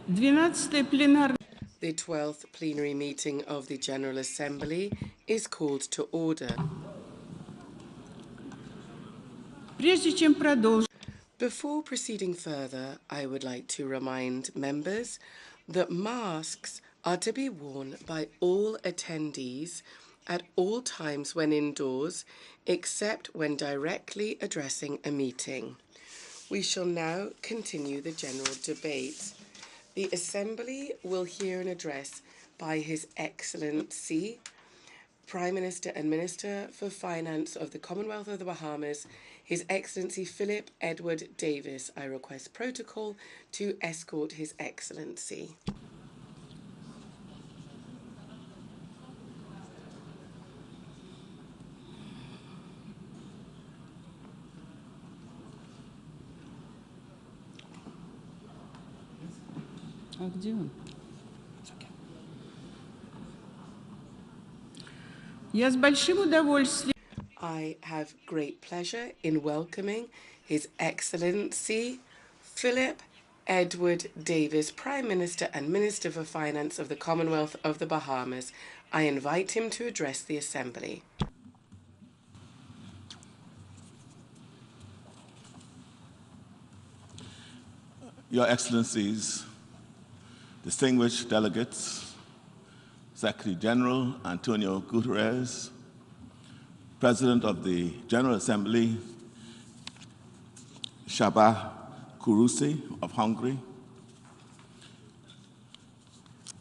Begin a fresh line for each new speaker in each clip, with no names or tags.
The 12th plenary meeting of the General Assembly is called to order. Before proceeding further, I would like to remind members that masks are to be worn by all attendees at all times when indoors, except when directly addressing a meeting. We shall now continue the general debate. The Assembly will hear an address by His Excellency, Prime Minister and Minister for Finance of the Commonwealth of the Bahamas, His Excellency Philip Edward Davis. I request protocol to escort His Excellency.
А где он? Я с большим удовольствием.
I have great pleasure in welcoming His Excellency Philip Edward Davis, Prime Minister and Minister for Finance of the Commonwealth of the Bahamas. I invite him to address the Assembly.
Your Excellencies, distinguished delegates, Secretary General Antonio Guterres, President of the General Assembly, Shaba Kurusi of Hungary.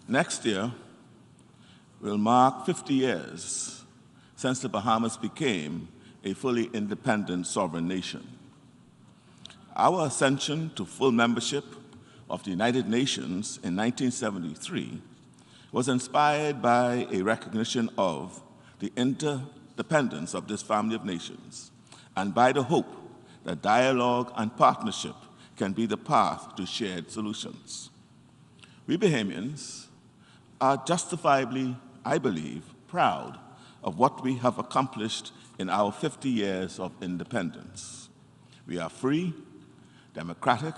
Next year will mark 50 years since the Bahamas became a fully independent sovereign nation. Our ascension to full membership of the United Nations in 1973 was inspired by a recognition of the interdependence of this family of nations and by the hope that dialogue and partnership can be the path to shared solutions. We Bahamians are justifiably, I believe, proud of what we have accomplished in our 50 years of independence. We are free, democratic,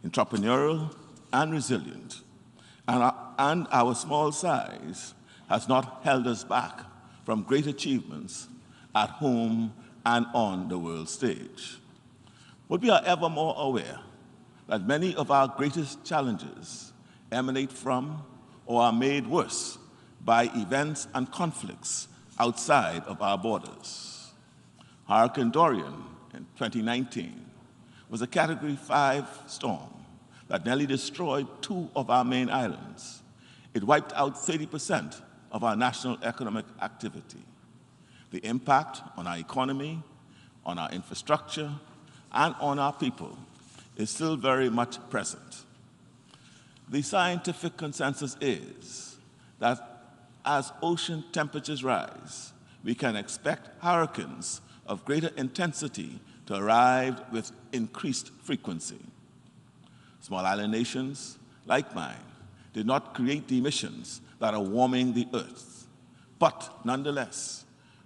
entrepreneurial, and resilient, and our small size has not held us back from great achievements at home and on the world stage. But we are ever more aware that many of our greatest challenges emanate from or are made worse by events and conflicts outside of our borders. Hurricane Dorian in 2019 was a Category 5 storm that nearly destroyed 2 of our main islands. It wiped out 30% of our national economic activity. The impact on our economy, on our infrastructure, and on our people is still very much present. The scientific consensus is that as ocean temperatures rise, we can expect hurricanes of greater intensity to arrive with increased frequency. Small island nations, like mine, did not create the emissions that are warming the Earth. But nonetheless,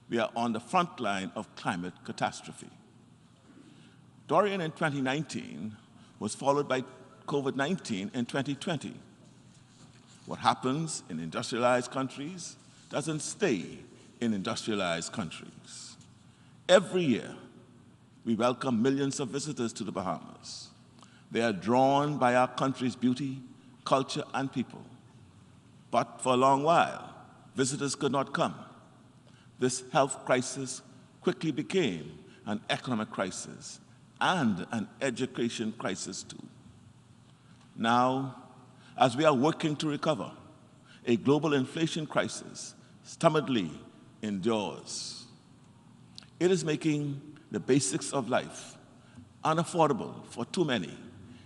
we are on the front line of climate catastrophe. Dorian in 2019 was followed by COVID-19 in 2020. What happens in industrialized countries doesn't stay in industrialized countries. Every year, we welcome millions of visitors to the Bahamas. They are drawn by our country's beauty, culture, and people. But for a long while, visitors could not come. This health crisis quickly became an economic crisis and an education crisis too. Now, as we are working to recover, a global inflation crisis stubbornly endures. It is making the basics of life unaffordable for too many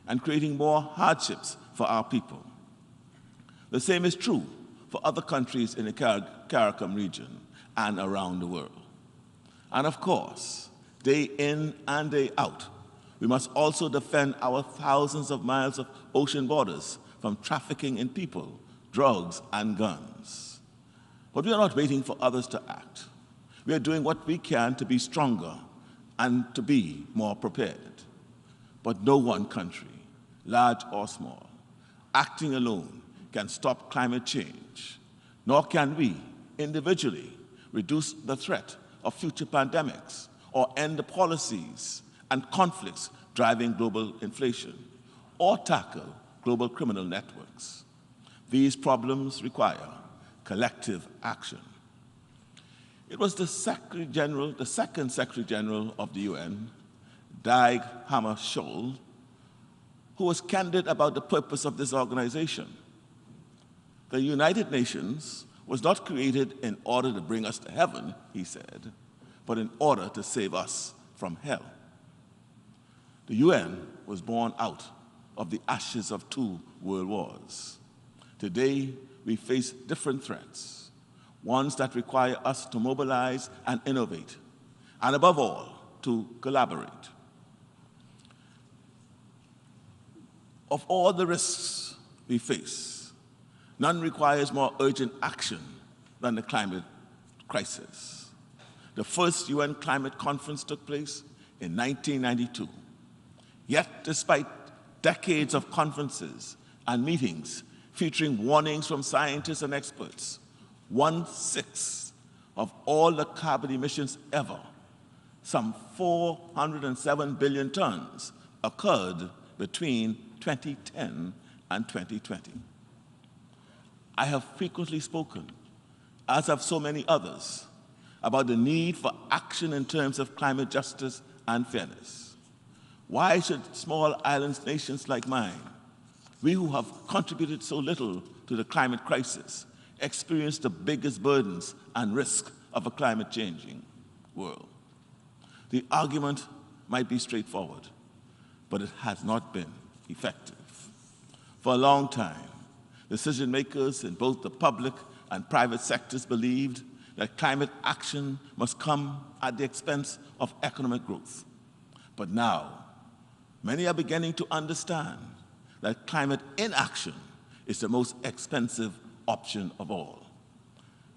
and creating more hardships for our people. The same is true for other countries in the CARICOM region and around the world. And of course, day in and day out, we must also defend our thousands of miles of ocean borders from trafficking in people, drugs, and guns. But we are not waiting for others to act. We are doing what we can to be stronger and to be more prepared. But no one country, large or small, acting alone can stop climate change, nor can we, individually, reduce the threat of future pandemics or end the policies and conflicts driving global inflation, or tackle global criminal networks. These problems require collective action. It was the second Secretary General of the UN, Dag Hammarskjöld, who was candid about the purpose of this organization. The United Nations was not created in order to bring us to heaven, he said, but in order to save us from hell. The UN was born out of the ashes of 2 world wars. Today, we face different threats, ones that require us to mobilize and innovate, and above all, to collaborate. Of all the risks we face, none requires more urgent action than the climate crisis. The first UN climate conference took place in 1992. Yet, despite decades of conferences and meetings featuring warnings from scientists and experts, 1/6 of all the carbon emissions ever, some 407 billion tons, occurred between 2010 and 2020. I have frequently spoken, as have so many others, about the need for action in terms of climate justice and fairness. Why should small island nations like mine, we who have contributed so little to the climate crisis, experience the biggest burdens and risk of a climate-changing world? The argument might be straightforward, but it has not been effective. For a long time, decision makers in both the public and private sectors believed that climate action must come at the expense of economic growth. But now, many are beginning to understand that climate inaction is the most expensive option of all.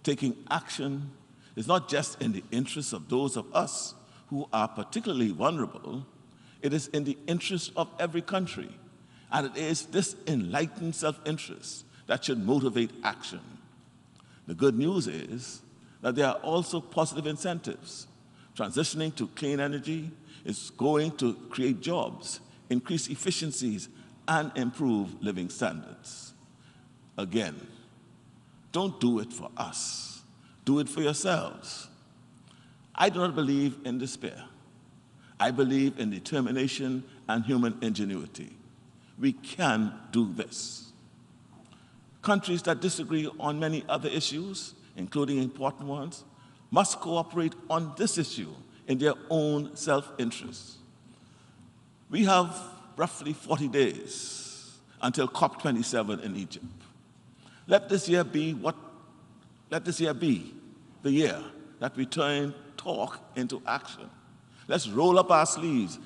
Taking action is not just in the interests of those of us who are particularly vulnerable, it is in the interest of every country, and it is this enlightened self-interest that should motivate action. The good news is that there are also positive incentives. Transitioning to clean energy is going to create jobs, increase efficiencies, and improve living standards. Again, don't do it for us. Do it for yourselves. I do not believe in despair. I believe in determination and human ingenuity. We can do this. Countries that disagree on many other issues, including important ones, must cooperate on this issue in their own self-interest. We have roughly 40 days until COP27 in Egypt. Let this year be the year that we turn talk into action. Let's roll up our sleeves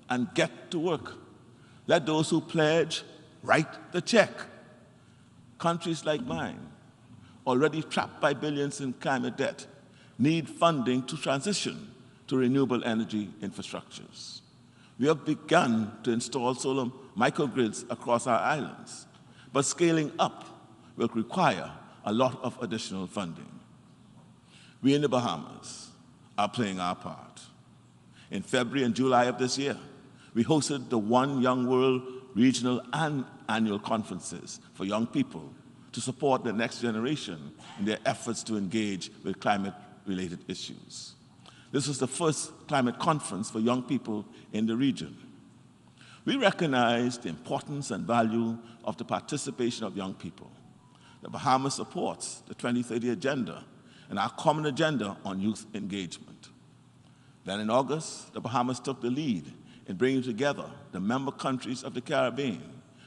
and get to work. Let those who pledge write the check. Countries like mine, already trapped by billions in climate debt, need funding to transition to renewable energy infrastructures. We have begun to install solar microgrids across our islands, but scaling up will require a lot of additional funding. We in the Bahamas are playing our part. In February and July of this year, we hosted the One Young World regional and annual conferences for young people to support the next generation in their efforts to engage with climate-related issues. This was the first climate conference for young people in the region. We recognize the importance and value of the participation of young people. The Bahamas supports the 2030 Agenda and our common agenda on youth engagement. Then in August, the Bahamas took the lead in bringing together the member countries of the Caribbean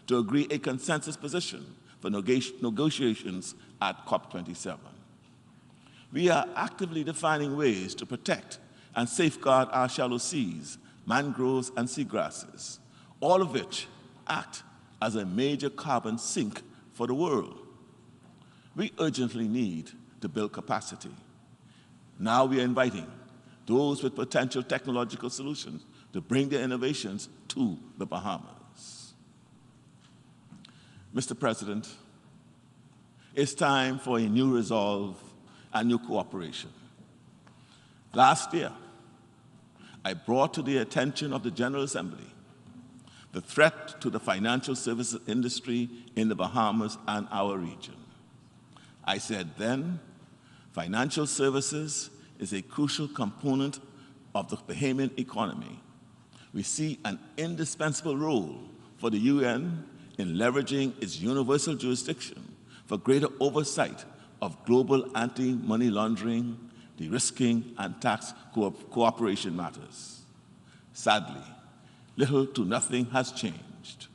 to agree a consensus position for negotiations at COP27. We are actively defining ways to protect and safeguard our shallow seas, mangroves, and seagrasses, all of which act as a major carbon sink for the world. We urgently need to build capacity. Now we are inviting those with potential technological solutions to bring their innovations to the Bahamas. Mr. President, it's time for a new resolve and new cooperation. Last year, I brought to the attention of the General Assembly the threat to the financial services industry in the Bahamas and our region. I said then, financial services is a crucial component of the Bahamian economy. We see an indispensable role for the UN in leveraging its universal jurisdiction for greater oversight of global anti-money laundering, de-risking, and tax cooperation matters. Sadly, little to nothing has changed.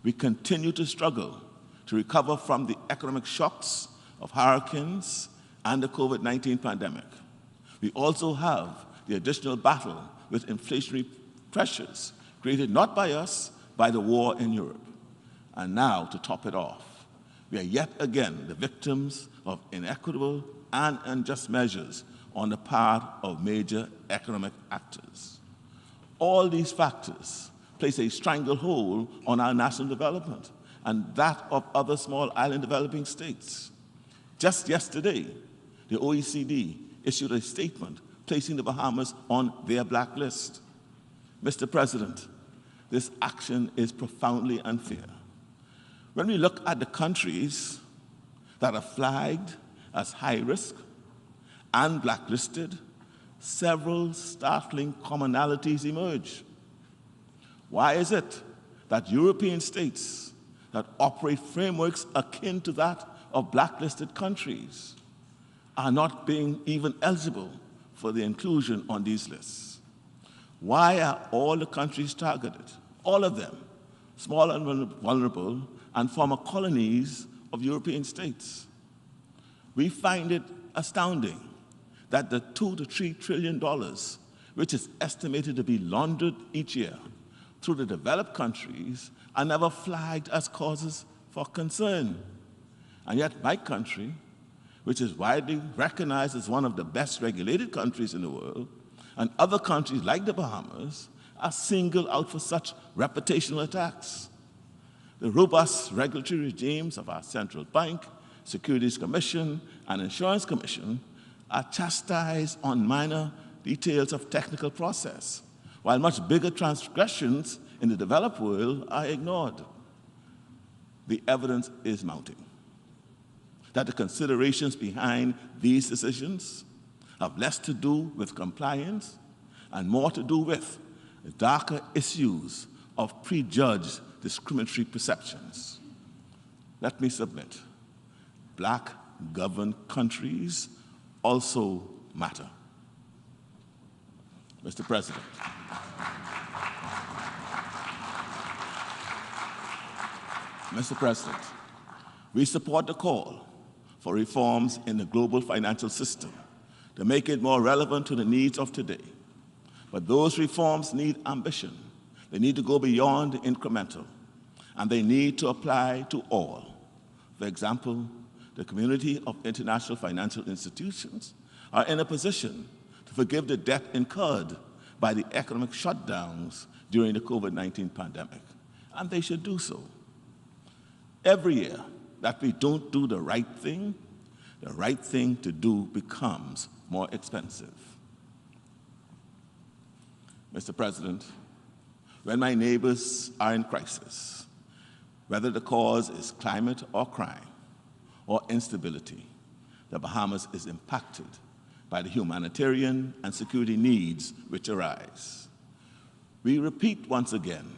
We continue to struggle to recover from the economic shocks of hurricanes and the COVID-19 pandemic. We also have the additional battle with inflationary pressures created not by us, by the war in Europe. And now, to top it off, we are yet again the victims of inequitable and unjust measures on the part of major economic actors. All these factors place a stranglehold on our national development and that of other small island developing states. Just yesterday, the OECD issued a statement placing the Bahamas on their blacklist. Mr. President, this action is profoundly unfair. When we look at the countries that are flagged as high risk and blacklisted, several startling commonalities emerge. Why is it that European states that operate frameworks akin to that of blacklisted countries are not being even eligible for the inclusion on these lists? Why are all the countries targeted, all of them, small and vulnerable, and former colonies of European states? We find it astounding that the $2 to $3 trillion, which is estimated to be laundered each year through the developed countries, are never flagged as causes for concern. And yet my country, which is widely recognized as one of the best regulated countries in the world, and other countries like the Bahamas, are singled out for such reputational attacks. The robust regulatory regimes of our central bank, Securities Commission, and Insurance Commission are chastised on minor details of technical process, while much bigger transgressions in the developed world are ignored. The evidence is mounting that the considerations behind these decisions have less to do with compliance and more to do with the darker issues of prejudged discriminatory perceptions. Let me submit, Black-governed countries also matter. Mr. President, we support the call for reforms in the global financial system to make it more relevant to the needs of today. But those reforms need ambition. They need to go beyond the incremental, and they need to apply to all. For example, the community of international financial institutions are in a position to forgive the debt incurred by the economic shutdowns during the COVID-19 pandemic, and they should do so. Every year that we don't do the right thing to do becomes more expensive. Mr. President, when my neighbors are in crisis, whether the cause is climate or crime or instability, the Bahamas is impacted by the humanitarian and security needs which arise. We repeat once again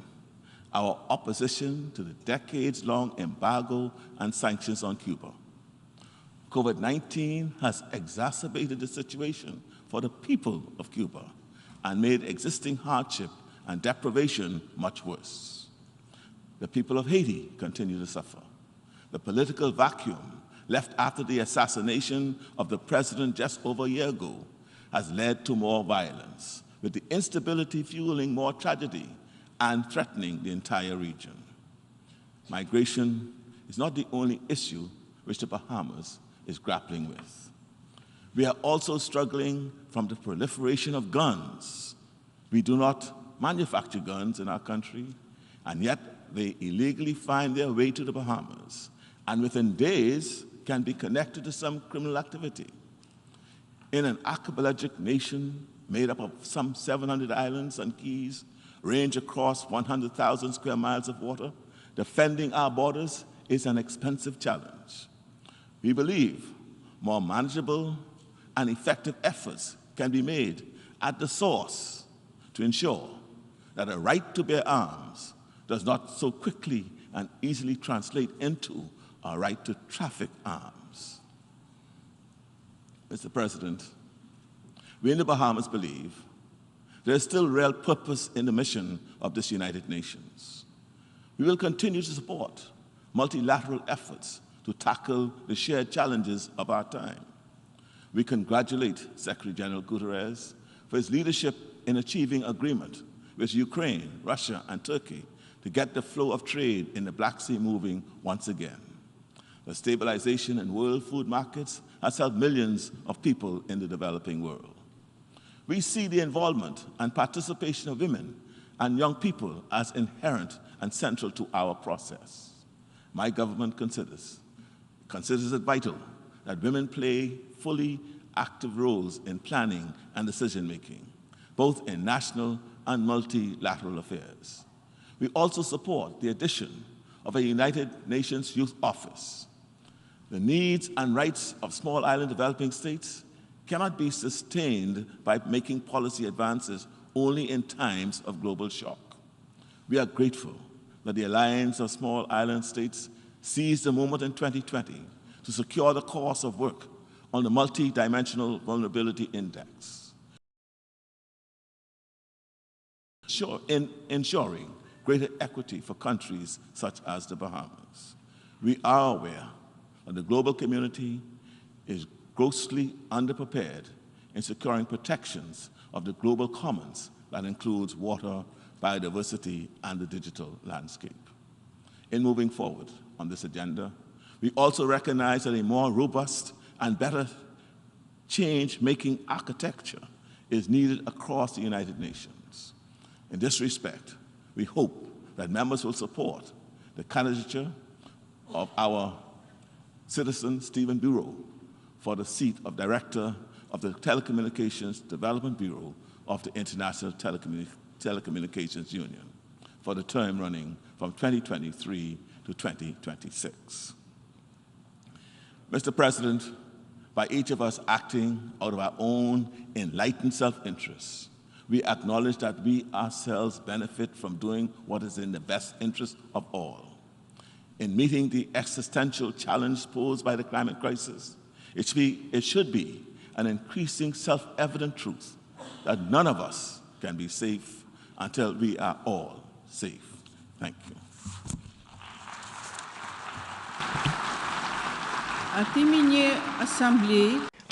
our opposition to the decades-long embargo and sanctions on Cuba. COVID-19 has exacerbated the situation for the people of Cuba and made existing hardship and deprivation much worse. The people of Haiti continue to suffer. The political vacuum left after the assassination of the president just over a year ago has led to more violence, with the instability fueling more tragedy and threatening the entire region. Migration is not the only issue which the Bahamas is grappling with. We are also struggling from the proliferation of guns. We do not manufacture guns in our country, and yet they illegally find their way to the Bahamas and within days can be connected to some criminal activity. In an archipelagic nation made up of some 700 islands and keys, range across 100,000 square miles of water, defending our borders is an expensive challenge. We believe more manageable and effective efforts can be made at the source to ensure that a right to bear arms does not so quickly and easily translate into a right to traffic arms. Mr. President, we in the Bahamas believe there is still real purpose in the mission of this United Nations. We will continue to support multilateral efforts to tackle the shared challenges of our time. We congratulate Secretary General Guterres for his leadership in achieving agreement with Ukraine, Russia, and Turkey to get the flow of trade in the Black Sea moving once again. The stabilization in world food markets has helped millions of people in the developing world. We see the involvement and participation of women and young people as inherent and central to our process. My government considers it vital that women play fully active roles in planning and decision-making, both in national and multilateral affairs. We also support the addition of a United Nations Youth Office. The needs and rights of small island developing states cannot be sustained by making policy advances only in times of global shock. We are grateful that the Alliance of Small Island States seized the moment in 2020 to secure the course of work on the Multidimensional Vulnerability Index, in ensuring greater equity for countries such as the Bahamas. We are aware that the global community is grossly underprepared in securing protections of the global commons that includes water, biodiversity, and the digital landscape. In moving forward on this agenda, we also recognize that a more robust and better change-making architecture is needed across the United Nations. In this respect, we hope that members will support the candidature of our citizen, Stephen Bureau, for the seat of Director of the Telecommunications Development Bureau of the International Telecommunications Union for the term running from 2023 to 2026. Mr. President, by each of us acting out of our own enlightened self-interest, we acknowledge that we ourselves benefit from doing what is in the best interest of all. In meeting the existential challenge posed by the climate crisis, it should be an increasing self-evident truth that none of us can be safe until we are all safe. Thank you.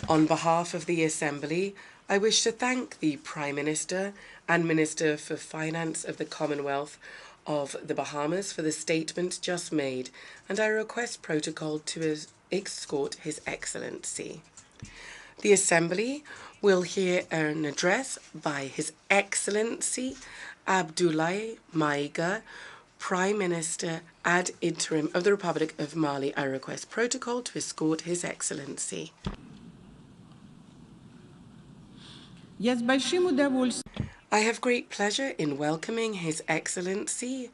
On behalf of the Assembly, I wish to thank the Prime Minister and Minister for Finance of the Commonwealth of the Bahamas for the statement just made, and I request protocol to escort His Excellency. The Assembly will hear an address by His Excellency Abdoulaye Maiga, Prime Minister ad interim of the Republic of Mali. I request protocol to escort His Excellency. I have great pleasure in welcoming His Excellency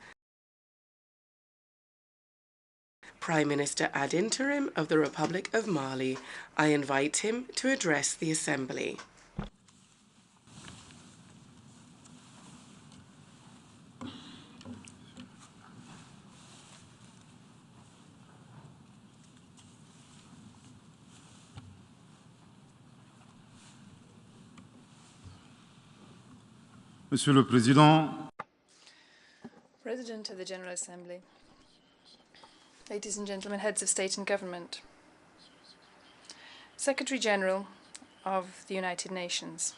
Prime Minister ad interim of the Republic of Mali. I invite him to address the Assembly.
Monsieur le Président,
President of the General Assembly, ladies and gentlemen, heads of state and government, Secretary General of the United Nations,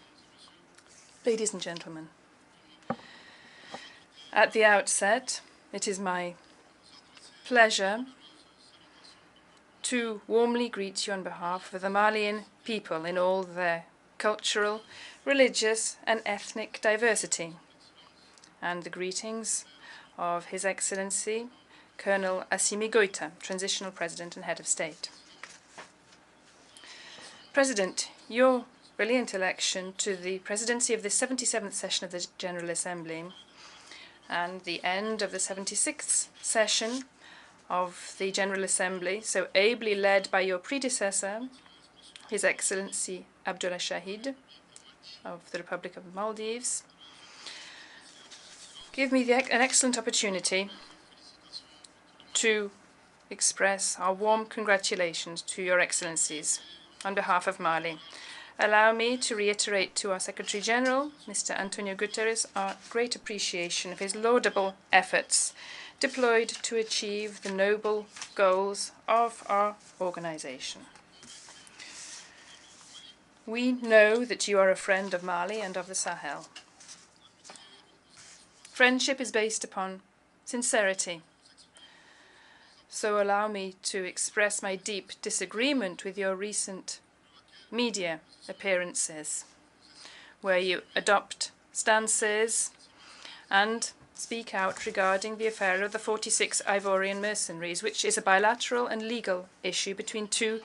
ladies and gentlemen, at the outset, it is my pleasure to warmly greet you on behalf of the Malian people in all their cultural, religious and ethnic diversity, and the greetings of His Excellency Colonel Assimi Goïta, Transitional President and Head of State. President, your brilliant election to the presidency of the 77th session of the General Assembly and the end of the 76th session of the General Assembly, so ably led by your predecessor, His Excellency Abdullah Shahid of the Republic of Maldives, give me an excellent opportunity to express our warm congratulations to your excellencies on behalf of Mali. Allow me to reiterate to our Secretary General, Mr. Antonio Guterres, our great appreciation of his laudable efforts deployed to achieve the noble goals of our organization. We know that you are a friend of Mali and of the Sahel. Friendship is based upon sincerity. So allow me to express my deep disagreement with your recent media appearances, where you adopt stances and speak out regarding the affair of the 46 Ivorian mercenaries, which is a bilateral and legal issue between two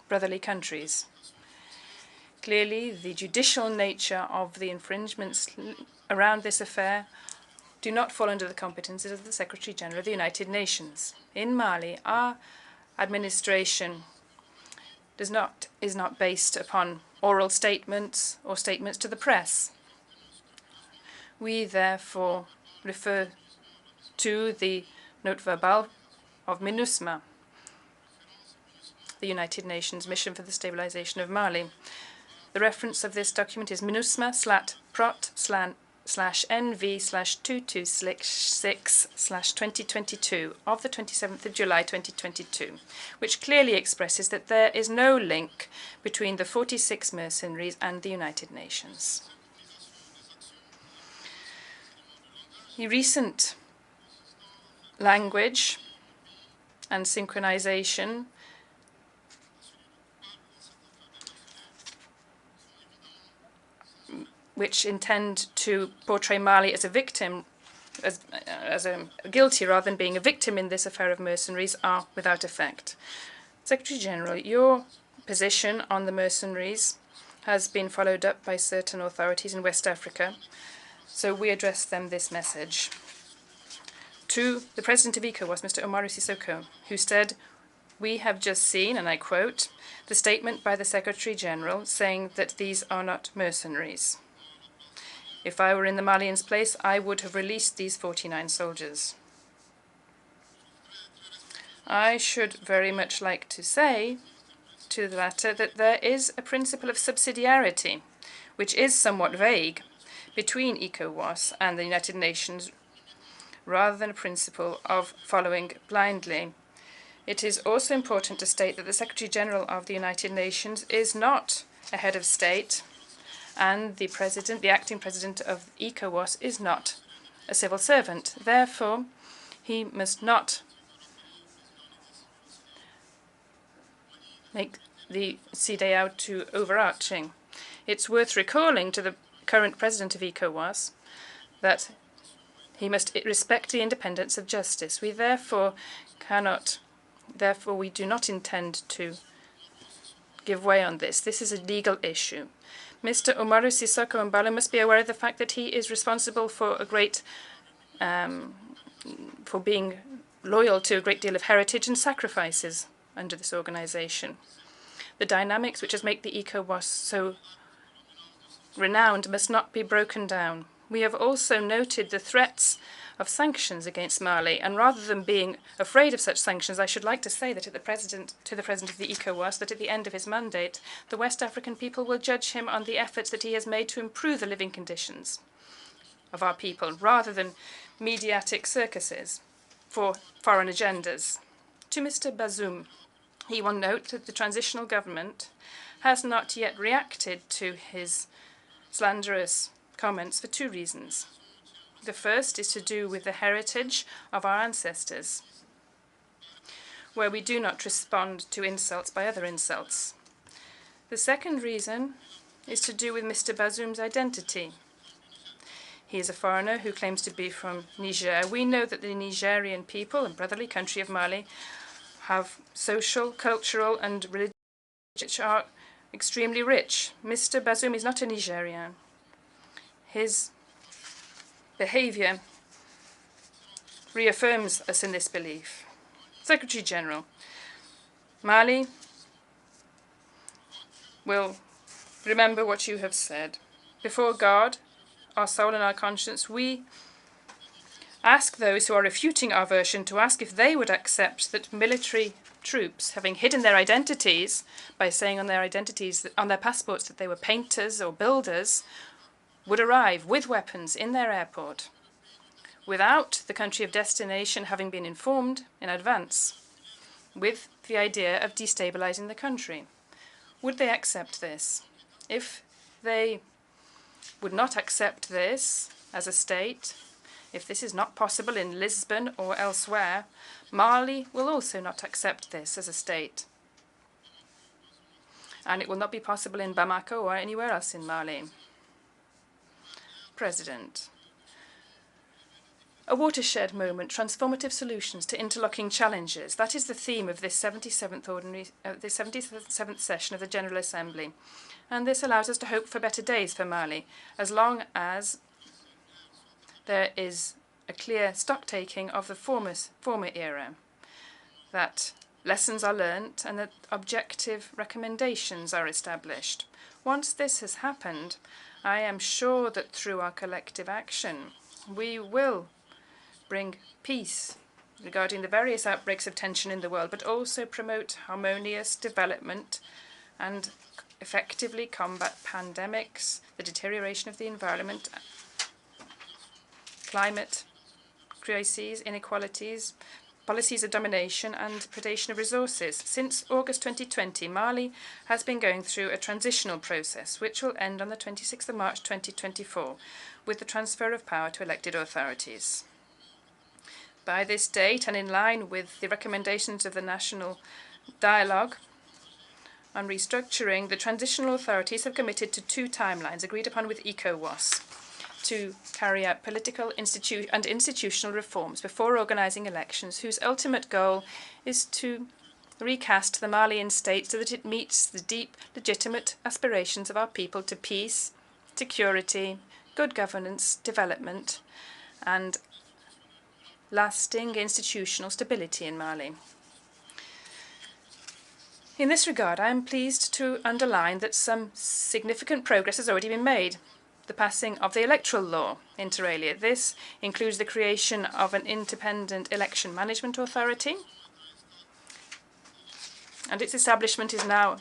brotherly countries. Clearly, the judicial nature of the infringements around this affair do not fall under the competences of the Secretary General of the United Nations. In Mali, our administration is not based upon oral statements or statements to the press. We therefore refer to the note verbal of MINUSMA, the United Nations Mission for the Stabilization of Mali. The reference of this document is MINUSMA/prot/NV/226/2022 of the 27th of July 2022, which clearly expresses that there is no link between the 46 mercenaries and the United Nations. The recent language and synchronization which intend to portray Mali as a victim, as a guilty rather than being a victim in this affair of mercenaries, are without effect. Secretary General, your position on the mercenaries has been followed up by certain authorities in West Africa, so we address them this message. To the President of ECOWAS, Mr. Umaru Sissoco, who said, "We have just seen," and I quote, "the statement by the Secretary General saying that these are not mercenaries. If I were in the Malians' place, I would have released these 49 soldiers." I should very much like to say to the latter that there is a principle of subsidiarity, which is somewhat vague, between ECOWAS and the United Nations, rather than a principle of following blindly. It is also important to state that the Secretary General of the United Nations is not a head of state, and the acting president of ECOWAS is not a civil servant. Therefore, he must not make the CEDEAO out too overarching. It's worth recalling to the current president of ECOWAS that he must respect the independence of justice. We therefore we do not intend to give way on this. This is a legal issue. Mr. Umaru Sissoco Embalo must be aware of the fact that he is responsible for for being loyal to a great deal of heritage and sacrifices under this organization. The dynamics which has made the ECOWAS so renowned must not be broken down. We have also noted the threats of sanctions against Mali, and rather than being afraid of such sanctions, I should like to say that to the president of the ECOWAS that at the end of his mandate, the West African people will judge him on the efforts that he has made to improve the living conditions of our people, rather than mediatic circuses for foreign agendas. To Mr. Bazoum, he will note that the transitional government has not yet reacted to his slanderous comments for two reasons. The first is to do with the heritage of our ancestors, where we do not respond to insults by other insults. The second reason is to do with Mr. Bazoum's identity. He is a foreigner who claims to be from Niger. We know that the Nigerian people and brotherly country of Mali have social, cultural, and religious which are extremely rich. Mr. Bazoum is not a Nigerian. His behavior reaffirms us in this belief. Secretary General, Mali will remember what you have said. Before God, our soul and our conscience, we ask those who are refuting our version to ask if they would accept that military troops, having hidden their identities by saying on their identities, on their passports, that they were painters or builders, would arrive with weapons in their airport without the country of destination having been informed in advance, with the idea of destabilizing the country. Would they accept this? If they would not accept this as a state, if this is not possible in Lisbon or elsewhere, Mali will also not accept this as a state. And it will not be possible in Bamako or anywhere else in Mali. President, a watershed moment, transformative solutions to interlocking challenges. That is the theme of this 77th session of the General Assembly. And this allows us to hope for better days for Mali, as long as there is a clear stock-taking of the former era, that lessons are learnt and that objective recommendations are established. Once this has happened, I am sure that through our collective action, we will bring peace regarding the various outbreaks of tension in the world, but also promote harmonious development and effectively combat pandemics, the deterioration of the environment, climate crises, inequalities, policies of domination and predation of resources. Since August 2020, Mali has been going through a transitional process which will end on the 26th of March 2024 with the transfer of power to elected authorities. By this date, and in line with the recommendations of the National Dialogue on Restructuring, the transitional authorities have committed to two timelines agreed upon with ECOWAS to carry out political and institutional reforms before organizing elections, whose ultimate goal is to recast the Malian state so that it meets the deep, legitimate aspirations of our people to peace, security, good governance, development, and lasting institutional stability in Mali. In this regard, I am pleased to underline that some significant progress has already been made. The passing of the electoral law, inter alia. This includes the creation of an independent election management authority, and its establishment is now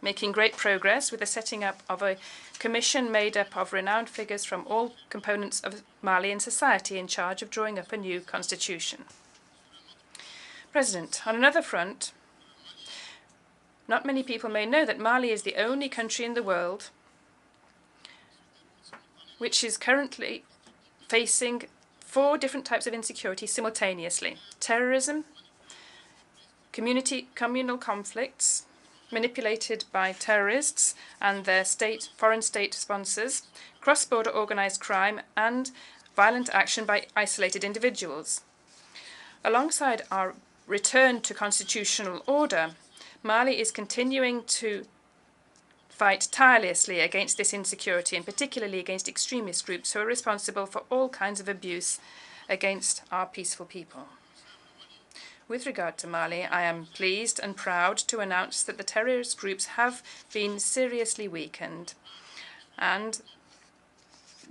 making great progress with the setting up of a commission made up of renowned figures from all components of Malian society in charge of drawing up a new constitution. President, on another front, not many people may know that Mali is the only country in the world which is currently facing 4 different types of insecurity simultaneously: terrorism, communal conflicts manipulated by terrorists and their foreign state sponsors, cross-border organized crime, and violent action by isolated individuals. Alongside our return to constitutional order, Mali is continuing to fight tirelessly against this insecurity, and particularly against extremist groups who are responsible for all kinds of abuse against our peaceful people. With regard to Mali, I am pleased and proud to announce that the terrorist groups have been seriously weakened, and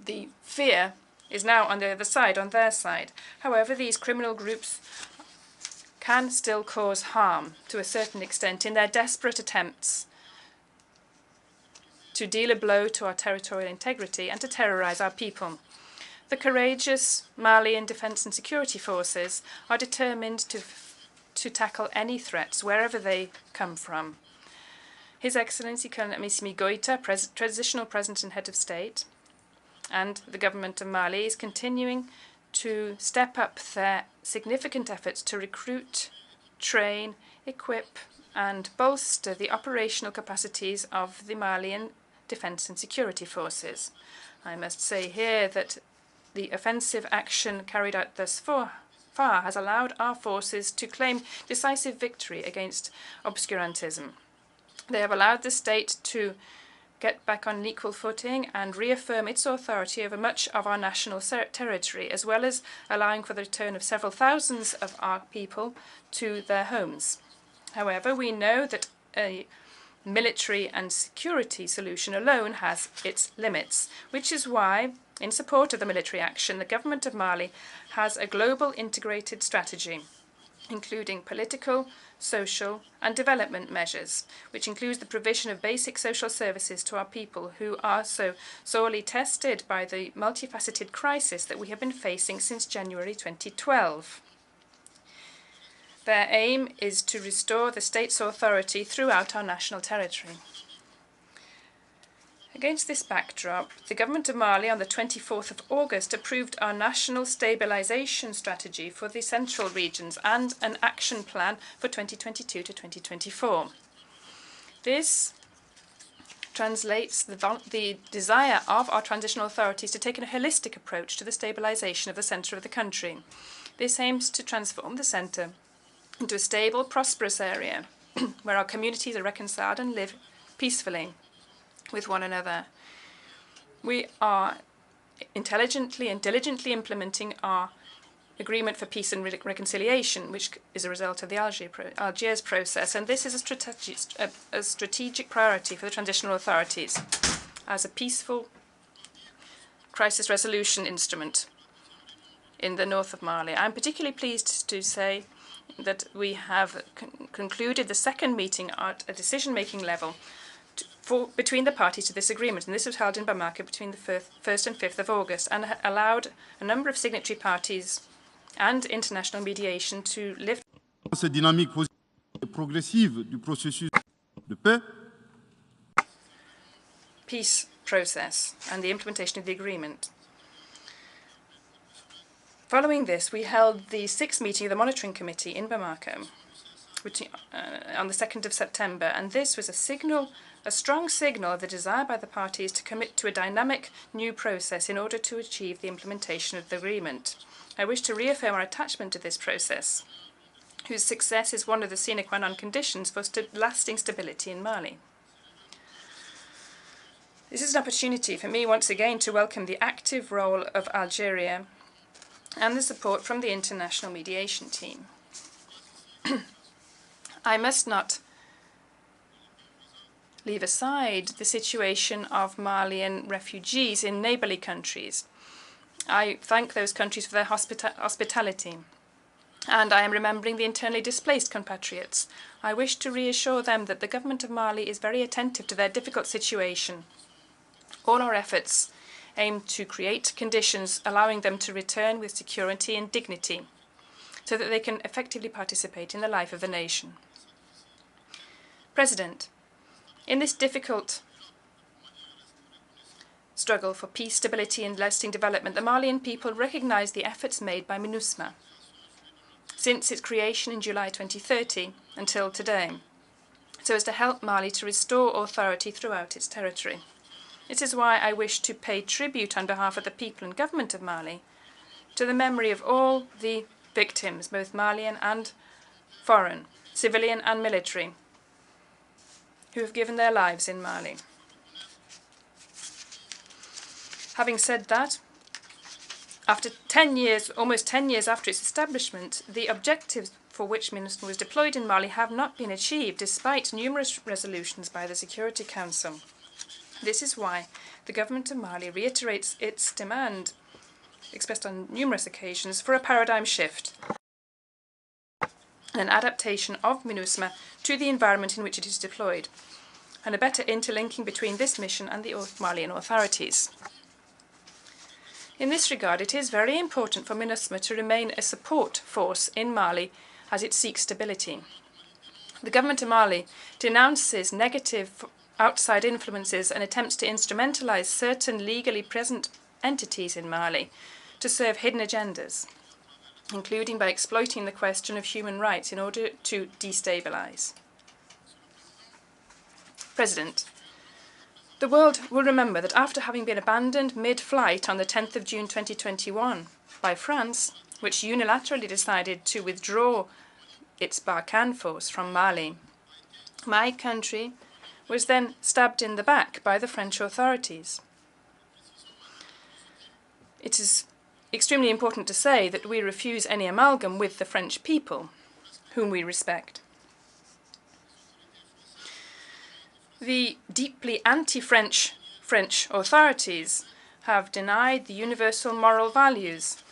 the fear is now on the other side, on their side. However, these criminal groups can still cause harm to a certain extent in their desperate attempts to deal a blow to our territorial integrity and to terrorize our people. The courageous Malian defense and security forces are determined to tackle any threats wherever they come from. His Excellency Colonel Assimi Goïta, Transitional President and Head of State, and the government of Mali is continuing to step up their significant efforts to recruit, train, equip, and bolster the operational capacities of the Malian defence and security forces. I must say here that the offensive action carried out thus far has allowed our forces to claim decisive victory against obscurantism. They have allowed the state to get back on an equal footing and reaffirm its authority over much of our national territory, as well as allowing for the return of several thousands of our people to their homes. However, we know that a military and security solution alone has its limits, which is why, in support of the military action, the government of Mali has a global integrated strategy, including political, social and development measures, which includes the provision of basic social services to our people who are so sorely tested by the multifaceted crisis that we have been facing since January 2012. Their aim is to restore the state's authority throughout our national territory. Against this backdrop, the government of Mali on the 24th of August approved our national stabilisation strategy for the central regions and an action plan for 2022 to 2024. This translates the desire of our transitional authorities to take a holistic approach to the stabilisation of the centre of the country. This aims to transform the centre into a stable, prosperous area where our communities are reconciled and live peacefully with one another. We are intelligently and diligently implementing our agreement for peace and reconciliation, which is a result of the Algiers process, and this is a strategic priority for the transitional authorities as a peaceful crisis resolution instrument in the north of Mali. I'm particularly pleased to say that we have concluded the second meeting at a decision-making level between the parties to this agreement, and this was held in Bamako between the 1st and 5th of August, and allowed a number of signatory parties and international mediation to lift
cette dynamique positive et progressive du processus de paix.
Peace process and the implementation of the agreement. Following this, we held the 6th meeting of the Monitoring Committee in Bamako on the 2nd of September, and this was a strong signal of the desire by the parties to commit to a dynamic new process in order to achieve the implementation of the agreement. I wish to reaffirm our attachment to this process, whose success is one of the sine qua non conditions for lasting stability in Mali. This is an opportunity for me once again to welcome the active role of Algeria and the support from the international mediation team. I must not leave aside the situation of Malian refugees in neighbourly countries. I thank those countries for their hospitality, and I am remembering the internally displaced compatriots. I wish to reassure them that the government of Mali is very attentive to their difficult situation. All our efforts aim to create conditions allowing them to return with security and dignity so that they can effectively participate in the life of the nation. President, in this difficult struggle for peace, stability and lasting development, the Malian people recognise the efforts made by MINUSMA since its creation in July 2013 until today, so as to help Mali to restore authority throughout its territory. This is why I wish to pay tribute on behalf of the people and government of Mali to the memory of all the victims, both Malian and foreign, civilian and military, who have given their lives in Mali. Having said that, after 10 years, almost 10 years after its establishment, the objectives for which MINUSMA was deployed in Mali have not been achieved, despite numerous resolutions by the Security Council. This is why the government of Mali reiterates its demand, expressed on numerous occasions, for a paradigm shift, an adaptation of MINUSMA to the environment in which it is deployed, and a better interlinking between this mission and the Malian authorities. In this regard, it is very important for MINUSMA to remain a support force in Mali as it seeks stability. The government of Mali denounces negative outside influences and attempts to instrumentalize certain legally present entities in Mali to serve hidden agendas, including by exploiting the question of human rights in order to destabilize. President, The world will remember that after having been abandoned mid-flight on the 10th of June 2021 by France, which unilaterally decided to withdraw its Barkhane force from Mali, my country was then stabbed in the back by the French authorities. It is extremely important to say that we refuse any amalgam with the French people, whom we respect. The deeply anti-French French authorities have denied the universal moral values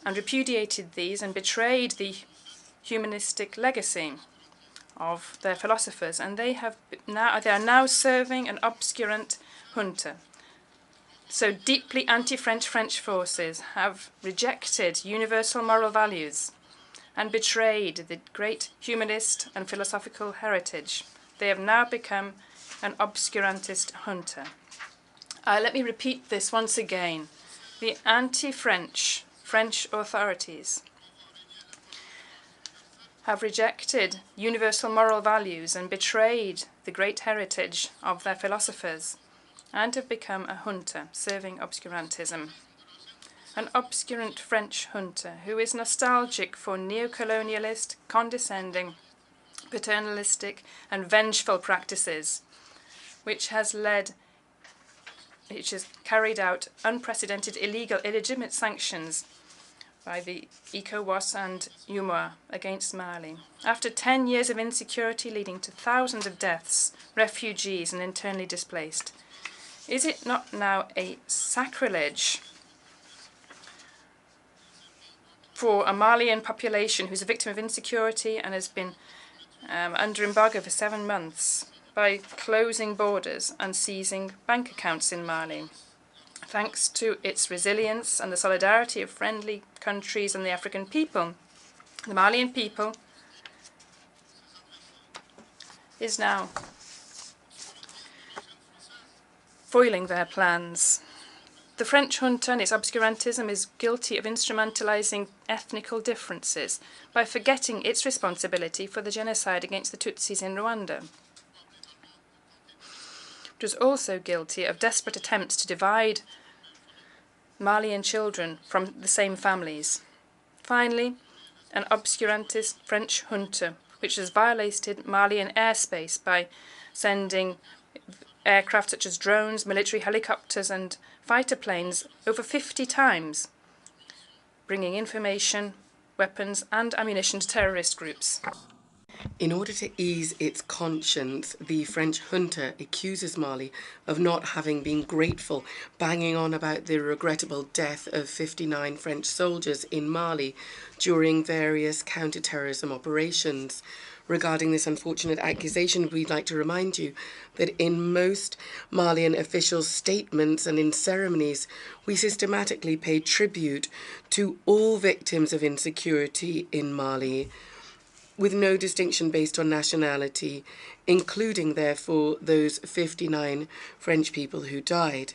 and repudiated these and betrayed the humanistic legacy of their philosophers, and they are now serving an obscurant junta. So deeply anti-French French forces have rejected universal moral values and betrayed the great humanist and philosophical heritage. They have now become an obscurantist junta. Let me repeat this once again. The anti-French French authorities have rejected universal moral values and betrayed the great heritage of their philosophers and have become a junta serving obscurantism. An obscurant French junta who is nostalgic for neo-colonialist, condescending, paternalistic and vengeful practices, which has carried out unprecedented illegal, illegitimate sanctions by the ECOWAS and UNGA against Mali. After 10 years of insecurity leading to thousands of deaths, refugees and internally displaced, is it not now a sacrilege for a Malian population who's a victim of insecurity and has been under embargo for 7 months by closing borders and seizing bank accounts in Mali? Thanks to its resilience and the solidarity of friendly countries and the African people, the Malian people is now foiling their plans. The French junta and its obscurantism is guilty of instrumentalizing ethnical differences by forgetting its responsibility for the genocide against the Tutsis in Rwanda. It was also guilty of desperate attempts to divide Malian children from the same families. Finally, an obscurantist French junta, which has violated Malian airspace by sending aircraft such as drones, military helicopters and fighter planes over 50 times, bringing information, weapons and ammunition to terrorist groups.
In order to ease its conscience, the French junta accuses Mali of not having been grateful, banging on about the regrettable death of 59 French soldiers in Mali during various counter-terrorism operations. Regarding this unfortunate accusation, we'd like to remind you that in most Malian official statements and in ceremonies, we systematically pay tribute to all victims of insecurity in Mali, with no distinction based on nationality, including, therefore, those 59 French people who died.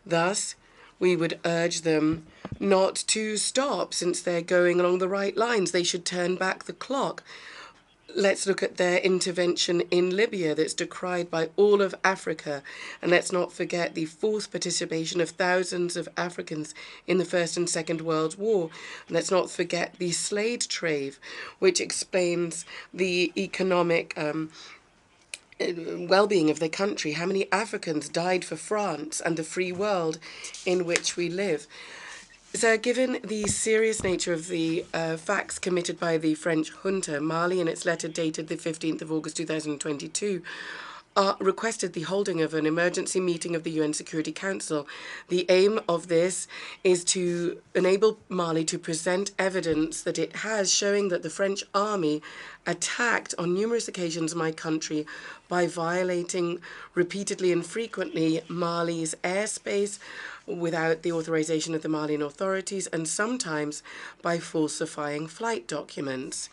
Thus, we would urge them not to stop, since they're going along the right lines. They should turn back the clock. Let's look at their intervention in Libya that's decried by all of Africa. And let's not forget the forced participation of thousands of Africans in the First and Second World War. And let's not forget the slave trade, which explains the economic well-being of the country. How many Africans died for France and the free world in which we live? So, given the serious nature of the facts committed by the French junta, Mali, in its letter dated the 15th of August 2022, requested the holding of an emergency meeting of the UN Security Council. The aim of this is to enable Mali to present evidence that it has showing that the French army attacked on numerous occasions my country by violating repeatedly and frequently Mali's airspace without the authorization of the Malian authorities, and sometimes by falsifying flight documents.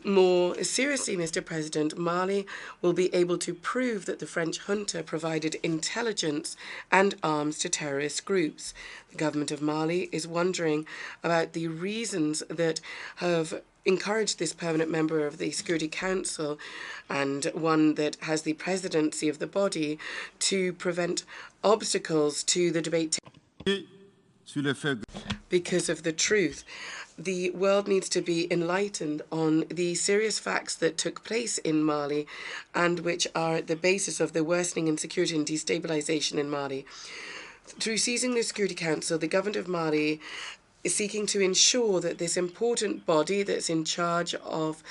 More seriously, Mr. President, Mali will be able to prove that the French junta provided intelligence and arms to terrorist groups. The government of Mali is wondering about the reasons that have encouraged this permanent member of the Security Council, and one that has the presidency of the body, to prevent obstacles to the debate
sur les faits
because of the truth. The world needs to be enlightened on the serious facts that took place in Mali and which are at the basis of the worsening insecurity and destabilization in Mali. Through seizing the Security Council, the government of Mali is seeking to ensure that this important body that's in charge of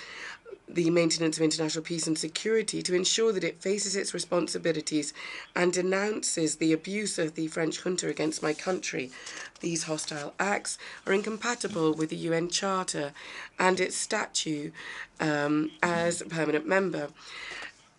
the maintenance of international peace and security, to ensure that it faces its responsibilities and denounces the abuse of the French junta against my country. These hostile acts are incompatible with the UN Charter and its statute as a permanent member.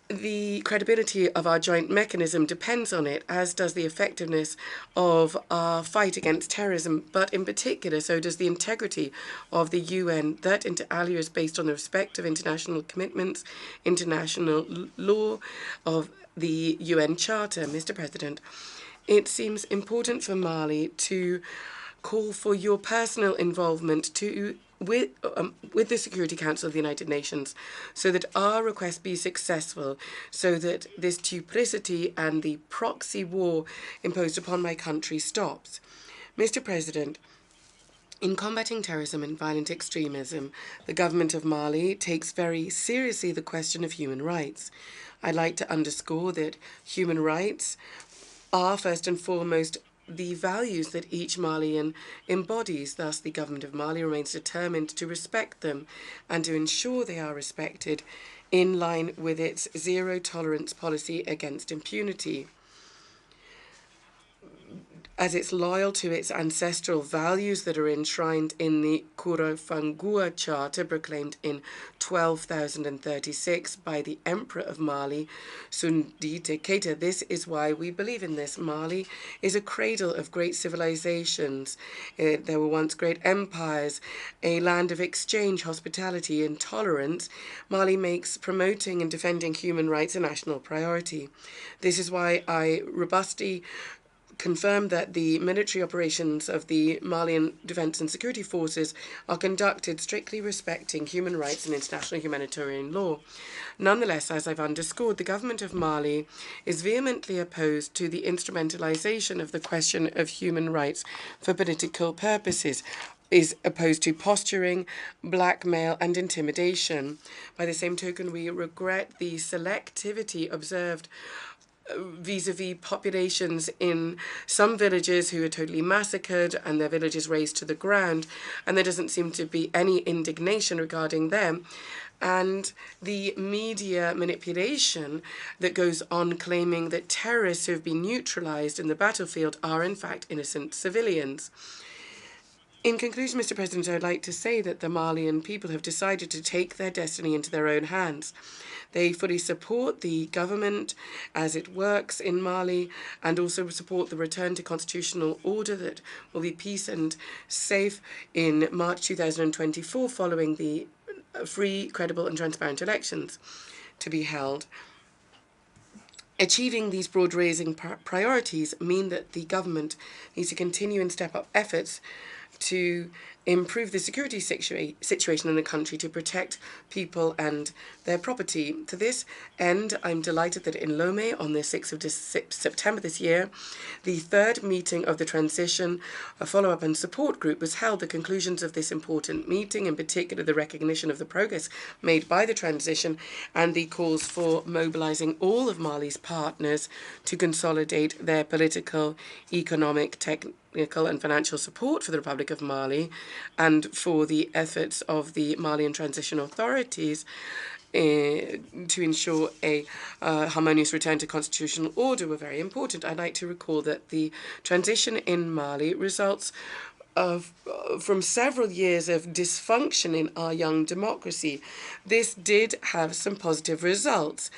The credibility of our joint mechanism depends on it, as does the effectiveness of our fight against terrorism, but in particular, so does the integrity of the UN, that inter alia is based on the respect of international commitments, international law, of the UN Charter. Mr. President, it seems important for Mali to call for your personal involvement with the Security Council of the United Nations, so that our request be successful, so that this duplicity and the proxy war imposed upon my country stops. Mr. President, in combating terrorism and violent extremism, the government of Mali takes very seriously the question of human rights. I'd like to underscore that human rights are first and foremost the values that each Malian embodies. Thus, the government of Mali remains determined to respect them and to ensure they are respected in line with its zero-tolerance policy against impunity. As it's loyal to its ancestral values that are enshrined in the Kurofangua Charter, proclaimed in 12,036 by the Emperor of Mali, Sundite Keita. This is why we believe in this. Mali is a cradle of great civilizations. There were once great empires, a land of exchange, hospitality, and tolerance. Mali makes promoting and defending human rights a national priority. This is why I robustly confirmed that the military operations of the Malian Defense and Security Forces are conducted strictly respecting human rights and international humanitarian law. Nonetheless, as I've underscored, the government of Mali is vehemently opposed to the instrumentalization of the question of human rights for political purposes, is opposed to posturing, blackmail, and intimidation. By the same token, we regret the selectivity observed vis-a-vis populations in some villages who are totally massacred and their villages razed to the ground, and there doesn't seem to be any indignation regarding them. And the media manipulation that goes on claiming that terrorists who have been neutralized in the battlefield are in fact innocent civilians. In conclusion, Mr. President, I would like to say that the Malian people have decided to take their destiny into their own hands. They fully support the government as it works in Mali and also support the return to constitutional order that will be peace and safe in March 2024 following the free, credible and transparent elections to be held. Achieving these broad-raising priorities mean that the government needs to continue and step up efforts to improve the security situation in the country, to protect people and their property. To this end, I'm delighted that in Lomé on the 6th of September this year, the third meeting of the transition, a follow-up and support group, was held. The conclusions of this important meeting, in particular the recognition of the progress made by the transition and the calls for mobilizing all of Mali's partners to consolidate their political, economic, technical and financial support for the Republic of Mali and for the efforts of the Malian transition authorities to ensure a harmonious return to constitutional order were very important. I'd like to recall that the transition in Mali results from several years of dysfunction in our young democracy. This did have some positive results.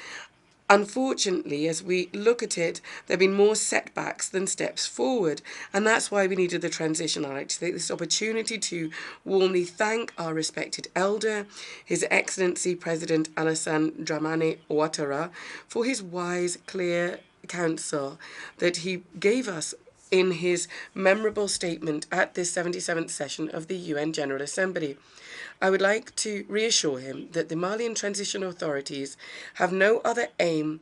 Unfortunately, as we look at it, there have been more setbacks than steps forward, and that's why we needed the transition. I'd like to take this opportunity to warmly thank our respected elder, His Excellency President Alassane Dramane Ouattara, for his wise, clear counsel that he gave us in his memorable statement at this 77th session of the UN General Assembly. I would like to reassure him that the Malian transition authorities have no other aim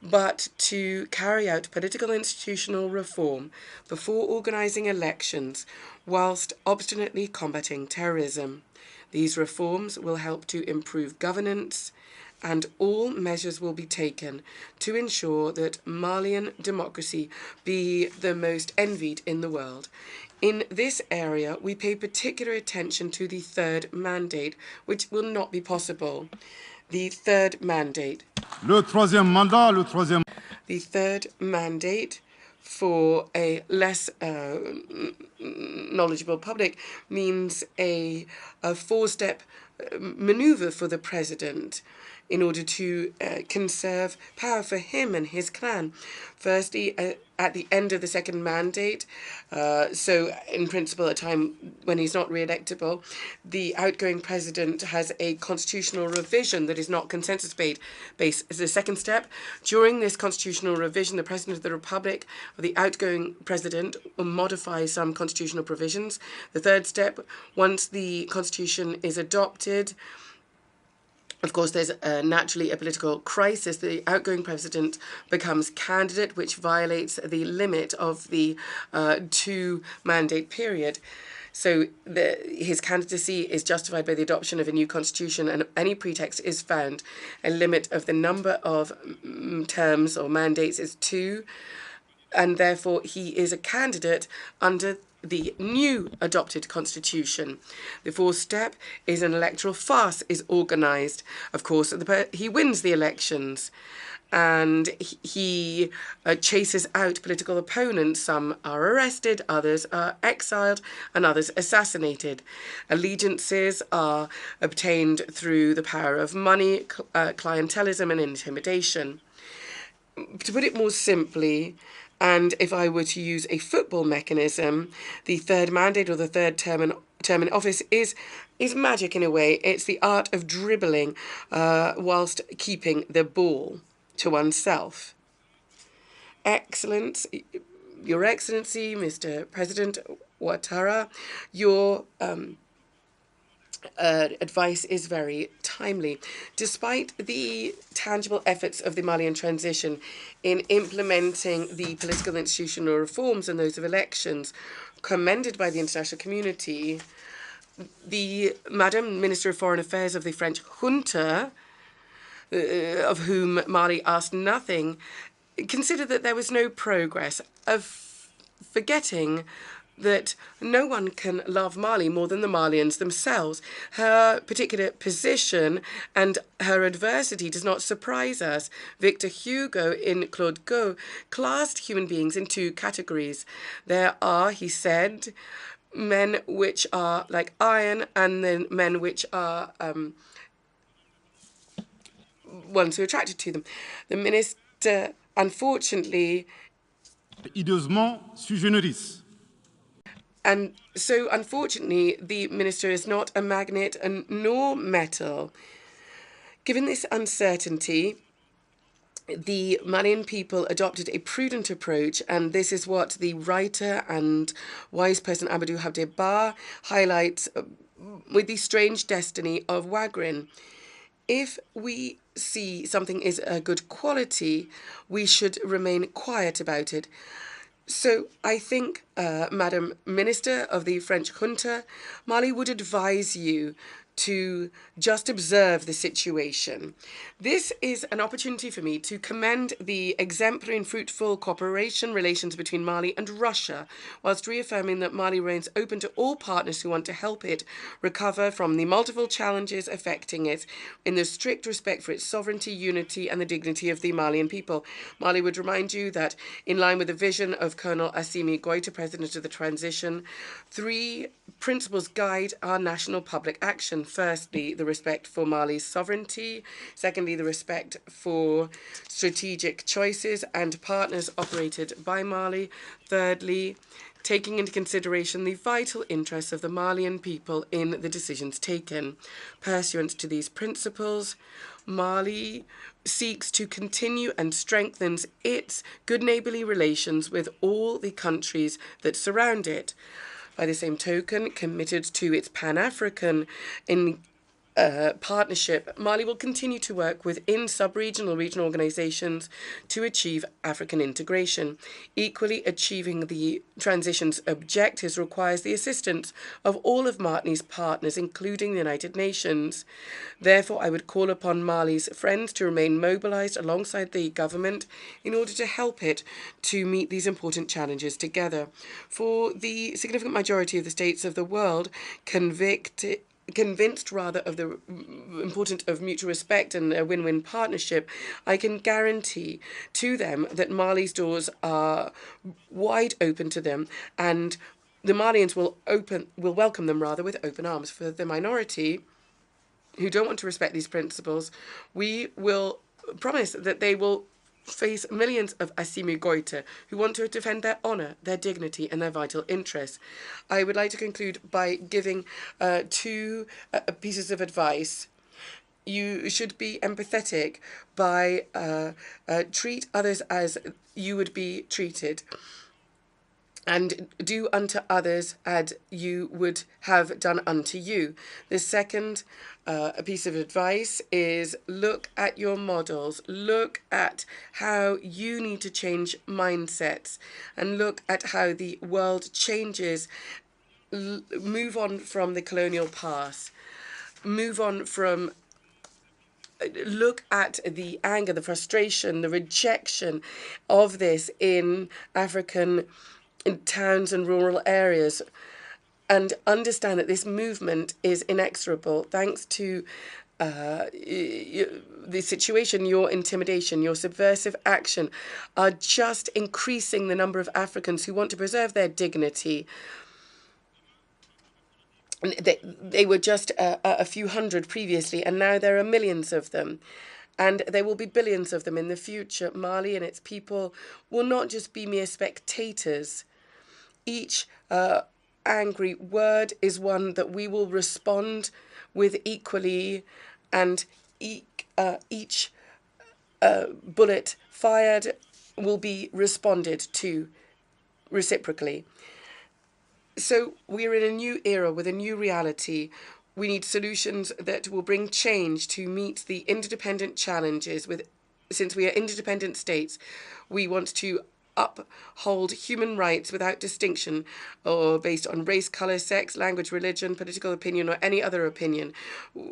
but to carry out political institutional reform before organising elections whilst obstinately combating terrorism. These reforms will help to improve governance, and all measures will be taken to ensure that Malian democracy be the most envied in the world. In this area, we pay particular attention to the third mandate, which will not be possible. The third mandate.
Le troisième mandat, le troisième...
The third mandate for a less knowledgeable public means a four-step maneuver for the president in order to conserve power for him and his clan. Firstly, at the end of the second mandate, so in principle a time when he's not re-electable, the outgoing president has a constitutional revision that is not consensus-based. As the second step, during this constitutional revision, the President of the Republic, or the outgoing president, will modify some constitutional provisions. The third step, once the constitution is adopted, of course, there's naturally a political crisis. The outgoing president becomes candidate, which violates the limit of the two-mandate period. So his candidacy is justified by the adoption of a new constitution, and any pretext is found. A limit of the number of terms or mandates is 2, and therefore he is a candidate under the new adopted constitution. The fourth step is an electoral farce is organised. Of course, he wins the elections, and he chases out political opponents. Some are arrested, others are exiled, and others assassinated. Allegiances are obtained through the power of money, clientelism, and intimidation. To put it more simply, and if I were to use a football mechanism, the third mandate or the third term in office is magic in a way. It's the art of dribbling whilst keeping the ball to oneself. Excellence, Your Excellency, Mr. President Ouattara, your advice is very timely. Despite the tangible efforts of the Malian transition in implementing the political institutional reforms and those of elections, commended by the international community, the Madam Minister of Foreign Affairs of the French junta, of whom Mali asked nothing, considered that there was no progress, of forgetting that no one can love Mali more than the Malians themselves. Her particular position and her adversity does not surprise us. Victor Hugo in Claude Go classed human beings in 2 categories. There are, he said, men which are like iron, and then men which are ones who are attracted to them. The minister, unfortunately...
Hideusement sui generis.
And so, unfortunately, the minister is not a magnet and nor metal. Given this uncertainty, the Malian people adopted a prudent approach, and this is what the writer and wise person Amadou Habdeba highlights with the strange destiny of Wagrin. If we see something is a good quality, we should remain quiet about it. So I think, Madam Minister of the French junta, Mali would advise you to just observe the situation. This is an opportunity for me to commend the exemplary and fruitful cooperation relations between Mali and Russia, whilst reaffirming that Mali remains open to all partners who want to help it recover from the multiple challenges affecting it in the strict respect for its sovereignty, unity, and the dignity of the Malian people. Mali would remind you that, in line with the vision of Colonel Assimi Goïta, President of the Transition, 3 principles guide our national public action. Firstly, the respect for Mali's sovereignty. Secondly, the respect for strategic choices and partners operated by Mali. Thirdly, taking into consideration the vital interests of the Malian people in the decisions taken. Pursuant to these principles, Mali seeks to continue and strengthens its good neighbourly relations with all the countries that surround it. By the same token, committed to its Pan-African partnership, Mali will continue to work within sub-regional regional organizations to achieve African integration. Equally, achieving the transition's objectives requires the assistance of all of Mali's partners, including the United Nations. Therefore, I would call upon Mali's friends to remain mobilized alongside the government in order to help it to meet these important challenges together. For the significant majority of the states of the world, convinced of the importance of mutual respect and a win-win partnership, I can guarantee to them that Mali's doors are wide open to them, and the Malians will welcome them with open arms. For the minority who don't want to respect these principles, we will promise that they will face millions of Assimi Goïta who want to defend their honour, their dignity and their vital interests. I would like to conclude by giving two pieces of advice. You should be empathetic by treat others as you would be treated, and do unto others as you would have done unto you. The second piece of advice is look at your models, look at how you need to change mindsets, and look at how the world changes. Move on from the colonial past, look at the anger, the frustration, the rejection of this in African towns and rural areas, and understand that this movement is inexorable thanks to the situation. Your intimidation, your subversive action are just increasing the number of Africans who want to preserve their dignity. They were just a few hundred previously, and now there are millions of them. And there will be billions of them in the future. Mali and its people will not just be mere spectators. Each angry word is one that we will respond with equally, and each bullet fired will be responded to reciprocally. So we're in a new era with a new reality. We need solutions that will bring change to meet the interdependent challenges. Since we are interdependent states, we want to uphold human rights without distinction or based on race, colour, sex, language, religion, political opinion, or any other opinion,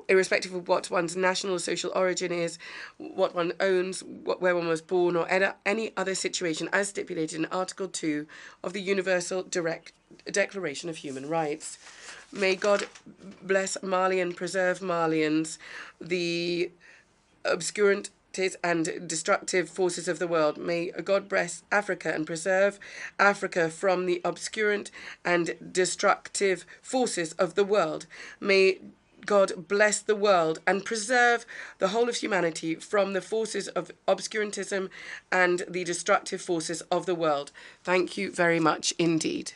irrespective of what one's national or social origin is, what one owns, where one was born, or any other situation as stipulated in Article 2 of the Universal Declaration of Human Rights. May God bless Mali and preserve Malians, the obscurant and destructive forces of the world. May God bless Africa and preserve Africa from the obscurant and destructive forces of the world. May God bless the world and preserve the whole of humanity from the forces of obscurantism and the destructive forces of the world. Thank you very much indeed.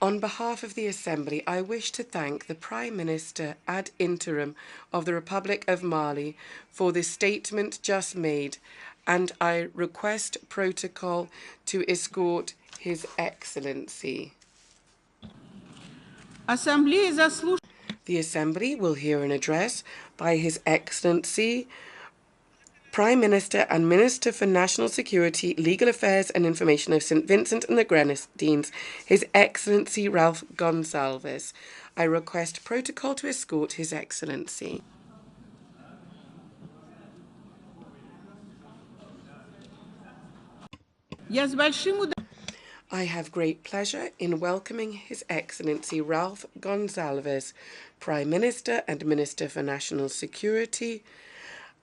On behalf of the Assembly, I wish to thank the Prime Minister ad interim of the Republic of Mali for the statement just made, and I request protocol to escort His Excellency. The Assembly will hear an address by His Excellency, Prime Minister and Minister for National Security, Legal Affairs and Information of St. Vincent and the Grenadines, His Excellency Ralph Gonsalves. I request protocol to escort His Excellency. I have great pleasure in welcoming His Excellency Ralph Gonsalves, Prime Minister and Minister for National Security,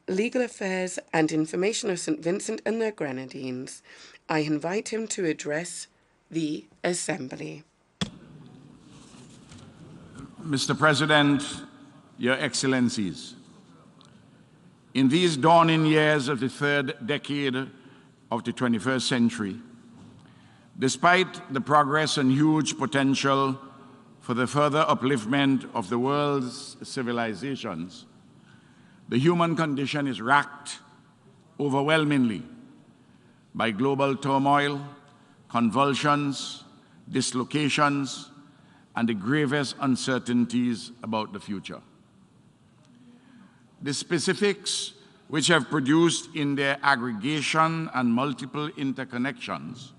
Legal Affairs and Information of St. Vincent and the Grenadines. I invite him to address the Assembly.
Mr. President, Your Excellencies, In these dawning years of the third decade of the 21st century, despite the progress and huge potential for the further upliftment of the world's civilizations, the human condition is racked overwhelmingly by global turmoil, convulsions, dislocations, and the gravest uncertainties about the future. The specifics which have produced in their aggregation and multiple interconnections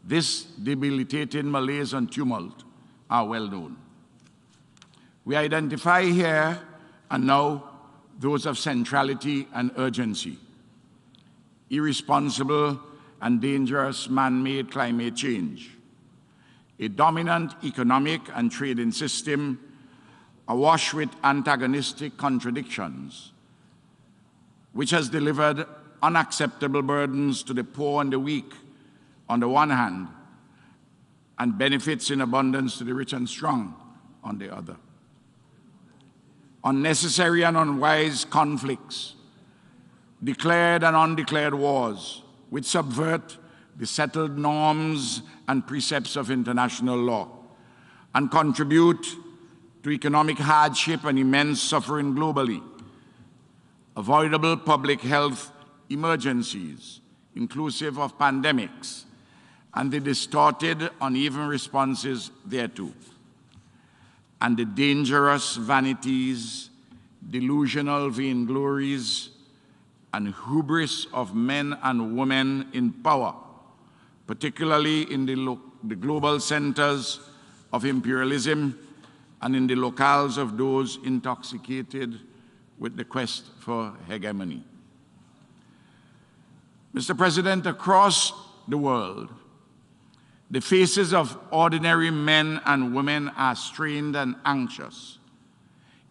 this debilitating malaise and tumult are well known. We identify here and now those of centrality and urgency: irresponsible and dangerous man-made climate change, a dominant economic and trading system awash with antagonistic contradictions, which has delivered unacceptable burdens to the poor and the weak on the one hand, and benefits in abundance to the rich and strong on the other. Unnecessary and unwise conflicts, declared and undeclared wars, which subvert the settled norms and precepts of international law and contribute to economic hardship and immense suffering globally. Avoidable public health emergencies, inclusive of pandemics, and the distorted, uneven responses thereto, and the dangerous vanities, delusional vainglories, and hubris of men and women in power, particularly in the global centers of imperialism and in the locales of those intoxicated with the quest for hegemony. Mr. President, across the world, the faces of ordinary men and women are strained and anxious.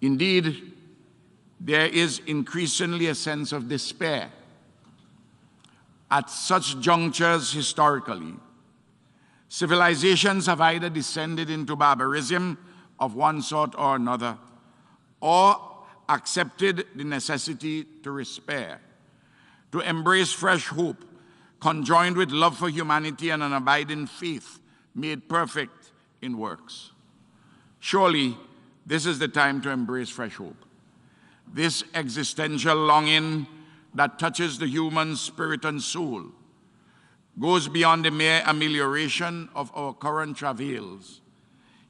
Indeed, there is increasingly a sense of despair. At such junctures historically, civilizations have either descended into barbarism of one sort or another, or accepted the necessity to despair, to embrace fresh hope, conjoined with love for humanity and an abiding faith made perfect in works. Surely, this is the time to embrace fresh hope. This existential longing that touches the human spirit and soul goes beyond the mere amelioration of our current travails.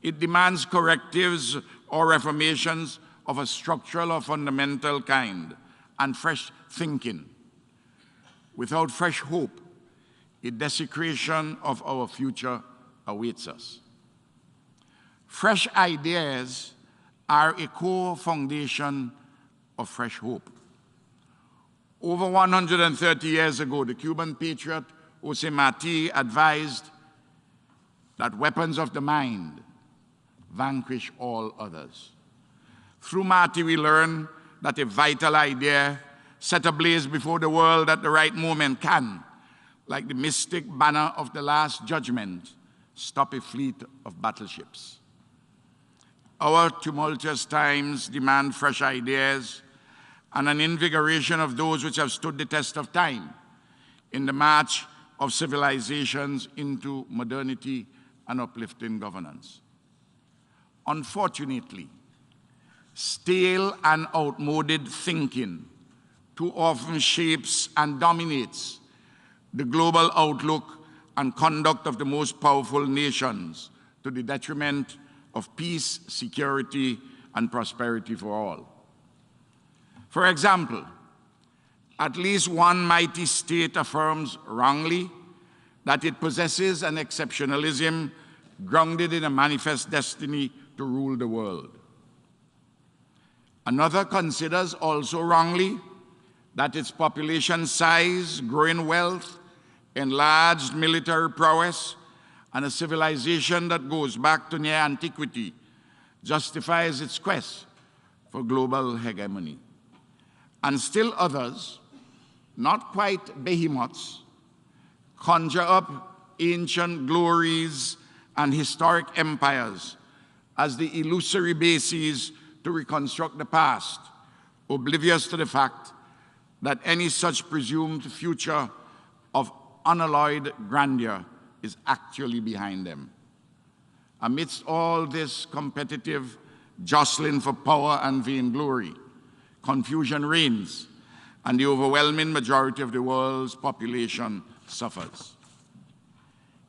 It demands correctives or reformations of a structural or fundamental kind and fresh thinking. Without fresh hope, a desecration of our future awaits us. Fresh ideas are a core foundation of fresh hope. Over 130 years ago, the Cuban patriot Jose Marti advised that weapons of the mind vanquish all others. Through Marti, we learn that a vital idea set ablaze before the world at the right moment can, like the mystic banner of the Last Judgment, stop a fleet of battleships. Our tumultuous times demand fresh ideas and an invigoration of those which have stood the test of time in the march of civilizations into modernity and uplifting governance. Unfortunately, stale and outmoded thinking too often shapes and dominates the global outlook and conduct of the most powerful nations to the detriment of peace, security, and prosperity for all. For example, at least one mighty state affirms wrongly that it possesses an exceptionalism grounded in a manifest destiny to rule the world. Another considers also wrongly that its population size, growing wealth, enlarged military prowess, and a civilization that goes back to near antiquity justifies its quest for global hegemony. And still others, not quite behemoths, conjure up ancient glories and historic empires as the illusory bases to reconstruct the past, oblivious to the fact that any such presumed future of unalloyed grandeur is actually behind them. Amidst all this competitive jostling for power and vainglory, confusion reigns, and the overwhelming majority of the world's population suffers.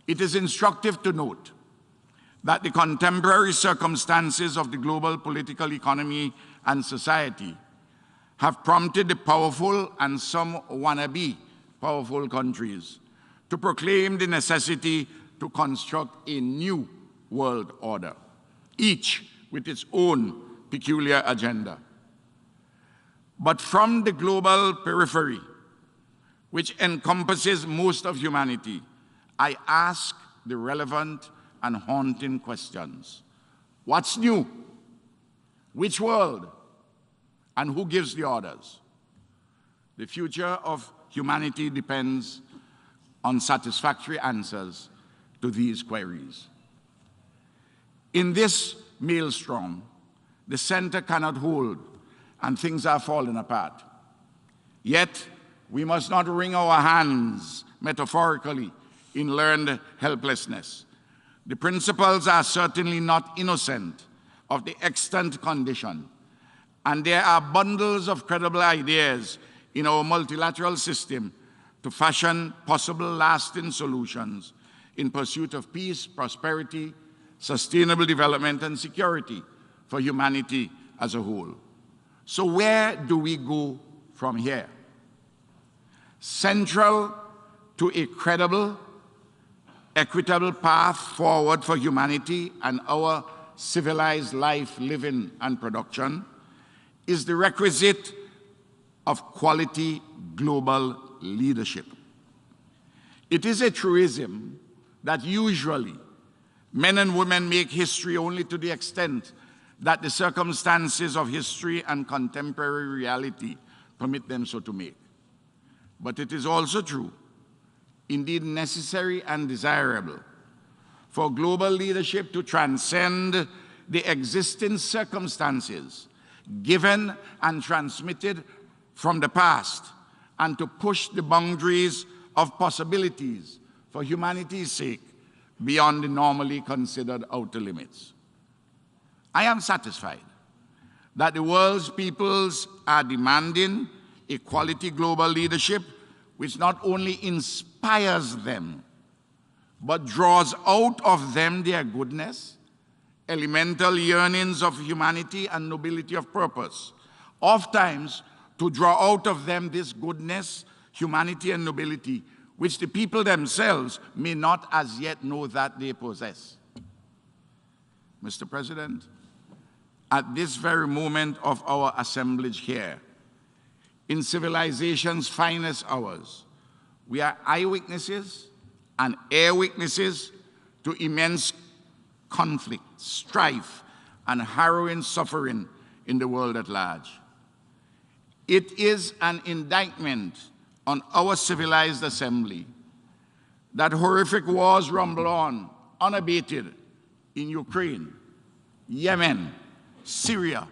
It is instructive to note that the contemporary circumstances of the global political economy and society have prompted the powerful and some wannabe powerful countries to proclaim the necessity to construct a new world order, each with its own peculiar agenda. But from the global periphery, which encompasses most of humanity, I ask the relevant and haunting questions. What's new? Which world? And who gives the orders? The future of humanity depends on satisfactory answers to these queries. In this maelstrom, the center cannot hold, and things are falling apart. Yet, we must not wring our hands, metaphorically, in learned helplessness. The principles are certainly not innocent of the extant condition, and there are bundles of credible ideas in our multilateral system to fashion possible lasting solutions in pursuit of peace, prosperity, sustainable development, and security for humanity as a whole. So where do we go from here? Central to a credible, equitable path forward for humanity and our civilized life, living, and production is the requisite of quality global leadership. It is a truism that usually men and women make history only to the extent that the circumstances of history and contemporary reality permit them so to make. But it is also true, indeed necessary and desirable, for global leadership to transcend the existing circumstances given and transmitted from the past and to push the boundaries of possibilities for humanity's sake beyond the normally considered outer limits. I am satisfied that the world's peoples are demanding a quality global leadership which not only inspires them, but draws out of them their goodness, elemental yearnings of humanity, and nobility of purpose. Oftentimes, to draw out of them this goodness, humanity, and nobility, which the people themselves may not as yet know that they possess. Mr. President, at this very moment of our assemblage here, in civilization's finest hours, we are eyewitnesses and air witnesses to immense conflict, strife, and harrowing suffering in the world at large. It is an indictment on our civilized assembly that horrific wars rumble on unabated in Ukraine, Yemen, Syria,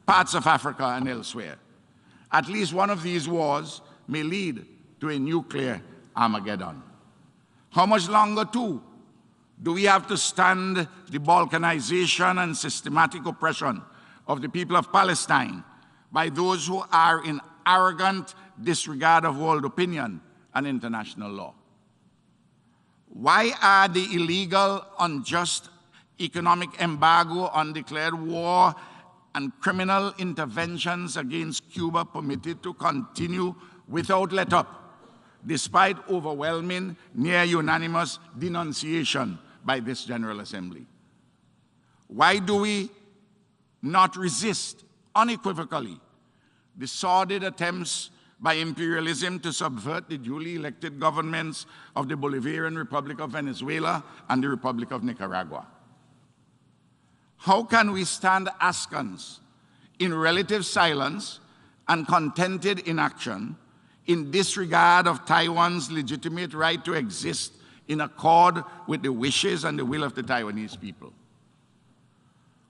parts of Africa, and elsewhere. At least one of these wars may lead to a nuclear Armageddon. How much longer, too, do we have to stand the balkanization and systematic oppression of the people of Palestine by those who are in arrogant disregard of world opinion and international law? Why are the illegal, unjust economic embargo, undeclared war, and criminal interventions against Cuba permitted to continue without let-up, despite overwhelming, near-unanimous denunciation by this General Assembly? Why do we not resist unequivocally the sordid attempts by imperialism to subvert the duly elected governments of the Bolivarian Republic of Venezuela and the Republic of Nicaragua? How can we stand askance in relative silence and contented inaction in disregard of Taiwan's legitimate right to exist in accord with the wishes and the will of the Taiwanese people?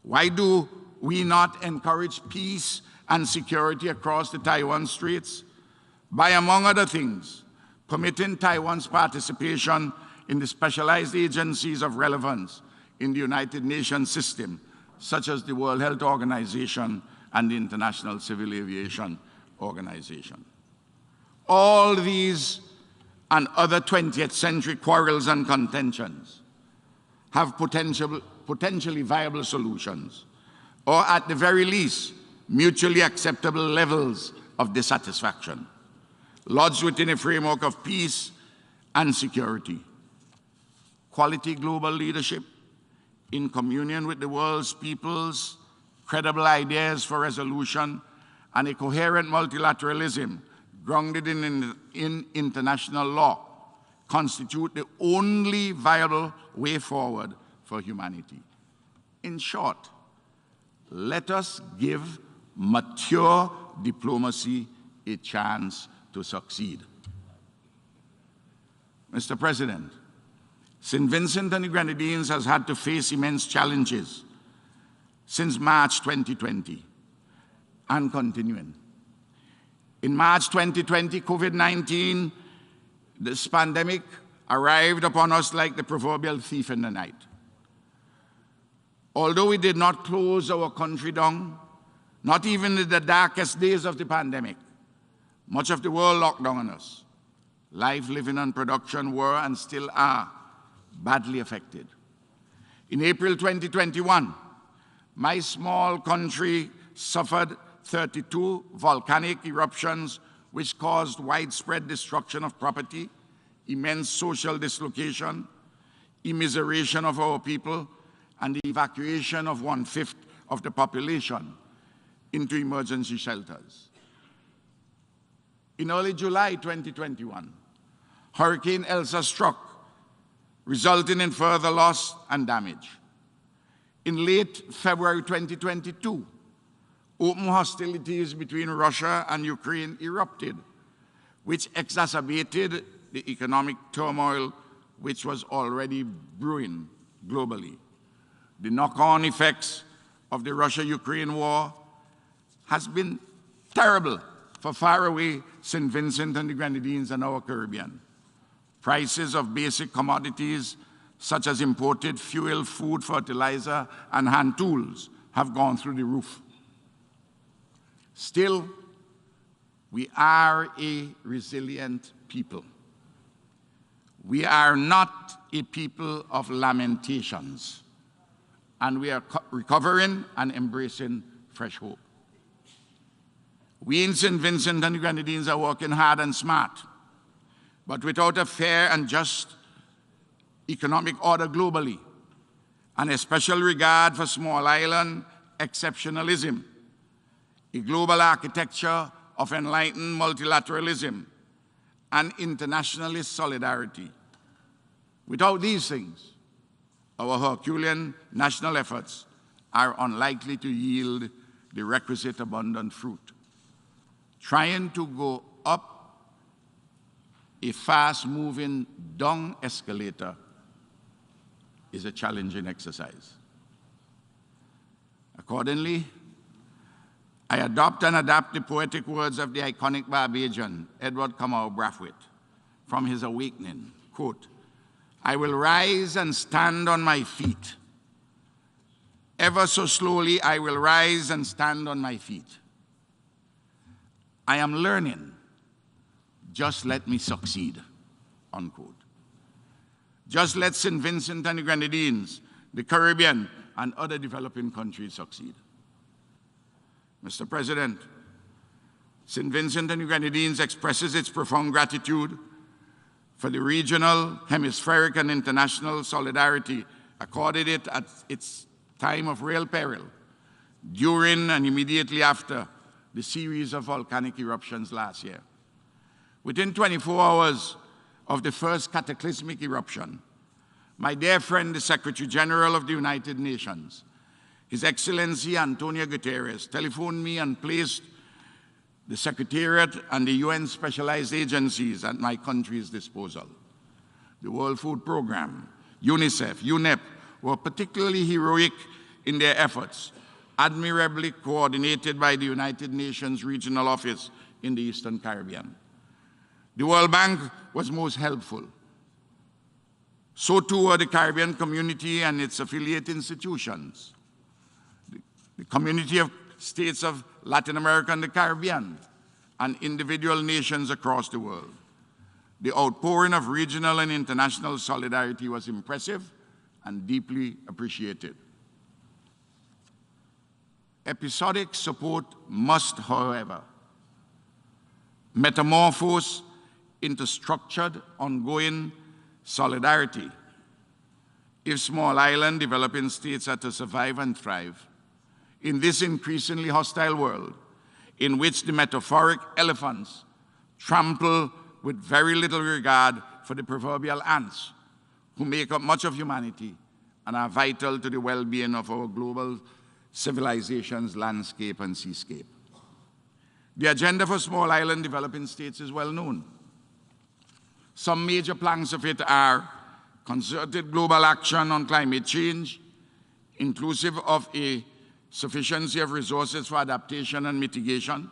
Why do we not encourage peace and security across the Taiwan Straits, by, among other things, permitting Taiwan's participation in the specialized agencies of relevance in the United Nations system, such as the World Health Organization and the International Civil Aviation Organization. All these and other 20th century quarrels and contentions have potentially viable solutions, or at the very least, mutually acceptable levels of dissatisfaction, lodged within a framework of peace and security. Quality global leadership in communion with the world's peoples, credible ideas for resolution, and a coherent multilateralism grounded in international law constitute the only viable way forward for humanity. In short, let us give mature diplomacy a chance to succeed. Mr. President, St. Vincent and the Grenadines has had to face immense challenges since March 2020 and continuing. In March 2020, COVID-19, this pandemic arrived upon us like the proverbial thief in the night. Although we did not close our country down, not even in the darkest days of the pandemic, much of the world locked down on us. Life, living, and production were and still are badly affected. In April 2021, my small country suffered 32 volcanic eruptions which caused widespread destruction of property, immense social dislocation, immiseration of our people, and the evacuation of 1/5 of the population into emergency shelters. In early July 2021, Hurricane Elsa struck, resulting in further loss and damage. In late February 2022, open hostilities between Russia and Ukraine erupted, which exacerbated the economic turmoil which was already brewing globally. The knock-on effects of the Russia-Ukraine war has been terrible for faraway St. Vincent and the Grenadines and our Caribbean. Prices of basic commodities such as imported fuel, food, fertilizer, and hand tools have gone through the roof. Still, we are a resilient people. We are not a people of lamentations, and we are recovering and embracing fresh hope. We in St. Vincent and the Grenadines are working hard and smart, but without a fair and just economic order globally, and a special regard for small island exceptionalism, a global architecture of enlightened multilateralism and internationalist solidarity. Without these things, our Herculean national efforts are unlikely to yield the requisite abundant fruit. Trying to go up a fast-moving down escalator is a challenging exercise. Accordingly, I adopt and adapt the poetic words of the iconic Barbadian, Edward Kamau Brathwaite, from his Awakening, quote, "I will rise and stand on my feet. Ever so slowly, I will rise and stand on my feet. I am learning. Just let me succeed," unquote. Just let St. Vincent and the Grenadines, the Caribbean, and other developing countries succeed. Mr. President, St. Vincent and the Grenadines expresses its profound gratitude for the regional, hemispheric, and international solidarity accorded it at its time of real peril, during and immediately after the series of volcanic eruptions last year. Within 24 hours of the first cataclysmic eruption, my dear friend, the Secretary General of the United Nations, His Excellency Antonio Guterres, telephoned me and placed the Secretariat and the UN specialized agencies at my country's disposal. The World Food Programme, UNICEF, UNEP were particularly heroic in their efforts, admirably coordinated by the United Nations Regional Office in the Eastern Caribbean. The World Bank was most helpful. So too were the Caribbean community and its affiliate institutions, the Community of States of Latin America and the Caribbean, and individual nations across the world. The outpouring of regional and international solidarity was impressive and deeply appreciated. Episodic support must, however, metamorphose into structured, ongoing solidarity if small island developing states are to survive and thrive in this increasingly hostile world in which the metaphoric elephants trample with very little regard for the proverbial ants who make up much of humanity and are vital to the well-being of our global civilization's landscape and seascape. The agenda for small island developing states is well known. Some major planks of it are concerted global action on climate change, inclusive of a sufficiency of resources for adaptation and mitigation,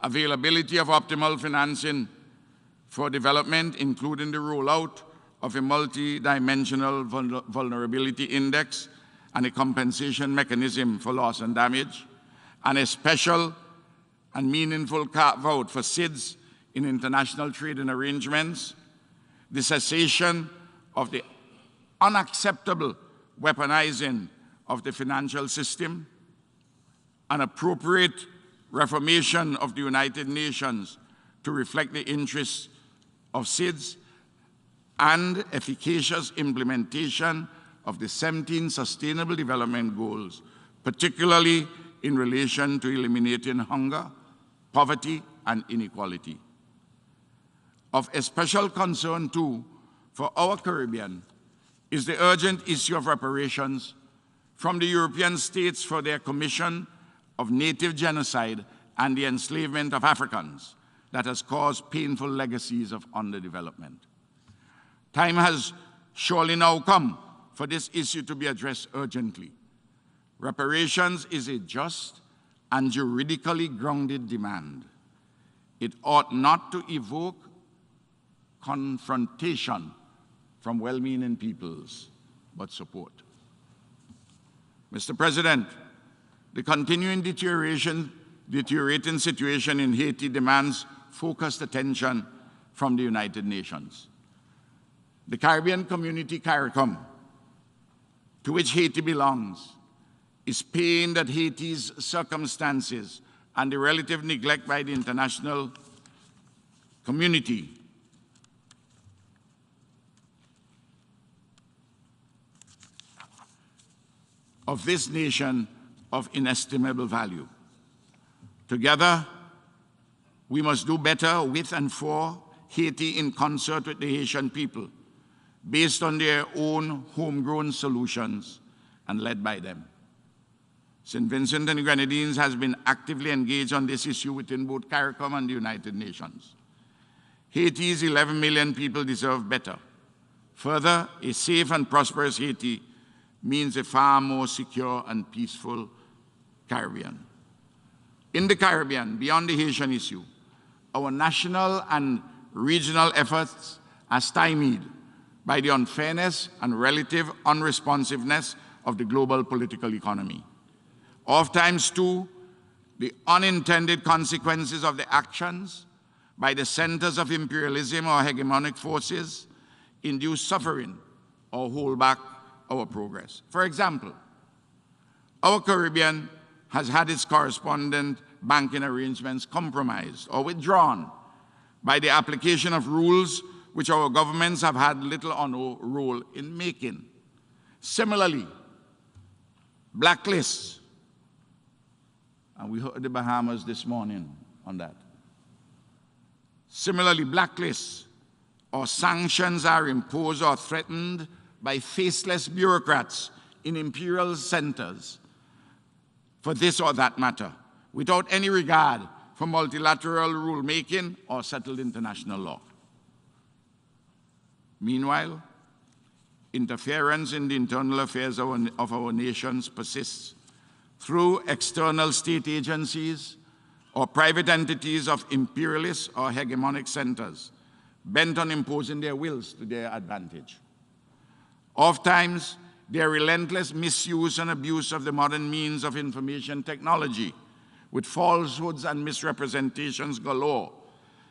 availability of optimal financing for development, including the rollout of a multi-dimensional vulnerability index and a compensation mechanism for loss and damage, and a special and meaningful carve-out for SIDS in international trading arrangements, the cessation of the unacceptable weaponizing of the financial system, an appropriate reformation of the United Nations to reflect the interests of SIDS, and efficacious implementation of the 17 Sustainable Development Goals, particularly in relation to eliminating hunger, poverty, and inequality. Of especial concern, too, for our Caribbean is the urgent issue of reparations from the European states for their commission of native genocide and the enslavement of Africans that has caused painful legacies of underdevelopment. Time has surely now come for this issue to be addressed urgently. Reparations is a just and juridically grounded demand. It ought not to evoke confrontation from well-meaning peoples, but support. Mr. President, the continuing deteriorating situation in Haiti demands focused attention from the United Nations. The Caribbean Community CARICOM, to which Haiti belongs, is pained at Haiti's circumstances and the relative neglect by the international community of this nation of inestimable value. Together, we must do better with and for Haiti in concert with the Haitian people, based on their own homegrown solutions and led by them. St. Vincent and the Grenadines has been actively engaged on this issue within both CARICOM and the United Nations. Haiti's 11 million people deserve better. Further, a safe and prosperous Haiti means a far more secure and peaceful Caribbean. In the Caribbean, beyond the Haitian issue, our national and regional efforts are stymied by the unfairness and relative unresponsiveness of the global political economy. Oftentimes, too, the unintended consequences of the actions by the centers of imperialism or hegemonic forces induce suffering or hold back our progress. For example, our Caribbean has had its correspondent banking arrangements compromised or withdrawn by the application of rules which our governments have had little or no role in making. Similarly, blacklists, and we heard the Bahamas this morning on that. Similarly, blacklists or sanctions are imposed or threatened by faceless bureaucrats in imperial centers for this or that matter, without any regard for multilateral rulemaking or settled international law. Meanwhile, interference in the internal affairs of our nations persists through external state agencies or private entities of imperialist or hegemonic centers bent on imposing their wills to their advantage. Oftentimes, their relentless misuse and abuse of the modern means of information technology, with falsehoods and misrepresentations galore,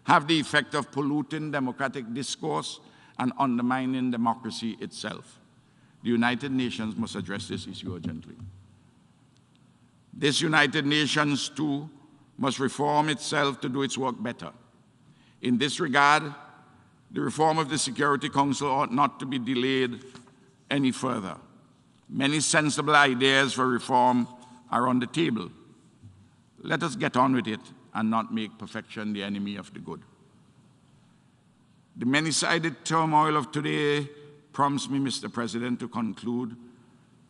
have the effect of polluting democratic discourse and undermining democracy itself. The United Nations must address this issue urgently. This United Nations, too, must reform itself to do its work better. In this regard, the reform of the Security Council ought not to be delayed any further. Many sensible ideas for reform are on the table. Let us get on with it and not make perfection the enemy of the good. The many-sided turmoil of today prompts me, Mr. President, to conclude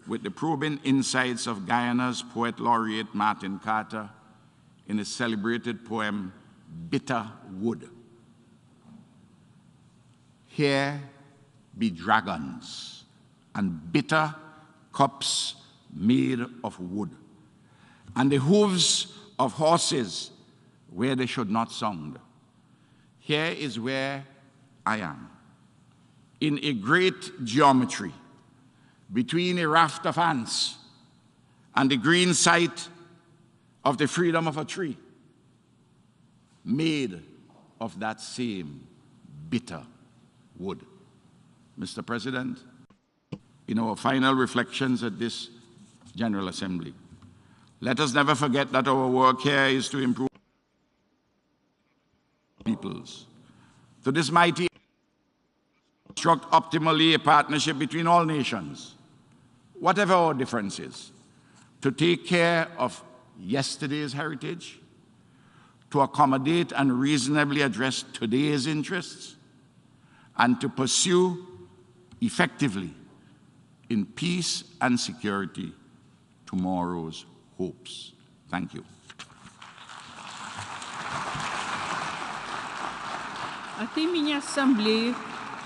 with the probing insights of Guyana's poet laureate Martin Carter in his celebrated poem, Bitter Wood. Here be dragons and bitter cups made of wood, and the hooves of horses where they should not sound. Here is where I am, in a great geometry, between a raft of ants and the green sight of the freedom of a tree, made of that same bitter wood. Mr. President, in our final reflections at this General Assembly, let us never forget that our work here is to improve peoples. To this mighty construct optimally a partnership between all nations, whatever our differences, to take care of yesterday's heritage, to accommodate and reasonably address today's interests, and to pursue effectively in peace and security tomorrow's hopes. Thank you.
От имени Ассамблеи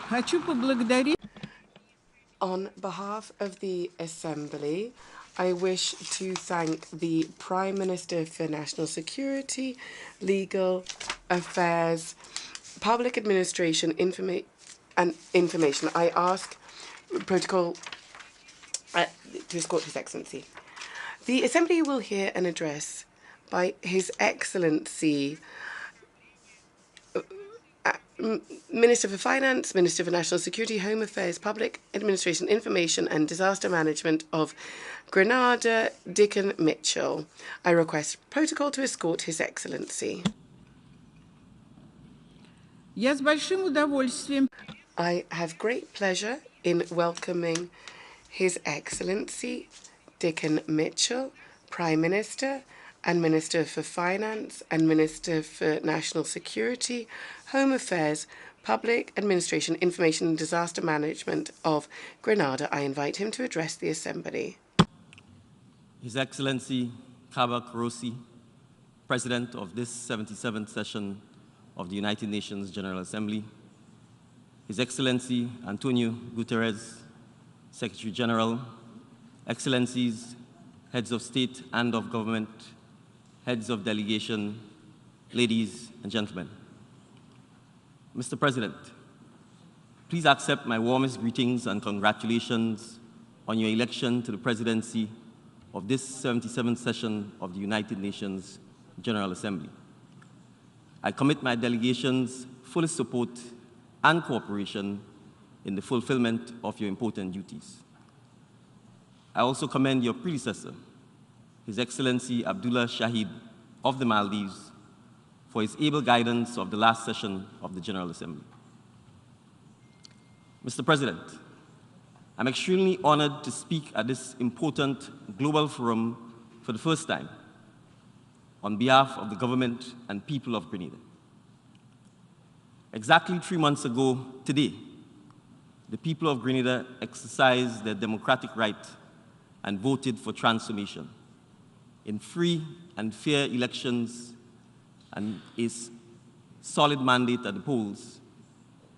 хочу поблагодарить.
On behalf of the Assembly, I wish to thank the Prime Minister for National Security, Legal Affairs, Public Administration, and Information. I ask protocol to escort His Excellency. The Assembly will hear an address by His Excellency Minister for Finance, Minister for National Security, Home Affairs, Public Administration, Information and Disaster Management of Grenada, Dickon Mitchell. I request protocol to escort His Excellency.
Я с большим удовольствием.
I have great pleasure in welcoming His Excellency Dickon Mitchell, Prime Minister and Minister for Finance and Minister for National Security, Home Affairs, Public Administration, Information and Disaster Management of Grenada. I invite him to address the Assembly.
His Excellency Kabak Rossi, President of this 77th session of the United Nations General Assembly, His Excellency Antonio Guterres, Secretary General, Excellencies, Heads of State and of Government, Heads of Delegation, ladies and gentlemen. Mr. President, please accept my warmest greetings and congratulations on your election to the presidency of this 77th session of the United Nations General Assembly. I commit my delegation's fullest support and cooperation in the fulfillment of your important duties. I also commend your predecessor, His Excellency Abdullah Shahid of the Maldives, for his able guidance of the last session of the General Assembly. Mr. President, I'm extremely honored to speak at this important global forum for the first time on behalf of the government and people of Grenada. Exactly 3 months ago today, the people of Grenada exercised their democratic right and voted for transformation in free and fair elections and a solid mandate at the polls.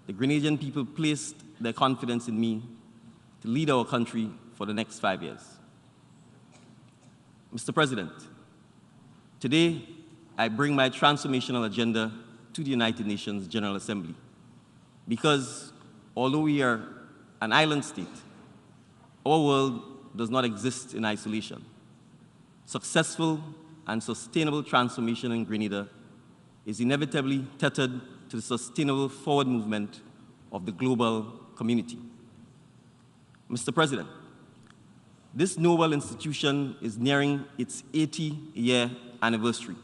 The Grenadian people placed their confidence in me to lead our country for the next 5 years. Mr. President, today I bring my transformational agenda to the United Nations General Assembly. Because although we are an island state, our world does not exist in isolation. Successful and sustainable transformation in Grenada is inevitably tethered to the sustainable forward movement of the global community. Mr. President, this noble institution is nearing its 80-year anniversary,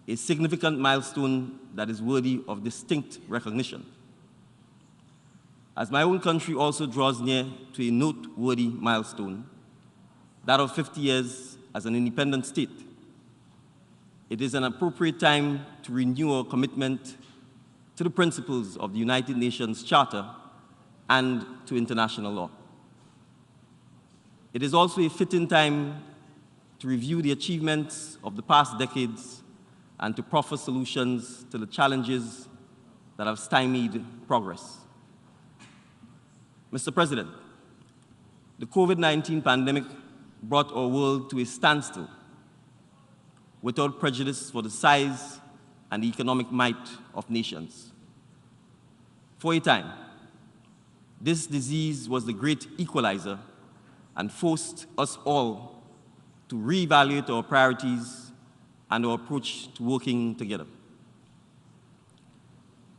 a significant milestone that is worthy of distinct recognition. As my own country also draws near to a noteworthy milestone, that of 50 years as an independent state, it is an appropriate time to renew our commitment to the principles of the United Nations Charter and to international law. It is also a fitting time to review the achievements of the past decades and to proffer solutions to the challenges that have stymied progress. Mr. President, the COVID-19 pandemic brought our world to a standstill without prejudice for the size and economic might of nations. For a time, this disease was the great equalizer and forced us all to reevaluate our priorities and our approach to working together.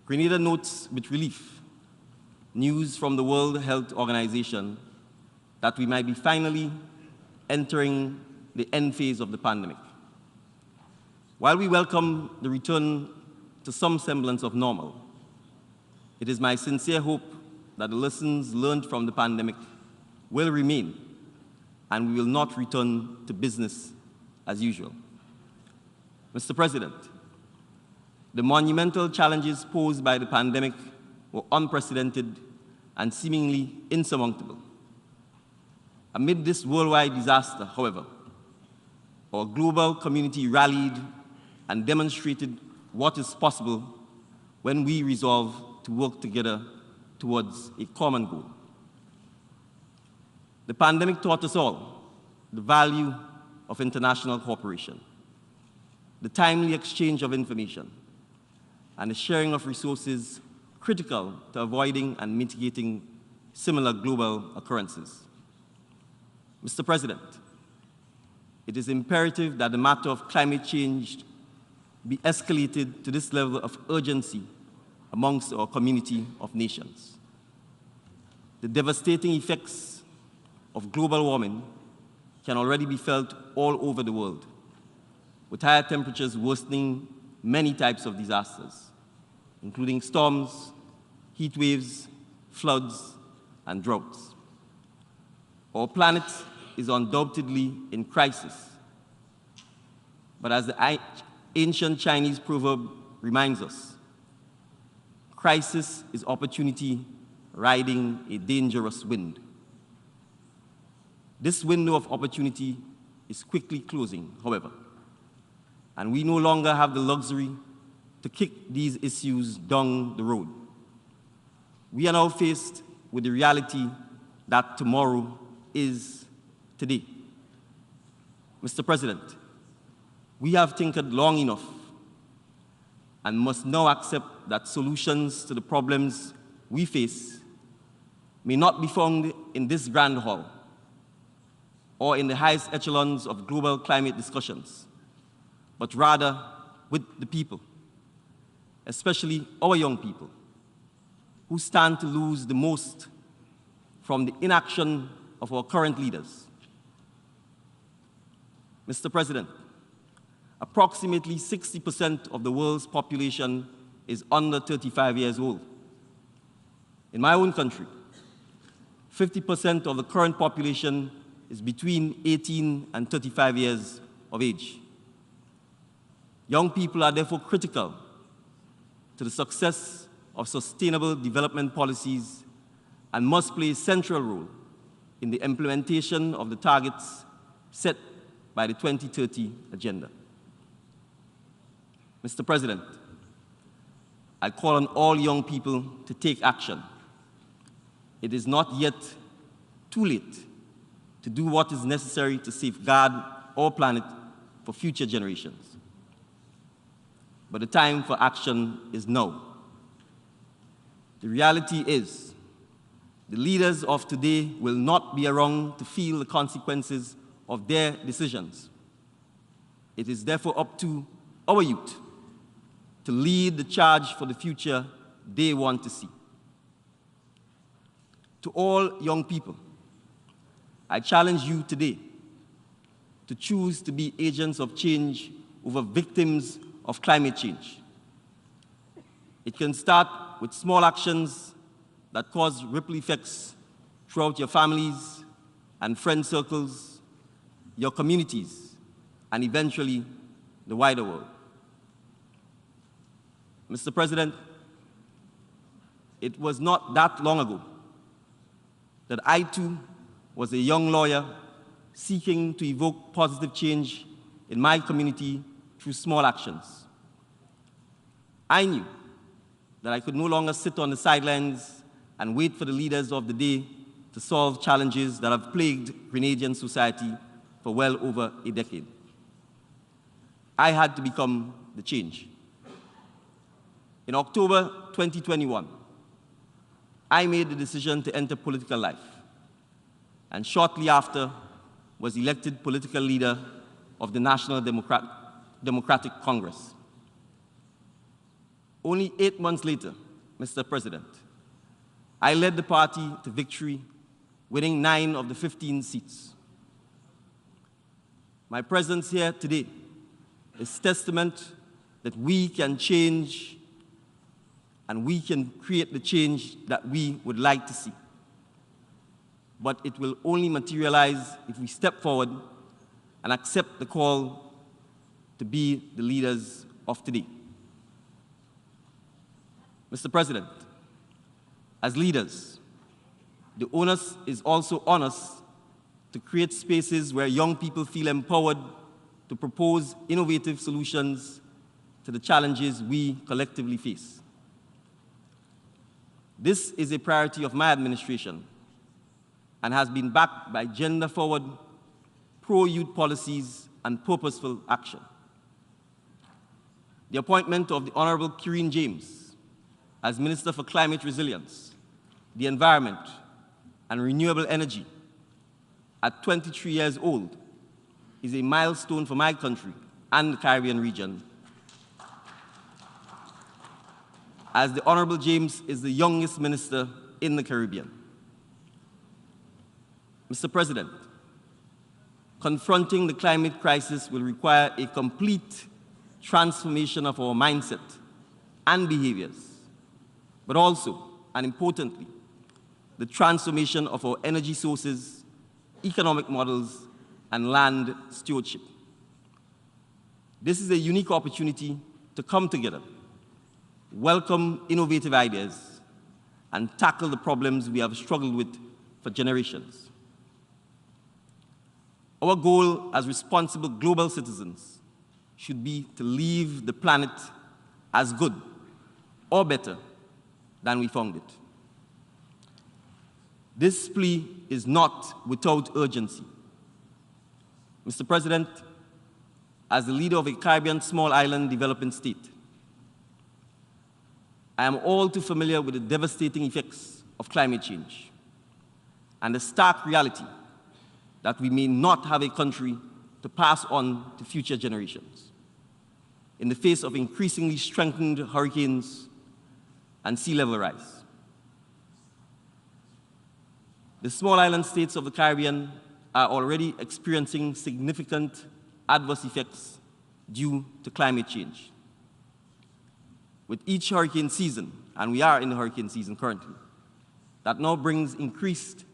Grenada notes with relief news from the World Health Organization that we might be finally entering the end phase of the pandemic. While we welcome the return to some semblance of normal, it is my sincere hope that the lessons learned from the pandemic will remain and we will not return to business as usual. Mr. President, the monumental challenges posed by the pandemic were unprecedented and seemingly insurmountable. Amid this worldwide disaster, however, our global community rallied and demonstrated what is possible when we resolve to work together towards a common goal. The pandemic taught us all the value of international cooperation, the timely exchange of information, and the sharing of resources critical to avoiding and mitigating similar global occurrences. Mr. President, it is imperative that the matter of climate change be escalated to this level of urgency amongst our community of nations. The devastating effects of global warming can already be felt all over the world, with higher temperatures worsening many types of disasters, including storms, heat waves, floods, and droughts. Our planet is undoubtedly in crisis, but as the ancient Chinese proverb reminds us, crisis is opportunity riding a dangerous wind. This window of opportunity is quickly closing, however, and we no longer have the luxury to kick these issues down the road. We are now faced with the reality that tomorrow is today. Mr. President, we have tinkered long enough and must now accept that solutions to the problems we face may not be found in this grand hall or in the highest echelons of global climate discussions, but rather with the people, especially our young people, who stand to lose the most from the inaction of our current leaders. Mr. President, approximately 60% of the world's population is under 35 years old. In my own country, 50% of the current population is between 18 and 35 years of age. Young people are therefore critical to the success of sustainable development policies and must play a central role in the implementation of the targets set by the 2030 Agenda. Mr. President, I call on all young people to take action. It is not yet too late to do what is necessary to safeguard our planet for future generations. but the time for action is now. The reality is, the leaders of today will not be around to feel the consequences of their decisions. It is therefore up to our youth to lead the charge for the future they want to see. To all young people, I challenge you today to choose to be agents of change over victims of climate change. It can start with small actions that cause ripple effects throughout your families and friend circles, your communities, and eventually the wider world. Mr. President, it was not that long ago that I too was a young lawyer seeking to evoke positive change in my community through small actions. I knew that I could no longer sit on the sidelines and wait for the leaders of the day to solve challenges that have plagued Grenadian society for well over a decade. I had to become the change. In October 2021, I made the decision to enter political life, and shortly after was elected political leader of the National Democratic Congress. Only 8 months later, Mr. President, I led the party to victory, winning 9 of the 15 seats. My presence here today is testament that we can change and we can create the change that we would like to see. But it will only materialize if we step forward and accept the call to be the leaders of today. Mr. President, as leaders, the onus is also on us to create spaces where young people feel empowered to propose innovative solutions to the challenges we collectively face. This is a priority of my administration and has been backed by gender-forward, pro-youth policies and purposeful action. The appointment of the Honorable Kireen James as Minister for Climate Resilience, the Environment, and Renewable Energy at 23 years old is a milestone for my country and the Caribbean region, as the Honorable James is the youngest minister in the Caribbean. Mr. President, confronting the climate crisis will require a complete transformation of our mindset and behaviors, but also, and importantly, the transformation of our energy sources, economic models, and land stewardship. This is a unique opportunity to come together, welcome innovative ideas, and tackle the problems we have struggled with for generations. Our goal as responsible global citizens should be to leave the planet as good or better than we found it. This plea is not without urgency. Mr. President, as the leader of a Caribbean small island developing state, I am all too familiar with the devastating effects of climate change and the stark reality that we may not have a country to pass on to future generations in the face of increasingly strengthened hurricanes and sea level rise. The small island states of the Caribbean are already experiencing significant adverse effects due to climate change. With each hurricane season, and we are in the hurricane season currently, that now brings increased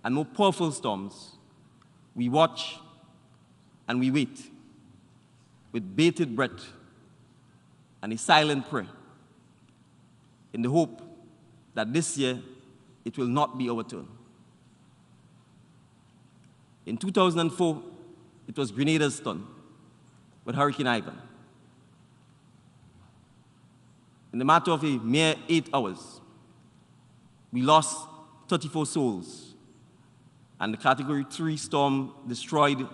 and more powerful storms, we watch and we wait with bated breath and a silent prayer in the hope that this year it will not be our turn. In 2004, it was Grenada's turn with Hurricane Ivan. In the matter of a mere 8 hours, we lost 34 souls, and the Category 3 storm destroyed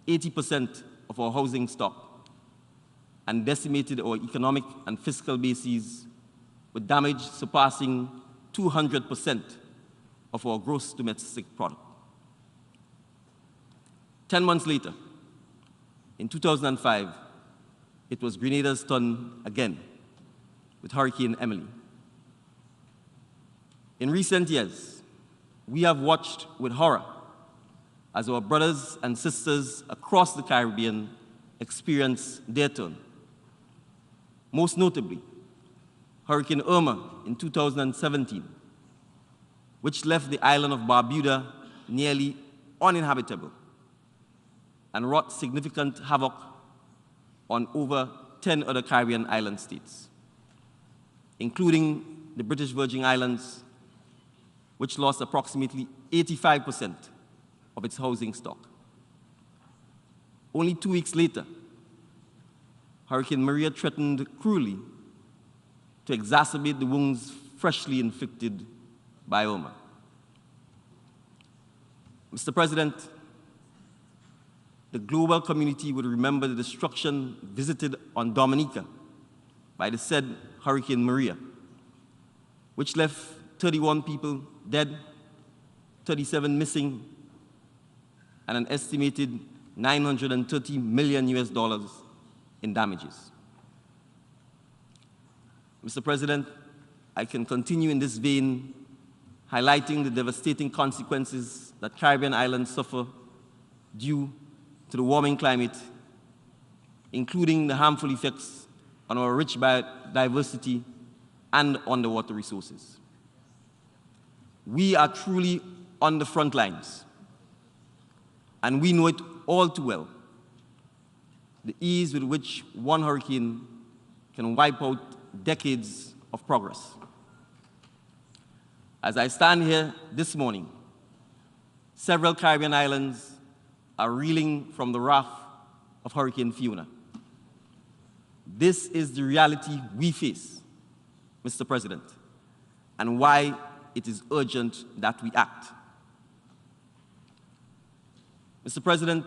80% of our housing stock and decimated our economic and fiscal bases, with damage surpassing 200% of our gross domestic product. 10 months later, in 2005, it was Grenada's turn again with Hurricane Emily. In recent years, we have watched with horror as our brothers and sisters across the Caribbean experience their turn. Most notably, Hurricane Irma in 2017, which left the island of Barbuda nearly uninhabitable and wrought significant havoc on over 10 other Caribbean island states, including the British Virgin Islands, which lost approximately 85% of its housing stock. Only 2 weeks later, Hurricane Maria threatened cruelly to exacerbate the wounds freshly inflicted by Irma. Mr. President, the global community would remember the destruction visited on Dominica by the said Hurricane Maria, which left 31 people dead, 37 missing, and an estimated $930 million in damages. Mr. President, I can continue in this vein, highlighting the devastating consequences that Caribbean islands suffer due to the warming climate, including the harmful effects on our rich biodiversity and underwater resources. We are truly on the front lines, and we know it all too well, the ease with which one hurricane can wipe out decades of progress. As I stand here this morning, several Caribbean islands are reeling from the wrath of Hurricane Fiona. This is the reality we face, Mr. President, and why it is urgent that we act. Mr. President,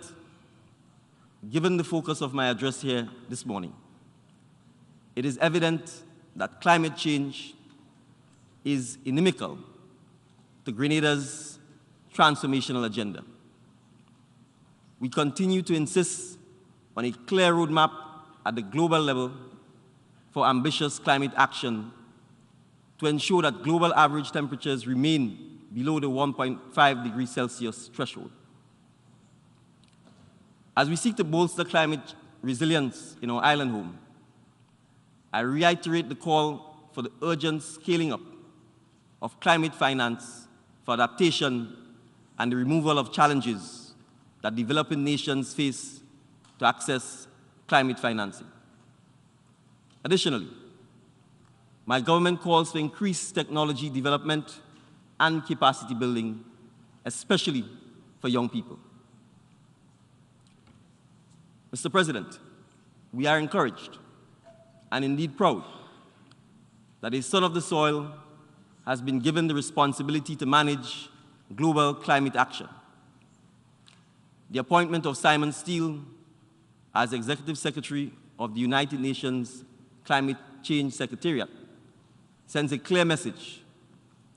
given the focus of my address here this morning, it is evident that climate change is inimical to Grenada's transformational agenda. We continue to insist on a clear roadmap at the global level for ambitious climate action to ensure that global average temperatures remain below the 1.5 degrees Celsius threshold. As we seek to bolster climate resilience in our island home, I reiterate the call for the urgent scaling up of climate finance for adaptation and the removal of challenges that developing nations face to access climate financing. Additionally, my government calls for increased technology development and capacity building, especially for young people. Mr. President, we are encouraged and indeed proud that a son of the soil has been given the responsibility to manage global climate action. The appointment of Simon Steele as Executive Secretary of the United Nations Climate Change Secretariat sends a clear message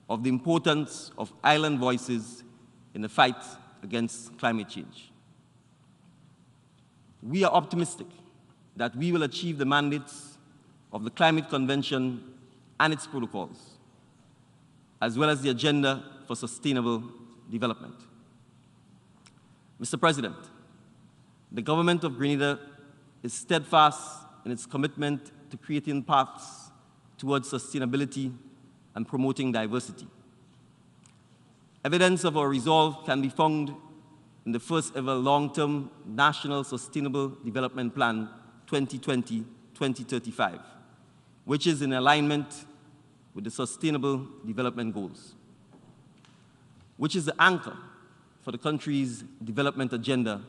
of the importance of island voices in the fight against climate change. We are optimistic that we will achieve the mandates of the Climate Convention and its protocols, as well as the Agenda for Sustainable Development. Mr. President, the government of Grenada is steadfast in its commitment to creating paths towards sustainability and promoting diversity. Evidence of our resolve can be found in the first ever long-term National Sustainable Development Plan 2020-2035, which is in alignment with the Sustainable Development Goals, which is the anchor for the country's development agenda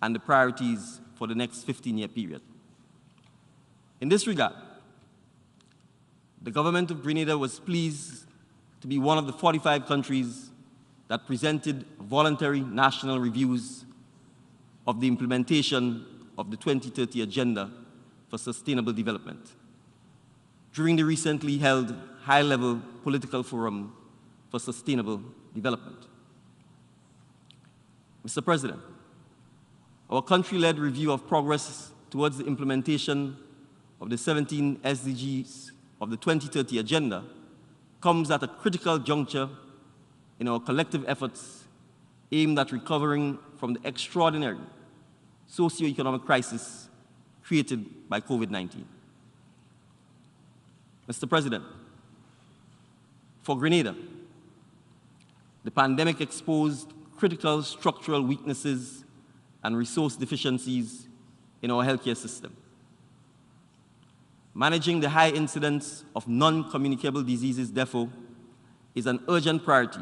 and the priorities for the next 15-year period. In this regard, the government of Grenada was pleased to be one of the 45 countries that presented voluntary national reviews of the implementation of the 2030 Agenda for Sustainable Development during the recently held high-level political forum for sustainable development. Mr. President, our country-led review of progress towards the implementation of the 17 SDGs of the 2030 Agenda comes at a critical juncture in our collective efforts aimed at recovering from the extraordinary socio-economic crisis created by COVID-19. Mr. President, for Grenada, the pandemic exposed critical structural weaknesses and resource deficiencies in our healthcare system. Managing the high incidence of non-communicable diseases, therefore, is an urgent priority,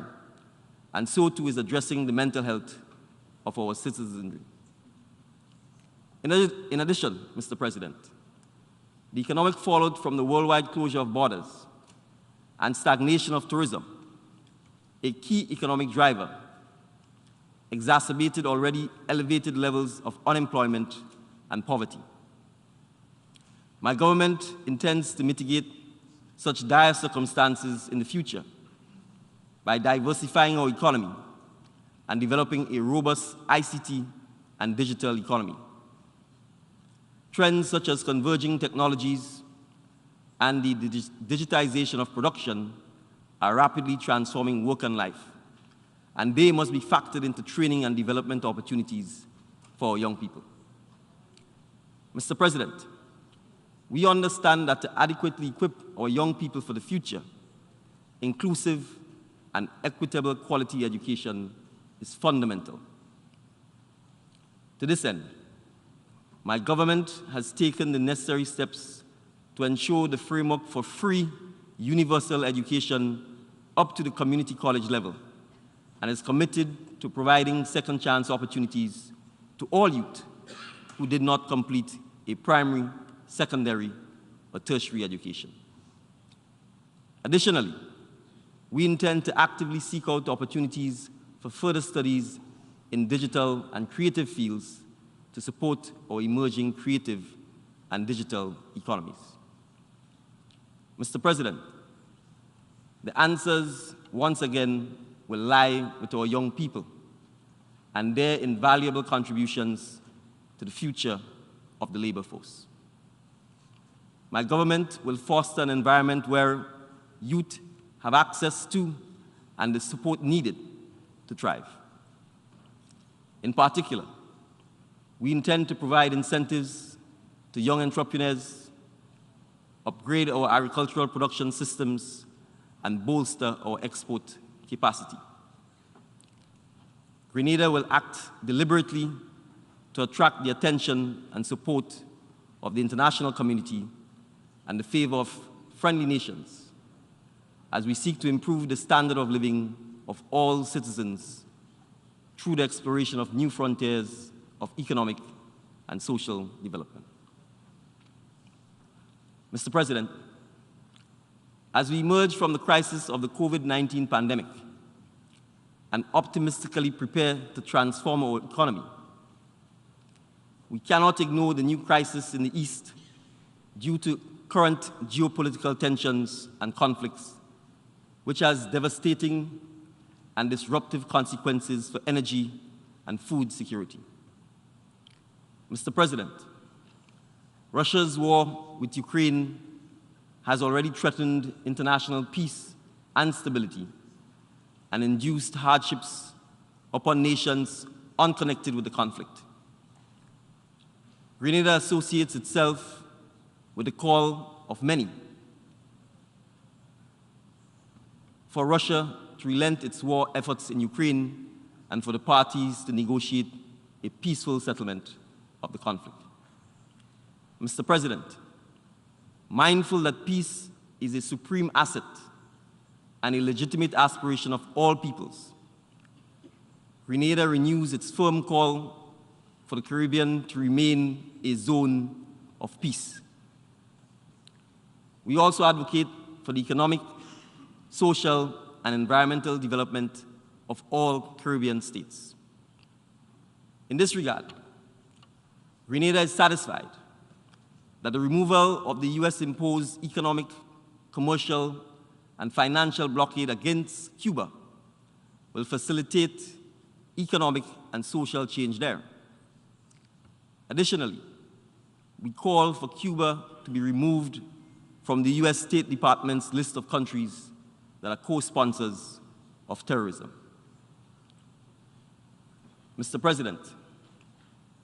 and so too is addressing the mental health of our citizenry. In addition, Mr. President, the economic fallout from the worldwide closure of borders and stagnation of tourism, a key economic driver, exacerbated already elevated levels of unemployment and poverty. My government intends to mitigate such dire circumstances in the future by diversifying our economy and developing a robust ICT and digital economy. Trends such as converging technologies and the digitization of production are rapidly transforming work and life, and they must be factored into training and development opportunities for our young people. Mr. President, we understand that to adequately equip our young people for the future, inclusive and equitable quality education is fundamental. To this end, my government has taken the necessary steps to ensure the framework for free universal education up to the community college level, and is committed to providing second chance opportunities to all youth who did not complete a primary, secondary, or tertiary education. Additionally, we intend to actively seek out opportunities for further studies in digital and creative fields to support our emerging creative and digital economies. Mr. President, the answers, once again, will lie with our young people and their invaluable contributions to the future of the labor force. My government will foster an environment where youth have access to and the support needed to thrive. In particular, we intend to provide incentives to young entrepreneurs, upgrade our agricultural production systems, and bolster our export capacity. Grenada will act deliberately to attract the attention and support of the international community and the favor of friendly nations as we seek to improve the standard of living of all citizens through the exploration of new frontiers of economic and social development. Mr. President, as we emerge from the crisis of the COVID-19 pandemic and optimistically prepare to transform our economy, we cannot ignore the new crisis in the East due to current geopolitical tensions and conflicts, which has devastating and disruptive consequences for energy and food security. Mr. President, Russia's war with Ukraine has already threatened international peace and stability and induced hardships upon nations unconnected with the conflict. Grenada associates itself with the call of many for Russia to relent its war efforts in Ukraine and for the parties to negotiate a peaceful settlement of the conflict. Mr. President, mindful that peace is a supreme asset and a legitimate aspiration of all peoples, Grenada renews its firm call for the Caribbean to remain a zone of peace. We also advocate for the economic, social, and environmental development of all Caribbean states. In this regard, Grenada is satisfied that the removal of the US-imposed economic, commercial, and financial blockade against Cuba will facilitate economic and social change there. Additionally, we call for Cuba to be removed from the US State Department's list of countries that are co-sponsors of terrorism. Mr. President,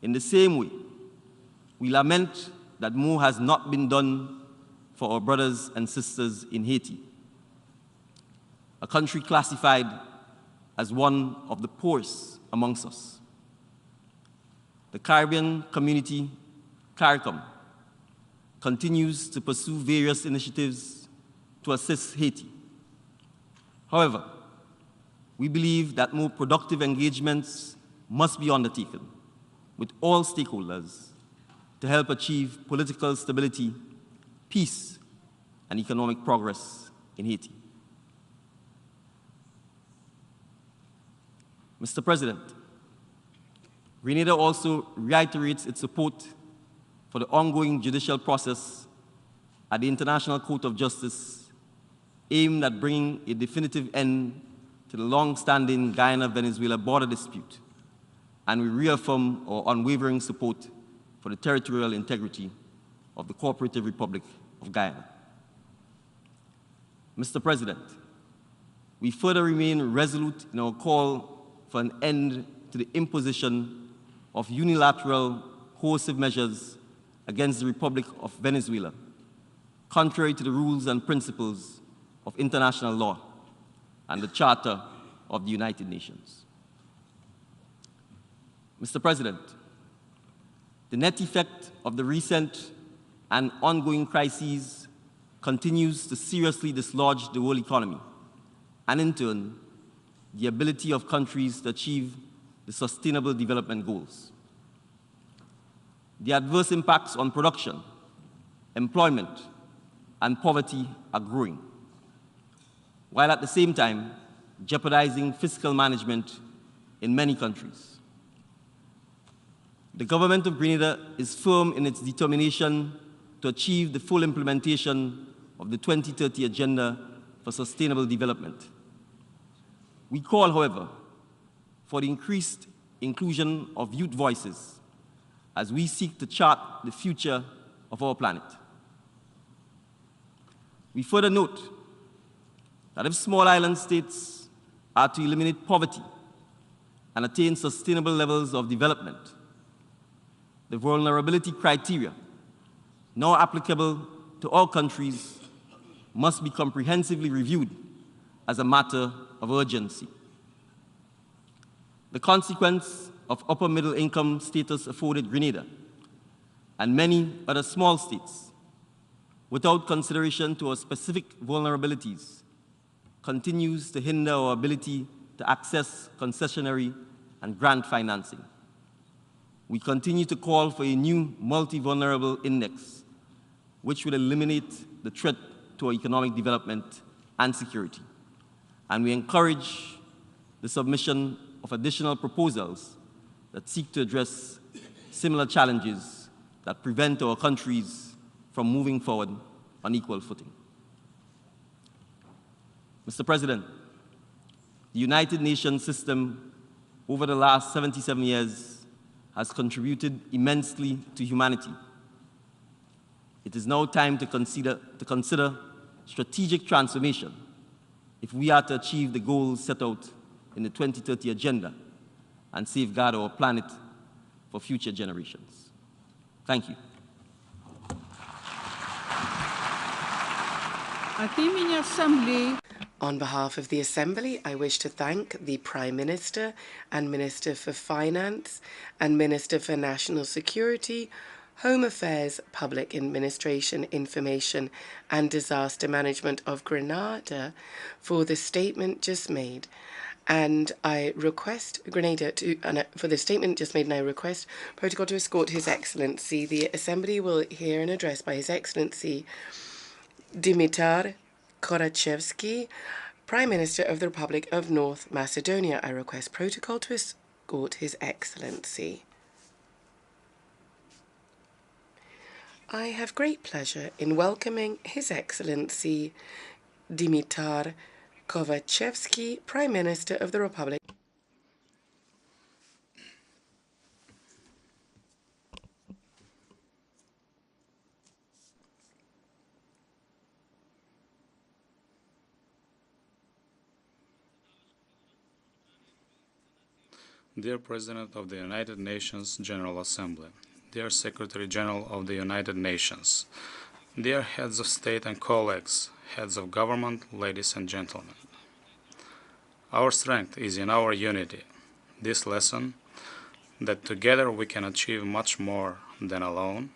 in the same way, we lament that more has not been done for our brothers and sisters in Haiti, a country classified as one of the poorest amongst us. The Caribbean community, CARICOM, continues to pursue various initiatives to assist Haiti. However, we believe that more productive engagements must be undertaken with all stakeholders to help achieve political stability, peace, and economic progress in Haiti. Mr. President, Grenada also reiterates its support for the ongoing judicial process at the International Court of Justice aimed at bringing a definitive end to the long-standing Guyana-Venezuela border dispute, and we reaffirm our unwavering support for the territorial integrity of the Cooperative Republic of Guyana. Mr. President, we further remain resolute in our call for an end to the imposition of unilateral coercive measures against the Republic of Venezuela, contrary to the rules and principles of international law and the Charter of the United Nations. Mr. President, the net effect of the recent and ongoing crises continues to seriously dislodge the world economy and, in turn, the ability of countries to achieve the Sustainable Development Goals. The adverse impacts on production, employment, and poverty are growing, while at the same time jeopardizing fiscal management in many countries. The government of Grenada is firm in its determination to achieve the full implementation of the 2030 Agenda for Sustainable Development. We call, however, for the increased inclusion of youth voices as we seek to chart the future of our planet. We further note that if small island states are to eliminate poverty and attain sustainable levels of development, the vulnerability criteria now applicable to all countries must be comprehensively reviewed as a matter of urgency. The consequence of upper middle income status afforded Grenada and many other small states, without consideration to our specific vulnerabilities, continues to hinder our ability to access concessionary and grant financing. We continue to call for a new multi-vulnerable index, which will eliminate the threat to our economic development and security. And we encourage the submission of additional proposals that seek to address similar challenges that prevent our countries from moving forward on equal footing. Mr. President, the United Nations system over the last 77 years has contributed immensely to humanity. It is now time to consider strategic transformation if we are to achieve the goals set out in the 2030 Agenda and safeguard our planet for future generations. Thank you.
От имени Ассамблеи
On behalf of the Assembly, I wish to thank the Prime Minister and Minister for Finance and Minister for National Security, Home Affairs, Public Administration, Information and Disaster Management of Grenada for the statement just made. And I request for the statement just made, and I request Protocol to escort His Excellency. The Assembly will hear an address by His Excellency Dimitar, Kovachevski, Prime Minister of the Republic of North Macedonia. I request Protocol to escort His Excellency. I have great pleasure in welcoming His Excellency Dimitar Kovachevski, Prime Minister of the Republic.
Dear President of the United Nations General Assembly, dear Secretary General of the United Nations, dear heads of state and colleagues, heads of government, ladies and gentlemen. Our strength is in our unity. This lesson, that together we can achieve much more than alone,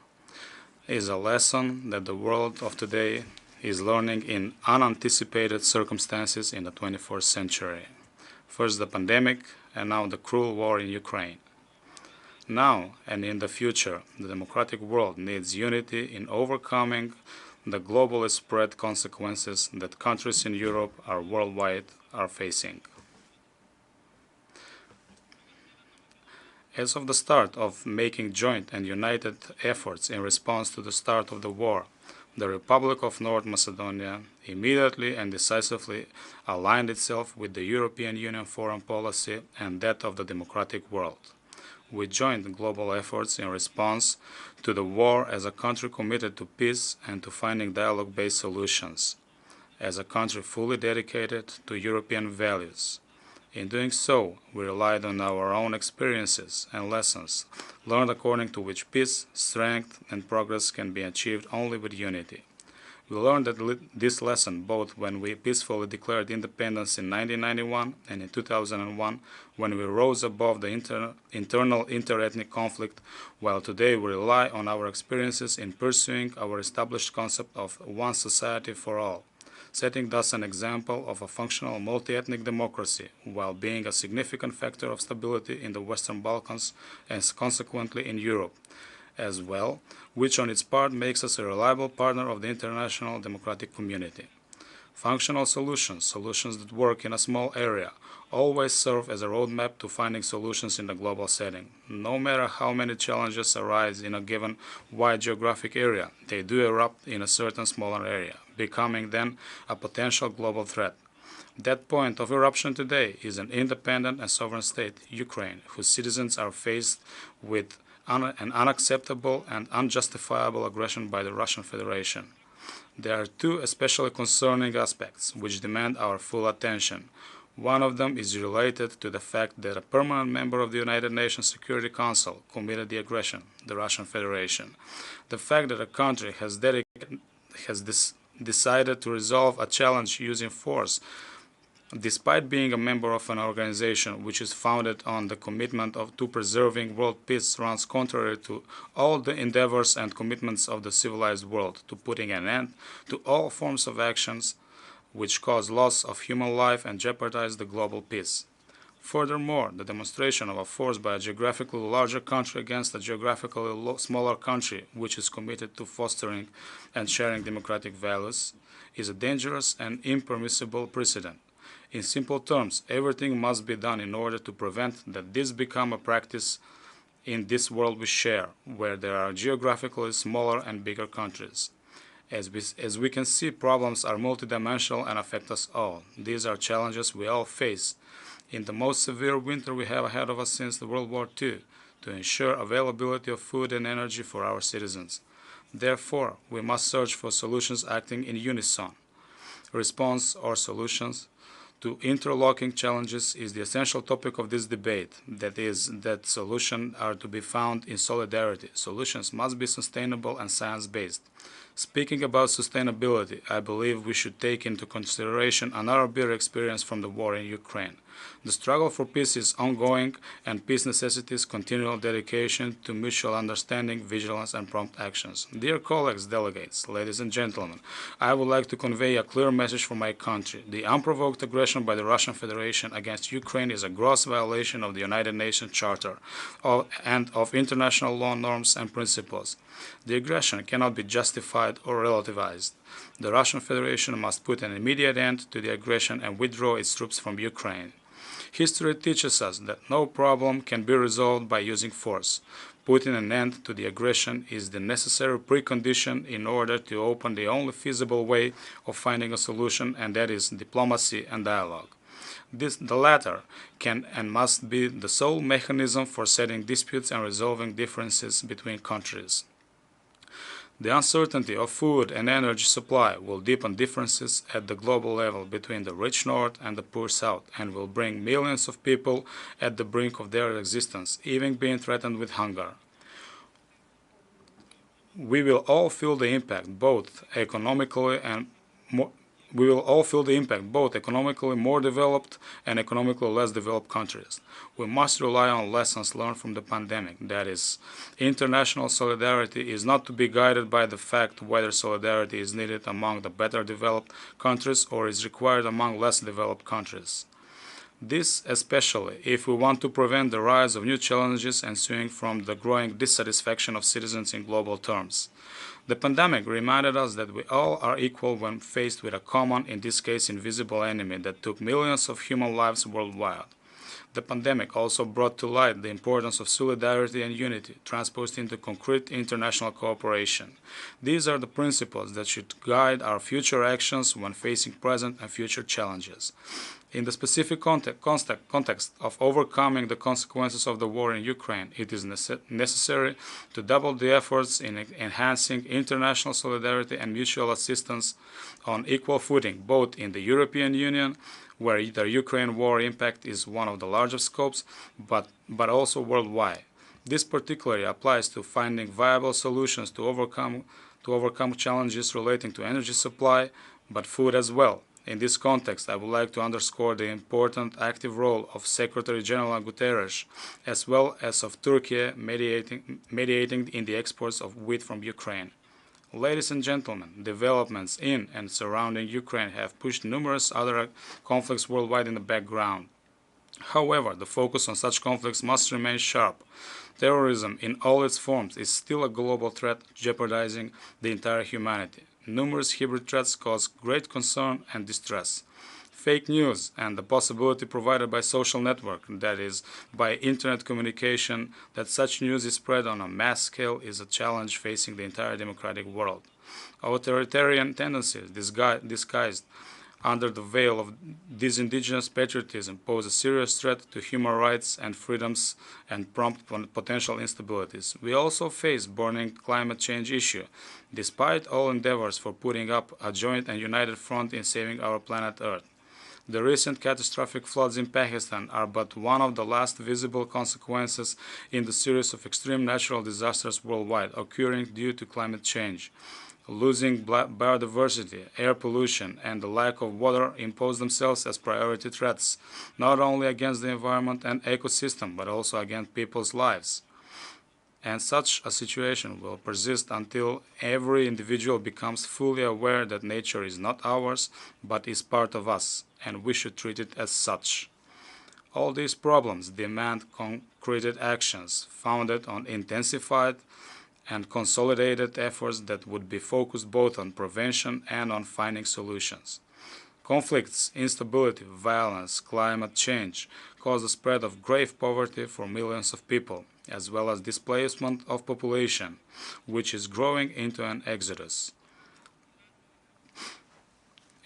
is a lesson that the world of today is learning in unanticipated circumstances in the 21st century. First the pandemic, and now the cruel war in Ukraine. Now and in the future, the democratic world needs unity in overcoming the globally spread consequences that countries in Europe or worldwide are facing. As of the start of making joint and united efforts in response to the start of the war, the Republic of North Macedonia immediately and decisively aligned itself with the European Union foreign policy and that of the democratic world. We joined global efforts in response to the war as a country committed to peace and to finding dialogue-based solutions, as a country fully dedicated to European values. In doing so, we relied on our own experiences and lessons, learned according to which peace, strength, and progress can be achieved only with unity. We learned this lesson both when we peacefully declared independence in 1991 and in 2001, when we rose above the internal interethnic conflict, while today we rely on our experiences in pursuing our established concept of one society for all, setting thus an example of a functional multi-ethnic democracy, while being a significant factor of stability in the Western Balkans and consequently in Europe as well, which on its part makes us a reliable partner of the international democratic community. Functional solutions, solutions that work in a small area, always serve as a roadmap to finding solutions in the global setting. No matter how many challenges arise in a given wide geographic area, they do erupt in a certain smaller area, becoming then a potential global threat. That point of eruption today is an independent and sovereign state, Ukraine, whose citizens are faced with an unacceptable and unjustifiable aggression by the Russian Federation. There are two especially concerning aspects which demand our full attention. One of them is related to the fact that a permanent member of the United Nations Security Council committed the aggression, the Russian Federation. The fact that a country has decided to resolve a challenge using force, despite being a member of an organization which is founded on the commitment to preserving world peace, runs contrary to all the endeavors and commitments of the civilized world, to putting an end to all forms of actions which cause loss of human life and jeopardize the global peace. Furthermore, the demonstration of a force by a geographically larger country against a geographically smaller country which is committed to fostering and sharing democratic values is a dangerous and impermissible precedent. In simple terms, everything must be done in order to prevent that this become a practice in this world we share, where there are geographically smaller and bigger countries. As we can see, problems are multidimensional and affect us all. These are challenges we all face in the most severe winter we have ahead of us since the World War II, to ensure availability of food and energy for our citizens. Therefore, we must search for solutions acting in unison. Response or solutions to interlocking challenges is the essential topic of this debate. That is, that solutions are to be found in solidarity. Solutions must be sustainable and science-based. Speaking about sustainability, I believe we should take into consideration another bitter experience from the war in Ukraine. The struggle for peace is ongoing, and peace necessitates continual dedication to mutual understanding, vigilance, and prompt actions. Dear colleagues, delegates, ladies and gentlemen, I would like to convey a clear message for my country. The unprovoked aggression by the Russian Federation against Ukraine is a gross violation of the United Nations Charter and of international law norms and principles. The aggression cannot be justified or relativized. The Russian Federation must put an immediate end to the aggression and withdraw its troops from Ukraine. History teaches us that no problem can be resolved by using force. Putting an end to the aggression is the necessary precondition in order to open the only feasible way of finding a solution, and that is diplomacy and dialogue. The latter can and must be the sole mechanism for settling disputes and resolving differences between countries. The uncertainty of food and energy supply will deepen differences at the global level between the rich North and the poor South, and will bring millions of people at the brink of their existence, even being threatened with hunger. We will all feel the impact, both economically more developed and economically less developed countries. We must rely on lessons learned from the pandemic. That is, international solidarity is not to be guided by the fact whether solidarity is needed among the better developed countries or is required among less developed countries. This especially if we want to prevent the rise of new challenges ensuing from the growing dissatisfaction of citizens in global terms. The pandemic reminded us that we all are equal when faced with a common, in this case invisible enemy that took millions of human lives worldwide. The pandemic also brought to light the importance of solidarity and unity, transposed into concrete international cooperation. These are the principles that should guide our future actions when facing present and future challenges. In the specific context of overcoming the consequences of the war in Ukraine, it is necessary to double the efforts in enhancing international solidarity and mutual assistance on equal footing, both in the European Union, where the Ukraine war impact is one of the largest scopes, but also worldwide. This particularly applies to finding viable solutions to overcome challenges relating to energy supply, but food as well. In this context, I would like to underscore the important active role of Secretary General Guterres, as well as of Turkey mediating in the exports of wheat from Ukraine. Ladies and gentlemen, developments in and surrounding Ukraine have pushed numerous other conflicts worldwide in the background. However, the focus on such conflicts must remain sharp. Terrorism in all its forms is still a global threat jeopardizing the entire humanity. Numerous hybrid threats cause great concern and distress. Fake news and the possibility provided by social network, that is, by internet communication, that such news is spread on a mass scale is a challenge facing the entire democratic world. Authoritarian tendencies disguised under the veil of disindigenous patriotism pose a serious threat to human rights and freedoms and prompt potential instabilities. We also face burning climate change issue, despite all endeavors for putting up a joint and united front in saving our planet Earth. The recent catastrophic floods in Pakistan are but one of the last visible consequences in the series of extreme natural disasters worldwide occurring due to climate change. Losing biodiversity, air pollution, and the lack of water impose themselves as priority threats, not only against the environment and ecosystem, but also against people's lives. And such a situation will persist until every individual becomes fully aware that nature is not ours, but is part of us, and we should treat it as such. All these problems demand concrete actions founded on intensified and consolidated efforts that would be focused both on prevention and on finding solutions. Conflicts, instability, violence, climate change cause the spread of grave poverty for millions of people, as well as displacement of population, which is growing into an exodus.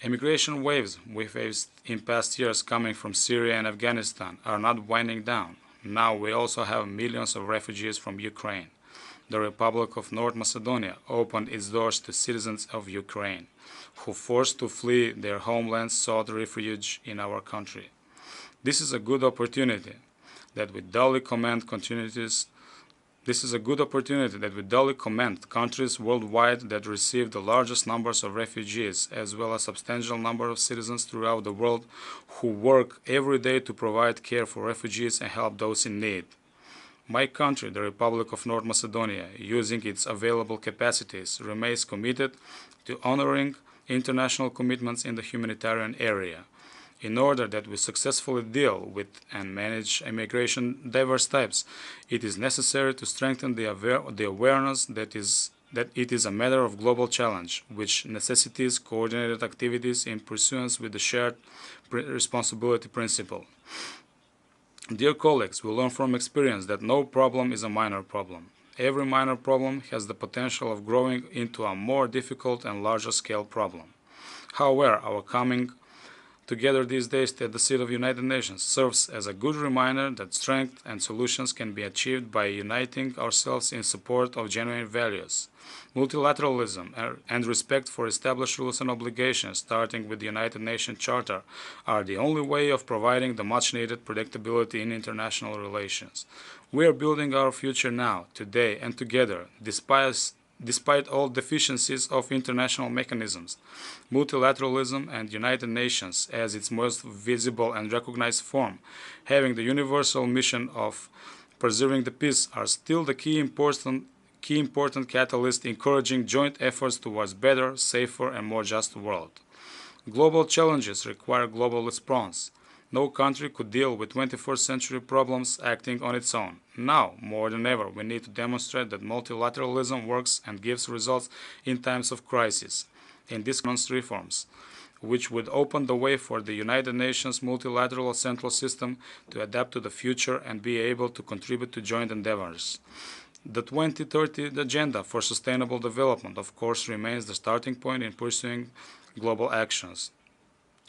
Immigration waves we faced in past years coming from Syria and Afghanistan are not winding down. Now we also have millions of refugees from Ukraine. The Republic of North Macedonia opened its doors to citizens of Ukraine, who forced to flee their homelands sought refuge in our country. This is a good opportunity that we duly commend countries worldwide that receive the largest numbers of refugees, as well as substantial number of citizens throughout the world who work every day to provide care for refugees and help those in need. My country, the Republic of North Macedonia, using its available capacities, remains committed to honoring international commitments in the humanitarian area. In order that we successfully deal with and manage immigration diverse types, it is necessary to strengthen the awareness that it is a matter of global challenge, which necessitates coordinated activities in pursuance with the shared responsibility principle. Dear colleagues, we learn from experience that no problem is a minor problem. Every minor problem has the potential of growing into a more difficult and larger scale problem. However, our coming together these days at the seat of United Nations serves as a good reminder that strength and solutions can be achieved by uniting ourselves in support of genuine values. Multilateralism and respect for established rules and obligations, starting with the United Nations Charter, are the only way of providing the much-needed predictability in international relations. We are building our future now, today, and together, despite all deficiencies of international mechanisms. Multilateralism and United Nations, as its most visible and recognized form, having the universal mission of preserving the peace, are still the key important catalyst encouraging joint efforts towards better, safer, and more just world. Global challenges require global response. No country could deal with 21st century problems acting on its own. Now, more than ever, we need to demonstrate that multilateralism works and gives results in times of crisis. In these reforms, which would open the way for the United Nations multilateral central system to adapt to the future and be able to contribute to joint endeavors. The 2030 Agenda for Sustainable Development, of course, remains the starting point in pursuing global actions.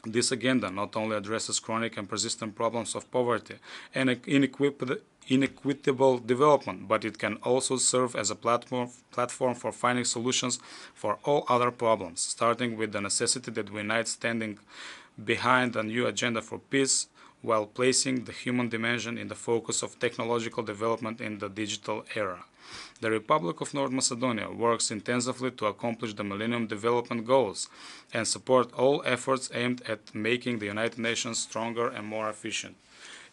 This agenda not only addresses chronic and persistent problems of poverty and inequitable development, but it can also serve as a platform for finding solutions for all other problems, starting with the necessity that we unite standing behind a new agenda for peace, while placing the human dimension in the focus of technological development in the digital era. The Republic of North Macedonia works intensively to accomplish the Millennium Development Goals and support all efforts aimed at making the United Nations stronger and more efficient.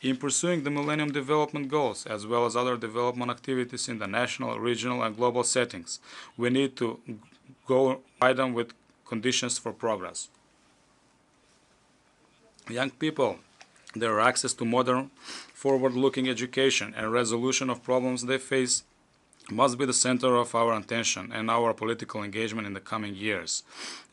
In pursuing the Millennium Development Goals, as well as other development activities in the national, regional, and global settings, we need to go widen with conditions for progress. Young people, their access to modern, forward-looking education and resolution of problems they face must be the center of our attention and our political engagement in the coming years.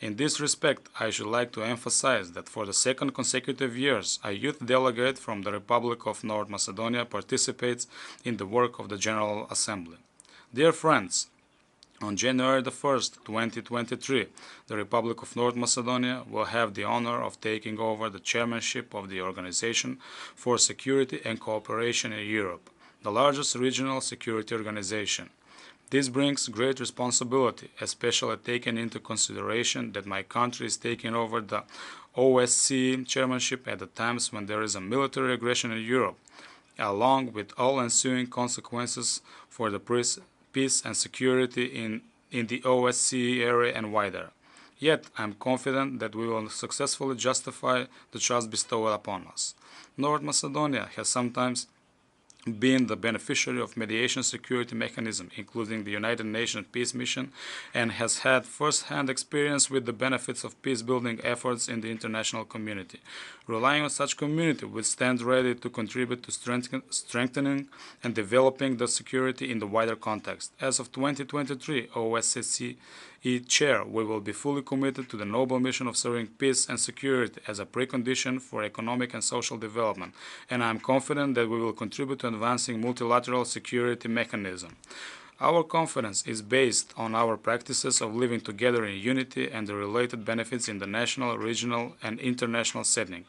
In this respect, I should like to emphasize that for the second consecutive years, a youth delegate from the Republic of North Macedonia participates in the work of the General Assembly. Dear friends, on January 1st, 2023, the Republic of North Macedonia will have the honor of taking over the chairmanship of the Organization for Security and Cooperation in Europe, the largest regional security organization. This brings great responsibility, especially taking into consideration that my country is taking over the OSCE chairmanship at the times when there is a military aggression in Europe, along with all ensuing consequences for the peace and security in the OSCE area and wider. Yet, I am confident that we will successfully justify the trust bestowed upon us. North Macedonia has sometimes been the beneficiary of mediation security mechanism, including the United Nations Peace Mission, and has had first-hand experience with the benefits of peace-building efforts in the international community. Relying on such community, we stand ready to contribute to strengthening and developing the security in the wider context. As of 2023 OSCE chair, we will be fully committed to the noble mission of serving peace and security as a precondition for economic and social development, and I am confident that we will contribute to advancing multilateral security mechanism. Our confidence is based on our practices of living together in unity and the related benefits in the national, regional, and international setting.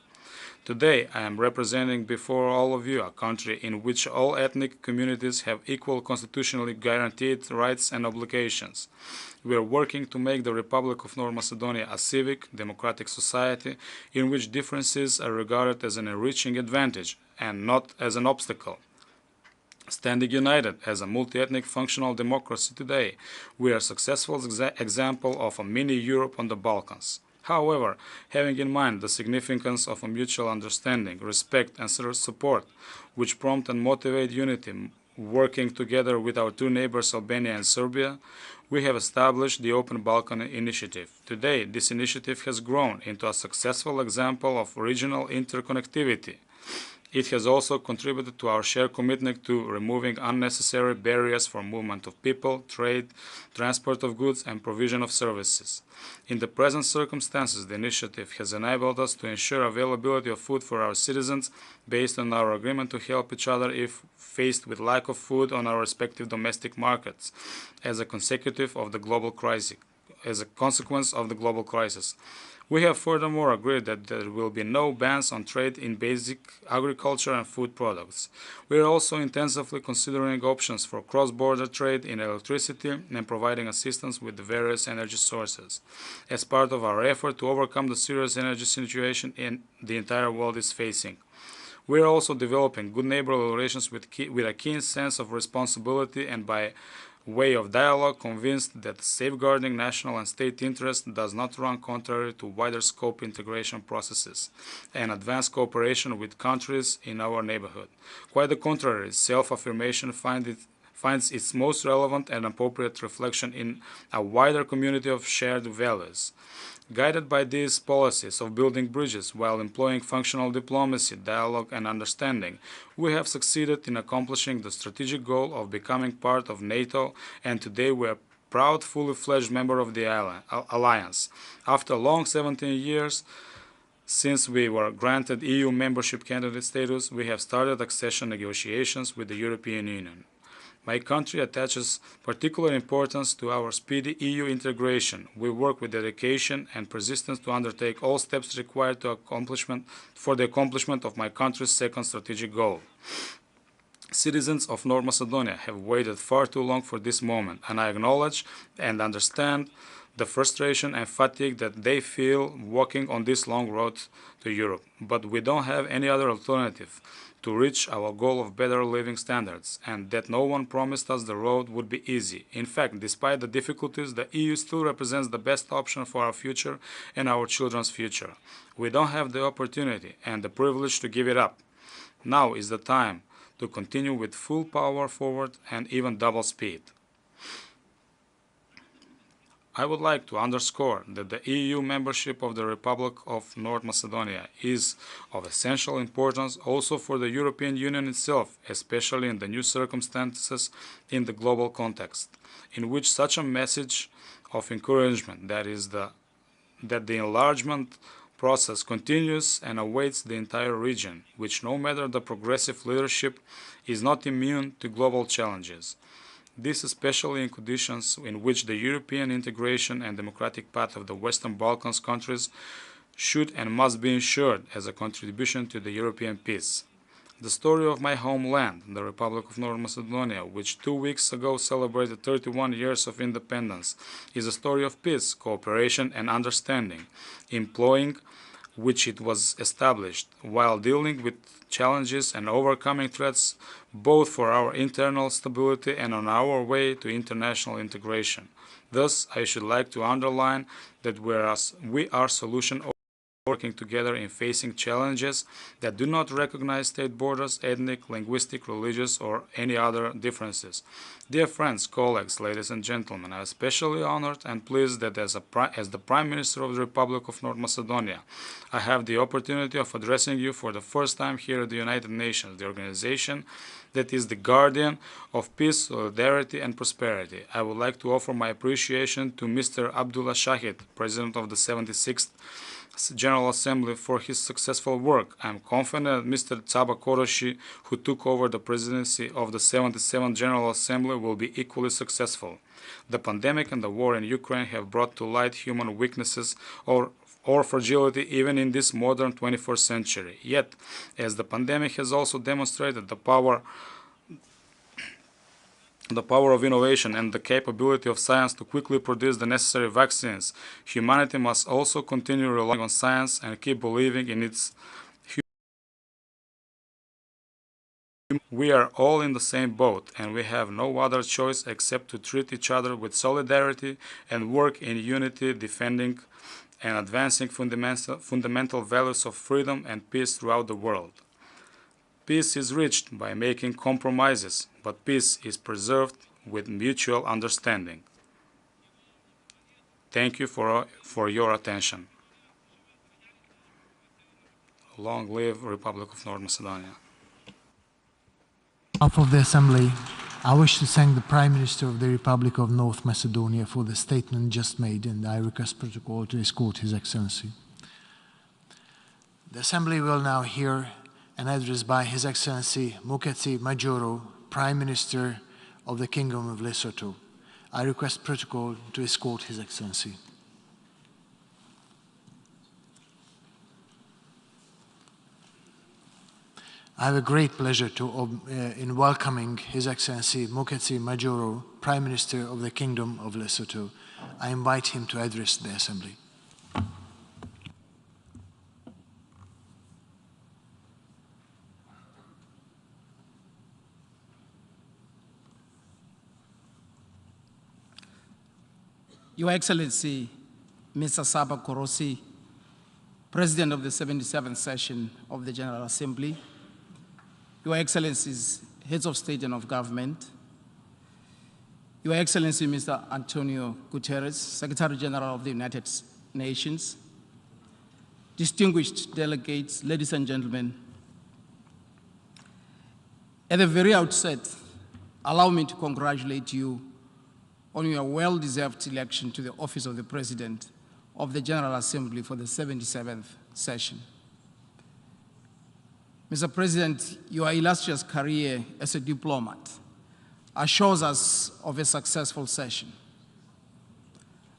Today, I am representing before all of you a country in which all ethnic communities have equal constitutionally guaranteed rights and obligations. We are working to make the Republic of North Macedonia a civic, democratic society in which differences are regarded as an enriching advantage and not as an obstacle. Standing united as a multi-ethnic functional democracy today, we are a successful example of a mini-Europe on the Balkans. However, having in mind the significance of a mutual understanding, respect and support, which prompt and motivate unity, working together with our two neighbors Albania and Serbia, we have established the Open Balkan Initiative. Today, this initiative has grown into a successful example of regional interconnectivity. It has also contributed to our shared commitment to removing unnecessary barriers for movement of people, trade, transport of goods, and provision of services. In the present circumstances, the initiative has enabled us to ensure availability of food for our citizens based on our agreement to help each other if faced with lack of food on our respective domestic markets as a consecutive of the global crisis. As a consequence of the global crisis. We have furthermore agreed that there will be no bans on trade in basic agriculture and food products. We are also intensively considering options for cross-border trade in electricity and providing assistance with the various energy sources, as part of our effort to overcome the serious energy situation the entire world is facing. We are also developing good neighborly relations with a keen sense of responsibility and by way of dialogue convinced that safeguarding national and state interests does not run contrary to wider scope integration processes and advanced cooperation with countries in our neighborhood. Quite the contrary, self-affirmation finds its most relevant and appropriate reflection in a wider community of shared values. Guided by these policies of building bridges while employing functional diplomacy, dialogue, and understanding, we have succeeded in accomplishing the strategic goal of becoming part of NATO, and today we are a proud, fully-fledged member of the alliance. After a long 17 years since we were granted EU membership candidate status, we have started accession negotiations with the European Union. My country attaches particular importance to our speedy EU integration. We work with dedication and persistence to undertake all steps required for the accomplishment of my country's second strategic goal. Citizens of North Macedonia have waited far too long for this moment, and I acknowledge and understand the frustration and fatigue that they feel walking on this long road to Europe. But we don't have any other alternative to reach our goal of better living standards, and that no one promised us the road would be easy. In fact, despite the difficulties, the EU still represents the best option for our future and our children's future. We don't have the opportunity and the privilege to give it up. Now is the time to continue with full power forward and even double speed. I would like to underscore that the EU membership of the Republic of North Macedonia is of essential importance also for the European Union itself, especially in the new circumstances in the global context, in which such a message of encouragement, that the enlargement process continues and awaits the entire region, which no matter the progressive leadership is not immune to global challenges. This especially in conditions in which the European integration and democratic path of the Western Balkans countries should and must be ensured as a contribution to the European peace. The story of my homeland, the Republic of North Macedonia, which 2 weeks ago celebrated 31 years of independence, is a story of peace, cooperation, and understanding, employing which it was established, while dealing with challenges and overcoming threats both for our internal stability and on our way to international integration. Thus, I should like to underline that whereas we are solution working together in facing challenges that do not recognize state borders, ethnic, linguistic, religious, or any other differences. Dear friends, colleagues, ladies and gentlemen, I am especially honored and pleased that as the Prime Minister of the Republic of North Macedonia, I have the opportunity of addressing you for the first time here at the United Nations, the organization that is the guardian of peace, solidarity, and prosperity. I would like to offer my appreciation to Mr. Abdullah Shahid, President of the 76th General Assembly, for his successful work. I am confident that Mr. Tsaba Koroshi, who took over the presidency of the 77th General Assembly, will be equally successful. The pandemic and the war in Ukraine have brought to light human weaknesses or fragility even in this modern 21st century. Yet, as the pandemic has also demonstrated the power of innovation and the capability of science to quickly produce the necessary vaccines, humanity must also continue relying on science and keep believing in its We are all in the same boat, and we have no other choice except to treat each other with solidarity and work in unity, defending and advancing fundamental values of freedom and peace throughout the world. Peace is reached by making compromises, but peace is preserved with mutual understanding. Thank you for your attention. Long live Republic of North Macedonia.
On behalf of the Assembly, I wish to thank the Prime Minister of the Republic of North Macedonia for the statement just made, and I request protocol to escort His Excellency. The Assembly will now hear an address by His Excellency Moeketsi Majoro, Prime Minister of the Kingdom of Lesotho. I request protocol to escort His Excellency. I have a great pleasure in welcoming His Excellency Moeketsi Majoro, Prime Minister of the Kingdom of Lesotho. I invite him to address the Assembly.
Your Excellency, Mr. Saba Korosi, President of the 77th session of the General Assembly, Your Excellencies, Heads of State and of Government, Your Excellency, Mr. Antonio Guterres, Secretary General of the United Nations, distinguished delegates, ladies and gentlemen, at the very outset, allow me to congratulate you on your well-deserved election to the office of the President of the General Assembly for the 77th session. Mr. President, your illustrious career as a diplomat assures us of a successful session.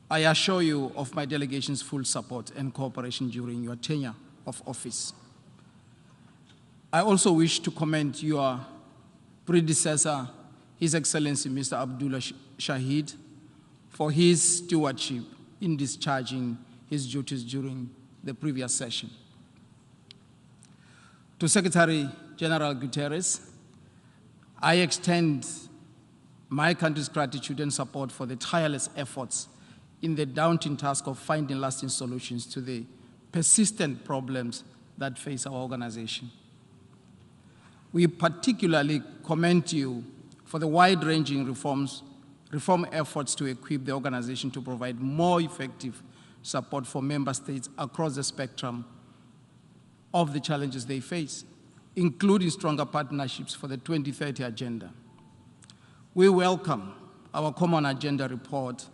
I assure you of my delegation's full support and cooperation during your tenure of office. I also wish to commend your predecessor, His Excellency Mr. Abdullah Shahid, for his stewardship in discharging his duties during the previous session. To Secretary General Guterres, I extend my country's gratitude and support for the tireless efforts in the daunting task of finding lasting solutions to the persistent problems that face our organization. We particularly commend you for the wide-ranging reform efforts to equip the organization to provide more effective support for member states across the spectrum of the challenges they face, including stronger partnerships for the 2030 agenda. We welcome our Common Agenda report,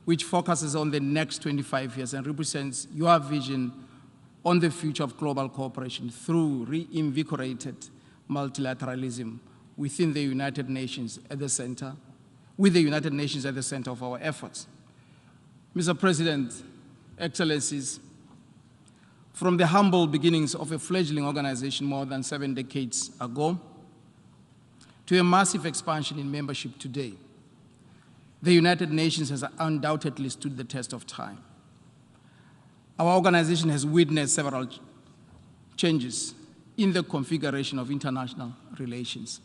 which focuses on the next 25 years and represents your vision on the future of global cooperation through reinvigorated multilateralism within the United Nations at the center, with the United Nations at the center of our efforts. Mr. President, Excellencies, from the humble beginnings of a fledgling organization more than 7 decades ago to a massive expansion in membership today, the United Nations has undoubtedly stood the test of time. Our organization has witnessed several changes in the configuration of international relations.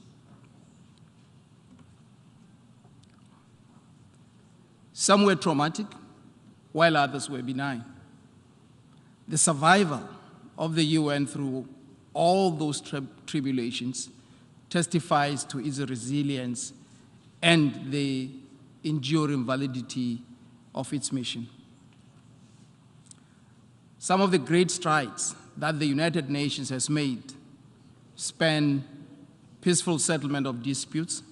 Some were traumatic, while others were benign. The survival of the UN through all those tribulations testifies to its resilience and the enduring validity of its mission. Some of the great strides that the United Nations has made span peaceful settlement of disputes,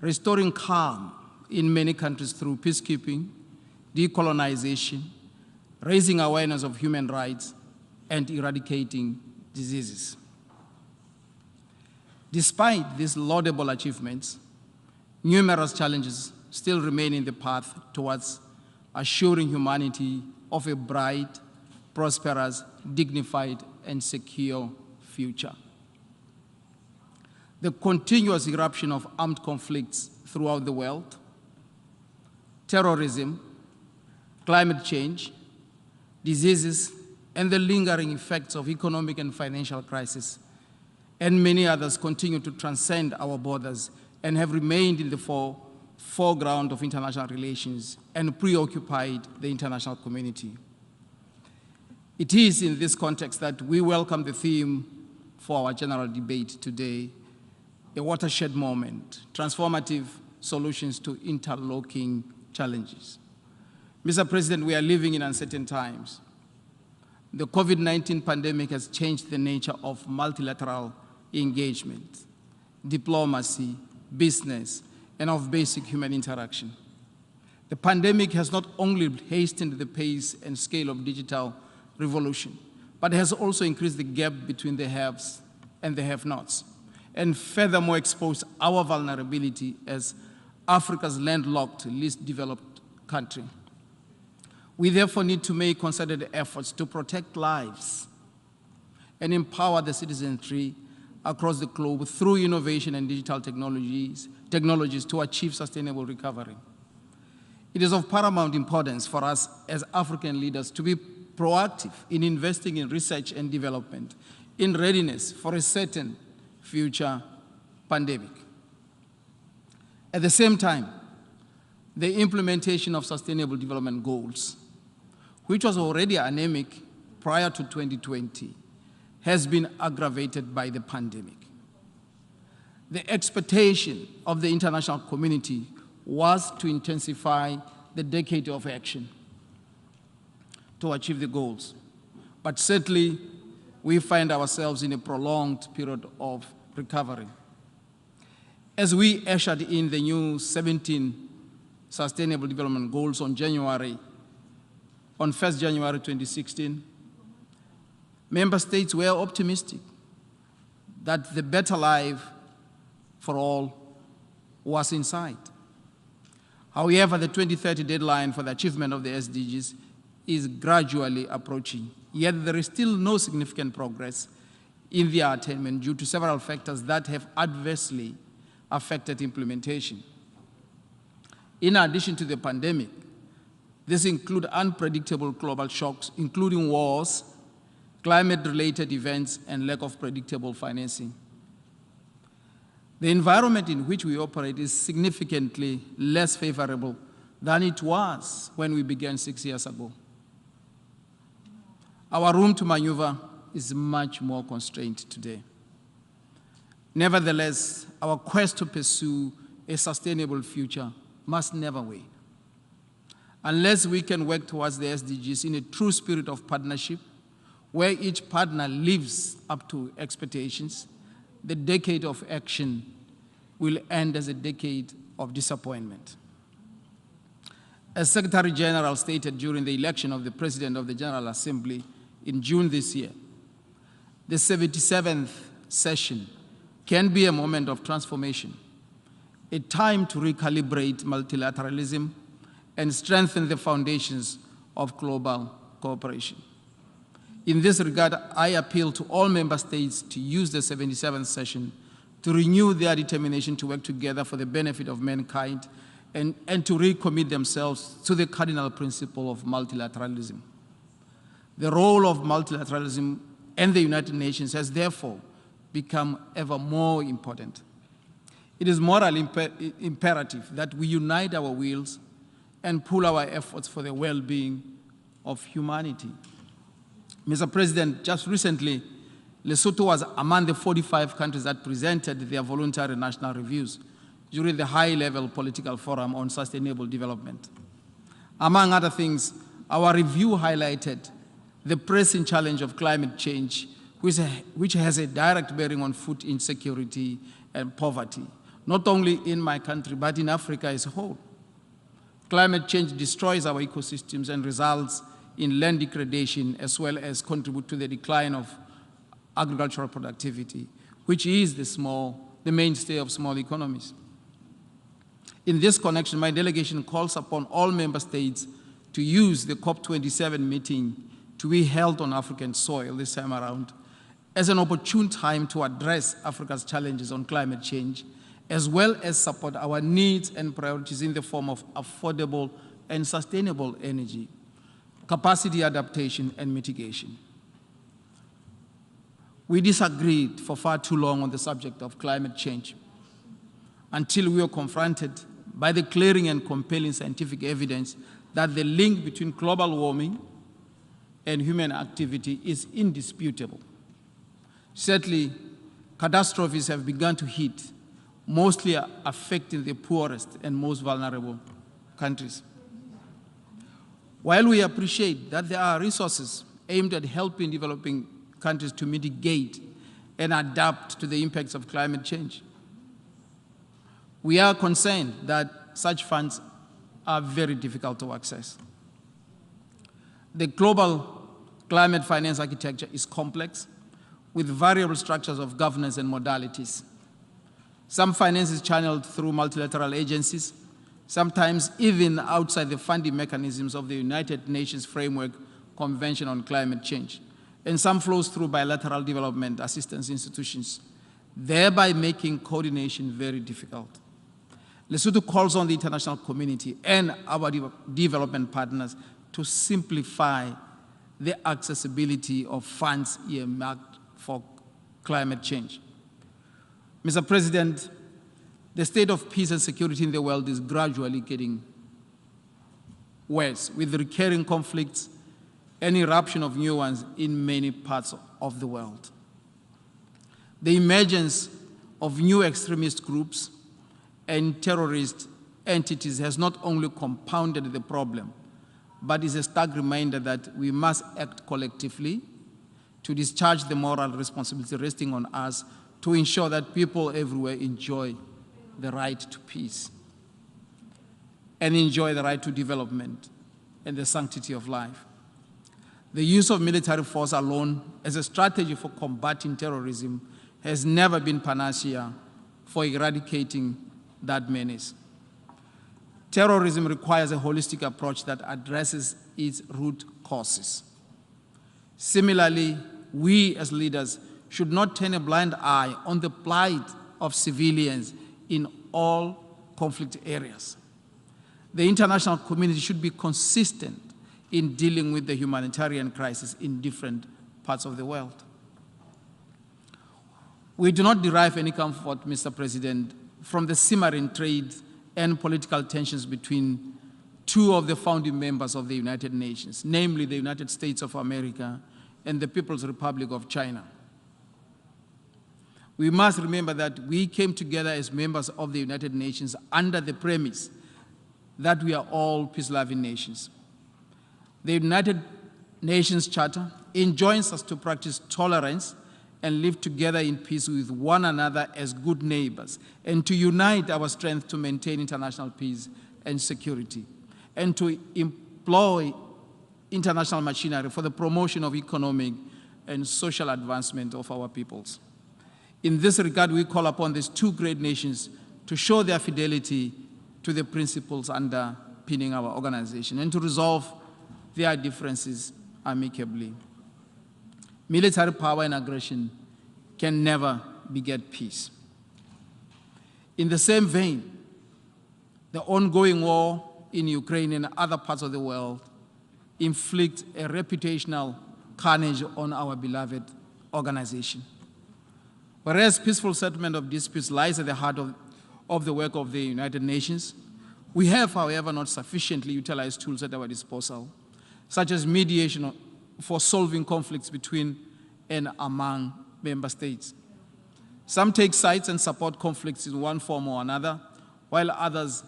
restoring calm in many countries through peacekeeping, decolonization, raising awareness of human rights, and eradicating diseases. Despite these laudable achievements, numerous challenges still remain in the path towards assuring humanity of a bright, prosperous, dignified, and secure future. The continuous eruption of armed conflicts throughout the world, terrorism, climate change, diseases, and the lingering effects of economic and financial crisis, and many others continue to transcend our borders and have remained in the foreground of international relations and preoccupied the international community. It is in this context that we welcome the theme for our general debate today, a watershed moment, transformative solutions to interlocking challenges. Mr. President, we are living in uncertain times. the COVID-19 pandemic has changed the nature of multilateral engagement, diplomacy, business, and of basic human interaction. The pandemic has not only hastened the pace and scale of digital revolution, but has also increased the gap between the haves and the have-nots, and furthermore exposed our vulnerability as Africa's landlocked, least developed country. We therefore need to make concerted efforts to protect lives and empower the citizenry across the globe through innovation and digital technologies to achieve sustainable recovery. It is of paramount importance for us as African leaders to be proactive in investing in research and development in readiness for a certain future pandemic. At the same time, the implementation of Sustainable Development Goals, which was already anemic prior to 2020, has been aggravated by the pandemic. The expectation of the international community was to intensify the decade of action to achieve the goals. But certainly, we find ourselves in a prolonged period of recovery. As we ushered in the new 17 Sustainable Development Goals on 1st January 2016, member states were optimistic that the better life for all was in sight. However, the 2030 deadline for the achievement of the SDGs is gradually approaching, yet there is still no significant progress in their attainment due to several factors that have adversely affected implementation. In addition to the pandemic, this includes unpredictable global shocks, including wars, climate-related events, and lack of predictable financing. The environment in which we operate is significantly less favorable than it was when we began 6 years ago. Our room to maneuver is much more constrained today. Nevertheless, our quest to pursue a sustainable future must never wane. Unless we can work towards the SDGs in a true spirit of partnership, where each partner lives up to expectations, the decade of action will end as a decade of disappointment. As Secretary General stated during the election of the President of the General Assembly in June this year, the 77th session can be a moment of transformation, a time to recalibrate multilateralism and strengthen the foundations of global cooperation. In this regard, I appeal to all member states to use the 77th session to renew their determination to work together for the benefit of mankind and to recommit themselves to the cardinal principle of multilateralism. The role of multilateralism and the United Nations has therefore become ever more important. It is morally imperative that we unite our wills and pool our efforts for the well-being of humanity. Mr. President, just recently, Lesotho was among the 45 countries that presented their voluntary national reviews during the high-level political forum on sustainable development. Among other things, our review highlighted the pressing challenge of climate change, which has a direct bearing on food insecurity and poverty, not only in my country, but in Africa as a whole. Climate change destroys our ecosystems and results in land degradation, as well as contribute to the decline of agricultural productivity, which is the mainstay of small economies. In this connection, my delegation calls upon all member states to use the COP27 meeting to be held on African soil this time around as an opportune time to address Africa's challenges on climate change, as well as support our needs and priorities in the form of affordable and sustainable energy, capacity adaptation, and mitigation. We disagreed for far too long on the subject of climate change until we were confronted by the clearing and compelling scientific evidence that the link between global warming and human activity is indisputable. Certainly, catastrophes have begun to hit, mostly affecting the poorest and most vulnerable countries. While we appreciate that there are resources aimed at helping developing countries to mitigate and adapt to the impacts of climate change. We are concerned that such funds are very difficult to access. The global climate finance architecture is complex, with variable structures of governance and modalities. Some finance is channeled through multilateral agencies, sometimes even outside the funding mechanisms of the United Nations Framework Convention on Climate Change, and some flows through bilateral development assistance institutions, thereby making coordination very difficult. Lesotho calls on the international community and our development partners to simplify the accessibility of funds earmarked for climate change. Mr. President, the state of peace and security in the world is gradually getting worse, with recurring conflicts and eruption of new ones in many parts of the world. The emergence of new extremist groups and terrorist entities has not only compounded the problem, but is a stark reminder that we must act collectively to discharge the moral responsibility resting on us to ensure that people everywhere enjoy the right to peace and enjoy the right to development and the sanctity of life. The use of military force alone as a strategy for combating terrorism has never been panacea for eradicating that menace. Terrorism requires a holistic approach that addresses its root causes. Similarly, we as leaders should not turn a blind eye on the plight of civilians in all conflict areas. The international community should be consistent in dealing with the humanitarian crisis in different parts of the world. We do not derive any comfort, Mr. President, from the simmering trade and political tensions between two of the founding members of the United Nations, namely the United States of America and the People's Republic of China. We must remember that we came together as members of the United Nations under the premise that we are all peace-loving nations. The United Nations Charter enjoins us to practice tolerance and live together in peace with one another as good neighbors, and to unite our strength to maintain international peace and security, and to employ international machinery for the promotion of economic and social advancement of our peoples. In this regard, we call upon these two great nations to show their fidelity to the principles underpinning our organization and to resolve their differences amicably. Military power and aggression can never beget peace. In the same vein, the ongoing war in Ukraine and other parts of the world inflict a reputational carnage on our beloved organization. Whereas peaceful settlement of disputes lies at the heart of the work of the United Nations, we have, however, not sufficiently utilized tools at our disposal, such as mediation for solving conflicts between and among member states. Some take sides and support conflicts in one form or another, while others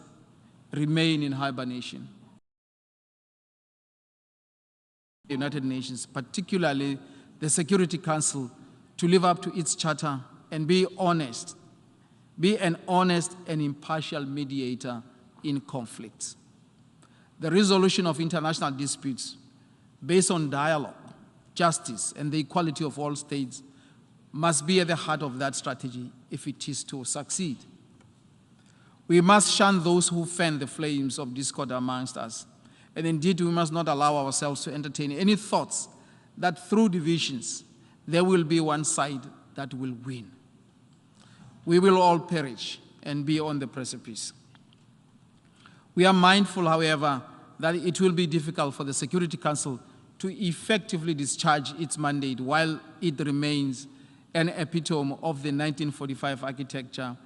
remain in hibernation. The United Nations, particularly the Security Council, to live up to its charter and be an honest and impartial mediator in conflicts. The resolution of international disputes based on dialogue, justice, and the equality of all states must be at the heart of that strategy if it is to succeed. We must shun those who fan the flames of discord amongst us, and indeed we must not allow ourselves to entertain any thoughts that through divisions there will be one side that will win. We will all perish and be on the precipice. We are mindful, however, that it will be difficult for the Security Council to effectively discharge its mandate while it remains an epitome of the 1945 architecture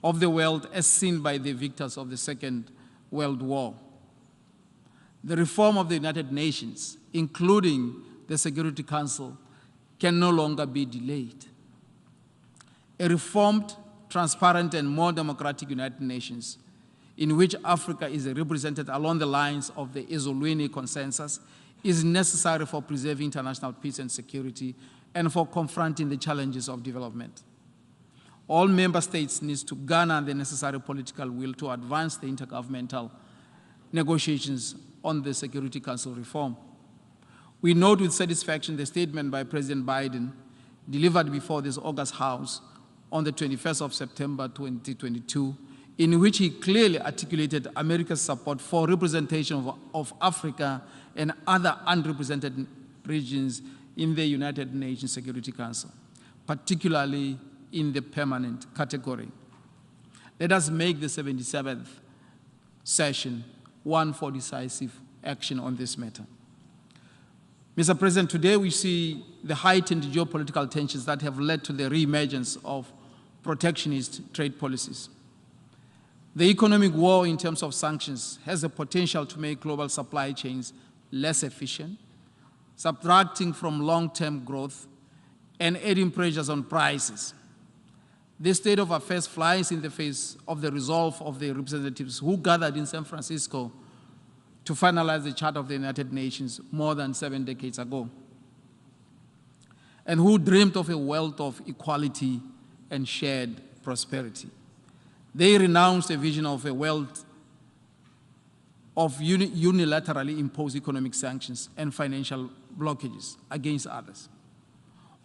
of the world as seen by the victors of the Second World War. The reform of the United Nations, including the Security Council, can no longer be delayed. A reformed, transparent, and more democratic United Nations, in which Africa is represented along the lines of the Ezulwini Consensus, is necessary for preserving international peace and security and for confronting the challenges of development. All member states need to garner the necessary political will to advance the intergovernmental negotiations on the Security Council reform. We note with satisfaction the statement by President Biden delivered before this August House on the 21st of September 2022, in which he clearly articulated America's support for representation of Africa and other unrepresented regions in the United Nations Security Council, particularly in the permanent category. Let us make the 77th session one for decisive action on this matter. Mr. President, today we see the heightened geopolitical tensions that have led to the re-emergence of protectionist trade policies. The economic war in terms of sanctions has the potential to make global supply chains less efficient, subtracting from long-term growth and adding pressures on prices. This state of affairs flies in the face of the resolve of the representatives who gathered in San Francisco to finalize the Charter of the United Nations more than 7 decades ago, and who dreamed of a world of equality and shared prosperity. They renounced a vision of a world of unilaterally imposed economic sanctions and financial blockages against others,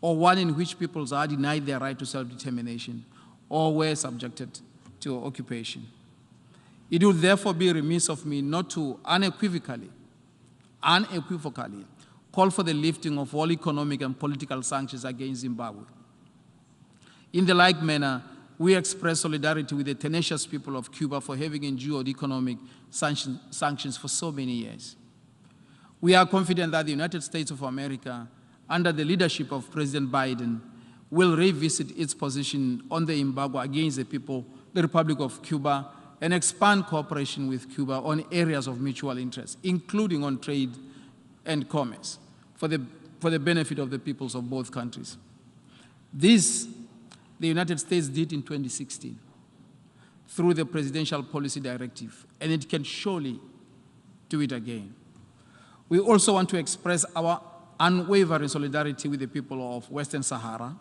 or one in which peoples are denied their right to self-determination or were subjected to occupation. It would therefore be remiss of me not to unequivocally call for the lifting of all economic and political sanctions against Zimbabwe. In the like manner, we express solidarity with the tenacious people of Cuba for having endured economic sanctions for so many years. We are confident that the United States of America, under the leadership of President Biden, will revisit its position on the embargo against the Republic of Cuba, and expand cooperation with Cuba on areas of mutual interest, including on trade and commerce, for the benefit of the peoples of both countries. This, the United States did in 2016 through the Presidential Policy Directive, and it can surely do it again. We also want to express our unwavering solidarity with the people of Western Sahara,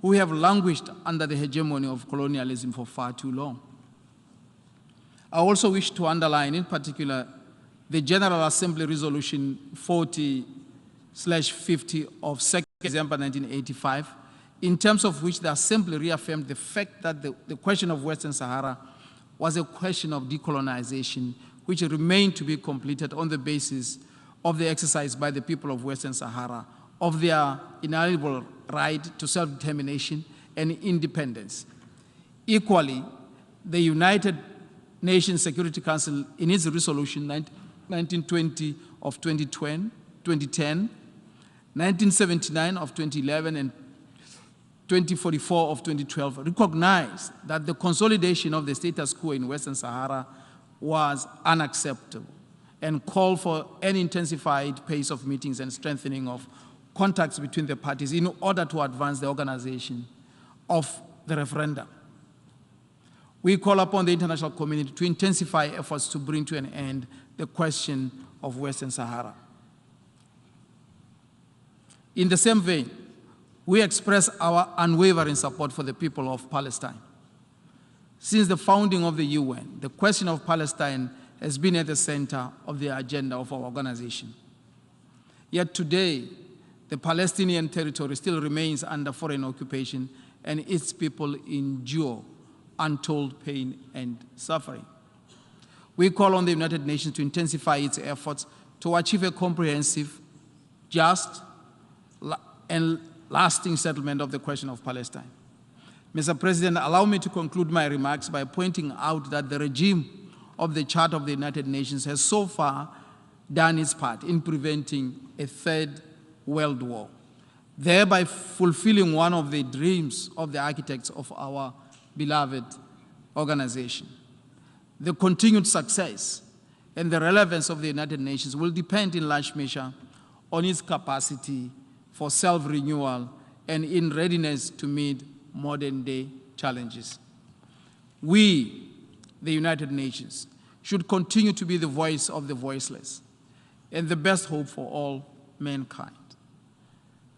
who have languished under the hegemony of colonialism for far too long. I also wish to underline, in particular, the General Assembly Resolution 40/50 of 2nd December 1985, in terms of which the Assembly reaffirmed the fact that the question of Western Sahara was a question of decolonization, which remained to be completed on the basis of the exercise by the people of Western Sahara of their inalienable right to self-determination and independence. Equally, the United Nations Security Council, in its resolution 1920 of 2010, 1979 of 2011, and 2044 of 2012, recognized that the consolidation of the status quo in Western Sahara was unacceptable and called for an intensified pace of meetings and strengthening of contacts between the parties in order to advance the organization of the referendum. We call upon the international community to intensify efforts to bring to an end the question of Western Sahara. In the same vein, we express our unwavering support for the people of Palestine. Since the founding of the UN, the question of Palestine has been at the center of the agenda of our organization. Yet today, the Palestinian territory still remains under foreign occupation, and its people endure untold pain and suffering. We call on the United Nations to intensify its efforts to achieve a comprehensive, just, and lasting settlement of the question of Palestine. Mr. President, allow me to conclude my remarks by pointing out that the regime of the Charter of the United Nations has so far done its part in preventing a third world war, thereby fulfilling one of the dreams of the architects of our beloved organization. The continued success and the relevance of the United Nations will depend in large measure on its capacity for self-renewal and in readiness to meet modern-day challenges. We, the United Nations, should continue to be the voice of the voiceless, and the best hope for all mankind.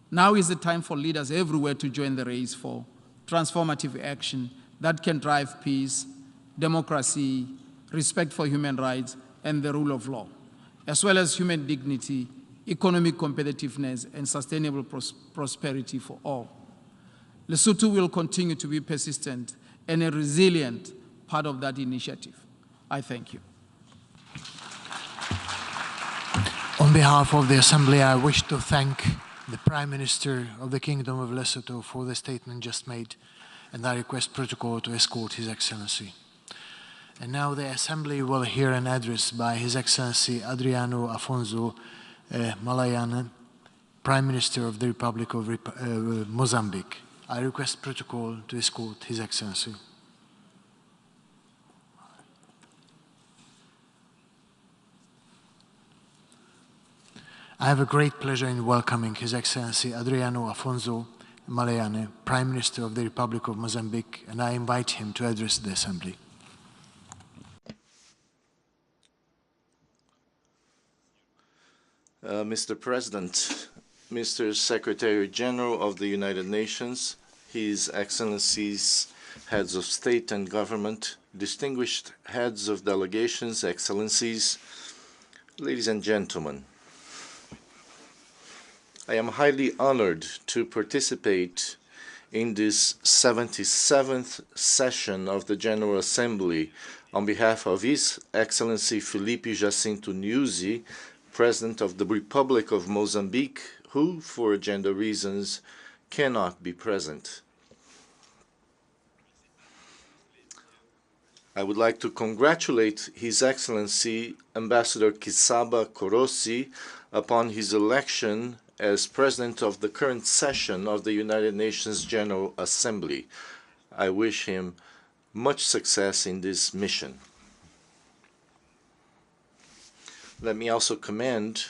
Now is the time for leaders everywhere to join the race for transformative action that can drive peace, democracy, respect for human rights, and the rule of law, as well as human dignity, economic competitiveness, and sustainable prosperity for all. Lesotho will continue to be persistent and a resilient part of that initiative. I thank you.
On behalf of the Assembly, I wish to thank the Prime Minister of the Kingdom of Lesotho for the statement just made, and I request protocol to escort His Excellency. And now the Assembly will hear an address by His Excellency Adriano Afonso Maleiane, Prime Minister of the Republic of Mozambique. I request protocol to escort His Excellency. I have a great pleasure in welcoming His Excellency Adriano Afonso Maleiane, Prime Minister of the Republic of Mozambique, and I invite him to address the Assembly.
Mr. President, Mr. Secretary General of the United Nations, His Excellencies, Heads of State and Government, distinguished heads of delegations, Excellencies, ladies and gentlemen, I am highly honored to participate in this 77th session of the General Assembly on behalf of His Excellency Felipe Jacinto Nyusi, President of the Republic of Mozambique, who, for agenda reasons, cannot be present. I would like to congratulate His Excellency Ambassador Kisaba Korosi upon his election as President of the current session of the United Nations General Assembly. I wish him much success in this mission. Let me also commend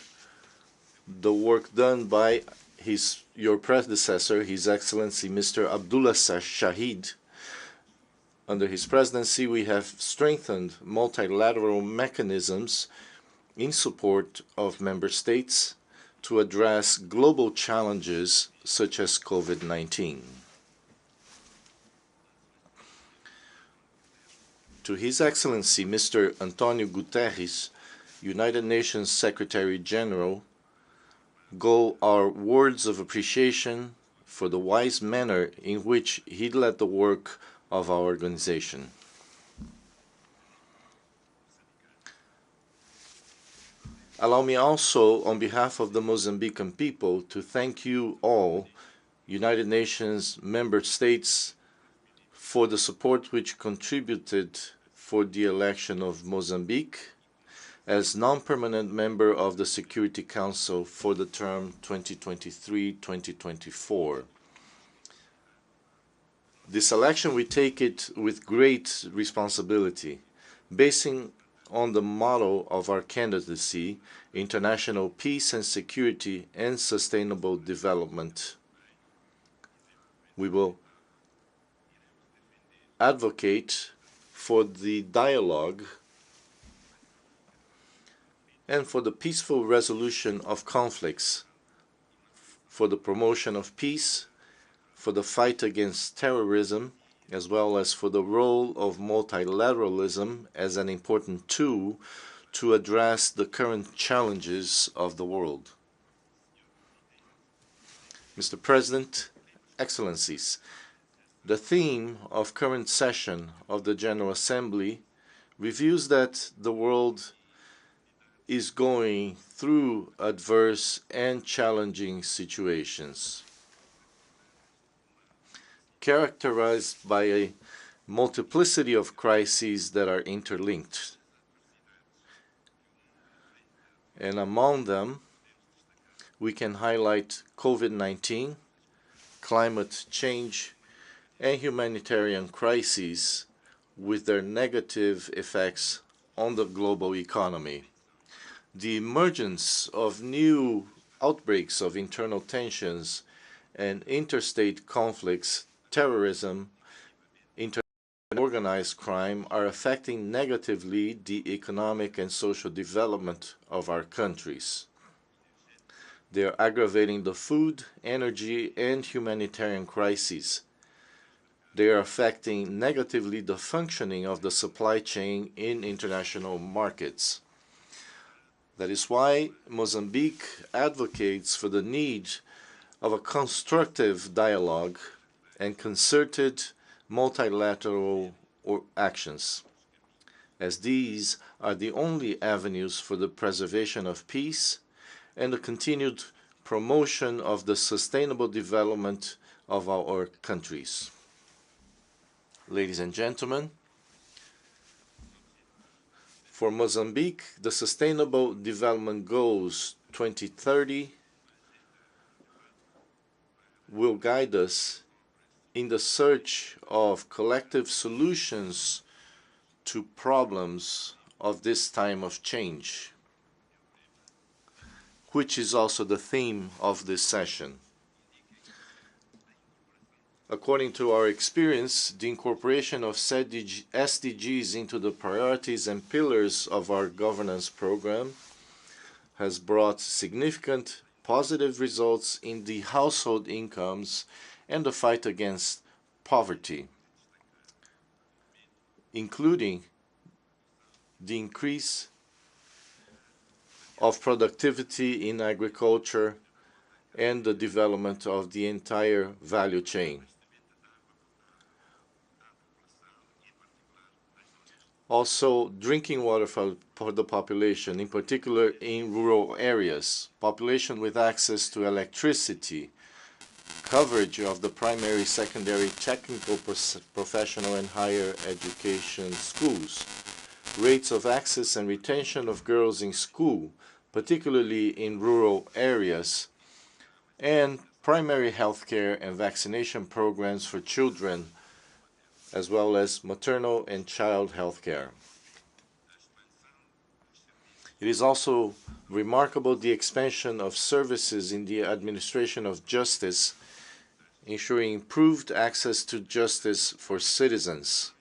the work done by your predecessor, His Excellency Mr. Abdullah Shahid. Under his presidency, we have strengthened multilateral mechanisms in support of member states to address global challenges such as COVID-19. To His Excellency Mr. Antonio Guterres, United Nations Secretary General, go our words of appreciation for the wise manner in which he led the work of our organization. Allow me also, on behalf of the Mozambican people, to thank you all, United Nations member states, for the support which contributed for the election of Mozambique as non-permanent member of the Security Council for the term 2023-2024. This election, we take it with great responsibility, basing on the motto of our candidacy, international peace and security and sustainable development. We will advocate for the dialogue and for the peaceful resolution of conflicts, for the promotion of peace, for the fight against terrorism, as well as for the role of multilateralism as an important tool to address the current challenges of the world. Mr. President, Excellencies, the theme of current session of the General Assembly reveals that the world is going through adverse and challenging situations, characterized by a multiplicity of crises that are interlinked. And among them, we can highlight COVID-19, climate change, and humanitarian crises with their negative effects on the global economy. The emergence of new outbreaks of internal tensions and interstate conflicts, terrorism, and organized crime are affecting negatively the economic and social development of our countries. They are aggravating the food, energy, and humanitarian crises. They are affecting negatively the functioning of the supply chain in international markets. That is why Mozambique advocates for the need of a constructive dialogue and concerted multilateral actions, as these are the only avenues for the preservation of peace and the continued promotion of the sustainable development of our countries. Ladies and gentlemen, for Mozambique, the Sustainable Development Goals 2030 will guide us in the search of collective solutions to problems of this time of change, which is also the theme of this session. According to our experience, the incorporation of SDGs into the priorities and pillars of our governance program has brought significant positive results in the household incomes and the fight against poverty, including the increase of productivity in agriculture and the development of the entire value chain. Also, drinking water for the population, in particular in rural areas, population with access to electricity, coverage of the primary, secondary, technical, professional, and higher education schools, rates of access and retention of girls in school, particularly in rural areas, and primary health care and vaccination programs for children, as well as maternal and child health care. It is also remarkable the expansion of services in the administration of justice, ensuring improved access to justice for citizens.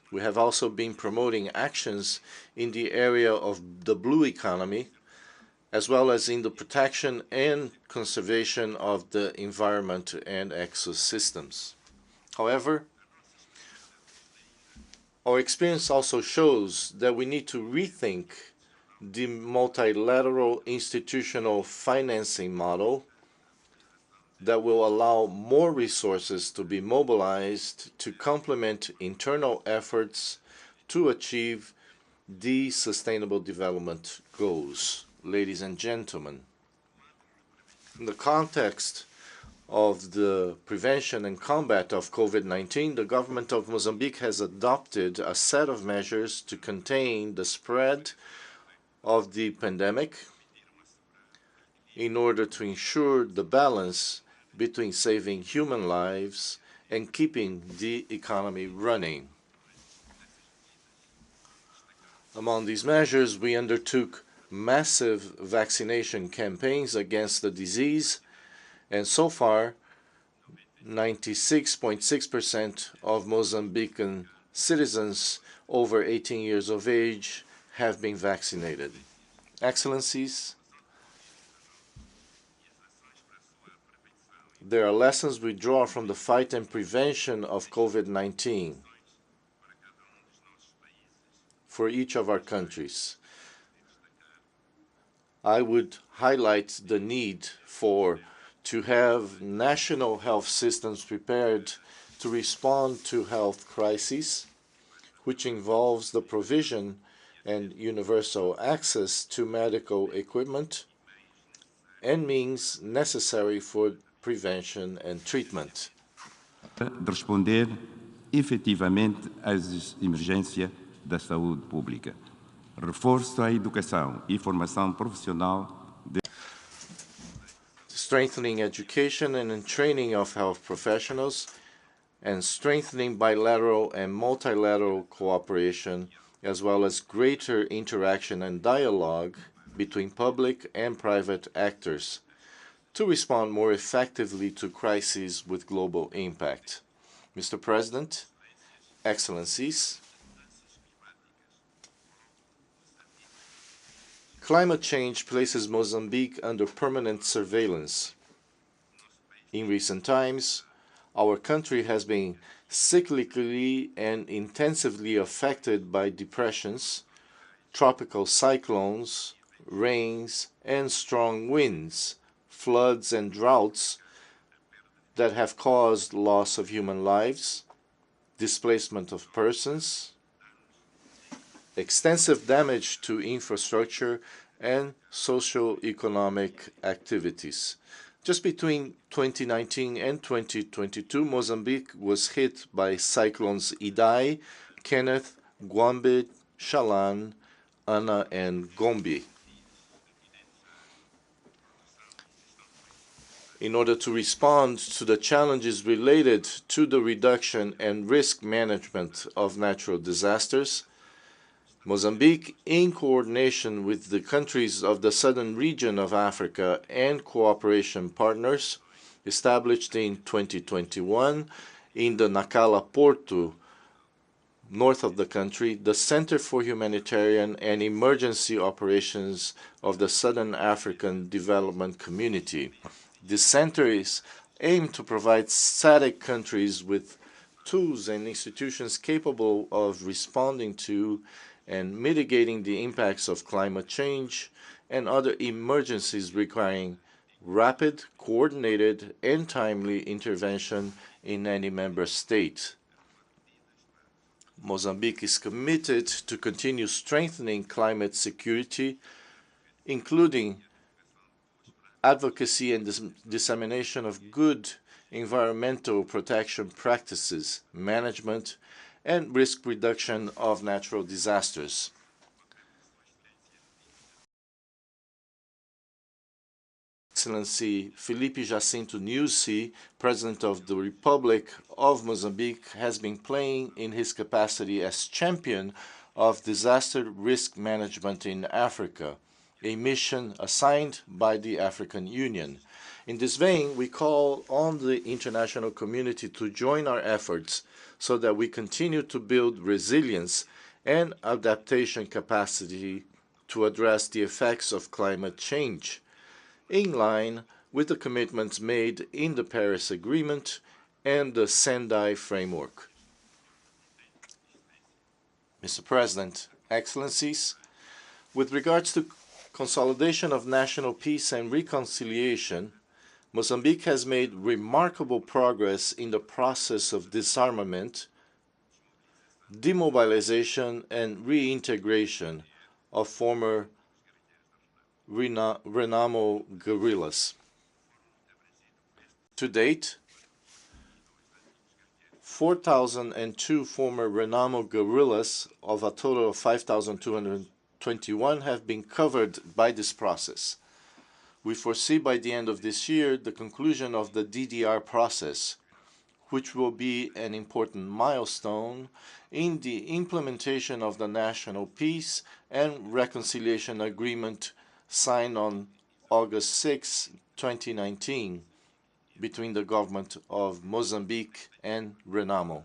We have also been promoting actions in the area of the blue economy, as well as in the protection and conservation of the environment and ecosystems. However, our experience also shows that we need to rethink the multilateral institutional financing model that will allow more resources to be mobilized to complement internal efforts to achieve the Sustainable Development Goals. Ladies and gentlemen, in the context of the prevention and combat of COVID-19, the government of Mozambique has adopted a set of measures to contain the spread of the pandemic in order to ensure the balance between saving human lives and keeping the economy running. Among these measures, we undertook massive vaccination campaigns against the disease, and so far, 96.6% of Mozambican citizens over 18 years of age have been vaccinated. Excellencies, there are lessons we draw from the fight and prevention of COVID-19 for each of our countries. I would highlight the need to have national health systems prepared to respond to health crises, which involves the provision and universal access to medical equipment and means necessary for prevention and treatment.
De responder efetivamente às emergências da saúde pública. Reforço da educação e formação profissional.
Strengthening education and training of health professionals, and strengthening bilateral and multilateral cooperation, as well as greater interaction and dialogue between public and private actors to respond more effectively to crises with global impact. Mr. President, Excellencies, climate change places Mozambique under permanent surveillance. In recent times, our country has been cyclically and intensively affected by depressions, tropical cyclones, rains, and strong winds, floods and droughts that have caused loss of human lives, displacement of persons, extensive damage to infrastructure, and socio-economic activities. Just between 2019 and 2022, Mozambique was hit by cyclones Idai, Kenneth, Guambe, Shalan, Ana, and Gombe. In order to respond to the challenges related to the reduction and risk management of natural disasters, Mozambique, in coordination with the countries of the southern region of Africa and cooperation partners, established in 2021 in the Nacala Porto, north of the country, the Center for Humanitarian and Emergency Operations of the Southern African Development Community. This center is aimed to provide SADC countries with tools and institutions capable of responding to and mitigating the impacts of climate change and other emergencies requiring rapid, coordinated, and timely intervention in any member state. Mozambique is committed to continue strengthening climate security, including advocacy and dissemination of good environmental protection practices, management, and risk reduction of natural disasters. Excellency Felipe Jacinto Nyusi, President of the Republic of Mozambique, has been playing in his capacity as champion of disaster risk management in Africa, a mission assigned by the African Union. In this vein, we call on the international community to join our efforts so that we continue to build resilience and adaptation capacity to address the effects of climate change, in line with the commitments made in the Paris Agreement and the Sendai Framework. Mr. President, Excellencies, with regards to consolidation of national peace and reconciliation, Mozambique has made remarkable progress in the process of disarmament, demobilization, and reintegration of former Renamo guerrillas. To date, 4,002 former Renamo guerrillas of a total of 5,221 have been covered by this process. We foresee by the end of this year the conclusion of the DDR process, which will be an important milestone in the implementation of the National Peace and Reconciliation Agreement signed on August 6, 2019, between the government of Mozambique and Renamo.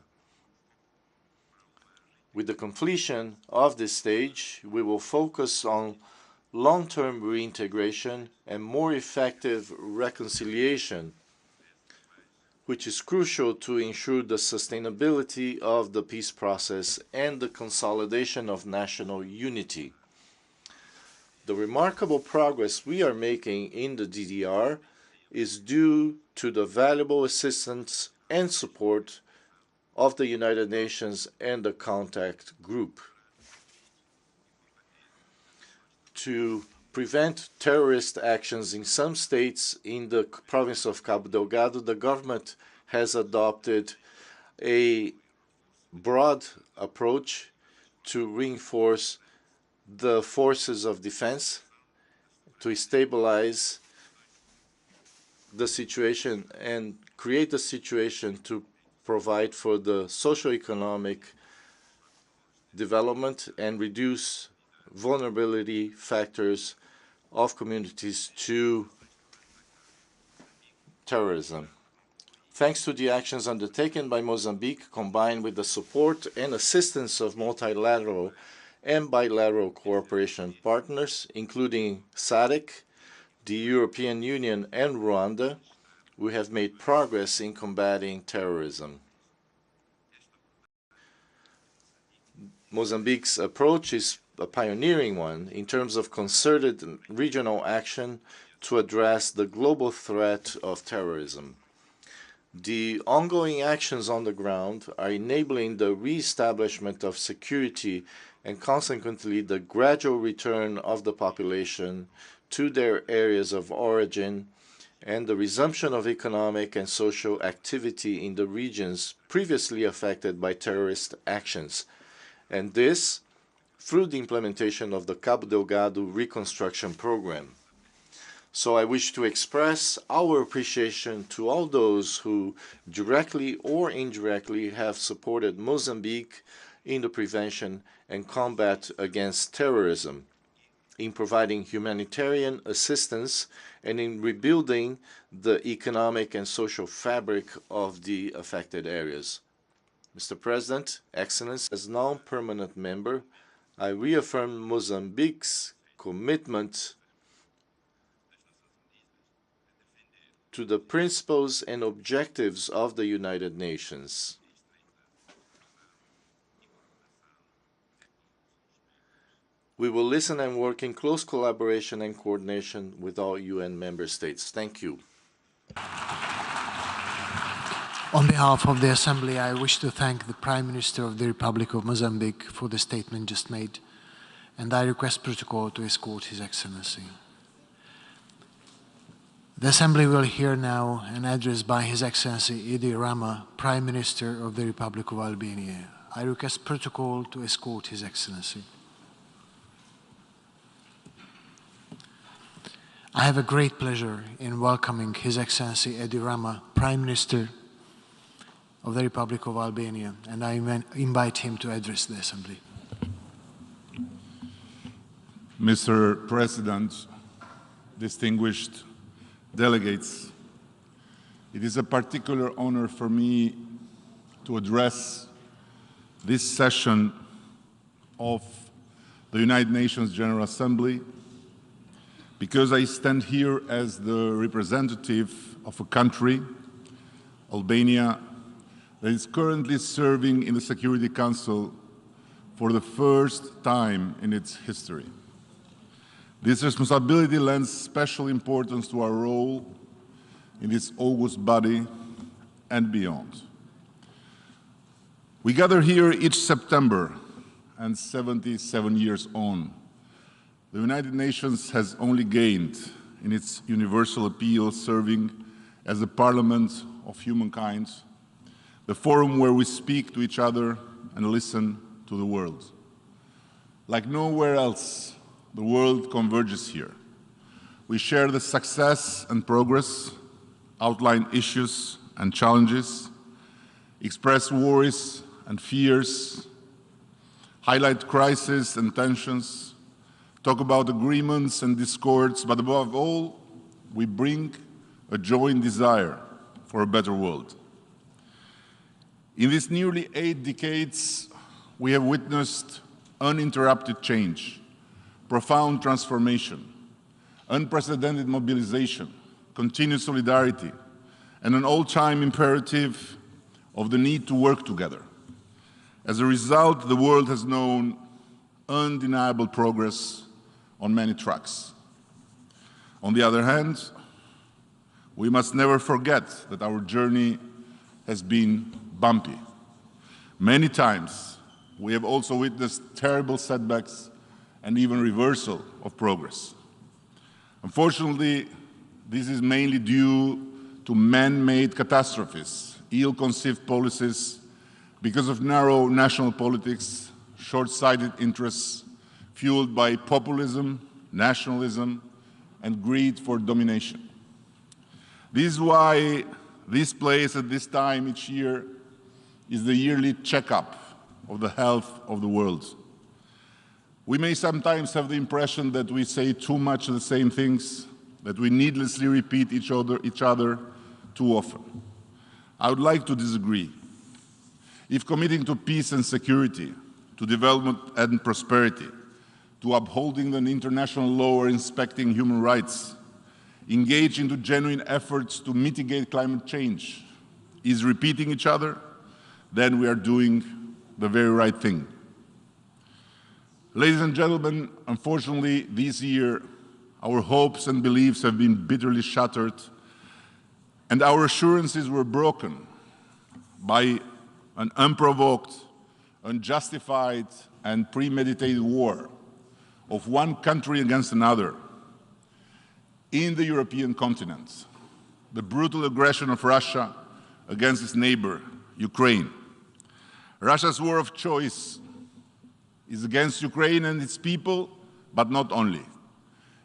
With the completion of this stage, we will focus on long-term reintegration and more effective reconciliation, which is crucial to ensure the sustainability of the peace process and the consolidation of national unity. The remarkable progress we are making in the DDR is due to the valuable assistance and support of the United Nations and the Contact Group. To prevent terrorist actions in some states in the province of Cabo Delgado, the government has adopted a broad approach to reinforce the forces of defense, to stabilize the situation and create a situation to provide for the socio-economic development and reduce vulnerability factors of communities to terrorism. Thanks to the actions undertaken by Mozambique, combined with the support and assistance of multilateral and bilateral cooperation partners, including SADC, the European Union, and Rwanda, we have made progress in combating terrorism. Mozambique's approach is a pioneering one in terms of concerted regional action to address the global threat of terrorism. The ongoing actions on the ground are enabling the re-establishment of security and consequently the gradual return of the population to their areas of origin and the resumption of economic and social activity in the regions previously affected by terrorist actions, and this through the implementation of the Cabo Delgado reconstruction program. So I wish to express our appreciation to all those who directly or indirectly have supported Mozambique in the prevention and combat against terrorism, in providing humanitarian assistance, and in rebuilding the economic and social fabric of the affected areas. Mr. President, Excellency, as non-permanent member, I reaffirm Mozambique's commitment to the principles and objectives of the United Nations. We will listen and work in close collaboration and coordination with all UN member states. Thank you.
On behalf of the Assembly, I wish to thank the Prime Minister of the Republic of Mozambique for the statement just made, and I request protocol to escort His Excellency. The Assembly will hear now an address by His Excellency Rama, Prime Minister of the Republic of Albania. I request protocol to escort His Excellency. I have a great pleasure in welcoming His Excellency Rama, Prime Minister of the Republic of Albania, and I invite him to address the Assembly.
Mr. President, distinguished delegates, it is a particular honor for me to address this session of the United Nations General Assembly because I stand here as the representative of a country, Albania, that is currently serving in the Security Council for the first time in its history. This responsibility lends special importance to our role in this august body and beyond. We gather here each September, and 77 years on, the United Nations has only gained in its universal appeal, serving as the parliament of humankind, the forum where we speak to each other and listen to the world. Like nowhere else, the world converges here. We share the success and progress, outline issues and challenges, express worries and fears, highlight crises and tensions, talk about agreements and discords, but above all, we bring a joint desire for a better world. In these nearly 8 decades, we have witnessed uninterrupted change, profound transformation, unprecedented mobilization, continued solidarity, and an all-time imperative of the need to work together. As a result, the world has known undeniable progress on many tracks. On the other hand, we must never forget that our journey has been bumpy. Many times, we have also witnessed terrible setbacks and even reversal of progress. Unfortunately, this is mainly due to man-made catastrophes, ill-conceived policies, because of narrow national politics, short-sighted interests, fueled by populism, nationalism, and greed for domination. This is why this place at this time each year is the yearly checkup of the health of the world. We may sometimes have the impression that we say too much of the same things, that we needlessly repeat each other too often. I would like to disagree. If committing to peace and security, to development and prosperity, to upholding the international law or inspecting human rights, engage into genuine efforts to mitigate climate change, is repeating each other, then we are doing the very right thing. Ladies and gentlemen, unfortunately, this year, our hopes and beliefs have been bitterly shattered, and our assurances were broken by an unprovoked, unjustified, and premeditated war of one country against another in the European continent, the brutal aggression of Russia against its neighbor, Ukraine. Russia's war of choice is against Ukraine and its people, but not only.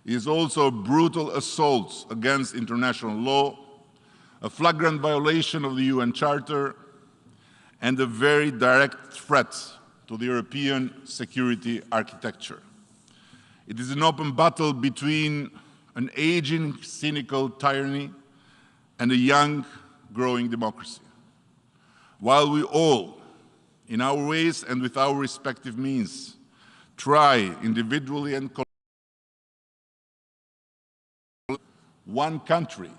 It is also a brutal assault against international law, a flagrant violation of the UN Charter, and a very direct threat to the European security architecture. It is an open battle between an aging, cynical tyranny and a young, growing democracy. While we all, in our ways and with our respective means, try individually and collectively, one country,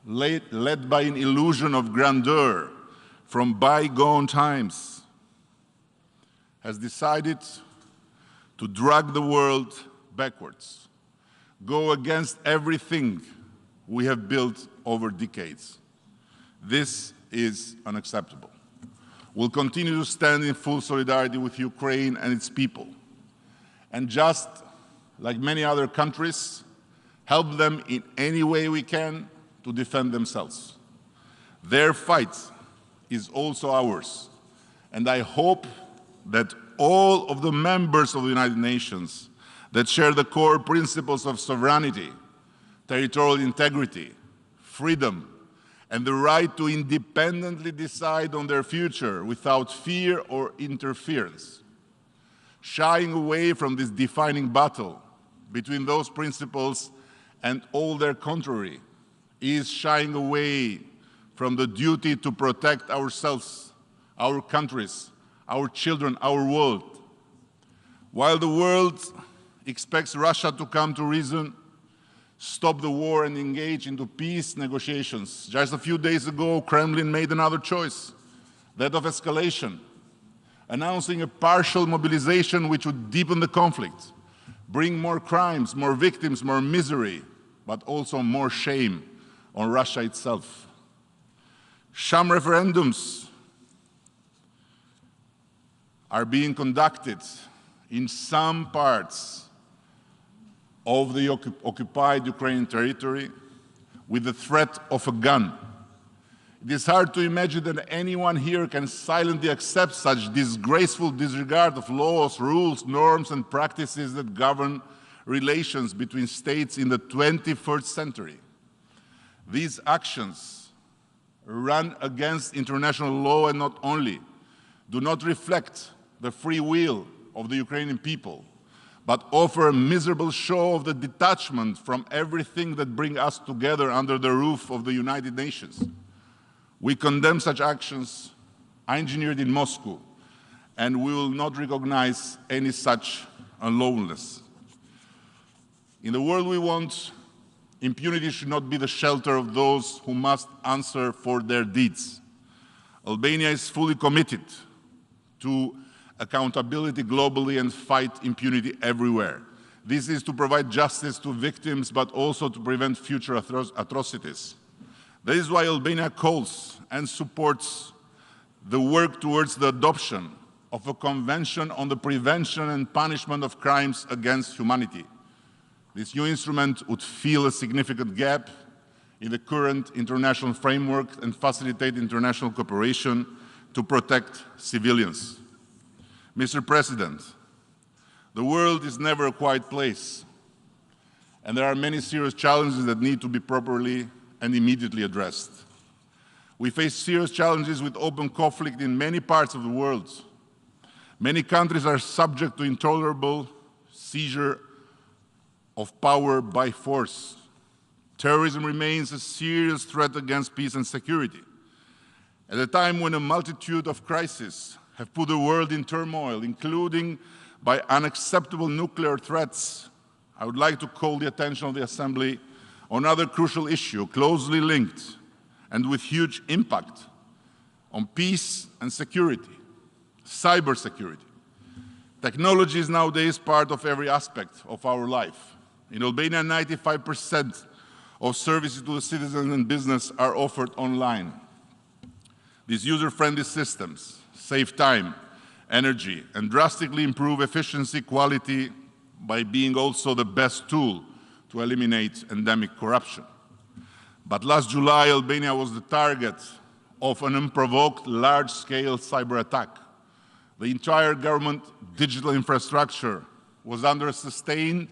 led by an illusion of grandeur from bygone times, has decided to drag the world backwards, go against everything we have built over decades. This is unacceptable. We'll continue to stand in full solidarity with Ukraine and its people, and just like many other countries, help them in any way we can to defend themselves. Their fight is also ours, and I hope that all of the members of the United Nations that share the core principles of sovereignty, territorial integrity, freedom, and the right to independently decide on their future without fear or interference. Shying away from this defining battle between those principles and all their contrary is shying away from the duty to protect ourselves, our countries, our children, our world. While the world expects Russia to come to reason, stop the war and engage into peace negotiations, just a few days ago, Kremlin made another choice, that of escalation, announcing a partial mobilization which would deepen the conflict, bring more crimes, more victims, more misery, but also more shame on Russia itself. Sham referendums are being conducted in some parts of the occupied Ukrainian territory with the threat of a gun. It is hard to imagine that anyone here can silently accept such disgraceful disregard of laws, rules, norms, and practices that govern relations between states in the 21st century. These actions run against international law and not only do not reflect the free will of the Ukrainian people, but offer a miserable show of the detachment from everything that brings us together under the roof of the United Nations. We condemn such actions engineered in Moscow, and we will not recognize any such unlawfulness. In the world we want, impunity should not be the shelter of those who must answer for their deeds. Albania is fully committed to accountability globally and fight impunity everywhere. This is to provide justice to victims, but also to prevent future atrocities. That is why Albania calls and supports the work towards the adoption of a convention on the prevention and punishment of crimes against humanity. This new instrument would fill a significant gap in the current international framework and facilitate international cooperation to protect civilians. Mr. President, the world is never a quiet place, and there are many serious challenges that need to be properly and immediately addressed. We face serious challenges with open conflict in many parts of the world. Many countries are subject to intolerable seizure of power by force. Terrorism remains a serious threat against peace and security. At a time when a multitude of crises have put the world in turmoil, including by unacceptable nuclear threats, I would like to call the attention of the Assembly on another crucial issue closely linked and with huge impact on peace and security, cybersecurity. Technology is nowadays part of every aspect of our life. In Albania, 95% of services to the citizens and business are offered online. These user-friendly systems save time, energy, and drastically improve efficiency, quality, by being also the best tool to eliminate endemic corruption. But last July, Albania was the target of an unprovoked large-scale cyber attack. The entire government digital infrastructure was under a sustained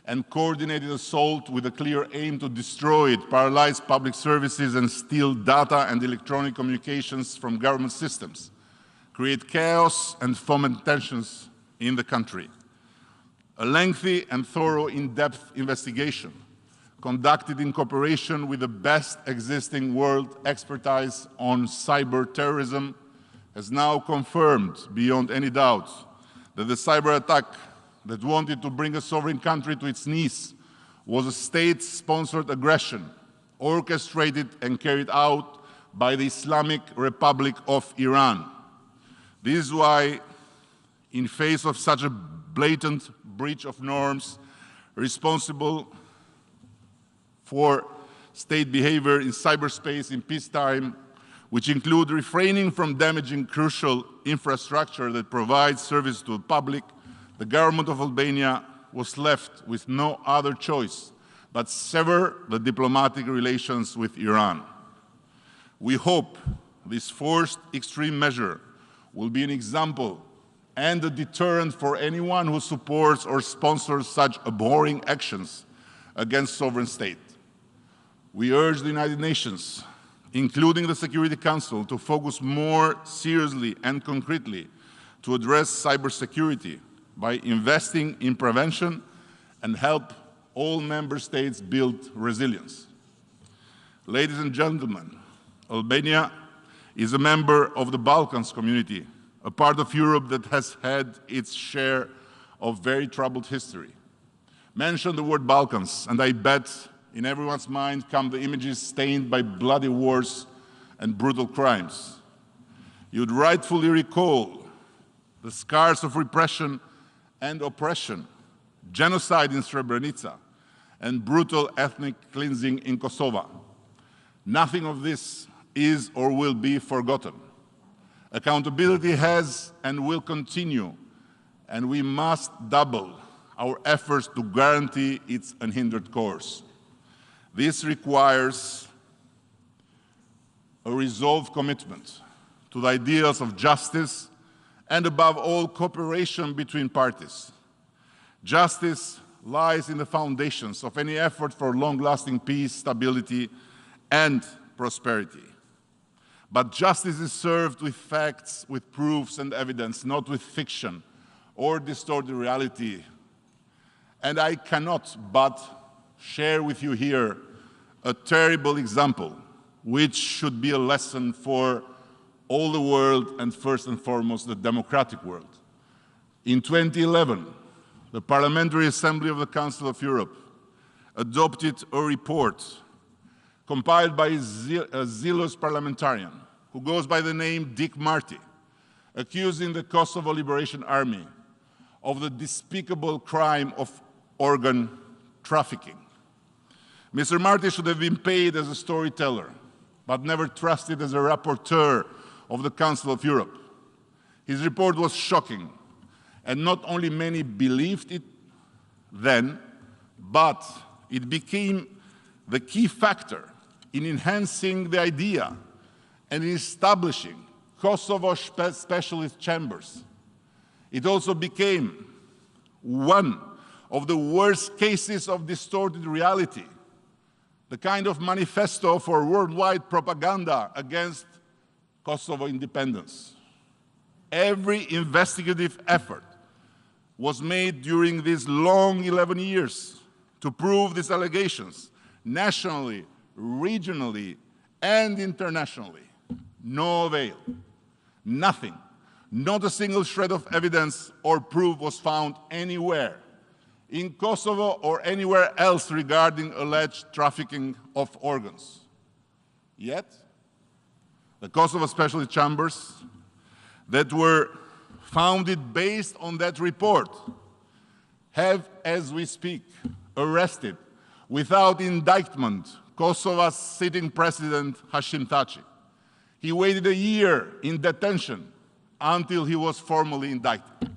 and coordinated assault with a clear aim to destroy it, paralyze public services, and steal data and electronic communications from government systems, create chaos and foment tensions in the country. A lengthy and thorough in-depth investigation conducted in cooperation with the best existing world expertise on cyber terrorism has now confirmed beyond any doubt that the cyber attack that wanted to bring a sovereign country to its knees was a state-sponsored aggression orchestrated and carried out by the Islamic Republic of Iran. This is why, in face of such a blatant breach of norms responsible for state behavior in cyberspace in peacetime, which include refraining from damaging crucial infrastructure that provides service to the public, the government of Albania was left with no other choice but sever the diplomatic relations with Iran. We hope this forced extreme measure will be an example and a deterrent for anyone who supports or sponsors such abhorring actions against sovereign state. We urge the United Nations, including the Security Council, to focus more seriously and concretely to address cybersecurity by investing in prevention and help all member states build resilience. Ladies and gentlemen, Albania is a member of the Balkans community, a part of Europe that has had its share of very troubled history. Mention the word Balkans, and I bet in everyone's mind come the images stained by bloody wars and brutal crimes. You'd rightfully recall the scars of repression and oppression, genocide in Srebrenica, and brutal ethnic cleansing in Kosovo. Nothing of this is or will be forgotten. Accountability has and will continue, and we must double our efforts to guarantee its unhindered course. This requires a resolved commitment to the ideals of justice and, above all, cooperation between parties. Justice lies in the foundations of any effort for long-lasting peace, stability, and prosperity. But justice is served with facts, with proofs and evidence, not with fiction or distorted reality. And I cannot but share with you here a terrible example, which should be a lesson for all the world and first and foremost the democratic world. In 2011, the Parliamentary Assembly of the Council of Europe adopted a report compiled by a zealous parliamentarian who goes by the name Dick Marty, accusing the Kosovo Liberation Army of the despicable crime of organ trafficking. Mr. Marty should have been paid as a storyteller, but never trusted as a rapporteur of the Council of Europe. His report was shocking, and not only many believed it then, but it became the key factor in enhancing the idea and in establishing Kosovo specialist chambers. It also became one of the worst cases of distorted reality, the kind of manifesto for worldwide propaganda against Kosovo independence. Every investigative effort was made during these long 11 years to prove these allegations nationally, regionally, and internationally. No avail. Nothing. Not a single shred of evidence or proof was found anywhere in Kosovo or anywhere else regarding alleged trafficking of organs. Yet, the Kosovo Special Chambers that were founded based on that report have, as we speak, arrested without indictment Kosovo's sitting president Hashim Thaçi. He waited a year in detention until he was formally indicted.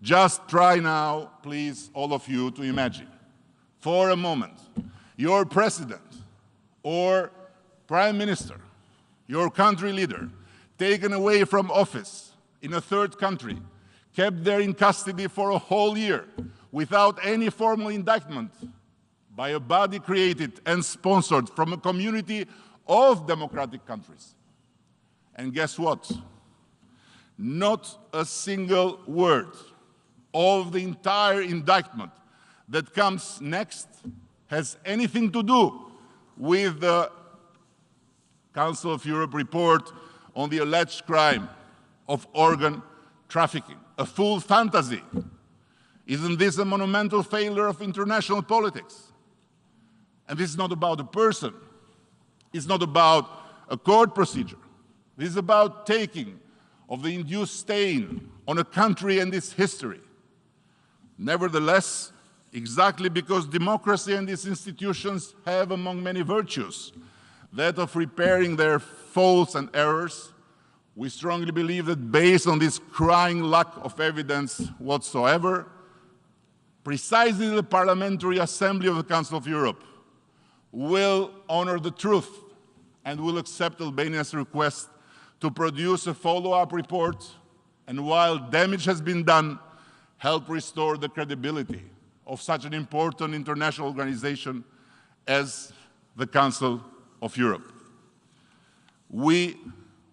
Just try now, please, all of you, to imagine, for a moment, your president or prime minister, your country leader, taken away from office in a third country, kept there in custody for a whole year without any formal indictment by a body created and sponsored from a community of democratic countries. And guess what? Not a single word of the entire indictment that comes next has anything to do with the Council of Europe report on the alleged crime of organ trafficking. A full fantasy. Isn't this a monumental failure of international politics? And this is not about a person. It's not about a court procedure. This is about taking of the induced stain on a country and its history. Nevertheless, exactly because democracy and its institutions have among many virtues that of repairing their faults and errors, we strongly believe that based on this crying lack of evidence whatsoever, precisely the Parliamentary Assembly of the Council of Europe will honor the truth and will accept Albania's request to produce a follow-up report, and while damage has been done, help restore the credibility of such an important international organization as the Council of Europe. We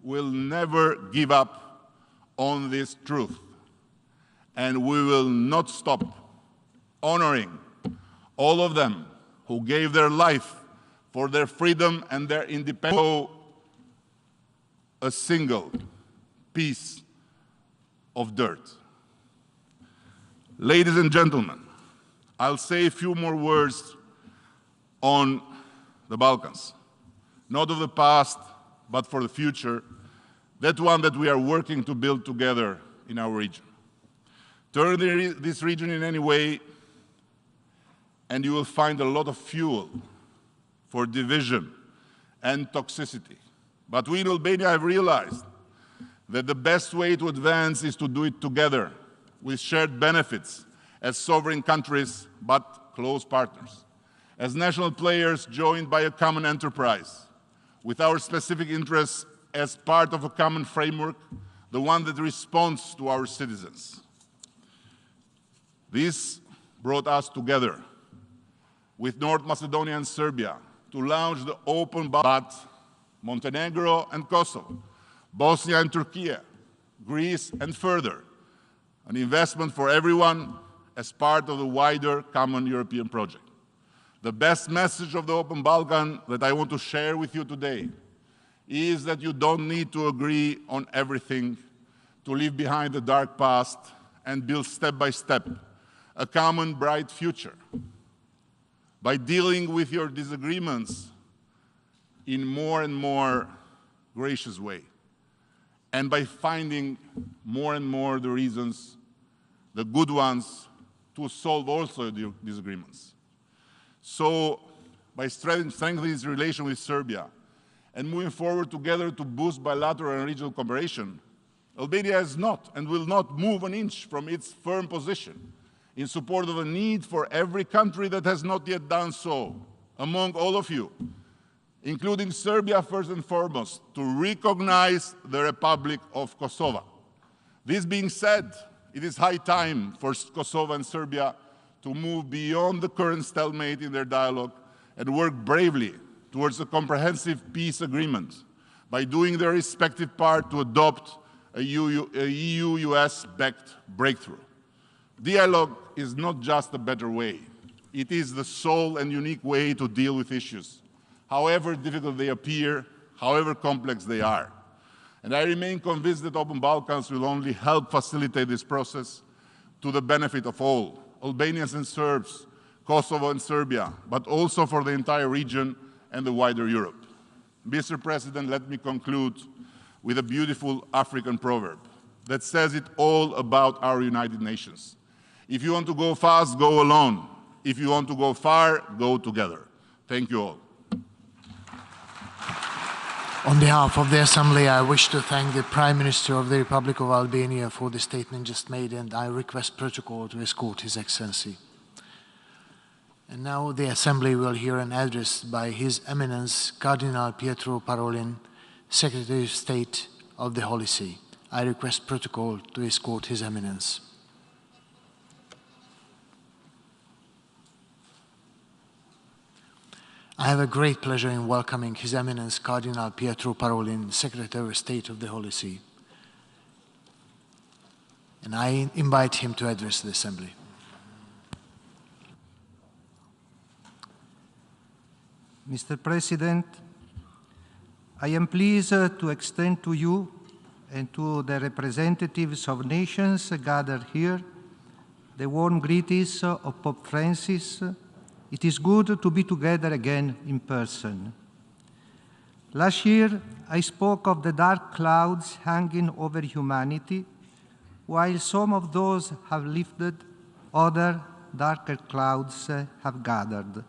will never give up on this truth, and we will not stop honoring all of them who gave their life for their freedom and their independence. A single piece of dirt. Ladies and gentlemen, I'll say a few more words on the Balkans, not of the past, but for the future, that one that we are working to build together in our region. Turn this region in any way, and you will find a lot of fuel for division and toxicity. But we in Albania have realized that the best way to advance is to do it together with shared benefits as sovereign countries, but close partners. As national players joined by a common enterprise, with our specific interests as part of a common framework, the one that responds to our citizens. This brought us together with North Macedonia and Serbia to launch the open but Montenegro and Kosovo, Bosnia and Turkey, Greece and further, an investment for everyone as part of the wider common European project. The best message of the Open Balkan that I want to share with you today is that you don't need to agree on everything to leave behind the dark past and build step by step a common bright future. By dealing with your disagreements in more and more gracious way, and by finding more and more the reasons, the good ones, to solve also the disagreements. So, by strengthening this relation with Serbia and moving forward together to boost bilateral and regional cooperation, Albania has not and will not move an inch from its firm position in support of a need for every country that has not yet done so, among all of you, including Serbia first and foremost, to recognize the Republic of Kosovo. This being said, it is high time for Kosovo and Serbia to move beyond the current stalemate in their dialogue and work bravely towards a comprehensive peace agreement by doing their respective part to adopt a EU-US-backed breakthrough. Dialogue is not just a better way. It is the sole and unique way to deal with issues, however difficult they appear, however complex they are. And I remain convinced that Open Balkans will only help facilitate this process to the benefit of all, Albanians and Serbs, Kosovo and Serbia, but also for the entire region and the wider Europe. Mr. President, let me conclude with a beautiful African proverb that says it all about our United Nations. If you want to go fast, go alone. If you want to go far, go together. Thank you all.
On behalf of the Assembly, I wish to thank the Prime Minister of the Republic of Albania for the statement just made, and I request protocol to escort His Excellency. And now the Assembly will hear an address by His Eminence Cardinal Pietro Parolin, Secretary of State of the Holy See. I request protocol to escort His Eminence. I have a great pleasure in welcoming His Eminence Cardinal Pietro Parolin, Secretary of State of the Holy See. And I invite him to address the Assembly.
Mr. President, I am pleased to extend to you and to the representatives of nations gathered here the warm greetings of Pope Francis. It is good to be together again in person. Last year, I spoke of the dark clouds hanging over humanity. While some of those have lifted, other darker clouds have gathered.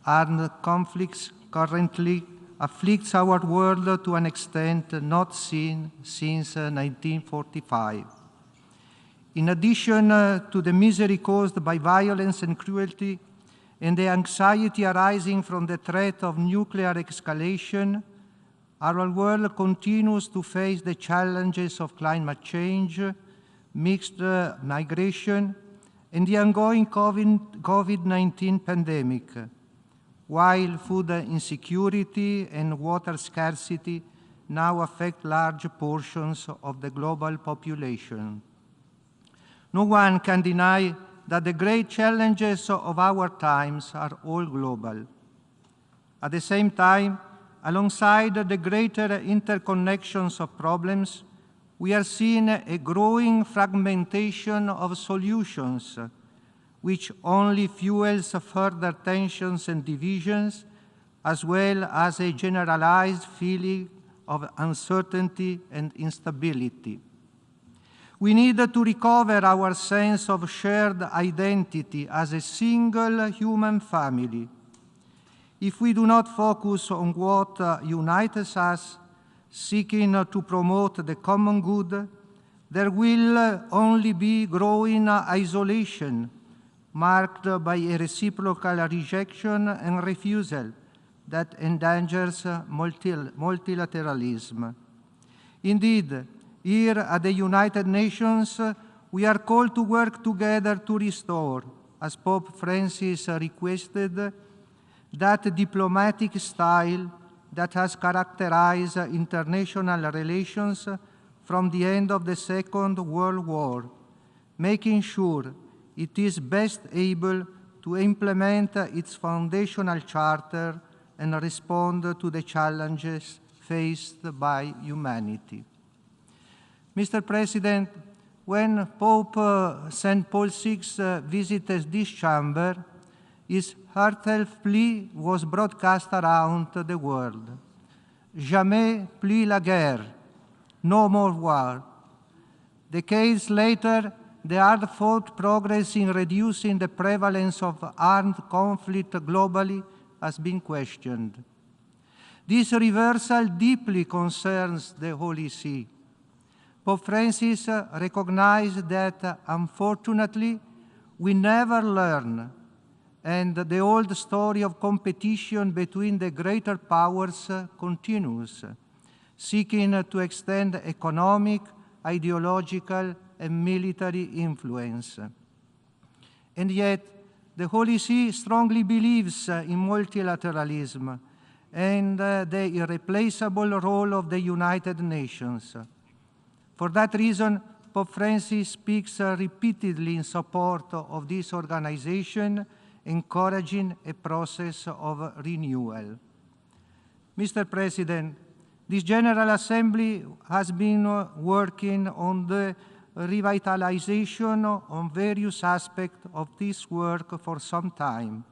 Armed conflicts currently afflicts our world to an extent not seen since 1945. In addition to the misery caused by violence and cruelty, and the anxiety arising from the threat of nuclear escalation, our world continues to face the challenges of climate change, mixed migration, and the ongoing COVID-19 pandemic, while food insecurity and water scarcity now affect large portions of the global population. No one can deny that the great challenges of our times are all global. At the same time, alongside the greater interconnections of problems, we are seeing a growing fragmentation of solutions, which only fuels further tensions and divisions, as well as a generalized feeling of uncertainty and instability. We need to recover our sense of shared identity as a single human family. If we do not focus on what unites us, seeking to promote the common good, there will only be growing isolation, marked by a reciprocal rejection and refusal that endangers multilateralism. Indeed, here at the United Nations, we are called to work together to restore, as Pope Francis requested, that diplomatic style that has characterized international relations from the end of the Second World War, making sure it is best able to implement its foundational charter and respond to the challenges faced by humanity. Mr. President, when Pope St. Paul VI visited this chamber, his heartfelt plea was broadcast around the world. Jamais plus la guerre, no more war. Decades later, the hard-fought progress in reducing the prevalence of armed conflict globally has been questioned. This reversal deeply concerns the Holy See. Pope Francis recognized that, unfortunately, we never learn, and the old story of competition between the greater powers continues, seeking to extend economic, ideological, and military influence. And yet, the Holy See strongly believes in multilateralism and the irreplaceable role of the United Nations. For that reason, Pope Francis speaks repeatedly in support of this organization, encouraging a process of renewal. Mr. President, This General Assembly has been working on the revitalization on various aspects of this work for some time.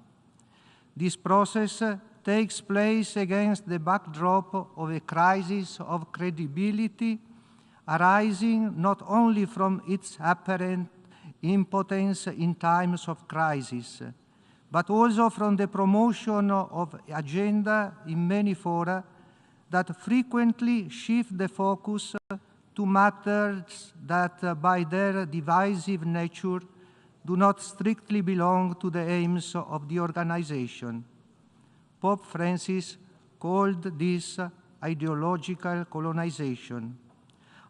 This process takes place against the backdrop of a crisis of credibility arising not only from its apparent impotence in times of crisis, but also from the promotion of agenda in many fora that frequently shift the focus to matters that by their divisive nature do not strictly belong to the aims of the organization. Pope Francis called this ideological colonization.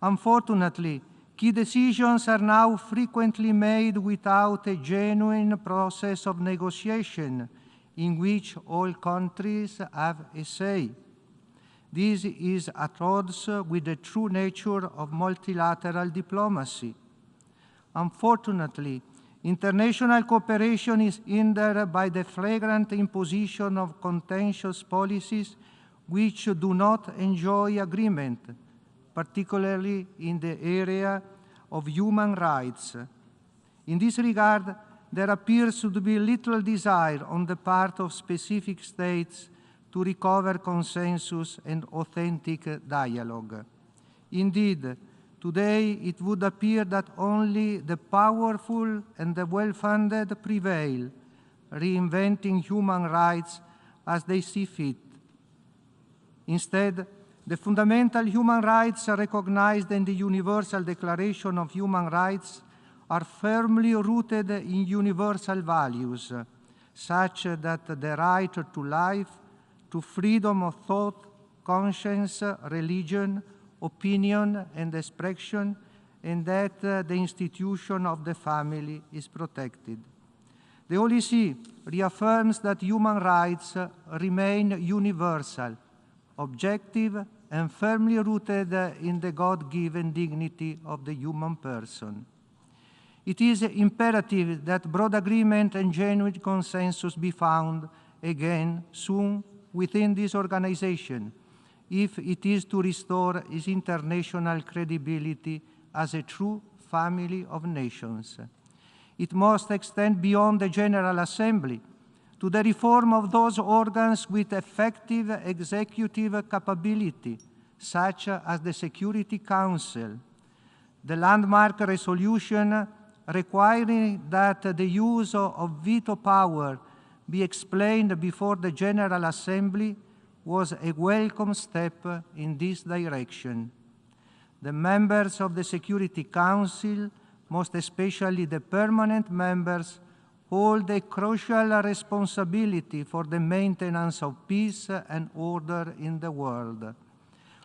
Unfortunately, key decisions are now frequently made without a genuine process of negotiation in which all countries have a say. This is at odds with the true nature of multilateral diplomacy. Unfortunately, international cooperation is hindered by the flagrant imposition of contentious policies which do not enjoy agreement, particularly in the area of human rights. In this regard, there appears to be little desire on the part of specific states to recover consensus and authentic dialogue. Indeed, today it would appear that only the powerful and the well-funded prevail, reinventing human rights as they see fit. Instead, the fundamental human rights recognized in the Universal Declaration of Human Rights are firmly rooted in universal values, such that the right to life, to freedom of thought, conscience, religion, opinion, and expression, and that the institution of the family is protected. The Holy See reaffirms that human rights remain universal, objective, and firmly rooted in the God-given dignity of the human person. It is imperative that broad agreement and genuine consensus be found again soon within this organization, if it is to restore its international credibility as a true family of nations. It must extend beyond the General Assembly to the reform of those organs with effective executive capability, such as the Security Council. The landmark resolution requiring that the use of veto power be explained before the General Assembly was a welcome step in this direction. The members of the Security Council, most especially the permanent members, hold a crucial responsibility for the maintenance of peace and order in the world.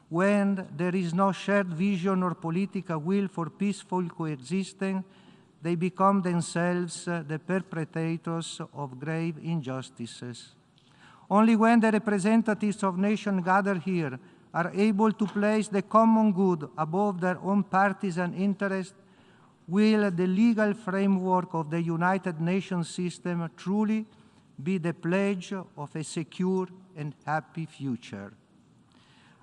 When there is no shared vision or political will for peaceful coexistence, they become themselves the perpetrators of grave injustices. Only when the representatives of nations gathered here are able to place the common good above their own partisan interest will the legal framework of the United Nations system truly be the pledge of a secure and happy future.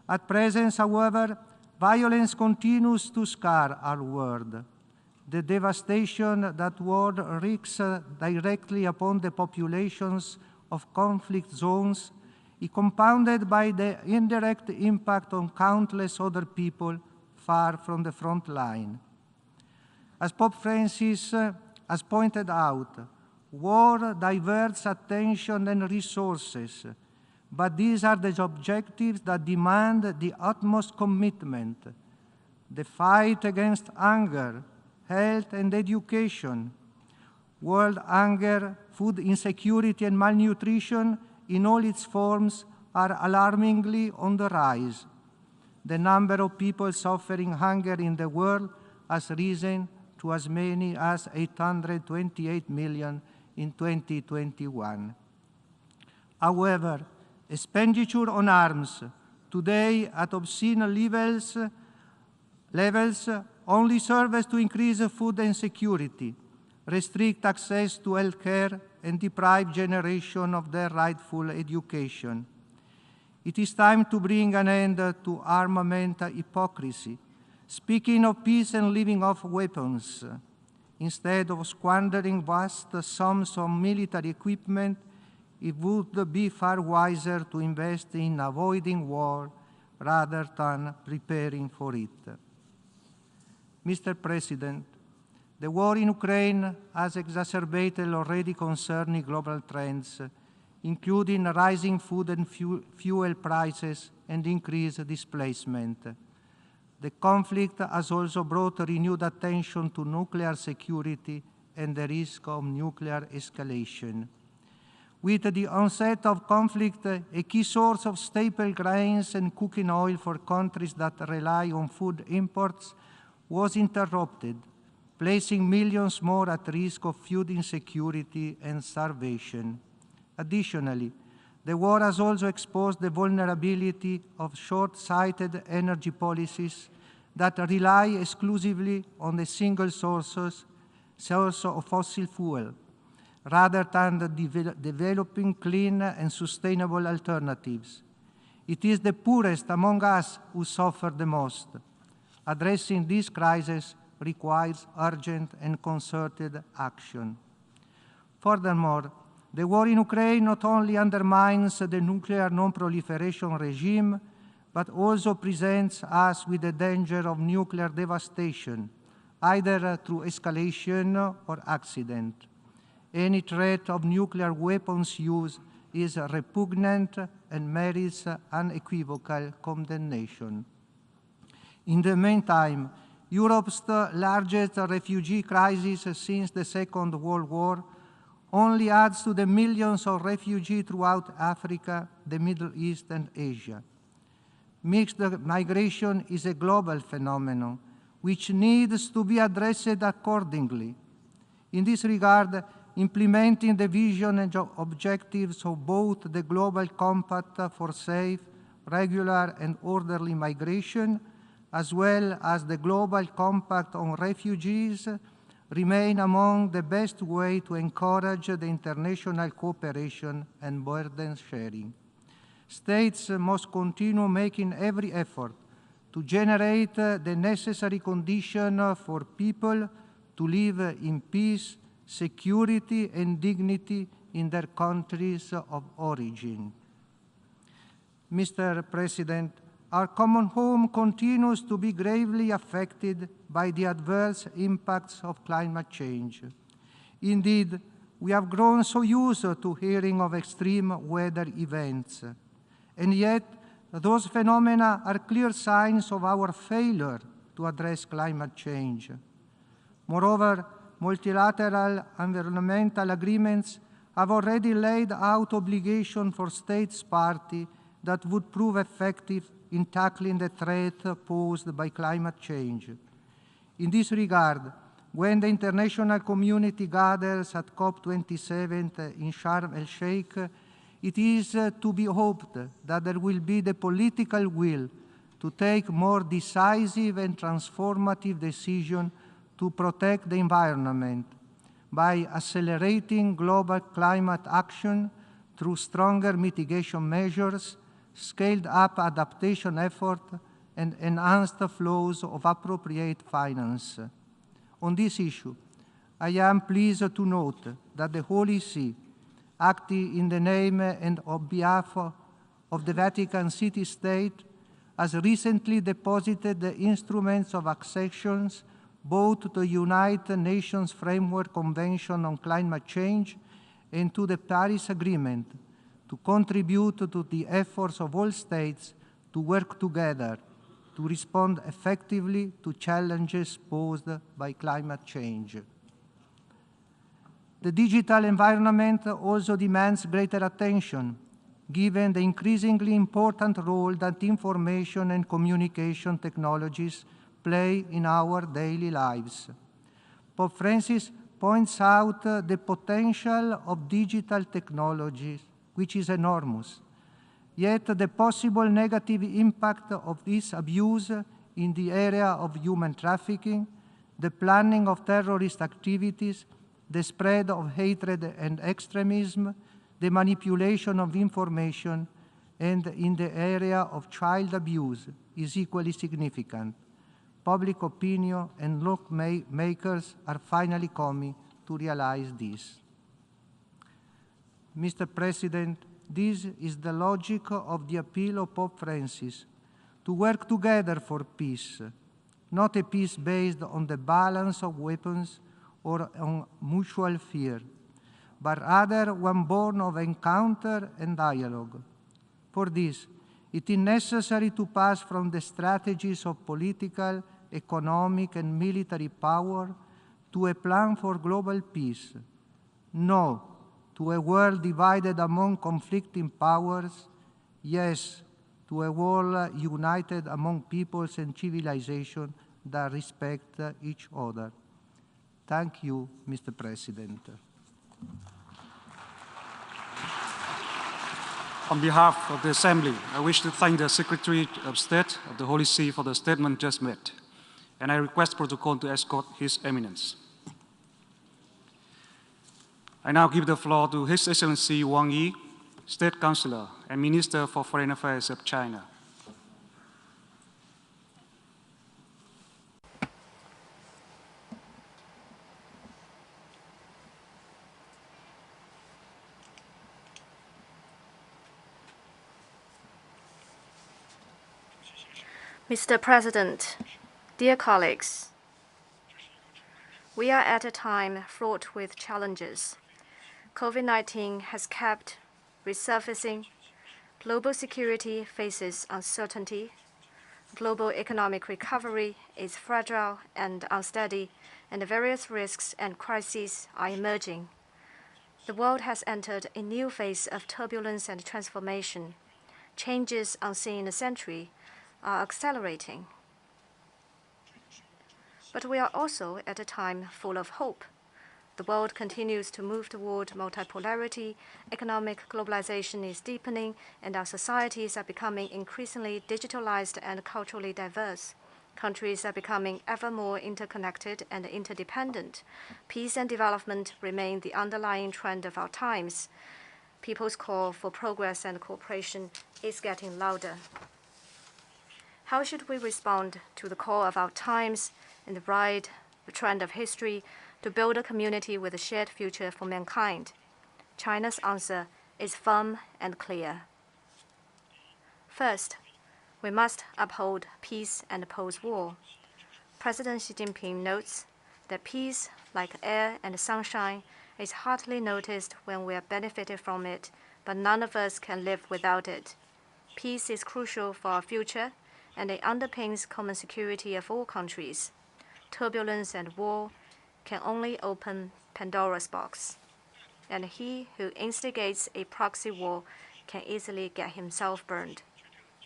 At present, however, violence continues to scar our world. The devastation that war wreaks directly upon the populations of conflict zones is compounded by the indirect impact on countless other people far from the front line. As Pope Francis has pointed out, war diverts attention and resources, but these are the objectives that demand the utmost commitment. The fight against hunger, health and education, world hunger, food insecurity and malnutrition in all its forms are alarmingly on the rise. The number of people suffering hunger in the world has risen to as many as 828 million in 2021. However, expenditure on arms, today at obscene levels only serves to increase food insecurity, restrict access to health care, and deprive generations of their rightful education. It is time to bring an end to armament hypocrisy, speaking of peace and living off weapons. Instead of squandering vast sums on military equipment, it would be far wiser to invest in avoiding war rather than preparing for it. Mr. President, the war in Ukraine has exacerbated already concerning global trends, including rising food and fuel prices and increased displacement. The conflict has also brought renewed attention to nuclear security and the risk of nuclear escalation. With the onset of conflict, a key source of staple grains and cooking oil for countries that rely on food imports was interrupted, placing millions more at risk of food insecurity and starvation. Additionally, the war has also exposed the vulnerability of short-sighted energy policies that rely exclusively on the single source of fossil fuel, rather than developing clean and sustainable alternatives. It is the poorest among us who suffer the most. Addressing this crisis requires urgent and concerted action. Furthermore, the war in Ukraine not only undermines the nuclear non-proliferation regime, but also presents us with the danger of nuclear devastation, either through escalation or accident. Any threat of nuclear weapons use is repugnant and merits unequivocal condemnation. In the meantime, Europe's largest refugee crisis since the Second World War only adds to the millions of refugees throughout Africa, the Middle East, and Asia. Mixed migration is a global phenomenon which needs to be addressed accordingly. In this regard, implementing the vision and objectives of both the Global Compact for Safe, Regular, and Orderly Migration, as well as the Global Compact on Refugees, remain among the best ways to encourage the international cooperation and burden sharing. States must continue making every effort to generate the necessary conditions for people to live in peace, security, and dignity in their countries of origin. Mr. President, our common home continues to be gravely affected by the adverse impacts of climate change. Indeed, we have grown so used to hearing of extreme weather events, and yet those phenomena are clear signs of our failure to address climate change. Moreover, multilateral environmental agreements have already laid out obligations for states party that would prove effective in tackling the threat posed by climate change. In this regard, when the international community gathers at COP27 in Sharm el-Sheikh, it is to be hoped that there will be the political will to take more decisive and transformative decisions to protect the environment by accelerating global climate action through stronger mitigation measures, scaled-up adaptation efforts, and enhanced flows of appropriate finance. On this issue, I am pleased to note that the Holy See, acting in the name and on behalf of the Vatican City-State, has recently deposited the instruments of accessions both to the United Nations Framework Convention on Climate Change and to the Paris Agreement to contribute to the efforts of all states to work together to respond effectively to challenges posed by climate change. The digital environment also demands greater attention, given the increasingly important role that information and communication technologies play in our daily lives. Pope Francis points out the potential of digital technologies, which is enormous. Yet the possible negative impact of this abuse in the area of human trafficking, the planning of terrorist activities, the spread of hatred and extremism, the manipulation of information, and in the area of child abuse is equally significant. Public opinion and lawmakers are finally coming to realize this. Mr. President, this is the logic of the appeal of Pope Francis to work together for peace, not a peace based on the balance of weapons or on mutual fear, but rather one born of encounter and dialogue. For this, it is necessary to pass from the strategies of political, economic, and military power to a plan for global peace. No to a world divided among conflicting powers. Yes to a world united among peoples and civilizations that respect each other. Thank you, Mr. President.
On behalf of the Assembly, I wish to thank the Secretary of State of the Holy See for the statement just made, and I request protocol to escort His Eminence. I now give the floor to His Excellency Wang Yi, State Councillor and Minister for Foreign Affairs of China.
Mr. President, dear colleagues, we are at a time fraught with challenges. COVID-19 has kept resurfacing. Global security faces uncertainty. Global economic recovery is fragile and unsteady, and various risks and crises are emerging. The world has entered a new phase of turbulence and transformation. Changes unseen in a century are accelerating. But we are also at a time full of hope. The world continues to move toward multipolarity, economic globalization is deepening, and our societies are becoming increasingly digitalized and culturally diverse. Countries are becoming ever more interconnected and interdependent. Peace and development remain the underlying trend of our times. People's call for progress and cooperation is getting louder. How should we respond to the call of our times and ride the trend of history to build a community with a shared future for mankind? China's answer is firm and clear. First, we must uphold peace and oppose war. President Xi Jinping notes that peace, like air and sunshine, is hardly noticed when we are benefited from it, but none of us can live without it. Peace is crucial for our future, and it underpins common security of all countries. Turbulence and war can only open Pandora's box, and he who instigates a proxy war can easily get himself burned.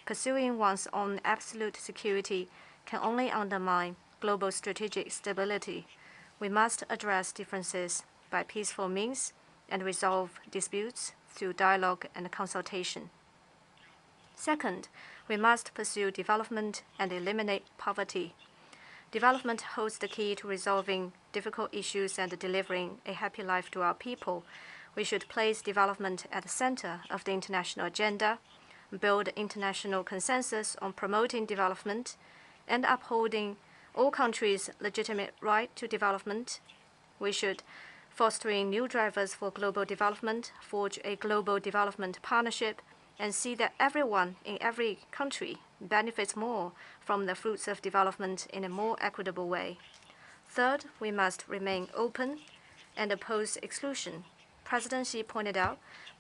Pursuing one's own absolute security can only undermine global strategic stability. We must address differences by peaceful means and resolve disputes through dialogue and consultation. Second, we must pursue development and eliminate poverty. Development holds the key to resolving difficult issues and delivering a happy life to our people. We should place development at the center of the international agenda, build international consensus on promoting development and upholding all countries' legitimate right to development. We should, fostering new drivers for global development, forge a global development partnership and see that everyone in every country benefits more from the fruits of development in a more equitable way. Third, we must remain open and oppose exclusion. President Xi pointed out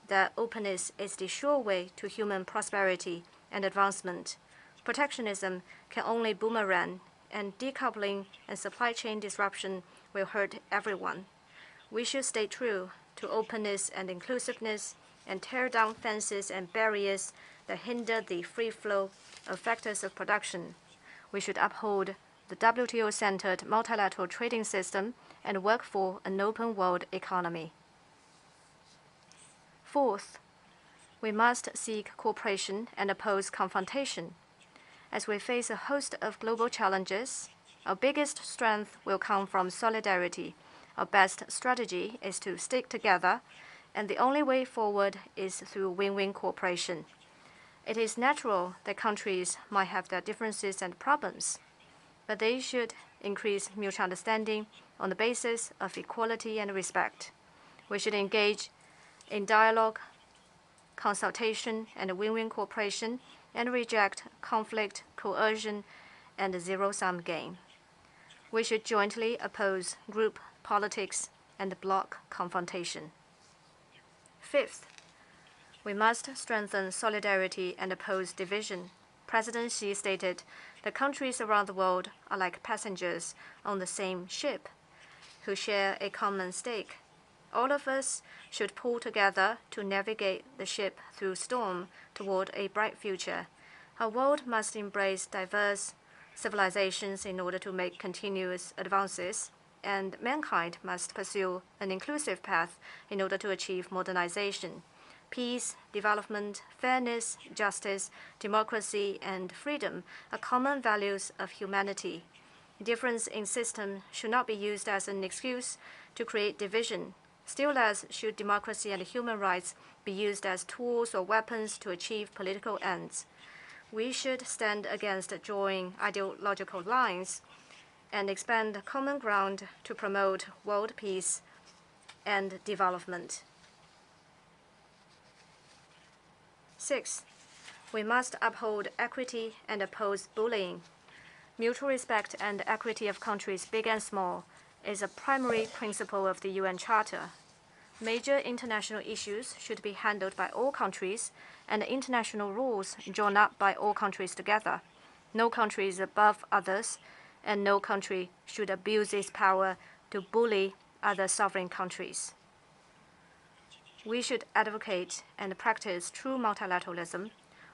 that openness is the sure way to human prosperity and advancement. Protectionism can only boomerang, and decoupling and supply chain disruption will hurt everyone. We should stay true to openness and inclusiveness and tear down fences and barriers that hinder the free flow of factors of production. We should uphold the WTO-centered multilateral trading system and work for an open world economy. Fourth, we must seek cooperation and oppose confrontation. As we face a host of global challenges, our biggest strength will come from solidarity. Our best strategy is to stick together, and the only way forward is through win-win cooperation. It is natural that countries might have their differences and problems, but they should increase mutual understanding on the basis of equality and respect. We should engage in dialogue, consultation, and win-win cooperation, and reject conflict, coercion, and the zero-sum game. We should jointly oppose group politics and bloc confrontation. Fifth, we must strengthen solidarity and oppose division. President Xi stated that countries around the world are like passengers on the same ship who share a common stake. All of us should pull together to navigate the ship through storm toward a bright future. Our world must embrace diverse civilizations in order to make continuous advances, and mankind must pursue an inclusive path in order to achieve modernization. Peace, development, fairness, justice, democracy, and freedom are common values of humanity. Difference in system should not be used as an excuse to create division. Still less should democracy and human rights be used as tools or weapons to achieve political ends. We should stand against drawing ideological lines and expand common ground to promote world peace and development. Sixth, we must uphold equity and oppose bullying. Mutual respect and equity of countries big and small is a primary principle of the UN Charter. Major international issues should be handled by all countries, and international rules drawn up by all countries together. No country is above others, and no country should abuse its power to bully other sovereign countries. We should advocate and practice true multilateralism,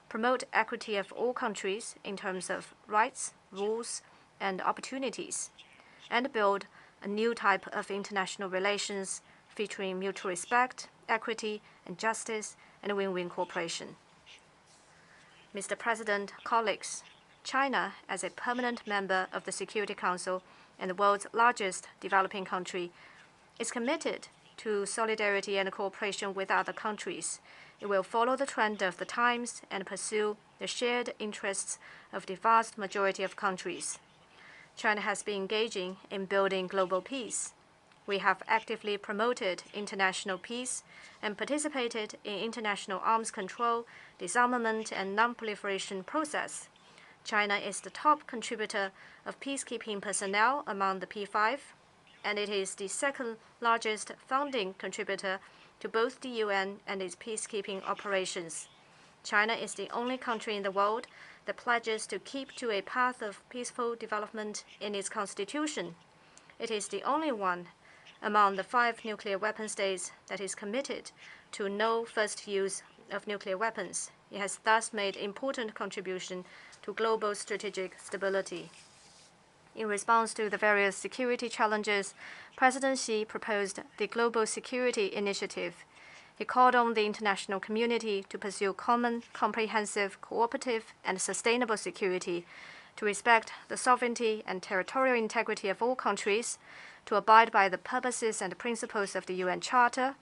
promote equity of all countries in terms of rights, rules, and opportunities, and build a new type of international relations featuring mutual respect, equity, and justice, and win-win cooperation. Mr. President, colleagues, China, as a permanent member of the Security Council and the world's largest developing country, is committed to solidarity and cooperation with other countries. It will follow the trend of the times and pursue the shared interests of the vast majority of countries. China has been engaging in building global peace. We have actively promoted international peace and participated in international arms control, disarmament, and non-proliferation process. China is the top contributor of peacekeeping personnel among the P5, and it is the second largest founding contributor to both the UN and its peacekeeping operations. China is the only country in the world that pledges to keep to a path of peaceful development in its constitution. It is the only one among the 5 nuclear weapon states that is committed to no first use of nuclear weapons. It has thus made important contribution to global strategic stability. In response to the various security challenges, President Xi proposed the Global Security Initiative. He called on the international community to pursue common, comprehensive, cooperative, and sustainable security, to respect the sovereignty and territorial integrity of all countries, to abide by the purposes and principles of the UN Charter,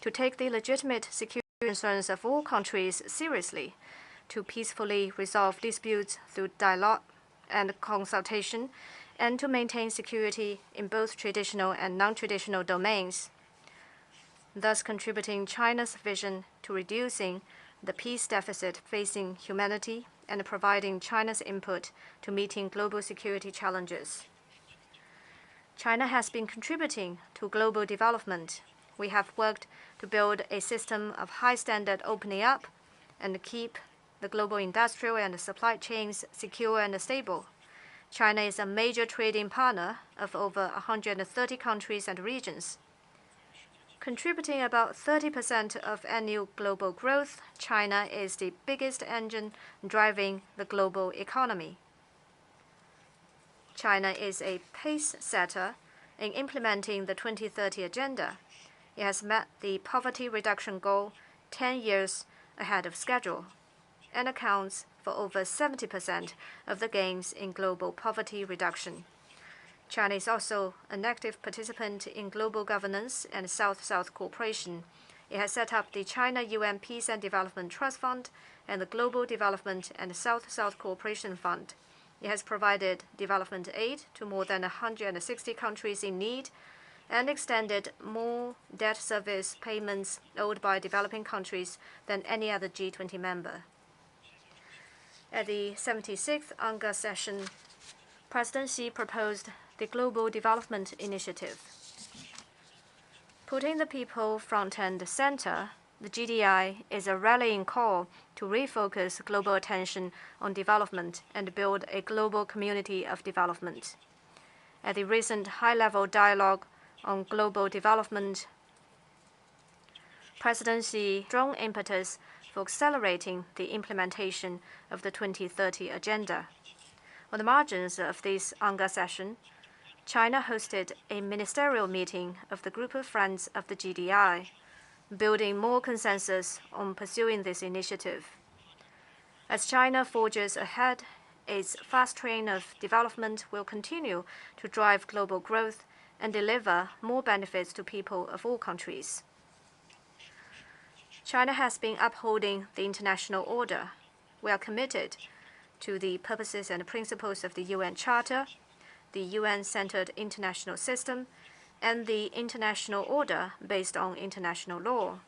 to take the legitimate security concerns of all countries seriously, to peacefully resolve disputes through dialogue and consultation, and to maintain security in both traditional and non-traditional domains, thus contributing China's vision to reducing the peace deficit facing humanity and providing China's input to meeting global security challenges. China has been contributing to global development. We have worked to build a system of high-standard opening up and keep the global industrial and supply chains secure and stable. China is a major trading partner of over 130 countries and regions. Contributing about 30% of annual global growth, China is the biggest engine driving the global economy. China is a pace setter in implementing the 2030 Agenda. It has met the poverty reduction goal 10 years ahead of schedule and accounts for over 70% of the gains in global poverty reduction. China is also an active participant in global governance and South-South cooperation. It has set up the China UN Peace and Development Trust Fund and the Global Development and South-South Cooperation Fund. It has provided development aid to more than 160 countries in need and extended more debt service payments owed by developing countries than any other G20 member. At the 76th UNGA session, President Xi proposed the Global Development Initiative. Putting the people front and center, the GDI is a rallying call to refocus global attention on development and build a global community of development. At the recent high-level dialogue on global development, President Xi strong impetus for accelerating the implementation of the 2030 Agenda. On the margins of this UNGA session, China hosted a ministerial meeting of the Group of Friends of the GDI, building more consensus on pursuing this initiative. As China forges ahead, its fast train of development will continue to drive global growth and deliver more benefits to people of all countries. China has been upholding the international order. We are committed to the purposes and principles of the UN Charter, the UN-centered international system, and the international order based on international law.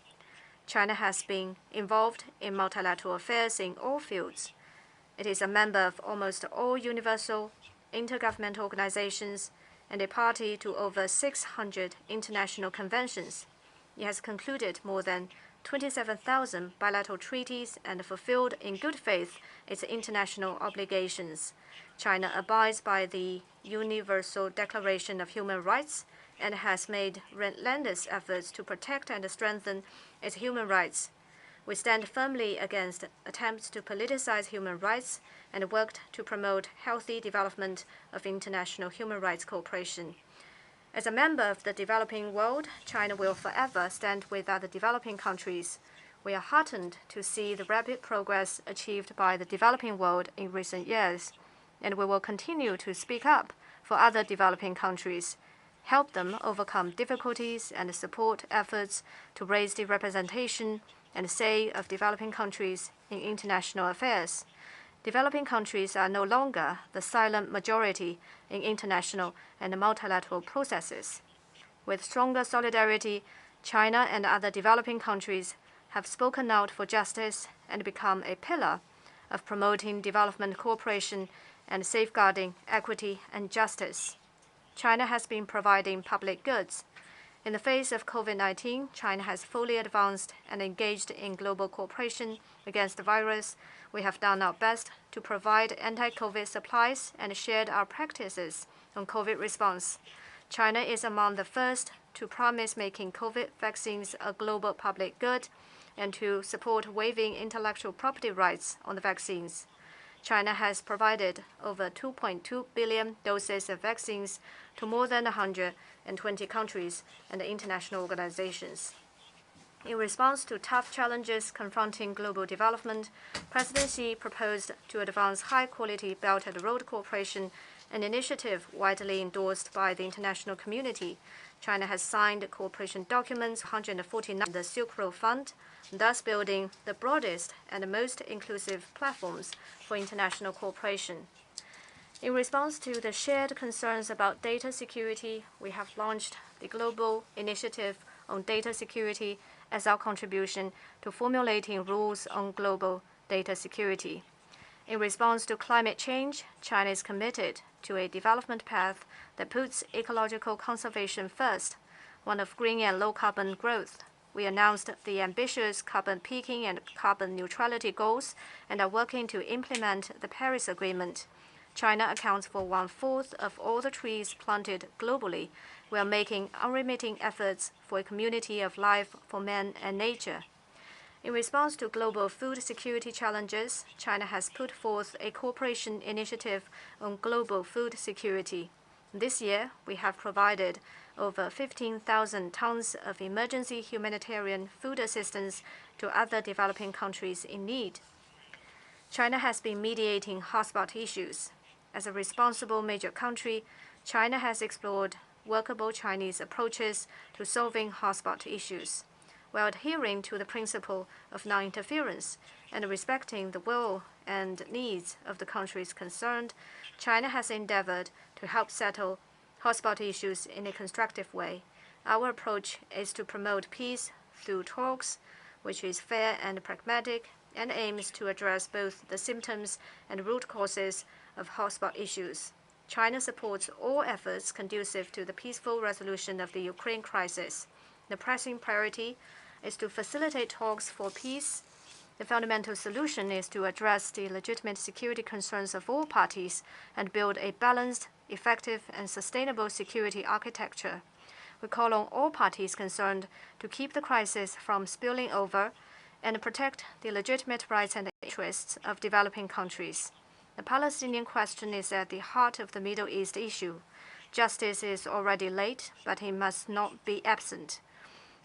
China has been involved in multilateral affairs in all fields. It is a member of almost all universal intergovernmental organizations and a party to over 600 international conventions. It has concluded more than 27,000 bilateral treaties and fulfilled in good faith its international obligations. China abides by the Universal Declaration of Human Rights and has made relentless efforts to protect and strengthen its human rights. We stand firmly against attempts to politicize human rights and worked to promote healthy development of international human rights cooperation. As a member of the developing world, China will forever stand with other developing countries. We are heartened to see the rapid progress achieved by the developing world in recent years, and we will continue to speak up for other developing countries, help them overcome difficulties, and support efforts to raise the representation and say of developing countries in international affairs. Developing countries are no longer the silent majority in international and multilateral processes. With stronger solidarity, China and other developing countries have spoken out for justice and become a pillar of promoting development cooperation and safeguarding equity and justice. China has been providing public goods. In the face of COVID-19, China has fully advanced and engaged in global cooperation against the virus. We have done our best to provide anti-COVID supplies and shared our practices on COVID response. China is among the first to promise making COVID vaccines a global public good and to support waiving intellectual property rights on the vaccines. China has provided over 2.2 billion doses of vaccines to more than 120 countries and international organizations. In response to tough challenges confronting global development, President Xi proposed to advance high-quality Belt and Road cooperation, an initiative widely endorsed by the international community. China has signed cooperation documents 149 the Silk Road Fund, thus building the broadest and most inclusive platforms for international cooperation. In response to the shared concerns about data security, we have launched the Global Initiative on Data Security as our contribution to formulating rules on global data security. In response to climate change, China is committed to a development path that puts ecological conservation first, one of green and low-carbon growth. We announced the ambitious carbon peaking and carbon neutrality goals and are working to implement the Paris Agreement. China accounts for 1/4 of all the trees planted globally. We are making unremitting efforts for a community of life for man and nature. In response to global food security challenges, China has put forth a cooperation initiative on global food security. This year, we have provided over 15,000 tons of emergency humanitarian food assistance to other developing countries in need. China has been mediating hotspot issues. As a responsible major country, China has explored workable Chinese approaches to solving hotspot issues. while adhering to the principle of non-interference and respecting the will and needs of the countries concerned, China has endeavored to help settle hotspot issues in a constructive way. Our approach is to promote peace through talks, which is fair and pragmatic, and aims to address both the symptoms and root causes of hotspot issues. China supports all efforts conducive to the peaceful resolution of the Ukraine crisis. The pressing priority is to facilitate talks for peace. The fundamental solution is to address the legitimate security concerns of all parties and build a balanced, effective, and sustainable security architecture. We call on all parties concerned to keep the crisis from spilling over and protect the legitimate rights and interests of developing countries. The Palestinian question is at the heart of the Middle East issue. Justice is already late, but it must not be absent.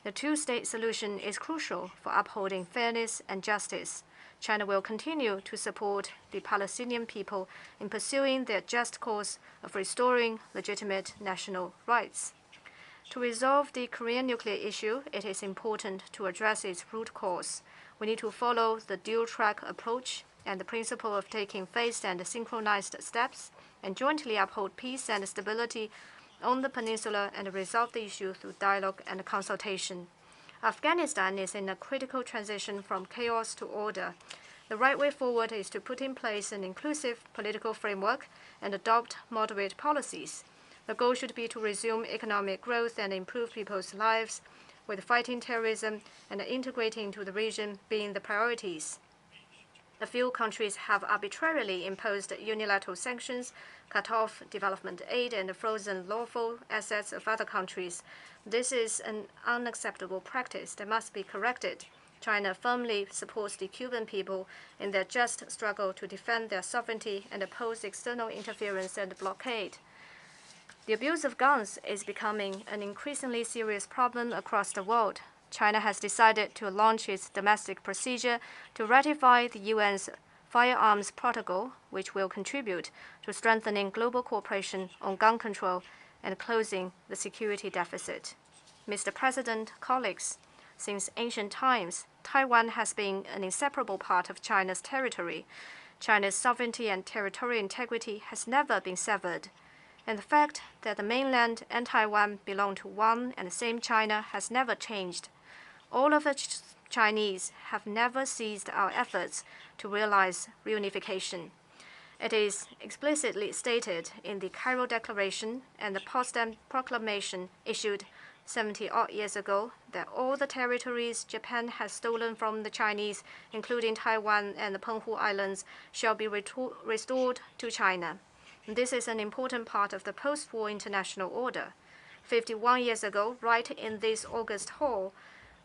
The two-state solution is crucial for upholding fairness and justice. China will continue to support the Palestinian people in pursuing their just cause of restoring legitimate national rights. To resolve the Korean nuclear issue, it is important to address its root cause. We need to follow the dual-track approach and the principle of taking phased and synchronized steps and jointly uphold peace and stability on the peninsula and resolve the issue through dialogue and consultation. Afghanistan is in a critical transition from chaos to order. The right way forward is to put in place an inclusive political framework and adopt moderate policies. The goal should be to resume economic growth and improve people's lives, with fighting terrorism and integrating into the region being the priorities. A few countries have arbitrarily imposed unilateral sanctions, cut off development aid, and frozen lawful assets of other countries. This is an unacceptable practice that must be corrected. China firmly supports the Cuban people in their just struggle to defend their sovereignty and oppose external interference and blockade. The abuse of guns is becoming an increasingly serious problem across the world. China has decided to launch its domestic procedure to ratify the UN's Firearms Protocol, which will contribute to strengthening global cooperation on gun control and closing the security deficit. Mr. President, colleagues, since ancient times, Taiwan has been an inseparable part of China's territory. China's sovereignty and territorial integrity has never been severed, and the fact that the mainland and Taiwan belong to one and the same China has never changed. All of us Chinese have never ceased our efforts to realize reunification. It is explicitly stated in the Cairo Declaration and the Potsdam Proclamation issued 70-odd years ago that all the territories Japan has stolen from the Chinese, including Taiwan and the Penghu Islands, shall be restored to China. This is an important part of the post-war international order. 51 years ago, right in this August hall,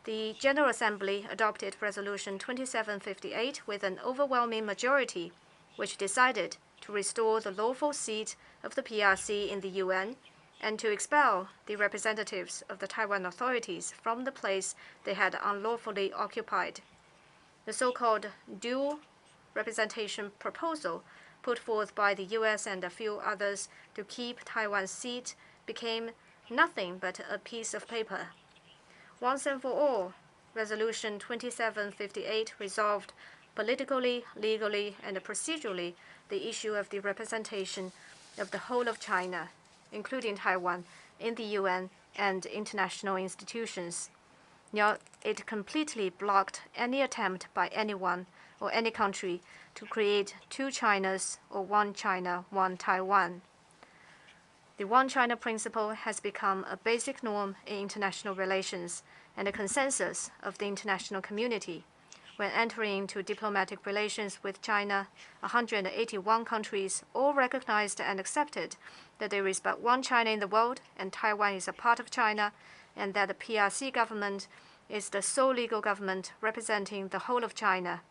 the General Assembly adopted Resolution 2758 with an overwhelming majority, which decided to restore the lawful seat of the PRC in the UN and to expel the representatives of the Taiwan authorities from the place they had unlawfully occupied. The so-called dual representation proposal put forth by the US and a few others to keep Taiwan's seat became nothing but a piece of paper. Once and for all, Resolution 2758 resolved politically, legally, and procedurally the issue of the representation of the whole of China, including Taiwan, in the UN and international institutions. Now, it completely blocked any attempt by anyone or any country to create two Chinas or one China, one Taiwan. The One China principle has become a basic norm in international relations and a consensus of the international community. When entering into diplomatic relations with China, 181 countries all recognized and accepted that there is but one China in the world and Taiwan is a part of China, and that the PRC government is the sole legal government representing the whole of China.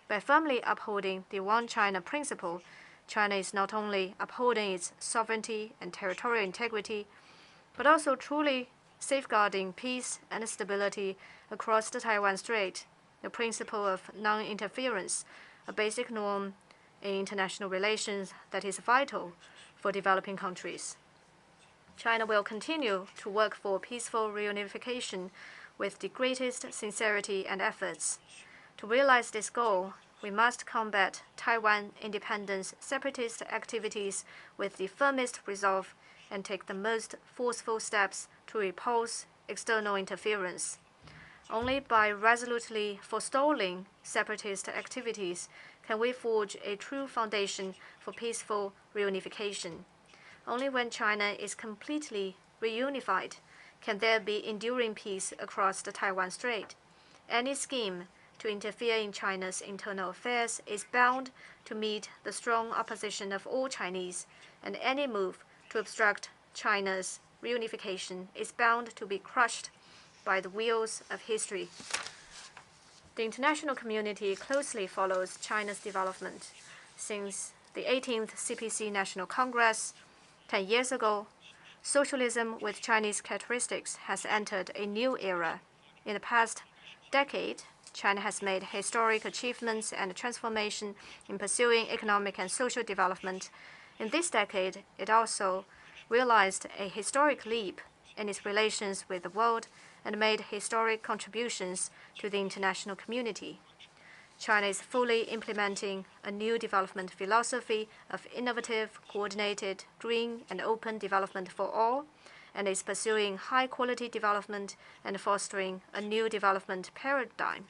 By firmly upholding the One China principle, China is not only upholding its sovereignty and territorial integrity, but also truly safeguarding peace and stability across the Taiwan Strait, the principle of non-interference, a basic norm in international relations that is vital for developing countries. China will continue to work for peaceful reunification with the greatest sincerity and efforts. To realize this goal, we must combat Taiwan independence separatist activities with the firmest resolve and take the most forceful steps to repulse external interference. Only by resolutely forestalling separatist activities can we forge a true foundation for peaceful reunification. Only when China is completely reunified can there be enduring peace across the Taiwan Strait. Any scheme to interfere in China's internal affairs is bound to meet the strong opposition of all Chinese, and any move to obstruct China's reunification is bound to be crushed by the wheels of history. The international community closely follows China's development. Since the 18th CPC National Congress 10 years ago, socialism with Chinese characteristics has entered a new era. In the past decade, China has made historic achievements and transformation in pursuing economic and social development. In this decade, it also realized a historic leap in its relations with the world and made historic contributions to the international community. China is fully implementing a new development philosophy of innovative, coordinated, green, and open development for all, and is pursuing high-quality development and fostering a new development paradigm.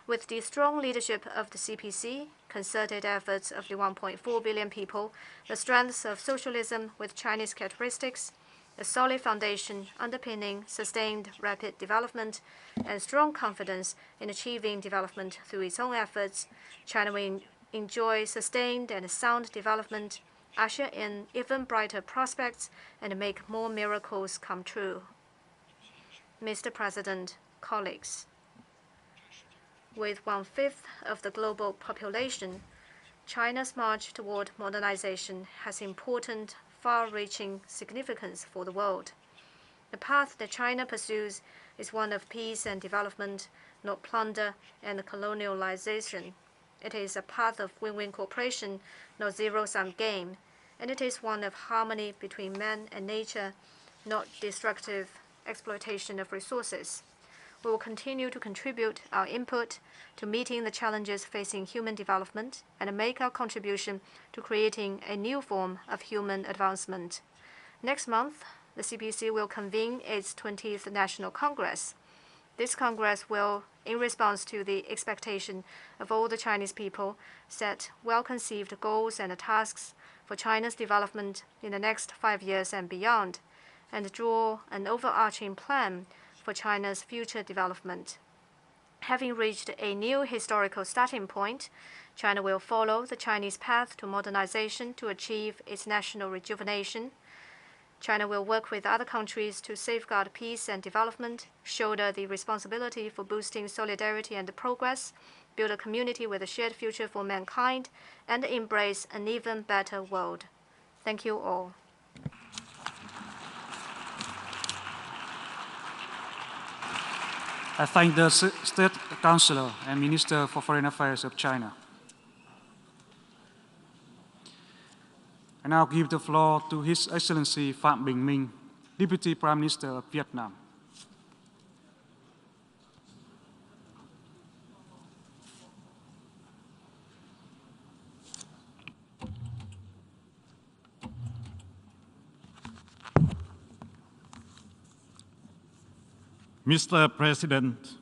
With the strong leadership of the CPC, concerted efforts of the 1.4 billion people, the strengths of socialism with Chinese characteristics, a solid foundation underpinning sustained rapid development, and strong confidence in achieving development through its own efforts, China will enjoy sustained and sound development, usher in even brighter prospects, and make more miracles come true. Mr. President, colleagues, with 1/5 of the global population, China's march toward modernization has important, far-reaching significance for the world. The path that China pursues is one of peace and development, not plunder and colonialization. It is a path of win-win cooperation, not zero-sum game, and it is one of harmony between man and nature, not destructive exploitation of resources. We will continue to contribute our input to meeting the challenges facing human development and make our contribution to creating a new form of human advancement. Next month, the CPC will convene its 20th National Congress. This Congress will, in response to the expectation of all the Chinese people, set well-conceived goals and tasks for China's development in the next 5 years and beyond, and draw an overarching plan for China's future development. Having reached a new historical starting point, China will follow the Chinese path to modernization to achieve its national rejuvenation. China will work with other countries to safeguard peace and development, shoulder the responsibility for boosting solidarity and progress, build a community with a shared future for mankind, and embrace an even better world. Thank you all.
I thank the State Councillor and Minister for Foreign Affairs of China. I now give the floor to His Excellency Pham Minh, Deputy Prime Minister of Vietnam.
Mr. President,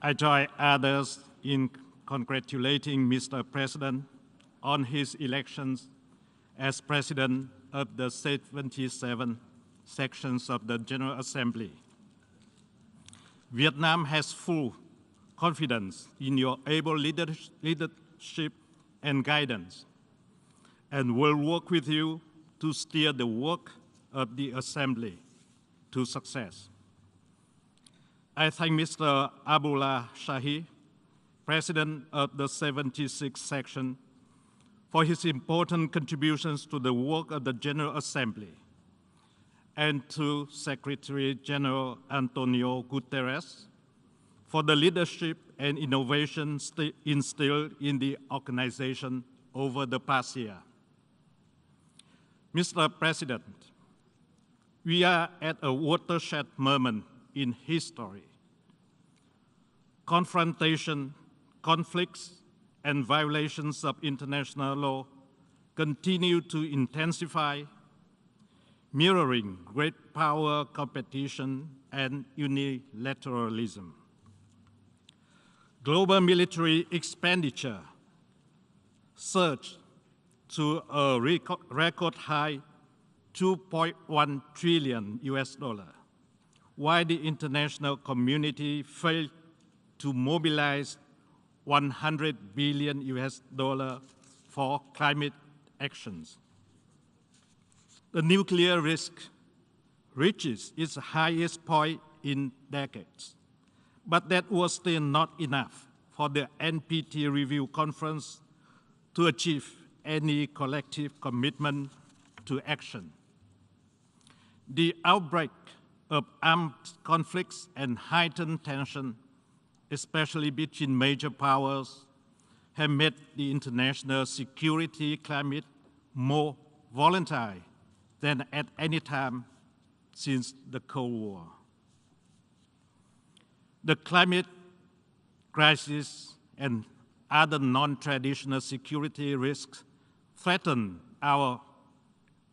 I join others in congratulating Mr. President on his elections as President of the 77 sections of the General Assembly. Vietnam has full confidence in your able leadership and guidance, and will work with you to steer the work of the Assembly to success. I thank Mr. Abdullah Shahi, President of the 76th section, for his important contributions to the work of the General Assembly, and to Secretary General Antonio Guterres for the leadership and innovation instilled in the organization over the past year. Mr. President, we are at a watershed moment in history. Confrontation, conflicts, and violations of international law continue to intensify, mirroring great power competition and unilateralism. Global military expenditure surged to a record high 2.1 trillion US dollar, while the international community failed to mobilize 100 billion US dollar for climate actions. The nuclear risk reaches its highest point in decades, but that was still not enough for the NPT review conference to achieve any collective commitment to action. The outbreak of armed conflicts and heightened tension, especially between major powers, have made the international security climate more volatile than at any time since the Cold War. The climate crisis and other non-traditional security risks threaten our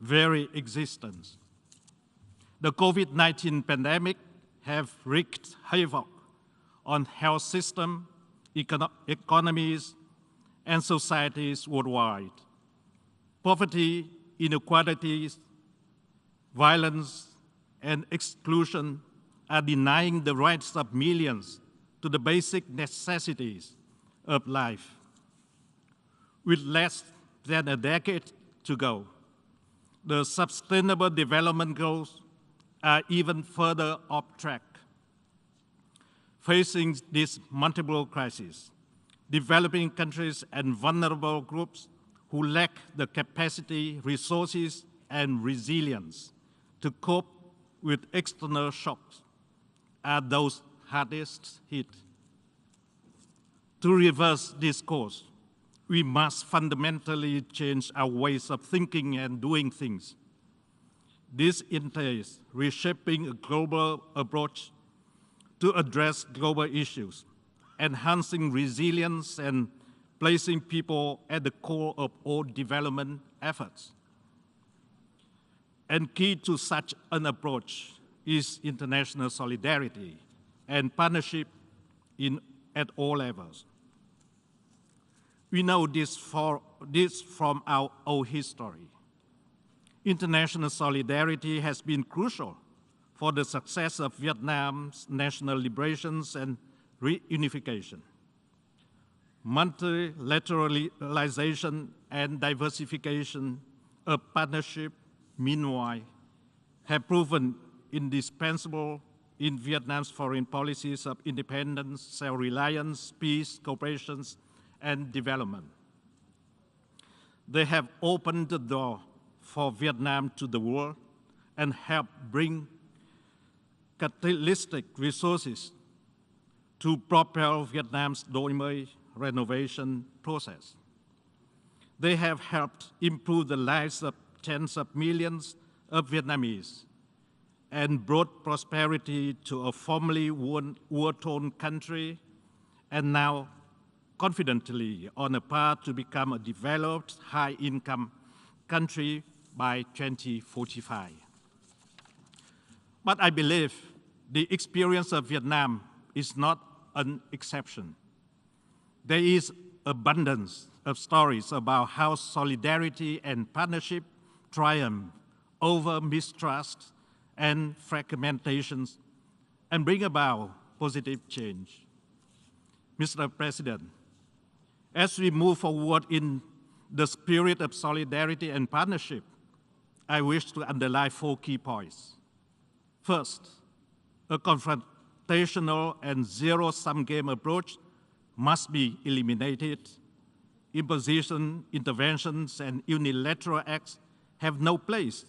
very existence. The COVID-19 pandemic have wreaked havoc on health systems, economies, and societies worldwide. Poverty, inequalities, violence, and exclusion are denying the rights of millions to the basic necessities of life. With less than a decade to go, the Sustainable Development Goals are even further off track. Facing these multiple crises, developing countries and vulnerable groups who lack the capacity, resources, and resilience to cope with external shocks are those hardest hit. To reverse this course, we must fundamentally change our ways of thinking and doing things. This entails reshaping a global approach to address global issues, enhancing resilience, and placing people at the core of all development efforts. And key to such an approach is international solidarity and partnership at all levels. We know this from our own history. International solidarity has been crucial for the success of Vietnam's national liberations and reunification. Multilateralization and diversification of partnership, meanwhile, have proven indispensable in Vietnam's foreign policies of independence, self-reliance, peace, cooperation, and development. They have opened the door for Vietnam to the world and helped bring catalytic resources to propel Vietnam's Đổi mới renovation process. They have helped improve the lives of tens of millions of Vietnamese and brought prosperity to a formerly war-torn country and now confidently on a path to become a developed, high-income country by 2045. But I believe the experience of Vietnam is not an exception. There is abundance of stories about how solidarity and partnership triumph over mistrust and fragmentations and bring about positive change. Mr. President, as we move forward in the spirit of solidarity and partnership, I wish to underline 4 key points. First, a confrontational and zero-sum game approach must be eliminated. Imposition, interventions, and unilateral acts have no place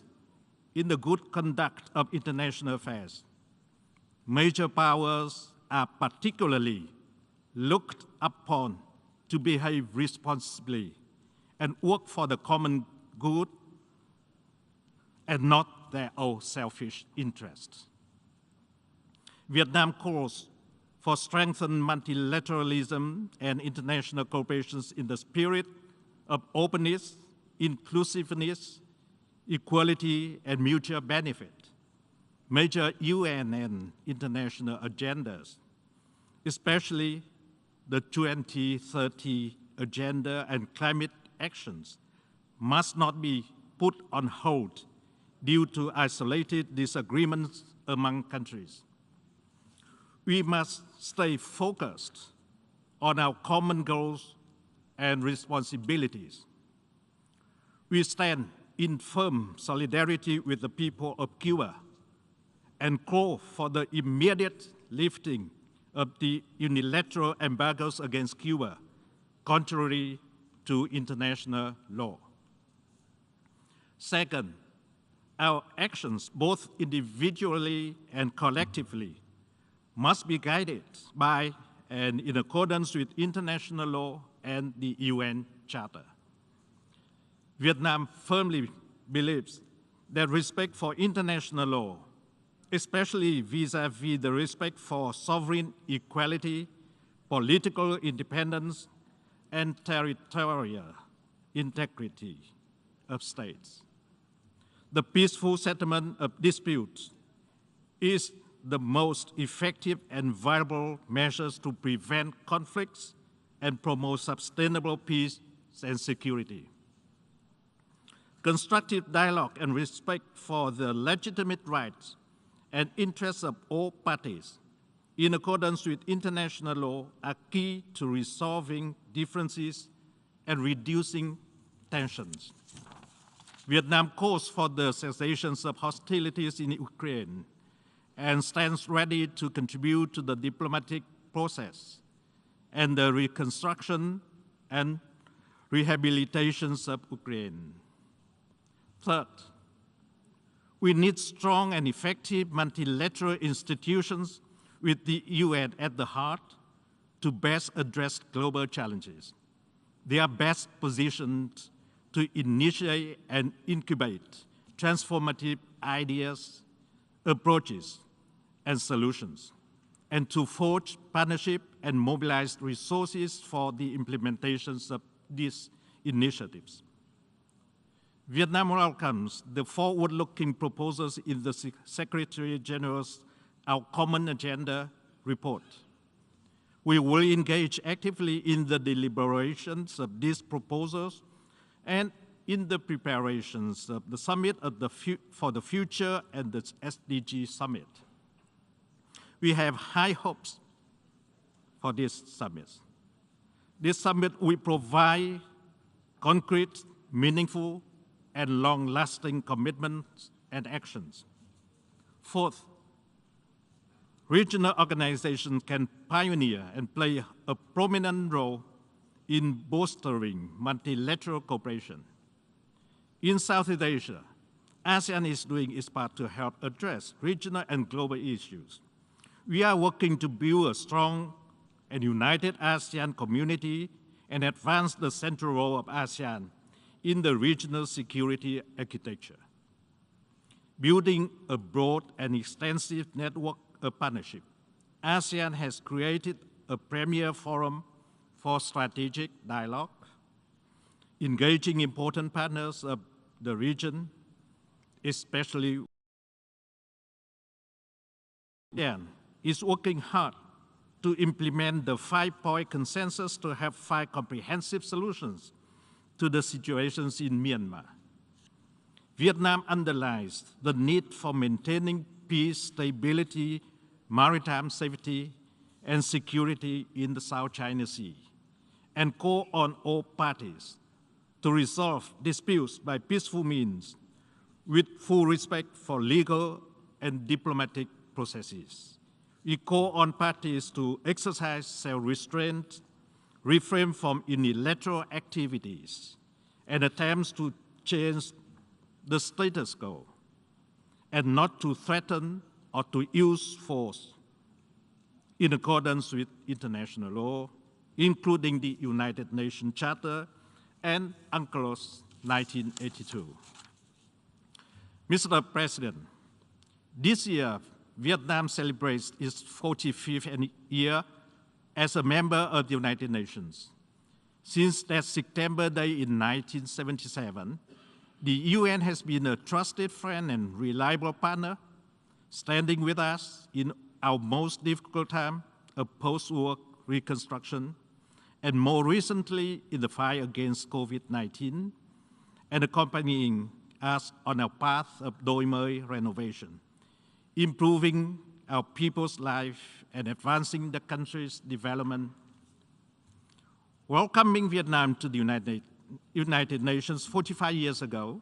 in the good conduct of international affairs. Major powers are particularly looked upon to behave responsibly and work for the common good and not their own selfish interests. Vietnam calls for strengthened multilateralism and international cooperation in the spirit of openness, inclusiveness, equality, and mutual benefit. Major UN and international agendas, especially the 2030 Agenda and climate actions, must not be put on hold due to isolated disagreements among countries. We must stay focused on our common goals and responsibilities. We stand in firm solidarity with the people of Cuba and call for the immediate lifting of the unilateral embargoes against Cuba, contrary to international law. Second, our actions, both individually and collectively, must be guided by and in accordance with international law and the UN Charter. Vietnam firmly believes that respect for international law, especially vis-à-vis the respect for sovereign equality, political independence, and territorial integrity of states. The peaceful settlement of disputes is the most effective and viable measures to prevent conflicts and promote sustainable peace and security. Constructive dialogue and respect for the legitimate rights and interests of all parties, in accordance with international law, are key to resolving differences and reducing tensions. Vietnam calls for the cessation of hostilities in Ukraine and stands ready to contribute to the diplomatic process and the reconstruction and rehabilitation of Ukraine. Third, we need strong and effective multilateral institutions with the UN at the heart to best address global challenges. They are best positioned to initiate and incubate transformative ideas, approaches, and solutions, and to forge partnership and mobilize resources for the implementations of these initiatives. Vietnam welcomes the forward-looking proposals in the Secretary General's Our Common Agenda report. We will engage actively in the deliberations of these proposals and in the preparations of the Summit for the Future and the SDG Summit. We have high hopes for this summit. This summit will provide concrete, meaningful, and long-lasting commitments and actions. Fourth, regional organizations can pioneer and play a prominent role in bolstering multilateral cooperation. In Southeast Asia, ASEAN is doing its part to help address regional and global issues. We are working to build a strong and united ASEAN community and advance the central role of ASEAN in the regional security architecture. Building a broad and extensive network of partnership, ASEAN has created a premier forum for strategic dialogue, engaging important partners of the region, especially ASEAN is working hard to implement the 5-point consensus to have 5 comprehensive solutions to the situations in Myanmar. Vietnam underlines the need for maintaining peace, stability, maritime safety, and security in the South China Sea, and call on all parties to resolve disputes by peaceful means with full respect for legal and diplomatic processes. We call on parties to exercise self-restraint, refrain from unilateral activities, and attempts to change the status quo, and not to threaten or to use force in accordance with international law, including the United Nations Charter and UNCLOS 1982. Mr. President, this year, Vietnam celebrates its 45th year as a member of the United Nations. Since that September Day in 1977, the UN has been a trusted friend and reliable partner, standing with us in our most difficult time of post-war reconstruction, and more recently in the fight against COVID-19, and accompanying us on our path of Đổi mới renovation, improving our people's life and advancing the country's development. Welcoming Vietnam to the United Nations 45 years ago,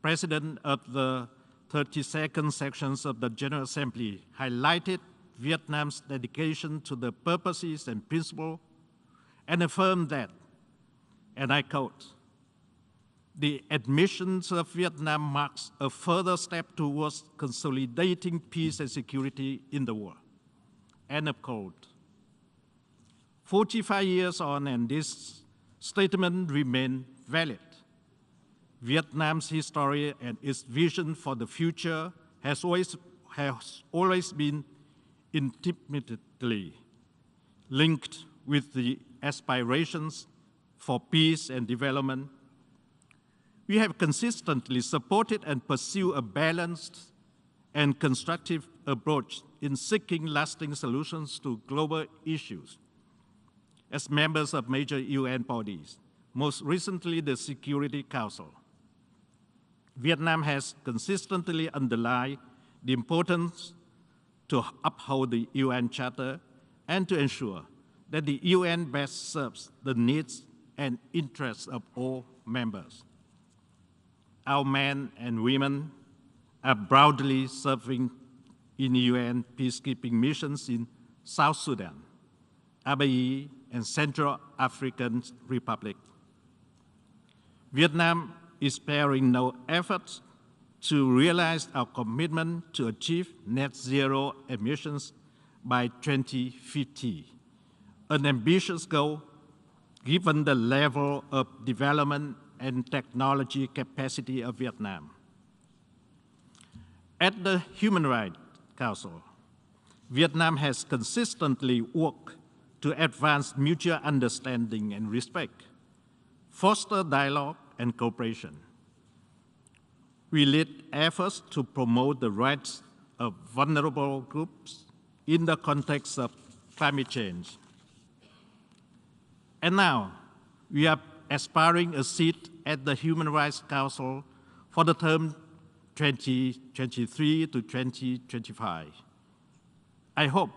President of the 32nd sections of the General Assembly highlighted Vietnam's dedication to the purposes and principles and affirmed that, and I quote, "The admissions of Vietnam marks a further step towards consolidating peace and security in the world." End of quote. 45 years on, and this statement remains valid. Vietnam's history and its vision for the future has always been intimately linked with the aspirations for peace and development. We have consistently supported and pursued a balanced and constructive approach in seeking lasting solutions to global issues. As members of major UN bodies, most recently the Security Council, Vietnam has consistently underlined the importance to uphold the UN Charter and to ensure that the UN best serves the needs and interests of all members. Our men and women are proudly serving in UN peacekeeping missions in South Sudan, ABE, and Central African Republic. Vietnam is sparing no efforts to realize our commitment to achieve net zero emissions by 2050, an ambitious goal given the level of development and technology capacity of Vietnam. At the Human Rights Council, Vietnam has consistently worked to advance mutual understanding and respect, foster dialogue and cooperation. We lead efforts to promote the rights of vulnerable groups in the context of climate change. And now, we are aspiring a seat at the Human Rights Council for the term 2023 to 2025. I hope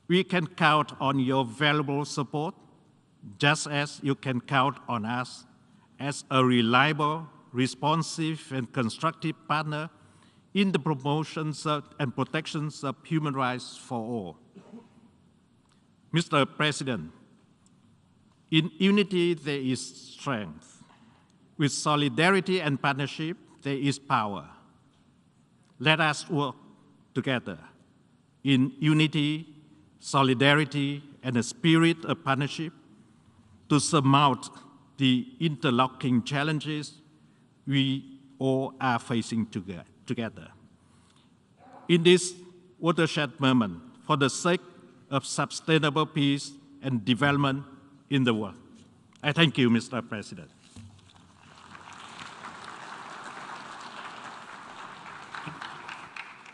we can count on your valuable support, just as you can count on us as a reliable, responsive, and constructive partner in the promotions and protections of human rights for all. Mr. President, in unity there is strength. With solidarity and partnership, there is power. Let us work together in unity, solidarity, and a spirit of partnership to surmount the interlocking challenges we all are facing together. In this watershed moment, for the sake of sustainable peace and development in the world. I thank you, Mr. President.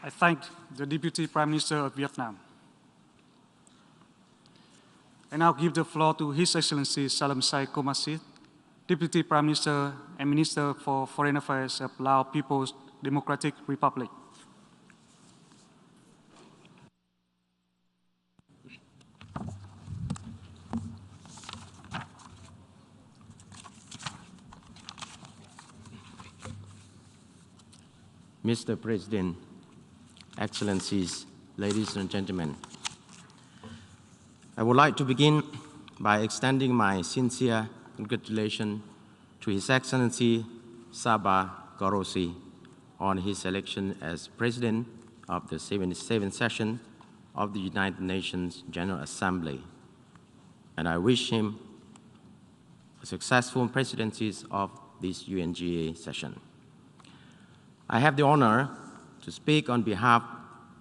I thank the Deputy Prime Minister of Vietnam. I now give the floor to His Excellency Salam Sai Komasit, Deputy Prime Minister and Minister for Foreign Affairs of Laos People's Democratic Republic.
Mr. President, Excellencies, ladies and gentlemen, I would like to begin by extending my sincere congratulations to His Excellency Sabah Ghorrosy on his election as President of the 77th session of the United Nations General Assembly, and I wish him a successful presidency of this UNGA session. I have the honor to speak on behalf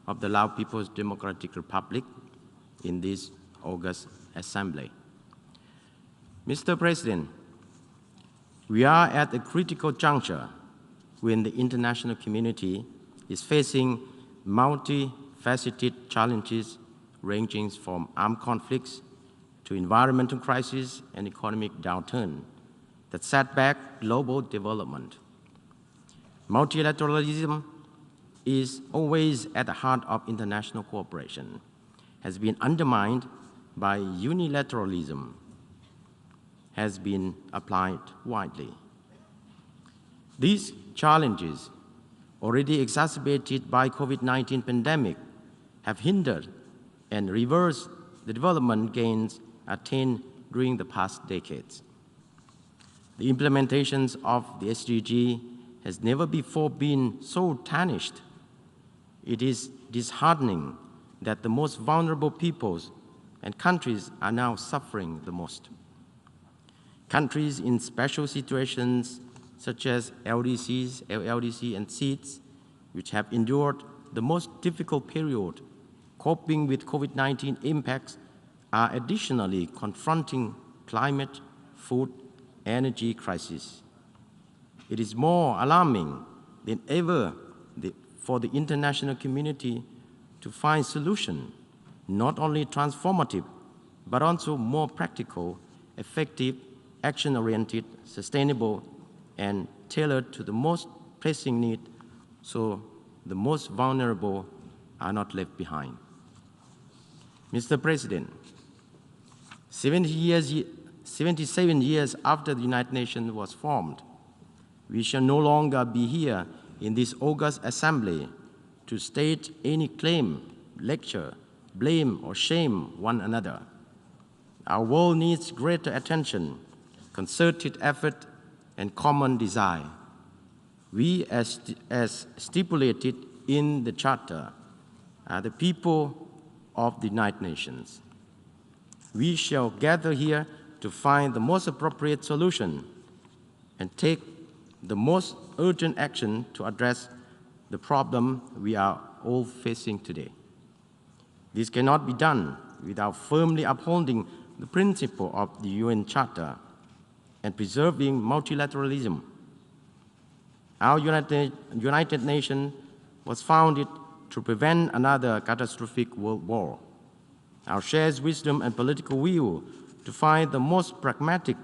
of the Lao People's Democratic Republic in this August Assembly. Mr. President, we are at a critical juncture when the international community is facing multifaceted challenges ranging from armed conflicts to environmental crisis and economic downturn that set back global development. Multilateralism is always at the heart of international cooperation, has been undermined by unilateralism, has been applied widely. These challenges, already exacerbated by COVID-19 pandemic, have hindered and reversed the development gains attained during the past decades. The implementations of the SDG has never before been so tarnished. It is disheartening that the most vulnerable peoples and countries are now suffering the most. Countries in special situations such as LDCs, LLDC, and SEEDs, which have endured the most difficult period coping with COVID-19 impacts, are additionally confronting climate, food, energy crisis. It is more alarming than ever for the international community to find solutions not only transformative, but also more practical, effective, action-oriented, sustainable, and tailored to the most pressing need, so the most vulnerable are not left behind. Mr. President, 77 years after the United Nations was formed, we shall no longer be here in this august assembly to state any claim, lecture, blame, or shame one another. Our world needs greater attention, concerted effort, and common desire. We, as stipulated in the Charter, are the people of the United Nations. We shall gather here to find the most appropriate solution and take the most urgent action to address the problem we are all facing today. This cannot be done without firmly upholding the principle of the UN Charter and preserving multilateralism. Our United Nations was founded to prevent another catastrophic world war. Our shared wisdom and political will to find the most pragmatic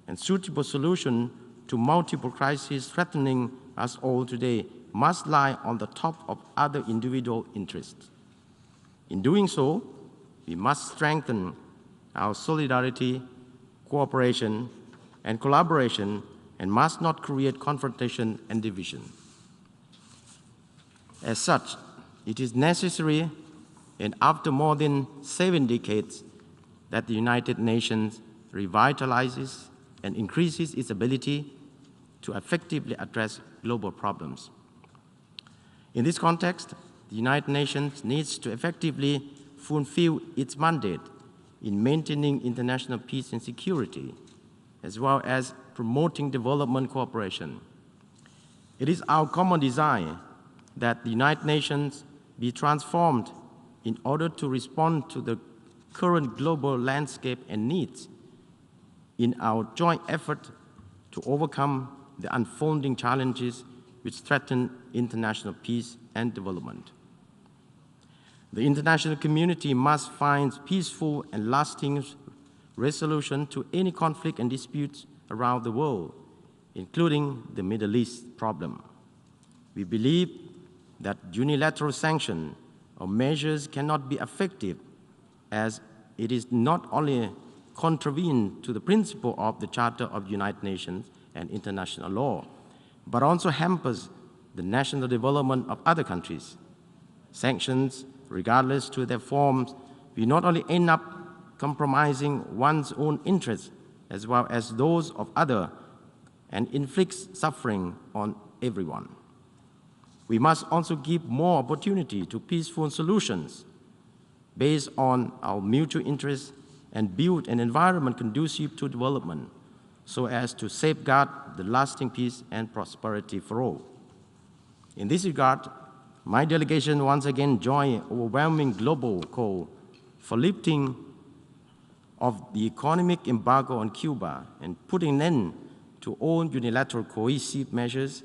and suitable solution to multiple crises threatening us all today must lie on the top of other individual interests. In doing so, we must strengthen our solidarity, cooperation, and collaboration, and must not create confrontation and division. As such, it is necessary, and after more than 7 decades, that the United Nations revitalizes and increases its ability to effectively address global problems. In this context, the United Nations needs to effectively fulfill its mandate in maintaining international peace and security, as well as promoting development cooperation. It is our common desire that the United Nations be transformed in order to respond to the current global landscape and needs in our joint effort to overcome the unfolding challenges which threaten international peace and development. The international community must find peaceful and lasting resolution to any conflict and disputes around the world, including the Middle East problem. We believe that unilateral sanction or measures cannot be effective, as it is not only contravened to the principle of the Charter of the United Nations and international law, but also hampers the national development of other countries. Sanctions, regardless to their forms, will not only end up compromising one's own interests as well as those of others and inflicts suffering on everyone. We must also give more opportunity to peaceful solutions based on our mutual interests and build an environment conducive to development so as to safeguard the lasting peace and prosperity for all. In this regard, my delegation once again joined overwhelming global call for lifting of the economic embargo on Cuba and putting an end to all unilateral coercive measures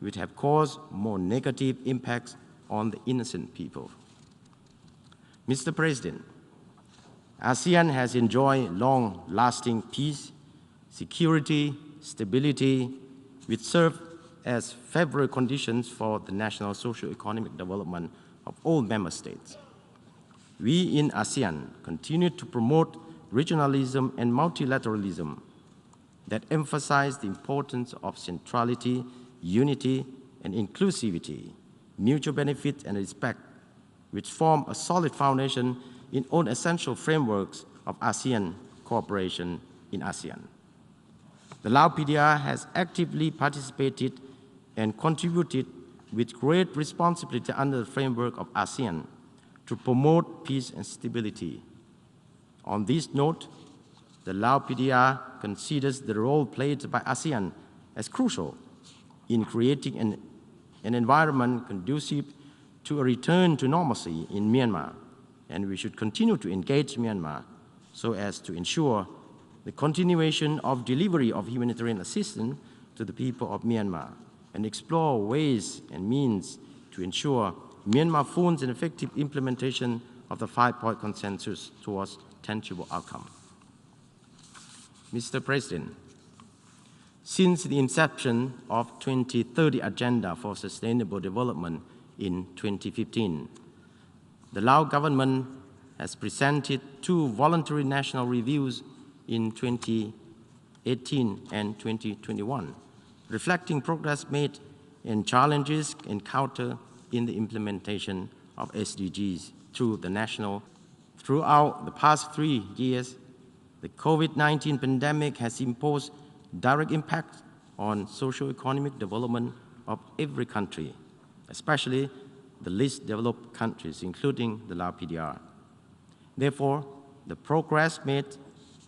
which have caused more negative impacts on the innocent people. Mr. President, ASEAN has enjoyed long-lasting peace, security, stability, which serve as favorable conditions for the national socio-economic development of all member states. We in ASEAN continue to promote regionalism and multilateralism that emphasize the importance of centrality, unity, and inclusivity, mutual benefit and respect, which form a solid foundation in all essential frameworks of ASEAN cooperation in ASEAN. The Lao PDR has actively participated and contributed with great responsibility under the framework of ASEAN to promote peace and stability. On this note, the Lao PDR considers the role played by ASEAN as crucial in creating an environment conducive to a return to normalcy in Myanmar, and we should continue to engage Myanmar so as to ensure the continuation of delivery of humanitarian assistance to the people of Myanmar and explore ways and means to ensure Myanmar full and effective implementation of the 5-point consensus towards tangible outcome. Mr. President, since the inception of 2030 Agenda for Sustainable Development in 2015, the Lao government has presented 2 voluntary national reviews in 2018 and 2021, reflecting progress made and challenges encountered in the implementation of SDGs Throughout the past 3 years, the COVID-19 pandemic has imposed direct impact on socio-economic development of every country, especially the least developed countries, including the Lao PDR. Therefore, the progress made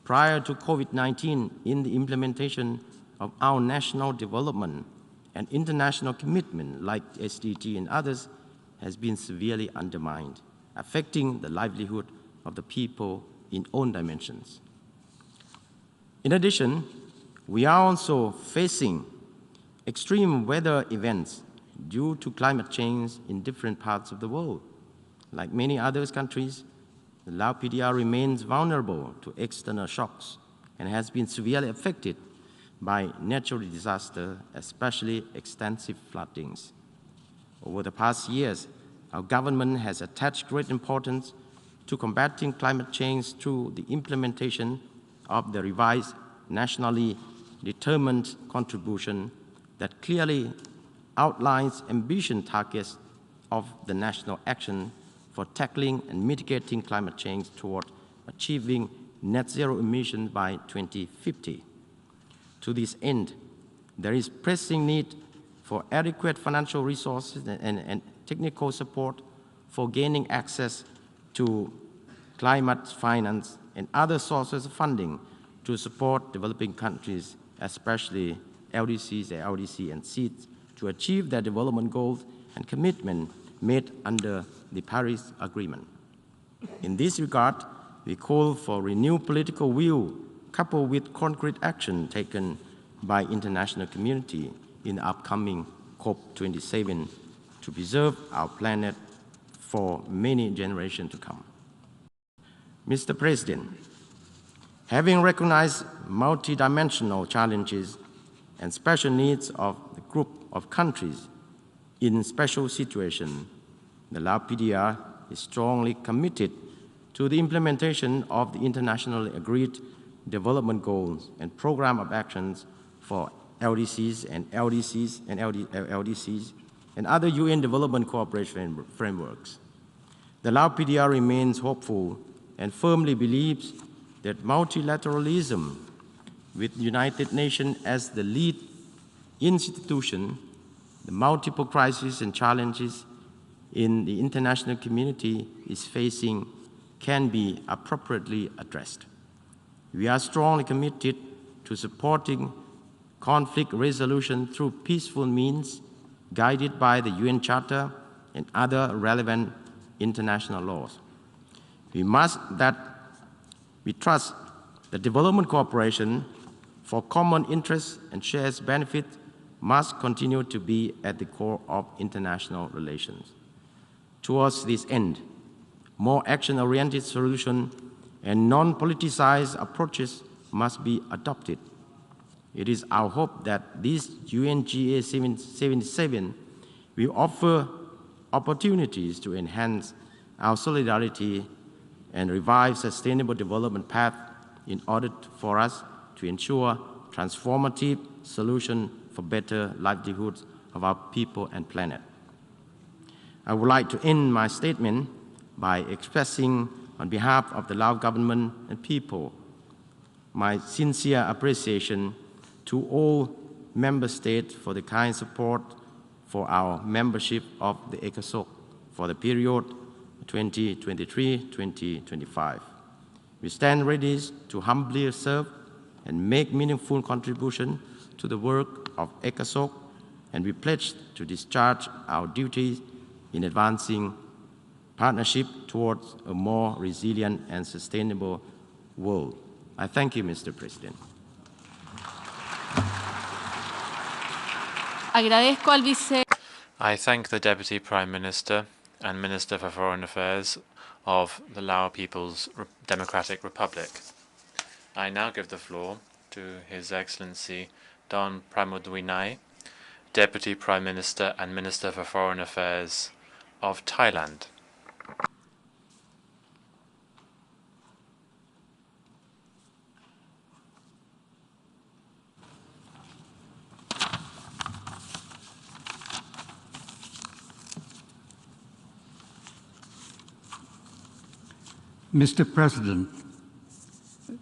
prior to COVID-19 in the implementation of our national development and international commitment like SDG and others has been severely undermined, affecting the livelihood of the people in all dimensions. In addition, we are also facing extreme weather events due to climate change in different parts of the world. Like many other countries, the Lao PDR remains vulnerable to external shocks and has been severely affected by natural disaster, especially extensive floodings. Over the past years, our government has attached great importance to combating climate change through the implementation of the revised nationally determined contribution that clearly outlines ambitious targets of the national action for tackling and mitigating climate change toward achieving net zero emissions by 2050. To this end, there is pressing need for adequate financial resources and technical support for gaining access to climate finance and other sources of funding to support developing countries, especially LDCs, LDC, and SEEDs, to achieve their development goals and commitment made under the Paris Agreement. In this regard, we call for renewed political will coupled with concrete action taken by international community in the upcoming COP27 to preserve our planet for many generations to come. Mr. President, having recognized multidimensional challenges and special needs of the group of countries in special situations, the Lao PDR is strongly committed to the implementation of the internationally agreed development goals and program of actions for LDCs and LDCs and LDCs and other UN development cooperation frameworks. The Lao PDR remains hopeful and firmly believes that multilateralism, with the United Nations as the lead institution, the multiple crises and challenges in the international community is facing can be appropriately addressed. We are strongly committed to supporting conflict resolution through peaceful means, guided by the UN Charter and other relevant international laws. We trust that development cooperation for common interests and shared benefit must continue to be at the core of international relations. Towards this end, more action-oriented solutions and non-politicized approaches must be adopted. It is our hope that this UNGA 77 will offer opportunities to enhance our solidarity and revive sustainable development path in order for us to ensure transformative solutions for better livelihoods of our people and planet. I would like to end my statement by expressing, on behalf of the Lao government and people, my sincere appreciation to all member states for the kind support for our membership of the ECOSOC for the period 2023-2025. We stand ready to humbly serve and make meaningful contribution to the work of ECOSOC, and we pledge to discharge our duties in advancing partnership towards a more resilient and sustainable world. I thank you, Mr. President.
I thank the Deputy Prime Minister and Minister for Foreign Affairs of the Lao People's Democratic Republic. I now give the floor to His Excellency Don Pramudwinai, Deputy Prime Minister and Minister for Foreign Affairs of Thailand.
Mr. President,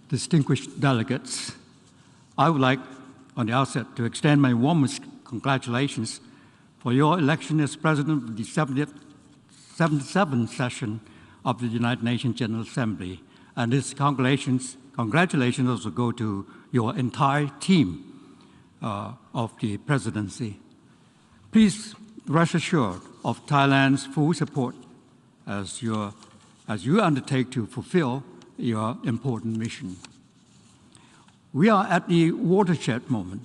distinguished delegates, I would like on the outset to extend my warmest congratulations for your election as President of the 77th session of the United Nations General Assembly. And this congratulations also go to your entire team of the presidency. Please rest assured of Thailand's full support as you undertake to fulfill your important mission. We are at the watershed moment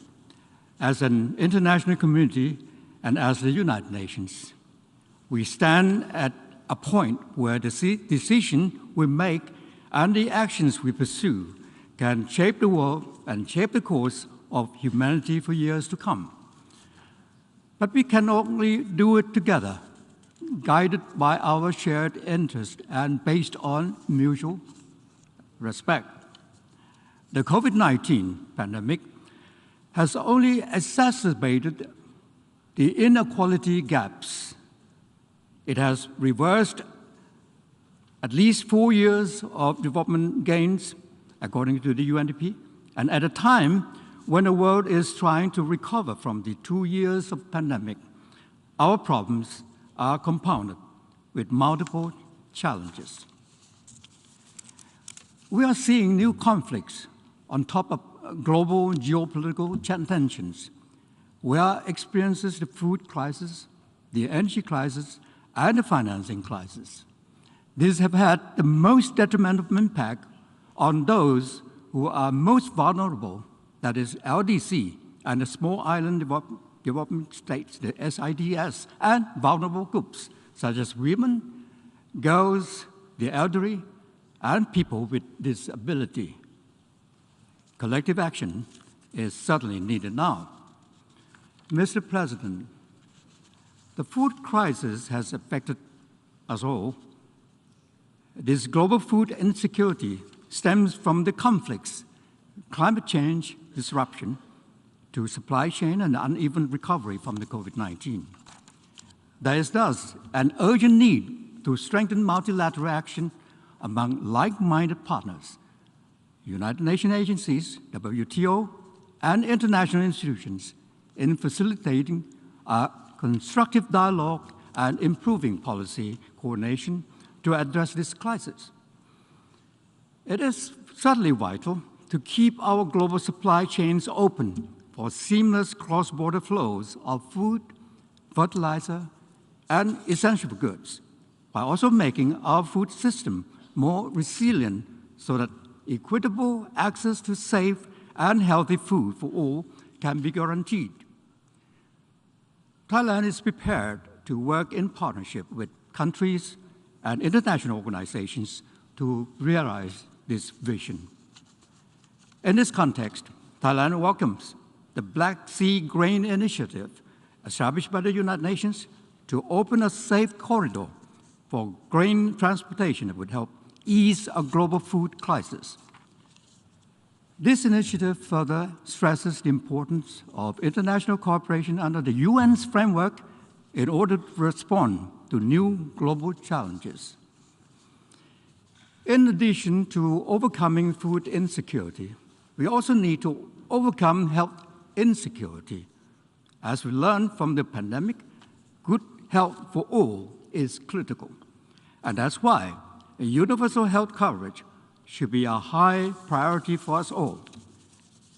as an international community and as the United Nations. We stand at a point where the decision we make and the actions we pursue can shape the world and shape the course of humanity for years to come. But we can only do it together, guided by our shared interest and based on mutual respect. The COVID-19 pandemic has only exacerbated the inequality gaps. It has reversed at least 4 years of development gains, according to the UNDP, and at a time when the world is trying to recover from the 2 years of pandemic, our problems are compounded with multiple challenges. We are seeing new conflicts on top of global geopolitical tensions. We are experiencing the food crisis, the energy crisis, and the financing crisis. These have had the most detrimental impact on those who are most vulnerable, that is LDC and the small island development states, the SIDS, and vulnerable groups such as women, girls, the elderly, and people with disability. Collective action is certainly needed now. Mr. President, the food crisis has affected us all. This global food insecurity stems from the conflicts, climate change disruption, to supply chain and uneven recovery from the COVID-19. There is thus an urgent need to strengthen multilateral action among like-minded partners, United Nations agencies, WTO, and international institutions in facilitating a constructive dialogue and improving policy coordination to address this crisis. It is certainly vital to keep our global supply chains open for seamless cross-border flows of food, fertilizer, and essential goods, by also making our food system more resilient so that equitable access to safe and healthy food for all can be guaranteed. Thailand is prepared to work in partnership with countries and international organizations to realize this vision. In this context, Thailand welcomes the Black Sea Grain Initiative, established by the United Nations to open a safe corridor for grain transportation that would help ease a global food crisis. This initiative further stresses the importance of international cooperation under the UN's framework in order to respond to new global challenges. In addition to overcoming food insecurity, we also need to overcome health insecurity. As we learned from the pandemic, good health for all is critical. And that's why a universal health coverage should be a high priority for us all.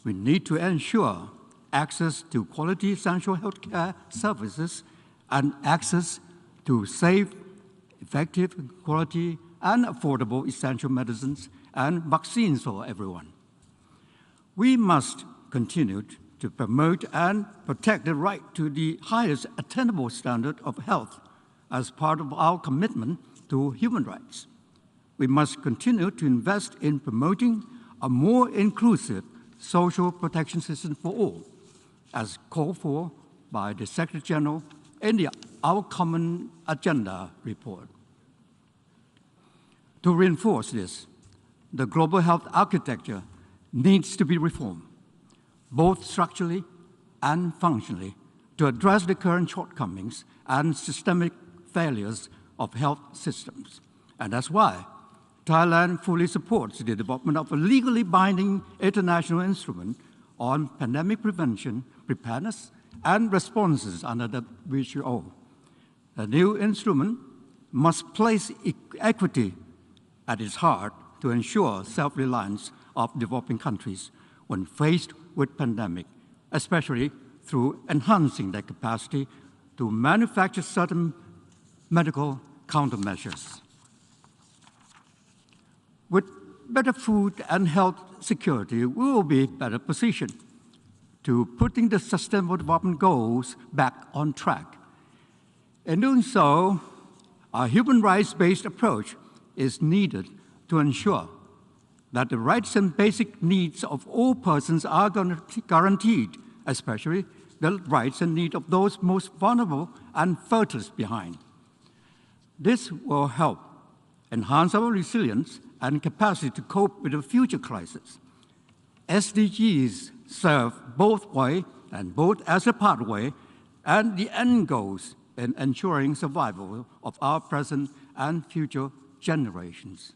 We need to ensure access to quality essential health care services and access to safe, effective, quality, and affordable essential medicines and vaccines for everyone. We must continue to promote and protect the right to the highest attainable standard of health as part of our commitment to human rights. We must continue to invest in promoting a more inclusive social protection system for all, as called for by the Secretary General in our Common Agenda report. To reinforce this, the global health architecture needs to be reformed, both structurally and functionally, to address the current shortcomings and systemic failures of health systems. And that's why Thailand fully supports the development of a legally binding international instrument on pandemic prevention, preparedness, and responses under the WHO. The new instrument must place equity at its heart to ensure self-reliance of developing countries when faced with pandemic, especially through enhancing their capacity to manufacture certain medical countermeasures. With better food and health security, we will be better positioned to putting the Sustainable Development Goals back on track. In doing so, a human rights-based approach is needed to ensure that the rights and basic needs of all persons are guaranteed, especially the rights and needs of those most vulnerable and furthest behind. This will help enhance our resilience and capacity to cope with the future crisis. SDGs serve both ways and both as a pathway and the end goals in ensuring survival of our present and future generations.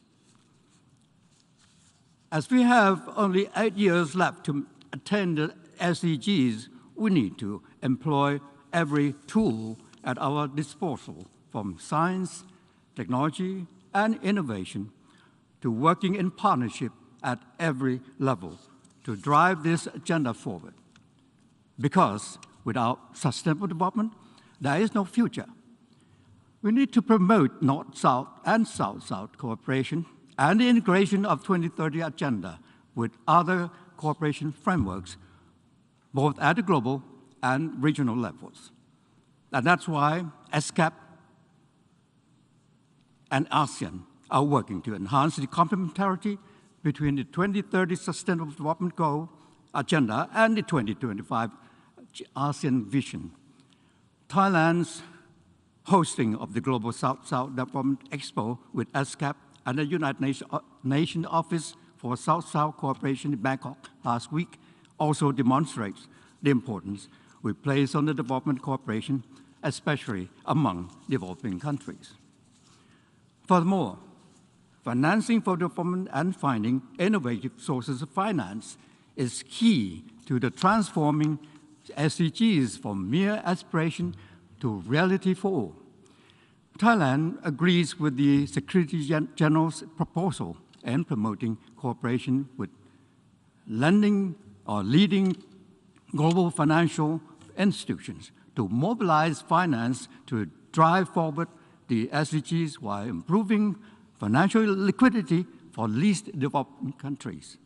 As we have only 8 years left to attain the SDGs, we need to employ every tool at our disposal, from science, technology, and innovation, to working in partnership at every level to drive this agenda forward. Because without sustainable development, there is no future. We need to promote North-South and South-South cooperation and the integration of 2030 agenda with other cooperation frameworks, both at the global and regional levels. And that's why ESCAP and ASEAN are working to enhance the complementarity between the 2030 Sustainable Development Goal agenda and the 2025 ASEAN vision. Thailand's hosting of the Global South-South Development Expo with ESCAP and the United Nations Office for South-South Cooperation in Bangkok last week also demonstrates the importance we place on the development cooperation, especially among developing countries. Furthermore, financing for development and finding innovative sources of finance is key to the transforming SDGs from mere aspiration to reality for all. Thailand agrees with the Secretary General's proposal in promoting cooperation with lending or leading global financial institutions to mobilize finance to drive forward the SDGs while improving financial liquidity for least developed countries.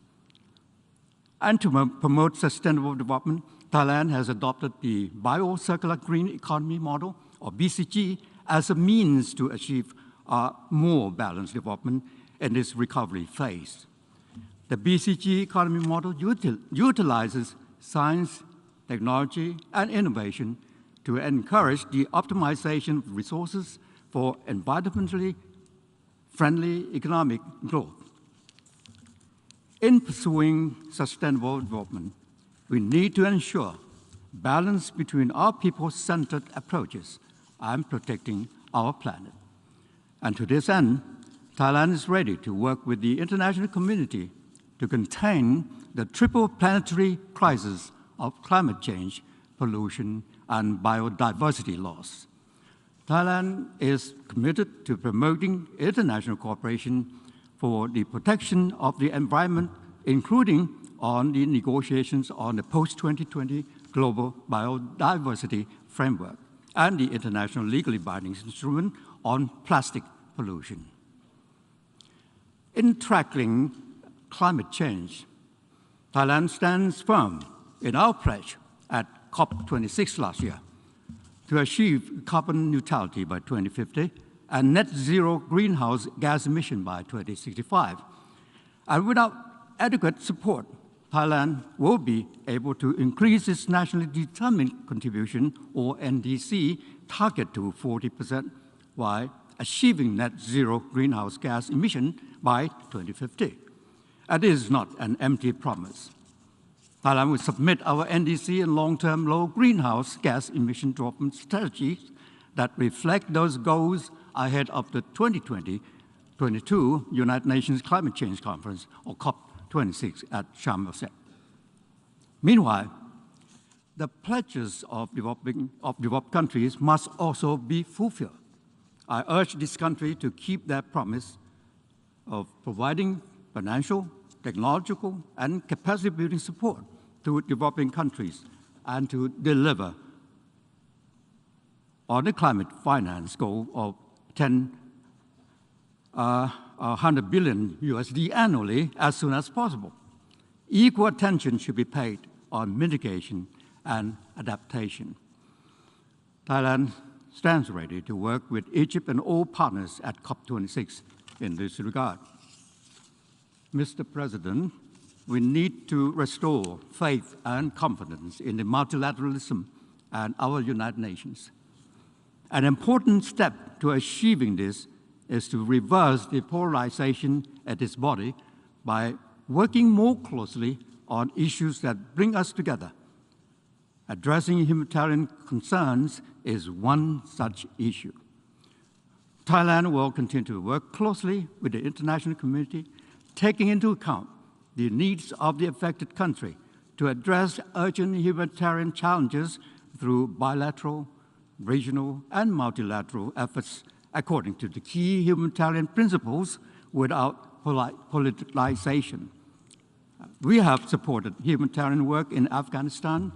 And to promote sustainable development, Thailand has adopted the Bio-Circular Green Economy Model, or BCG, as a means to achieve a more balanced development in this recovery phase. The BCG economy model utilizes science, technology, and innovation to encourage the optimization of resources for environmentally friendly economic growth. In pursuing sustainable development, we need to ensure balance between our people-centered approaches and protecting our planet. And to this end, Thailand is ready to work with the international community to contain the triple planetary crisis of climate change, pollution, and biodiversity loss. Thailand is committed to promoting international cooperation for the protection of the environment, including on the negotiations on the post-2020 Global Biodiversity Framework and the international legally binding instrument on plastic pollution. In tackling climate change, Thailand stands firm in our pledge at COP26 last year to achieve carbon neutrality by 2050 and net zero greenhouse gas emission by 2065. And without adequate support, Thailand will be able to increase its nationally determined contribution, or NDC, target to 40% while achieving net zero greenhouse gas emission by 2050. And this is not an empty promise. Thailand will submit our NDC and long-term low greenhouse gas emission development strategies that reflect those goals ahead of the 2022 United Nations Climate Change Conference, or COP26 at Sharm el-Sheikh. Meanwhile, the pledges of developed countries must also be fulfilled. I urge this country to keep their promise of providing financial, technological, and capacity-building support to developing countries and to deliver on the climate finance goal of 100 billion USD annually as soon as possible. Equal attention should be paid on mitigation and adaptation. Thailand stands ready to work with Egypt and all partners at COP26 in this regard. Mr. President, we need to restore faith and confidence in the multilateralism and our United Nations. An important step to achieving this is to reverse the polarization at this body by working more closely on issues that bring us together. Addressing humanitarian concerns is one such issue. Thailand will continue to work closely with the international community, taking into account the needs of the affected country to address urgent humanitarian challenges through bilateral, regional, and multilateral efforts according to the key humanitarian principles without politicization. We have supported humanitarian work in Afghanistan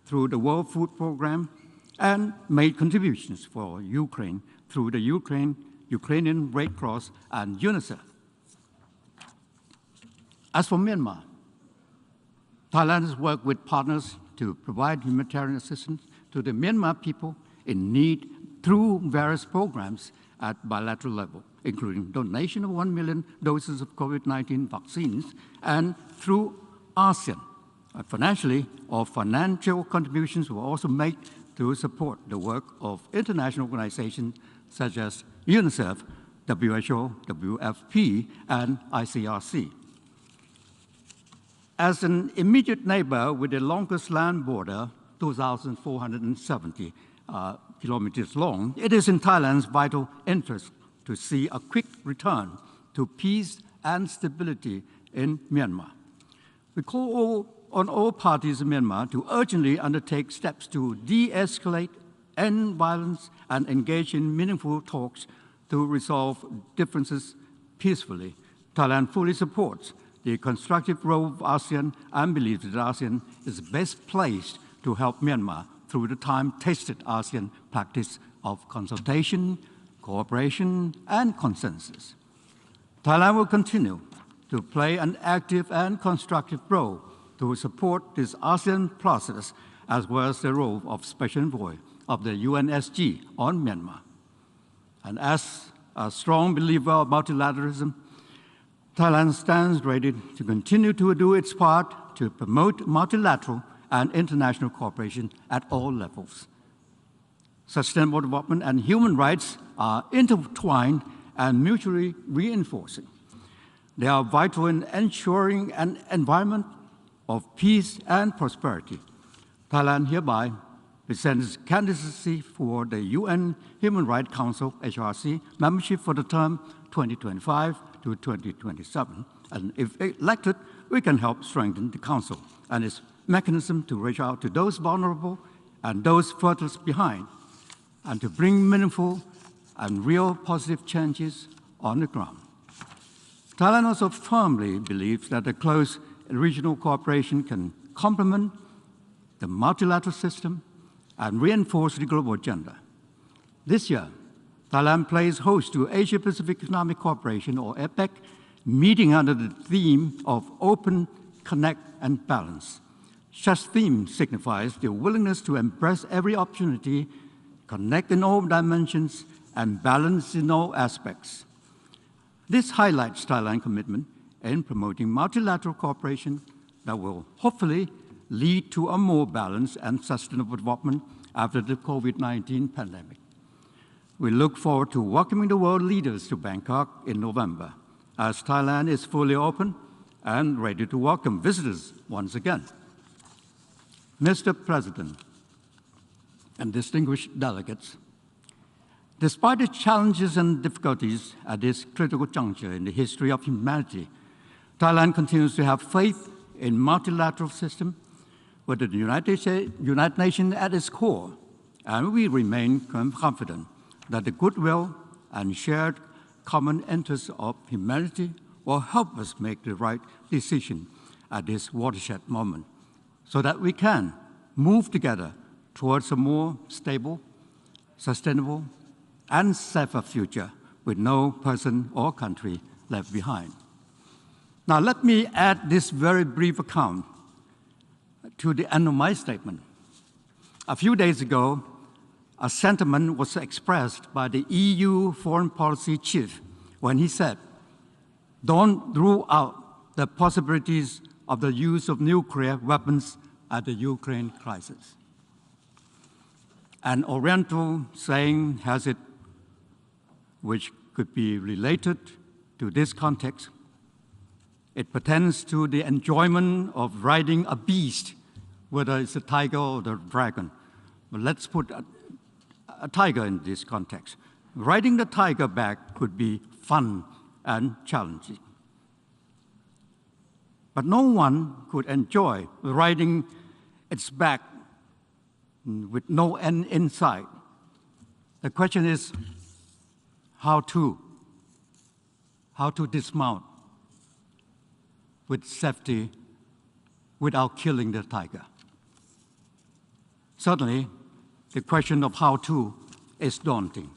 through the World Food Programme and made contributions for Ukraine through the Ukrainian Red Cross and UNICEF. As for Myanmar, Thailand has worked with partners to provide humanitarian assistance to the Myanmar people in need through various programs at bilateral level, including donation of 1 million doses of COVID-19 vaccines, and through ASEAN. Financially, or financial contributions were also made to support the work of international organizations such as UNICEF, WHO, WFP, and ICRC. As an immediate neighbor with the longest land border, 2,470 kilometers long, it is in Thailand's vital interest to see a quick return to peace and stability in Myanmar. We call on all parties in Myanmar to urgently undertake steps to de-escalate, end violence, and engage in meaningful talks to resolve differences peacefully. Thailand fully supports the constructive role of ASEAN and believes that ASEAN is best placed to help Myanmar through the time-tested ASEAN practice of consultation, cooperation, and consensus. Thailand will continue to play an active and constructive role to support this ASEAN process, as well as the role of Special Envoy of the UNSG on Myanmar. And as a strong believer of multilateralism, Thailand stands ready to continue to do its part to promote multilateral and international cooperation at all levels. Sustainable development and human rights are intertwined and mutually reinforcing. They are vital in ensuring an environment of peace and prosperity. Thailand hereby presents candidacy for the UN Human Rights Council, HRC, membership for the term 2025 to 2027. And if elected, we can help strengthen the Council and its mechanism to reach out to those vulnerable and those furthest behind, and to bring meaningful and real positive changes on the ground. Thailand also firmly believes that a close regional cooperation can complement the multilateral system and reinforce the global agenda. This year, Thailand plays host to Asia-Pacific Economic Cooperation, or APEC, meeting under the theme of Open, Connect, and Balance. Such theme signifies the willingness to embrace every opportunity, connect in all dimensions, and balance in all aspects. This highlights Thailand's commitment in promoting multilateral cooperation that will hopefully lead to a more balanced and sustainable development after the COVID-19 pandemic. We look forward to welcoming the world leaders to Bangkok in November, as Thailand is fully open and ready to welcome visitors once again. Mr. President and distinguished delegates, despite the challenges and difficulties at this critical juncture in the history of humanity, Thailand continues to have faith in multilateral system with the United Nations at its core, and we remain confident that the goodwill and shared common interests of humanity will help us make the right decision at this watershed moment, so that we can move together towards a more stable, sustainable, and safer future with no person or country left behind. Now, let me add this very brief account to the end of my statement. A few days ago, a sentiment was expressed by the EU foreign policy chief when he said, "Don't rule out the possibilities of the use of nuclear weapons at the Ukraine crisis." An Oriental saying has it, which could be related to this context. It pertains to the enjoyment of riding a beast, whether it's a tiger or the dragon. But let's put a tiger in this context. Riding the tiger back could be fun and challenging. But no one could enjoy riding its back with no end in sight. The question is how to dismount with safety without killing the tiger. Certainly, the question of how to is daunting.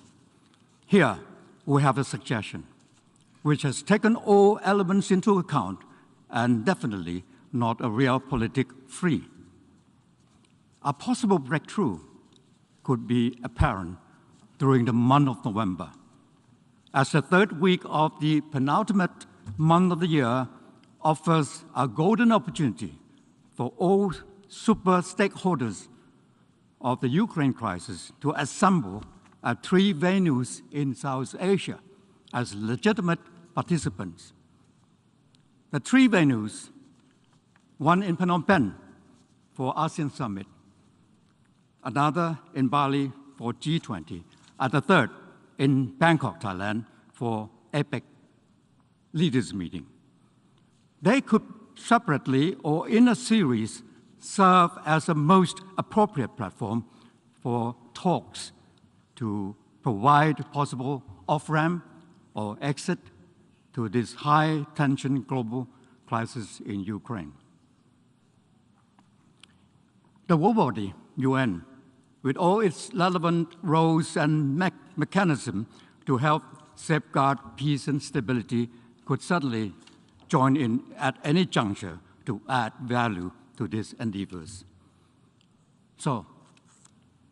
Here, we have a suggestion which has taken all elements into account and definitely not a realpolitik free. A possible breakthrough could be apparent during the month of November, as the third week of the penultimate month of the year offers a golden opportunity for all super stakeholders of the Ukraine crisis to assemble at 3 venues in South Asia as legitimate participants. The 3 venues, one in Phnom Penh for ASEAN Summit, another in Bali for G20, and the third in Bangkok, Thailand for APEC leaders meeting. They could separately or in a series serve as the most appropriate platform for talks to provide possible off-ramp or exit to this high-tension global crisis in Ukraine. The world body, UN, with all its relevant roles and mechanisms to help safeguard peace and stability, could certainly join in at any juncture to add value to these endeavors. So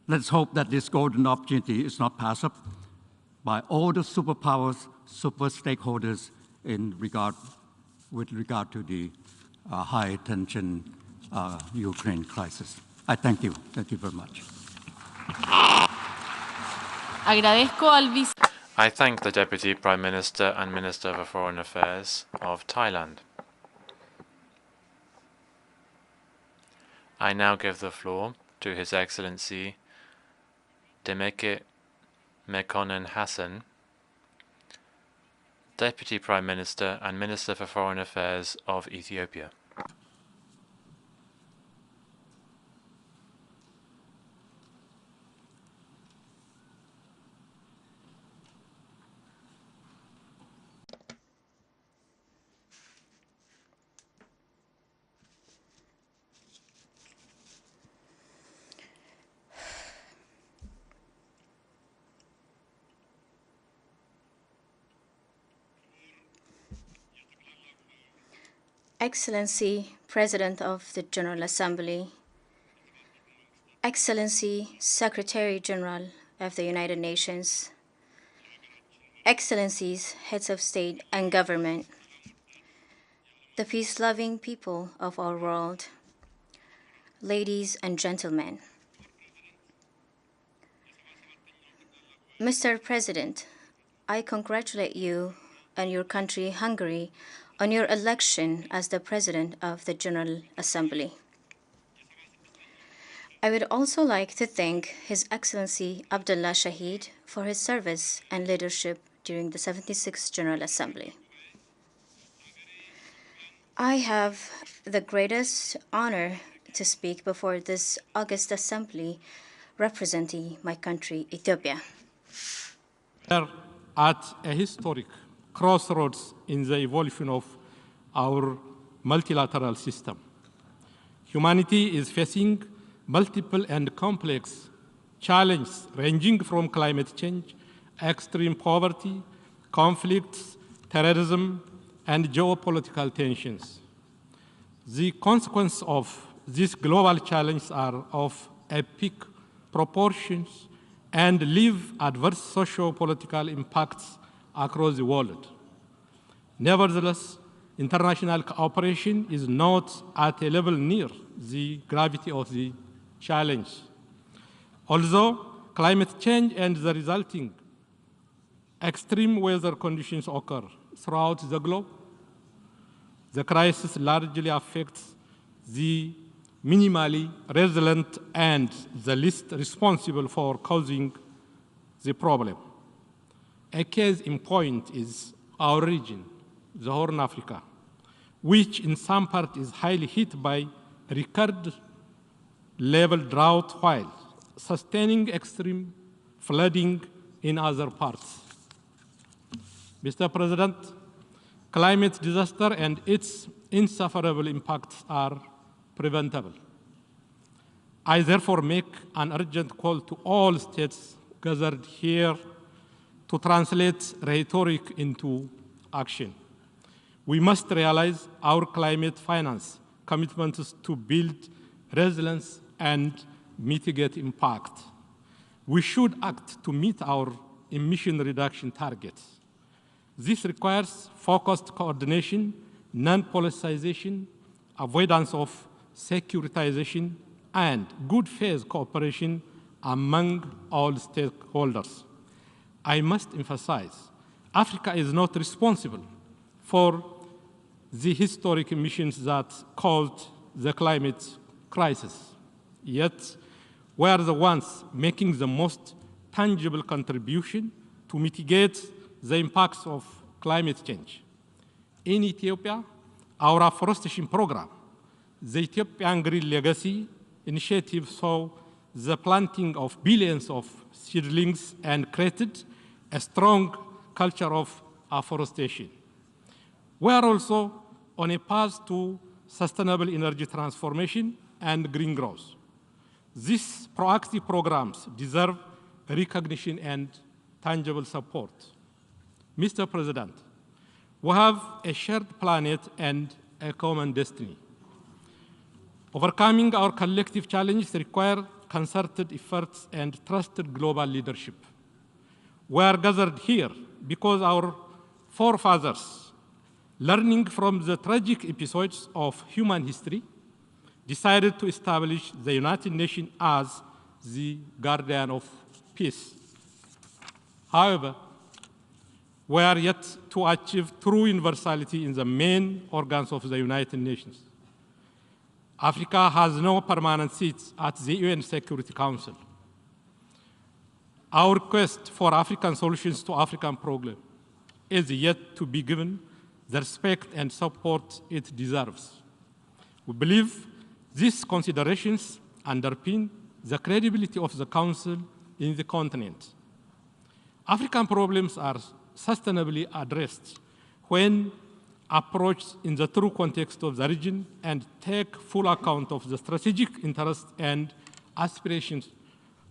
let's hope that this golden opportunity is not passed up by all the superpowers, super stakeholders with regard to the high tension Ukraine crisis. I thank you. Thank you very much.
I thank the Deputy Prime Minister and Minister for Foreign Affairs of Thailand. I now give the floor to His Excellency Demeke Mekonnen Hassan, Deputy Prime Minister and Minister for Foreign Affairs of Ethiopia.
Excellency, President of the General Assembly, Excellency, Secretary General of the United Nations, Excellencies, Heads of State and Government, the peace-loving people of our world, ladies and gentlemen. Mr. President, I congratulate you and your country, Hungary, on your election as the President of the General Assembly. I would also like to thank His Excellency Abdullah Shahid for his service and leadership during the 76th General Assembly. I have the greatest honor to speak before this august assembly representing my country, Ethiopia.
We are at a historic crossroads in the evolution of our multilateral system. Humanity is facing multiple and complex challenges ranging from climate change, extreme poverty, conflicts, terrorism, and geopolitical tensions. The consequences of these global challenges are of epic proportions and leave adverse socio-political impacts across the world. Nevertheless, international cooperation is not at a level near the gravity of the challenge. Although climate change and the resulting extreme weather conditions occur throughout the globe, the crisis largely affects the minimally resilient and the least responsible for causing the problem. A case in point is our region, the Horn of Africa, which in some part is highly hit by record-level drought while sustaining extreme flooding in other parts. Mr. President, climate disaster and its insufferable impacts are preventable. I therefore make an urgent call to all states gathered here to translate rhetoric into action. We must realize our climate finance commitments to build resilience and mitigate impact. We should act to meet our emission reduction targets. This requires focused coordination, non-politicization, avoidance of securitization, and good faith cooperation among all stakeholders. I must emphasize, Africa is not responsible for the historic emissions that caused the climate crisis. Yet, we are the ones making the most tangible contribution to mitigate the impacts of climate change. In Ethiopia, our afforestation program, the Ethiopian Green Legacy initiative, saw the planting of billions of seedlings and created a strong culture of afforestation. We are also on a path to sustainable energy transformation and green growth. These proactive programs deserve recognition and tangible support. Mr. President, we have a shared planet and a common destiny. Overcoming our collective challenges require concerted efforts and trusted global leadership. We are gathered here because our forefathers, learning from the tragic episodes of human history, decided to establish the United Nations as the guardian of peace. However, we are yet to achieve true universality in the main organs of the United Nations. Africa has no permanent seats at the UN Security Council. Our request for African solutions to African problems is yet to be given the respect and support it deserves. We believe these considerations underpin the credibility of the Council in the continent. African problems are sustainably addressed when approached in the true context of the region and take full account of the strategic interests and aspirations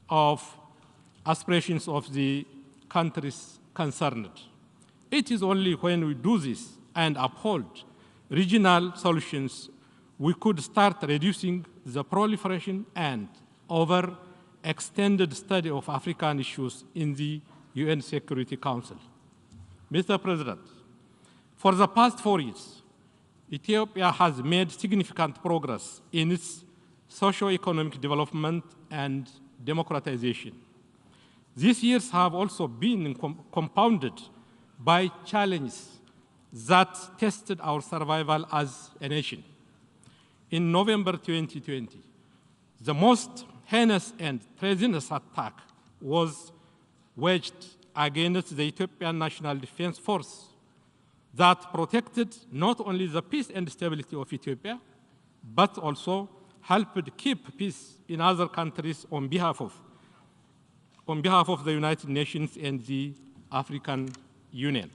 of the countries concerned. It is only when we do this and uphold regional solutions we could start reducing the proliferation and overextended study of African issues in the UN Security Council. Mr. President, for the past 4 years, Ethiopia has made significant progress in its socio-economic development and democratization. These years have also been compounded by challenges that tested our survival as a nation. In November 2020, the most heinous and treasonous attack was waged against the Ethiopian National Defense Force that protected not only the peace and stability of Ethiopia, but also helped keep peace in other countries on behalf of the United Nations and the African Union.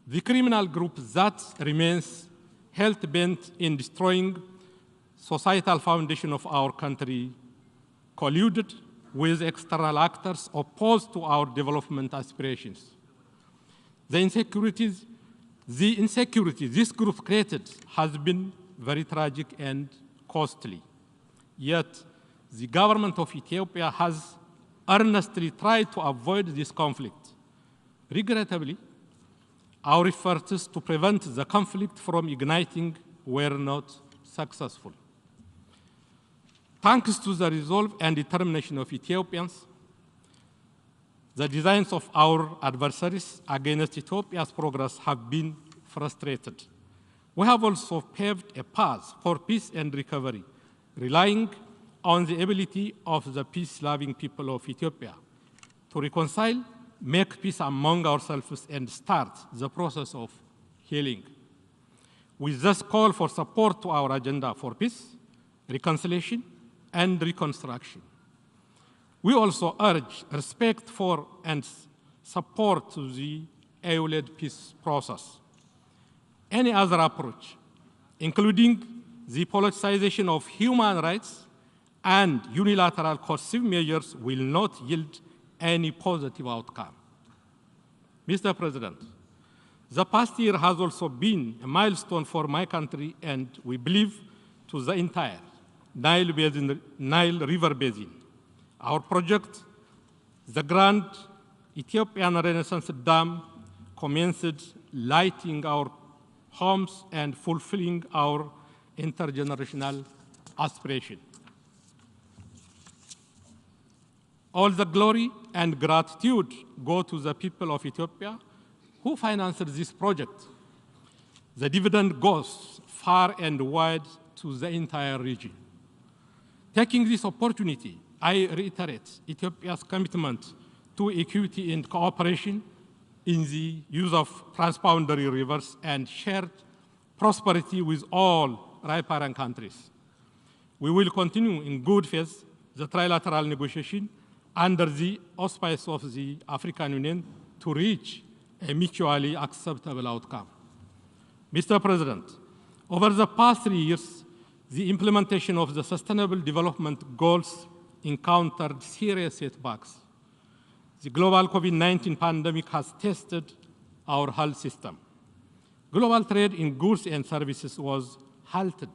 The criminal group that remains hell-bent in destroying societal foundation of our country colluded with external actors opposed to our development aspirations. The insecurity this group created has been very tragic and costly. Yet, the government of Ethiopia has earnestly tried to avoid this conflict. Regrettably, our efforts to prevent the conflict from igniting were not successful. Thanks to the resolve and determination of Ethiopians, the designs of our adversaries against Ethiopia's progress have been frustrated. We have also paved a path for peace and recovery, relying on the ability of the peace-loving people of Ethiopia to reconcile, make peace among ourselves, and start the process of healing. We thus call for support to our agenda for peace, reconciliation, and reconstruction. We also urge respect for and support to the EU-led peace process. Any other approach, including the politicization of human rights and unilateral coercive measures, will not yield any positive outcome. Mr. President, the past year has also been a milestone for my country and we believe to the entire Nile River Basin. Our project, the Grand Ethiopian Renaissance Dam, commenced lighting our homes and fulfilling our intergenerational aspiration. All the glory and gratitude go to the people of Ethiopia who financed this project. The dividend goes far and wide to the entire region. Taking this opportunity, I reiterate Ethiopia's commitment to equity and cooperation in the use of transboundary rivers and shared prosperity with all riparian countries. We will continue in good faith the trilateral negotiation under the auspices of the African Union to reach a mutually acceptable outcome. Mr. President, over the past 3 years, the implementation of the Sustainable Development Goals encountered serious setbacks. The global COVID-19 pandemic has tested our health system. Global trade in goods and services was halted,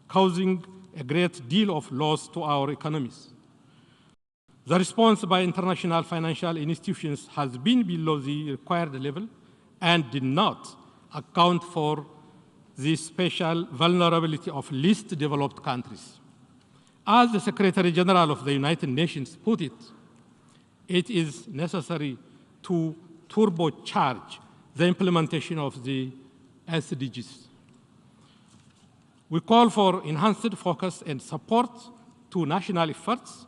causing a great deal of loss to our economies. The response by international financial institutions has been below the required level and did not account for the special vulnerability of least developed countries. As the Secretary General of the United Nations put it, it is necessary to turbocharge the implementation of the SDGs. We call for enhanced focus and support to national efforts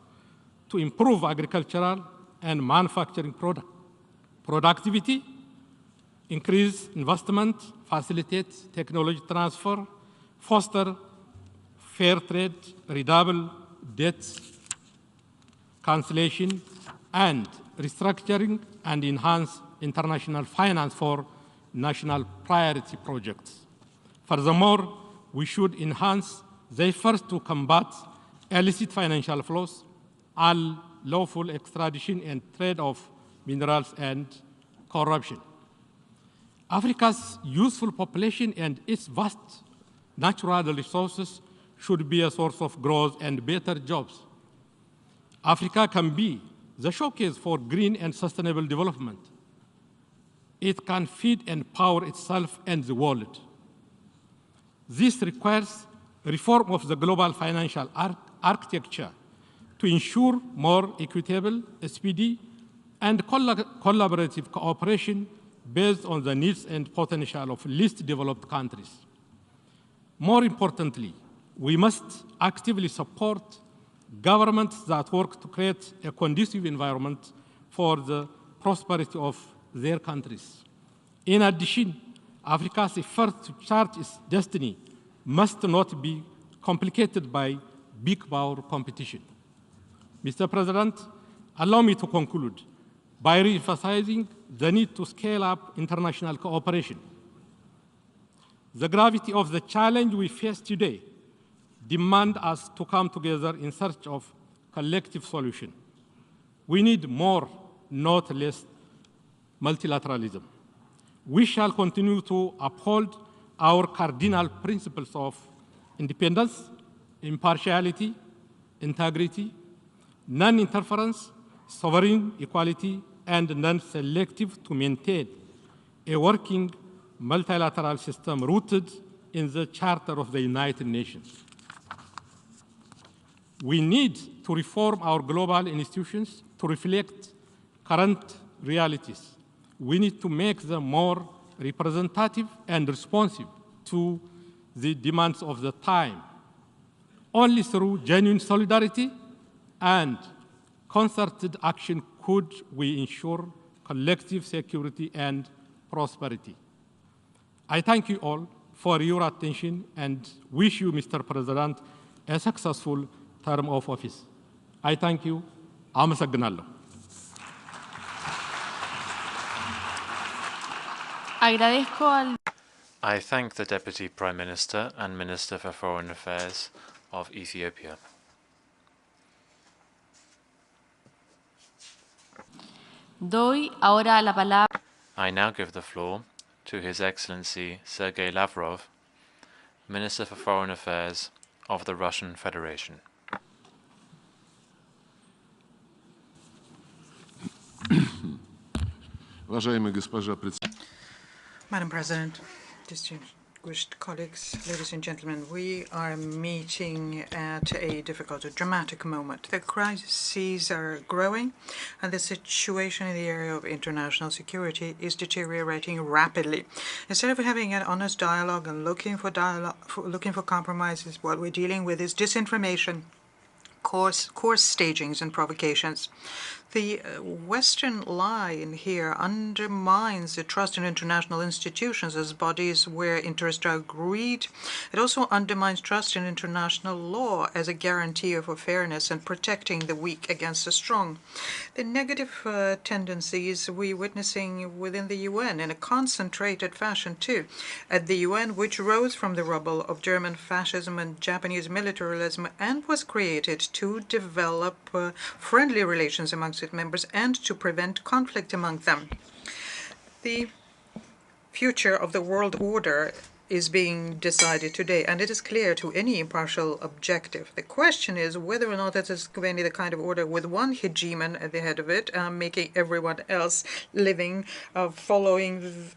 to improve agricultural and manufacturing productivity, increase investment, facilitate technology transfer, foster fair trade, redouble debt cancellation, and restructuring and enhance international finance for national priority projects. Furthermore, we should enhance the efforts to combat illicit financial flows, unlawful extradition and trade of minerals and corruption. Africa's youthful population and its vast natural resources should be a source of growth and better jobs. Africa can be the showcase for green and sustainable development. It can feed and power itself and the world. This requires reform of the global financial architecture to ensure more equitable, speedy, and collaborative cooperation based on the needs and potential of least developed countries. More importantly, we must actively support governments that work to create a conducive environment for the prosperity of their countries. In addition, Africa's effort to chart its destiny must not be complicated by big power competition. Mr. President, allow me to conclude by re-emphasizing the need to scale up international cooperation. The gravity of the challenge we face today demands us to come together in search of collective solution. We need more, not less, multilateralism. We shall continue to uphold our cardinal principles of independence, impartiality, integrity, non-interference, sovereign equality, and non-selective to maintain a working multilateral system rooted in the Charter of the United Nations. We need to reform our global institutions to reflect current realities. We need to make them more representative and responsive to the demands of the time. Only through genuine solidarity and concerted action could we ensure collective security and prosperity. I thank you all for your attention and wish you, Mr. President, a successful term of office. I thank you. አመሰግናለሁ።
I thank the Deputy Prime Minister and Minister for Foreign Affairs of Ethiopia. I now give the floor to His Excellency Sergei Lavrov, Minister for Foreign Affairs of the Russian Federation.
Madam President, distinguished colleagues, ladies and gentlemen, we are meeting at a difficult, a dramatic moment. The crises are growing, and the situation in the area of international security is deteriorating rapidly. Instead of having an honest dialogue and looking for compromises, what we're dealing with is disinformation, coarse stagings and provocations. The Western line here undermines the trust in international institutions as bodies where interests are agreed. It also undermines trust in international law as a guarantee of fairness and protecting the weak against the strong. The negative tendencies we're witnessing within the UN in a concentrated fashion too. At the UN, which rose from the rubble of German fascism and Japanese militarism and was created to develop friendly relations amongst its members and to prevent conflict among them. The future of the world order is being decided today, and it is clear to any impartial objective. The question is whether or not that is going to be the kind of order with one hegemon at the head of it, making everyone else living, following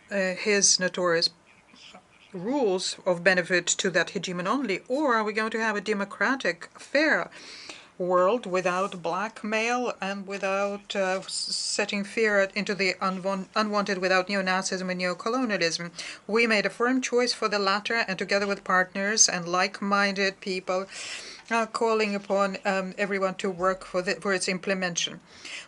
his notorious rules of benefit to that hegemon only, or are we going to have a democratic, fair world without blackmail and without setting fear into the unwanted, without neo-Nazism and neo-colonialism? We made a firm choice for the latter, and together with partners and like-minded people, calling upon everyone to work for its implementation.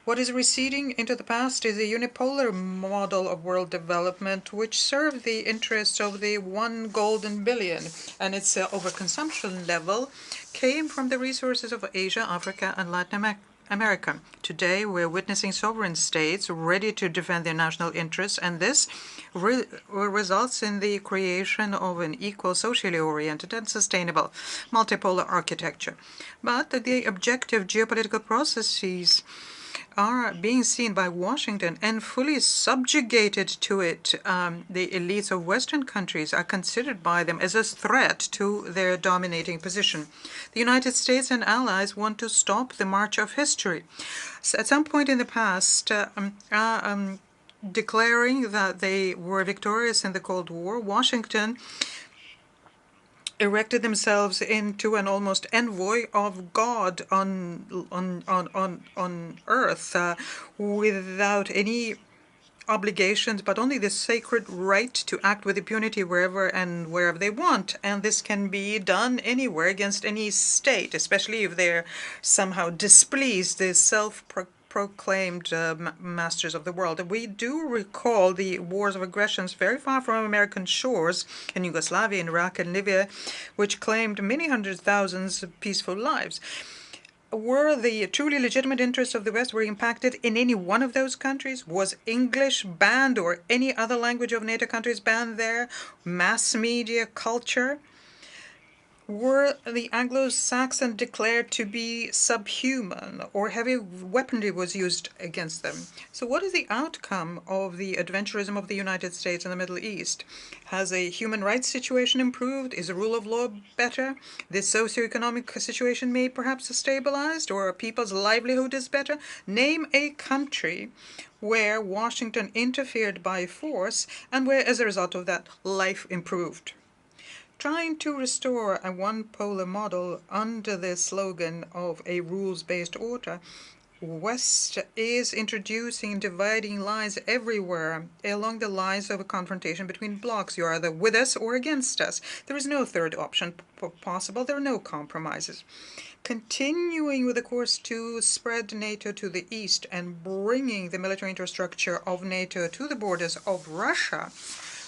What is receding into the past is a unipolar model of world development which served the interests of the 1 golden billion, and its overconsumption level came from the resources of Asia, Africa, and Latin America. Today, we're witnessing sovereign states ready to defend their national interests, and this results in the creation of an equal, socially oriented, and sustainable multipolar architecture. But the objective geopolitical processes are being seen by Washington and fully subjugated to it. The elites of Western countries are considered by them as a threat to their dominating position. The United States and allies want to stop the march of history. So at some point in the past, declaring that they were victorious in the Cold War, Washington erected themselves into an almost envoy of God on earth, without any obligations, but only the sacred right to act with impunity wherever and wherever they want. And this can be done anywhere against any state, especially if they're somehow displeased the self-proclaimed masters of the world. And we do recall the wars of aggressions very far from American shores in Yugoslavia, in Iraq, and Libya, which claimed many hundred thousands of peaceful lives. Were the truly legitimate interests of the West were impacted in any one of those countries? Was English banned or any other language of NATO countries banned there? Mass media, culture? Were the Anglo-Saxons declared to be subhuman, or heavy weaponry was used against them? So what is the outcome of the adventurism of the United States in the Middle East? Has a human rights situation improved? Is the rule of law better? The socioeconomic situation may perhaps stabilized, or people's livelihood is better? Name a country where Washington interfered by force and where, as a result of that, life improved. Trying to restore a one-polar model under the slogan of a rules-based order, West is introducing dividing lines everywhere along the lines of a confrontation between blocs. You're either with us or against us. There is no third option possible. There are no compromises. Continuing with the course to spread NATO to the east and bringing the military infrastructure of NATO to the borders of Russia,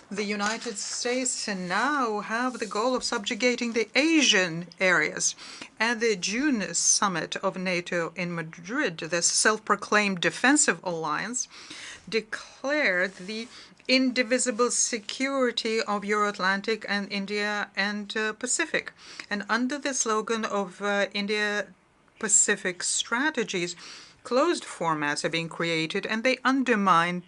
the United States now have the goal of subjugating the Asian areas. At the June summit of NATO in Madrid, the self-proclaimed defensive alliance declared the indivisible security of Euro-Atlantic and India and Pacific. And under the slogan of India-Pacific strategies, closed formats are being created, and they undermine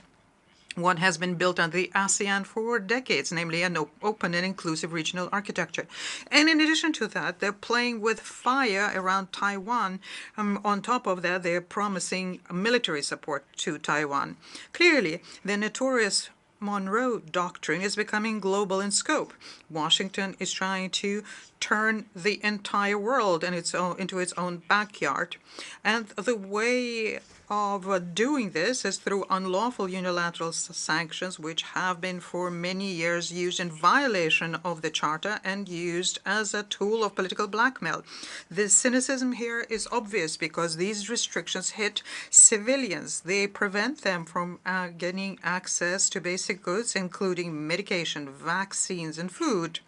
what has been built under the ASEAN for decades, namely an open and inclusive regional architecture. And in addition to that, they're playing with fire around Taiwan. On top of that, they're promising military support to Taiwan. Clearly, the notorious Monroe Doctrine is becoming global in scope. Washington is trying to turn the entire world into its own backyard. And the way of doing this is through unlawful unilateral sanctions, which have been for many years used in violation of the Charter and used as a tool of political blackmail. The cynicism here is obvious because these restrictions hit civilians. They prevent them from getting access to basic goods, including medication, vaccines, and food.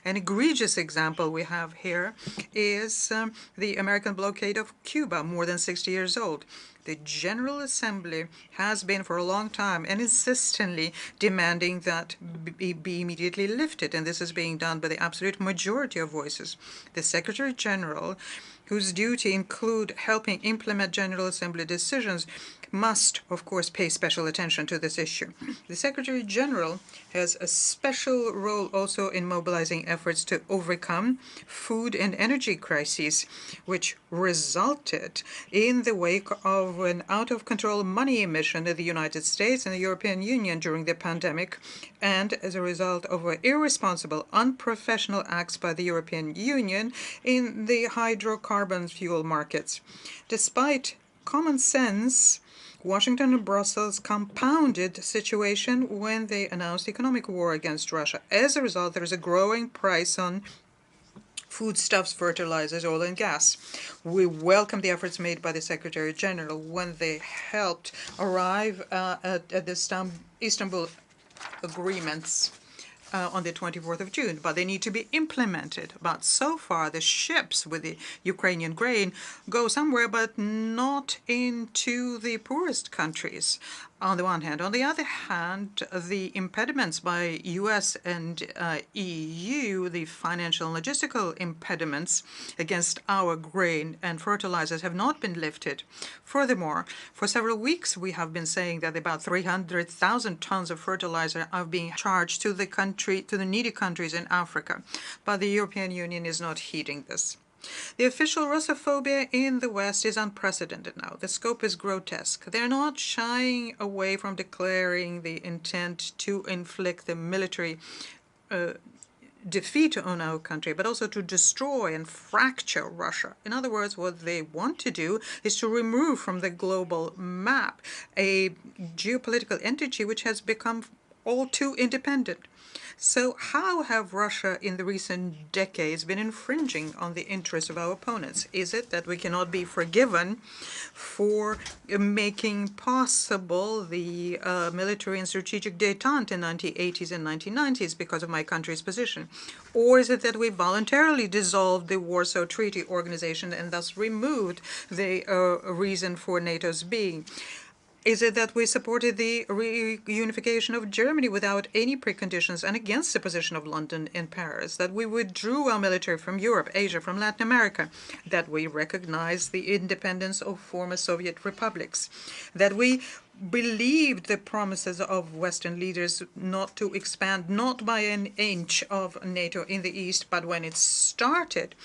An egregious example we have here is the American blockade of Cuba, more than 60 years old. The General Assembly has been for a long time and insistently demanding that be immediately lifted, and this is being done by the absolute majority of voices. The Secretary General, whose duty include helping implement General Assembly decisions, must, of course, pay special attention to this issue. The Secretary General has a special role also in mobilizing efforts to overcome food and energy crises, which resulted in the wake of an out-of-control money emission in the United States and the European Union during the pandemic, and as a result of irresponsible, unprofessional acts by the European Union in the hydrocarbon fuel markets. Despite common sense, Washington and Brussels compounded the situation when they announced economic war against Russia. As a result, there is a growing price on foodstuffs, fertilizers, oil, and gas. We welcome the efforts made by the Secretary General when they helped arrive at the Istanbul agreements on the 24th of June, but they need to be implemented. But so far, the ships with the Ukrainian grain go somewhere, but not into the poorest countries, on the one hand. On the other hand, the impediments by U.S. and EU, the financial and logistical impediments against our grain and fertilizers have not been lifted. Furthermore, for several weeks, we have been saying that about 300,000 tons of fertilizer are being charged to the needy countries in Africa, but the European Union is not heeding this. The official Russophobia in the West is unprecedented now. The scope is grotesque. They're not shying away from declaring the intent to inflict the military defeat on our country, but also to destroy and fracture Russia. In other words, what they want to do is to remove from the global map a geopolitical entity which has become all too independent. So how have Russia in the recent decades been infringing on the interests of our opponents? Is it that we cannot be forgiven for making possible the military and strategic détente in the 1980s and 1990s because of my country's position? Or is it that we voluntarily dissolved the Warsaw Treaty Organization and thus removed the reason for NATO's being? Is it that we supported the reunification of Germany without any preconditions and against the position of London and Paris? That we withdrew our military from Europe, Asia, from Latin America? That we recognized the independence of former Soviet republics? That we believed the promises of Western leaders not to expand, not by an inch, of NATO in the East, but when it started,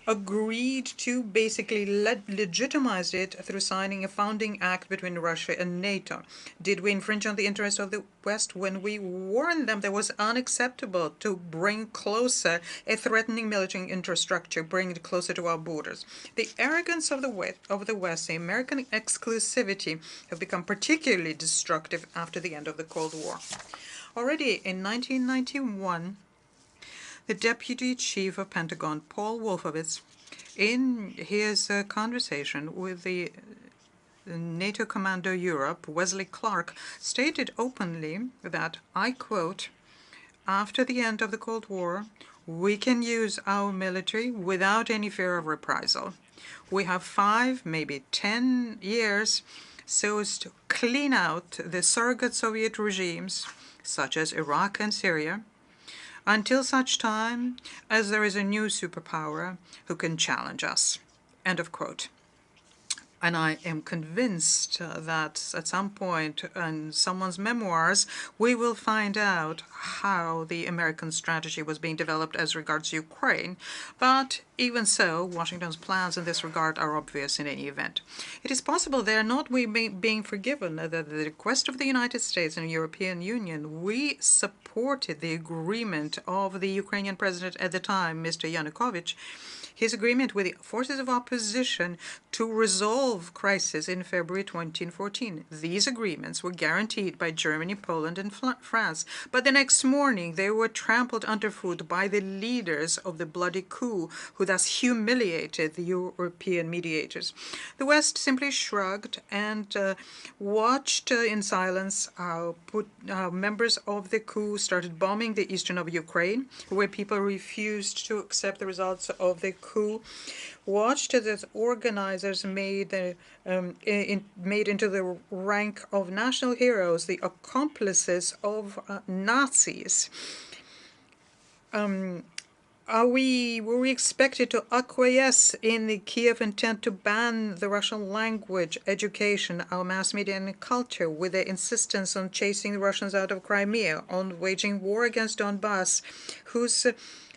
agreed to basically legitimize it through signing a founding act between Russia and NATO? Did we infringe on the interests of the West when we warned them that it was unacceptable to bring closer a threatening military infrastructure, bring it closer to our borders? The arrogance of the West, the American exclusivity, have become particularly destructive after the end of the Cold War. Already in 1991, the Deputy Chief of Pentagon, Paul Wolfowitz, in his conversation with the NATO Commander Europe, Wesley Clark, stated openly that, I quote, "After the end of the Cold War, we can use our military without any fear of reprisal. We have 5, maybe 10 years so as to clean out the surrogate Soviet regimes, such as Iraq and Syria, until such time as there is a new superpower who can challenge us." End of quote. And I am convinced that at some point in someone's memoirs, we will find out how the American strategy was being developed as regards Ukraine. But even so, Washington's plans in this regard are obvious in any event. It is possible they are not being forgiven that at the request of the United States and the European Union, we supported the agreement of the Ukrainian president at the time, Mr. Yanukovych, his agreement with the forces of opposition to resolve crisis in February 2014. These agreements were guaranteed by Germany, Poland, and France, but the next morning they were trampled underfoot by the leaders of the bloody coup, who thus humiliated the European mediators. The West simply shrugged and watched in silence how members of the coup started bombing the eastern of Ukraine, where people refused to accept the results of the coup, watched as organizers made into the rank of national heroes the accomplices of Nazis. Were we expected to acquiesce in the Kiev intent to ban the Russian language, education, our mass media and culture, with their insistence on chasing the Russians out of Crimea, on waging war against Donbass, whose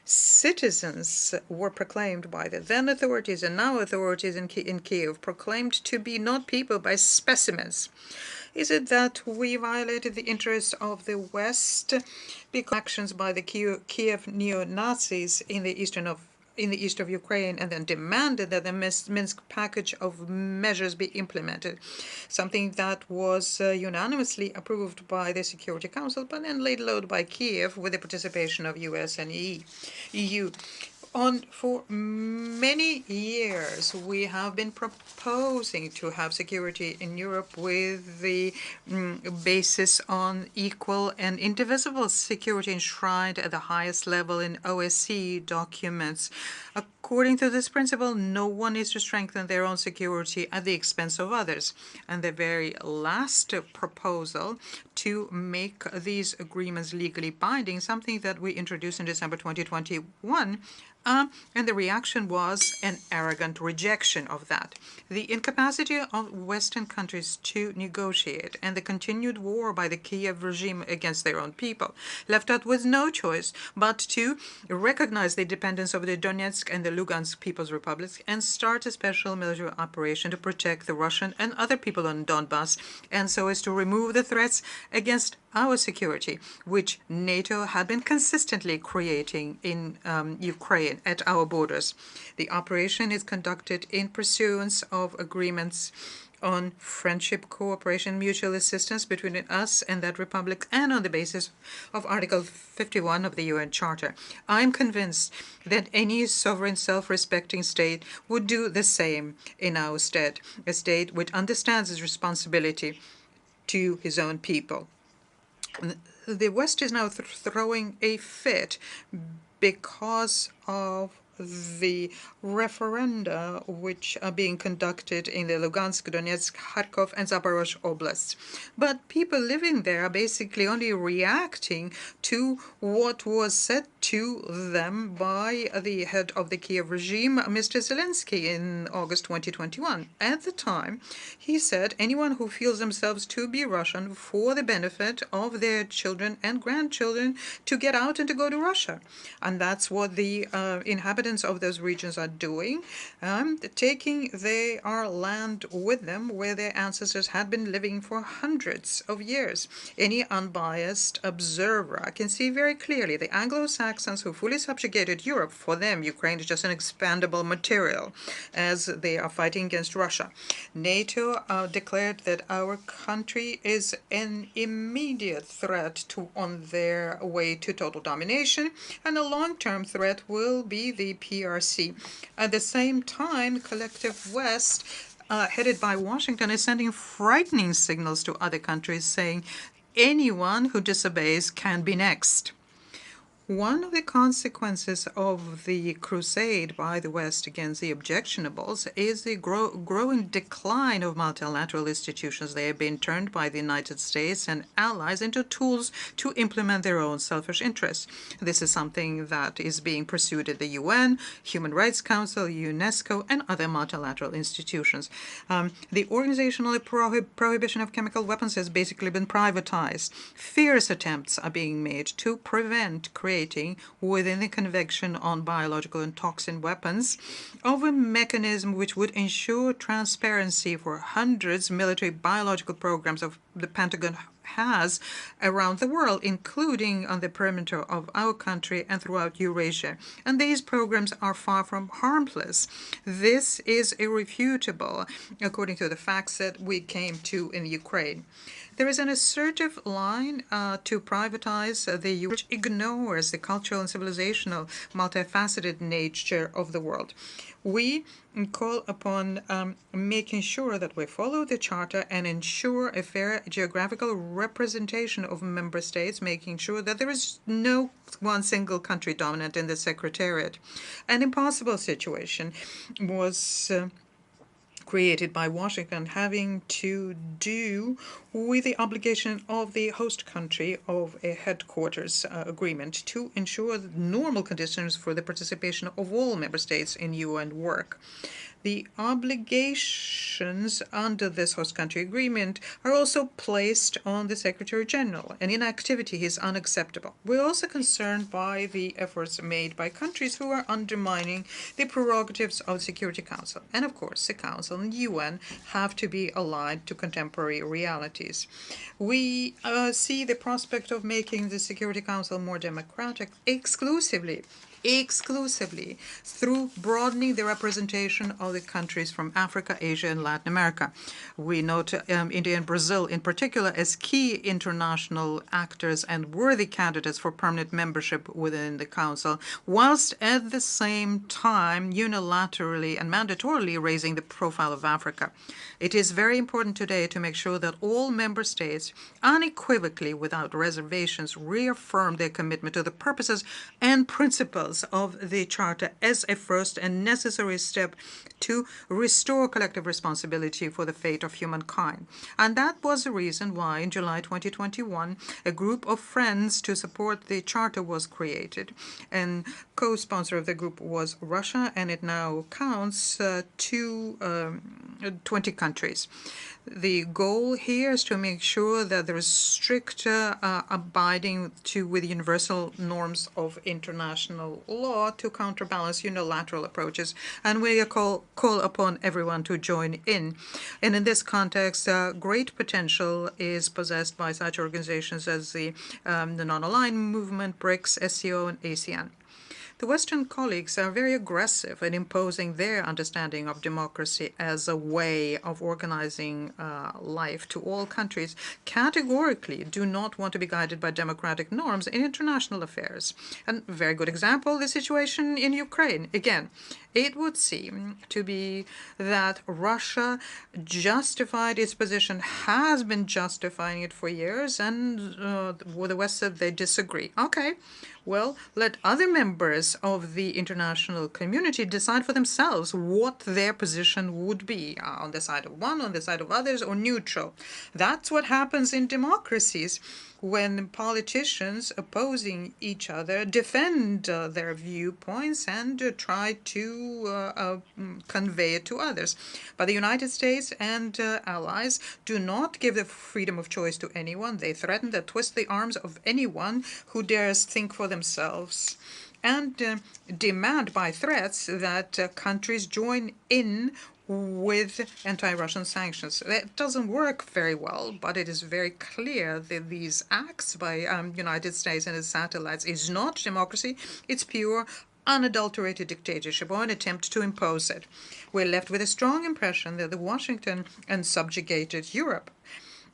citizens were proclaimed by the then authorities and now authorities in Kiev, proclaimed to be not people but specimens? Is it that we violated the interests of the West because actions by the Kiev neo-Nazis in the east of Ukraine, and then demanded that the Minsk package of measures be implemented, something that was unanimously approved by the Security Council, but then laid low by Kiev with the participation of US and EU. For many years, we have been proposing to have security in Europe with the basis on equal and indivisible security enshrined at the highest level in OSCE documents. According to this principle, no one is to strengthen their own security at the expense of others. And the very last proposal to make these agreements legally binding, something that we introduced in December 2021, and the reaction was an arrogant rejection of that. The incapacity of Western countries to negotiate and the continued war by the Kiev regime against their own people left us with no choice but to recognize the independence of the Donetsk and the Lugansk People's Republics and start a special military operation to protect the Russian and other people on Donbass, and so as to remove the threats against our security, which NATO had been consistently creating in Ukraine at our borders. The operation is conducted in pursuance of agreements on friendship, cooperation, mutual assistance between us and that republic, and on the basis of Article 51 of the UN Charter. I'm convinced that any sovereign, self-respecting state would do the same in our stead, a state which understands its responsibility to his own people. The West is now throwing a fit because of the referenda which are being conducted in the Lugansk, Donetsk, Kharkov, and Zaporozhye oblasts. But people living there are basically only reacting to what was said to them by the head of the Kiev regime, Mr. Zelensky, in August 2021. At the time, he said anyone who feels themselves to be Russian for the benefit of their children and grandchildren to get out and to go to Russia. And that's what the inhabitants of those regions are doing, taking their land with them where their ancestors had been living for hundreds of years. Any unbiased observer can see very clearly the Anglo-Saxons who fully subjugated Europe, for them Ukraine is just an expandable material as they are fighting against Russia. NATO declared that our country is an immediate threat on their way to total domination, and a long-term threat will be the PRC. At the same time, collective West, headed by Washington, is sending frightening signals to other countries, saying anyone who disobeys can be next. One of the consequences of the crusade by the West against the objectionables is the growing decline of multilateral institutions. They have been turned by the United States and allies into tools to implement their own selfish interests. This is something that is being pursued at the UN, Human Rights Council, UNESCO, and other multilateral institutions. The organizational prohibition of chemical weapons has basically been privatized. Fierce attempts are being made to prevent creating within the Convention on Biological and Toxin Weapons of a mechanism which would ensure transparency for hundreds of military biological programs of the Pentagon has around the world, including on the perimeter of our country and throughout Eurasia. And these programs are far from harmless. This is irrefutable, according to the facts that we came to in Ukraine. There is an assertive line to privatize the U.S., which ignores the cultural and civilizational multifaceted nature of the world. We call upon making sure that we follow the Charter and ensure a fair geographical representation of member states, making sure that there is no one single country dominant in the Secretariat. An impossible situation was created by Washington, having to do with the obligation of the host country of a headquarters agreement to ensure normal conditions for the participation of all member states in UN work. The obligations under this host country agreement are also placed on the Secretary General, and inactivity is unacceptable. We're also concerned by the efforts made by countries who are undermining the prerogatives of the Security Council. And of course, the Council and UN have to be aligned to contemporary realities. We see the prospect of making the Security Council more democratic exclusively through broadening the representation of the countries from Africa, Asia, and Latin America. We note India and Brazil in particular as key international actors and worthy candidates for permanent membership within the Council, whilst at the same time unilaterally and mandatorily raising the profile of Africa. It is very important today to make sure that all member states unequivocally, without reservations, reaffirm their commitment to the purposes and principles of the Charter as a first and necessary step to restore collective responsibility for the fate of humankind. And that was the reason why in July 2021, a group of friends to support the Charter was created. And co-sponsor of the group was Russia, and it now counts 20 countries. The goal here is to make sure that there is strict abiding with universal norms of international law to counterbalance unilateral approaches, and we call upon everyone to join in. And in this context, great potential is possessed by such organizations as the Non-Aligned Movement, BRICS, SCO, and ASEAN. The Western colleagues are very aggressive in imposing their understanding of democracy as a way of organizing life to all countries, categorically do not want to be guided by democratic norms in international affairs. And a very good example, the situation in Ukraine. Again, it would seem to be that Russia justified its position, has been justifying it for years, and with the West said they disagree. Okay, well, let other members of the international community decide for themselves what their position would be, on the side of one, on the side of others, or neutral. That's what happens in democracies when politicians opposing each other defend their viewpoints and try to convey it to others. But the United States and allies do not give the freedom of choice to anyone. They threaten to twist the arms of anyone who dares think for themselves, and demand by threats that countries join in with anti-Russian sanctions. That doesn't work very well, but it is very clear that these acts by United States and its satellites is not democracy. It's pure, unadulterated dictatorship or an attempt to impose it. We're left with a strong impression that the Washington and subjugated Europe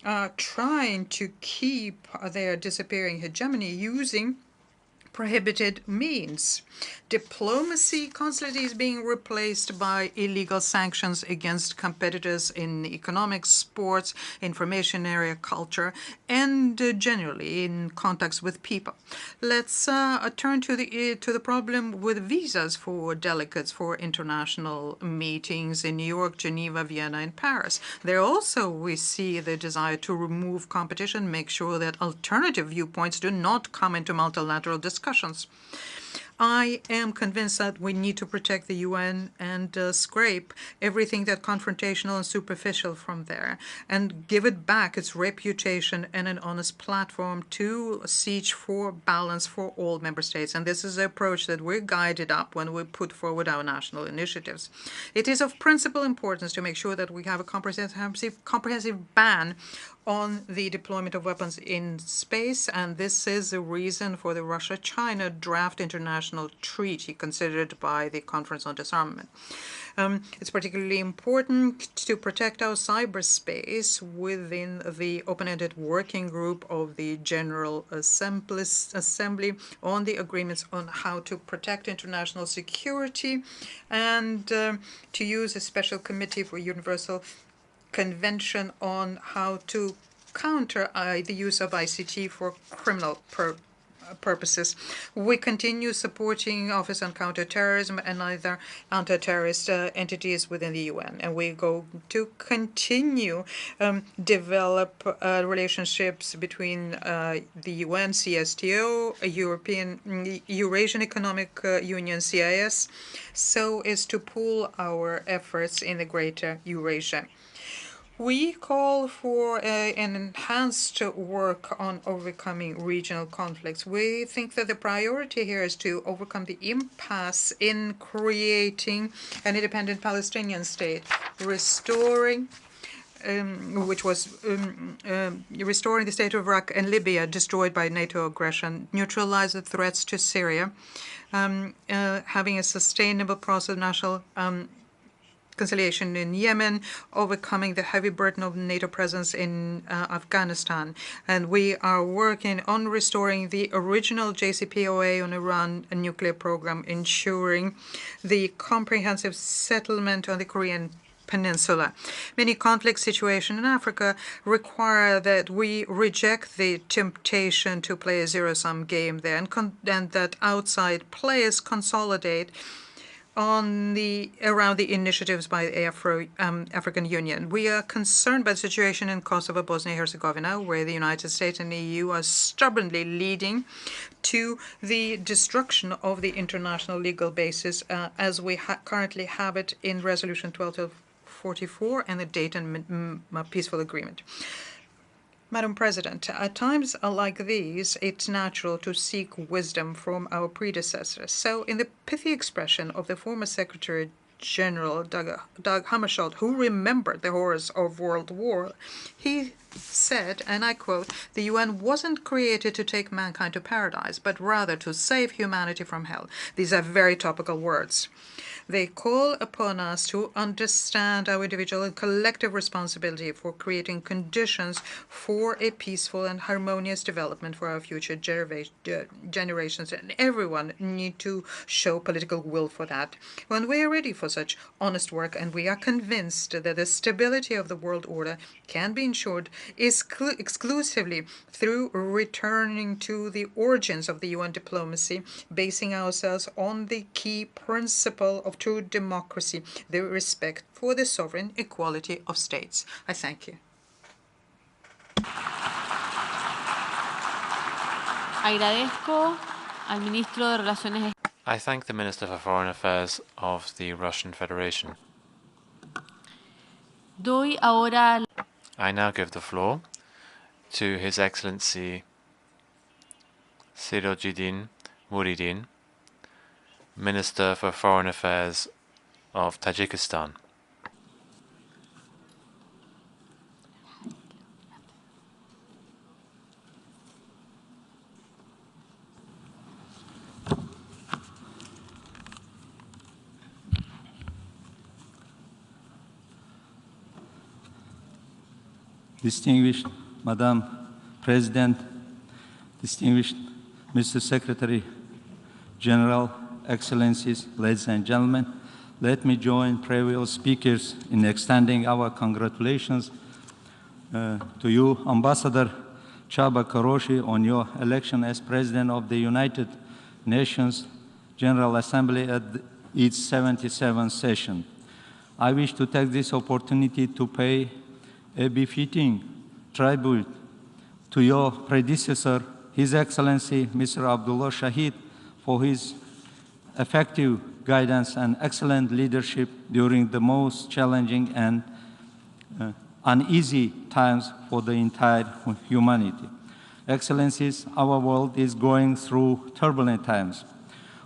are trying to keep their disappearing hegemony using prohibited means. Diplomacy constantly is being replaced by illegal sanctions against competitors in economics, sports, information area, culture, and generally in contacts with people. Let's turn to the problem with visas for delegates for international meetings in New York, Geneva, Vienna, and Paris. There also we see the desire to remove competition, make sure that alternative viewpoints do not come into multilateral discussions. I am convinced that we need to protect the UN and scrape everything that's confrontational and superficial from there and give it back its reputation and an honest platform to siege for balance for all member states. And this is the approach that we're guided up when we put forward our national initiatives. It is of principal importance to make sure that we have a comprehensive ban on the deployment of weapons in space, and this is the reason for the Russia-China draft international treaty considered by the Conference on Disarmament. It's particularly important to protect our cyberspace within the open-ended working group of the General Assembly on the agreements on how to protect international security and to use a special committee for universal convention on how to counter the use of ICT for criminal purposes. We continue supporting Office on Counterterrorism and other anti-terrorist entities within the UN, and we go to continue develop relationships between the UN, CSTO, Eurasian Economic Union, CIS, so as to pool our efforts in the greater Eurasia. We call for an enhanced work on overcoming regional conflicts. We think that the priority here is to overcome the impasse in creating an independent Palestinian state, restoring restoring the state of Iraq and Libya destroyed by NATO aggression, neutralize the threats to Syria, having a sustainable process of national conciliation in Yemen, overcoming the heavy burden of NATO presence in Afghanistan. And we are working on restoring the original JCPOA on Iran nuclear program, ensuring the comprehensive settlement on the Korean Peninsula. Many conflict situations in Africa require that we reject the temptation to play a zero-sum game there and that outside players consolidate around the initiatives by the African Union. We are concerned by the situation in Kosovo, Bosnia-Herzegovina, where the United States and the EU are stubbornly leading to the destruction of the international legal basis as we currently have it in Resolution 1244 and the Dayton Peaceful Agreement. Madam President, at times like these, it's natural to seek wisdom from our predecessors. So in the pithy expression of the former Secretary General Dag Hammarskjöld, who remembered the horrors of World War, he said, and I quote, "The UN wasn't created to take mankind to paradise, but rather to save humanity from hell." These are very topical words. They call upon us to understand our individual and collective responsibility for creating conditions for a peaceful and harmonious development for our future generations, and everyone need to show political will for that. When we are ready for such honest work, and we are convinced that the stability of the world order can be ensured exclusively through returning to the origins of the UN diplomacy, basing ourselves on the key principle of true democracy, the respect for the sovereign equality of states. I thank you.
I thank the Minister for Foreign Affairs of the Russian Federation. I now give the floor to His Excellency Sirojidin Muridin, Minister for Foreign Affairs of Tajikistan.
Distinguished Madam President, distinguished Mr. Secretary General, Excellencies, ladies and gentlemen, let me join previous speakers in extending our congratulations to you, Ambassador Csaba Kőrösi, on your election as President of the United Nations General Assembly at its 77th session. I wish to take this opportunity to pay a befitting tribute to your predecessor, His Excellency Mr. Abdullah Shahid, for his effective guidance and excellent leadership during the most challenging and uneasy times for the entire humanity. Excellencies, our world is going through turbulent times.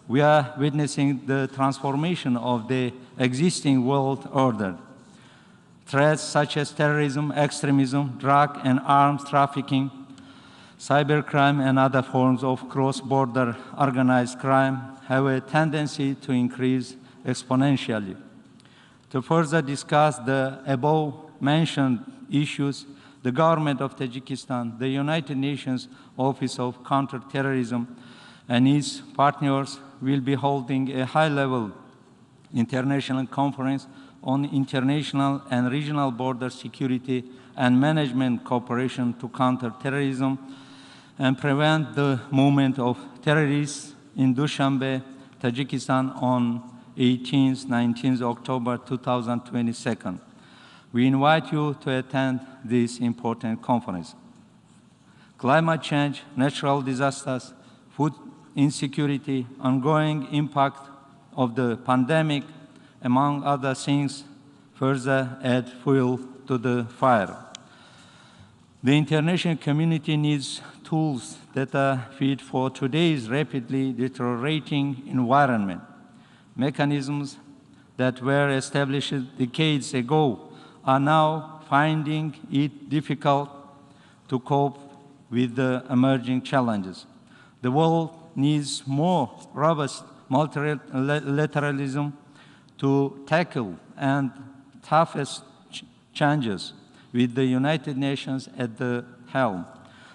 We are witnessing the transformation of the existing world order. Threats such as terrorism, extremism, drug and arms trafficking, cybercrime, and other forms of cross-border organized crime have a tendency to increase exponentially. To further discuss the above-mentioned issues, the government of Tajikistan, the United Nations Office of Counterterrorism, and its partners will be holding a high-level international conference on international and regional border security and management cooperation to counter terrorism and prevent the movement of terrorists in Dushanbe, Tajikistan on 18th, 19th October 2022. We invite you to attend this important conference. Climate change, natural disasters, food insecurity, ongoing impact of the pandemic, among other things, further add fuel to the fire. The international community needs tools that are fit for today's rapidly deteriorating environment. Mechanisms that were established decades ago are now finding it difficult to cope with the emerging challenges. The world needs more robust multilateralism to tackle and toughest challenges with the United Nations at the helm.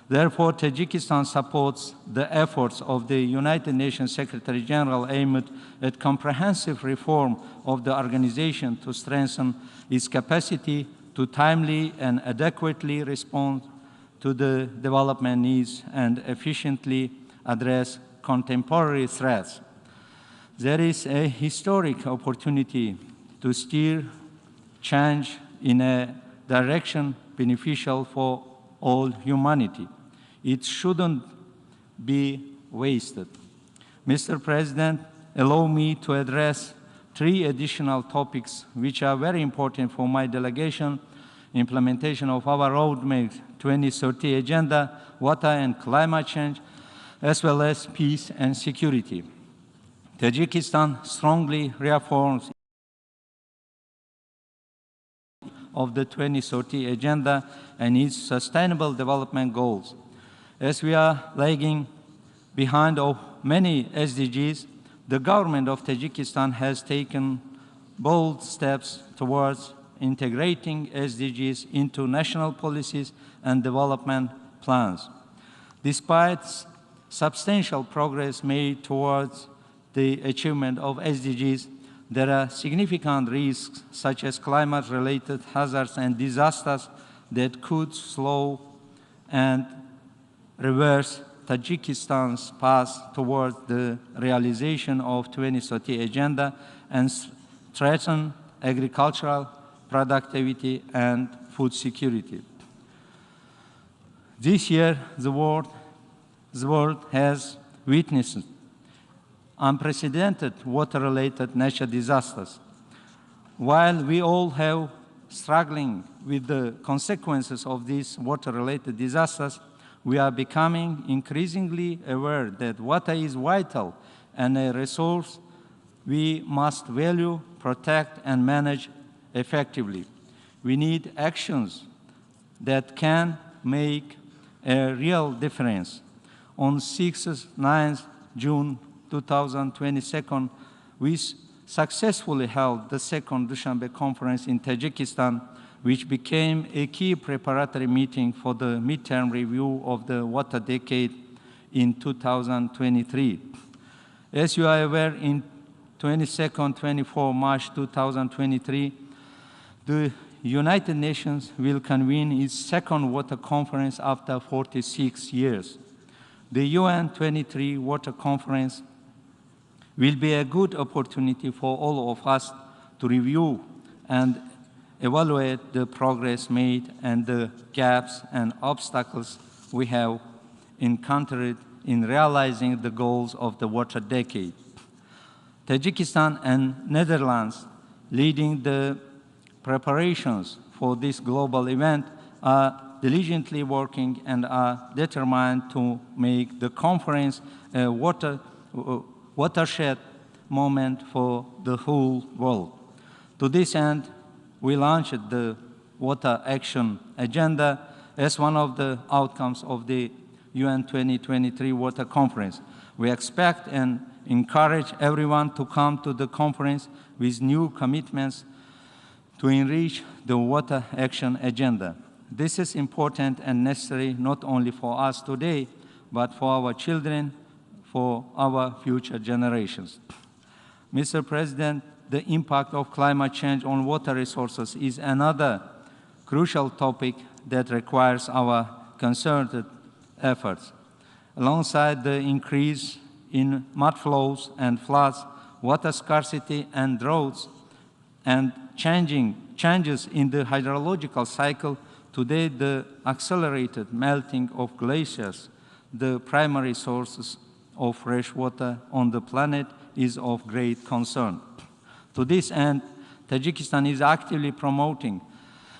Therefore, Tajikistan supports the efforts of the United Nations Secretary General aimed at comprehensive reform of the organization to strengthen its capacity to timely and adequately respond to the development needs and efficiently address contemporary threats. There is a historic opportunity to steer change in a direction beneficial for all humanity. It shouldn't be wasted. Mr. President, allow me to address 3 additional topics which are very important for my delegation: implementation of our Roadmap 2030 agenda, water and climate change, as well as peace and security. Tajikistan strongly reaffirms of the 2030 agenda and its sustainable development goals. As we are lagging behind of many SDGs, the government of Tajikistan has taken bold steps towards integrating SDGs into national policies and development plans. Despite substantial progress made towards the achievement of SDGs, there are significant risks such as climate-related hazards and disasters that could slow and reverse Tajikistan's path towards the realization of 2030 agenda and threaten agricultural productivity and food security. This year, the world has witnessed unprecedented water-related natural disasters. While we all have struggling with the consequences of these water-related disasters, we are becoming increasingly aware that water is vital and a resource we must value, protect, and manage effectively. We need actions that can make a real difference. On 6th, 9th June 2022, we successfully held the second Dushanbe conference in Tajikistan, which became a key preparatory meeting for the midterm review of the water decade in 2023. As you are aware, in 22-24 March 2023, the United Nations will convene its second water conference after 46 years. The UN 23 Water Conference will be a good opportunity for all of us to review and evaluate the progress made and the gaps and obstacles we have encountered in realizing the goals of the water decade. Tajikistan and Netherlands, leading the preparations for this global event, are diligently working and are determined to make the conference a watershed moment for the whole world. To this end, we launched the Water Action Agenda as one of the outcomes of the UN 2023 Water Conference. We expect and encourage everyone to come to the conference with new commitments to enrich the Water Action Agenda. This is important and necessary not only for us today, but for our children, for our future generations. Mr. President, the impact of climate change on water resources is another crucial topic that requires our concerted efforts. Alongside the increase in mud flows and floods, water scarcity and droughts, and changes in the hydrological cycle, today the accelerated melting of glaciers, the primary sources of fresh water on the planet, is of great concern. To this end, Tajikistan is actively promoting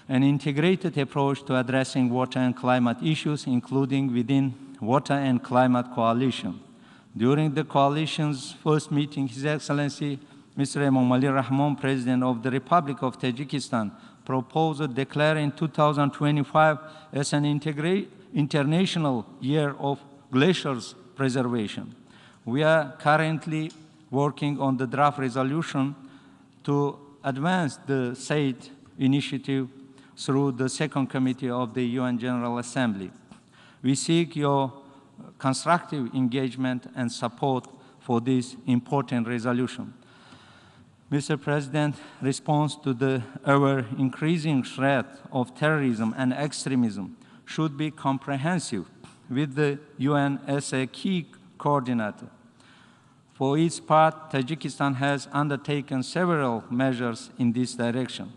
an integrated approach to addressing water and climate issues, including within Water and Climate Coalition. During the coalition's first meeting, His Excellency Mr. Emomali Rahman, President of the Republic of Tajikistan, proposed declaring 2025 as an international year of glaciers preservation. We are currently working on the draft resolution to advance the said initiative through the second committee of the UN General Assembly. We seek your constructive engagement and support for this important resolution. Mr. President, response to the ever-increasing threat of terrorism and extremism should be comprehensive, with the UN as a key coordinator. For its part, Tajikistan has undertaken several measures in this direction.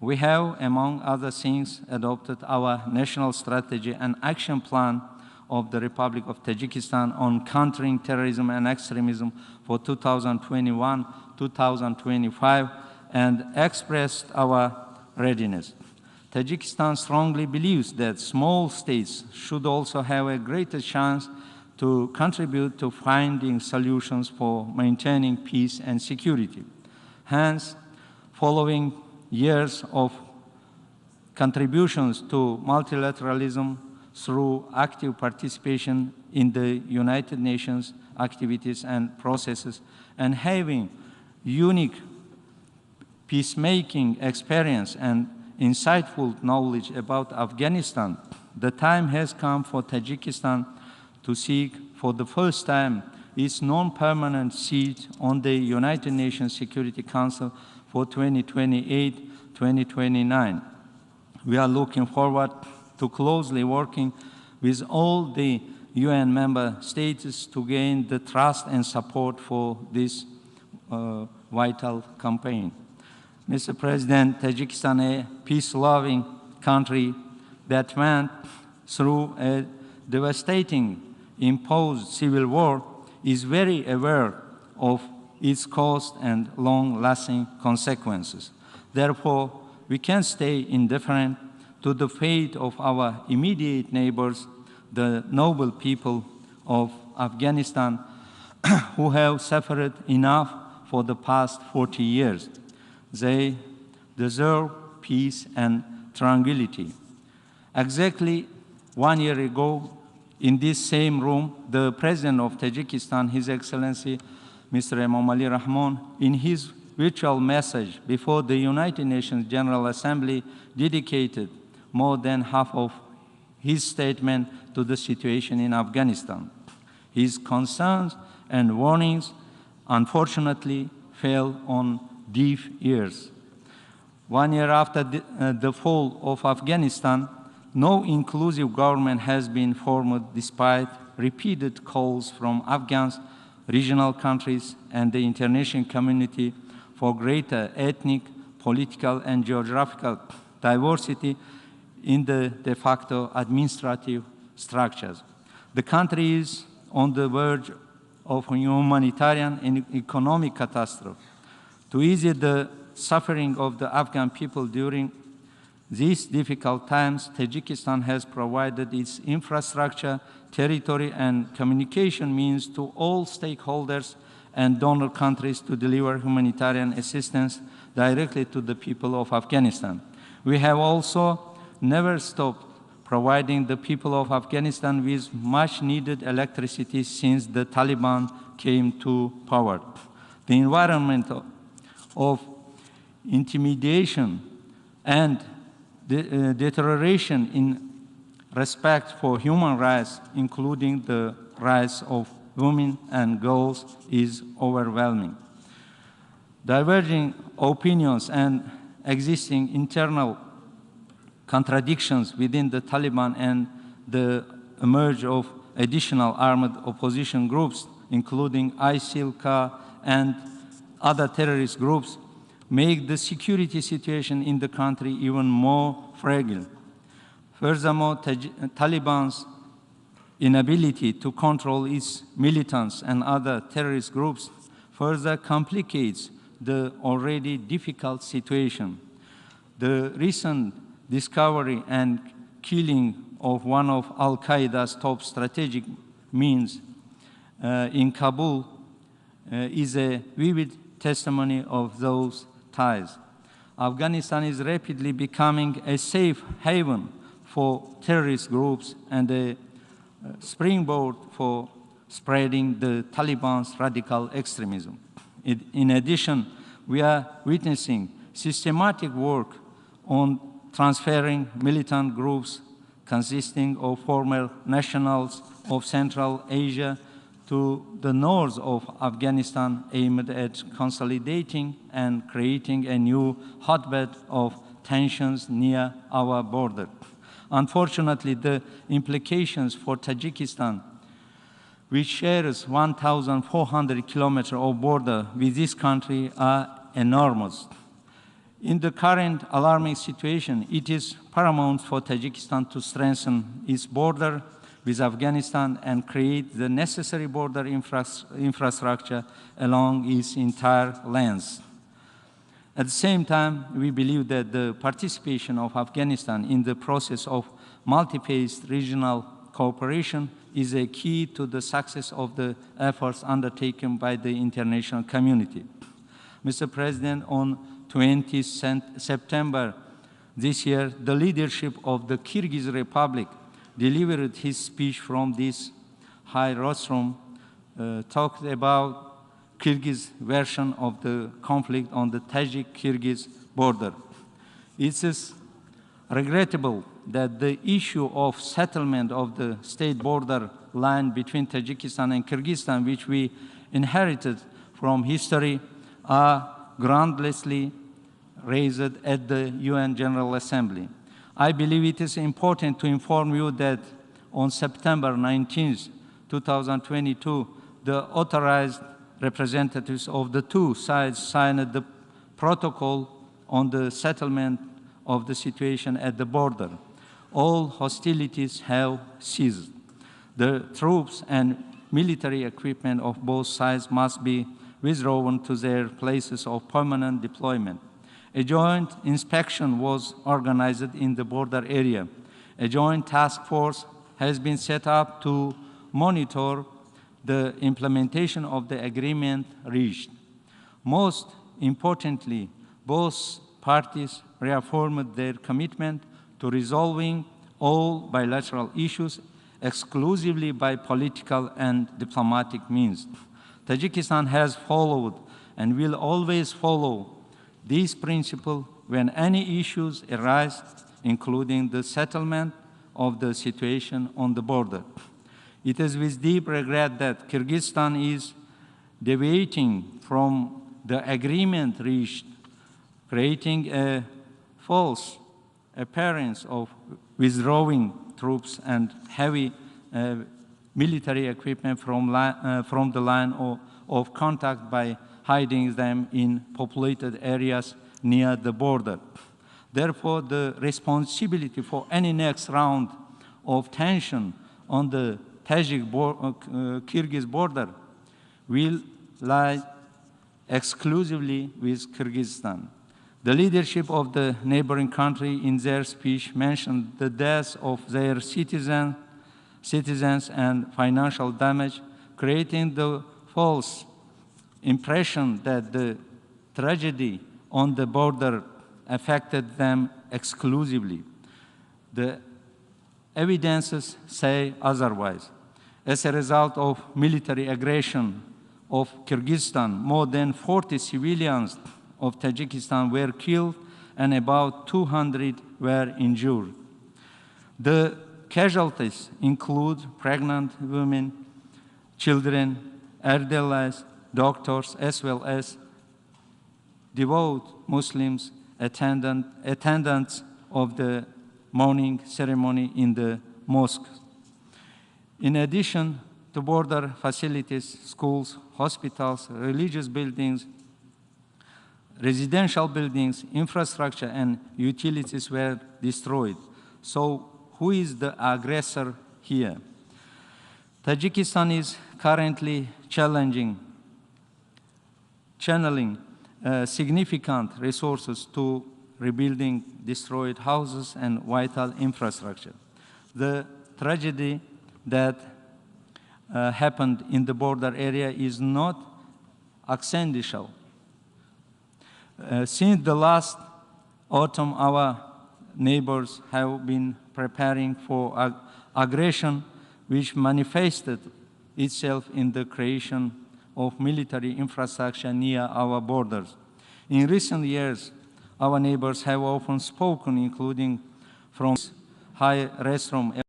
We have, among other things, adopted our national strategy and action plan of the Republic of Tajikistan on countering terrorism and extremism for 2021-2025 and expressed our readiness. Tajikistan strongly believes that small states should also have a greater chance to contribute to finding solutions for maintaining peace and security. Hence, following years of contributions to multilateralism through active participation in the United Nations activities and processes, and having unique peacemaking experience and insightful knowledge about Afghanistan, the time has come for Tajikistan to seek for the first time its non-permanent seat on the United Nations Security Council for 2028-2029. We are looking forward to closely working with all the UN member states to gain the trust and support for this vital campaign. Mr. President, Tajikistan, a peace-loving country that went through a devastating imposed civil war, is very aware of its cost and long-lasting consequences. Therefore, we can't stay indifferent to the fate of our immediate neighbors, the noble people of Afghanistan, who have suffered enough for the past 40 years. They deserve peace and tranquility. Exactly 1 year ago, in this same room, the President of Tajikistan, His Excellency Mr. Emomali Rahman, in his virtual message before the United Nations General Assembly, dedicated more than half of his statement to the situation in Afghanistan. His concerns and warnings unfortunately fell on deaf ears. 1 year after the fall of Afghanistan, no inclusive government has been formed despite repeated calls from Afghans, regional countries, and the international community for greater ethnic, political, and geographical diversity in the de facto administrative structures. The country is on the verge of a humanitarian and economic catastrophe. To ease the suffering of the Afghan people during these difficult times, Tajikistan has provided its infrastructure, territory, and communication means to all stakeholders and donor countries to deliver humanitarian assistance directly to the people of Afghanistan. We have also never stopped providing the people of Afghanistan with much-needed electricity since the Taliban came to power. The environment of intimidation and deterioration in respect for human rights, including the rights of women and girls, is overwhelming. Diverging opinions and existing internal contradictions within the Taliban and the emerge of additional armed opposition groups, including ISIL-K and other terrorist groups, make the security situation in the country even more fragile. Furthermore, Taliban's inability to control its militants and other terrorist groups further complicates the already difficult situation. The recent discovery and killing of one of Al-Qaeda's top strategic means in Kabul is a vivid testimony of those ties. Afghanistan is rapidly becoming a safe haven for terrorist groups and a springboard for spreading the Taliban's radical extremism. In addition, we are witnessing systematic work on transferring militant groups consisting of former nationals of Central Asia to the north of Afghanistan, aimed at consolidating and creating a new hotbed of tensions near our border. Unfortunately, the implications for Tajikistan, which shares 1,400 kilometers of border with this country, are enormous. In the current alarming situation, it is paramount for Tajikistan to strengthen its border with Afghanistan and create the necessary border infrastructure along its entire length. At the same time, we believe that the participation of Afghanistan in the process of multi-phased regional cooperation is a key to the success of the efforts undertaken by the international community. Mr. President, on 20 September this year, the leadership of the Kyrgyz Republic delivered his speech from this high rostrum, talked about Kyrgyz version of the conflict on the Tajik-Kyrgyz border. It is regrettable that the issue of settlement of the state border line between Tajikistan and Kyrgyzstan, which we inherited from history, are groundlessly raised at the UN General Assembly. I believe it is important to inform you that on September 19, 2022, the authorized representatives of the two sides signed the protocol on the settlement of the situation at the border. All hostilities have ceased. The troops and military equipment of both sides must be withdrawn to their places of permanent deployment. A joint inspection was organized in the border area. A joint task force has been set up to monitor the implementation of the agreement reached. Most importantly, both parties reaffirmed their commitment to resolving all bilateral issues exclusively by political and diplomatic means. Tajikistan has followed and will always follow this principle when any issues arise, including the settlement of the situation on the border. It is with deep regret that Kyrgyzstan is deviating from the agreement reached, creating a false appearance of withdrawing troops and heavy military equipment from the line of contact by hiding them in populated areas near the border. Therefore, the responsibility for any next round of tension on the Tajik-Kyrgyz border will lie exclusively with Kyrgyzstan. The leadership of the neighboring country in their speech mentioned the deaths of their citizens and financial damage, creating the false impression that the tragedy on the border affected them exclusively. The evidences say otherwise. As a result of military aggression of Kyrgyzstan, more than 40 civilians of Tajikistan were killed and about 200 were injured. The casualties include pregnant women, children, elderly, doctors, as well as devout Muslims attendants of the morning ceremony in the mosque. In addition to border facilities, schools, hospitals, religious buildings, residential buildings, infrastructure, and utilities were destroyed. So who is the aggressor here? Tajikistan is currently channeling significant resources to rebuilding destroyed houses and vital infrastructure. The tragedy that happened in the border area is not accidental. Since the last autumn, our neighbors have been preparing for aggression, which manifested itself in the creation of military infrastructure near our borders. In recent years, our neighbors have often spoken, including from high restaurant,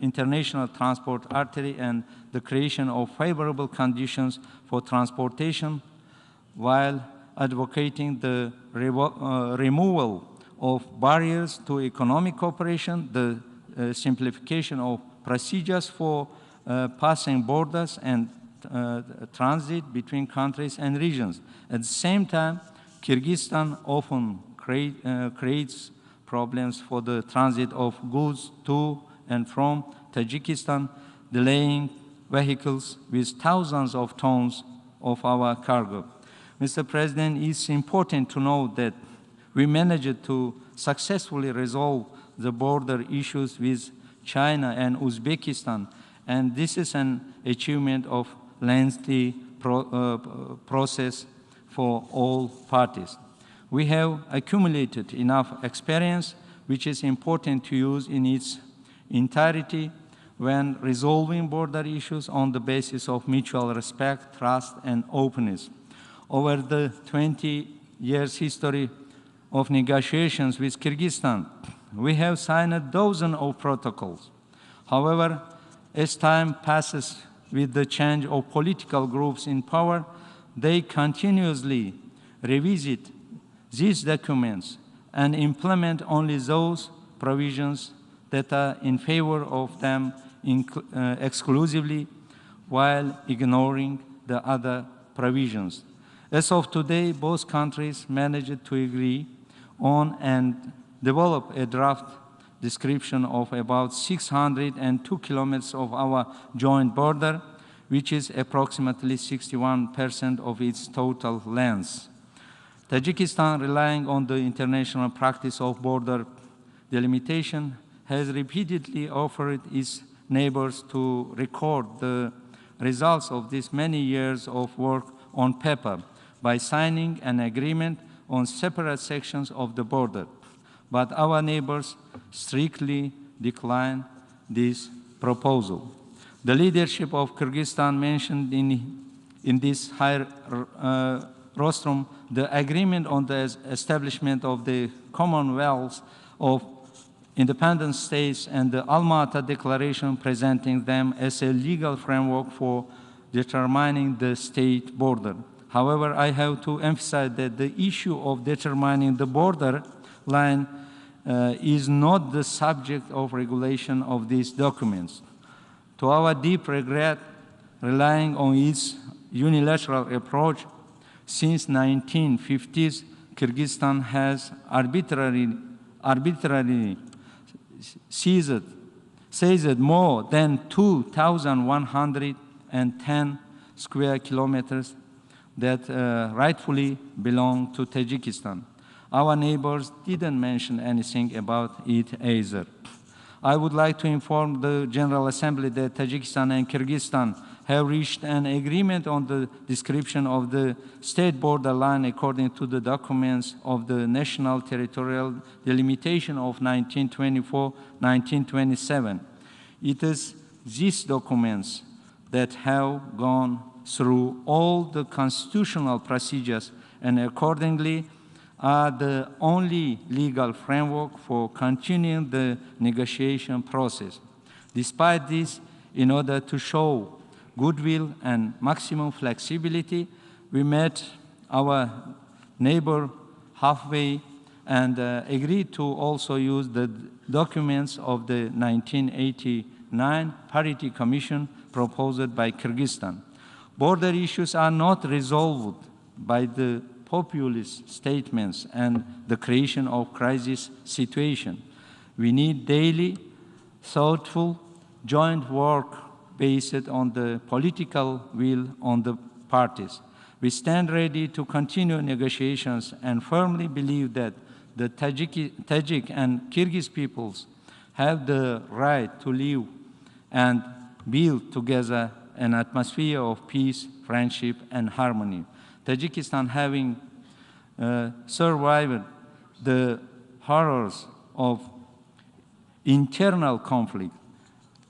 international transport artery, and the creation of favorable conditions for transportation, while advocating the removal of barriers to economic cooperation, the simplification of procedures for passing borders and transit between countries and regions. At the same time, Kyrgyzstan often creates problems for the transit of goods to and from Tajikistan, delaying vehicles with thousands of tons of our cargo. Mr. President, it's important to note that we managed to successfully resolve the border issues with China and Uzbekistan, and this is an achievement of lengthy process for all parties. We have accumulated enough experience, which is important to use in its entirety when resolving border issues on the basis of mutual respect, trust, and openness. Over the 20 years history of negotiations with Kyrgyzstan, we have signed dozens of protocols. However, as time passes with the change of political groups in power, they continuously revisit these documents and implement only those provisions that are in favor of them exclusively, while ignoring the other provisions. As of today, both countries managed to agree on and develop a draft description of about 602 kilometers of our joint border, which is approximately 61% of its total length. Tajikistan, relying on the international practice of border delimitation, has repeatedly offered its neighbors to record the results of these many years of work on paper by signing an agreement on separate sections of the border. But our neighbors strictly declined this proposal. The leadership of Kyrgyzstan mentioned in this high rostrum the agreement on the establishment of the Commonwealth of independent states and the Alma-Ata Declaration presenting them as a legal framework for determining the state border. However, I have to emphasize that the issue of determining the border line is not the subject of regulation of these documents. To our deep regret, relying on its unilateral approach, since 1950s, Kyrgyzstan has arbitrarily seized more than 2,110 square kilometers that rightfully belong to Tajikistan. Our neighbors didn't mention anything about it either. I would like to inform the General Assembly that Tajikistan and Kyrgyzstan have reached an agreement on the description of the state border line according to the documents of the National Territorial Delimitation of 1924-1927. It is these documents that have gone through all the constitutional procedures and accordingly are the only legal framework for continuing the negotiation process. Despite this, in order to show goodwill and maximum flexibility, we met our neighbor halfway and agreed to also use the documents of the 1989 Parity Commission proposed by Kyrgyzstan. Border issues are not resolved by the populist statements and the creation of crisis situation. We need daily, thoughtful, joint work based on the political will on the parties. We stand ready to continue negotiations and firmly believe that the Tajik and Kyrgyz peoples have the right to live and build together an atmosphere of peace, friendship, and harmony. Tajikistan, having survived the horrors of internal conflict,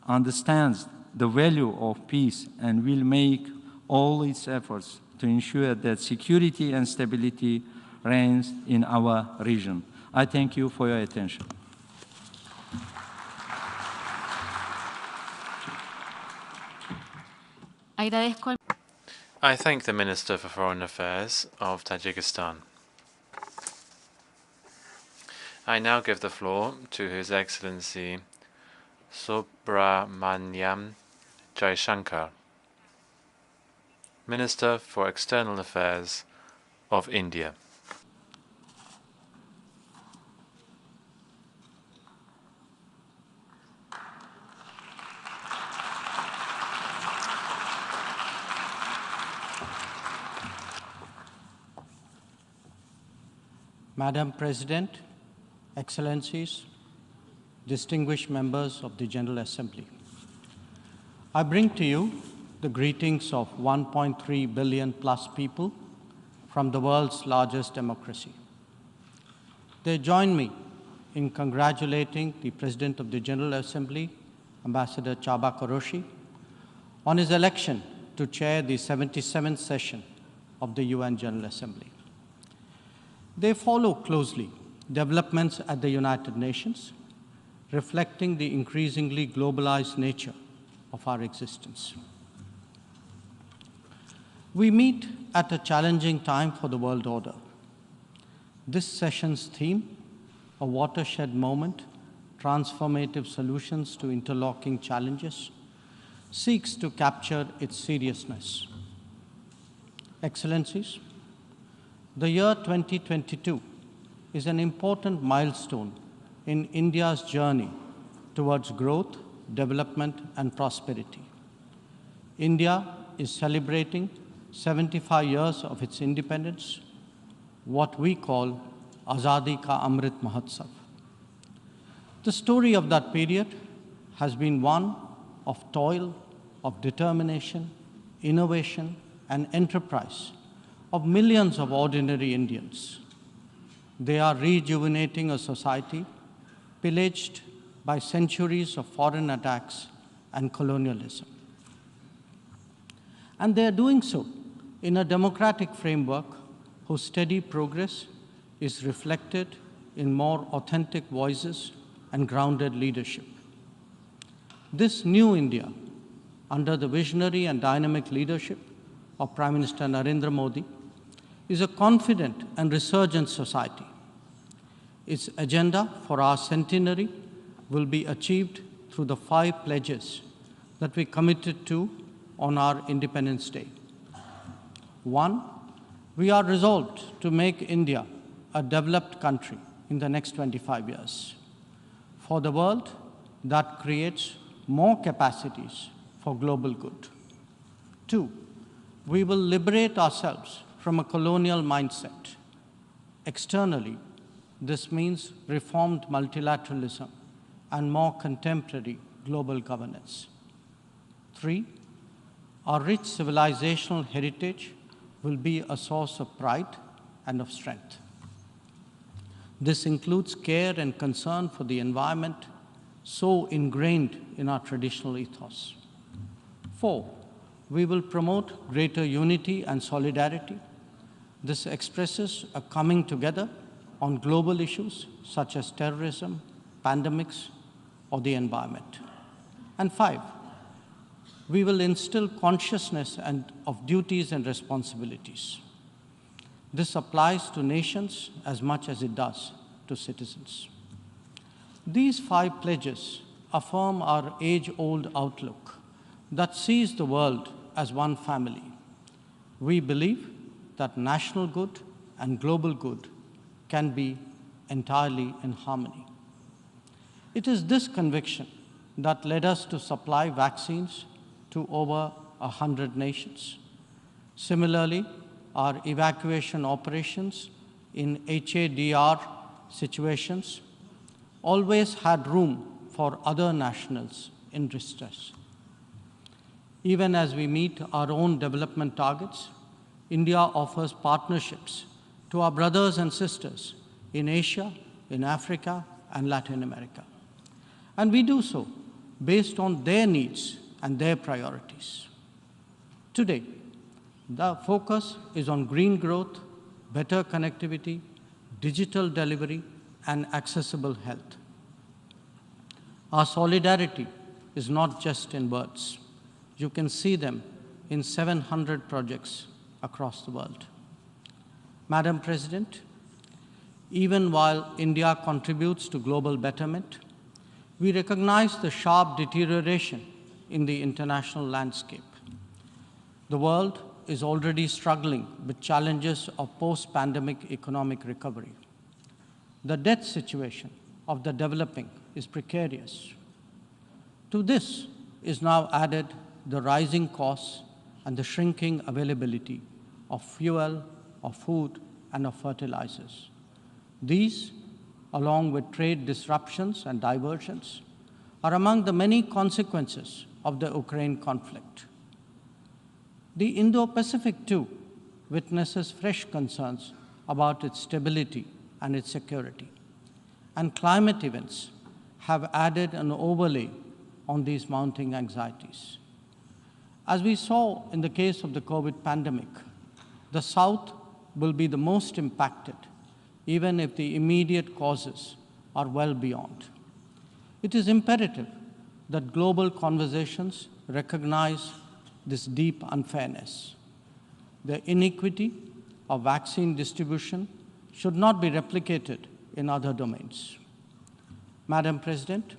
understands the value of peace and will make all its efforts to ensure that security and stability reigns in our region. I thank you for your attention.
I thank the Minister for Foreign Affairs of Tajikistan. I now give the floor to His Excellency Subramaniam Jaishankar, Minister for External Affairs of India.
Madam President, Excellencies, distinguished members of the General Assembly, I bring to you the greetings of 1.3 billion plus people from the world's largest democracy. They join me in congratulating the President of the General Assembly, Ambassador Csaba Kőrösi, on his election to chair the 77th session of the UN General Assembly. They follow closely developments at the United Nations, reflecting the increasingly globalized nature of our existence. We meet at a challenging time for the world order. This session's theme, a watershed moment, transformative solutions to interlocking challenges, seeks to capture its seriousness. Excellencies, the year 2022 is an important milestone in India's journey towards growth, development, and prosperity. India is celebrating 75 years of its independence, what we call Azadi Ka Amrit Mahotsav. The story of that period has been one of toil, of determination, innovation, and enterprise of millions of ordinary Indians. They are rejuvenating a society pillaged by centuries of foreign attacks and colonialism. And they are doing so in a democratic framework whose steady progress is reflected in more authentic voices and grounded leadership. This new India, under the visionary and dynamic leadership of Prime Minister Narendra Modi, is a confident and resurgent society. Its agenda for our centenary will be achieved through the 5 pledges that we committed to on our Independence Day. 1, we are resolved to make India a developed country in the next 25 years. For the world, that creates more capacities for global good. 2, we will liberate ourselves from a colonial mindset. Externally, this means reformed multilateralism and more contemporary global governance. 3, our rich civilizational heritage will be a source of pride and of strength. This includes care and concern for the environment, so ingrained in our traditional ethos. 4, we will promote greater unity and solidarity. This expresses a coming together on global issues such as terrorism, pandemics, or the environment. And 5, we will instill consciousness of duties and responsibilities. This applies to nations as much as it does to citizens. These 5 pledges affirm our age-old outlook that sees the world as one family. We believe that national good and global good can be entirely in harmony. It is this conviction that led us to supply vaccines to over 100 nations. Similarly, our evacuation operations in HADR situations always had room for other nationals in distress. Even as we meet our own development targets, India offers partnerships to our brothers and sisters in Asia, in Africa, and Latin America. And we do so based on their needs and their priorities. Today, the focus is on green growth, better connectivity, digital delivery, and accessible health. Our solidarity is not just in words. You can see them in 700 projects across the world. Madam President, even while India contributes to global betterment, we recognize the sharp deterioration in the international landscape. The world is already struggling with challenges of post-pandemic economic recovery. The debt situation of the developing is precarious. To this is now added the rising costs and the shrinking availability of fuel, of food, and of fertilizers. These, along with trade disruptions and diversions, are among the many consequences of the Ukraine conflict. The Indo-Pacific, too, witnesses fresh concerns about its stability and its security. And climate events have added an overlay on these mounting anxieties. As we saw in the case of the COVID pandemic, the South will be the most impacted, even if the immediate causes are well beyond. It is imperative that global conversations recognize this deep unfairness. The inequity of vaccine distribution should not be replicated in other domains. Madam President,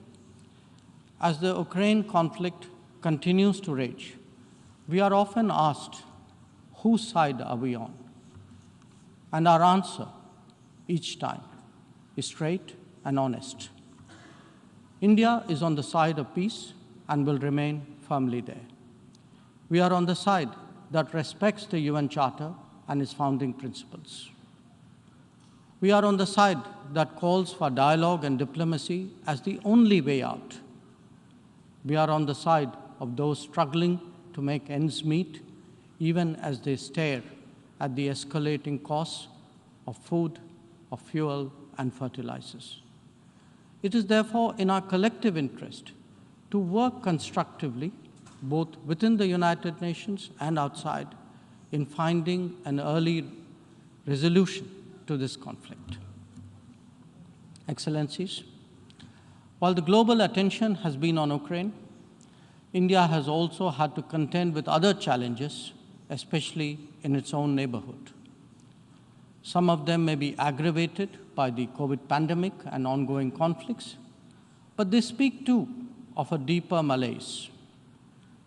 as the Ukraine conflict continues to rage, we are often asked, whose side are we on? And our answer each time is straight and honest. India is on the side of peace and will remain firmly there. We are on the side that respects the UN Charter and its founding principles. We are on the side that calls for dialogue and diplomacy as the only way out. We are on the side of those struggling to make ends meet, even as they stare at the escalating costs of food, of fuel, and fertilizers. It is therefore in our collective interest to work constructively, both within the United Nations and outside, in finding an early resolution to this conflict. Excellencies, While the global attention has been on Ukraine, India has also had to contend with other challenges, especially in its own neighborhood. Some of them may be aggravated by the COVID pandemic and ongoing conflicts, but they speak too of a deeper malaise.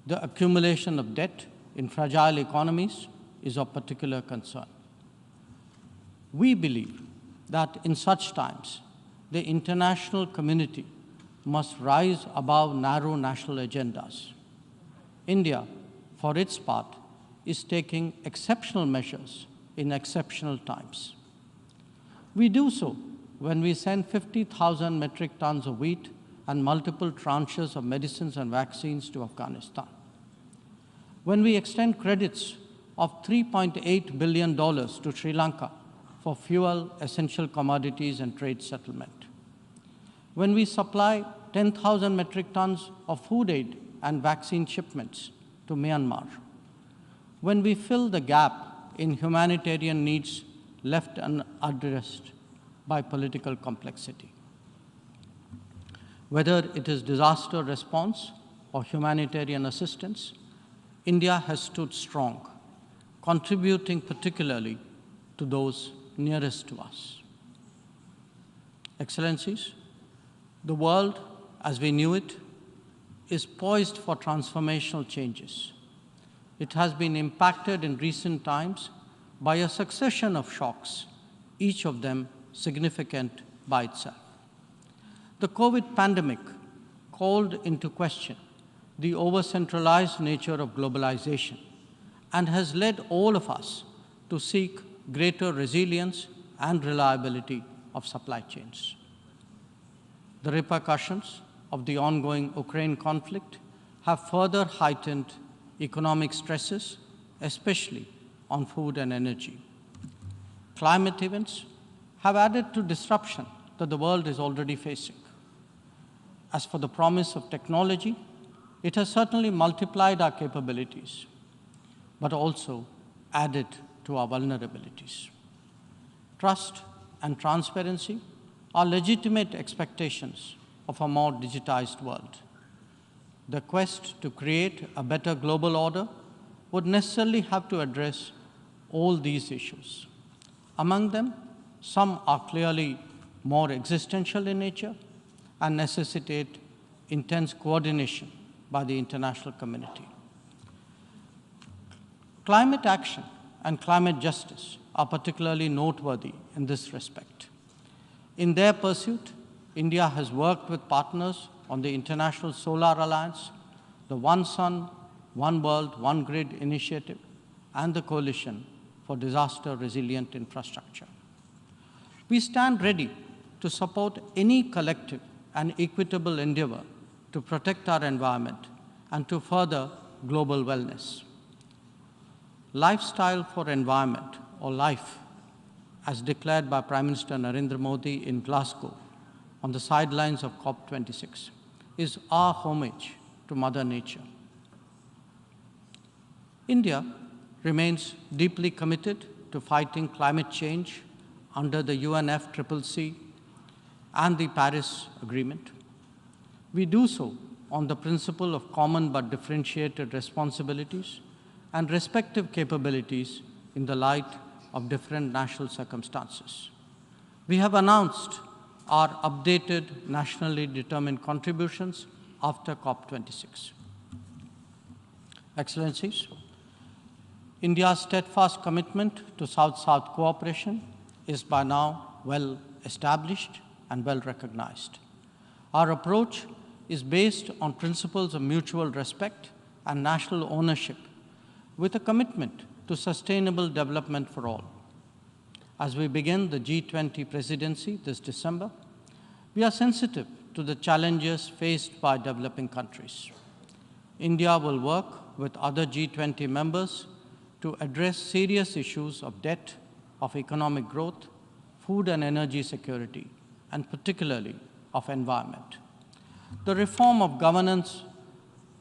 The accumulation of debt in fragile economies is of particular concern. We believe that in such times, the international community must rise above narrow national agendas. India, for its part, is taking exceptional measures in exceptional times. We do so when we send 50,000 metric tons of wheat and multiple tranches of medicines and vaccines to Afghanistan. When we extend credits of $3.8 billion to Sri Lanka for fuel, essential commodities, and trade settlement. When we supply 10,000 metric tons of food aid and vaccine shipments to Myanmar. When we fill the gap in humanitarian needs left unaddressed by political complexity. Whether it is disaster response or humanitarian assistance, India has stood strong, contributing particularly to those nearest to us. Excellencies, the world, as we knew it, is poised for transformational changes. It has been impacted in recent times by a succession of shocks, each of them significant by itself. The COVID pandemic called into question the over-centralized nature of globalization and has led all of us to seek greater resilience and reliability of supply chains. The repercussions of the ongoing Ukraine conflict have further heightened economic stresses, especially on food and energy. Climate events have added to disruption that the world is already facing. As for the promise of technology, it has certainly multiplied our capabilities, but also added to our vulnerabilities. Trust and transparency are legitimate expectations of a more digitized world. The quest to create a better global order would necessarily have to address all these issues. Among them, some are clearly more existential in nature and necessitate intense coordination by the international community. Climate action and climate justice are particularly noteworthy in this respect. In their pursuit, India has worked with partners on the International Solar Alliance, the One Sun, One World, One Grid initiative, and the Coalition for Disaster-Resilient Infrastructure. We stand ready to support any collective and equitable endeavor to protect our environment and to further global wellness. Lifestyle for environment, or LIFE, as declared by Prime Minister Narendra Modi in Glasgow on the sidelines of COP26, is our homage to Mother Nature. India remains deeply committed to fighting climate change under the UNFCCC and the Paris Agreement. We do so on the principle of common but differentiated responsibilities and respective capabilities in the light of different national circumstances. We have announced our updated nationally determined contributions after COP26. Excellencies, India's steadfast commitment to South-South cooperation is by now well established and well recognized. Our approach is based on principles of mutual respect and national ownership, with a commitment to sustainable development for all. As we begin the G20 presidency this December, we are sensitive to the challenges faced by developing countries. India will work with other G20 members to address serious issues of debt, of economic growth, food and energy security, and particularly of environment. The reform of governance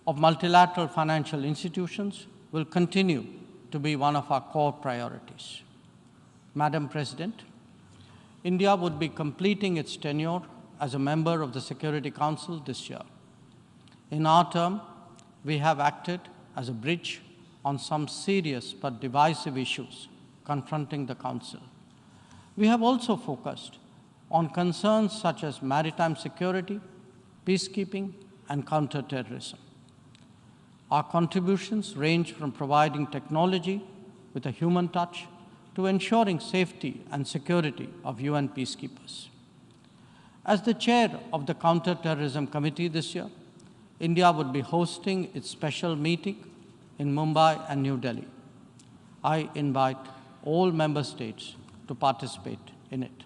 of multilateral financial institutions will continue to be one of our core priorities. Madam President, India would be completing its tenure as a member of the Security Council this year. In our term, we have acted as a bridge on some serious but divisive issues confronting the Council. We have also focused on concerns such as maritime security, peacekeeping, and counterterrorism. Our contributions range from providing technology with a human touch to ensuring safety and security of UN peacekeepers. As the chair of the Counterterrorism Committee this year, India would be hosting its special meeting in Mumbai and New Delhi. I invite all member states to participate in it.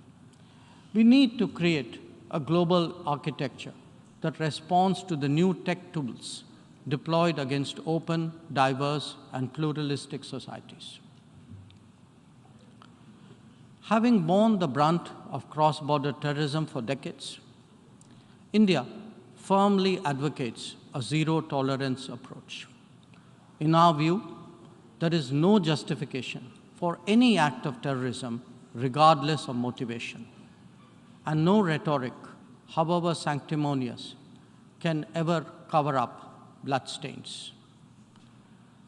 We need to create a global architecture that responds to the new tech tools deployed against open, diverse, and pluralistic societies. Having borne the brunt of cross-border terrorism for decades, India firmly advocates a zero-tolerance approach. In our view, there is no justification for any act of terrorism regardless of motivation, and no rhetoric, however sanctimonious, can ever cover up bloodstains.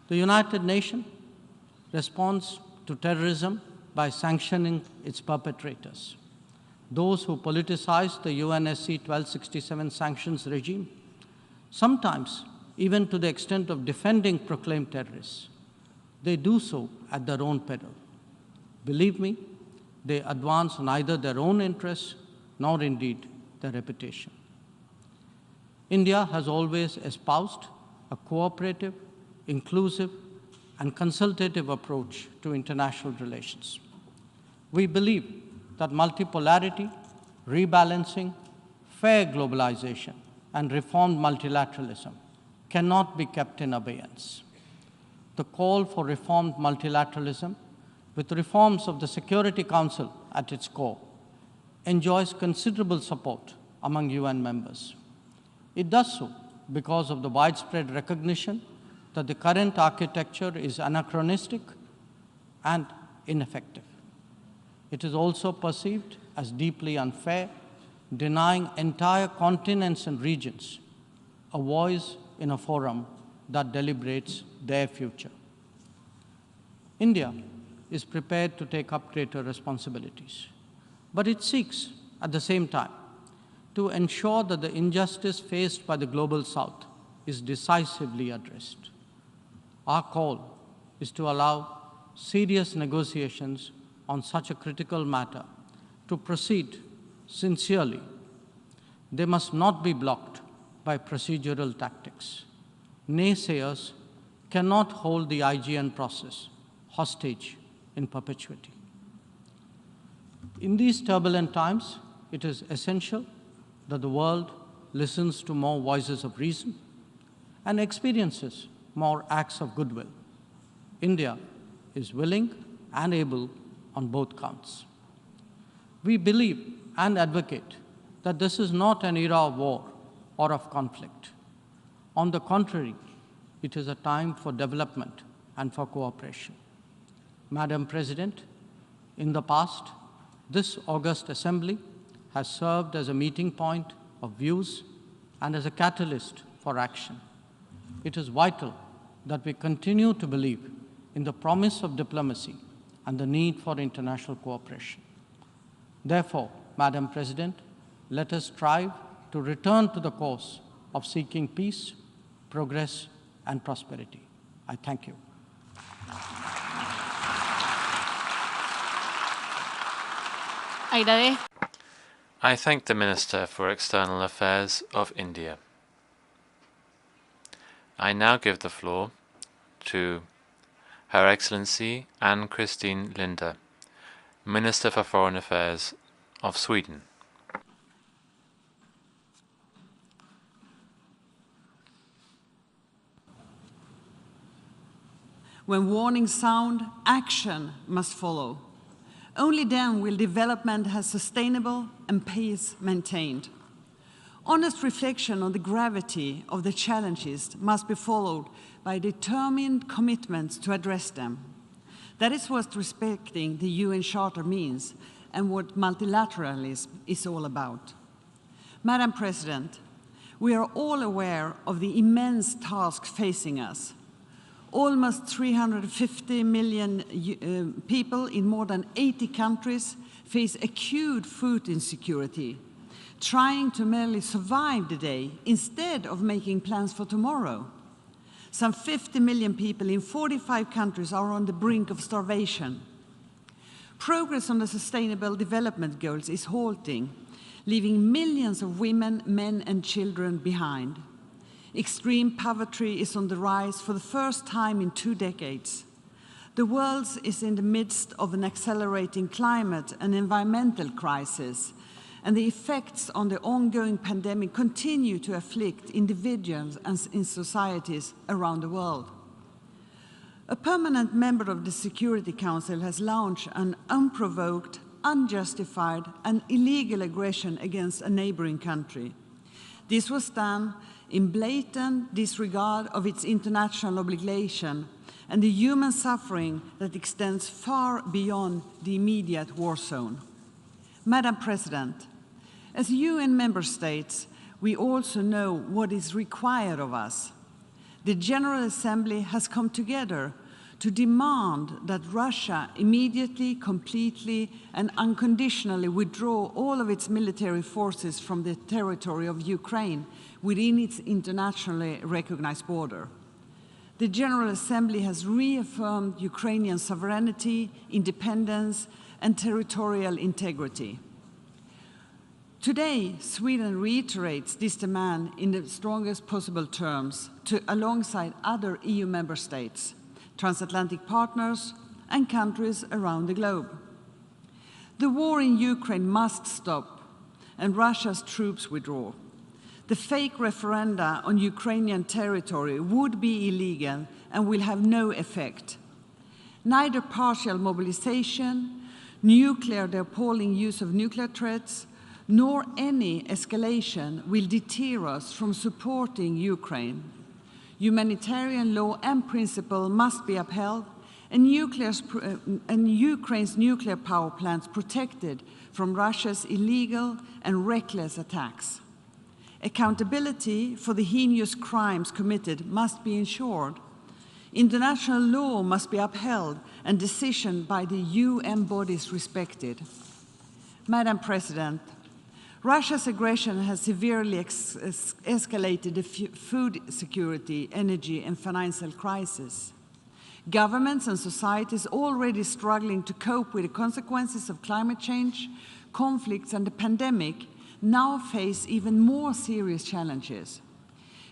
The United Nations responds to terrorism by sanctioning its perpetrators, those who politicize the UNSC 1267 sanctions regime, sometimes even to the extent of defending proclaimed terrorists. They do so at their own peril. Believe me, they advance neither their own interests nor indeed their reputation. India has always espoused a cooperative, inclusive, and consultative approach to international relations. We believe that multipolarity, rebalancing, fair globalization, and reformed multilateralism cannot be kept in abeyance. The call for reformed multilateralism, with reforms of the Security Council at its core, enjoys considerable support among UN members. It does so because of the widespread recognition that the current architecture is anachronistic and ineffective. It is also perceived as deeply unfair, denying entire continents and regions a voice in a forum that deliberates their future. India is prepared to take up greater responsibilities, but it seeks, at the same time, to ensure that the injustice faced by the Global South is decisively addressed. Our call is to allow serious negotiations on such a critical matter to proceed sincerely. They must not be blocked by procedural tactics. Naysayers cannot hold the IGN process hostage in perpetuity. In these turbulent times, it is essential that the world listens to more voices of reason and experiences more acts of goodwill. India is willing and able on both counts. We believe and advocate that this is not an era of war or of conflict. On the contrary, it is a time for development and for cooperation. Madam President, in the past, this august assembly has served as a meeting point of views and as a catalyst for action. It is vital that we continue to believe in the promise of diplomacy and the need for international cooperation. Therefore, Madam President, let us strive to return to the course of seeking peace, progress, and prosperity. I thank you.
I thank the Minister for External Affairs of India. I now give the floor to Her Excellency Ann-Christine Linde, Minister for Foreign Affairs of Sweden.
When warnings sound, action must follow. Only then will development have sustainable and peace maintained. Honest reflection on the gravity of the challenges must be followed by determined commitments to address them. That is what respecting the UN Charter means and what multilateralism is all about. Madam President, we are all aware of the immense task facing us. Almost 350 million people in more than 80 countries face acute food insecurity, trying to merely survive the day instead of making plans for tomorrow. Some 50 million people in 45 countries are on the brink of starvation. Progress on the Sustainable Development Goals is halting, leaving millions of women, men, and children behind. Extreme poverty is on the rise for the first time in 2 decades. The world is in the midst of an accelerating climate and environmental crisis, and the effects on the ongoing pandemic continue to afflict individuals and in societies around the world. A permanent member of the Security Council has launched an unprovoked, unjustified, and illegal aggression against a neighboring country. This was done in blatant disregard of its international obligation and the human suffering that extends far beyond the immediate war zone. Madam President, as UN member states, we also know what is required of us. The General Assembly has come together to demand that Russia immediately, completely, and unconditionally withdraw all of its military forces from the territory of Ukraine within its internationally recognized border. The General Assembly has reaffirmed Ukrainian sovereignty, independence, and territorial integrity. Today, Sweden reiterates this demand in the strongest possible terms alongside other EU member states, transatlantic partners, and countries around the globe. The war in Ukraine must stop and Russia's troops withdraw. The fake referenda on Ukrainian territory would be illegal and will have no effect. Neither partial mobilization, the appalling use of nuclear threats, nor any escalation will deter us from supporting Ukraine. Humanitarian law and principle must be upheld, and Ukraine's nuclear power plants protected from Russia's illegal and reckless attacks. Accountability for the heinous crimes committed must be ensured. International law must be upheld and decisions by the UN bodies respected. Madam President, Russia's aggression has severely escalated the food security, energy, and financial crisis. Governments and societies already struggling to cope with the consequences of climate change, conflicts, and the pandemic now face even more serious challenges.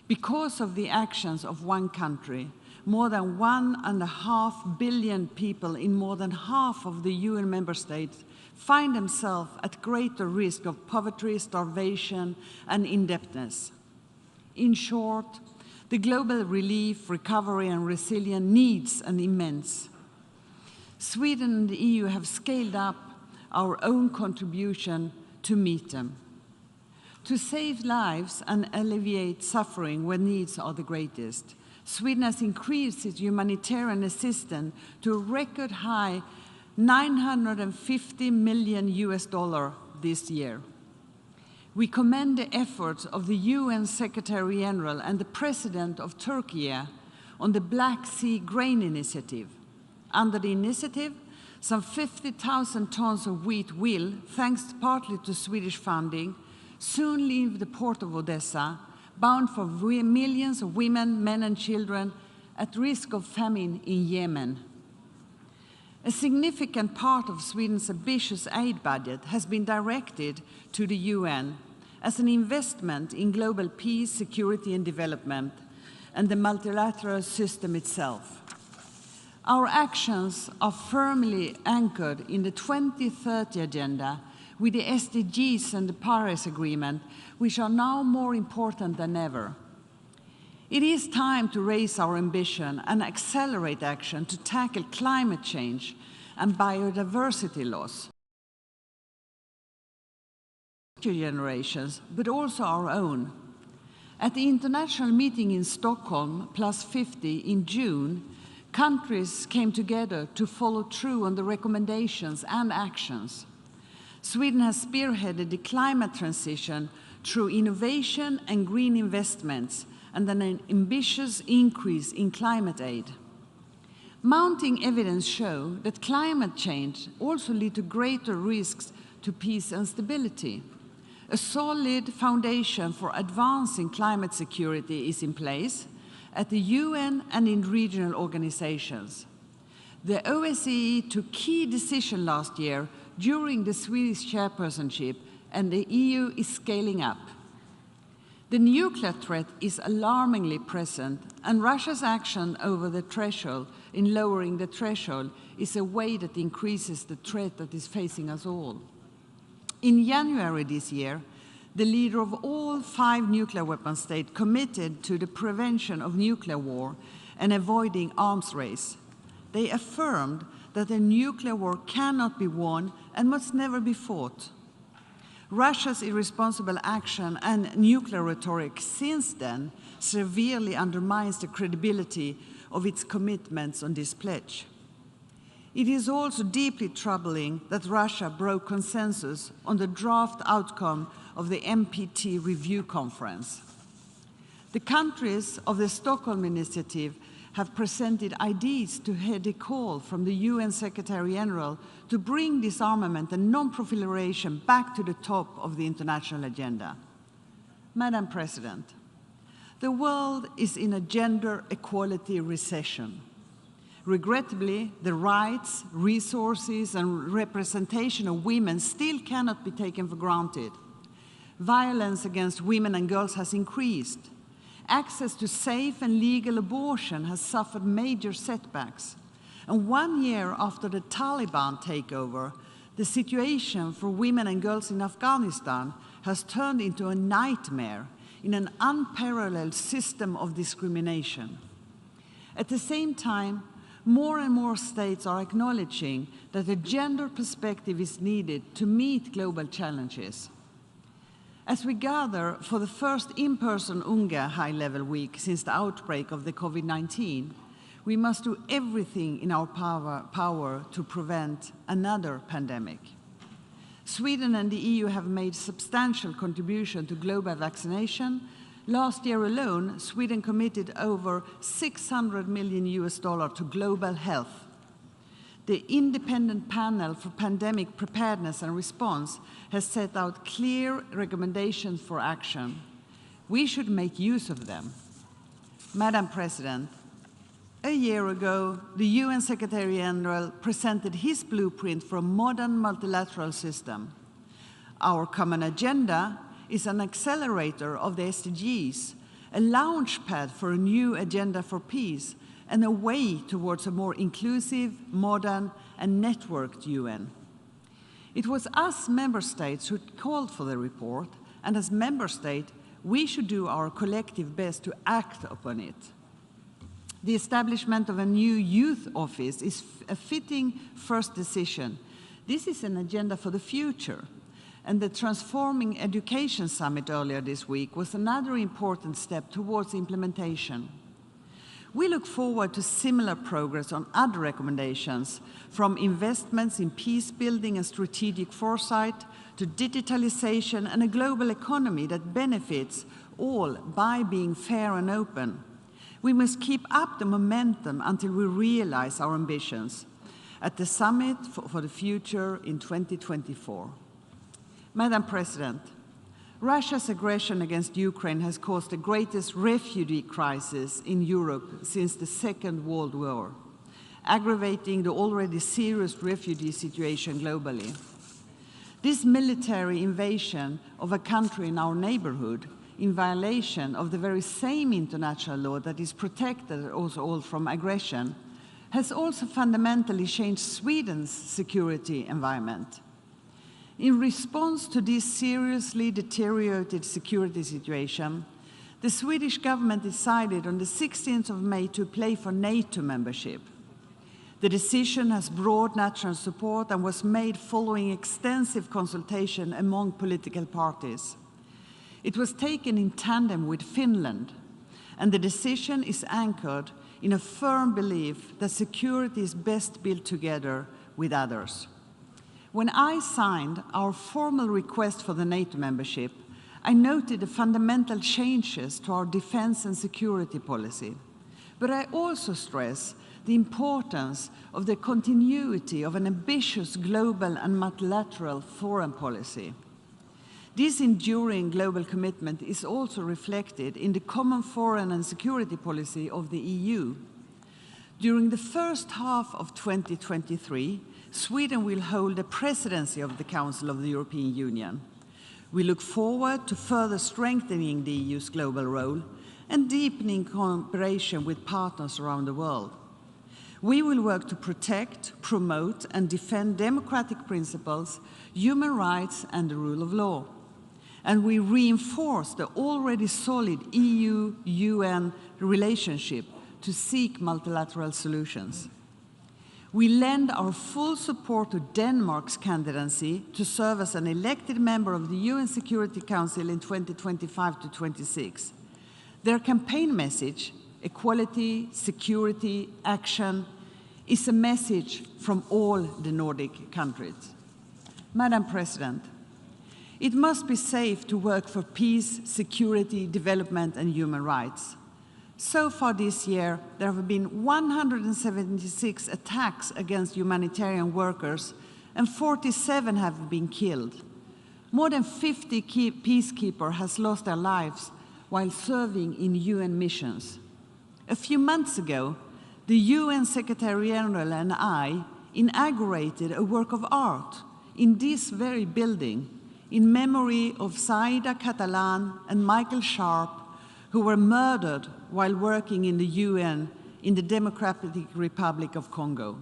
Because of the actions of one country, more than 1.5 billion people in more than half of the UN member states find themselves at greater risk of poverty, starvation, and indebtedness. In short, the global relief, recovery, and resilience needs are immense. Sweden and the EU have scaled up our own contribution to meet them. To save lives and alleviate suffering where needs are the greatest, Sweden has increased its humanitarian assistance to a record high $950 million this year. We commend the efforts of the UN Secretary General and the President of Turkey on the Black Sea Grain Initiative. Under the initiative, some 50,000 tons of wheat will, thanks partly to Swedish funding, soon leave the port of Odessa, bound for millions of women, men, and children at risk of famine in Yemen. A significant part of Sweden's ambitious aid budget has been directed to the UN as an investment in global peace, security, and development, and the multilateral system itself. Our actions are firmly anchored in the 2030 Agenda with the SDGs and the Paris Agreement, which are now more important than ever. It is time to raise our ambition and accelerate action to tackle climate change and biodiversity loss. Future generations, but also our own. At the international meeting in Stockholm, +50 in June, countries came together to follow through on the recommendations and actions. Sweden has spearheaded the climate transition through innovation and green investments and an ambitious increase in climate aid. Mounting evidence show that climate change also leads to greater risks to peace and stability. A solid foundation for advancing climate security is in place at the UN and in regional organizations. The OSCE took key decisions last year during the Swedish chairpersonship, and the EU is scaling up. The nuclear threat is alarmingly present, and Russia's action over the threshold, in lowering the threshold, is a way that increases the threat that is facing us all. In January this year, the leader of all 5 nuclear weapon states committed to the prevention of nuclear war and avoiding arms race. They affirmed that a nuclear war cannot be won and must never be fought. Russia's irresponsible action and nuclear rhetoric since then severely undermines the credibility of its commitments on this pledge. It is also deeply troubling that Russia broke consensus on the draft outcome of the NPT review conference. The countries of the Stockholm Initiative have presented ideas to head a call from the UN Secretary General to bring disarmament and non-proliferation back to the top of the international agenda. Madam President, the world is in a gender equality recession. Regrettably, the rights, resources, and representation of women still cannot be taken for granted. Violence against women and girls has increased. Access to safe and legal abortion has suffered major setbacks. And 1 year after the Taliban takeover, the situation for women and girls in Afghanistan has turned into a nightmare in an unparalleled system of discrimination. At the same time, more and more states are acknowledging that a gender perspective is needed to meet global challenges. As we gather for the first in-person UNGA high-level week since the outbreak of the COVID-19, we must do everything in our power to prevent another pandemic. Sweden and the EU have made substantial contribution to global vaccination. Last year alone, Sweden committed over $600 million to global health. The Independent Panel for Pandemic Preparedness and Response has set out clear recommendations for action. We should make use of them. Madam President, a year ago, the UN Secretary General presented his blueprint for a modern multilateral system. Our common agenda is an accelerator of the SDGs, a launchpad for a new agenda for peace, and a way towards a more inclusive, modern, and networked UN. It was us member states who called for the report, and as member state, we should do our collective best to act upon it. The establishment of a new youth office is a fitting first decision. This is an agenda for the future, and the Transforming Education Summit earlier this week was another important step towards implementation. We look forward to similar progress on other recommendations, from investments in peace building and strategic foresight to digitalization and a global economy that benefits all by being fair and open. We must keep up the momentum until we realize our ambitions at the Summit for the Future in 2024. Madam President, Russia's aggression against Ukraine has caused the greatest refugee crisis in Europe since the Second World War, aggravating the already serious refugee situation globally. This military invasion of a country in our neighborhood, in violation of the very same international law that is protected us all from aggression, has also fundamentally changed Sweden's security environment. In response to this seriously deteriorated security situation, the Swedish government decided on the 16th of May to apply for NATO membership. The decision has broad national support and was made following extensive consultation among political parties. It was taken in tandem with Finland, and the decision is anchored in a firm belief that security is best built together with others. When I signed our formal request for the NATO membership, I noted the fundamental changes to our defense and security policy. But I also stress the importance of the continuity of an ambitious global and multilateral foreign policy. This enduring global commitment is also reflected in the common foreign and security policy of the EU. During the first half of 2023, Sweden will hold the presidency of the Council of the European Union. We look forward to further strengthening the EU's global role and deepening cooperation with partners around the world. We will work to protect, promote, and defend democratic principles, human rights, and the rule of law. And we reinforce the already solid EU-UN relationship to seek multilateral solutions. We lend our full support to Denmark's candidacy to serve as an elected member of the UN Security Council in 2025 to 26. Their campaign message, equality, security, action, is a message from all the Nordic countries. Madam President, it must be safe to work for peace, security, development, and human rights. So far this year, there have been 176 attacks against humanitarian workers, and 47 have been killed. More than 50 peacekeepers have lost their lives while serving in UN missions. A few months ago, the UN Secretary-General and I inaugurated a work of art in this very building in memory of Zaida Catalan and Michael Sharp, who were murdered while working in the UN in the Democratic Republic of Congo.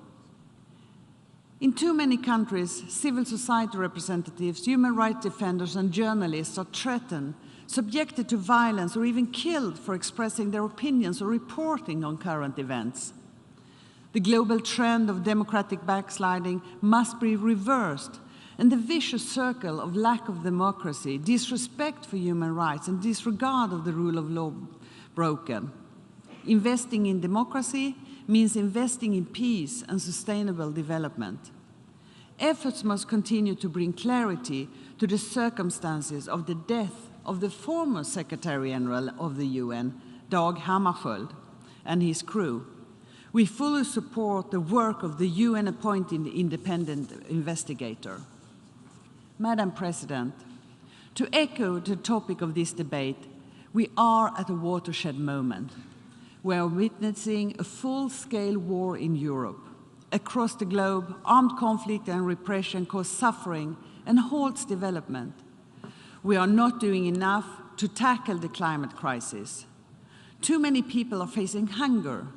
In too many countries, civil society representatives, human rights defenders, and journalists are threatened, subjected to violence, or even killed for expressing their opinions or reporting on current events. The global trend of democratic backsliding must be reversed, and the vicious circle of lack of democracy, disrespect for human rights, and disregard of the rule of law broken. Investing in democracy means investing in peace and sustainable development. Efforts must continue to bring clarity to the circumstances of the death of the former Secretary-General of the UN, Dag Hammarskjöld, and his crew. We fully support the work of the UN-appointed independent investigator. Madam President, to echo the topic of this debate, we are at a watershed moment. We are witnessing a full-scale war in Europe. Across the globe, armed conflict and repression cause suffering and halts development. We are not doing enough to tackle the climate crisis. Too many people are facing hunger,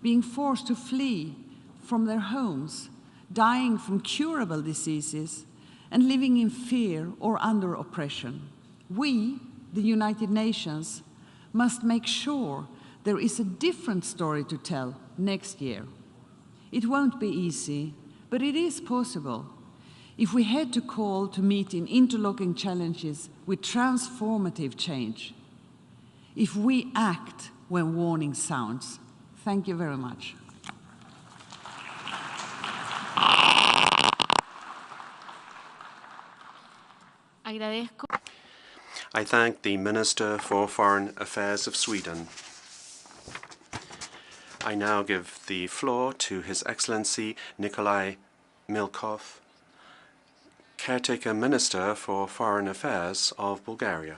being forced to flee from their homes, dying from curable diseases, and living in fear or under oppression. We, the United Nations, must make sure there is a different story to tell next year. It won't be easy, but it is possible. If we had to call to meeting interlocking challenges with transformative change, if we act when warning sounds. Thank you very much.
I thank the Minister for Foreign Affairs of Sweden. I now give the floor to His Excellency Nikolai Milkov, Caretaker Minister for Foreign Affairs of Bulgaria.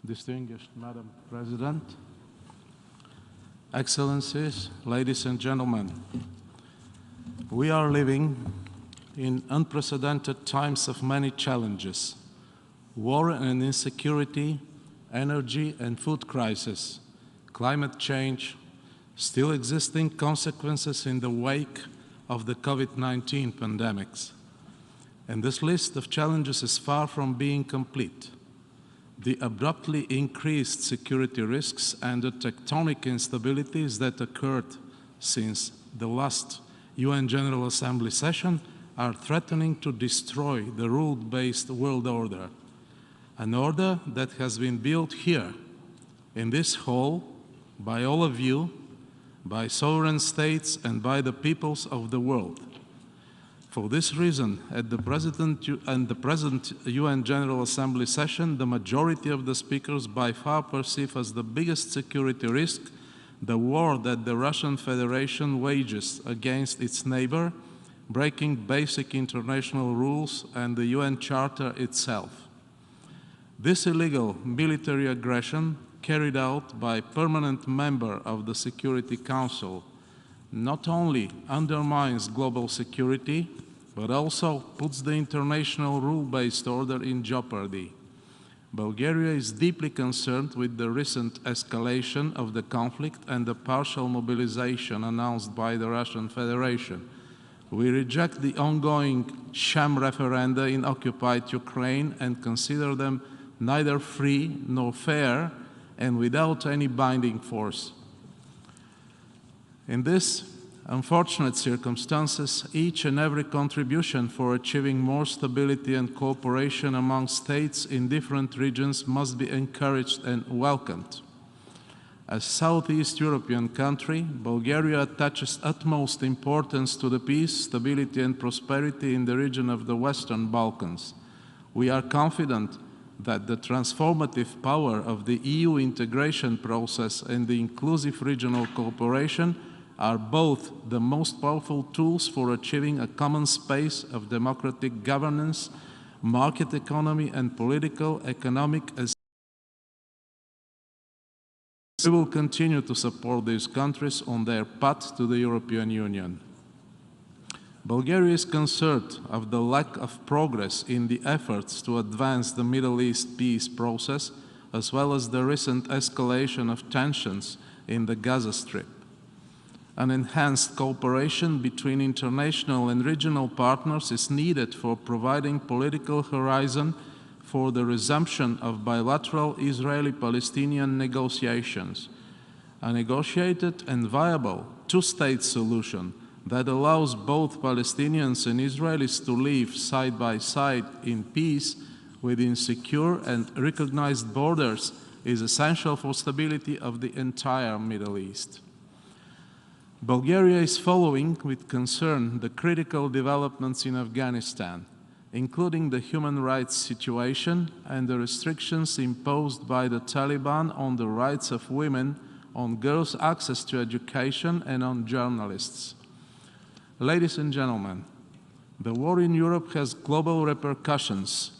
Distinguished Madam President, Excellencies, ladies and gentlemen, we are living in unprecedented times of many challenges: war and insecurity, energy and food crisis, climate change, still existing consequences in the wake of the COVID-19 pandemics. And this list of challenges is far from being complete. The abruptly increased security risks and the tectonic instabilities that occurred since the last UN General Assembly session are threatening to destroy the rule-based world order, an order that has been built here, in this hall, by all of you, by sovereign states and by the peoples of the world. For this reason, at the present UN General Assembly session, the majority of the speakers by far perceive as the biggest security risk the war that the Russian Federation wages against its neighbor, breaking basic international rules and the UN Charter itself. This illegal military aggression, carried out by a permanent member of the Security Council, not only undermines global security, but also puts the international rule-based order in jeopardy. Bulgaria is deeply concerned with the recent escalation of the conflict and the partial mobilization announced by the Russian Federation. We reject the ongoing sham referenda in occupied Ukraine and consider them neither free nor fair and without any binding force. In this unfortunate circumstances, each and every contribution for achieving more stability and cooperation among states in different regions must be encouraged and welcomed. As Southeast European country, Bulgaria attaches utmost importance to the peace, stability and prosperity in the region of the Western Balkans. We are confident that the transformative power of the EU integration process and the inclusive regional cooperation are both the most powerful tools for achieving a common space of democratic governance, market economy, and political, economic. We will continue to support these countries on their path to the European Union. Bulgaria is concerned of the lack of progress in the efforts to advance the Middle East peace process, as well as the recent escalation of tensions in the Gaza Strip. An enhanced cooperation between international and regional partners is needed for providing political horizon for the resumption of bilateral Israeli-Palestinian negotiations. A negotiated and viable two-state solution that allows both Palestinians and Israelis to live side by side in peace within secure and recognized borders is essential for stability of the entire Middle East. Bulgaria is following with concern the critical developments in Afghanistan, including the human rights situation and the restrictions imposed by the Taliban on the rights of women, on girls' access to education, and on journalists. Ladies and gentlemen, the war in Europe has global repercussions.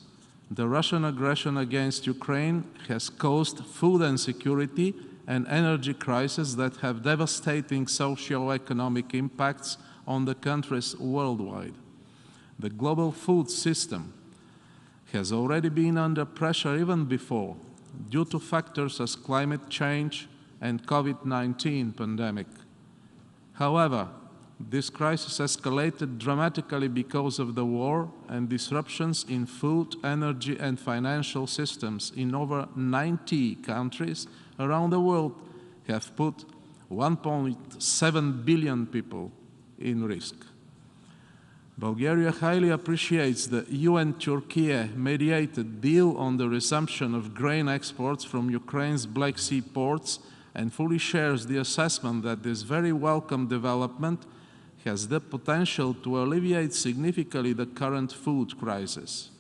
The Russian aggression against Ukraine has caused food insecurity and energy crisis that have devastating socio-economic impacts on the countries worldwide. The global food system has already been under pressure even before, due to factors as climate change and COVID-19 pandemic. However, this crisis escalated dramatically because of the war and disruptions in food, energy, and financial systems in over 90 countries around the world have put 1.7 billion people in risk. Bulgaria highly appreciates the UN-Turkey mediated deal on the resumption of grain exports from Ukraine's Black Sea ports and fully shares the assessment that this very welcome development has the potential to alleviate significantly the current food crisis.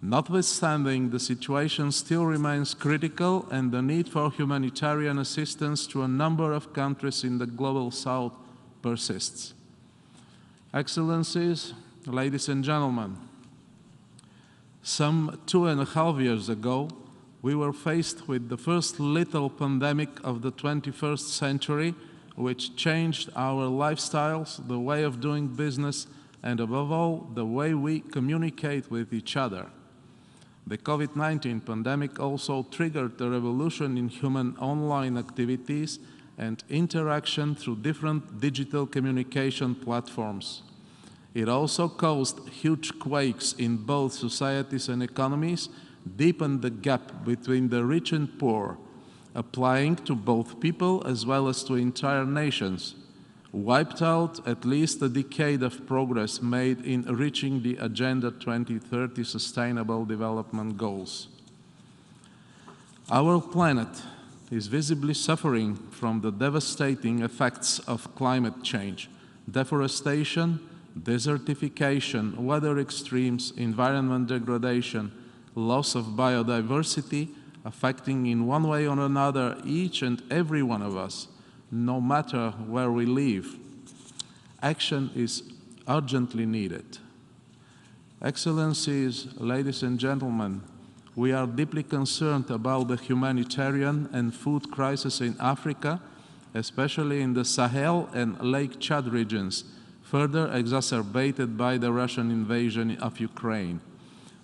Notwithstanding, the situation still remains critical and the need for humanitarian assistance to a number of countries in the global south persists. Excellencies, ladies and gentlemen, some 2.5 years ago, we were faced with the first lethal pandemic of the 21st century, which changed our lifestyles, the way of doing business, and above all, the way we communicate with each other. The COVID-19 pandemic also triggered a revolution in human online activities and interaction through different digital communication platforms. It also caused huge quakes in both societies and economies, deepened the gap between the rich and poor, applying to both people as well as to entire nations. wiped out at least a decade of progress made in reaching the Agenda 2030 Sustainable Development Goals. Our planet is visibly suffering from the devastating effects of climate change, deforestation, desertification, weather extremes, environment degradation, loss of biodiversity, affecting in one way or another each and every one of us, no matter where we live. Action is urgently needed. Excellencies, ladies and gentlemen, we are deeply concerned about the humanitarian and food crisis in Africa, especially in the Sahel and Lake Chad regions, further exacerbated by the Russian invasion of Ukraine.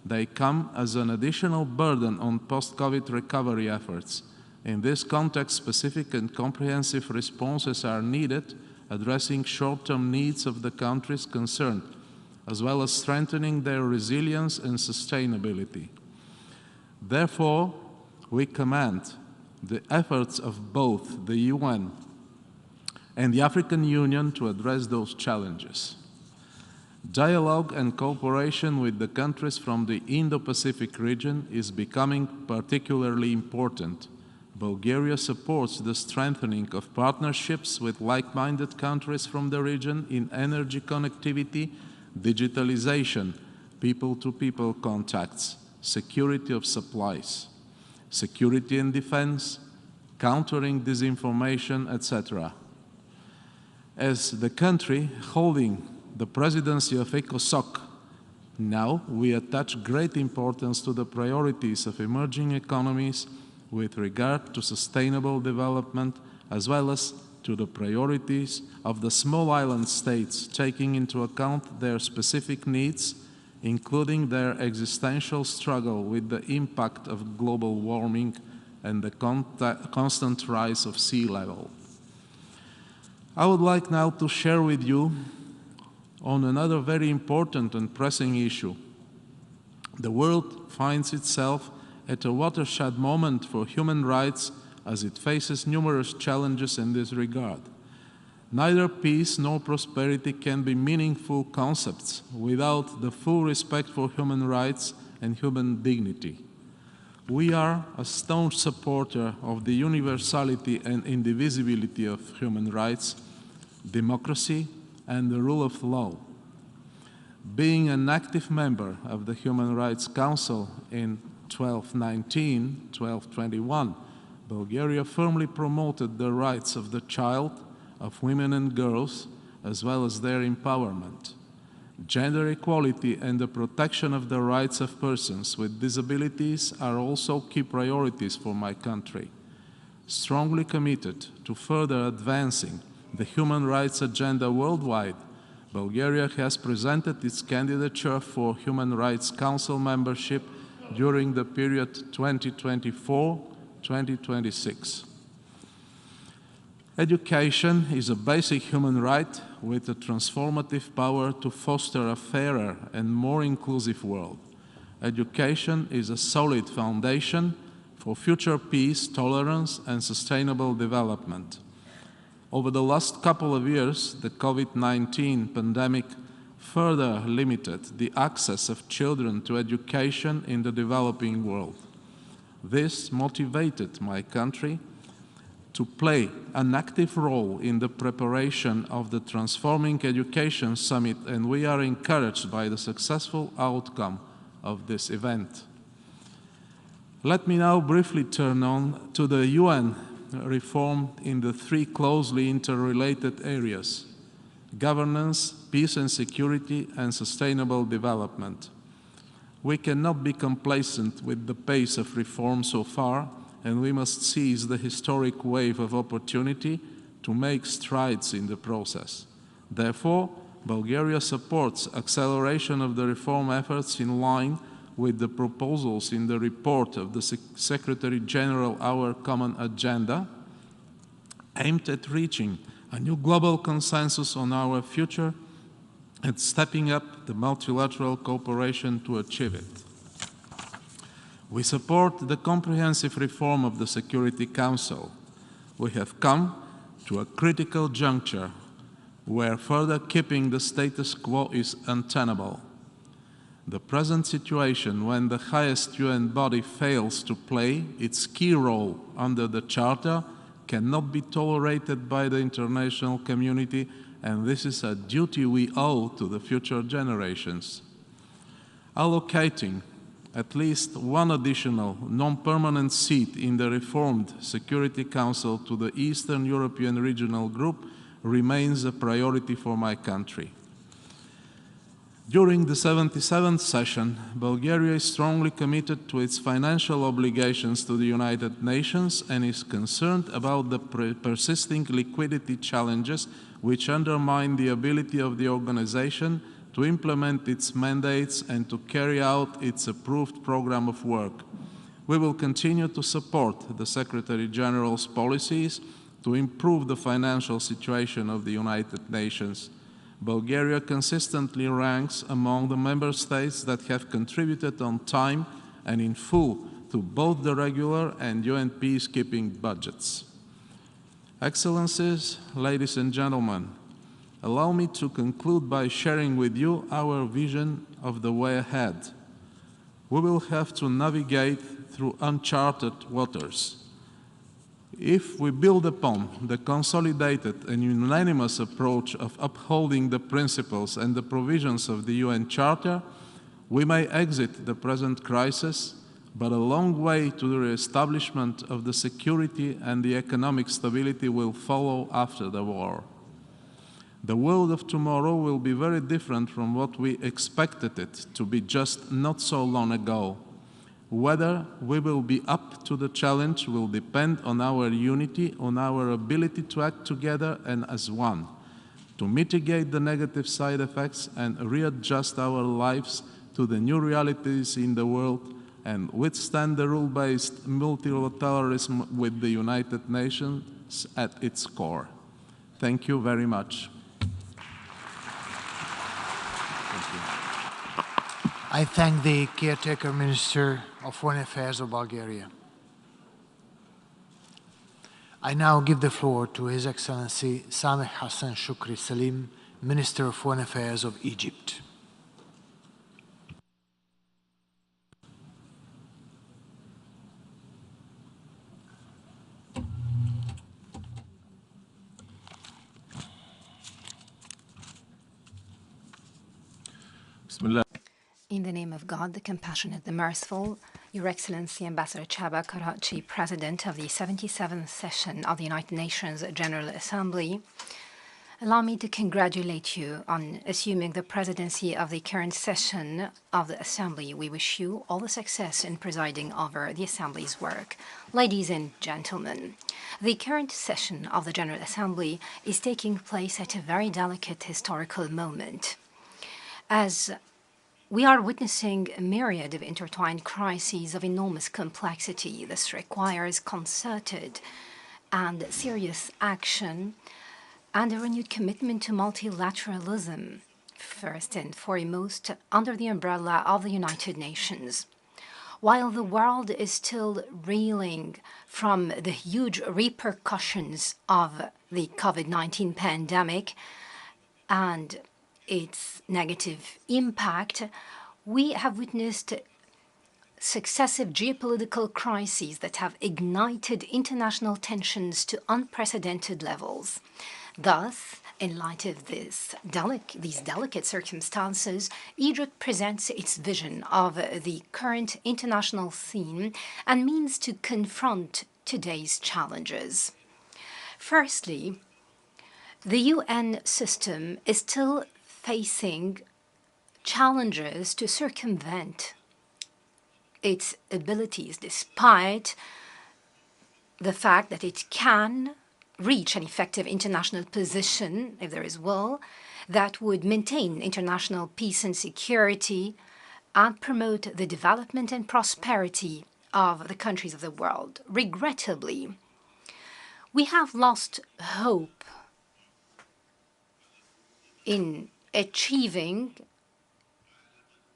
They come as an additional burden on post-COVID recovery efforts. In this context, specific and comprehensive responses are needed, addressing short-term needs of the countries concerned, as well as strengthening their resilience and sustainability. Therefore, we commend the efforts of both the UN and the African Union to address those challenges. Dialogue and cooperation with the countries from the Indo-Pacific region is becoming particularly important. Bulgaria supports the strengthening of partnerships with like-minded countries from the region in energy connectivity, digitalization, people-to-people contacts, security of supplies, security and defense, countering disinformation, etc. As the country holding the presidency of ECOSOC, now we attach great importance to the priorities of emerging economies with regard to sustainable development, as well as to the priorities of the small island states, taking into account their specific needs, including their existential struggle with the impact of global warming and the constant rise of sea level. I would like now to share with you on another very important and pressing issue. The world finds itself at a watershed moment for human rights as it faces numerous challenges in this regard. Neither peace nor prosperity can be meaningful concepts without the full respect for human rights and human dignity. We are a staunch supporter of the universality and indivisibility of human rights, democracy, and the rule of law. Being an active member of the Human Rights Council in 1219, 1221, Bulgaria firmly promoted the rights of the child, of women and girls, as well as their empowerment. Gender equality and the protection of the rights of persons with disabilities are also key priorities for my country. Strongly committed to further advancing the human rights agenda worldwide, Bulgaria has presented its candidature for Human Rights Council membership during the period 2024-2026. Education is a basic human right with a transformative power to foster a fairer and more inclusive world. Education is a solid foundation for future peace, tolerance, and sustainable development. Over the last couple of years, the COVID-19 pandemic further limited the access of children to education in the developing world. This motivated my country to play an active role in the preparation of the Transforming Education Summit, and we are encouraged by the successful outcome of this event. Let me now briefly turn on to the UN reform in the three closely interrelated areas: governance, peace and security, and sustainable development. We cannot be complacent with the pace of reform so far, and we must seize the historic wave of opportunity to make strides in the process. Therefore, Bulgaria supports acceleration of the reform efforts in line with the proposals in the report of the Secretary General, Our Common Agenda, aimed at reaching a new global consensus on our future and stepping up the multilateral cooperation to achieve it. We support the comprehensive reform of the Security Council. We have come to a critical juncture where further keeping the status quo is untenable. The present situation, when the highest UN body fails to play its key role under the Charter, cannot be tolerated by the international community, and this is a duty we owe to the future generations. Allocating at least one additional non-permanent seat in the reformed Security Council to the Eastern European Regional Group remains a priority for my country. During the 77th session, Bulgaria is strongly committed to its financial obligations to the United Nations and is concerned about the persisting liquidity challenges which undermine the ability of the organization to implement its mandates and to carry out its approved program of work. We will continue to support the Secretary General's policies to improve the financial situation of the United Nations. Bulgaria consistently ranks among the member states that have contributed on time and in full to both the regular and UN peacekeeping budgets. Excellencies, ladies and gentlemen, allow me to conclude by sharing with you our vision of the way ahead. We will have to navigate through uncharted waters. If we build upon the consolidated and unanimous approach of upholding the principles and the provisions of the UN Charter, we may exit the present crisis, but a long way to the re-establishment of the security and the economic stability will follow after the war. The world of tomorrow will be very different from what we expected it to be just not so long ago. Whether we will be up to the challenge will depend on our unity, on our ability to act together and as one, to mitigate the negative side effects and readjust our lives to the new realities in the world and withstand the rule-based multilateralism with the United Nations at its core. Thank you very much.
I thank the caretaker Minister of Foreign Affairs of Bulgaria. I now give the floor to His Excellency Sameh Hassan Shukri Salim, Minister of Foreign Affairs of Egypt.
In the name of God, the Compassionate, the Merciful, Your Excellency Ambassador Chaba Karachi, President of the 77th session of the United Nations General Assembly, allow me to congratulate you on assuming the presidency of the current session of the Assembly. We wish you all the success in presiding over the Assembly's work. Ladies and gentlemen, the current session of the General Assembly is taking place at a very delicate historical moment. As we are witnessing a myriad of intertwined crises of enormous complexity. This requires concerted and serious action and a renewed commitment to multilateralism, first and foremost under the umbrella of the United Nations. While the world is still reeling from the huge repercussions of the COVID-19 pandemic and its negative impact, we have witnessed successive geopolitical crises that have ignited international tensions to unprecedented levels. Thus, in light of these delicate circumstances, Egypt presents its vision of the current international scene and means to confront today's challenges. Firstly, the UN system is still facing challenges to circumvent its abilities, despite the fact that it can reach an effective international position, if there is will, that would maintain international peace and security and promote the development and prosperity of the countries of the world. Regrettably, we have lost hope in achieving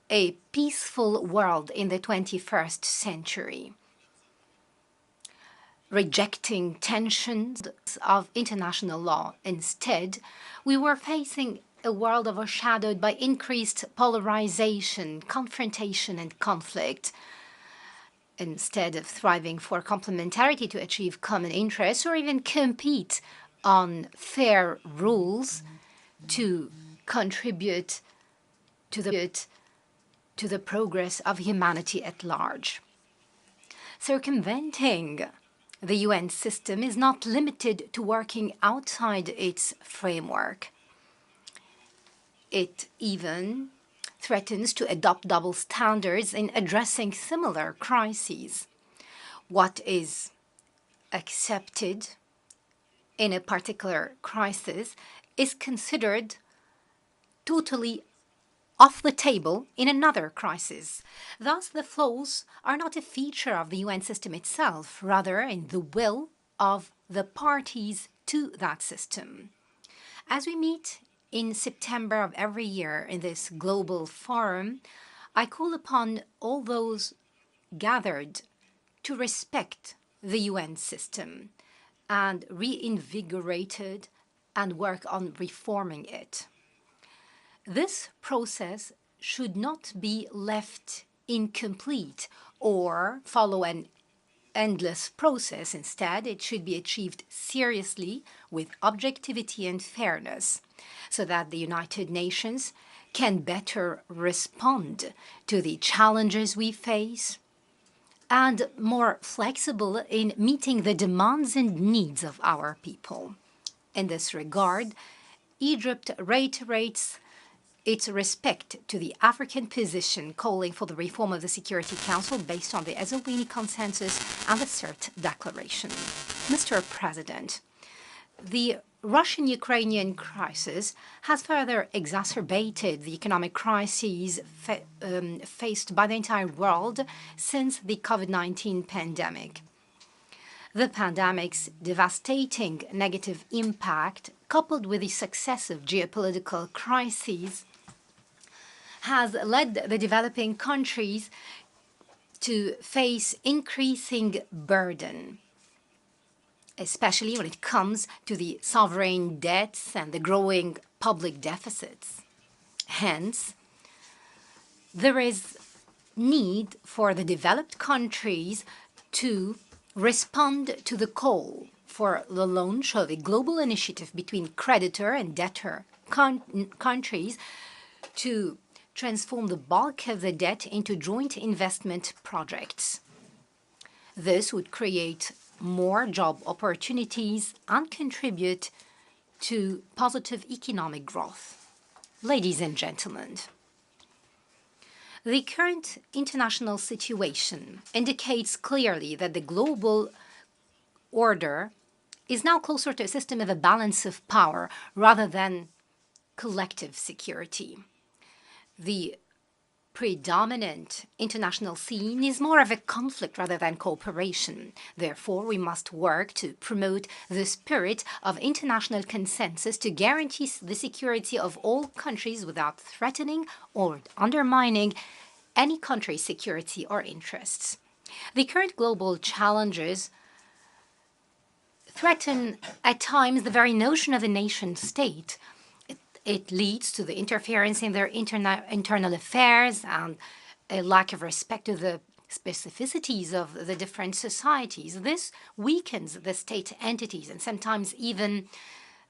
a peaceful world in the 21st century. rejecting tensions of international law. Instead, we were facing a world overshadowed by increased polarization, confrontation, and conflict. Instead of thriving for complementarity to achieve common interests or even compete on fair rules to contribute to the progress of humanity at large. Circumventing the UN system is not limited to working outside its framework. It even threatens to adopt double standards in addressing similar crises. What is accepted in a particular crisis is considered totally off the table in another crisis. Thus, the flaws are not a feature of the UN system itself, rather in the will of the parties to that system. As we meet in September of every year in this global forum, I call upon all those gathered to respect the UN system and reinvigorate it and work on reforming it. This process should not be left incomplete or follow an endless process. Instead, it should be achieved seriously with objectivity and fairness so that the United Nations can better respond to the challenges we face and more flexible in meeting the demands and needs of our people. In this regard, Egypt reiterates its respect to the African position calling for the reform of the Security Council based on the Eswatini Consensus and the CERT Declaration. Mr. President, the Russian-Ukrainian crisis has further exacerbated the economic crises faced by the entire world since the COVID-19 pandemic. The pandemic's devastating negative impact, coupled with the successive geopolitical crises, has led the developing countries to face increasing burden, especially when it comes to the sovereign debts and the growing public deficits. Hence, there is need for the developed countries to respond to the call for the launch of a global initiative between creditor and debtor countries to transform the bulk of the debt into joint investment projects. This would create more job opportunities and contribute to positive economic growth. Ladies and gentlemen, the current international situation indicates clearly that the global order is now closer to a system of a balance of power rather than collective security. The predominant international scene is more of a conflict rather than cooperation. Therefore, we must work to promote the spirit of international consensus to guarantee the security of all countries without threatening or undermining any country's security or interests. The current global challenges threaten at times the very notion of a nation-state. It leads to the interference in their internal affairs and a lack of respect to the specificities of the different societies. This weakens the state entities and sometimes even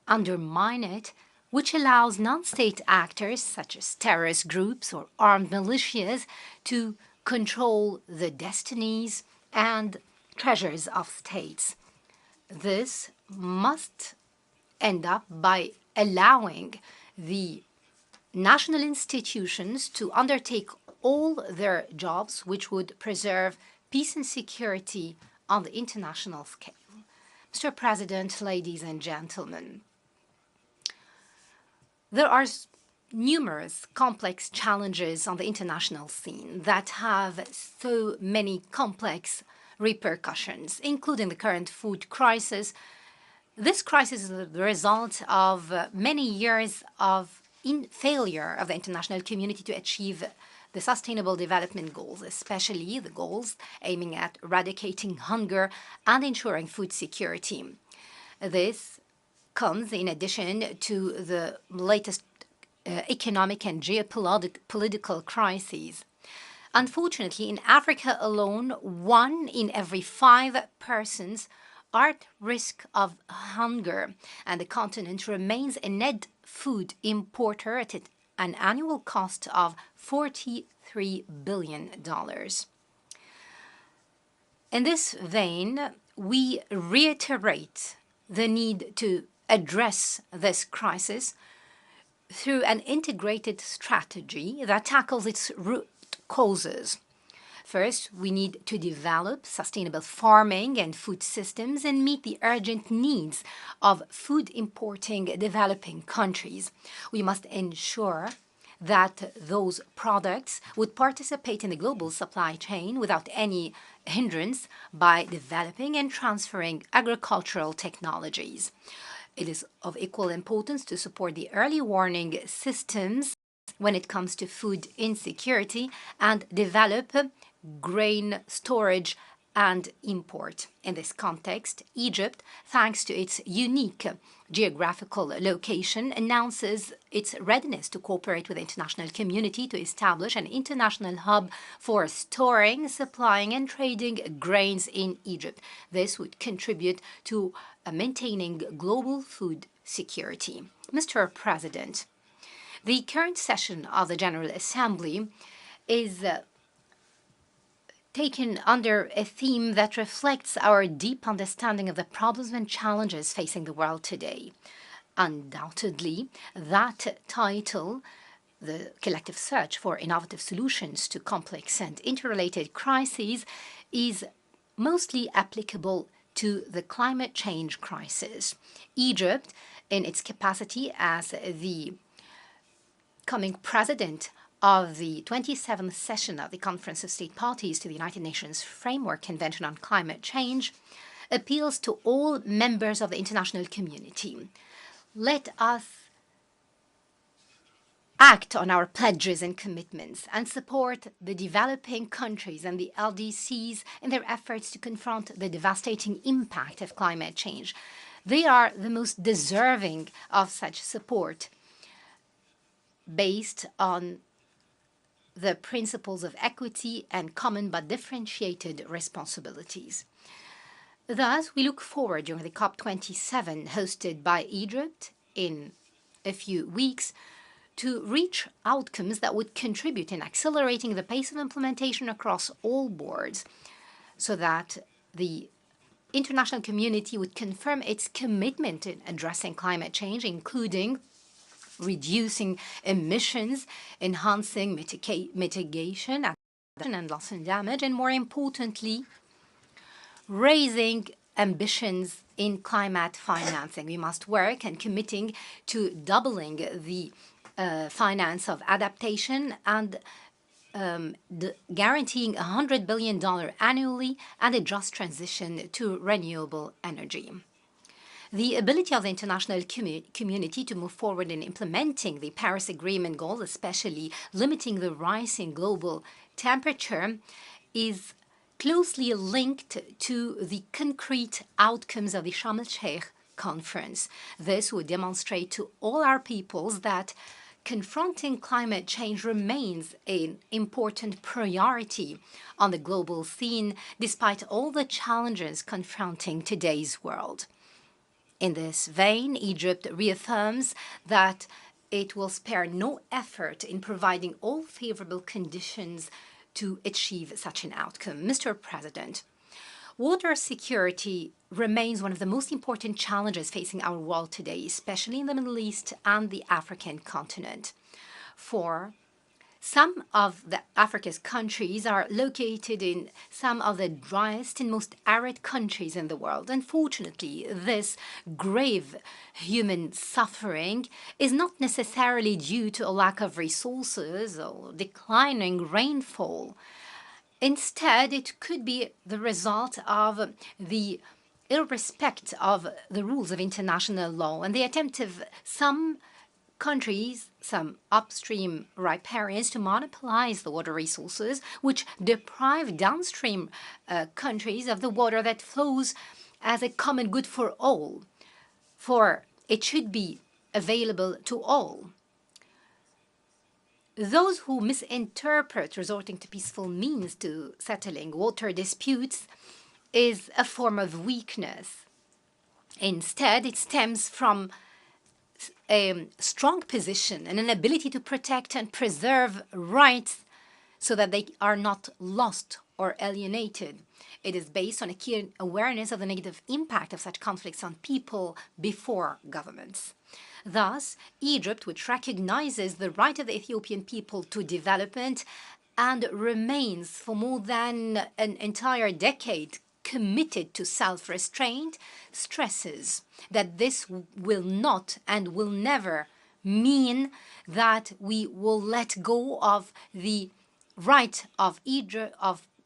undermine it, which allows non-state actors such as terrorist groups or armed militias to control the destinies and treasures of states. This must end up by allowing the national institutions to undertake all their jobs which would preserve peace and security on the international scale. Mr. President, ladies and gentlemen, there are numerous complex challenges on the international scene that have so many complex repercussions, including the current food crisis. This crisis is the result of many years of failure of the international community to achieve the Sustainable Development Goals, especially the goals aiming at eradicating hunger and ensuring food security. This comes in addition to the latest economic and geopolitical crises. Unfortunately, in Africa alone, 1 in every 5 persons are at risk of hunger, and the continent remains a net food importer at an annual cost of $43 billion. In this vein, we reiterate the need to address this crisis through an integrated strategy that tackles its root causes. First, we need to develop sustainable farming and food systems and meet the urgent needs of food importing developing countries. We must ensure that those products would participate in the global supply chain without any hindrance by developing and transferring agricultural technologies. It is of equal importance to support the early warning systems when it comes to food insecurity and develop grain storage and import. In this context, Egypt, thanks to its unique geographical location, announces its readiness to cooperate with the international community to establish an international hub for storing, supplying, and trading grains in Egypt. This would contribute to maintaining global food security. Mr. President, the current session of the General Assembly is taken under a theme that reflects our deep understanding of the problems and challenges facing the world today. Undoubtedly, that title, The Collective Search for Innovative Solutions to Complex and Interrelated Crises, is mostly applicable to the climate change crisis. Egypt, in its capacity as the coming president of the 27th session of the Conference of State Parties to the United Nations Framework Convention on Climate Change, appeals to all members of the international community. Let us act on our pledges and commitments and support the developing countries and the LDCs in their efforts to confront the devastating impact of climate change. They are the most deserving of such support based on the principles of equity and common but differentiated responsibilities. Thus, we look forward during the COP27 hosted by Egypt in a few weeks to reach outcomes that would contribute in accelerating the pace of implementation across all boards so that the international community would confirm its commitment in addressing climate change, including reducing emissions, enhancing mitigation and loss and damage, and more importantly, raising ambitions in climate financing. We must work and committing to doubling the finance of adaptation and guaranteeing $100 billion annually and a just transition to renewable energy. The ability of the international community to move forward in implementing the Paris Agreement goals, especially limiting the rise in global temperature, is closely linked to the concrete outcomes of the Sharm el-Sheikh conference. This would demonstrate to all our peoples that confronting climate change remains an important priority on the global scene, despite all the challenges confronting today's world. In this vein, Egypt reaffirms that it will spare no effort in providing all favorable conditions to achieve such an outcome. Mr. President, water security remains one of the most important challenges facing our world today, especially in the Middle East and the African continent. For some of Africa's countries are located in some of the driest and most arid countries in the world. Unfortunately, this grave human suffering is not necessarily due to a lack of resources or declining rainfall. Instead, it could be the result of the irrespect of the rules of international law and the attempt of some countries, some upstream riparians, to monopolize the water resources, which deprive downstream countries of the water that flows as a common good for all, for it should be available to all. Those who misinterpret resorting to peaceful means to settling water disputes is a form of weakness. Instead, it stems from a strong position and an ability to protect and preserve rights so that they are not lost or alienated. It is based on a keen awareness of the negative impact of such conflicts on people before governments. Thus, Egypt, which recognizes the right of the Ethiopian people to development and remains for more than an entire decade committed to self-restraint, stresses that this will not and will never mean that we will let go of the right of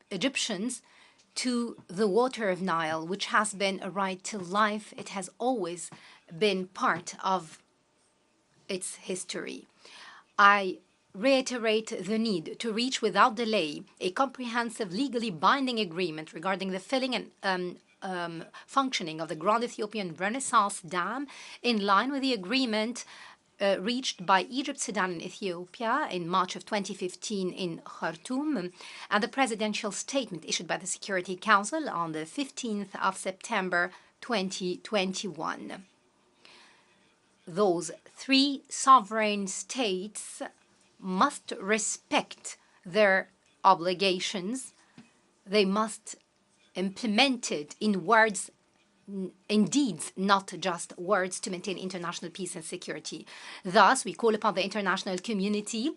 Egyptians to the water of Nile, which has been a right to life. It has always been part of its history. I reiterate the need to reach without delay a comprehensive, legally binding agreement regarding the filling and functioning of the Grand Ethiopian Renaissance Dam, in line with the agreement reached by Egypt, Sudan, and Ethiopia in March of 2015 in Khartoum, and the presidential statement issued by the Security Council on the 15th of September 2021. Those three sovereign states must respect their obligations. They must implement it in words, in deeds, not just words, to maintain international peace and security. Thus, we call upon the international community,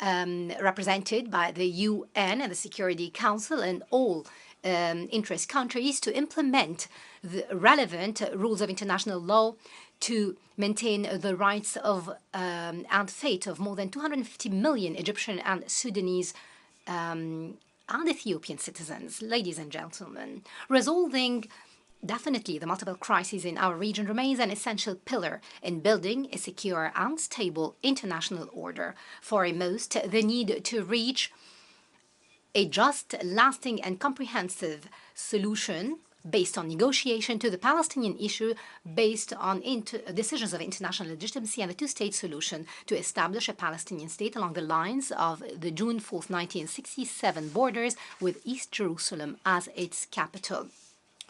represented by the UN and the Security Council and all interest countries, to implement the relevant rules of international law to maintain the rights of and fate of more than 250 million Egyptian and Sudanese and Ethiopian citizens. Ladies and gentlemen, resolving definitely the multiple crises in our region remains an essential pillar in building a secure and stable international order. Foremost, the need to reach a just, lasting, and comprehensive solution based on negotiation to the Palestinian issue, based on decisions of international legitimacy, and the two-state solution to establish a Palestinian state along the lines of the June 4th, 1967 borders, with East Jerusalem as its capital.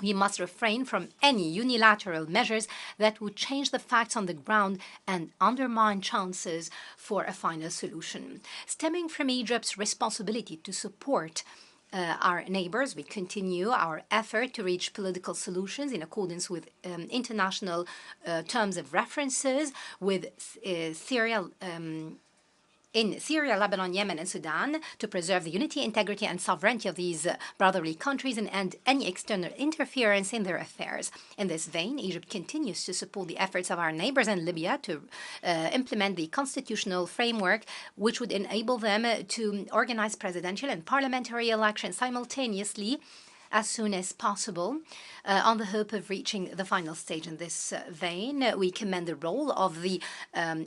We must refrain from any unilateral measures that would change the facts on the ground and undermine chances for a final solution. Stemming from Egypt's responsibility to support our neighbors, we continue our effort to reach political solutions in accordance with international terms of references with in Syria, Lebanon, Yemen, and Sudan, to preserve the unity, integrity, and sovereignty of these brotherly countries and end any external interference in their affairs. In this vein, Egypt continues to support the efforts of our neighbors in Libya to implement the constitutional framework, which would enable them to organize presidential and parliamentary elections simultaneously as soon as possible, on the hope of reaching the final stage. In this vein, we commend the role of the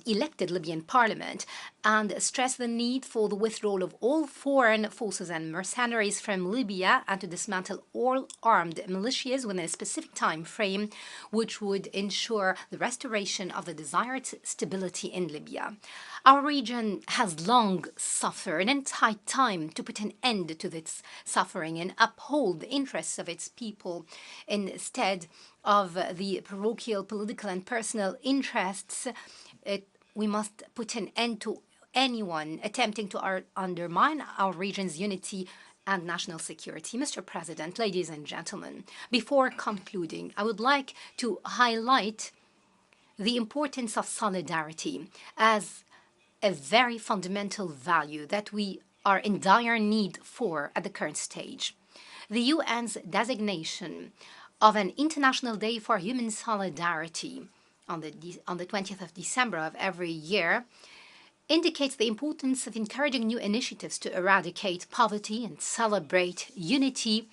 elected Libyan parliament and stress the need for the withdrawal of all foreign forces and mercenaries from Libya and to dismantle all armed militias within a specific time frame, which would ensure the restoration of the desired stability in Libya. Our region has long suffered, and it's high time to put an end to this suffering and uphold the interests of its people instead of the parochial, political, and personal interests. We must put an end to anyone attempting to undermine our region's unity and national security. Mr. President, ladies and gentlemen, before concluding, I would like to highlight the importance of solidarity as a very fundamental value that we are in dire need for at the current stage. The UN's designation of an International Day for Human Solidarity on the 20th of December of every year indicates the importance of encouraging new initiatives to eradicate poverty and celebrate unity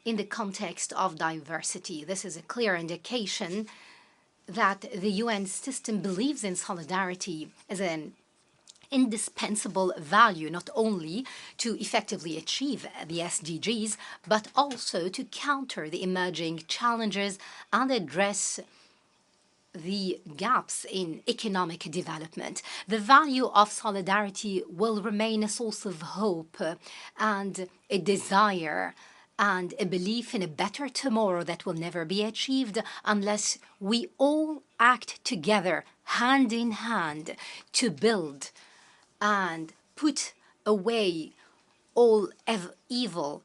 in the context of diversity. This is a clear indication that the UN system believes in solidarity as an indispensable value, not only to effectively achieve the SDGs, but also to counter the emerging challenges and address the gaps in economic development. The value of solidarity will remain a source of hope and a desire and a belief in a better tomorrow that will never be achieved unless we all act together, hand in hand, to build and put away all evil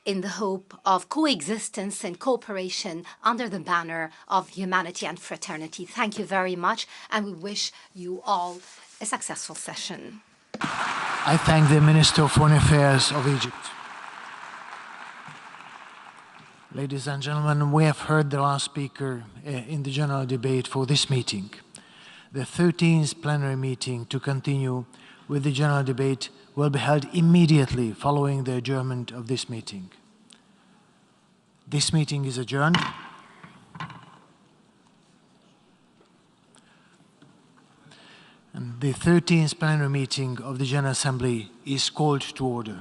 in the hope of coexistence and cooperation under the banner of humanity and fraternity. Thank you very much, and we wish you all a successful session.
I thank the Minister of Foreign Affairs of Egypt. Ladies and gentlemen, we have heard the last speaker in the general debate for this meeting. The 13th plenary meeting to continue with the general debate will be held immediately following the adjournment of this meeting. This meeting is adjourned. And the 13th plenary meeting of the General Assembly is called to order.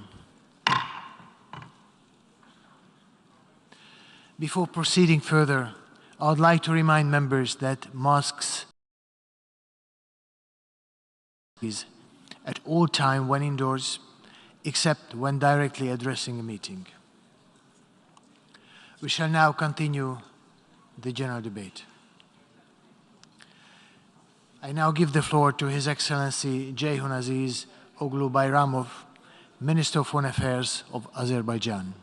Before proceeding further, I would like to remind members that masks is at all times when indoors, except when directly addressing a meeting. We shall now continue the general debate. I now give the floor to His Excellency Ceyhun Aziz Oglu Bayramov, Minister of Foreign Affairs of Azerbaijan.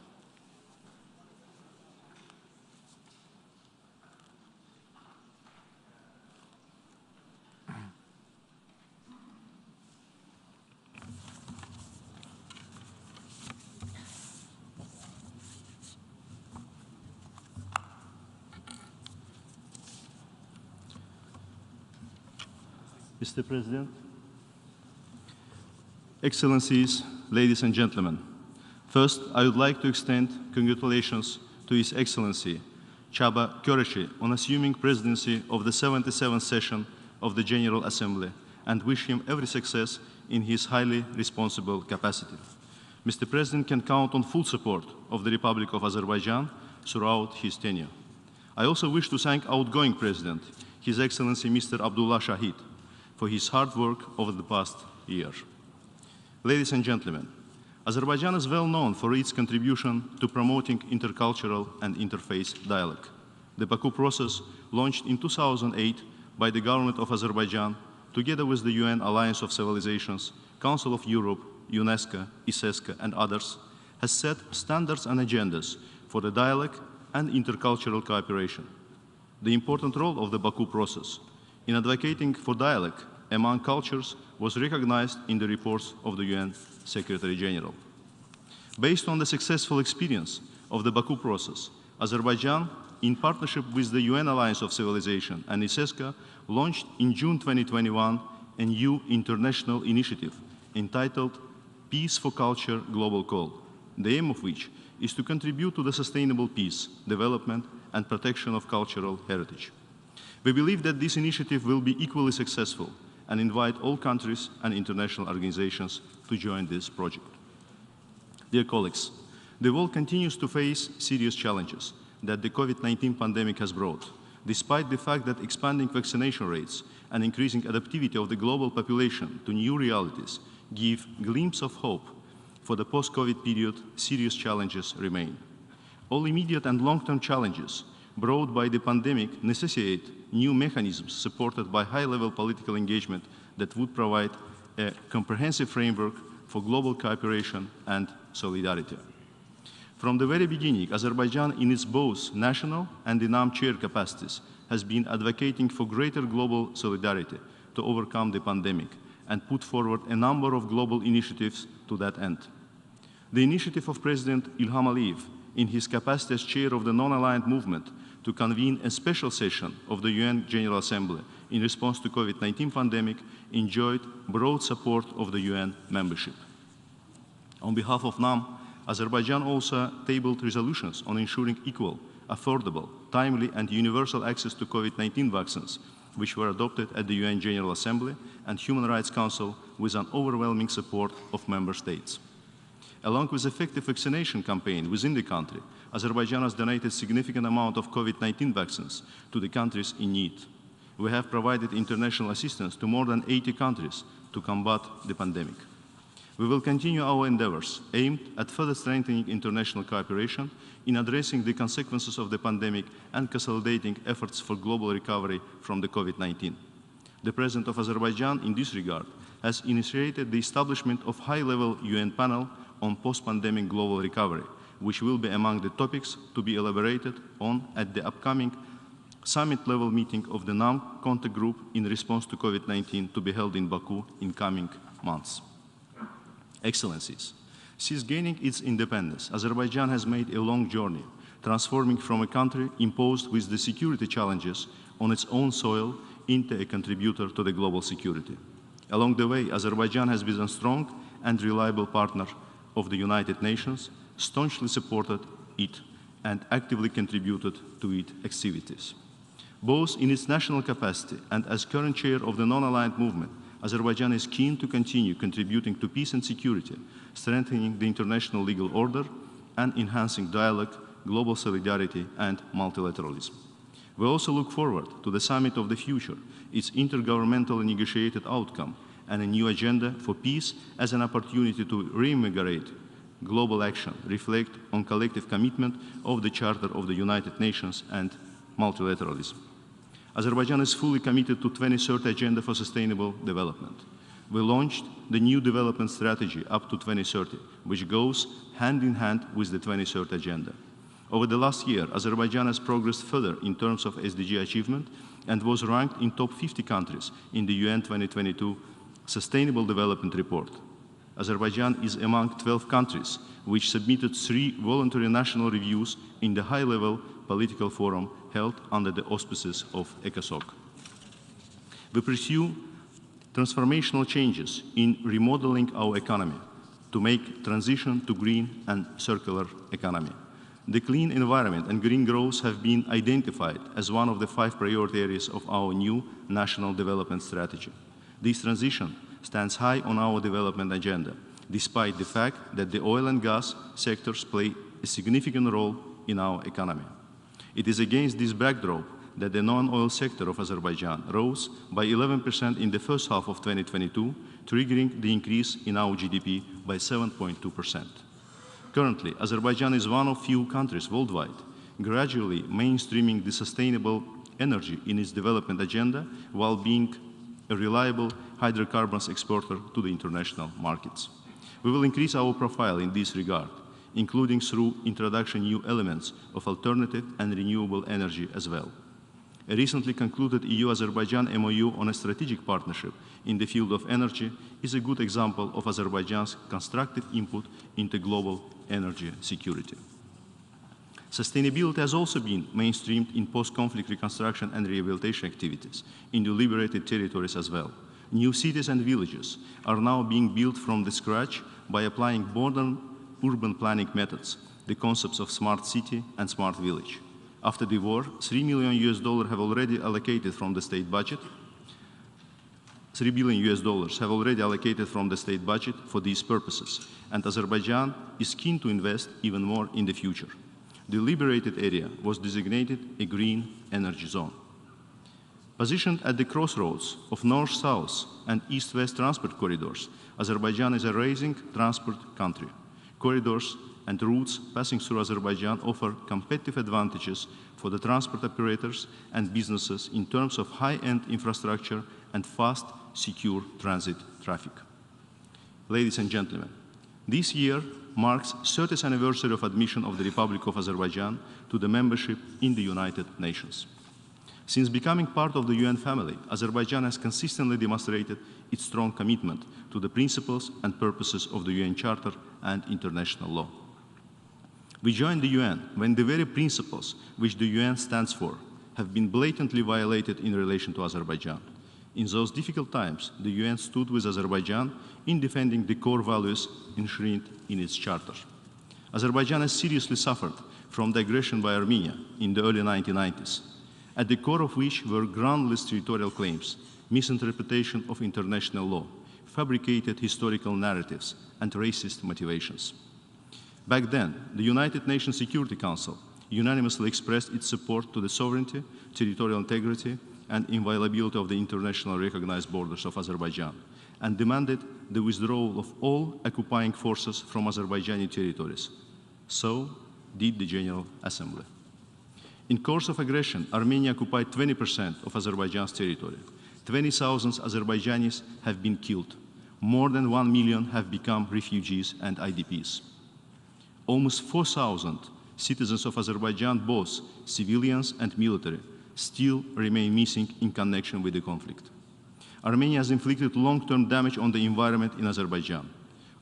Mr. President, Excellencies, ladies and gentlemen, first I would like to extend congratulations to His Excellency Csaba Kőrösi on assuming presidency of the 77th session of the General Assembly and wish him every success in his highly responsible capacity. Mr. President can count on full support of the Republic of Azerbaijan throughout his tenure. I also wish to thank outgoing President, His Excellency Mr. Abdullah Shahid, for his hard work over the past year. Ladies and gentlemen, Azerbaijan is well known for its contribution to promoting intercultural and interfaith dialogue. The Baku process, launched in 2008 by the government of Azerbaijan, together with the UN Alliance of Civilizations, Council of Europe, UNESCO, ISESCA, and others, has set standards and agendas for the dialogue and intercultural cooperation. The important role of the Baku process in advocating for dialogue among cultures was recognized in the reports of the UN Secretary General. Based on the successful experience of the Baku process, Azerbaijan, in partnership with the UN Alliance of Civilization and ISESCA, launched in June 2021 a new international initiative entitled Peace for Culture Global Call, the aim of which is to contribute to the sustainable peace, development, and protection of cultural heritage. We believe that this initiative will be equally successful and invite all countries and international organizations to join this project. Dear colleagues, the world continues to face serious challenges that the COVID-19 pandemic has brought, despite the fact that expanding vaccination rates and increasing adaptivity of the global population to new realities give glimpse of hope. For the post-COVID period, serious challenges remain. All immediate and long-term challenges brought by the pandemic necessitate new mechanisms supported by high-level political engagement that would provide a comprehensive framework for global cooperation and solidarity. From the very beginning, Azerbaijan, in its both national and INAM chair capacities, has been advocating for greater global solidarity to overcome the pandemic and put forward a number of global initiatives to that end. The initiative of President Ilham Aliyev, in his capacity as chair of the non-aligned movement, to convene a special session of the UN General Assembly in response to COVID-19 pandemic enjoyed broad support of the UN membership. On behalf of NAM, Azerbaijan also tabled resolutions on ensuring equal affordable, timely, and universal access to COVID-19 vaccines, which were adopted at the UN General Assembly and Human Rights Council with an overwhelming support of member states. Along with effective vaccination campaign within the country, Azerbaijan has donated significant amount of COVID-19 vaccines to the countries in need. We have provided international assistance to more than 80 countries to combat the pandemic. We will continue our endeavors aimed at further strengthening international cooperation in addressing the consequences of the pandemic and consolidating efforts for global recovery from the COVID-19. The President of Azerbaijan, in this regard, has initiated the establishment of high-level UN panel on post-pandemic global recovery, which will be among the topics to be elaborated on at the upcoming summit-level meeting of the NAM contact group in response to COVID-19 to be held in Baku in coming months. Excellencies, since gaining its independence, Azerbaijan has made a long journey, transforming from a country imposed with the security challenges on its own soil into a contributor to the global security. Along the way, Azerbaijan has been a strong and reliable partner of the United Nations, staunchly supported it and actively contributed to its activities. Both in its national capacity and as current chair of the non-aligned movement, Azerbaijan is keen to continue contributing to peace and security, strengthening the international legal order, and enhancing dialogue, global solidarity, and multilateralism. We also look forward to the Summit of the Future, its intergovernmental negotiated outcome, and a new agenda for peace as an opportunity to reinvigorate global action, reflect on collective commitment of the Charter of the United Nations and multilateralism. Azerbaijan is fully committed to 2030 Agenda for Sustainable Development. We launched the new development strategy up to 2030, which goes hand in hand with the 2030 Agenda. Over the last year, Azerbaijan has progressed further in terms of SDG achievement and was ranked in top 50 countries in the UN 2022 Sustainable Development Report. Azerbaijan is among 12 countries which submitted 3 voluntary national reviews in the high-level political forum held under the auspices of ECOSOC. We pursue transformational changes in remodeling our economy to make transition to green and circular economy. The clean environment and green growth have been identified as one of the 5 priority areas of our new national development strategy. This transition stands high on our development agenda, despite the fact that the oil and gas sectors play a significant role in our economy. It is against this backdrop that the non-oil sector of Azerbaijan rose by 11% in the first half of 2022, triggering the increase in our GDP by 7.2%. Currently, Azerbaijan is one of few countries worldwide gradually mainstreaming the sustainable energy in its development agenda while being a reliable hydrocarbons exporter to the international markets. We will increase our profile in this regard, including through introduction new elements of alternative and renewable energy as well. A recently concluded EU-Azerbaijan MOU on a strategic partnership in the field of energy is a good example of Azerbaijan's constructive input into global energy security. Sustainability has also been mainstreamed in post-conflict reconstruction and rehabilitation activities in the liberated territories as well. New cities and villages are now being built from the scratch by applying modern urban planning methods, the concepts of smart city and smart village. After the war, $3 million have already allocated from the state budget. $3 billion have already allocated from the state budget for these purposes, and Azerbaijan is keen to invest even more in the future. The liberated area was designated a green energy zone. Positioned at the crossroads of north-south and east-west transport corridors, Azerbaijan is a rising transport country. Corridors and routes passing through Azerbaijan offer competitive advantages for the transport operators and businesses in terms of high-end infrastructure and fast, secure transit traffic. Ladies and gentlemen, this year marks the 30th anniversary of admission of the Republic of Azerbaijan to the membership in the United Nations. Since becoming part of the UN family, Azerbaijan has consistently demonstrated its strong commitment to the principles and purposes of the UN Charter and international law. We joined the UN when the very principles which the UN stands for have been blatantly violated in relation to Azerbaijan. In those difficult times, the UN stood with Azerbaijan in defending the core values enshrined in its charter. Azerbaijan has seriously suffered from the aggression by Armenia in the early 1990s, at the core of which were groundless territorial claims, misinterpretation of international law, fabricated historical narratives, and racist motivations. Back then, the United Nations Security Council unanimously expressed its support to the sovereignty, territorial integrity, and inviolability of the internationally recognized borders of Azerbaijan, and demanded the withdrawal of all occupying forces from Azerbaijani territories. So did the General Assembly. In course of aggression, Armenia occupied 20% of Azerbaijan's territory. 20,000 Azerbaijanis have been killed. More than 1 million have become refugees and IDPs. Almost 4,000 citizens of Azerbaijan, both civilians and military, still remain missing in connection with the conflict. Armenia has inflicted long-term damage on the environment in Azerbaijan.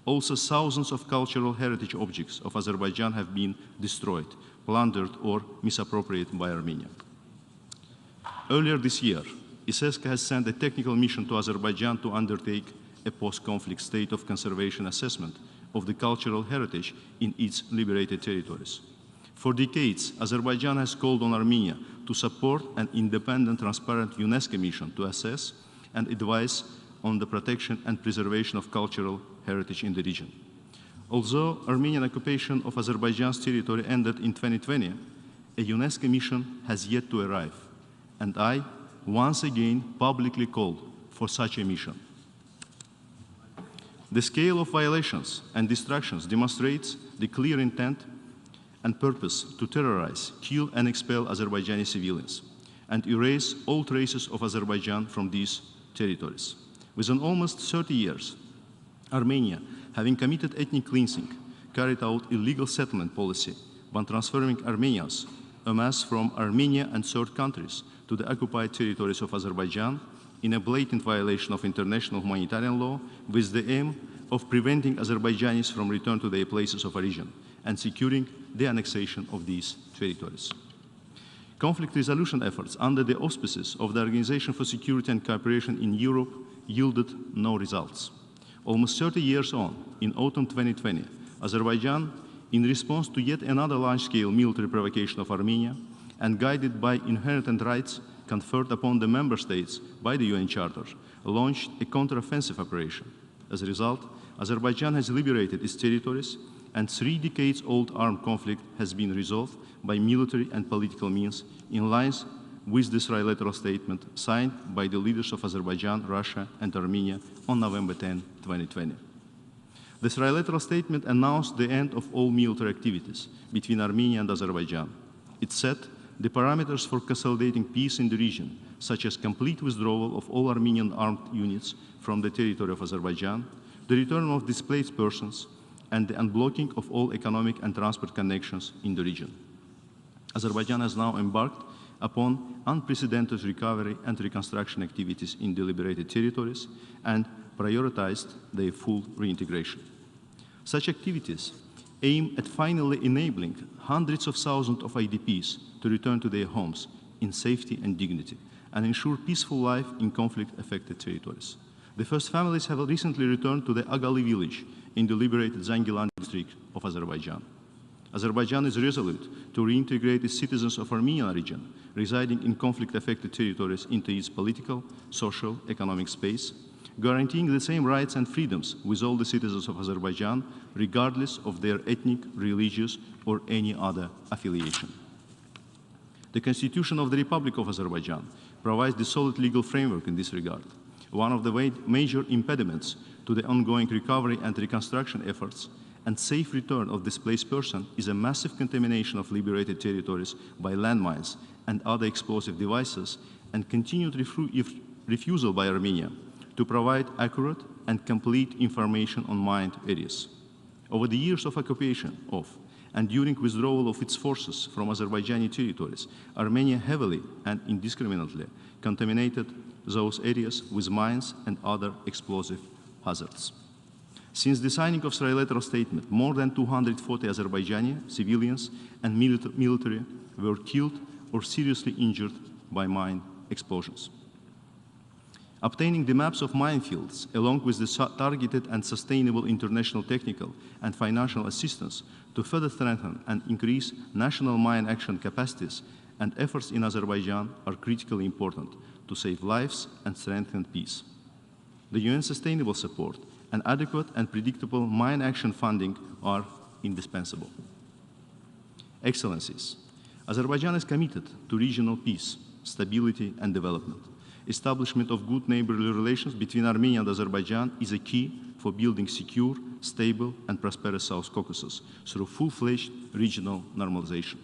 Also, thousands of cultural heritage objects of Azerbaijan have been destroyed, plundered, or misappropriated by Armenia. Earlier this year, ISESCA has sent a technical mission to Azerbaijan to undertake a post-conflict state of conservation assessment of the cultural heritage in its liberated territories. For decades, Azerbaijan has called on Armenia to support an independent, transparent UNESCO mission to assess and advise on the protection and preservation of cultural heritage in the region. Although Armenian occupation of Azerbaijan's territory ended in 2020, a UNESCO mission has yet to arrive, and I once again publicly call for such a mission. The scale of violations and destructions demonstrates the clear intent and purpose to terrorize, kill, and expel Azerbaijani civilians, and erase all traces of Azerbaijan from these territories. Within almost 30 years, Armenia, having committed ethnic cleansing, carried out illegal settlement policy by transferring Armenians en masse from Armenia and third countries to the occupied territories of Azerbaijan in a blatant violation of international humanitarian law with the aim of preventing Azerbaijanis from return to their places of origin and securing the annexation of these territories. Conflict resolution efforts under the auspices of the Organization for Security and Cooperation in Europe yielded no results. Almost 30 years on, in autumn 2020, Azerbaijan, in response to yet another large-scale military provocation of Armenia, and guided by inherent rights conferred upon the member states by the UN Charter, launched a counter-offensive operation. As a result, Azerbaijan has liberated its territories, and 3 decades-old armed conflict has been resolved by military and political means in line with this trilateral statement signed by the leaders of Azerbaijan, Russia, and Armenia on November 10, 2020. The trilateral statement announced the end of all military activities between Armenia and Azerbaijan. It set the parameters for consolidating peace in the region, such as complete withdrawal of all Armenian armed units from the territory of Azerbaijan, the return of displaced persons, and the unblocking of all economic and transport connections in the region. Azerbaijan has now embarked upon unprecedented recovery and reconstruction activities in the liberated territories and prioritized their full reintegration. Such activities aim at finally enabling hundreds of thousands of IDPs to return to their homes in safety and dignity and ensure peaceful life in conflict-affected territories. The first families have recently returned to the Agali village in the liberated Zangilan district of Azerbaijan. Azerbaijan is resolute to reintegrate its citizens of Armenian region residing in conflict-affected territories into its political, social, economic space, guaranteeing the same rights and freedoms with all the citizens of Azerbaijan, regardless of their ethnic, religious, or any other affiliation. The Constitution of the Republic of Azerbaijan provides the solid legal framework in this regard. One of the major impediments to the ongoing recovery and reconstruction efforts and safe return of displaced persons is a massive contamination of liberated territories by landmines and other explosive devices and continued refusal by Armenia to provide accurate and complete information on mined areas. Over the years of occupation of and during withdrawal of its forces from Azerbaijani territories, Armenia heavily and indiscriminately contaminated those areas with mines and other explosive hazards. Since the signing of the trilateral statement, more than 240 Azerbaijani civilians and military were killed or seriously injured by mine explosions. Obtaining the maps of minefields, along with the targeted and sustainable international technical and financial assistance to further strengthen and increase national mine action capacities and efforts in Azerbaijan are critically important to save lives and strengthen peace. The UN sustainable support and adequate and predictable mine action funding are indispensable. Excellencies, Azerbaijan is committed to regional peace, stability, and development. Establishment of good neighborly relations between Armenia and Azerbaijan is a key for building secure, stable, and prosperous South Caucasus through full-fledged regional normalization.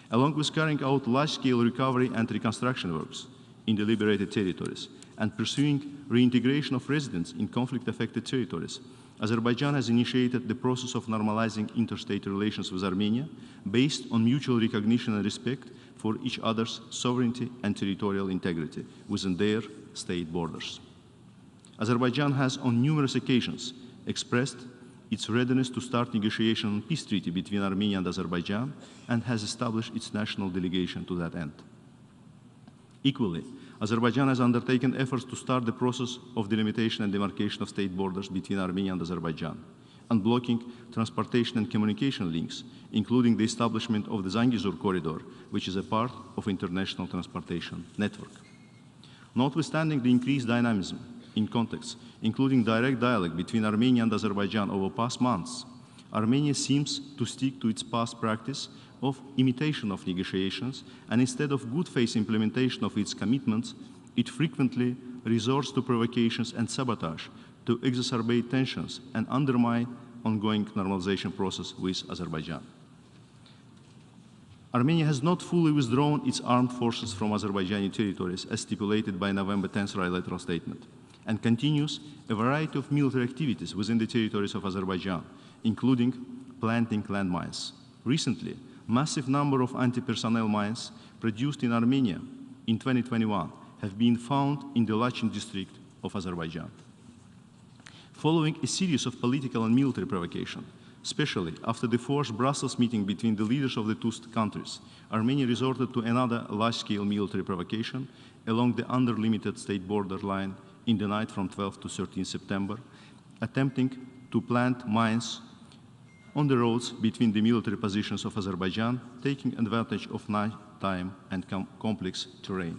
Along with carrying out large-scale recovery and reconstruction works in the liberated territories and pursuing reintegration of residents in conflict-affected territories, Azerbaijan has initiated the process of normalizing interstate relations with Armenia based on mutual recognition and respect for each other's sovereignty and territorial integrity within their state borders. Azerbaijan has on numerous occasions expressed its readiness to start negotiation on peace treaty between Armenia and Azerbaijan and has established its national delegation to that end. Equally, Azerbaijan has undertaken efforts to start the process of delimitation and demarcation of state borders between Armenia and Azerbaijan, unblocking transportation and communication links, including the establishment of the Zangezur corridor, which is a part of international transportation network. Notwithstanding the increased dynamism in contacts, including direct dialogue between Armenia and Azerbaijan over past months, Armenia seems to stick to its past practice of imitation of negotiations, and instead of good faith implementation of its commitments, it frequently resorts to provocations and sabotage to exacerbate tensions and undermine ongoing normalization process with Azerbaijan. Armenia has not fully withdrawn its armed forces from Azerbaijani territories as stipulated by November 10th trilateral statement, and continues a variety of military activities within the territories of Azerbaijan, including planting landmines. Recently, massive number of anti-personnel mines produced in Armenia in 2021 have been found in the Lachin district of Azerbaijan. Following a series of political and military provocations, especially after the forced Brussels meeting between the leaders of the two countries, Armenia resorted to another large-scale military provocation along the under-limited state border line in the night from 12 to 13 September, attempting to plant mines on the roads between the military positions of Azerbaijan, taking advantage of night-time and complex terrain.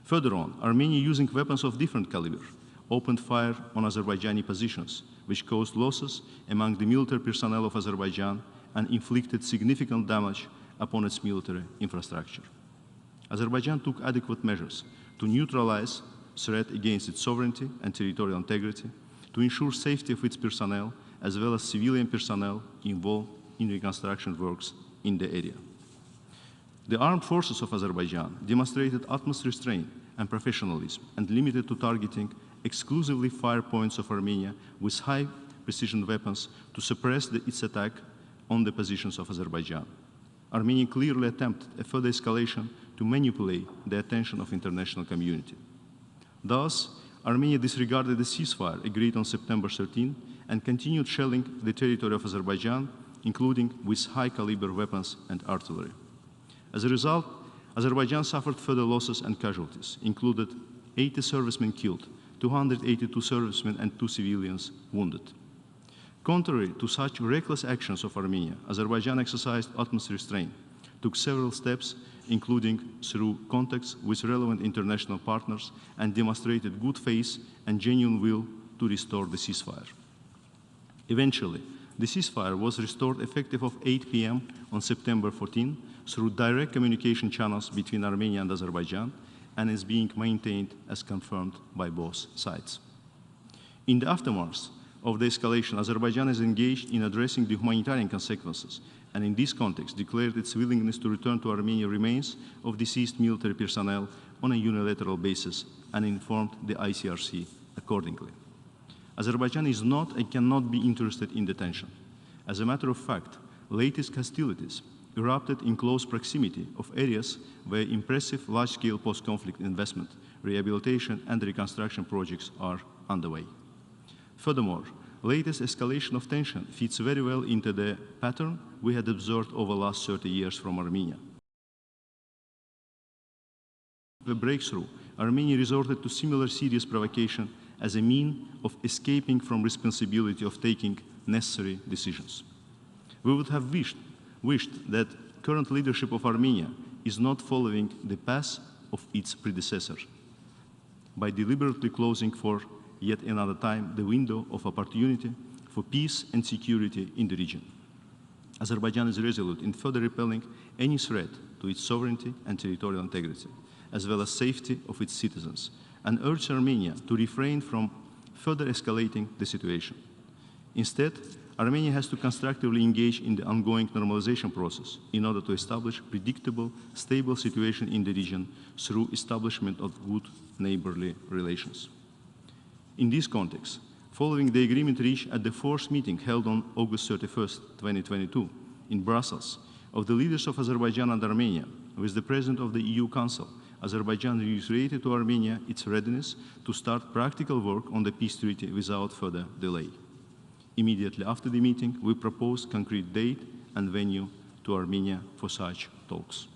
Further on, Armenia, using weapons of different caliber, opened fire on Azerbaijani positions, which caused losses among the military personnel of Azerbaijan and inflicted significant damage upon its military infrastructure. Azerbaijan took adequate measures to neutralize threat against its sovereignty and territorial integrity, to ensure safety of its personnel, as well as civilian personnel involved in reconstruction works in the area. The armed forces of Azerbaijan demonstrated utmost restraint and professionalism and limited to targeting exclusively fire points of Armenia with high-precision weapons to suppress its attack on the positions of Azerbaijan. Armenia clearly attempted a further escalation to manipulate the attention of the international community. Thus, Armenia disregarded the ceasefire agreed on September 13 and continued shelling the territory of Azerbaijan, including with high-caliber weapons and artillery. As a result, Azerbaijan suffered further losses and casualties, included 80 servicemen killed, 282 servicemen and 2 civilians wounded. Contrary to such reckless actions of Armenia, Azerbaijan exercised utmost restraint, took several steps, including through contacts with relevant international partners, and demonstrated good faith and genuine will to restore the ceasefire. Eventually, the ceasefire was restored effective of 8 p.m. on September 14 through direct communication channels between Armenia and Azerbaijan, and is being maintained as confirmed by both sides. In the aftermath of the escalation, Azerbaijan is engaged in addressing the humanitarian consequences, and in this context declared its willingness to return to Armenia remains of deceased military personnel on a unilateral basis and informed the ICRC accordingly. Azerbaijan is not and cannot be interested in detention. As a matter of fact, latest hostilities erupted in close proximity of areas where impressive large-scale post-conflict investment, rehabilitation, and reconstruction projects are underway. Furthermore, latest escalation of tension fits very well into the pattern we had observed over the last 30 years from Armenia. The breakthrough Armenia resorted to similar serious provocation as a means of escaping from responsibility of taking necessary decisions. We would have wished that current leadership of Armenia is not following the path of its predecessor by deliberately closing for yet another time the window of opportunity for peace and security in the region. Azerbaijan is resolute in further repelling any threat to its sovereignty and territorial integrity, as well as safety of its citizens, and urge Armenia to refrain from further escalating the situation. Instead, Armenia has to constructively engage in the ongoing normalization process in order to establish predictable, stable situation in the region through establishment of good neighborly relations. In this context, following the agreement reached at the fourth meeting held on August 31st, 2022, in Brussels, of the leaders of Azerbaijan and Armenia, with the President of the EU Council, Azerbaijan reiterated to Armenia its readiness to start practical work on the peace treaty without further delay. Immediately after the meeting, we proposed concrete date and venue to Armenia for such talks.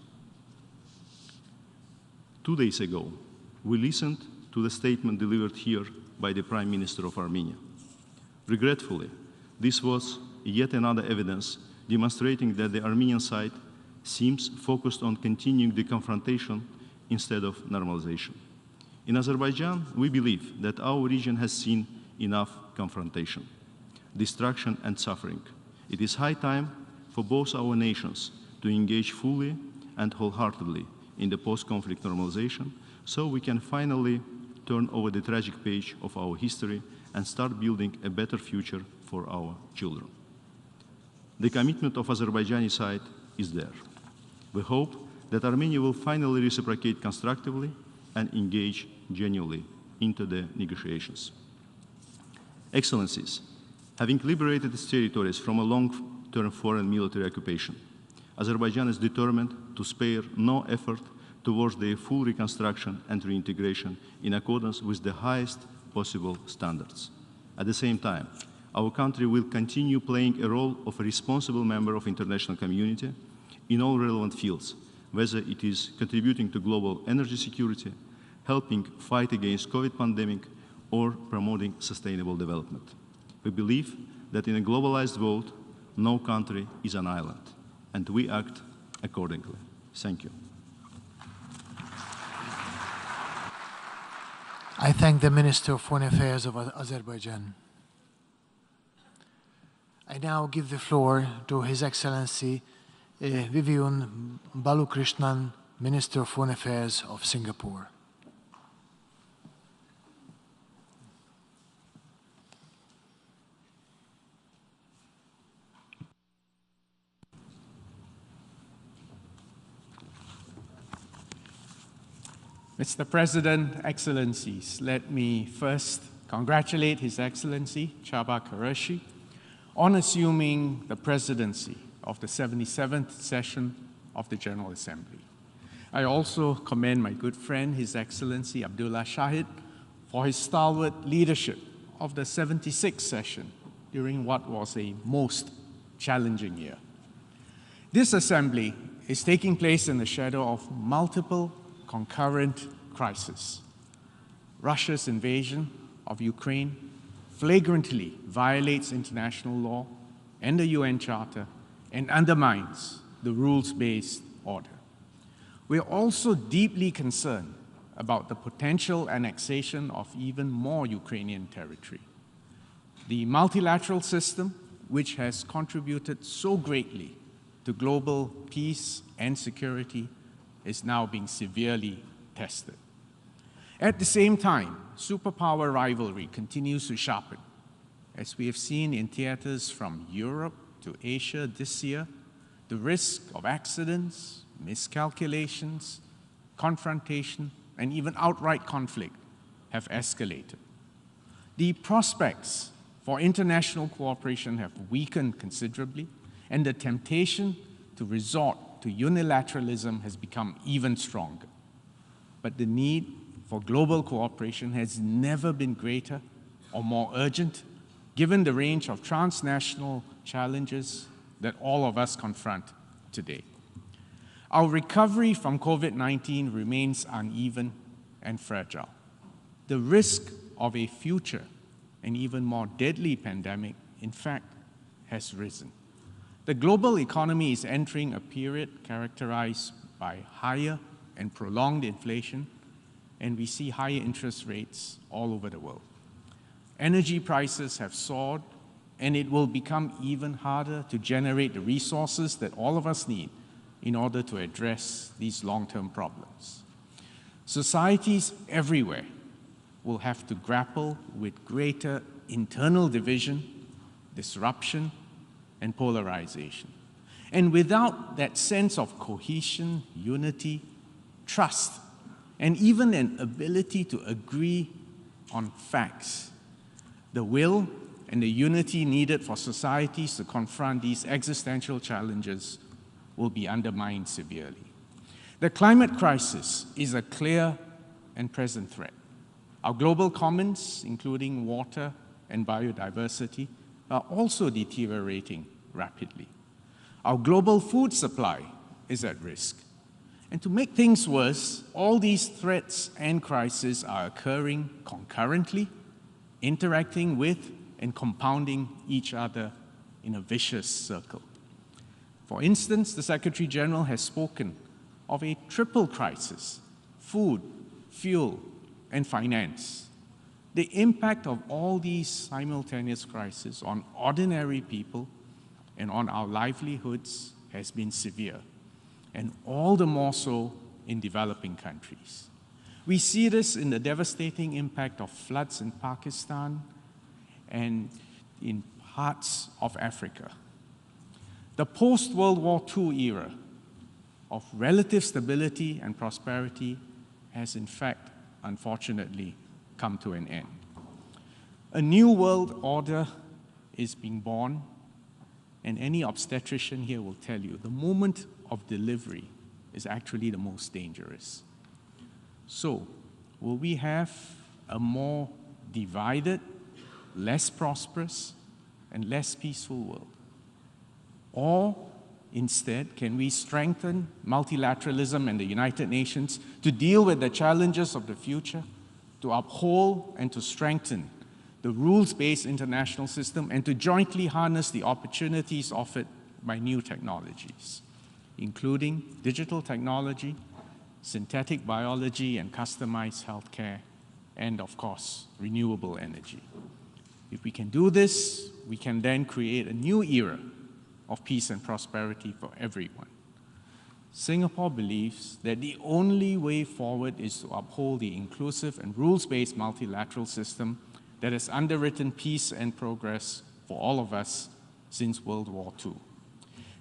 2 days ago, we listened to the statement delivered here by the Prime Minister of Armenia. Regretfully, this was yet another evidence demonstrating that the Armenian side seems focused on continuing the confrontation instead of normalization. In Azerbaijan, we believe that our region has seen enough confrontation, destruction and suffering. It is high time for both our nations to engage fully and wholeheartedly in the post-conflict normalization so we can finally turn over the tragic page of our history and start building a better future for our children. The commitment of Azerbaijani side is there. We hope that Armenia will finally reciprocate constructively and engage genuinely into the negotiations. Excellencies, having liberated its territories from a long-term foreign military occupation, Azerbaijan is determined to spare no effort towards their full reconstruction and reintegration in accordance with the highest possible standards. At the same time, our country will continue playing a role of a responsible member of the international community in all relevant fields, whether it is contributing to global energy security, helping fight against COVID pandemic, or promoting sustainable development. We believe that in a globalized world, no country is an island, and we act accordingly. Thank you.
I thank the Minister of Foreign Affairs of Azerbaijan. I now give the floor to His Excellency Vivian Balakrishnan, Minister of Foreign Affairs of Singapore.
Mr. President, Excellencies, let me first congratulate His Excellency Chaba Qureshi on assuming the presidency of the 77th session of the General Assembly. I also commend my good friend, His Excellency Abdullah Shahid, for his stalwart leadership of the 76th session during what was a most challenging year. This assembly is taking place in the shadow of multiple concurrent crises. Russia's invasion of Ukraine flagrantly violates international law and the UN Charter and undermines the rules-based order. We are also deeply concerned about the potential annexation of even more Ukrainian territory. The multilateral system, which has contributed so greatly to global peace and security, is now being severely tested. At the same time, superpower rivalry continues to sharpen. As we have seen in theaters from Europe to Asia this year, the risk of accidents, miscalculations, confrontation, and even outright conflict have escalated. The prospects for international cooperation have weakened considerably, and the temptation to resort to unilateralism has become even stronger. But the need for global cooperation has never been greater or more urgent, given the range of transnational challenges that all of us confront today. Our recovery from COVID-19 remains uneven, and fragile. The risk of a future and even more deadly pandemic, in fact, has risen. The global economy is entering a period characterized by higher and prolonged inflation, and we see higher interest rates all over the world. Energy prices have soared, and it will become even harder to generate the resources that all of us need in order to address these long-term problems. Societies everywhere will have to grapple with greater internal division, disruption, and polarization. And without that sense of cohesion, unity, trust, and even an ability to agree on facts, the will and the unity needed for societies to confront these existential challenges will be undermined severely. The climate crisis is a clear and present threat. Our global commons, including water and biodiversity, are also deteriorating rapidly. Our global food supply is at risk. And to make things worse, all these threats and crises are occurring concurrently, interacting with and compounding each other in a vicious circle. For instance, the Secretary General has spoken of a triple crisis: food, fuel, and finance. The impact of all these simultaneous crises on ordinary people and on our livelihoods has been severe, and all the more so in developing countries. We see this in the devastating impact of floods in Pakistan and in parts of Africa. The post-World War II era of relative stability and prosperity has in fact, unfortunately, come to an end. A new world order is being born, and any obstetrician here will tell you the moment of delivery is actually the most dangerous. So, will we have a more divided, less prosperous, and less peaceful world? Or, instead, can we strengthen multilateralism and the United Nations to deal with the challenges of the future, to uphold and to strengthen the rules-based international system, and to jointly harness the opportunities offered by new technologies, including digital technology, synthetic biology and customized healthcare, and of course, renewable energy. If we can do this, we can then create a new era of peace and prosperity for everyone. Singapore believes that the only way forward is to uphold the inclusive and rules-based multilateral system that has underwritten peace and progress for all of us since World War II.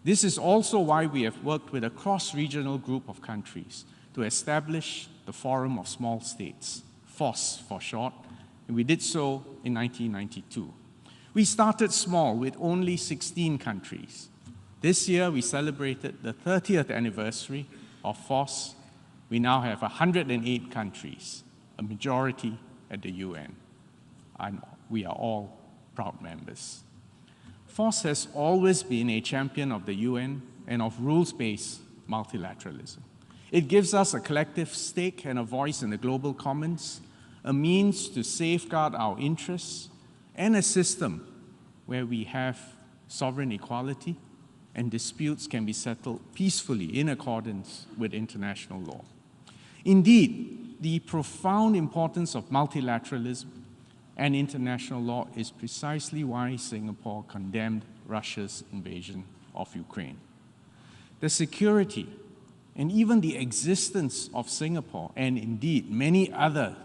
This is also why we have worked with a cross-regional group of countries to establish the Forum of Small States, FOSS for short, and we did so in 1992. We started small with only 16 countries. This year, we celebrated the 30th anniversary of FOSS. We now have 108 countries, a majority at the UN, and we are all proud members. FOSS has always been a champion of the UN and of rules-based multilateralism. It gives us a collective stake and a voice in the global commons, a means to safeguard our interests, and a system where we have sovereign equality and disputes can be settled peacefully in accordance with international law. Indeed, the profound importance of multilateralism and international law is precisely why Singapore condemned Russia's invasion of Ukraine. The security and even the existence of Singapore, and indeed many other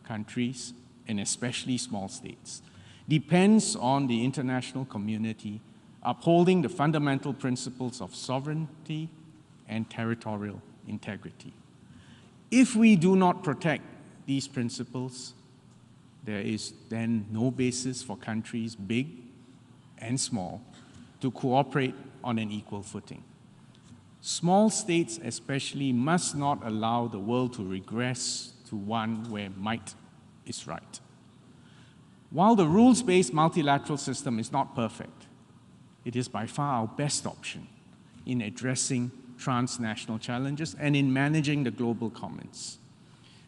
countries, and especially small states, depends on the international community upholding the fundamental principles of sovereignty and territorial integrity. If we do not protect these principles, there is then no basis for countries, big and small, to cooperate on an equal footing. Small states especially must not allow the world to regress to one where might is right. While the rules-based multilateral system is not perfect, it is by far our best option in addressing transnational challenges and in managing the global commons.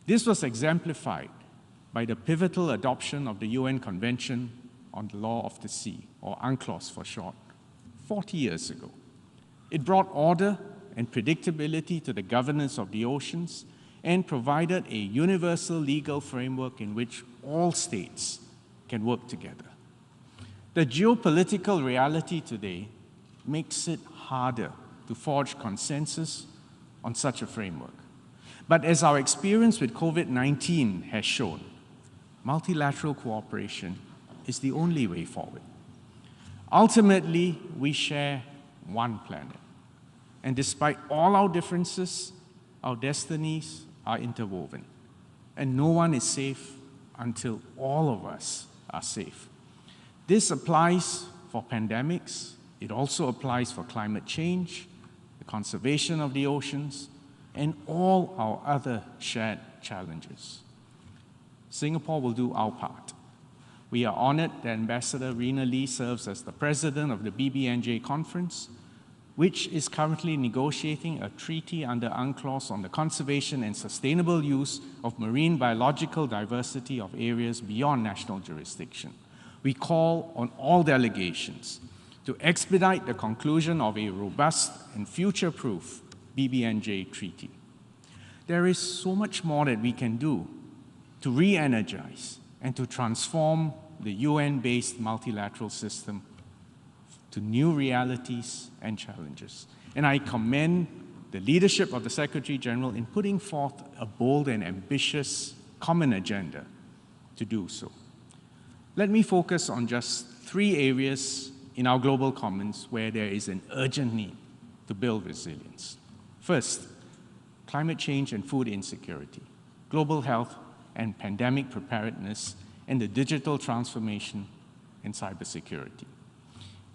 This was exemplified by the pivotal adoption of the UN Convention on the Law of the Sea, or UNCLOS for short, 40 years ago. It brought order and predictability to the governance of the oceans and provided a universal legal framework in which all states can work together. The geopolitical reality today makes it harder to forge consensus on such a framework. But as our experience with COVID-19 has shown, multilateral cooperation is the only way forward. Ultimately, we share one planet. And despite all our differences, our destinies are interwoven. And no one is safe until all of us are safe. This applies for pandemics. It also applies for climate change, the conservation of the oceans, and all our other shared challenges. Singapore will do our part. We are honored that Ambassador Rina Lee serves as the president of the BBNJ conference, which is currently negotiating a treaty under UNCLOS on the conservation and sustainable use of marine biological diversity of areas beyond national jurisdiction. We call on all delegations to expedite the conclusion of a robust and future-proof BBNJ treaty. There is so much more that we can do to re-energize and to transform the UN-based multilateral system to new realities and challenges. And I commend the leadership of the Secretary General in putting forth a bold and ambitious common agenda to do so. Let me focus on just 3 areas in our global commons where there is an urgent need to build resilience. First, climate change and food insecurity, global health and pandemic preparedness, and the digital transformation and cybersecurity.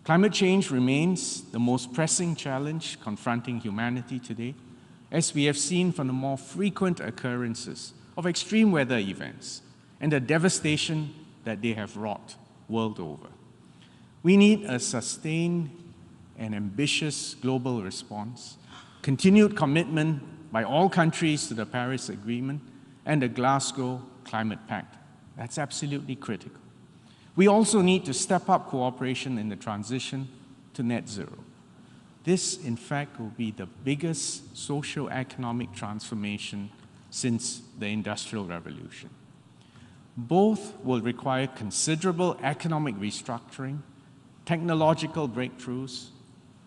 Climate change remains the most pressing challenge confronting humanity today, as we have seen from the more frequent occurrences of extreme weather events and the devastation that they have wrought world over. We need a sustained and ambitious global response, continued commitment by all countries to the Paris Agreement and the Glasgow Climate Pact. That's absolutely critical. We also need to step up cooperation in the transition to net zero. This, in fact, will be the biggest socio-economic transformation since the Industrial Revolution. Both will require considerable economic restructuring, technological breakthroughs,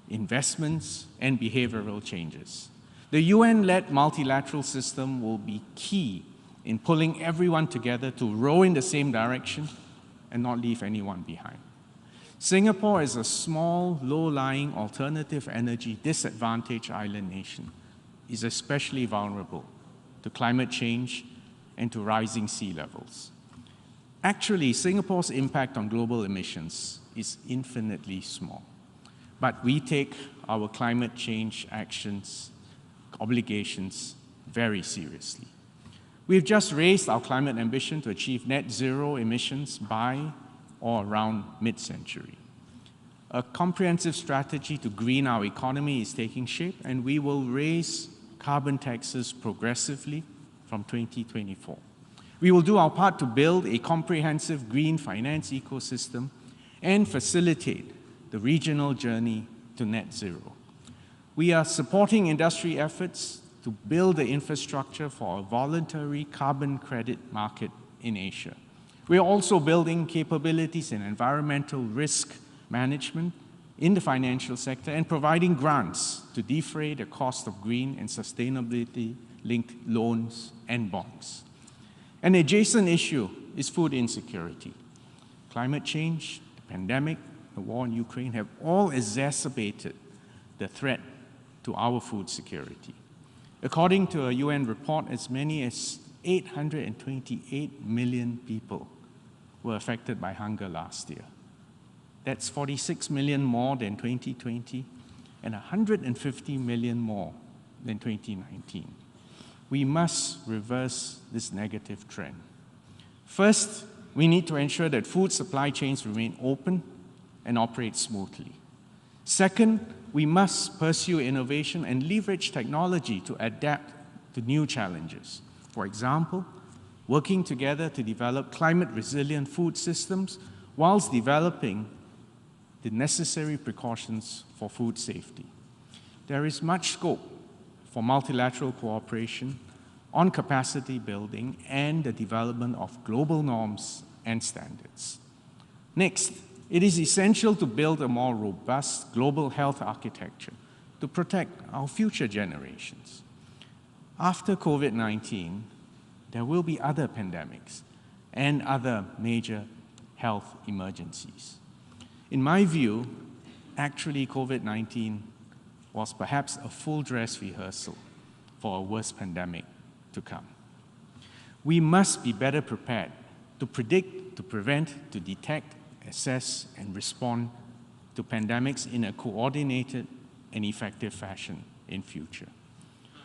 investments, and behavioral changes. The UN-led multilateral system will be key in pulling everyone together to row in the same direction and not leave anyone behind. Singapore is a small, low-lying, alternative energy disadvantaged island nation, is especially vulnerable to climate change and to rising sea levels. Actually, Singapore's impact on global emissions is infinitely small, but we take our climate change actions, obligations very seriously. We've just raised our climate ambition to achieve net zero emissions by or around mid-century. A comprehensive strategy to green our economy is taking shape, and we will raise carbon taxes progressively from 2024. We will do our part to build a comprehensive green finance ecosystem and facilitate the regional journey to net zero. We are supporting industry efforts to build the infrastructure for a voluntary carbon credit market in Asia. We are also building capabilities in environmental risk management in the financial sector and providing grants to defray the cost of green and sustainability-linked loans and bonds. An adjacent issue is food insecurity. Climate change, the pandemic, the war in Ukraine have all exacerbated the threat to our food security. According to a UN report, as many as 828 million people were affected by hunger last year. That's 46 million more than 2020 and 150 million more than 2019. We must reverse this negative trend. First, we need to ensure that food supply chains remain open and operate smoothly. Second, we must pursue innovation and leverage technology to adapt to new challenges. For example, working together to develop climate-resilient food systems whilst developing the necessary precautions for food safety. There is much scope for multilateral cooperation on capacity building and the development of global norms and standards. Next, it is essential to build a more robust global health architecture to protect our future generations. After COVID-19, there will be other pandemics and other major health emergencies. In my view, actually COVID-19 was perhaps a full dress rehearsal for a worse pandemic to come. We must be better prepared to predict, to prevent, to detect, assess, and respond to pandemics in a coordinated and effective fashion in future.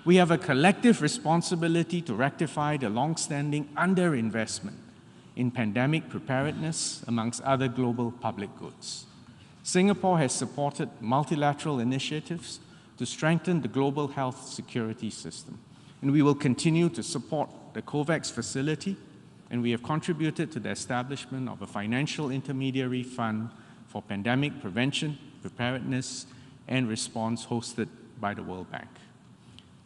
We have a collective responsibility to rectify the long-standing underinvestment in pandemic preparedness amongst other global public goods. Singapore has supported multilateral initiatives to strengthen the global health security system, and we will continue to support the COVAX facility, and we have contributed to the establishment of a financial intermediary fund for pandemic prevention, preparedness, and response hosted by the World Bank.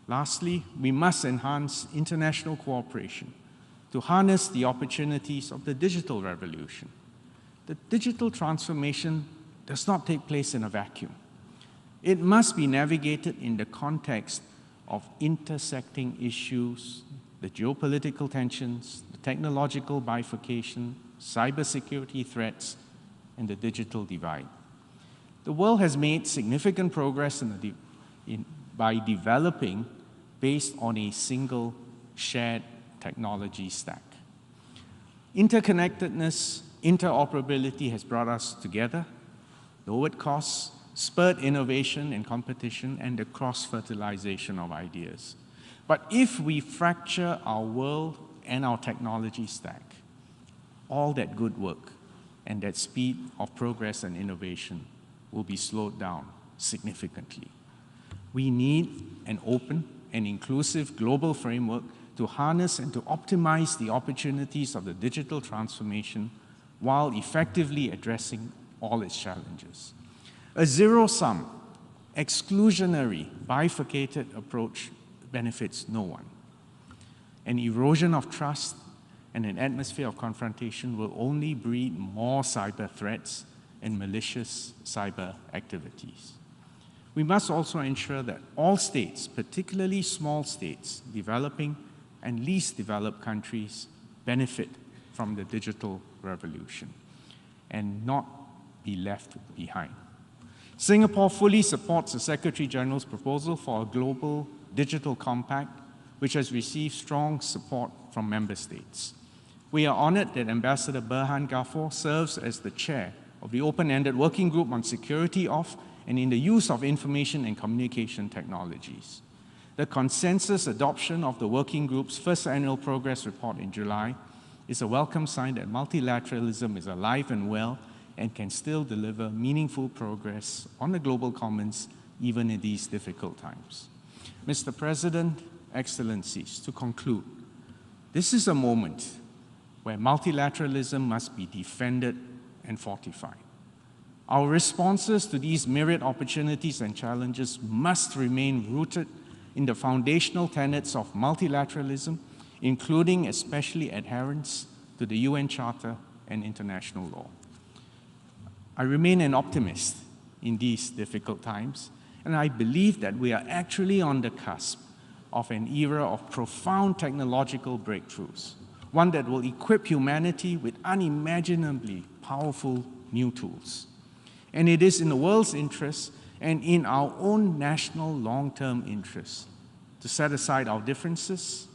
Lastly, we must enhance international cooperation to harness the opportunities of the digital revolution. The digital transformation does not take place in a vacuum. It must be navigated in the context of intersecting issues, the geopolitical tensions, the technological bifurcation, cybersecurity threats, and the digital divide. The world has made significant progress by developing based on a single shared technology stack. Interconnectedness, interoperability has brought us together, lowered costs, spurred innovation and competition, and the cross-fertilization of ideas. But if we fracture our world and our technology stack, all that good work and that speed of progress and innovation will be slowed down significantly. We need an open and inclusive global framework to harness and to optimize the opportunities of the digital transformation while effectively addressing all its challenges. A zero-sum, exclusionary, bifurcated approach benefits no one. An erosion of trust and an atmosphere of confrontation will only breed more cyber threats and malicious cyber activities. We must also ensure that all states, particularly small states, developing and least developed countries, benefit from the digital revolution and not be left behind. Singapore fully supports the Secretary General's proposal for a global digital compact, which has received strong support from member states. We are honored that Ambassador Berhan Ghafor serves as the chair of the open-ended working group on security of and in the use of information and communication technologies. The consensus adoption of the working group's first annual progress report in July is a welcome sign that multilateralism is alive and well and can still deliver meaningful progress on the global commons even in these difficult times. Mr. President, Excellencies, to conclude, this is a moment where multilateralism must be defended and fortified. Our responses to these myriad opportunities and challenges must remain rooted in the foundational tenets of multilateralism, including especially adherence to the UN Charter and international law. I remain an optimist in these difficult times, and I believe that we are actually on the cusp of an era of profound technological breakthroughs, one that will equip humanity with unimaginably powerful new tools. And it is in the world's interest and in our own national long-term interest to set aside our differences,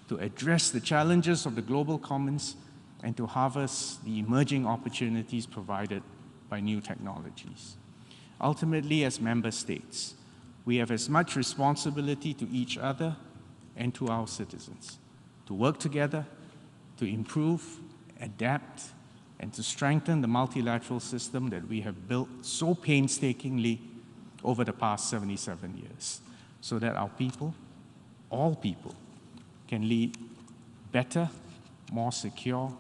to address the challenges of the global commons, and to harvest the emerging opportunities provided by new technologies. Ultimately, as member states, we have as much responsibility to each other and to our citizens to work together, to improve, adapt, and to strengthen the multilateral system that we have built so painstakingly over the past 77 years, so that our people, all people, can lead better, more secure,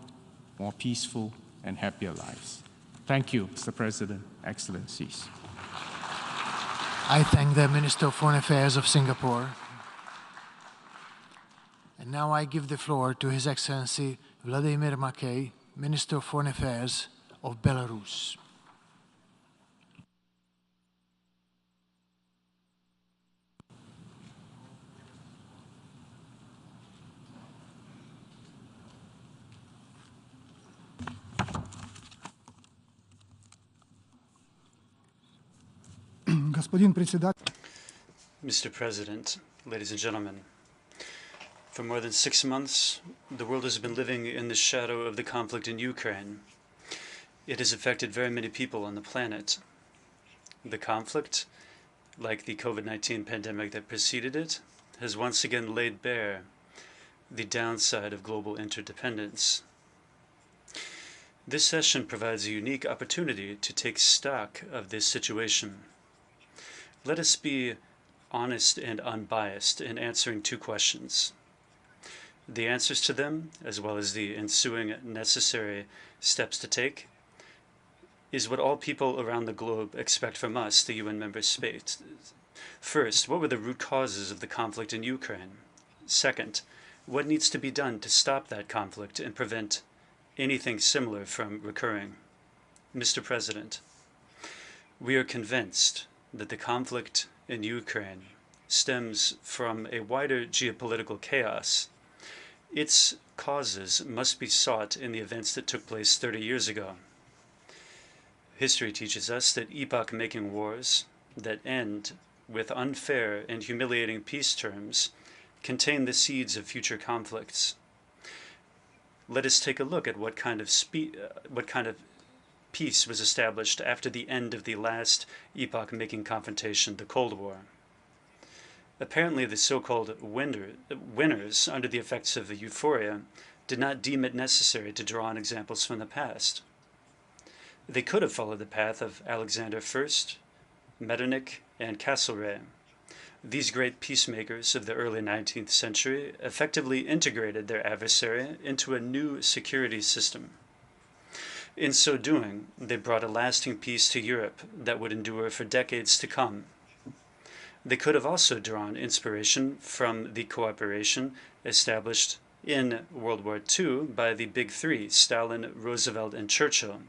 more peaceful, and happier lives. Thank you, Mr. President, Excellencies.
I thank the Minister of Foreign Affairs of Singapore. And now I give the floor to His Excellency Vladimir Makey, Minister of Foreign Affairs of Belarus.
Mr. President, ladies and gentlemen, for more than 6 months, the world has been living in the shadow of the conflict in Ukraine. It has affected very many people on the planet. The conflict, like the COVID-19 pandemic that preceded it, has once again laid bare the downside of global interdependence. This session provides a unique opportunity to take stock of this situation. Let us be honest and unbiased in answering 2 questions. The answers to them, as well as the ensuing necessary steps to take, is what all people around the globe expect from us, the UN member states. First, what were the root causes of the conflict in Ukraine? Second, what needs to be done to stop that conflict and prevent anything similar from recurring? Mr. President, we are convinced that the conflict in Ukraine stems from a wider geopolitical chaos. Its causes must be sought in the events that took place 30 years ago. History teaches us that epoch-making wars that end with unfair and humiliating peace terms contain the seeds of future conflicts. Let us take a look at what kind of peace was established after the end of the last epoch-making confrontation, the Cold War. Apparently, the so-called winners, under the effects of the euphoria, did not deem it necessary to draw on examples from the past. They could have followed the path of Alexander I, Metternich, and Castlereagh. These great peacemakers of the early 19th century effectively integrated their adversary into a new security system. In so doing, they brought a lasting peace to Europe that would endure for decades to come. They could have also drawn inspiration from the cooperation established in World War II by the Big Three, Stalin, Roosevelt, and Churchill.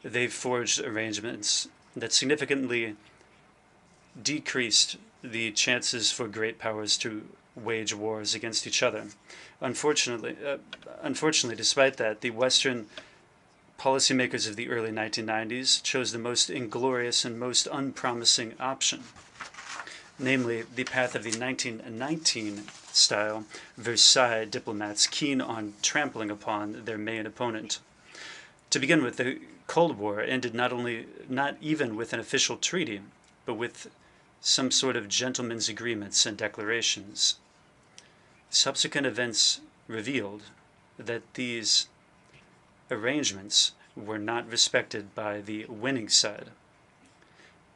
They forged arrangements that significantly decreased the chances for great powers to wage wars against each other. Unfortunately, despite that, the Western policymakers of the early 1990s chose the most inglorious and most unpromising option, namely the path of the 1919-style Versailles diplomats keen on trampling upon their main opponent. To begin with, the Cold War ended not even with an official treaty, but with some sort of gentlemen's agreements and declarations. Subsequent events revealed that these arrangements were not respected by the winning side.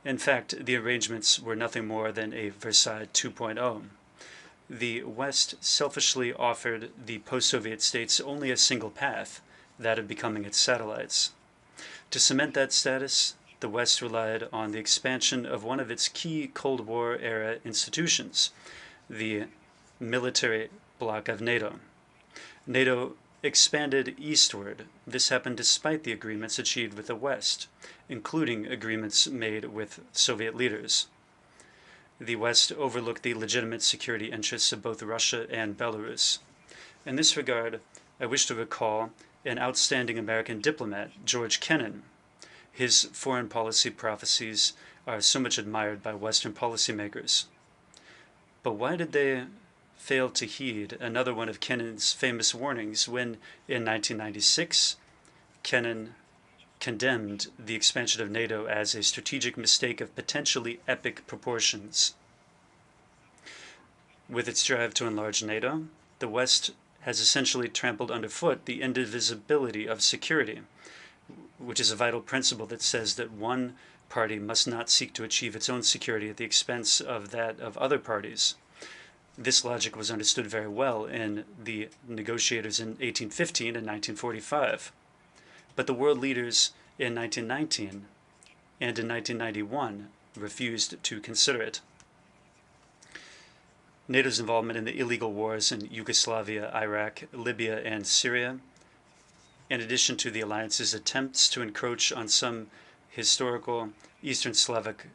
In fact, the arrangements were nothing more than a Versailles 2.0. The West selfishly offered the post-Soviet states only a single path, that of becoming its satellites. To cement that status, the West relied on the expansion of one of its key Cold War-era institutions, the military bloc of NATO. NATO expanded eastward. This happened despite the agreements achieved with the West, including agreements made with Soviet leaders. The West overlooked the legitimate security interests of both Russia and Belarus. In this regard, I wish to recall an outstanding American diplomat, George Kennan. His foreign policy prophecies are so much admired by Western policymakers. But why did they fail to heed another one of Kennan's famous warnings when, in 1996, Kennan condemned the expansion of NATO as a strategic mistake of potentially epic proportions? With its drive to enlarge NATO, the West has essentially trampled underfoot the indivisibility of security, which is a vital principle that says that one party must not seek to achieve its own security at the expense of that of other parties. This logic was understood very well in the negotiators in 1815 and 1945. But the world leaders in 1919 and in 1991 refused to consider it. NATO's involvement in the illegal wars in Yugoslavia, Iraq, Libya, and Syria, in addition to the alliance's attempts to encroach on some historical Eastern Slavic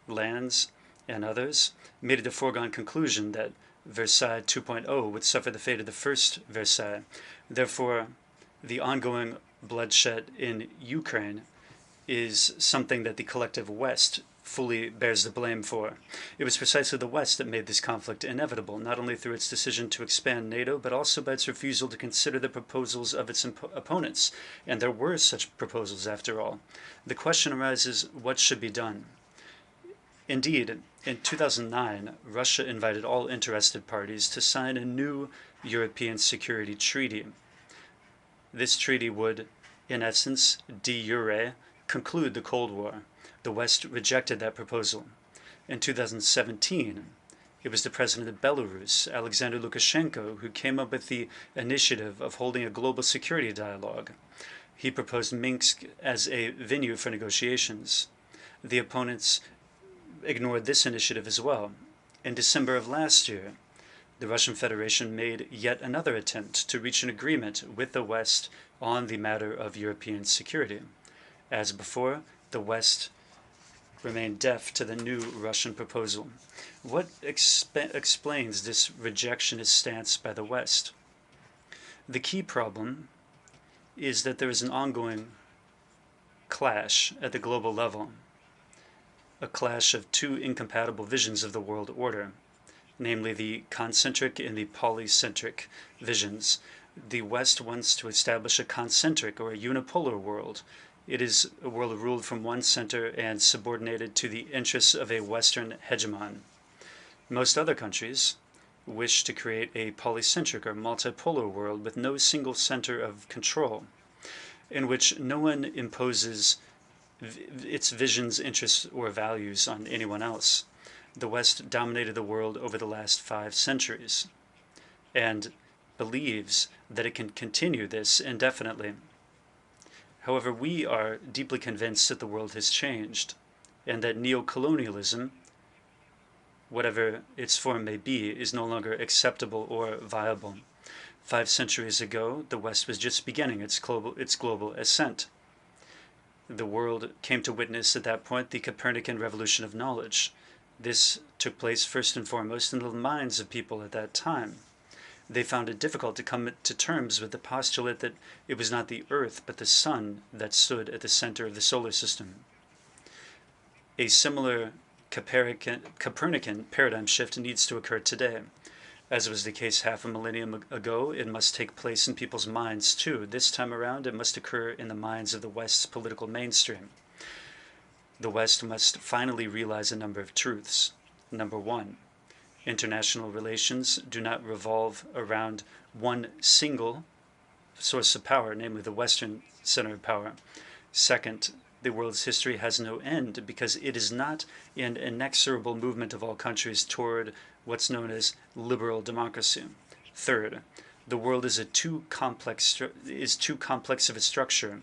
lands and others, made it a foregone conclusion that Versailles 2.0 would suffer the fate of the first Versailles. Therefore, the ongoing bloodshed in Ukraine is something that the collective West fully bears the blame for. It was precisely the West that made this conflict inevitable, not only through its decision to expand NATO, but also by its refusal to consider the proposals of its opponents. And there were such proposals, after all. The question arises, what should be done? Indeed, in 2009, Russia invited all interested parties to sign a new European Security Treaty. This treaty would, in essence, de jure, conclude the Cold War. The West rejected that proposal. In 2017, it was the president of Belarus, Alexander Lukashenko, who came up with the initiative of holding a global security dialogue. He proposed Minsk as a venue for negotiations. The opponents ignored this initiative as well. In December of last year, the Russian Federation made yet another attempt to reach an agreement with the West on the matter of European security. As before, the West remained deaf to the new Russian proposal. What explains this rejectionist stance by the West? The key problem is that there is an ongoing clash at the global level, a clash of two incompatible visions of the world order, namely the concentric and the polycentric visions. The West wants to establish a concentric or a unipolar world. It is a world ruled from one center and subordinated to the interests of a Western hegemon. Most other countries wish to create a polycentric or multipolar world with no single center of control, in which no one imposes its visions, interests, or values on anyone else. The West dominated the world over the last 5 centuries and believes that it can continue this indefinitely. However, we are deeply convinced that the world has changed and that neocolonialism, whatever its form may be, is no longer acceptable or viable. 5 centuries ago, the West was just beginning its global ascent. The world came to witness at that point the Copernican revolution of knowledge. This took place first and foremost in the minds of people at that time. They found it difficult to come to terms with the postulate that it was not the Earth but the Sun that stood at the center of the solar system. A similar Copernican paradigm shift needs to occur today. As was the case half a millennium ago, it must take place in people's minds too. This time around, it must occur in the minds of the West's political mainstream. The West must finally realize a number of truths. Number 1, international relations do not revolve around one single source of power, namely the Western center of power. Second, the world's history has no end because it is not an inexorable movement of all countries toward what's known as liberal democracy. Third, the world is too complex of a structure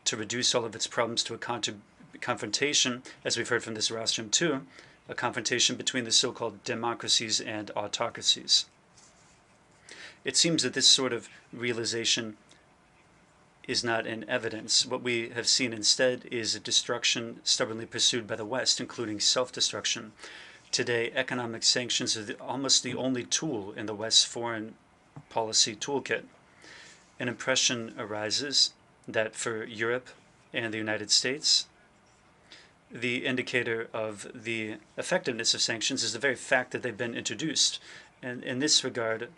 to reduce all of its problems to a confrontation, as we've heard from this rostrum too, a confrontation between the so-called democracies and autocracies. It seems that this sort of realization is not in evidence. What we have seen instead is a destruction stubbornly pursued by the West, including self-destruction. Today, economic sanctions are almost the only tool in the West's foreign policy toolkit. An impression arises that for Europe and the United States, the indicator of the effectiveness of sanctions is the very fact that they've been introduced. And in this regard,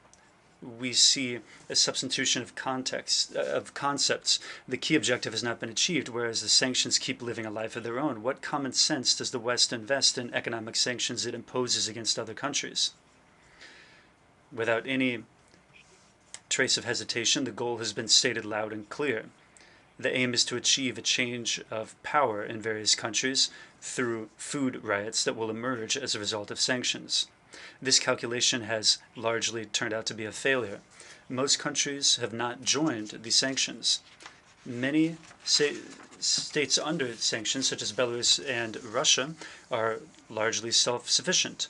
we see a substitution of concepts. The key objective has not been achieved, whereas the sanctions keep living a life of their own. What common sense does the West invest in economic sanctions it imposes against other countries? Without any trace of hesitation, the goal has been stated loud and clear. The aim is to achieve a change of power in various countries through food riots that will emerge as a result of sanctions. This calculation has largely turned out to be a failure. Most countries have not joined the sanctions. Many states under sanctions, such as Belarus and Russia, are largely self-sufficient.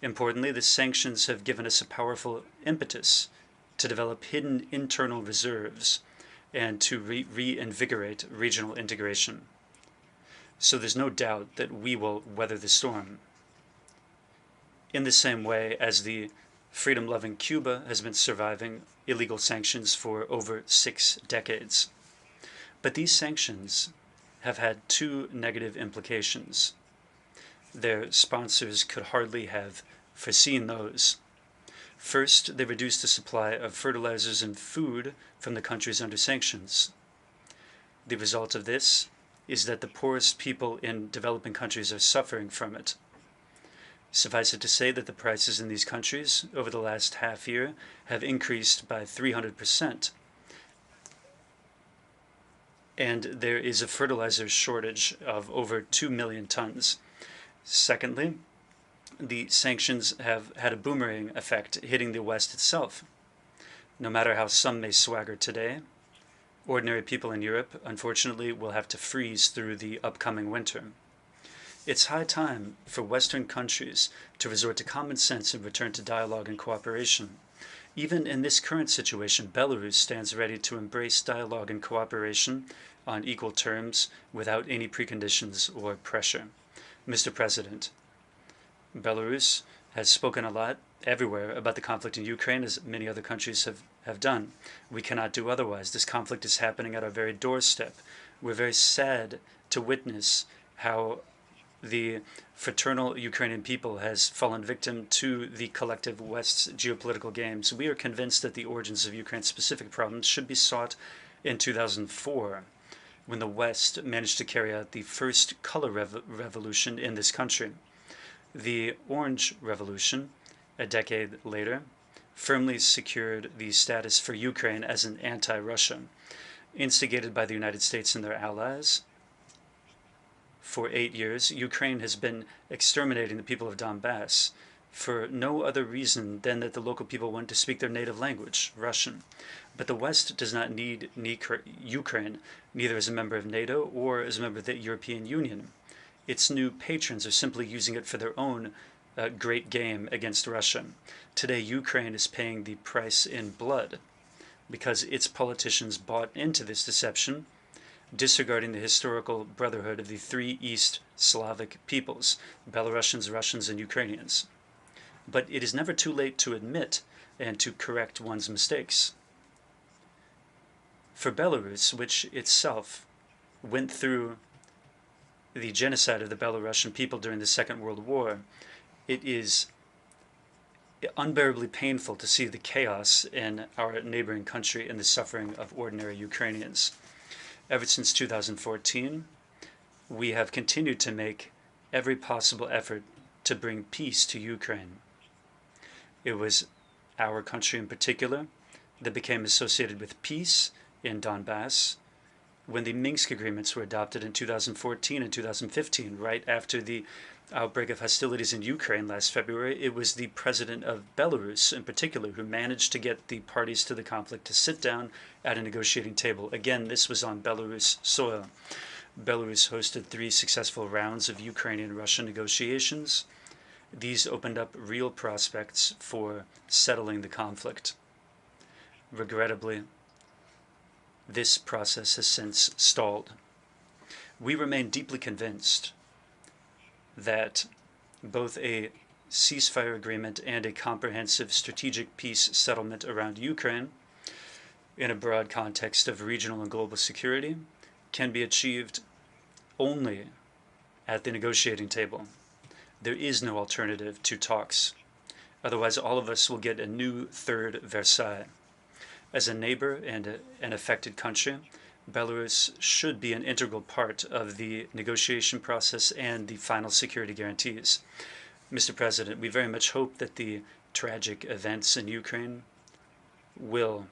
Importantly, the sanctions have given us a powerful impetus to develop hidden internal reserves and to reinvigorate regional integration. So there's no doubt that we will weather the storm. In the same way as the freedom-loving Cuba has been surviving illegal sanctions for over 6 decades. But these sanctions have had 2 negative implications. Their sponsors could hardly have foreseen those. First, they reduced the supply of fertilizers and food from the countries under sanctions. The result of this is that the poorest people in developing countries are suffering from it. Suffice it to say that the prices in these countries over the last half year have increased by 300%. And there is a fertilizer shortage of over 2 million tons. Secondly, the sanctions have had a boomerang effect hitting the West itself. No matter how some may swagger today, ordinary people in Europe, unfortunately, will have to freeze through the upcoming winter. It's high time for Western countries to resort to common sense and return to dialogue and cooperation. Even in this current situation, Belarus stands ready to embrace dialogue and cooperation on equal terms without any preconditions or pressure. Mr. President, Belarus has spoken a lot everywhere about the conflict in Ukraine, as many other countries have done. We cannot do otherwise. This conflict is happening at our very doorstep. We're very sad to witness how the fraternal Ukrainian people has fallen victim to the collective West's geopolitical games. We are convinced that the origins of Ukraine's specific problems should be sought in 2004, when the West managed to carry out the first color revolution in this country. The Orange Revolution, a decade later, firmly secured the status for Ukraine as an anti-Russia. Instigated by the United States and their allies, for 8 years, Ukraine has been exterminating the people of Donbass for no other reason than that the local people want to speak their native language, Russian. But the West does not need Ukraine, neither as a member of NATO or as a member of the European Union. Its new patrons are simply using it for their own great game against Russia. Today, Ukraine is paying the price in blood because its politicians bought into this deception, disregarding the historical brotherhood of the 3 East Slavic peoples, Belarusians, Russians, and Ukrainians. But it is never too late to admit and to correct one's mistakes. For Belarus, which itself went through the genocide of the Belarusian people during the Second World War, it is unbearably painful to see the chaos in our neighboring country and the suffering of ordinary Ukrainians. Ever since 2014, we have continued to make every possible effort to bring peace to Ukraine. It was our country in particular that became associated with peace in Donbass when the Minsk agreements were adopted in 2014 and 2015, right after the outbreak of hostilities in Ukraine last February. It was the president of Belarus in particular who managed to get the parties to the conflict to sit down at a negotiating table. Again, this was on Belarus soil. Belarus hosted 3 successful rounds of Ukrainian-Russian negotiations. These opened up real prospects for settling the conflict. Regrettably, this process has since stalled. We remain deeply convinced that both a ceasefire agreement and a comprehensive strategic peace settlement around Ukraine, in a broad context of regional and global security, can be achieved only at the negotiating table. There is no alternative to talks. Otherwise, all of us will get a new third Versailles. As a neighbor and an affected country, Belarus should be an integral part of the negotiation process and the final security guarantees. Mr. President, we very much hope that the tragic events in Ukraine will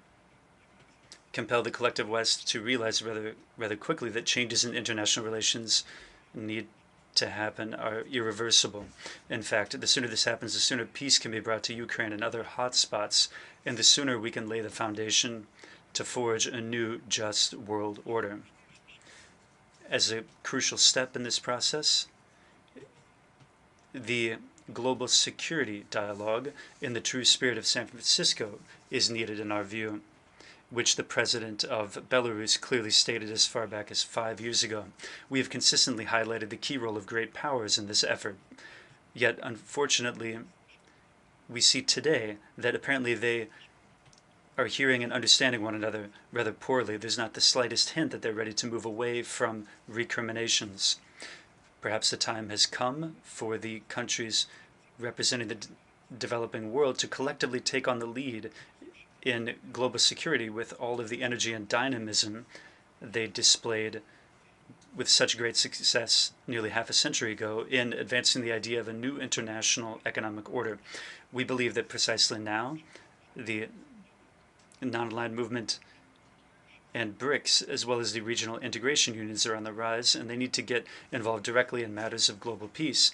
compel the collective West to realize rather quickly that changes in international relations need to happen are irreversible. In fact, the sooner this happens, the sooner peace can be brought to Ukraine and other hotspots, and the sooner we can lay the foundation to forge a new, just world order. As a crucial step in this process, the global security dialogue in the true spirit of San Francisco is needed in our view, which the president of Belarus clearly stated as far back as 5 years ago. We have consistently highlighted the key role of great powers in this effort. Yet, unfortunately, we see today that apparently they are hearing and understanding one another rather poorly. There's not the slightest hint that they're ready to move away from recriminations. Perhaps the time has come for the countries representing the developing world to collectively take on the lead in global security with all of the energy and dynamism they displayed with such great success nearly half a century ago in advancing the idea of a new international economic order. We believe that precisely now, the non-aligned movement and BRICS, as well as the regional integration unions, are on the rise, and they need to get involved directly in matters of global peace.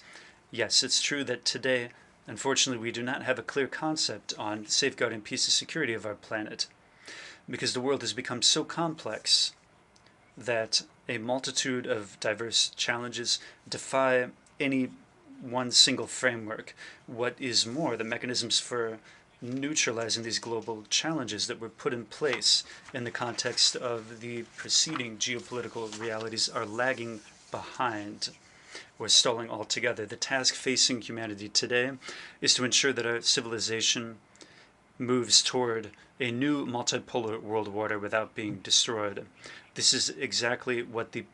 Yes, it's true that today, unfortunately, we do not have a clear concept on safeguarding peace and security of our planet, because the world has become so complex that a multitude of diverse challenges defy any one single framework. What is more, the mechanisms for neutralizing these global challenges that were put in place in the context of the preceding geopolitical realities are lagging behind or stalling altogether. The task facing humanity today is to ensure that our civilization moves toward a new multipolar world order without being destroyed. This is exactly what the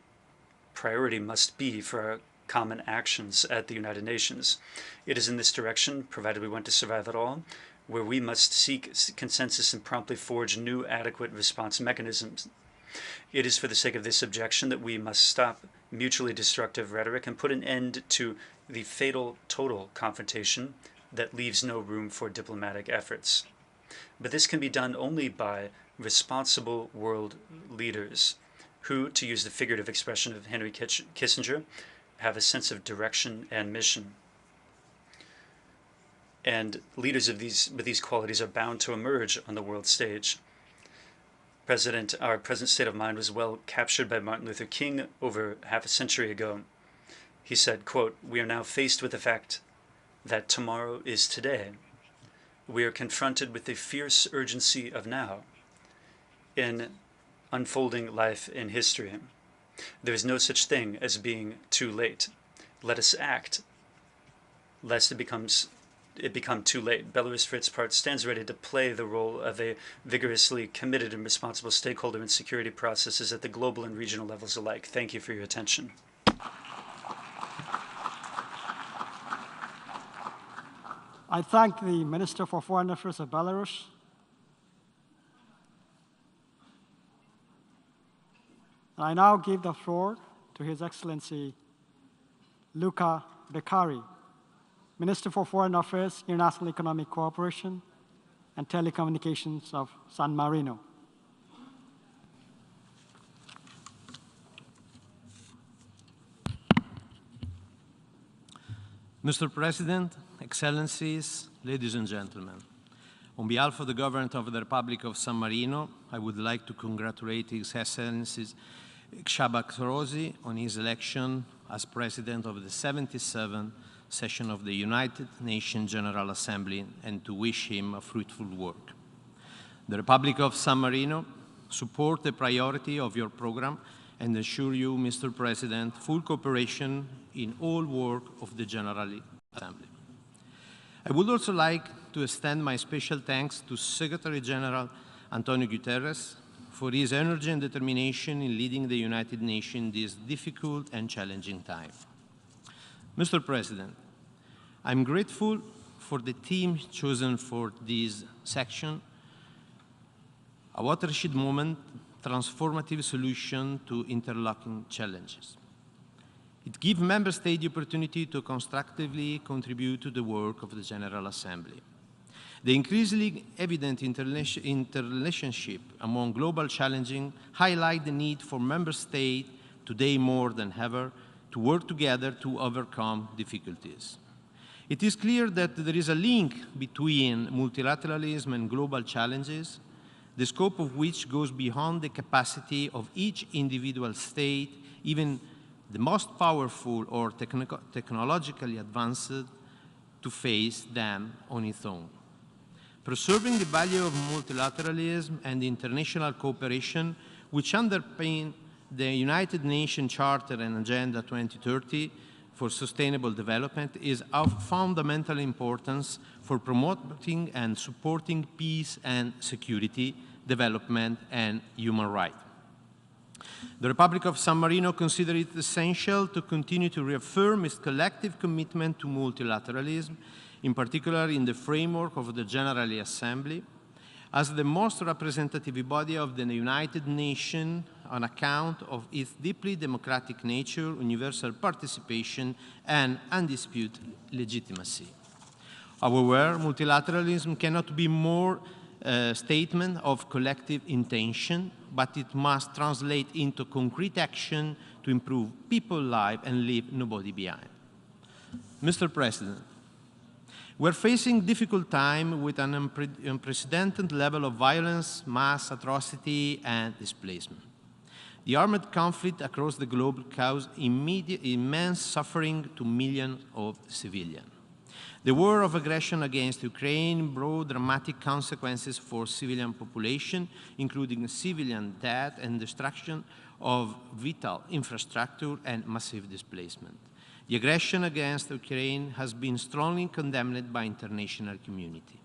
priority must be for our common actions at the United Nations. It is in this direction, provided we want to survive at all, where we must seek consensus and promptly forge new adequate response mechanisms. It is for the sake of this objection that we must stop mutually destructive rhetoric and put an end to the fatal total confrontation that leaves no room for diplomatic efforts. But this can be done only by responsible world leaders who, to use the figurative expression of Henry Kissinger, have a sense of direction and mission. And leaders with these qualities are bound to emerge on the world stage. Our present state of mind was well captured by Martin Luther King over half a century ago. He said, quote, "We are now faced with the fact that tomorrow is today. We are confronted with the fierce urgency of now in unfolding life in history. There is no such thing as being too late. Let us act, lest it become too late." Belarus, for its part, stands ready to play the role of a vigorously committed and responsible stakeholder in security processes at the global and regional levels alike. Thank you for your attention.
I thank the Minister for Foreign Affairs of Belarus. And I now give the floor to His Excellency Luca Beccari, Minister for Foreign Affairs, International Economic Cooperation, and Telecommunications of San Marino.
Mr. President, Excellencies, ladies and gentlemen, on behalf of the Government of the Republic of San Marino, I would like to congratulate His Excellency Csaba Kőrösi on his election as President of the 77th session of the United Nations General Assembly and to wish him a fruitful work. The Republic of San Marino supports the priority of your program and assure you, Mr. President, full cooperation in all work of the General Assembly. I would also like to extend my special thanks to Secretary General Antonio Guterres for his energy and determination in leading the United Nations in this difficult and challenging time. Mr. President, I'm grateful for the team chosen for this section, a watershed moment, transformative solution to interlocking challenges. It gives Member States the opportunity to constructively contribute to the work of the General Assembly. The increasingly evident interrelationship among global challenges highlight the need for Member States, today more than ever, to work together to overcome difficulties. It is clear that there is a link between multilateralism and global challenges, the scope of which goes beyond the capacity of each individual state, even the most powerful or technologically advanced, to face them on its own. Preserving the value of multilateralism and international cooperation, which underpin the United Nations Charter and Agenda 2030 for Sustainable Development, is of fundamental importance for promoting and supporting peace and security, development, and human rights. The Republic of San Marino considers it essential to continue to reaffirm its collective commitment to multilateralism, in particular in the framework of the General Assembly, as the most representative body of the United Nations on account of its deeply democratic nature, universal participation, and undisputed legitimacy. However, multilateralism cannot be more a statement of collective intention, but it must translate into concrete action to improve people's lives and leave nobody behind. Mr. President, we're facing difficult time with an unprecedented level of violence, mass atrocity, and displacement. The armed conflict across the globe caused immense suffering to millions of civilians. The war of aggression against Ukraine brought dramatic consequences for civilian population, including civilian death and destruction of vital infrastructure and massive displacement. The aggression against Ukraine has been strongly condemned by the international community.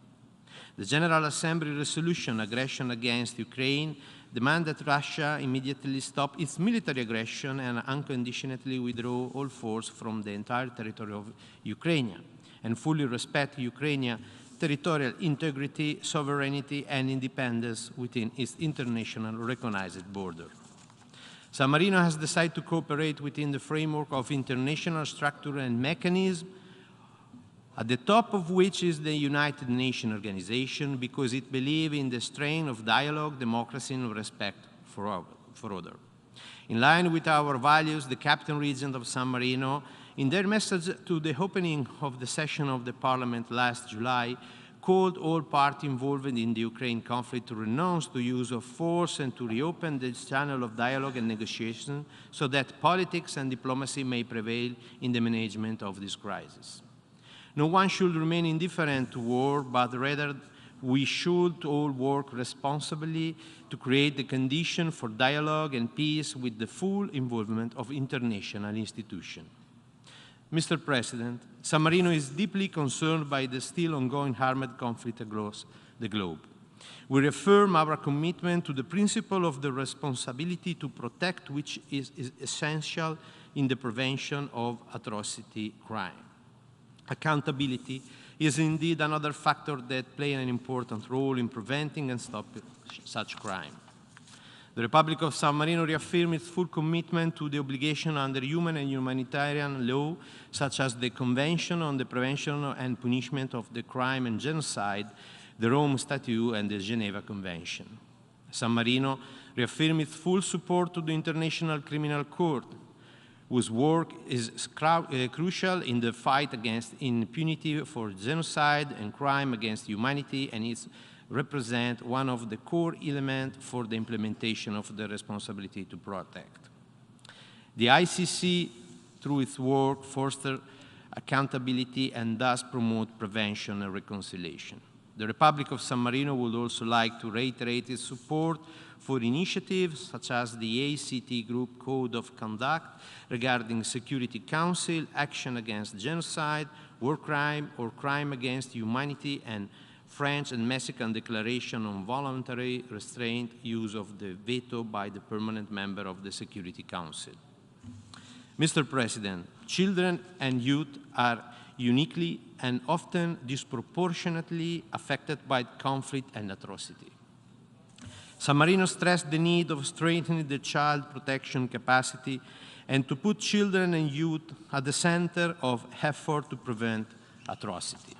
The General Assembly resolution, Aggression Against Ukraine, demands that Russia immediately stop its military aggression and unconditionally withdraw all force from the entire territory of Ukraine, and fully respect Ukrainian territorial integrity, sovereignty, and independence within its international recognized border. San Marino has decided to cooperate within the framework of international structure and mechanism, at the top of which is the United Nations Organization, because it believes in the strength of dialogue, democracy, and respect for others. In line with our values, the Capitan Regent of San Marino, in their message to the opening of the session of the Parliament last July, called all parties involved in the Ukraine conflict to renounce the use of force and to reopen this channel of dialogue and negotiation so that politics and diplomacy may prevail in the management of this crisis. No one should remain indifferent to war, but rather we should all work responsibly to create the condition for dialogue and peace with the full involvement of international institutions. Mr. President, San Marino is deeply concerned by the still ongoing armed conflict across the globe. We reaffirm our commitment to the principle of the responsibility to protect, which is essential in the prevention of atrocity crime. Accountability is indeed another factor that plays an important role in preventing and stopping such crime. The Republic of San Marino reaffirms its full commitment to the obligation under human and humanitarian law, such as the Convention on the Prevention and Punishment of the Crime and Genocide, the Rome Statute, and the Geneva Convention. San Marino reaffirms its full support to the International Criminal Court, whose work is crucial in the fight against impunity for genocide and crime against humanity, and is represent one of the core elements for the implementation of the responsibility to protect. The ICC, through its work, fosters accountability and thus promote prevention and reconciliation. The Republic of San Marino would also like to reiterate its support for initiatives such as the ACT Group Code of Conduct regarding Security Council, action against genocide, war crime, or crime against humanity, and French and Mexican declaration on voluntary restraint use of the veto by the permanent member of the Security Council. Mr. President, children and youth are uniquely and often disproportionately affected by conflict and atrocity. San Marino stressed the need of strengthening the child protection capacity and to put children and youth at the center of effort to prevent atrocity.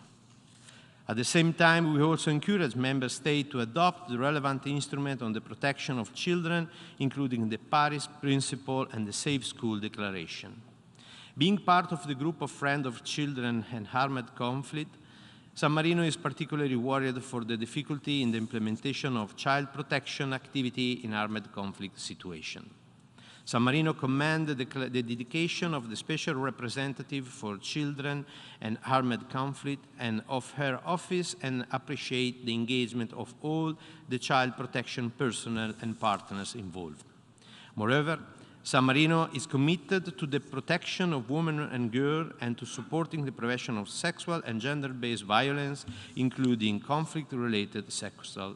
At the same time, we also encourage member states to adopt the relevant instrument on the protection of children, including the Paris Principle and the Safe School Declaration. Being part of the group of Friends of Children and Armed Conflict, San Marino is particularly worried for the difficulty in the implementation of child protection activity in armed conflict situation. San Marino commends the dedication of the Special Representative for Children and Armed Conflict and of her office and appreciate the engagement of all the child protection personnel and partners involved. Moreover, San Marino is committed to the protection of women and girls and to supporting the prevention of sexual and gender-based violence, including conflict-related sexual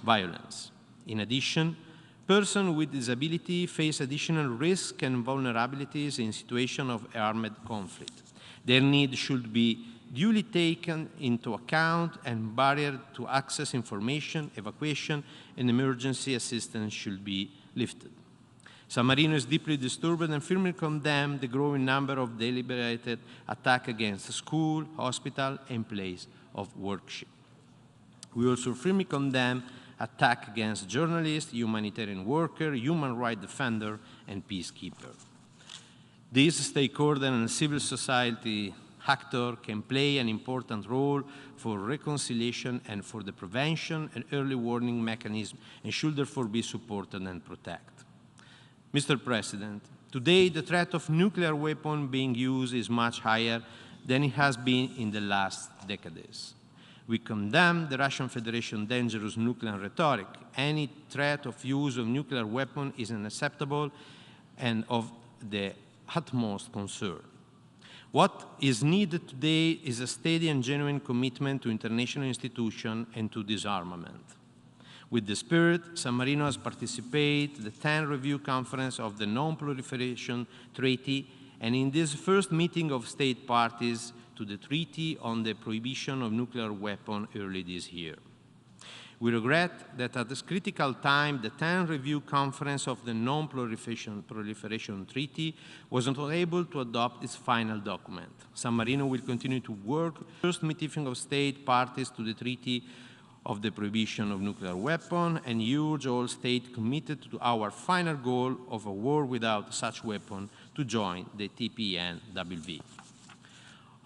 violence. In addition, persons with disability face additional risks and vulnerabilities in situations of armed conflict. Their needs should be duly taken into account and barriers to access information, evacuation, and emergency assistance should be lifted. San Marino is deeply disturbed and firmly condemns the growing number of deliberated attacks against school, hospital, and place of worship. We also firmly condemn attacks against journalists, humanitarian workers, human rights defenders, and peacekeepers. These stakeholders and civil society actors can play an important role for reconciliation and for the prevention and early warning mechanism and should therefore be supported and protected. Mr. President, today the threat of nuclear weapons being used is much higher than it has been in the last decades. We condemn the Russian Federation's dangerous nuclear rhetoric. Any threat of use of nuclear weapons is unacceptable and of the utmost concern. What is needed today is a steady and genuine commitment to international institutions and to disarmament. With the spirit, San Marino has participated in the 10th Review Conference of the Non-Proliferation Treaty and in this first meeting of state parties to the Treaty on the Prohibition of Nuclear Weapons early this year. We regret that at this critical time, the 10th Review Conference of the Non-Proliferation Treaty was not able to adopt its final document. San Marino will continue to work on the first meeting of state parties to the Treaty of the Prohibition of Nuclear Weapons and urge all states committed to our final goal of a war without such weapon to join the TPNWV.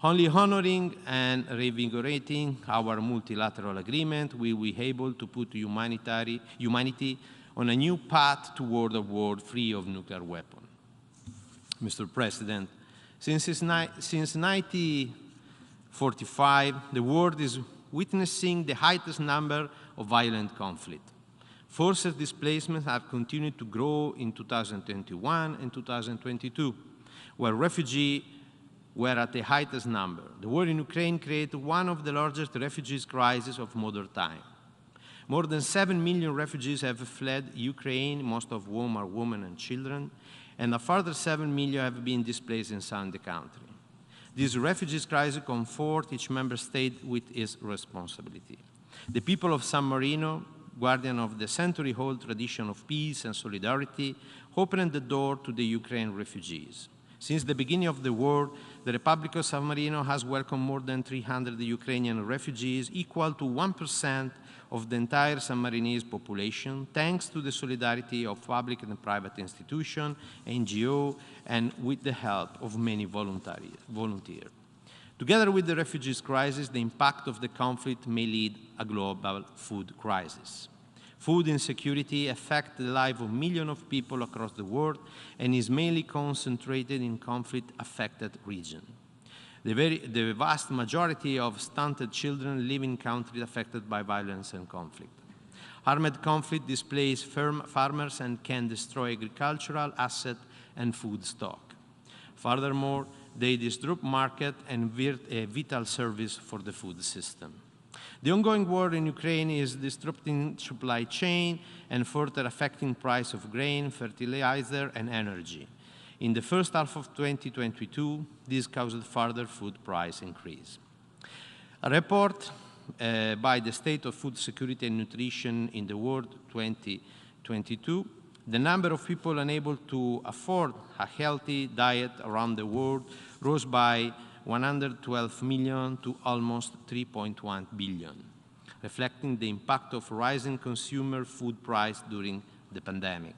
Only honoring and reinvigorating our multilateral agreement will we be able to put humanity on a new path toward a world free of nuclear weapons. Mr. President, since 1945, the world is witnessing the highest number of violent conflicts. Forced displacements have continued to grow in 2021 and 2022, where refugees were at the highest number. The war in Ukraine created one of the largest refugees crises of modern time. More than 7 million refugees have fled Ukraine, most of whom are women and children, and a further 7 million have been displaced inside the country. This refugees crisis confronts each member state with its responsibility. The people of San Marino, guardian of the century-old tradition of peace and solidarity, opened the door to the Ukrainian refugees. Since the beginning of the war, the Republic of San Marino has welcomed more than 300 Ukrainian refugees, equal to 1% of the entire San Marinese population, thanks to the solidarity of public and private institutions, NGOs, and with the help of many volunteers. Together with the refugees crisis, the impact of the conflict may lead a global food crisis. Food insecurity affects the life of millions of people across the world and is mainly concentrated in conflict-affected regions. The vast majority of stunted children live in countries affected by violence and conflict. Armed conflict displaces farmers and can destroy agricultural assets and food stock. Furthermore, they disrupt market and vital service for the food system. The ongoing war in Ukraine is disrupting supply chain and further affecting price of grain, fertilizer, and energy. In the first half of 2022, this caused further food price increase. A report by the State of Food Security and Nutrition in the World 2022, the number of people unable to afford a healthy diet around the world rose by 112 million to almost 3.1 billion, reflecting the impact of rising consumer food price during the pandemic.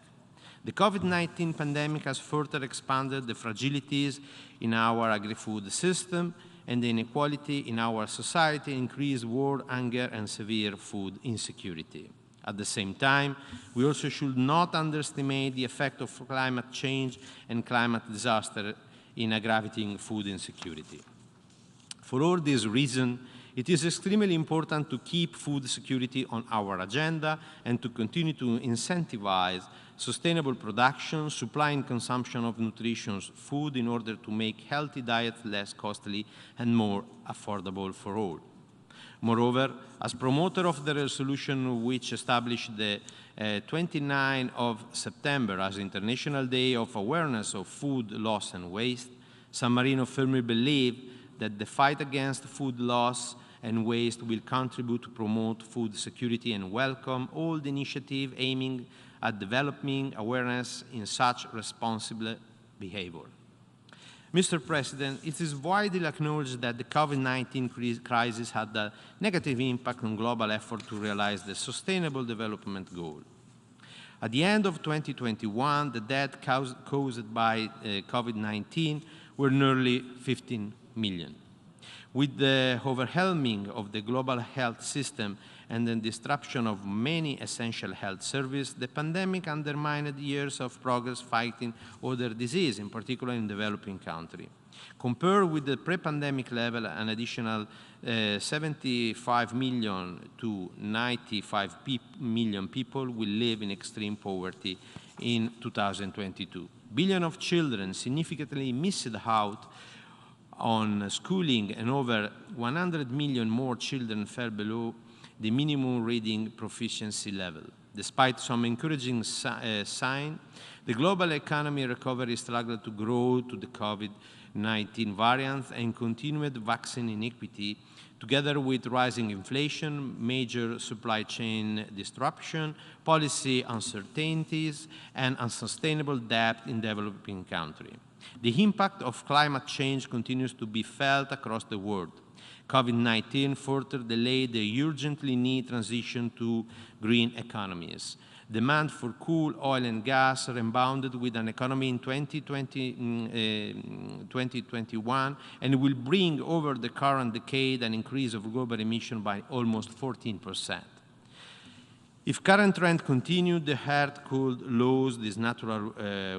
The COVID-19 pandemic has further expanded the fragilities in our agri-food system and the inequality in our society, increased war, hunger, and severe food insecurity. At the same time, we also should not underestimate the effect of climate change and climate disaster in aggravating food insecurity. For all these reasons, it is extremely important to keep food security on our agenda and to continue to incentivize sustainable production, supply and consumption of nutritious food in order to make healthy diets less costly and more affordable for all. Moreover, as promoter of the resolution which established the 29th of September as International Day of Awareness of Food Loss and Waste, San Marino firmly believes that the fight against food loss and waste will contribute to promote food security and welcome all the initiatives aiming at developing awareness in such responsible behavior. Mr. President, it is widely acknowledged that the COVID-19 crisis had a negative impact on global effort to realize the Sustainable Development Goal. At the end of 2021, the deaths caused by COVID-19 were nearly 15 million. With the overwhelming of the global health system and the disruption of many essential health services, the pandemic undermined years of progress fighting other diseases, in particular in developing countries. Compared with the pre-pandemic level, an additional 75 million to 95 million people will live in extreme poverty in 2022. Billions of children significantly missed out on schooling, and over 100 million more children fell below the minimum reading proficiency level. Despite some encouraging signs, the global economy recovery struggled to grow to the COVID-19 variants and continued vaccine inequity, together with rising inflation, major supply chain disruption, policy uncertainties, and unsustainable debt in developing countries. The impact of climate change continues to be felt across the world. COVID-19 further delayed the urgently needed transition to green economies. Demand for coal, oil, and gas rebounded with an economy in 2021 and will bring over the current decade an increase of global emission by almost 14%. If current trend continue, the Earth could lose this natural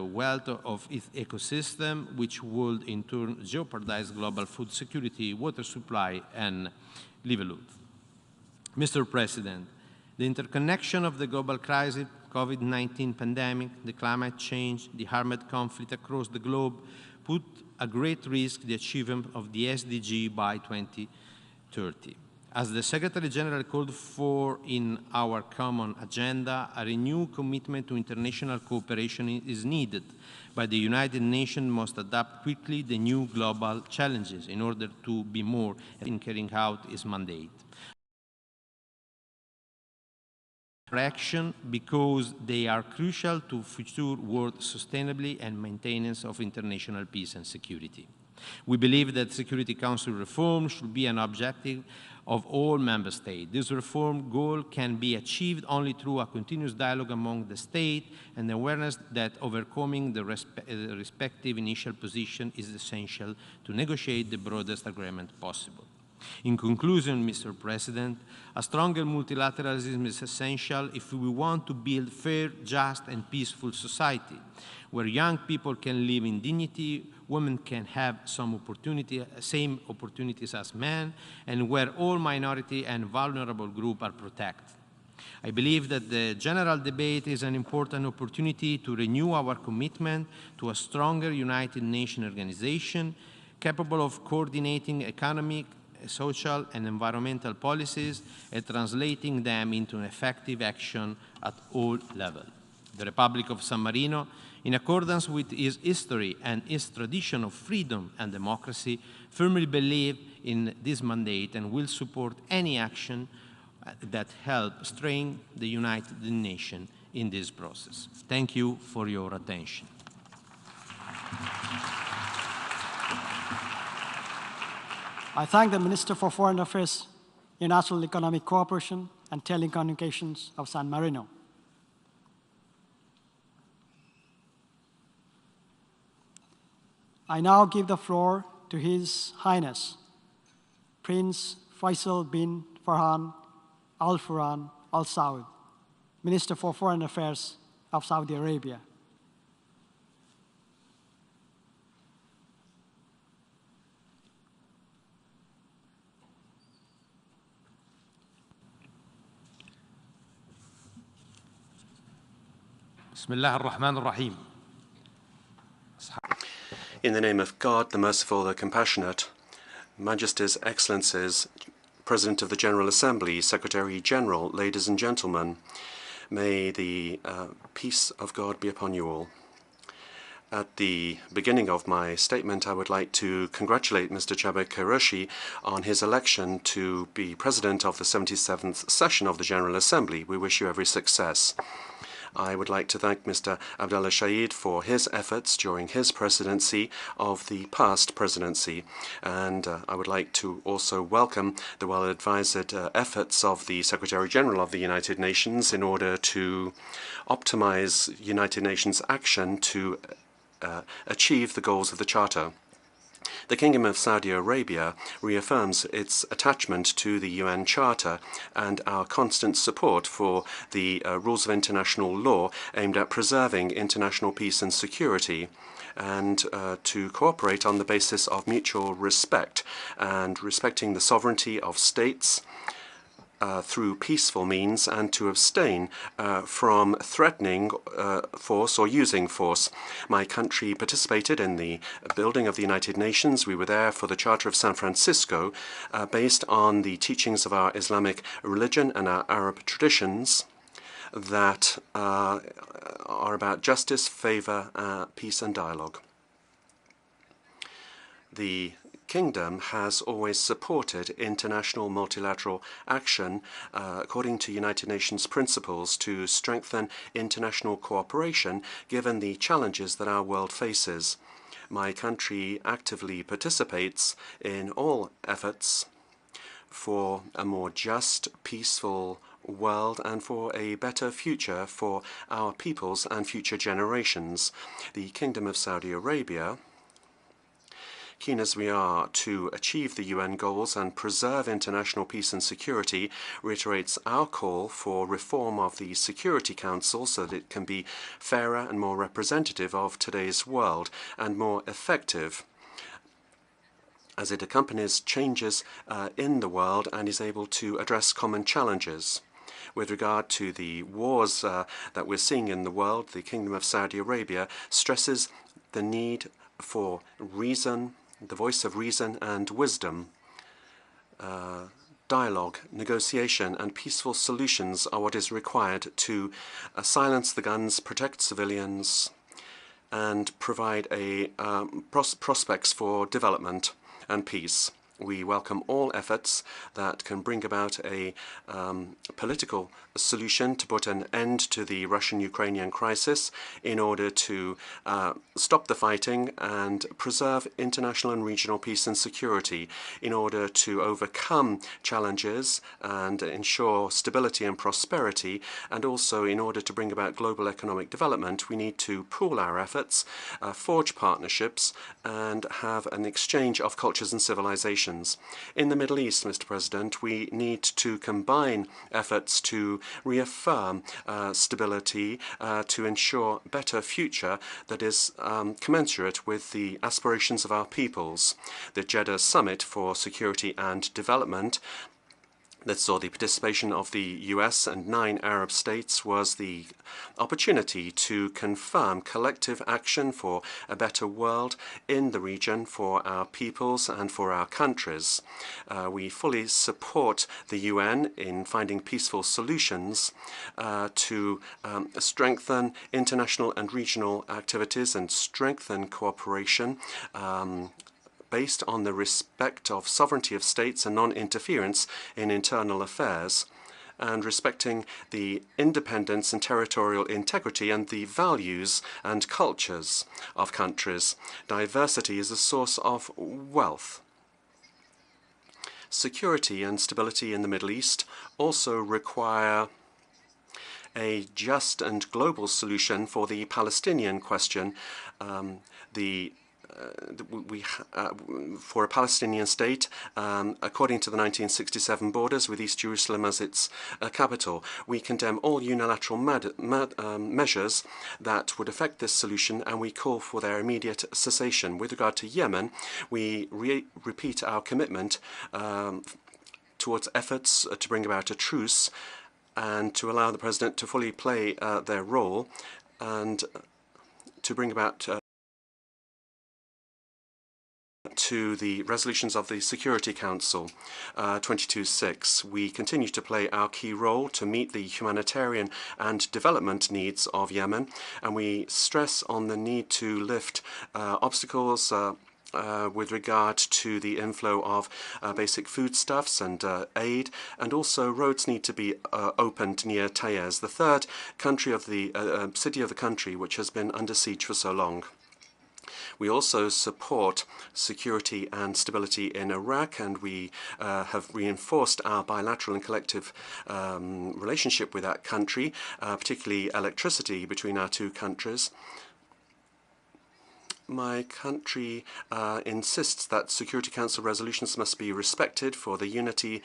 wealth of its ecosystem, which would in turn jeopardize global food security, water supply, and livelihood. Mr. President, the interconnection of the global crisis, COVID-19 pandemic, the climate change, the armed conflict across the globe put at great risk the achievement of the SDG by 2030. As the Secretary General called for in our common agenda, a renewed commitment to international cooperation is needed, but the United Nations must adapt quickly to the new global challenges in order to be more in carrying out its mandate. Action because they are crucial to future world sustainability and maintenance of international peace and security. We believe that Security Council reform should be an objective of all member states. This reform goal can be achieved only through a continuous dialogue among the states and the awareness that overcoming the respective initial position is essential to negotiate the broadest agreement possible. In conclusion, Mr. President, a stronger multilateralism is essential if we want to build fair, just, and peaceful society, where young people can live in dignity, women can have same opportunities as men, and where all minority and vulnerable groups are protected. I believe that the general debate is an important opportunity to renew our commitment to a stronger United Nations organization capable of coordinating economic, social, and environmental policies and translating them into effective action at all levels. The Republic of San Marino, in accordance with its history and its tradition of freedom and democracy, firmly believes in this mandate and will support any action that helps strengthen the United Nations in this process. Thank you for your attention.
I thank the Minister for Foreign Affairs, International Economic Cooperation and Telecommunications of San Marino. I now give the floor to His Highness, Prince Faisal bin Farhan Al Farhan Al Saud, Minister for Foreign Affairs of Saudi Arabia.
In the name of God, the Merciful, the Compassionate, Majesties, Excellencies, President of the General Assembly, Secretary General, ladies and gentlemen, may the peace of God be upon you all. At the beginning of my statement, I would like to congratulate Mr. Chaba Kairoshi on his election to be President of the 77th session of the General Assembly. We wish you every success. I would like to thank Mr. Abdallah Shahid for his efforts during his presidency of the past presidency. And I would like to also welcome the well-advised efforts of the Secretary General of the United Nations in order to optimize United Nations action to achieve the goals of the Charter. The Kingdom of Saudi Arabia reaffirms its attachment to the UN Charter and our constant support for the rules of international law aimed at preserving international peace and security, and to cooperate on the basis of mutual respect and respecting the sovereignty of states through peaceful means, and to abstain from threatening force or using force. My country participated in the building of the United Nations. We were there for the Charter of San Francisco, based on the teachings of our Islamic religion and our Arab traditions that are about justice, favor, peace and dialogue. The Kingdom has always supported international multilateral action according to United Nations principles to strengthen international cooperation given the challenges that our world faces. My country actively participates in all efforts for a more just, peaceful world and for a better future for our peoples and future generations. The Kingdom of Saudi Arabia, keen as we are to achieve the UN goals and preserve international peace and security, reiterates our call for reform of the Security Council so that it can be fairer and more representative of today's world and more effective as it accompanies changes in the world and is able to address common challenges. With regard to the wars that we're seeing in the world, the Kingdom of Saudi Arabia stresses the need for reason, the voice of reason and wisdom. Dialogue, negotiation and peaceful solutions are what is required to silence the guns, protect civilians and provide prospects for development and peace. We welcome all efforts that can bring about a political solution to put an end to the Russian-Ukrainian crisis in order to stop the fighting and preserve international and regional peace and security, in order to overcome challenges and ensure stability and prosperity, and also in order to bring about global economic development. We need to pool our efforts, forge partnerships, and have an exchange of cultures and civilizations. In the Middle East, Mr. President, we need to combine efforts to reaffirm stability, to ensure a better future that is commensurate with the aspirations of our peoples. The Jeddah Summit for Security and Development that saw the participation of the US and 9 Arab states was the opportunity to confirm collective action for a better world in the region for our peoples and for our countries. We fully support the UN in finding peaceful solutions to strengthen international and regional activities and strengthen cooperation based on the respect of sovereignty of states and non-interference in internal affairs, and respecting the independence and territorial integrity and the values and cultures of countries. Diversity is a source of wealth. Security and stability in the Middle East also require a just and global solution for the Palestinian question. The for a Palestinian state according to the 1967 borders with East Jerusalem as its capital. We condemn all unilateral measures that would affect this solution, and we call for their immediate cessation. With regard to Yemen, we repeat our commitment towards efforts to bring about a truce and to allow the President to fully play their role and to bring about to the resolutions of the Security Council 22.6. We continue to play our key role to meet the humanitarian and development needs of Yemen, and we stress on the need to lift obstacles with regard to the inflow of basic foodstuffs and aid, and also roads need to be opened near Taiz, the third country of the city of the country which has been under siege for so long. We also support security and stability in Iraq, and we have reinforced our bilateral and collective relationship with that country, particularly electricity between our two countries. My country insists that Security Council resolutions must be respected for the unity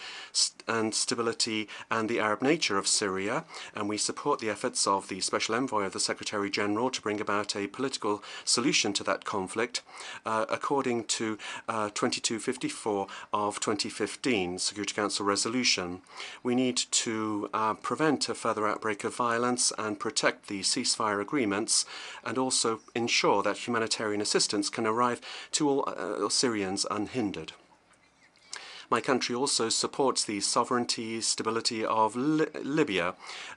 and stability and the Arab nature of Syria, and we support the efforts of the Special Envoy of the Secretary-General to bring about a political solution to that conflict according to 2254 of 2015 Security Council resolution. We need to prevent a further outbreak of violence and protect the ceasefire agreements, and also ensure that humanitarian assistance can arrive to all Syrians unhindered. My country also supports the sovereignty, stability of Libya,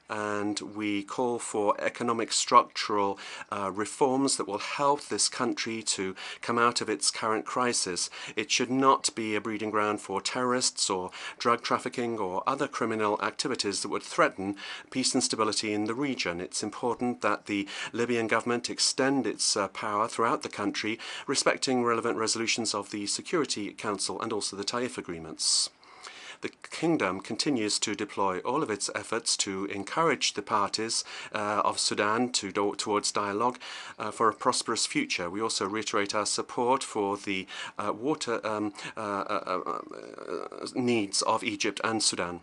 and we call for economic structural reforms that will help this country to come out of its current crisis. It should not be a breeding ground for terrorists or drug trafficking or other criminal activities that would threaten peace and stability in the region. It's important that the Libyan government extend its power throughout the country, respecting relevant resolutions of the Security Council and also the Taif Agreement. The Kingdom continues to deploy all of its efforts to encourage the parties of Sudan towards dialogue for a prosperous future. We also reiterate our support for the water needs of Egypt and Sudan.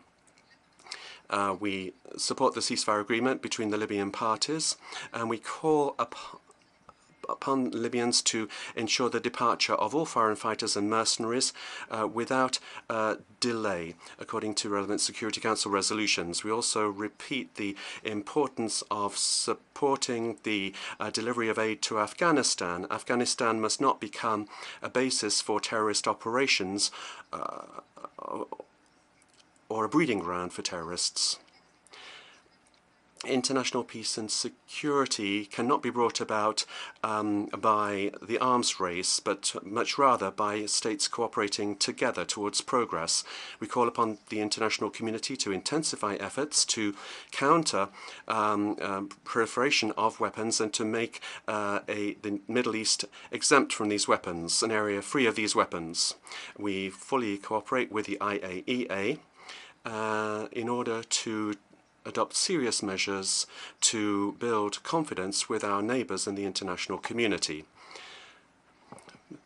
We support the ceasefire agreement between the Libyan parties, and we call upon Libyans to ensure the departure of all foreign fighters and mercenaries without delay, according to relevant Security Council resolutions. We also repeat the importance of supporting the delivery of aid to Afghanistan. Afghanistan must not become a basis for terrorist operations or a breeding ground for terrorists. International peace and security cannot be brought about by the arms race, but much rather by states cooperating together towards progress. We call upon the international community to intensify efforts to counter proliferation of weapons and to make the Middle East exempt from these weapons, an area free of these weapons. We fully cooperate with the IAEA in order to adopt serious measures to build confidence with our neighbours in the international community.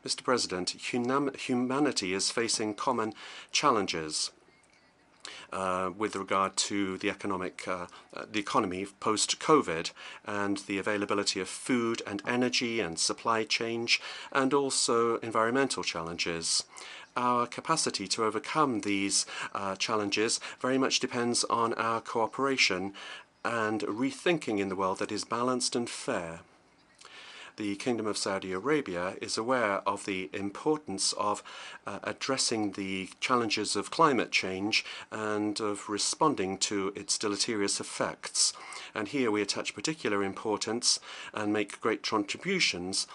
Mr. President, humanity is facing common challenges with regard to the economy post-COVID and the availability of food and energy and supply chain, and also environmental challenges. Our capacity to overcome these challenges very much depends on our cooperation and rethinking in the world that is balanced and fair. The Kingdom of Saudi Arabia is aware of the importance of addressing the challenges of climate change and of responding to its deleterious effects. And here we attach particular importance and make great contributions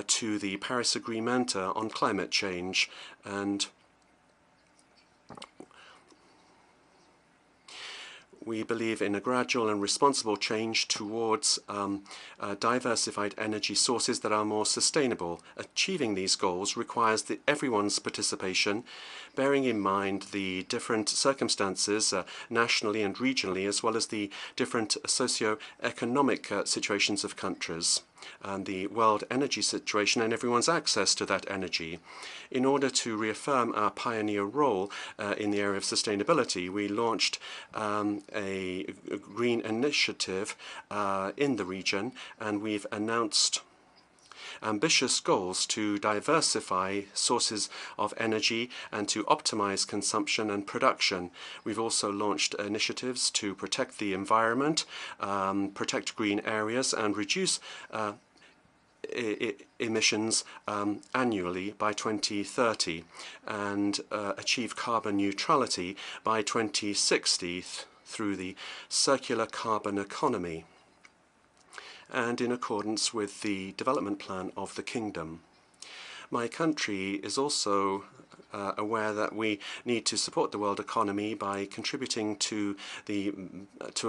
to the Paris Agreement on climate change, and we believe in a gradual and responsible change towards diversified energy sources that are more sustainable. Achieving these goals requires everyone's participation, bearing in mind the different circumstances nationally and regionally, as well as the different socio-economic situations of countries. and the world energy situation and everyone's access to that energy. In order to reaffirm our pioneer role in the area of sustainability, we launched a green initiative in the region, and we've announced ambitious goals to diversify sources of energy and to optimize consumption and production. We've also launched initiatives to protect the environment, protect green areas, and reduce emissions annually by 2030 and achieve carbon neutrality by 2060 through the circular carbon economy, and in accordance with the development plan of the Kingdom. My country is also aware that we need to support the world economy by contributing to a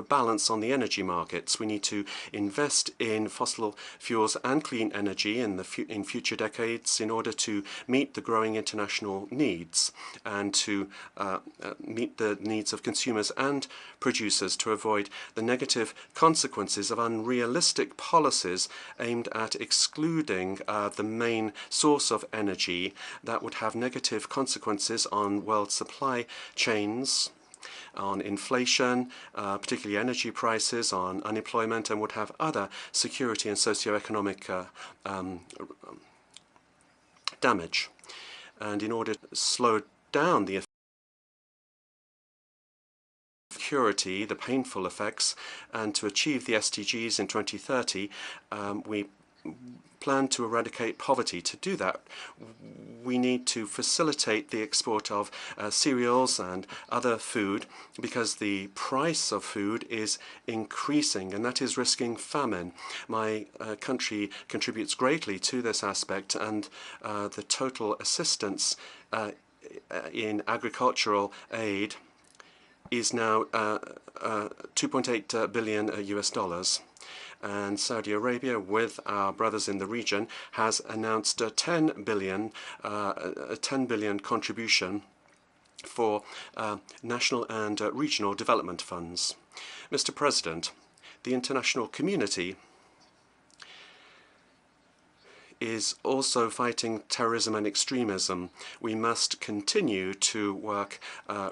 balance on the energy markets. We need to invest in fossil fuels and clean energy in future decades in order to meet the growing international needs and to meet the needs of consumers and producers, to avoid the negative consequences of unrealistic policies aimed at excluding the main source of energy that would have negative consequences on world supply chains, on inflation, particularly energy prices, on unemployment, and would have other security and socioeconomic damage. And in order to slow down the security, the painful effects, and to achieve the SDGs in 2030, we plan to eradicate poverty. To do that, we need to facilitate the export of cereals and other food, because the price of food is increasing, and that is risking famine. My country contributes greatly to this aspect, and the total assistance in agricultural aid is now 2.8 billion US dollars. And Saudi Arabia, with our brothers in the region, has announced a 10 billion contribution for national and regional development funds. Mr. President, the international community is also fighting terrorism and extremism. We must continue to work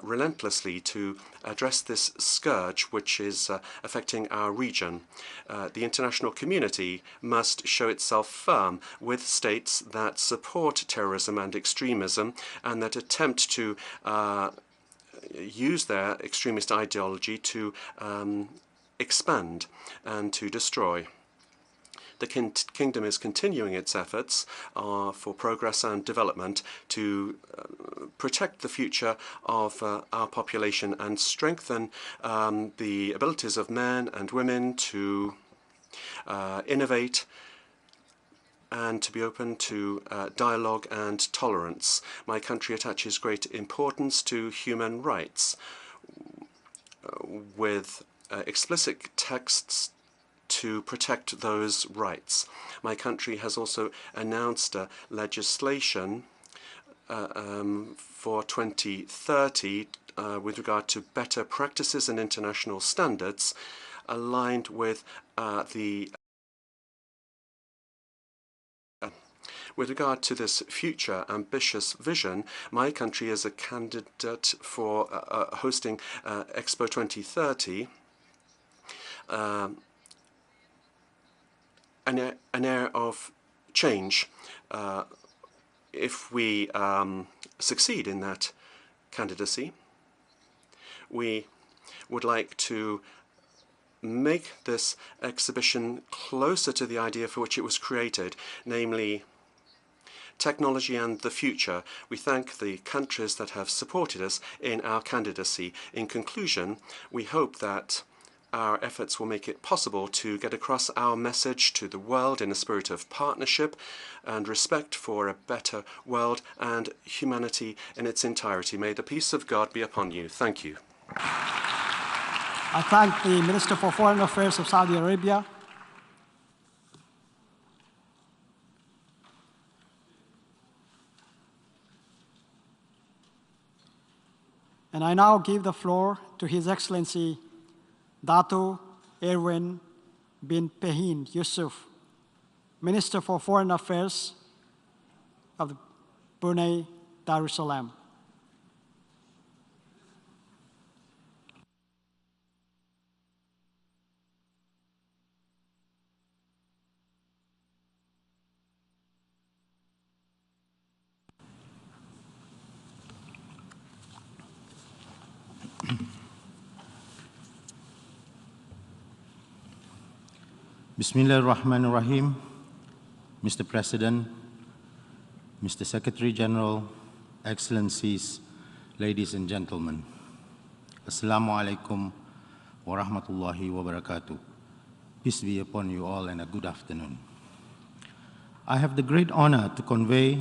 relentlessly to address this scourge which is affecting our region. The international community must show itself firm with states that support terrorism and extremism and that attempt to use their extremist ideology to expand and to destroy. The Kingdom is continuing its efforts for progress and development to protect the future of our population and strengthen the abilities of men and women to innovate and to be open to dialogue and tolerance. My country attaches great importance to human rights, with explicit texts to protect those rights. My country has also announced legislation for 2030 with regard to better practices and international standards aligned with With regard to this future ambitious vision, my country is a candidate for hosting Expo 2030. An air of change. If we succeed in that candidacy, we would like to make this exhibition closer to the idea for which it was created, namely technology and the future. We thank the countries that have supported us in our candidacy. In conclusion, we hope that our efforts will make it possible to get across our message to the world in a spirit of partnership and respect for a better world and humanity in its entirety. May the peace of God be upon you. Thank you.
I thank the Minister for Foreign Affairs of Saudi Arabia. And I now give the floor to His Excellency Dato Erwin bin Pehin Yusuf, Minister for Foreign Affairs of Brunei Darussalam.
Bismillahirrahmanirrahim. Mr. President, Mr. Secretary General, Excellencies, ladies and gentlemen. Assalamu alaikum wa rahmatullahi wa barakatuh. Peace be upon you all and a good afternoon. I have the great honor to convey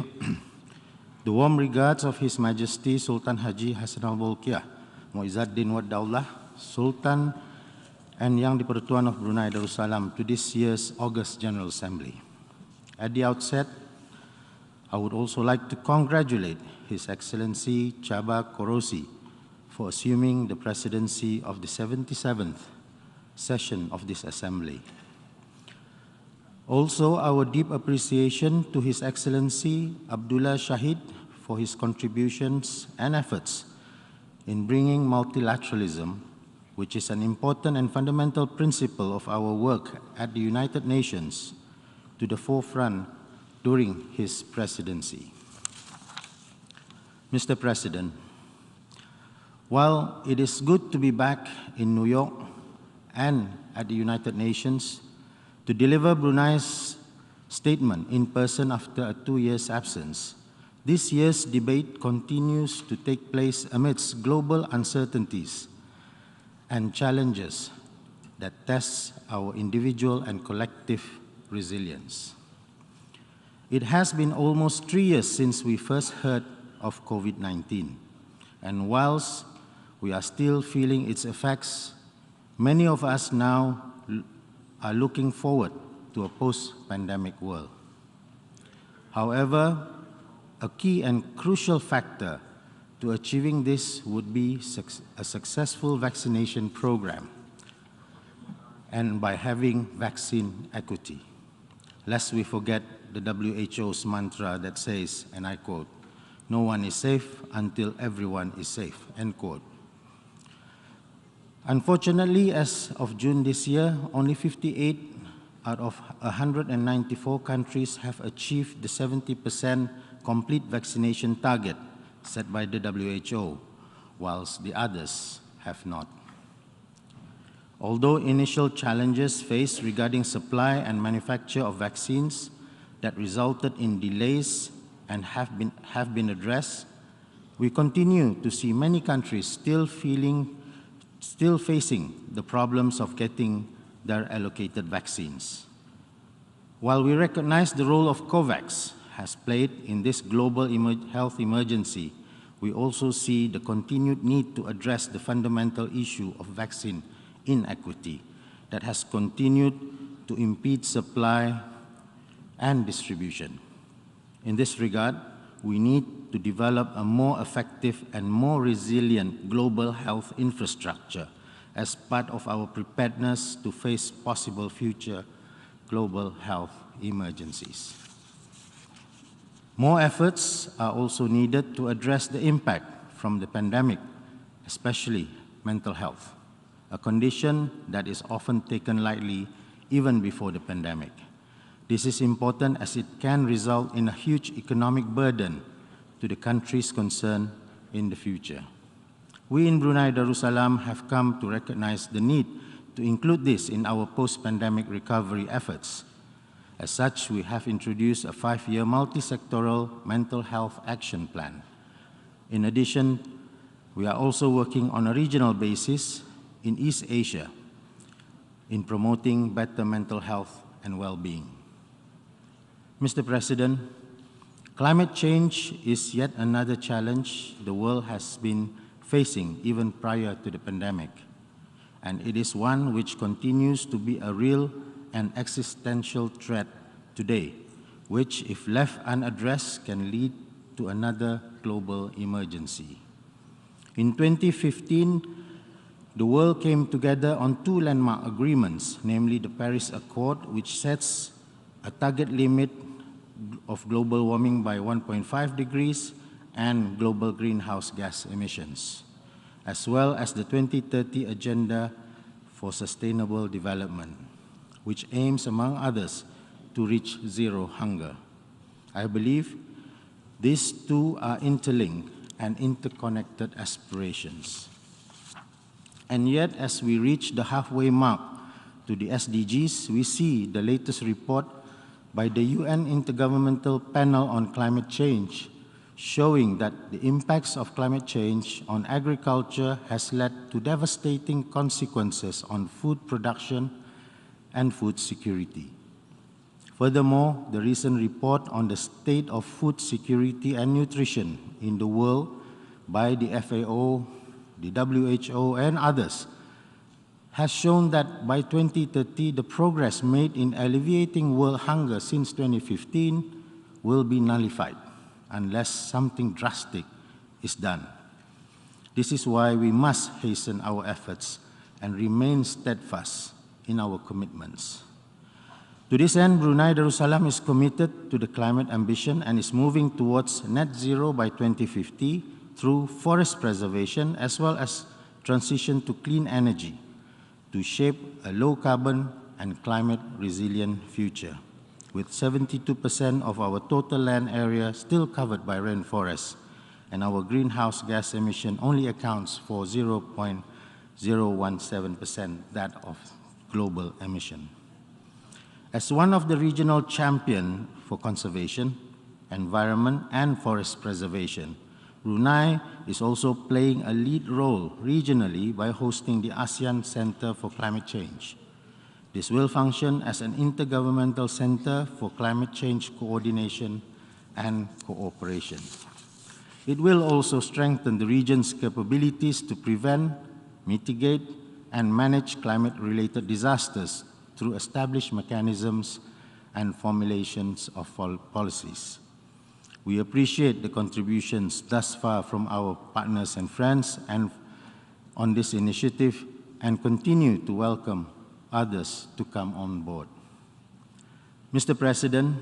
the warm regards of His Majesty Sultan Haji Hassan al-Bolkiah, Muizzuddin wa Daulah, Sultan and Yang di-Pertuan of Brunei Darussalam to this year's August General Assembly. At the outset, I would also like to congratulate His Excellency Chaba Korosi for assuming the presidency of the 77th session of this Assembly. Also, our deep appreciation to His Excellency Abdullah Shahid for his contributions and efforts in bringing multilateralism, which is an important and fundamental principle of our work at the United Nations, to the forefront during his presidency. Mr. President, while it is good to be back in New York and at the United Nations to deliver Brunei's statement in person after a 2-year absence, this year's debate continues to take place amidst global uncertainties and challenges that test our individual and collective resilience. It has been almost 3 years since we first heard of COVID-19, and whilst we are still feeling its effects, many of us now are looking forward to a post-pandemic world. However, a key and crucial factor to achieving this would be a successful vaccination program, and by having vaccine equity. Lest we forget the WHO's mantra that says, and I quote, "No one is safe until everyone is safe," end quote. Unfortunately, as of June this year, only 58 out of 194 countries have achieved the 70% complete vaccination target set by the WHO, whilst the others have not. Although initial challenges faced regarding supply and manufacture of vaccines that resulted in delays and have been addressed, we continue to see many countries still facing the problems of getting their allocated vaccines. While we recognize the role of COVAX has played in this global health emergency, we also see the continued need to address the fundamental issue of vaccine inequity that has continued to impede supply and distribution. In this regard, we need to develop a more effective and more resilient global health infrastructure as part of our preparedness to face possible future global health emergencies. More efforts are also needed to address the impact from the pandemic, especially mental health, a condition that is often taken lightly even before the pandemic. This is important as it can result in a huge economic burden to the countries concerned in the future. We in Brunei Darussalam have come to recognize the need to include this in our post-pandemic recovery efforts. As such, we have introduced a 5-year multi-sectoral mental health action plan. In addition, we are also working on a regional basis in East Asia in promoting better mental health and well-being. Mr. President, climate change is yet another challenge the world has been facing even prior to the pandemic, and it is one which continues to be a real and existential threat today, which, if left unaddressed, can lead to another global emergency. In 2015, the world came together on 2 landmark agreements, namely the Paris Accord, which sets a target limit of global warming by 1.5 degrees and global greenhouse gas emissions, as well as the 2030 Agenda for Sustainable Development, which aims, among others, to reach zero hunger. I believe these two are interlinked and interconnected aspirations. And yet, as we reach the halfway mark to the SDGs, we see the latest report by the UN Intergovernmental Panel on Climate Change showing that the impacts of climate change on agriculture has led to devastating consequences on food production and food security. Furthermore, the recent report on the state of food security and nutrition in the world by the FAO, the WHO, and others has shown that by 2030, the progress made in alleviating world hunger since 2015 will be nullified unless something drastic is done. This is why we must hasten our efforts and remain steadfast in our commitments. To this end, Brunei Darussalam is committed to the climate ambition and is moving towards net zero by 2050 through forest preservation as well as transition to clean energy to shape a low-carbon and climate-resilient future, with 72% of our total land area still covered by rainforests, and our greenhouse gas emission only accounts for 0.017% that of global emission. As one of the regional champions for conservation, environment, and forest preservation, Brunei is also playing a lead role regionally by hosting the ASEAN Center for Climate Change. This will function as an intergovernmental center for climate change coordination and cooperation. It will also strengthen the region's capabilities to prevent, mitigate, and manage climate-related disasters through established mechanisms and formulations of policies. We appreciate the contributions thus far from our partners and friends on this initiative and continue to welcome others to come on board. Mr. President,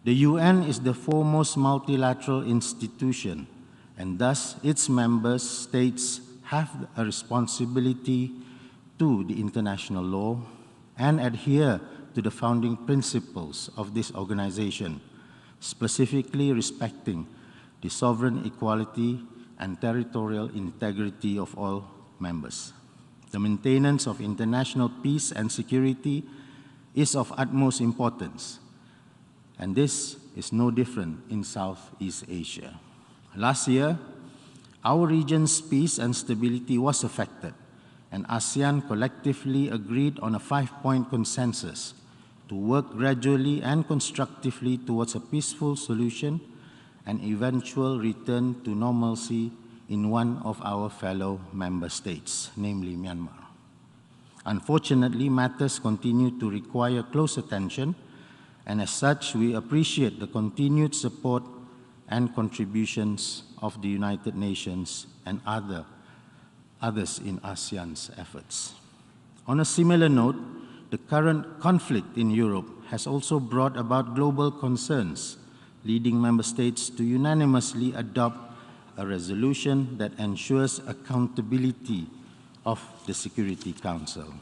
the UN is the foremost multilateral institution, and thus its member states have a responsibility to the international law and adhere to the founding principles of this organization, specifically respecting the sovereign equality and territorial integrity of all members. The maintenance of international peace and security is of utmost importance, and this is no different in Southeast Asia. Last year, our region's peace and stability was affected, and ASEAN collectively agreed on a 5-point consensus to work gradually and constructively towards a peaceful solution and eventual return to normalcy in one of our fellow member states, namely Myanmar. Unfortunately, matters continue to require close attention, and as such, we appreciate the continued support and contributions of the United Nations and others in ASEAN's efforts. On a similar note, the current conflict in Europe has also brought about global concerns, leading member states to unanimously adopt a resolution that ensures accountability of the Security Council.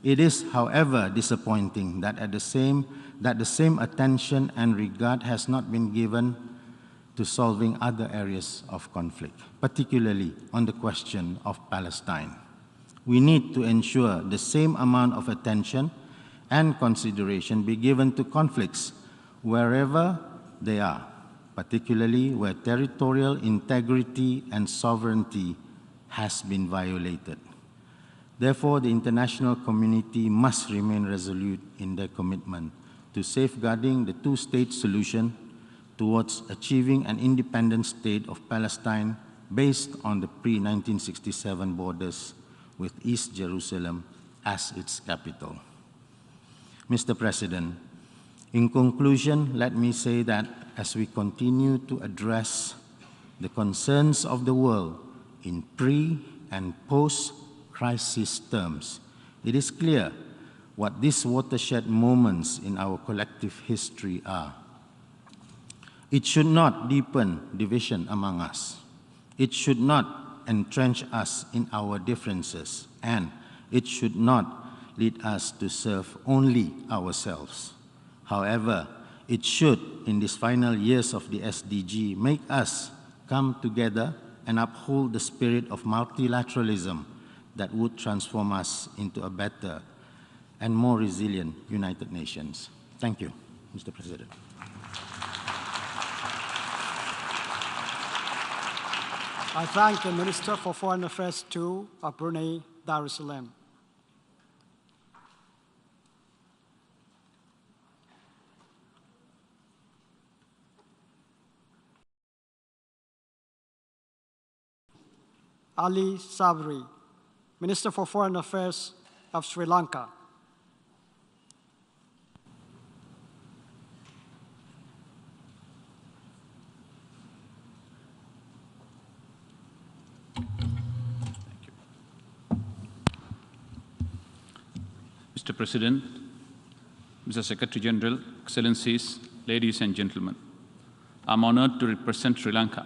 It is, however, disappointing that the same attention and regard has not been given to solving other areas of conflict, particularly on the question of Palestine. We need to ensure the same amount of attention and consideration be given to conflicts wherever they are, particularly where territorial integrity and sovereignty has been violated. Therefore, the international community must remain resolute in their commitment to safeguarding the two-state solution towards achieving an independent state of Palestine based on the pre-1967 borders with East Jerusalem as its capital. Mr. President, in conclusion, let me say that as we continue to address the concerns of the world in pre- and post-crisis terms, it is clear what these watershed moments in our collective history are. It should not deepen division among us. It should not entrench us in our differences, and it should not lead us to serve only ourselves. However, it should, in these final years of the SDG, make us come together and uphold the spirit of multilateralism that would transform us into a better and more resilient United Nations. Thank you, Mr. President.
I thank the Minister for Foreign Affairs II of Brunei Darussalam. Ali Sabri, Minister for Foreign Affairs of Sri Lanka.
Mr. President, Mr. Secretary General, Excellencies, ladies and gentlemen, I'm honored to represent Sri Lanka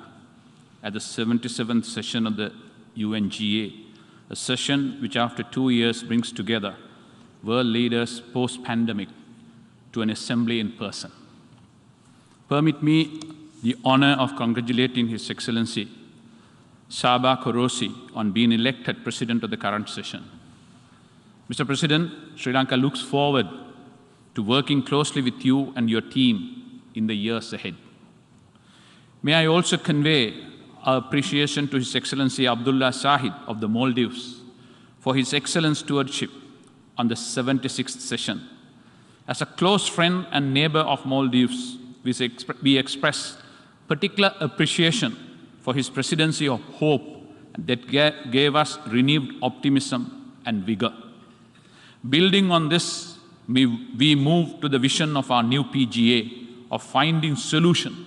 at the 77th session of the UNGA, a session which after 2 years brings together world leaders post-pandemic to an assembly in person. Permit me the honor of congratulating His Excellency Sabah Korosi on being elected President of the current session. Mr. President, Sri Lanka looks forward to working closely with you and your team in the years ahead. May I also convey our appreciation to His Excellency Abdullah Shahid of the Maldives for his excellent stewardship on the 76th session. As a close friend and neighbor of Maldives, we express particular appreciation for his presidency of hope that gave us renewed optimism and vigor. Building on this, we move to the vision of our new PGA of finding solution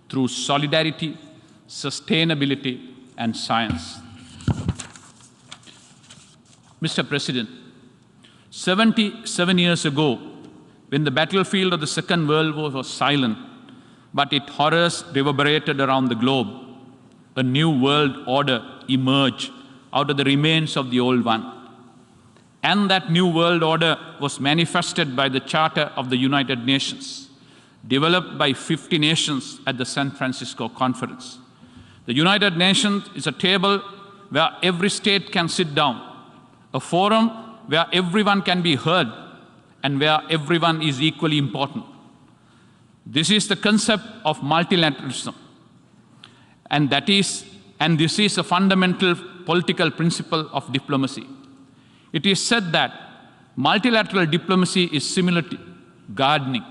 through solidarity, sustainability, and science. Mr. President, 77 years ago, when the battlefield of the Second World War was silent, but its horrors reverberated around the globe, a new world order emerged out of the remains of the old one. And that new world order was manifested by the Charter of the United Nations, developed by 50 nations at the San Francisco Conference. The United Nations is a table where every state can sit down, a forum where everyone can be heard and where everyone is equally important. This is the concept of multilateralism, and this is a fundamental political principle of diplomacy. It is said that multilateral diplomacy is similar to gardening.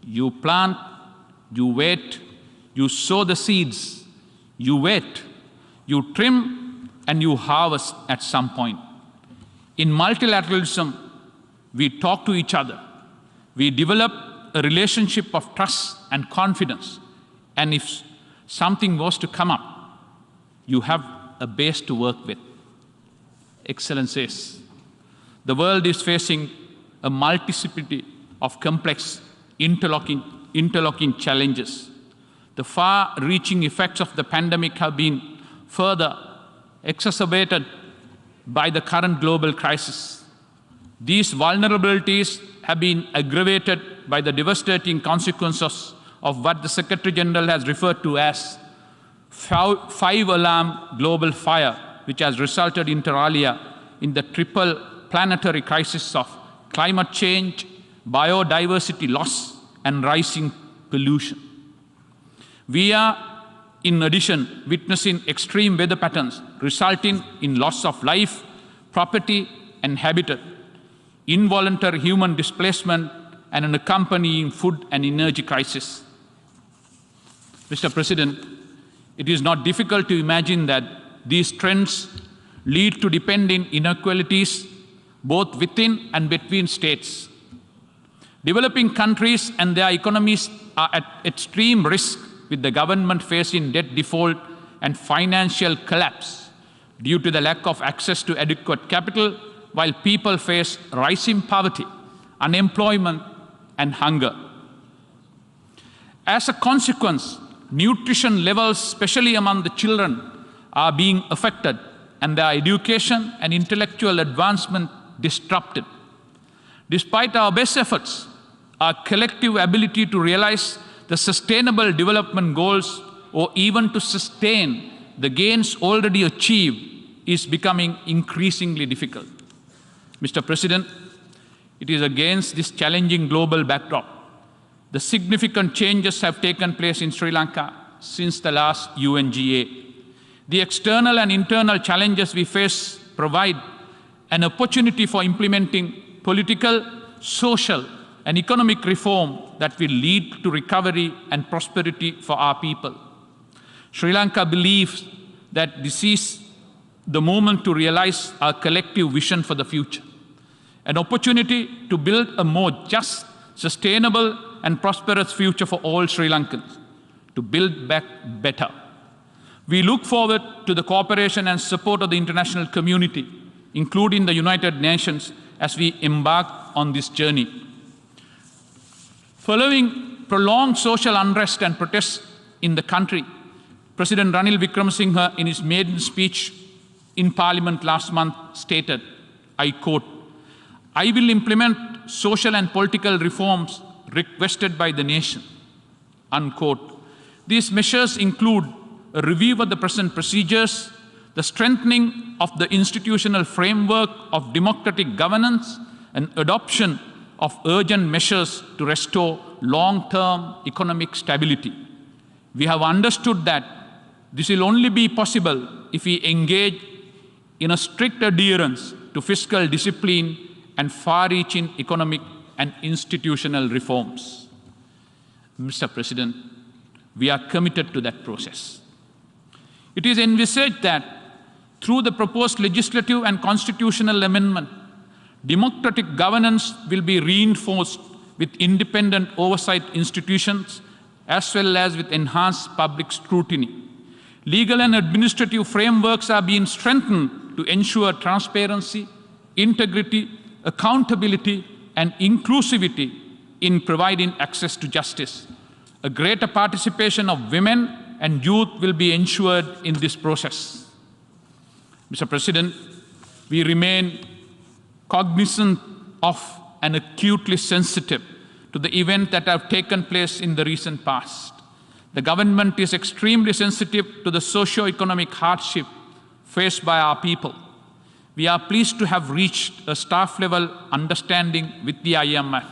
You plant, you wait, you sow the seeds, you wait, you trim, and you harvest at some point. In multilateralism, we talk to each other. We develop a relationship of trust and confidence. And if something was to come up, you have a base to work with. Excellencies, the world is facing a multiplicity of complex, interlocking challenges. The far-reaching effects of the pandemic have been further exacerbated by the current global crisis. These vulnerabilities have been aggravated by the devastating consequences of what the Secretary General has referred to as five-alarm global fire, which has resulted inter alia in the triple planetary crisis of climate change, biodiversity loss, and rising pollution. We are, in addition, witnessing extreme weather patterns resulting in loss of life, property, and habitat, involuntary human displacement, and an accompanying food and energy crisis. Mr. President, it is not difficult to imagine that these trends lead to deepening inequalities both within and between states. Developing countries and their economies are at extreme risk, with the government facing debt default and financial collapse due to the lack of access to adequate capital while people face rising poverty, unemployment, and hunger. As a consequence, nutrition levels, especially among the children, are being affected and their education and intellectual advancement disrupted. Despite our best efforts, our collective ability to realize the sustainable development goals or even to sustain the gains already achieved is becoming increasingly difficult. Mr. President, it is against this challenging global backdrop the significant changes have taken place in Sri Lanka since the last UNGA. The external and internal challenges we face provide an opportunity for implementing political, social, and economic reform that will lead to recovery and prosperity for our people. Sri Lanka believes that this is the moment to realize our collective vision for the future, an opportunity to build a more just, sustainable, and prosperous future for all Sri Lankans, to build back better. We look forward to the cooperation and support of the international community, including the United Nations, as we embark on this journey. Following prolonged social unrest and protests in the country, President Ranil Wickremesinghe, in his maiden speech in Parliament last month, stated, I quote, "I will implement social and political reforms requested by the nation," unquote. These measures include a review of the present procedures, the strengthening of the institutional framework of democratic governance, and adoption of urgent measures to restore long-term economic stability. We have understood that this will only be possible if we engage in a strict adherence to fiscal discipline and far-reaching economic and institutional reforms. Mr. President, we are committed to that process. It is envisaged that through the proposed legislative and constitutional amendment, democratic governance will be reinforced with independent oversight institutions as well as with enhanced public scrutiny. Legal and administrative frameworks are being strengthened to ensure transparency, integrity, accountability, and inclusivity in providing access to justice. A greater participation of women and youth will be ensured in this process. Mr. President, we remain cognizant of and acutely sensitive to the events that have taken place in the recent past. The government is extremely sensitive to the socio-economic hardship faced by our people. We are pleased to have reached a staff-level understanding with the IMF.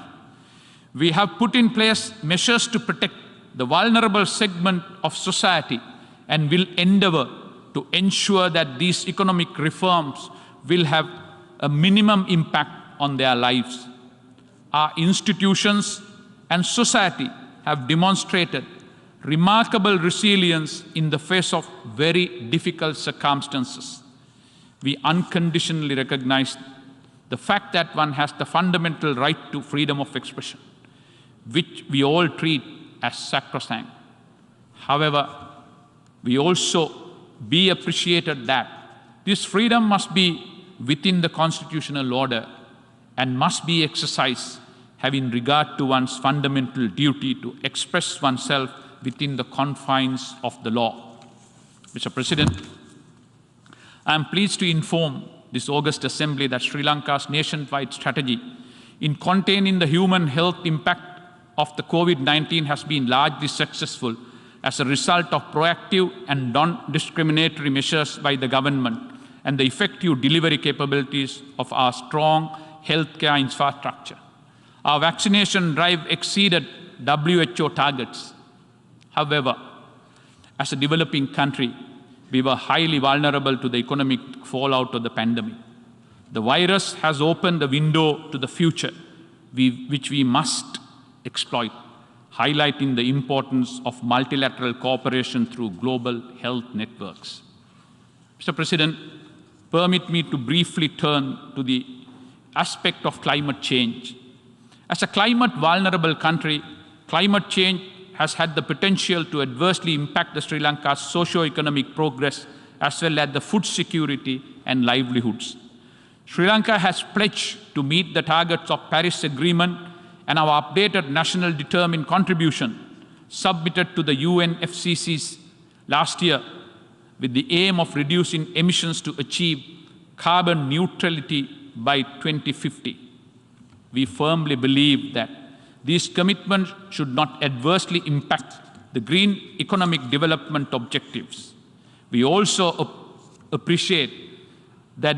We have put in place measures to protect the vulnerable segment of society and will endeavor to ensure that these economic reforms will have a minimum impact on their lives. Our institutions and society have demonstrated remarkable resilience in the face of very difficult circumstances. We unconditionally recognize the fact that one has the fundamental right to freedom of expression, which we all treat as sacrosanct. However, we also be appreciated that this freedom must be within the constitutional order and must be exercised having regard to one's fundamental duty to express oneself within the confines of the law. Mr. President, I am pleased to inform this August Assembly that Sri Lanka's nationwide strategy in containing the human health impact of the COVID-19 has been largely successful as a result of proactive and non-discriminatory measures by the government and the effective delivery capabilities of our strong healthcare infrastructure. Our vaccination drive exceeded WHO targets. However, as a developing country, we were highly vulnerable to the economic fallout of the pandemic. The virus has opened a window to the future, which we must exploit, highlighting the importance of multilateral cooperation through global health networks. Mr. President, permit me to briefly turn to the aspect of climate change. As a climate-vulnerable country, climate change has had the potential to adversely impact the Sri Lanka's socio-economic progress as well as the food security and livelihoods. Sri Lanka has pledged to meet the targets of Paris Agreement and our updated national determined contribution submitted to the UNFCCC last year with the aim of reducing emissions to achieve carbon neutrality by 2050. We firmly believe that these commitments should not adversely impact the green economic development objectives. We also appreciate that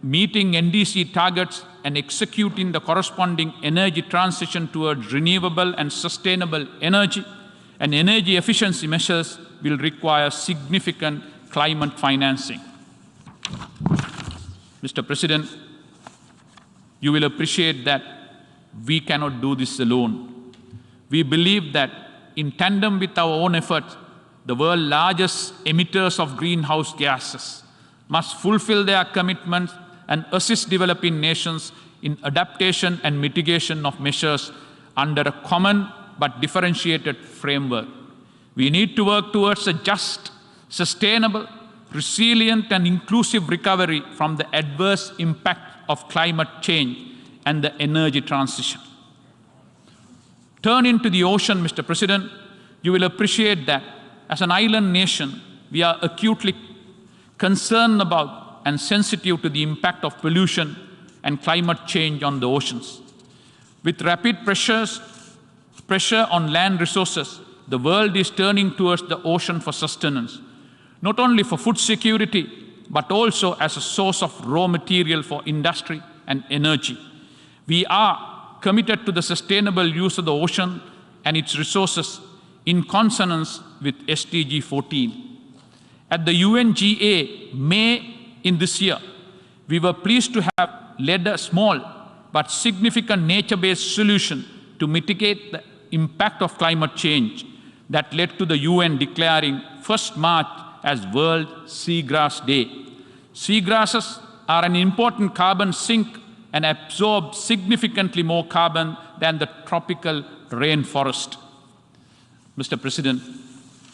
meeting NDC targets and executing the corresponding energy transition towards renewable and sustainable energy and energy efficiency measures will require significant climate financing. Mr. President, you will appreciate that we cannot do this alone. We believe that in tandem with our own efforts, the world's largest emitters of greenhouse gases must fulfill their commitments and assist developing nations in adaptation and mitigation of measures under a common but differentiated framework. We need to work towards a just, sustainable, resilient and inclusive recovery from the adverse impact of climate change and the energy transition. Turning to the ocean, Mr. President, you will appreciate that as an island nation, we are acutely concerned about and sensitive to the impact of pollution and climate change on the oceans. With rapid pressure on land resources, the world is turning towards the ocean for sustenance, not only for food security, but also as a source of raw material for industry and energy. We are committed to the sustainable use of the ocean and its resources in consonance with SDG 14. At the UNGA May in this year, we were pleased to have led a small but significant nature-based solution to mitigate the impact of climate change that led to the UN declaring 1st March as World Seagrass Day. Seagrasses are an important carbon sink and absorb significantly more carbon than the tropical rainforest. Mr. President,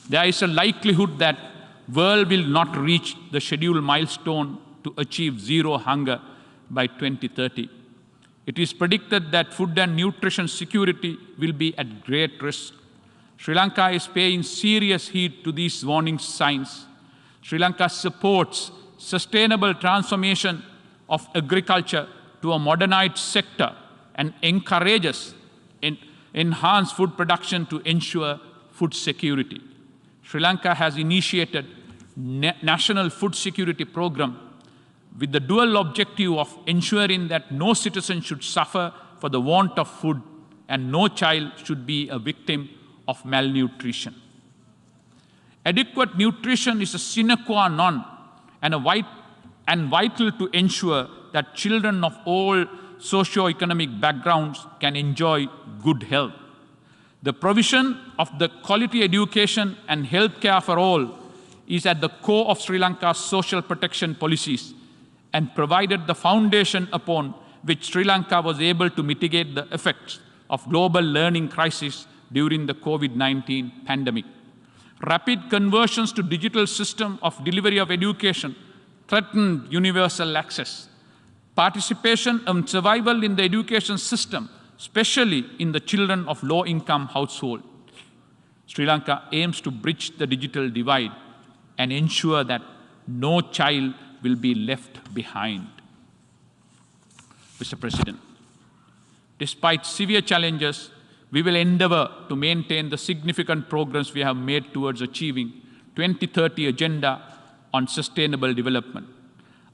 there is a likelihood that the world will not reach the scheduled milestone to achieve zero hunger by 2030. It is predicted that food and nutrition security will be at great risk. Sri Lanka is paying serious heed to these warning signs. Sri Lanka supports sustainable transformation of agriculture to a modernized sector and encourages enhanced food production to ensure food security. Sri Lanka has initiated National Food Security Program with the dual objective of ensuring that no citizen should suffer for the want of food and no child should be a victim of malnutrition. Adequate nutrition is a sine qua non and vital to ensure that children of all socio-economic backgrounds can enjoy good health. The provision of the quality education and health care for all is at the core of Sri Lanka's social protection policies and provided the foundation upon which Sri Lanka was able to mitigate the effects of global learning crisis during the COVID-19 pandemic. Rapid conversions to digital system of delivery of education threatened universal access. Participation and survival in the education system, especially in the children of low-income households. Sri Lanka aims to bridge the digital divide and ensure that no child will be left behind. Mr. President, despite severe challenges, we will endeavor to maintain the significant progress we have made towards achieving 2030 Agenda on Sustainable Development.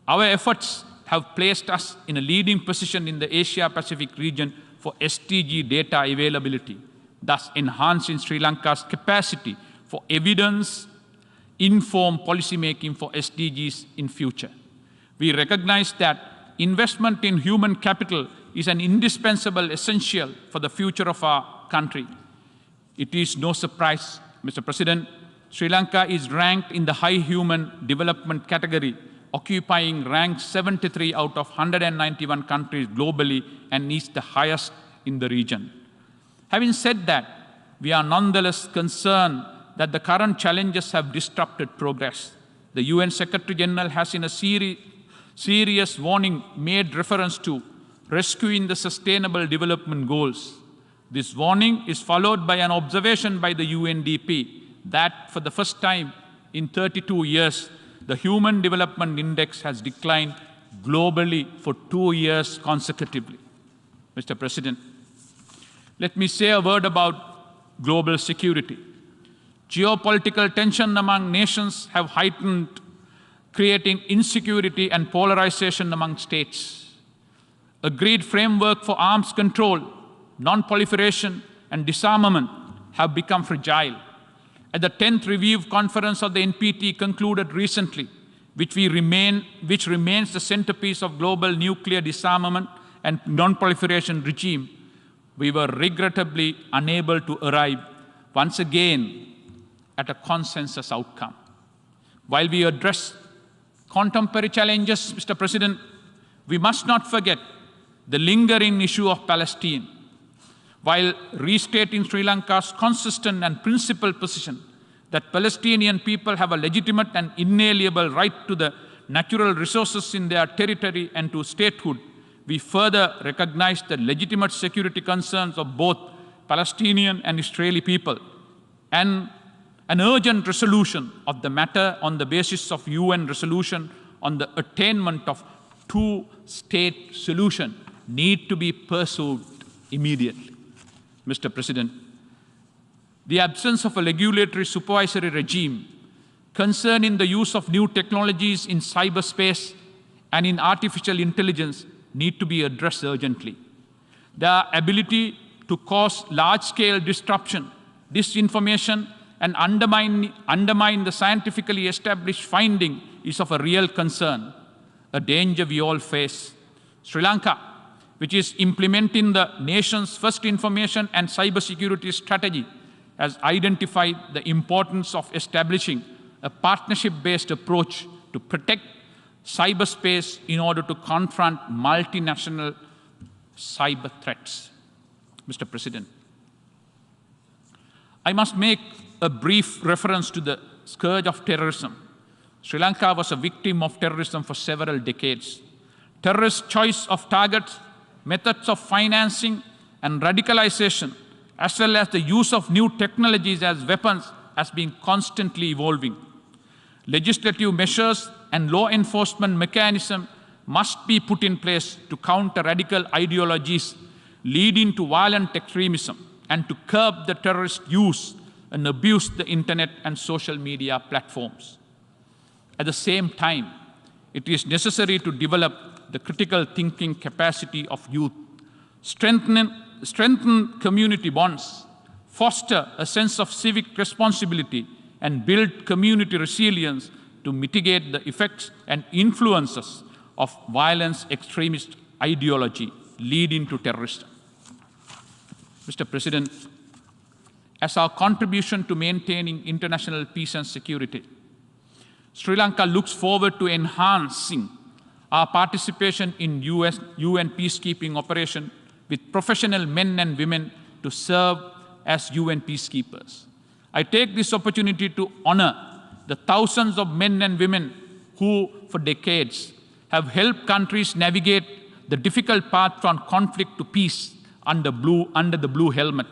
Our efforts have placed us in a leading position in the Asia-Pacific region for SDG data availability, thus enhancing Sri Lanka's capacity for evidence-informed policymaking for SDGs in future. We recognize that investment in human capital is an indispensable essential for the future of our country. It is no surprise, Mr. President, Sri Lanka is ranked in the high human development category, occupying rank 73 out of 191 countries globally and is the highest in the region. Having said that, we are nonetheless concerned that the current challenges have disrupted progress. The UN Secretary General has in a serious warning made reference to rescuing the Sustainable Development Goals. This warning is followed by an observation by the UNDP that for the first time in 32 years, the Human Development Index has declined globally for 2 years consecutively. Mr. President, let me say a word about global security. Geopolitical tension among nations have heightened, creating insecurity and polarization among states. Agreed framework for arms control, non-proliferation, and disarmament have become fragile. At the 10th Review Conference of the NPT concluded recently, which remains the centerpiece of global nuclear disarmament and non-proliferation regime, we were regrettably unable to arrive once again at a consensus outcome. While we address contemporary challenges, Mr. President, we must not forget the lingering issue of Palestine. While restating Sri Lanka's consistent and principled position that Palestinian people have a legitimate and inalienable right to the natural resources in their territory and to statehood, we further recognize the legitimate security concerns of both Palestinian and Israeli people, and an urgent resolution of the matter on the basis of UN resolution on the attainment of two-state solution need to be pursued immediately. Mr. President, the absence of a regulatory supervisory regime concerning the use of new technologies in cyberspace and in artificial intelligence need to be addressed urgently. Their ability to cause large-scale disruption, disinformation, and undermine the scientifically established finding is of a real concern, a danger we all face. Sri Lanka, which is implementing the nation's first information and cybersecurity strategy, has identified the importance of establishing a partnership-based approach to protect cyberspace in order to confront multinational cyber threats. Mr. President, I must make a brief reference to the scourge of terrorism. Sri Lanka was a victim of terrorism for several decades. Terrorist choice of targets, methods of financing, and radicalization, as well as the use of new technologies as weapons, has been constantly evolving. Legislative measures and law enforcement mechanisms must be put in place to counter radical ideologies leading to violent extremism and to curb the terrorist use and abuse the internet and social media platforms. At the same time, it is necessary to develop the critical thinking capacity of youth, strengthen community bonds, foster a sense of civic responsibility, and build community resilience to mitigate the effects and influences of violence extremist ideology leading to terrorism. Mr. President, as our contribution to maintaining international peace and security, Sri Lanka looks forward to enhancing our participation in UN peacekeeping operation with professional men and women to serve as UN peacekeepers. I take this opportunity to honor the thousands of men and women who, for decades, have helped countries navigate the difficult path from conflict to peace under the blue helmet.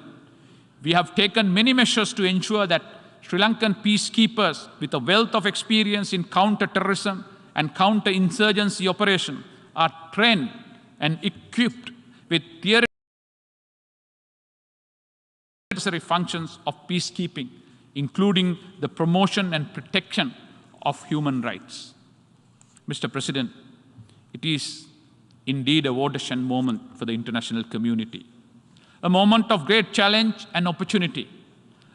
We have taken many measures to ensure that Sri Lankan peacekeepers with a wealth of experience in counter-terrorism and counter-insurgency operation are trained and equipped with necessary functions of peacekeeping, including the promotion and protection of human rights. Mr. President, it is indeed a watershed moment for the international community, a moment of great challenge and opportunity.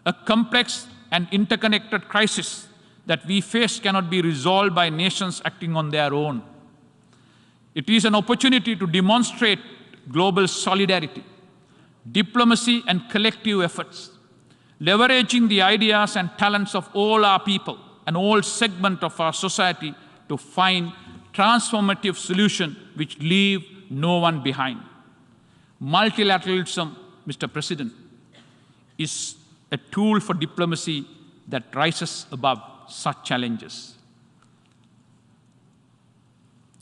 A complex and interconnected crisis that we face cannot be resolved by nations acting on their own. It is an opportunity to demonstrate global solidarity, diplomacy, and collective efforts, leveraging the ideas and talents of all our people and all segments of our society to find transformative solutions which leave no one behind. Multilateralism, Mr. President, is a tool for diplomacy that rises above such challenges.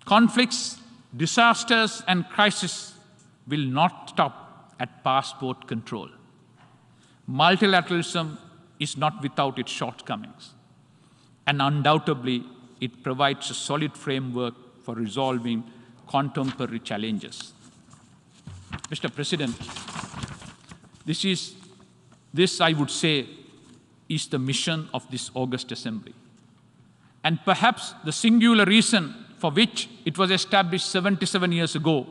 Conflicts, disasters, and crises will not stop at passport control. Multilateralism is not without its shortcomings, and undoubtedly it provides a solid framework for resolving contemporary challenges. Mr. President, this I would say is the mission of this August Assembly, and perhaps the singular reason for which it was established 77 years ago,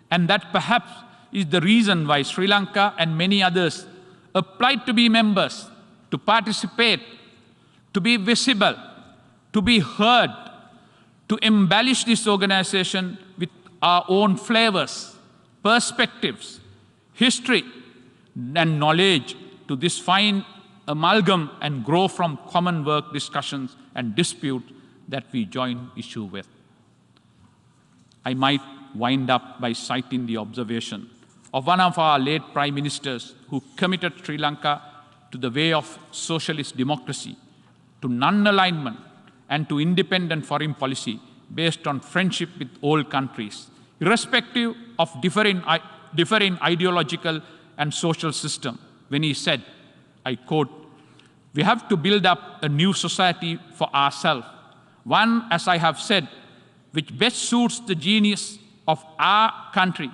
and that perhaps is the reason why Sri Lanka and many others applied to be members, to participate, to be visible, to be heard, to embellish this organization with our own flavors, perspectives, history, and knowledge to this fine amalgam and grow from common work discussions and disputes that we join issue with. I might wind up by citing the observation of one of our late prime ministers who committed Sri Lanka to the way of socialist democracy, to non-alignment, and to independent foreign policy based on friendship with all countries, irrespective of differing ideological and social system, when he said, I quote, "We have to build up a new society for ourselves, one, as I have said, which best suits the genius of our country.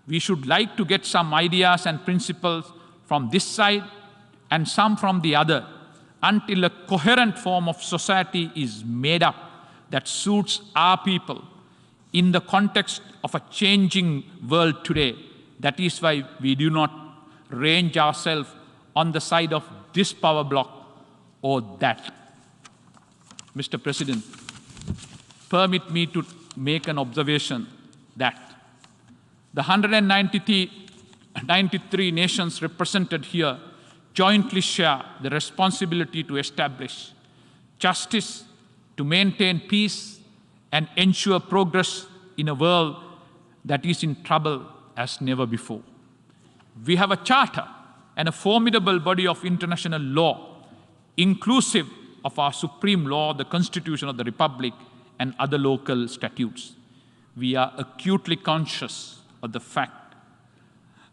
We should like to get some ideas and principles from this side and some from the other, until a coherent form of society is made up that suits our people in the context of a changing world today. That is why we do not range ourselves on the side of this power bloc or that." Mr. President, permit me to make an observation that the 193 nations represented here jointly share the responsibility to establish justice, to maintain peace, and ensure progress in a world that is in trouble as never before. We have a charter and a formidable body of international law, inclusive of our supreme law, the Constitution of the Republic, and other local statutes. We are acutely conscious of the fact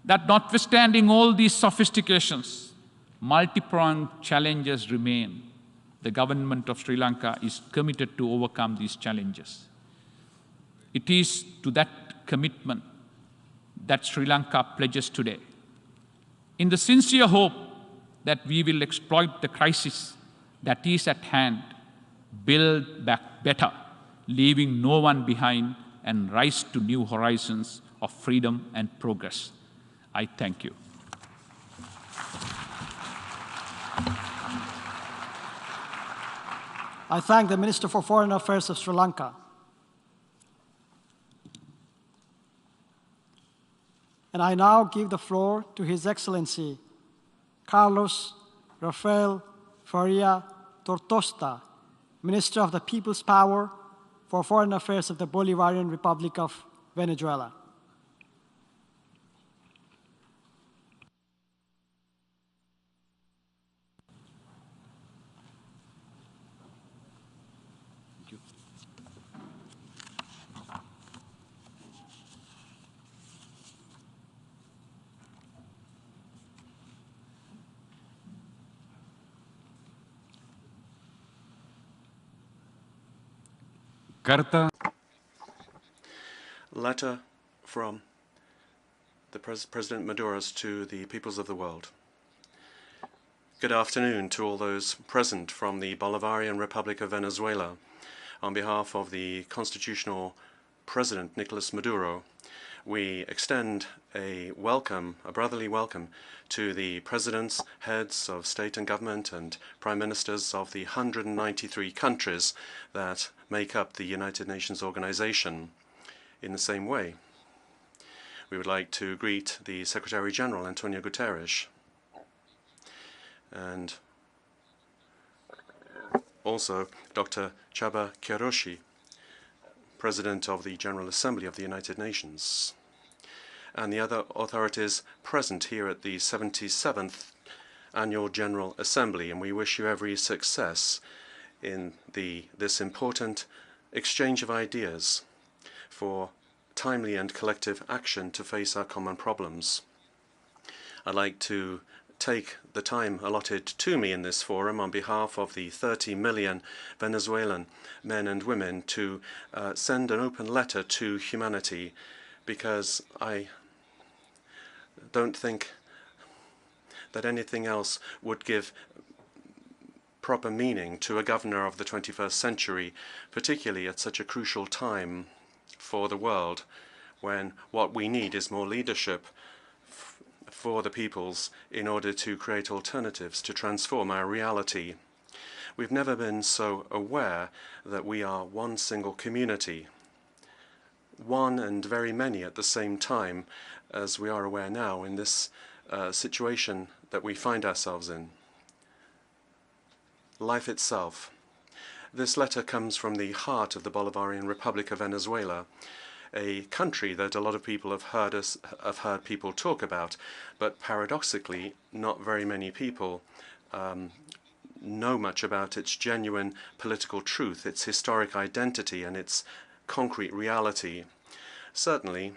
that notwithstanding all these sophistications, multi-pronged challenges remain. The government of Sri Lanka is committed to overcome these challenges. It is to that commitment that Sri Lanka pledges today, in the sincere hope that we will exploit the crisis that is at hand, build back better, leaving no one behind, and rise to new horizons of freedom and progress. I thank you.
I thank the Minister for Foreign Affairs of Sri Lanka. And I now give the floor to His Excellency Carlos Rafael Faria Tortosta, Minister of the People's Power for Foreign Affairs of the Bolivarian Republic of Venezuela.
Letter from the President Maduro's to the peoples of the world. Good afternoon to all those present from the Bolivarian Republic of Venezuela. On behalf of the constitutional President Nicolas Maduro, we extend a welcome, a brotherly welcome, to the presidents, heads of state and government, and prime ministers of the 193 countries that make up the United Nations organization. In the same way, we would like to greet the Secretary General, Antonio Guterres, and also Dr. Csaba Kőrösi, President of the General Assembly of the United Nations, and the other authorities present here at the 77th Annual General Assembly, and we wish you every success in this important exchange of ideas for timely and collective action to face our common problems. I'd like to take the time allotted to me in this forum on behalf of the 30 million Venezuelan men and women to send an open letter to humanity, because I don't think that anything else would give proper meaning to a governor of the 21st century, particularly at such a crucial time for the world, when what we need is more leadership for the peoples in order to create alternatives to transform our reality. We've never been so aware that we are one single community, one and very many at the same time, as we are aware now in this situation that we find ourselves in. Life itself. This letter comes from the heart of the Bolivarian Republic of Venezuela, a country that a lot of people have heard people talk about, but paradoxically, not very many people know much about its genuine political truth, its historic identity, and its concrete reality. Certainly,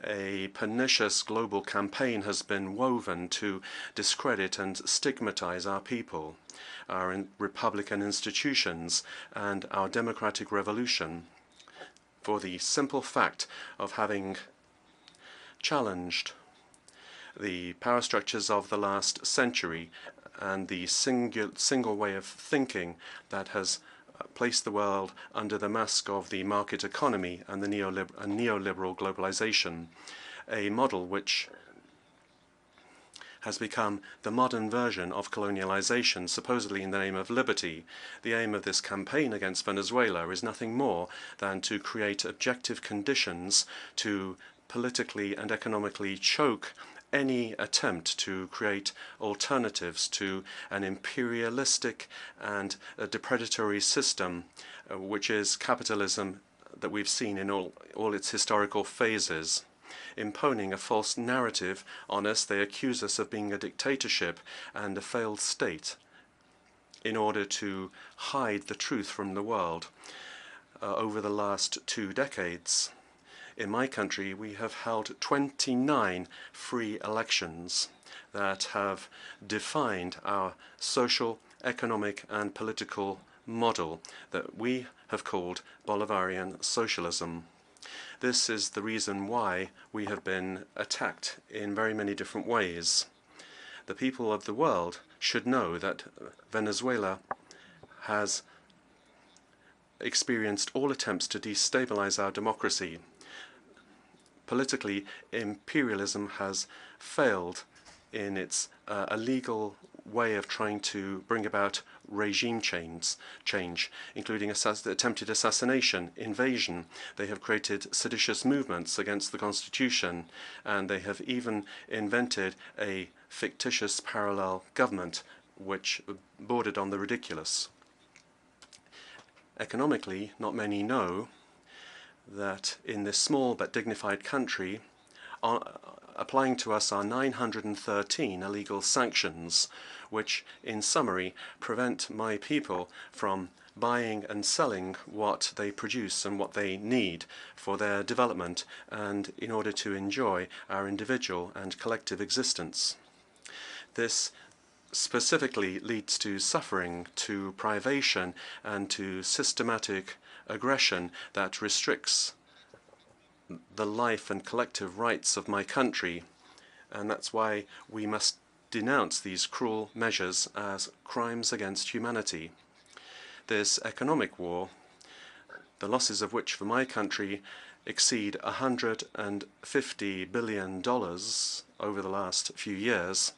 a pernicious global campaign has been woven to discredit and stigmatize our people, our republican institutions, and our democratic revolution, for the simple fact of having challenged the power structures of the last century and the single way of thinking that has placed the world under the mask of the market economy and the neoliberal globalization, a model which has become the modern version of colonialization, supposedly in the name of liberty. The aim of this campaign against Venezuela is nothing more than to create objective conditions to politically and economically choke any attempt to create alternatives to an imperialistic and a depredatory system, which is capitalism that we've seen in all its historical phases. Imposing a false narrative on us, they accuse us of being a dictatorship and a failed state in order to hide the truth from the world. Over the last 2 decades, in my country, we have held 29 free elections that have defined our social, economic, and political model that we have called Bolivarian socialism. This is the reason why we have been attacked in very many different ways. The people of the world should know that Venezuela has experienced all attempts to destabilize our democracy. Politically, imperialism has failed in its illegal way of trying to bring about regime change, including attempted assassination, invasion. They have created seditious movements against the constitution, and they have even invented a fictitious parallel government which bordered on the ridiculous. Economically, not many know that in this small but dignified country, applying to us are 913 illegal sanctions, which, in summary, prevent my people from buying and selling what they produce and what they need for their development and in order to enjoy our individual and collective existence. This specifically leads to suffering, to privation, and to systematic aggression that restricts the life and collective rights of my country, and that's why we must denounce these cruel measures as crimes against humanity. This economic war, the losses of which for my country exceed $150 billion over the last few years,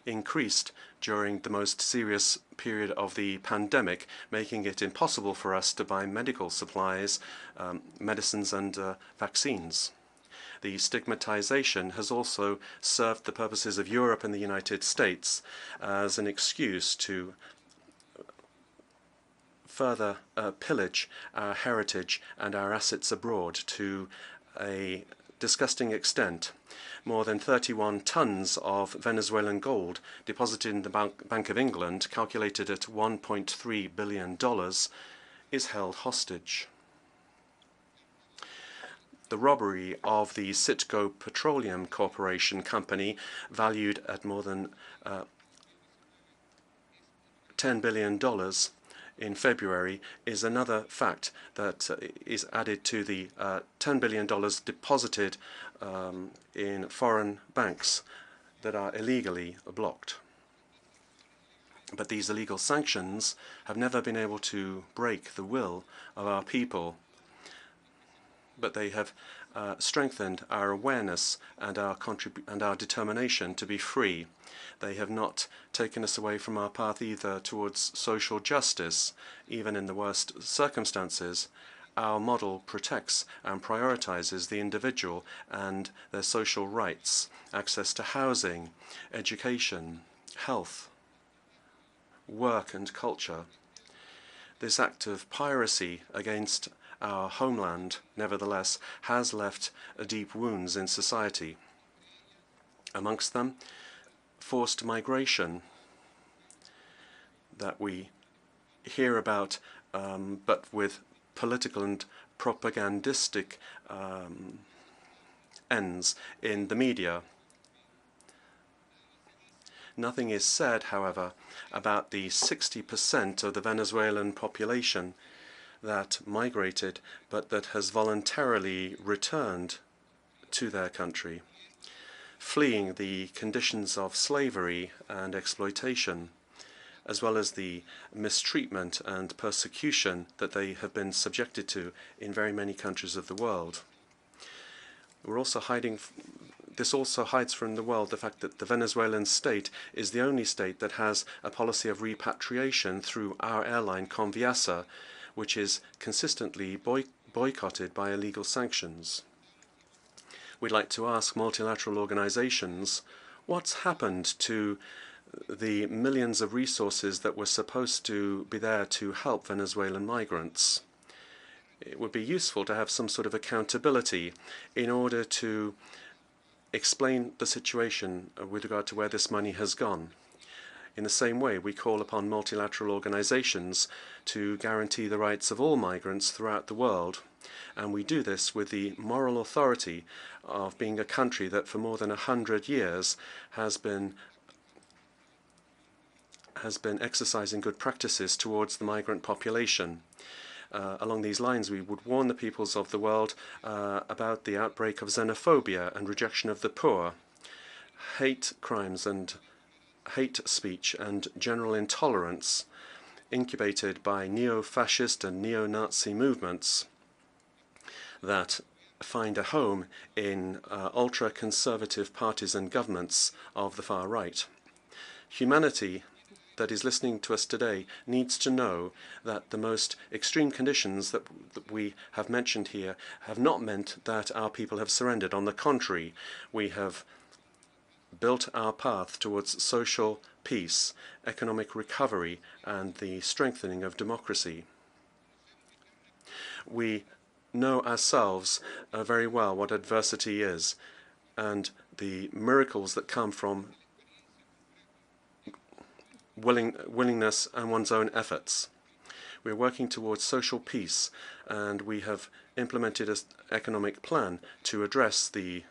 increased during the most serious period of the pandemic, making it impossible for us to buy medical supplies, medicines, and vaccines. The stigmatization has also served the purposes of Europe and the United States as an excuse to further pillage our heritage and our assets abroad to a disgusting extent. More than 31 tons of Venezuelan gold deposited in the Bank of England, calculated at $1.3 billion, is held hostage. the robbery of the Citgo Petroleum Corporation company, valued at more than $10 billion in February, is another fact that is added to the $10 billion deposited in foreign banks that are illegally blocked. But these illegal sanctions have never been able to break the will of our people, but they have strengthened our awareness and our determination to be free. They have not taken us away from our path either towards social justice, even in the worst circumstances. Our model protects and prioritizes the individual and their social rights, access to housing, education, health, work and culture. This act of piracy against our homeland, nevertheless, has left deep wounds in society. Amongst them, forced migration that we hear about, but with political and propagandistic ends in the media. Nothing is said, however, about the 60% of the Venezuelan population that migrated, but that has voluntarily returned to their country, fleeing the conditions of slavery and exploitation, as well as the mistreatment and persecution that they have been subjected to in very many countries of the world. This also hides from the world the fact that the Venezuelan state is the only state that has a policy of repatriation through our airline Conviasa, which is consistently boycotted by illegal sanctions. We'd like to ask multilateral organizations what's happened to the millions of resources that were supposed to be there to help Venezuelan migrants. It would be useful to have some sort of accountability in order to explain the situation with regard to where this money has gone. In the same way, we call upon multilateral organizations to guarantee the rights of all migrants throughout the world, and we do this with the moral authority of being a country that for more than 100 years has been exercising good practices towards the migrant population. Along these lines, we would warn the peoples of the world about the outbreak of xenophobia and rejection of the poor, hate crimes and hate speech and general intolerance incubated by neo-fascist and neo-Nazi movements that find a home in ultra-conservative parties and governments of the far right. Humanity that is listening to us today needs to know that the most extreme conditions that we have mentioned here have not meant that our people have surrendered. On the contrary, we have built our path towards social peace, economic recovery, and the strengthening of democracy. We know ourselves very well what adversity is and the miracles that come from willingness and one's own efforts. We are working towards social peace, and we have implemented an economic plan to address the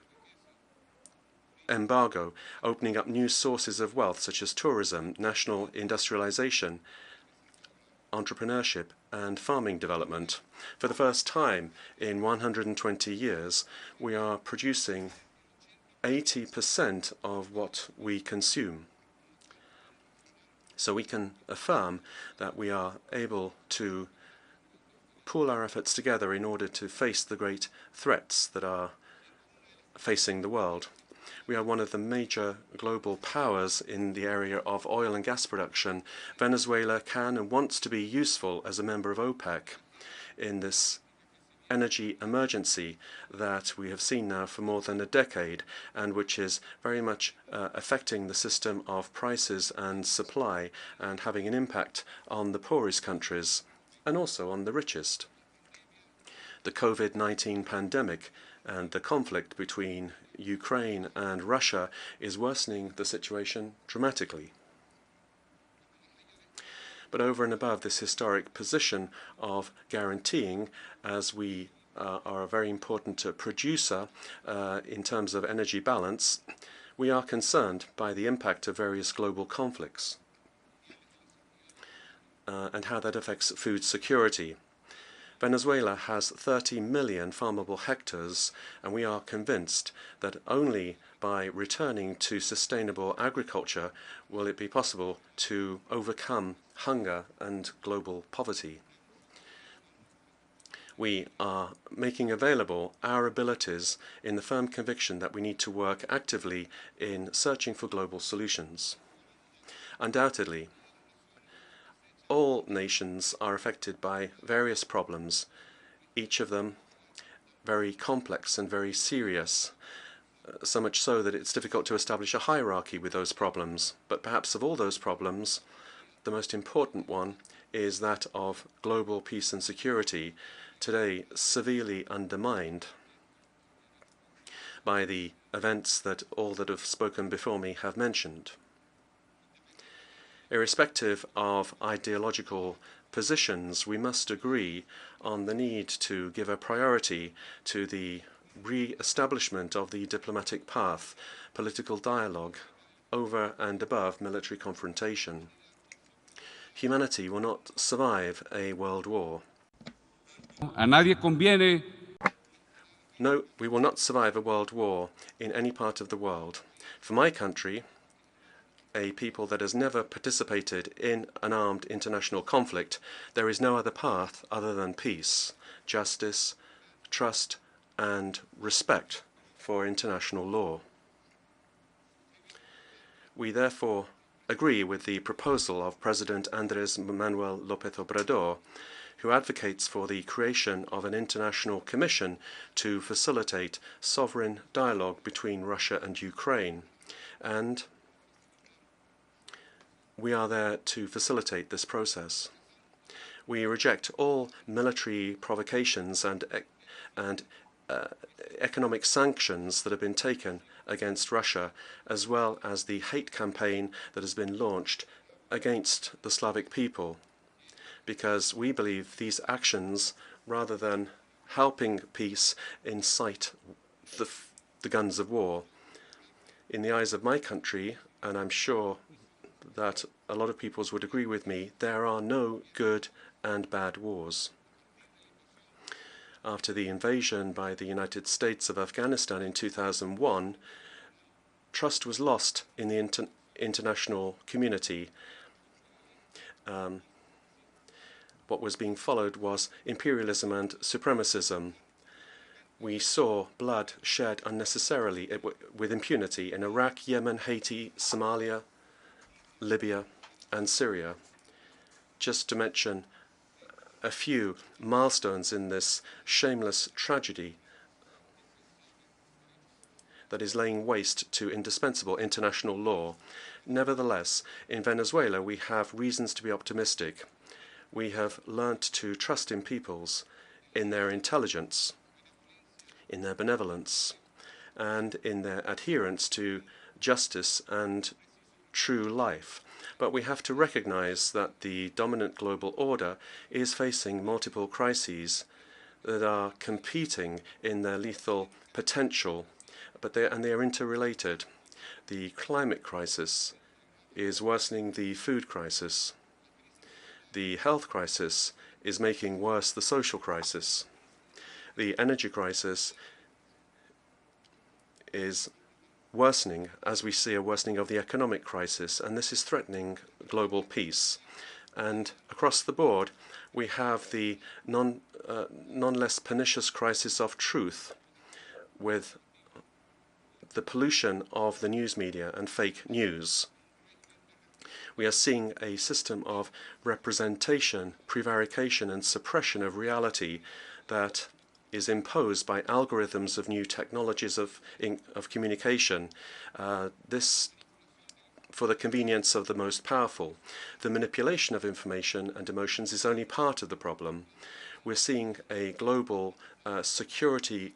embargo, opening up new sources of wealth such as tourism, national industrialization, entrepreneurship, and farming development. For the first time in 120 years, we are producing 80% of what we consume. So we can affirm that we are able to pool our efforts together in order to face the great threats that are facing the world. We are one of the major global powers in the area of oil and gas production. Venezuela can and wants to be useful as a member of OPEC in this energy emergency that we have seen now for more than a decade, and which is very much affecting the system of prices and supply and having an impact on the poorest countries and also on the richest. The COVID-19 pandemic and the conflict between Ukraine and Russia is worsening the situation dramatically. But over and above this historic position of guaranteeing, as we are a very important producer in terms of energy balance, we are concerned by the impact of various global conflicts and how that affects food security. Venezuela has 30 million farmable hectares, and we are convinced that only by returning to sustainable agriculture will it be possible to overcome hunger and global poverty. We are making available our abilities in the firm conviction that we need to work actively in searching for global solutions. Undoubtedly, all nations are affected by various problems, each of them very complex and very serious, so much so that it's difficult to establish a hierarchy with those problems. But perhaps of all those problems, the most important one is that of global peace and security, today severely undermined by the events that all that have spoken before me have mentioned. Irrespective of ideological positions, we must agree on the need to give a priority to the re-establishment of the diplomatic path, political dialogue, over and above military confrontation. Humanity will not survive a world war.
A nadie conviene.
No, we will not survive a world war in any part of the world. For my country, a people that has never participated in an armed international conflict, there is no other path other than peace, justice, trust, and respect for international law. We therefore agree with the proposal of President Andrés Manuel López Obrador, who advocates for the creation of an international commission to facilitate sovereign dialogue between Russia and Ukraine. And we are there to facilitate this process. We reject all military provocations and economic sanctions that have been taken against Russia, as well as the hate campaign that has been launched against the Slavic people, because we believe these actions, rather than helping peace, incite the guns of war. In the eyes of my country, and I'm sure that a lot of peoples would agree with me, there are no good and bad wars. After the invasion by the United States of Afghanistan in 2001, trust was lost in the international community. What was being followed was imperialism and supremacism. We saw blood shed unnecessarily with impunity in Iraq, Yemen, Haiti, Somalia, Libya, and Syria, just to mention a few milestones in this shameless tragedy that is laying waste to indispensable international law. Nevertheless, in Venezuela, we have reasons to be optimistic. We have learnt to trust in peoples, in their intelligence, in their benevolence, and in their adherence to justice and true life. But we have to recognize that the dominant global order is facing multiple crises that are competing in their lethal potential, but they are interrelated. The climate crisis is worsening the food crisis. The health crisis is making worse the social crisis. The energy crisis is worsening as we see a worsening of the economic crisis, and this is threatening global peace. And across the board, we have the none less pernicious crisis of truth, with the pollution of the news media and fake news. We are seeing a system of representation, prevarication, and suppression of reality that is imposed by algorithms of new technologies of communication. This for the convenience of the most powerful. The manipulation of information and emotions is only part of the problem. We're seeing a global security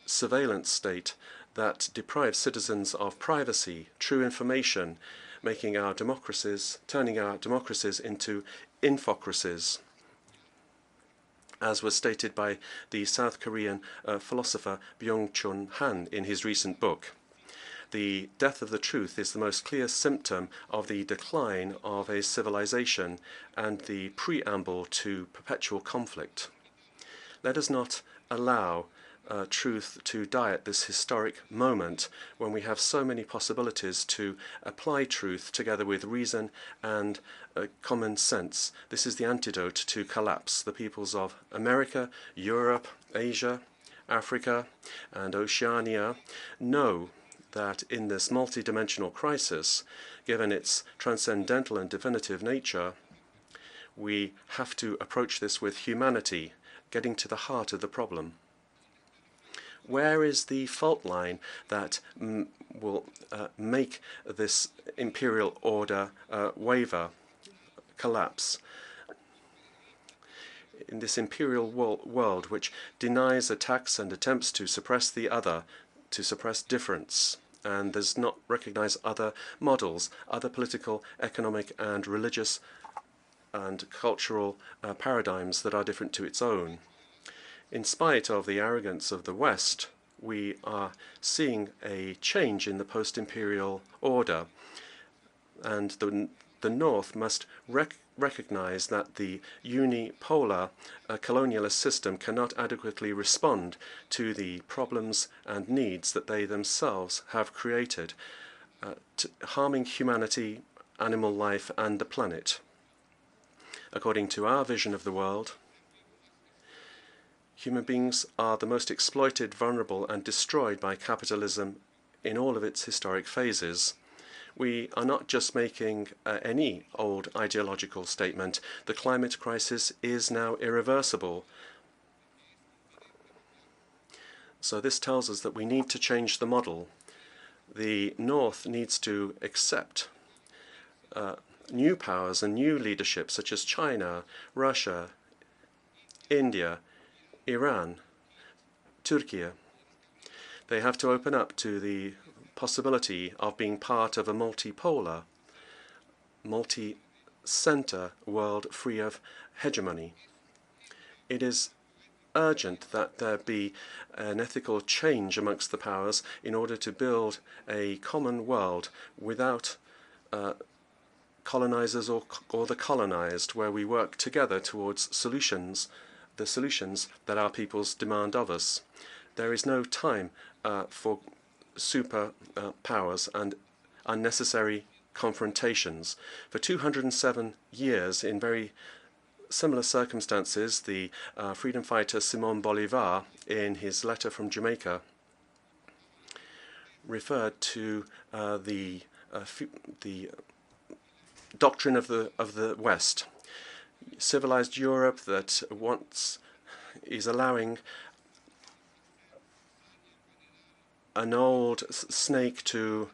surveillance state that deprives citizens of privacy, true information, turning our democracies into infocracies. as was stated by the South Korean philosopher Byung-Chul Han in his recent book. The death of the truth is the most clear symptom of the decline of a civilization and the preamble to perpetual conflict. Let us not allow truth to die at this historic moment when we have so many possibilities to apply truth together with reason and common sense. This is the antidote to collapse. The peoples of America, Europe, Asia, Africa, and Oceania know that in this multidimensional crisis, given its transcendental and definitive nature, we have to approach this with humanity, getting to the heart of the problem. Where is the fault line that will make this imperial order waver, collapse? In this imperial world which denies, attacks, and attempts to suppress the other, to suppress difference, and does not recognize other models, other political, economic, and religious and cultural paradigms that are different to its own. In spite of the arrogance of the West, we are seeing a change in the post-imperial order, and the North must recognize that the unipolar colonialist system cannot adequately respond to the problems and needs that they themselves have created, harming humanity, animal life, and the planet. According to our vision of the world, human beings are the most exploited, vulnerable, and destroyed by capitalism in all of its historic phases. We are not just making any old ideological statement. The climate crisis is now irreversible. So this tells us that we need to change the model. The North needs to accept new powers and new leadership such as China, Russia, India, Iran, Turkey. They have to open up to the possibility of being part of a multipolar, multi-center world free of hegemony. It is urgent that there be an ethical change amongst the powers in order to build a common world without colonizers or the colonized, where we work together towards solutions, the solutions that our peoples demand of us. There is no time for super powers and unnecessary confrontations. For 207 years, in very similar circumstances, the freedom fighter Simon Bolivar, in his letter from Jamaica, referred to the doctrine of the West, civilized Europe that is allowing an old snake to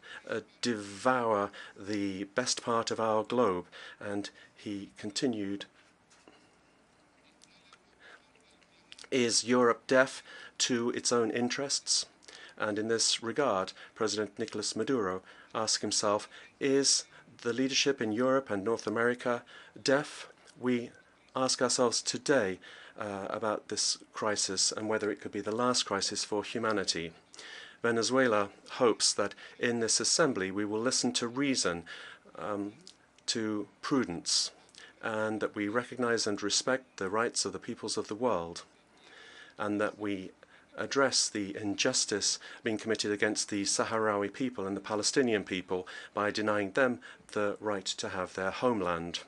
devour the best part of our globe. And he continued, is Europe deaf to its own interests? And in this regard, President Nicolas Maduro asked himself, is the leadership in Europe and North America deaf? We ask ourselves today about this crisis and whether it could be the last crisis for humanity. Venezuela hopes that in this assembly we will listen to reason, to prudence, and that we recognize and respect the rights of the peoples of the world, and that we address the injustice being committed against the Sahrawi people and the Palestinian people by denying them the right to have their homeland.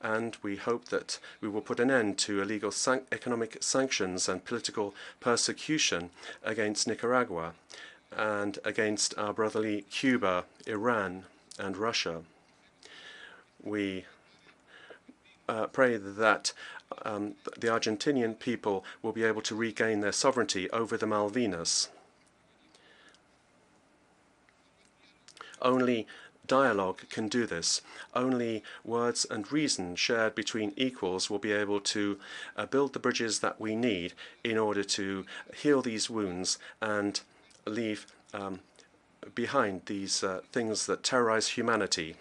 And we hope that we will put an end to illegal economic sanctions and political persecution against Nicaragua and against our brotherly Cuba, Iran, and Russia. We pray that the Argentinian people will be able to regain their sovereignty over the Malvinas. Only dialogue can do this. Only words and reason shared between equals will be able to build the bridges that we need in order to heal these wounds and leave behind these things that terrorize humanity.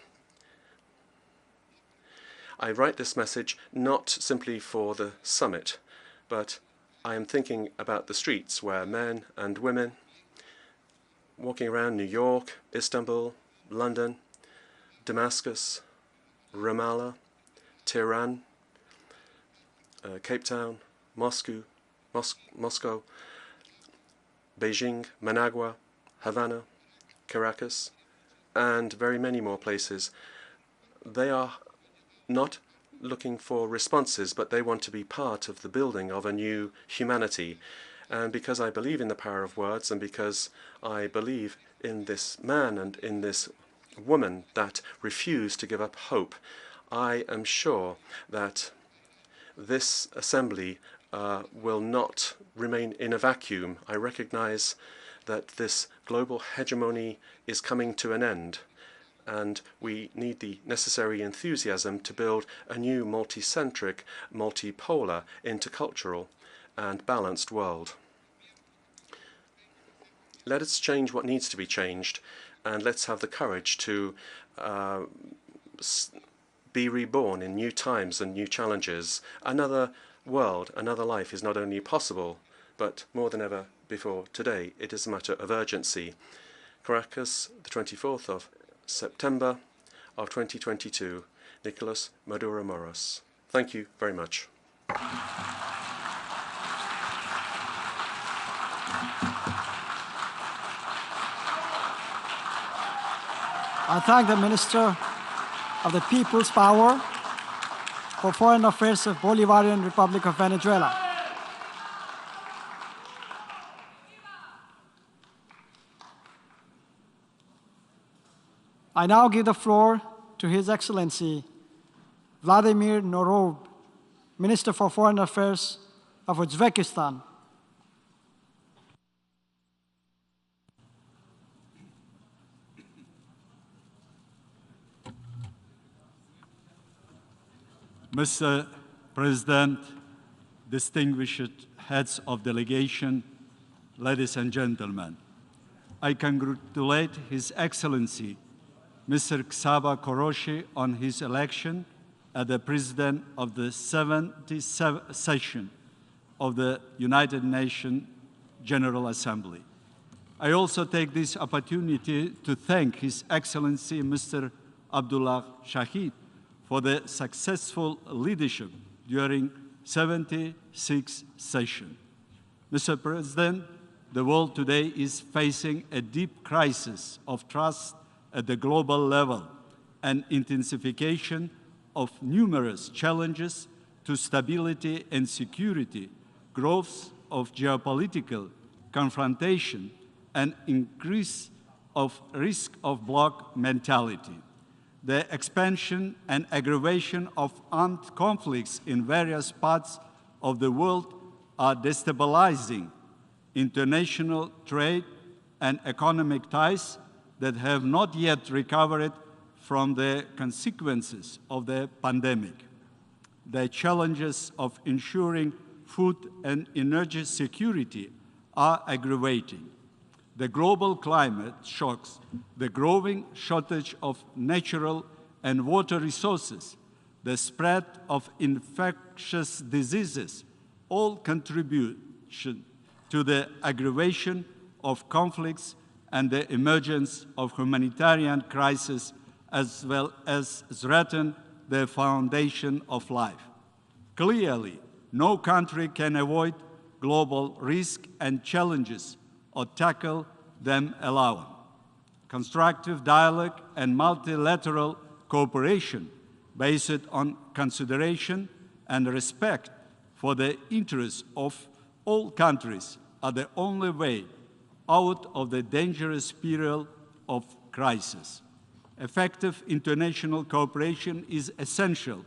I write this message not simply for the summit, but I am thinking about the streets where men and women walking around New York, Istanbul, London, Damascus, Ramallah, Tehran, Cape Town, Moscow, Beijing, Managua, Havana, Caracas, and very many more places. They are not looking for responses, but they want to be part of the building of a new humanity. And because I believe in the power of words, and because I believe in this man and in this woman that refuse to give up hope, I am sure that this assembly will not remain in a vacuum. I recognize that this global hegemony is coming to an end, and we need the necessary enthusiasm to build a new multicentric, multipolar, intercultural, and balanced world. Let us change what needs to be changed, and let's have the courage to be reborn in new times and new challenges. Another world, another life is not only possible, but more than ever before today, it is a matter of urgency. Caracas, the 24th of September of 2022, Nicolas Maduro Moros. Thank you very much.
I thank the Minister of the People's Power for Foreign Affairs of Bolivarian Republic of Venezuela. I now give the floor to His Excellency Vladimir Norov, Minister for Foreign Affairs of Uzbekistan.
Mr. President, distinguished heads of delegation, ladies and gentlemen, I congratulate His Excellency Mr. Csaba Kőrösi on his election as the President of the 77th session of the United Nations General Assembly. I also take this opportunity to thank His Excellency Mr. Abdullah Shahid for the successful leadership during 76th session. Mr. President, the world today is facing a deep crisis of trust at the global level and intensification of numerous challenges to stability and security, growth of geopolitical confrontation, and increase of risk of bloc mentality. The expansion and aggravation of armed conflicts in various parts of the world are destabilizing international trade and economic ties that have not yet recovered from the consequences of the pandemic. The challenges of ensuring food and energy security are aggravating. The global climate shocks, the growing shortage of natural and water resources, the spread of infectious diseases, all contribute to the aggravation of conflicts and the emergence of humanitarian crises, as well as threaten the foundation of life. Clearly, no country can avoid global risk and challenges or tackle them alone. Constructive dialogue and multilateral cooperation based on consideration and respect for the interests of all countries are the only way out of the dangerous spiral of crisis. Effective international cooperation is essential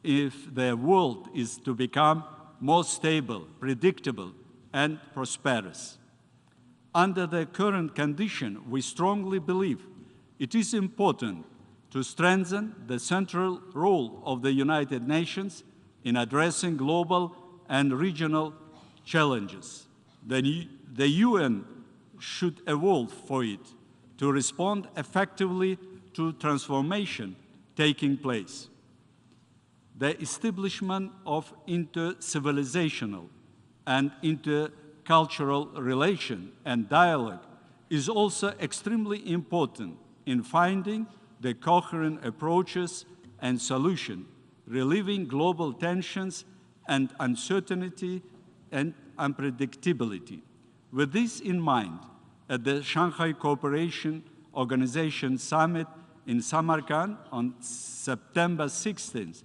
if the world is to become more stable, predictable, and prosperous. Under the current condition, we strongly believe it is important to strengthen the central role of the United Nations in addressing global and regional challenges. The UN should evolve for it to respond effectively to transformation taking place. The establishment of inter-civilizational and intercultural relation and dialogue is also extremely important in finding the coherent approaches and solutions, relieving global tensions and uncertainty and unpredictability. With this in mind, at the Shanghai Cooperation Organization Summit in Samarkand on September 16th,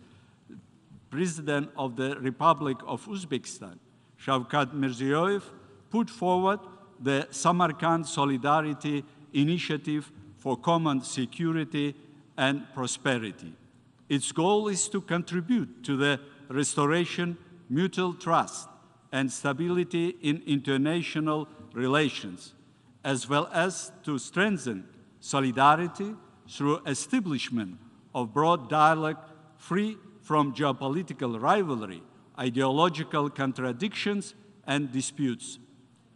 President of the Republic of Uzbekistan, Shavkat Mirziyoyev, put forward the Samarkand Solidarity Initiative for Common Security and Prosperity. Its goal is to contribute to the restoration, mutual trust, and stability in international relations, as well as to strengthen solidarity through establishment of broad dialogue free from geopolitical rivalry, ideological contradictions, and disputes.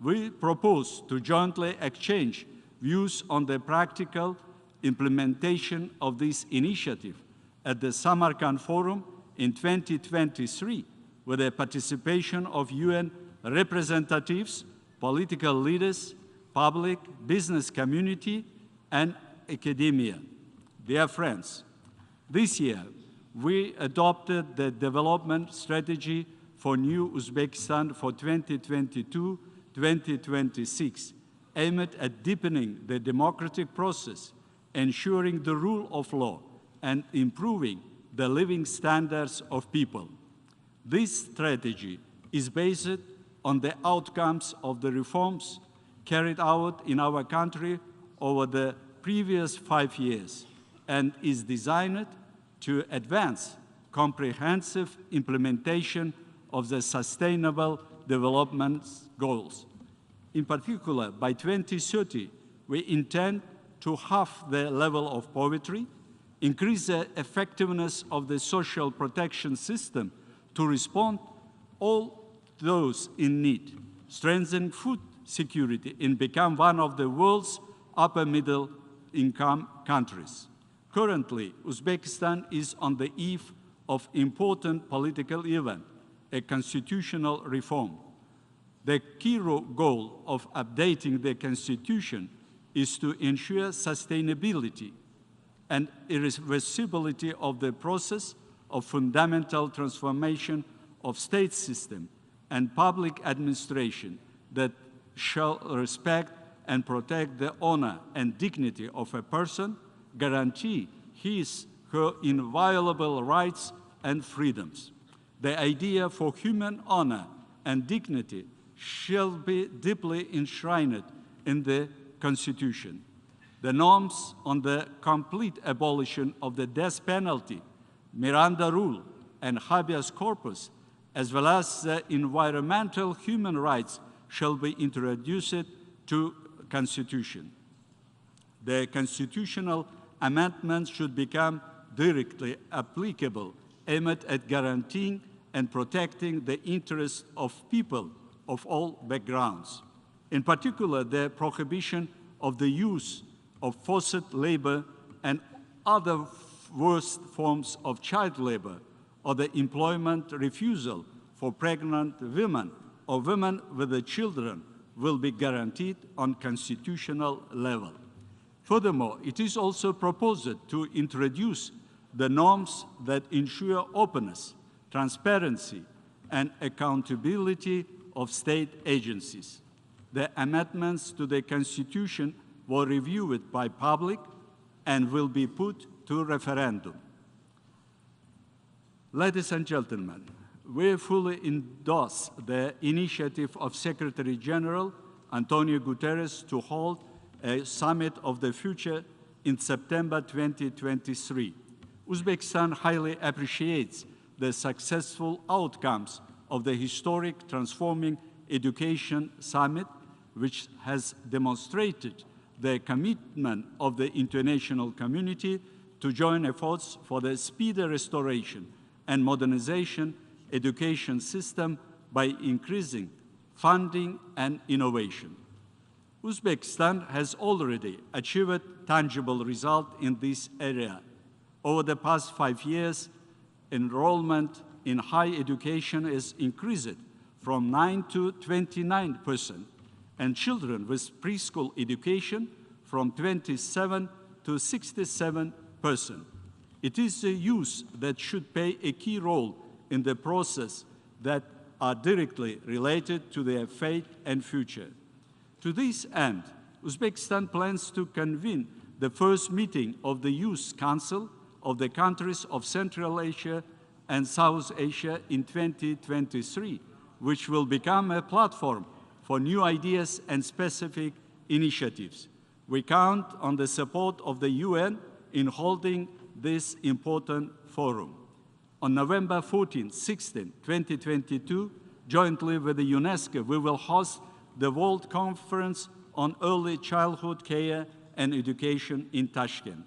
We propose to jointly exchange views on the practical implementation of this initiative at the Samarkand Forum in 2023 with the participation of UN representatives, political leaders, public, business community, and academia. Dear friends, this year we adopted the development strategy for New Uzbekistan for 2022-2026, aimed at deepening the democratic process, ensuring the rule of law, and improving the living standards of people. This strategy is based on the outcomes of the reforms carried out in our country over the previous 5 years and is designed to advance comprehensive implementation of the Sustainable Development Goals. In particular, by 2030, we intend to halve the level of poverty, increase the effectiveness of the social protection system to respond all those in need, strengthen food security, and become one of the world's upper middle income countries. Currently, Uzbekistan is on the eve of important political event, a constitutional reform. The key goal of updating the constitution is to ensure sustainability and irreversibility of the process of fundamental transformation of state system and public administration that shall respect and protect the honor and dignity of a person, guarantee her inviolable rights and freedoms. The idea for human honor and dignity shall be deeply enshrined in the Constitution. The norms on the complete abolition of the death penalty, Miranda rule, and habeas corpus, as well as the environmental human rights, shall be introduced to Constitution. The constitutional amendments should become directly applicable, aimed at guaranteeing and protecting the interests of people of all backgrounds. In particular, the prohibition of the use of forced labor and other worst forms of child labor, or the employment refusal for pregnant women or women with the children, will be guaranteed on constitutional level. Furthermore, it is also proposed to introduce the norms that ensure openness, transparency, and accountability of state agencies. The amendments to the Constitution were reviewed by public and will be put to referendum. Ladies and gentlemen, we fully endorse the initiative of Secretary General Antonio Guterres to hold a summit of the future in September 2023. Uzbekistan highly appreciates the successful outcomes of the historic Transforming Education Summit, which has demonstrated the commitment of the international community to join efforts for the speedy restoration and modernization education system by increasing funding and innovation. Uzbekistan has already achieved tangible results in this area. Over the past 5 years, enrollment in higher education has increased
from 9 to 29%, and children with preschool education from 27 to 67%. It is the youth that should play a key role in the process that are directly related to their fate and future. To this end, Uzbekistan plans to convene the first meeting of the Youth Council of the countries of Central Asia and South Asia in 2023, which will become a platform for new ideas and specific initiatives. We count on the support of the UN in holding this important forum. On November 14, 16, 2022, jointly with the UNESCO, we will host the World Conference on Early Childhood Care and Education in Tashkent.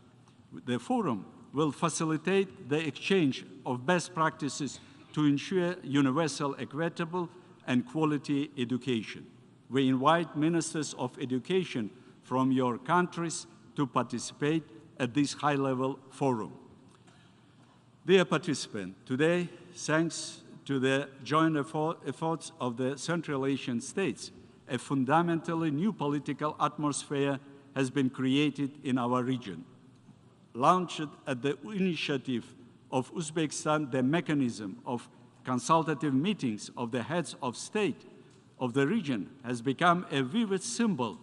The forum will facilitate the exchange of best practices to ensure universal, equitable, and quality education. We invite ministers of education from your countries to participate at this high-level forum. Dear participants, today, thanks to the joint efforts of the Central Asian states, a fundamentally new political atmosphere has been created in our region. Launched at the initiative of Uzbekistan, the mechanism of consultative meetings of the heads of state of the region has become a vivid symbol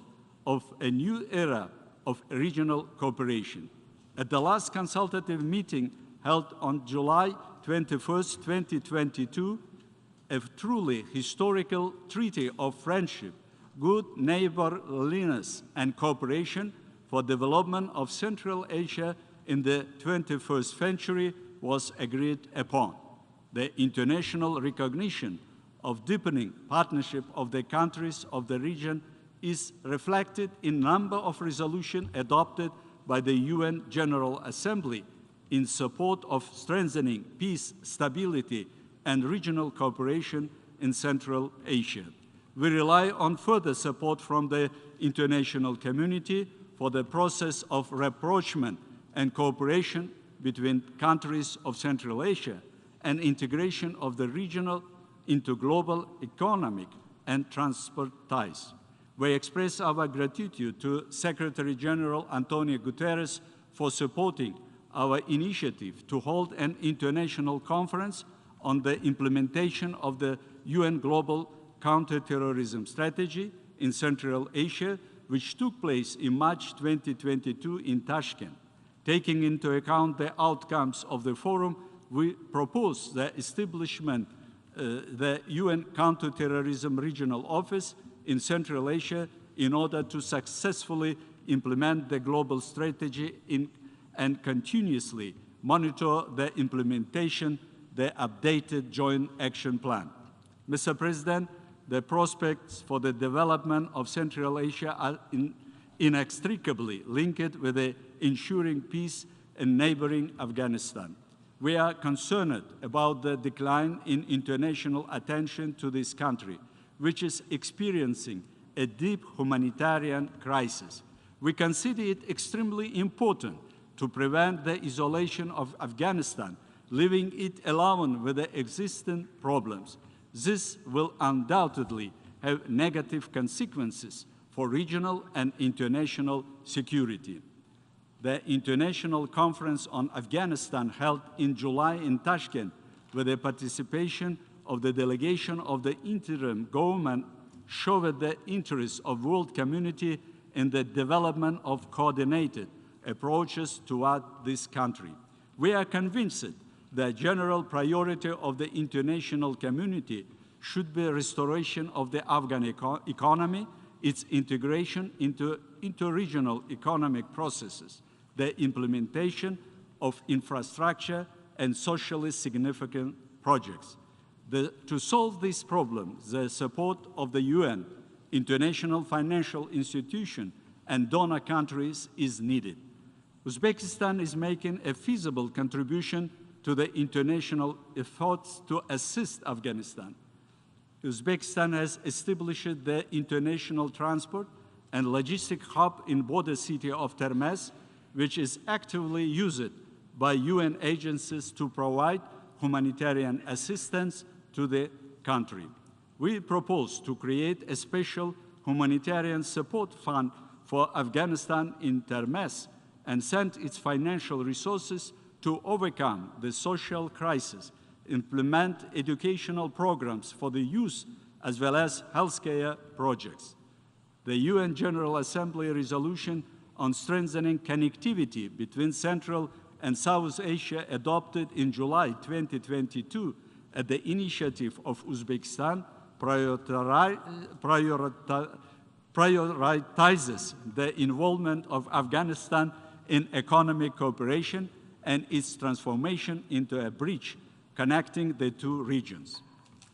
of a new era of regional cooperation. At the last consultative meeting held on July 21, 2022, a truly historical treaty of friendship, good neighborliness, and cooperation for development of Central Asia in the 21st century was agreed upon. The international recognition of deepening partnership of the countries of the region is reflected in a number of resolutions adopted by the UN General Assembly in support of strengthening peace, stability, and regional cooperation in Central Asia. We rely on further support from the international community for the process of rapprochement and cooperation between countries of Central Asia and integration of the regional into global economic and transport ties. We express our gratitude to Secretary General Antonio Guterres for supporting our initiative to hold an international conference on the implementation of the UN Global Counterterrorism Strategy in Central Asia, which took place in March 2022 in Tashkent. Taking into account the outcomes of the forum, we propose the establishment the UN Counterterrorism Regional Office in Central Asia in order to successfully implement the global strategy and continuously monitor the implementation, the updated Joint Action Plan. Mr. President, the prospects for the development of Central Asia are inextricably linked with the ensuring peace in neighboring Afghanistan. We are concerned about the decline in international attention to this country, which is experiencing a deep humanitarian crisis. We consider it extremely important to prevent the isolation of Afghanistan, leaving it alone with the existing problems. This will undoubtedly have negative consequences for regional and international security. The International Conference on Afghanistan held in July in Tashkent with the participation of the delegation of the interim government showed the interest of the world community in the development of coordinated approaches toward this country. We are convinced the general priority of the international community should be restoration of the Afghan economy, its integration into interregional economic processes, the implementation of infrastructure and socially significant projects. To solve this problem, the support of the UN, international financial institutions, and donor countries is needed. Uzbekistan is making a feasible contribution to the international efforts to assist Afghanistan. Uzbekistan has established the international transport and logistic hub in border city of Termez, which is actively used by UN agencies to provide humanitarian assistance to the country. we propose to create a special humanitarian support fund for Afghanistan in Termes and send its financial resources to overcome the social crisis, implement educational programs for the youth, as well as healthcare projects. The UN General Assembly resolution on strengthening connectivity between Central and South Asia, adopted in July 2022 at the initiative of Uzbekistan, prioritizes the involvement of Afghanistan in economic cooperation and its transformation into a bridge connecting the two regions.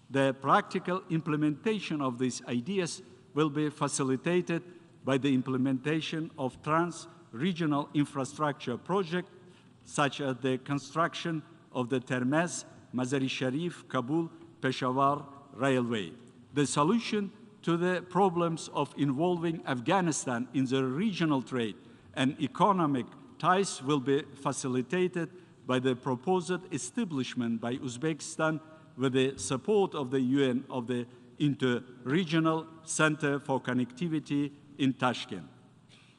The practical implementation of these ideas will be facilitated by the implementation of trans-regional infrastructure projects, such as the construction of the Termes, Mazar-i Kabul, Peshawar Railway. The solution to the problems of involving Afghanistan in the regional trade and economic ties will be facilitated by the proposed establishment by Uzbekistan, with the support of the UN, of the Inter-Regional Center for Connectivity in Tashkent.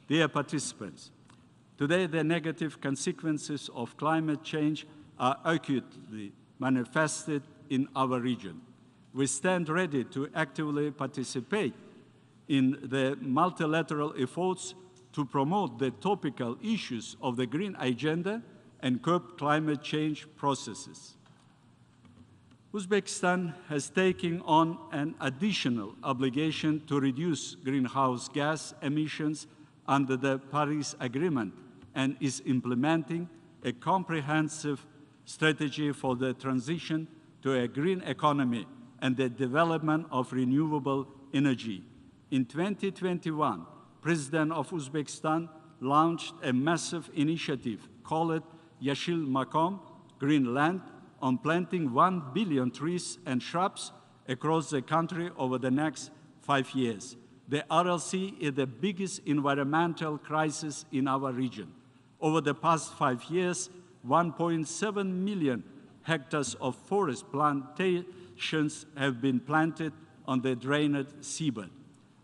Dear participants, today the negative consequences of climate change are acutely manifested in our region. We stand ready to actively participate in the multilateral efforts to promote the topical issues of the Green Agenda and curb climate change processes. Uzbekistan has taken on an additional obligation to reduce greenhouse gas emissions under the Paris Agreement and is implementing a comprehensive strategy for the transition to a green economy and the development of renewable energy. In 2021, President of Uzbekistan launched a massive initiative called Yashil Makam, Green Land, on planting 1 billion trees and shrubs across the country over the next 5 years. The RLC is the biggest environmental crisis in our region. Over the past 5 years, 1.7 million hectares of forest plantations have been planted on the drained seabed.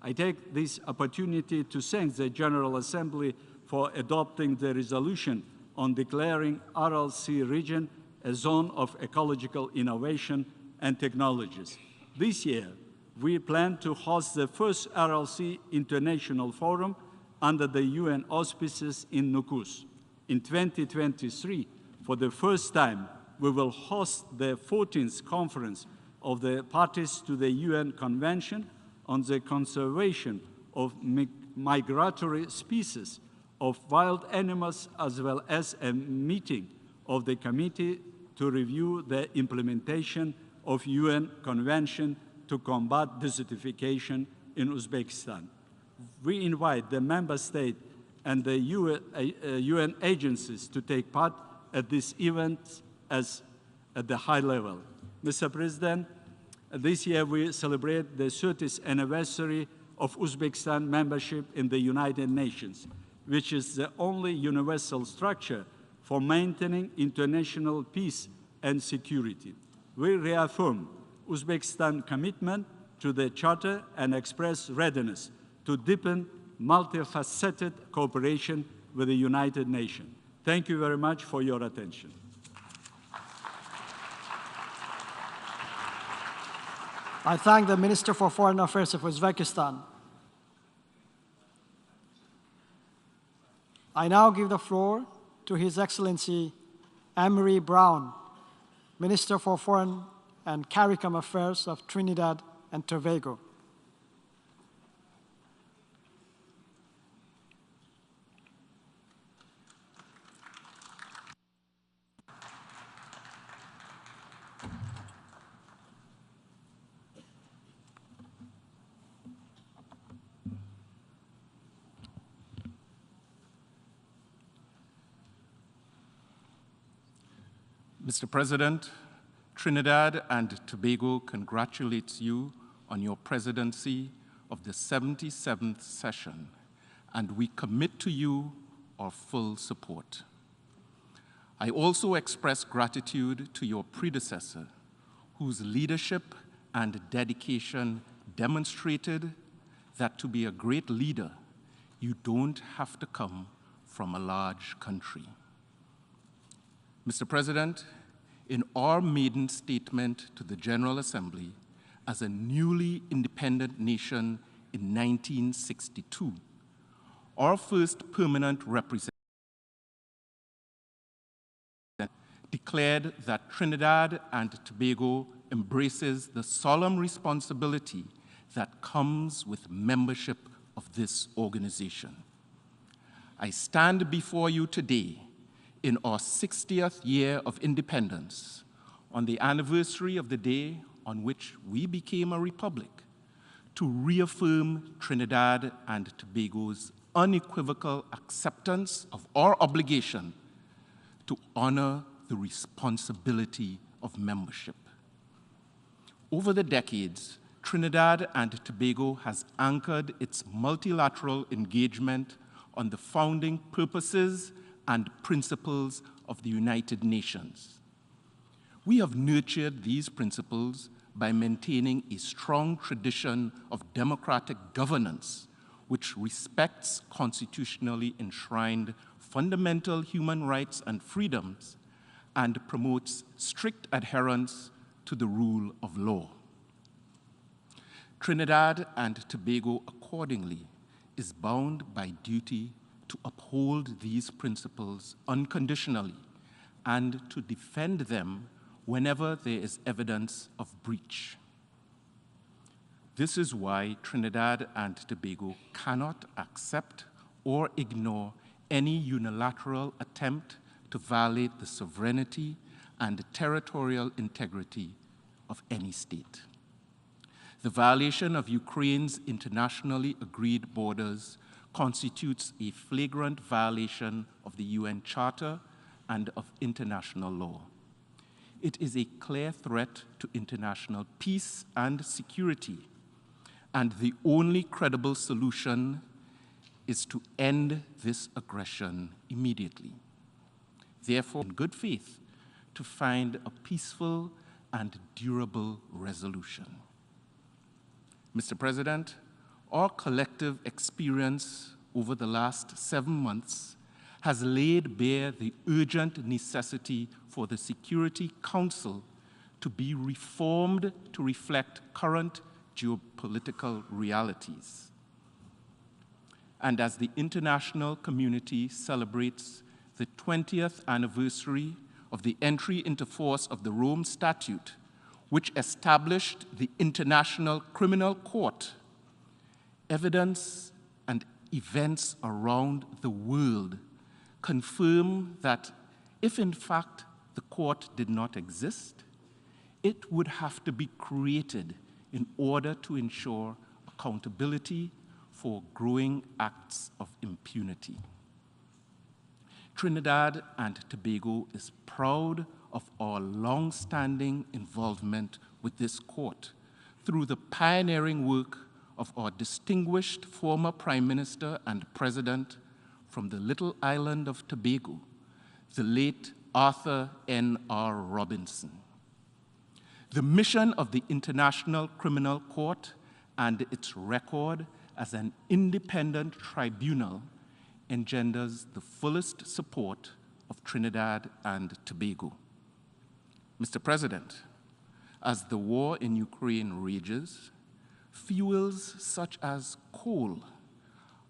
I take this opportunity to thank the General Assembly for adopting the resolution on declaring RLC region a zone of ecological innovation and technologies. This year, we plan to host the first RLC International Forum under the UN auspices in Nukus. In 2023, for the first time, we will host the 14th Conference of the Parties to the UN Convention on the Conservation of Migratory Species of Wild Animals, as well as a meeting of the Committee to review the implementation of UN Convention to combat desertification in Uzbekistan. We invite the member state and the UN agencies to take part at this event at the high level. Mr. President, this year we celebrate the 30th anniversary of Uzbekistan membership in the United Nations, which is the only universal structure for maintaining international peace and security. We reaffirm Uzbekistan's commitment to the Charter and express readiness to deepen multifaceted cooperation with the United Nations. Thank you very much for your attention.
I thank the Minister for Foreign Affairs of Uzbekistan. I now give the floor to His Excellency Emery Brown, Minister for Foreign and CARICOM Affairs of Trinidad and Tobago.
Mr. President, Trinidad and Tobago congratulates you on your presidency of the 77th session, and we commit to you our full support. I also express gratitude to your predecessor, whose leadership
and dedication demonstrated that to be a great leader, you don't have to come from a large country. Mr. President, in our maiden statement to the General Assembly as a newly independent nation in 1962, our first permanent representative declared that Trinidad and Tobago embraces the solemn responsibility that comes with membership of this organization. I stand before you today in our 60th year of independence, on the anniversary of the day on which we became a republic, to reaffirm Trinidad and Tobago's unequivocal acceptance of our obligation to honor the responsibility of membership. Over the decades, Trinidad and Tobago has anchored its multilateral engagement on the founding purposes and principles of the United Nations. We have nurtured these principles by maintaining a strong tradition of democratic governance, which respects constitutionally enshrined fundamental human rights and freedoms and promotes strict adherence to the rule of law. Trinidad and Tobago, accordingly, is bound by duty to uphold these principles unconditionally and to defend them whenever there is evidence of breach. This is why Trinidad and Tobago cannot accept or ignore any unilateral attempt to violate the sovereignty and territorial integrity of any state. The violation of Ukraine's internationally agreed borders constitutes a flagrant violation of the UN Charter and of international law. It is a clear threat to international peace and security, and the only credible solution is to end this aggression immediately. Therefore, in good faith, to find a peaceful and durable resolution. Mr. President, our collective experience over the last 7 months has laid bare the urgent necessity for the Security Council to be reformed to reflect current geopolitical realities. And as the international community celebrates the 20th anniversary of the entry into force of the Rome Statute, which established the International Criminal Court, evidence and events around the world confirm that if in fact the court did not exist, it would have to be created in order to ensure accountability for growing acts of impunity. Trinidad and Tobago is proud of our long-standing involvement with this court through the pioneering work of our distinguished former Prime Minister and President from the little island of Tobago, the late Arthur N.R. Robinson. The mission of the International Criminal Court and its record as an independent tribunal engenders the fullest support of Trinidad and Tobago. Mr. President, as the war in Ukraine rages, fuels such as coal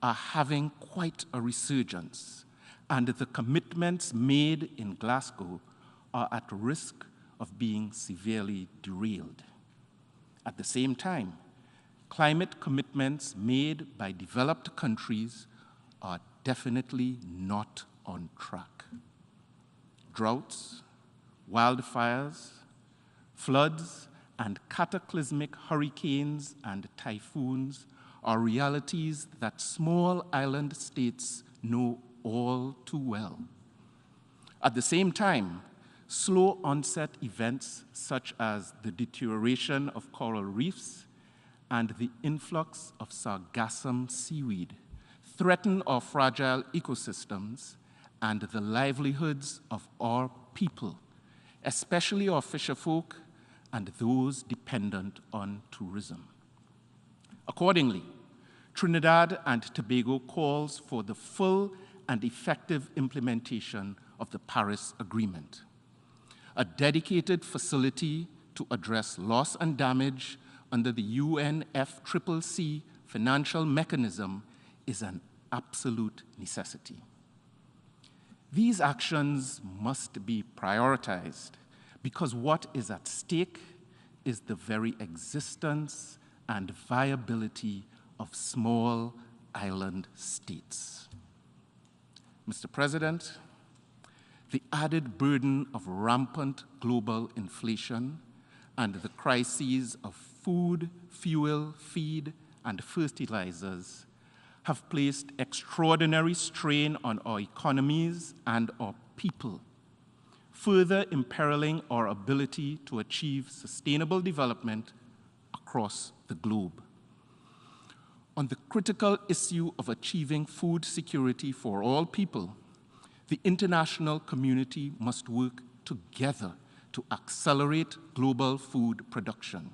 are having quite a resurgence, and the commitments made in Glasgow are at risk of being severely derailed. At the same time, climate commitments made by developed countries are definitely not on track. Droughts, wildfires, floods, and cataclysmic hurricanes and typhoons are realities that small island states know all too well. At the same time, slow onset events such as the deterioration of coral reefs and the influx of sargassum seaweed threaten our fragile ecosystems and the livelihoods of our people, especially our fisherfolk and those dependent on tourism. Accordingly, Trinidad and Tobago calls for the full and effective implementation of the Paris Agreement. A dedicated facility to address loss and damage under the UNFCCC financial mechanism is an absolute necessity. These actions must be prioritized because what is at stake is the very existence and viability of small island states. Mr. President, the added burden of rampant global inflation and the crises of food, fuel, feed, and fertilizers have placed extraordinary strain on our economies and our people, further imperiling our ability to achieve sustainable development across the globe. On the critical issue of achieving food security for all people, the international community must work together to accelerate global food production.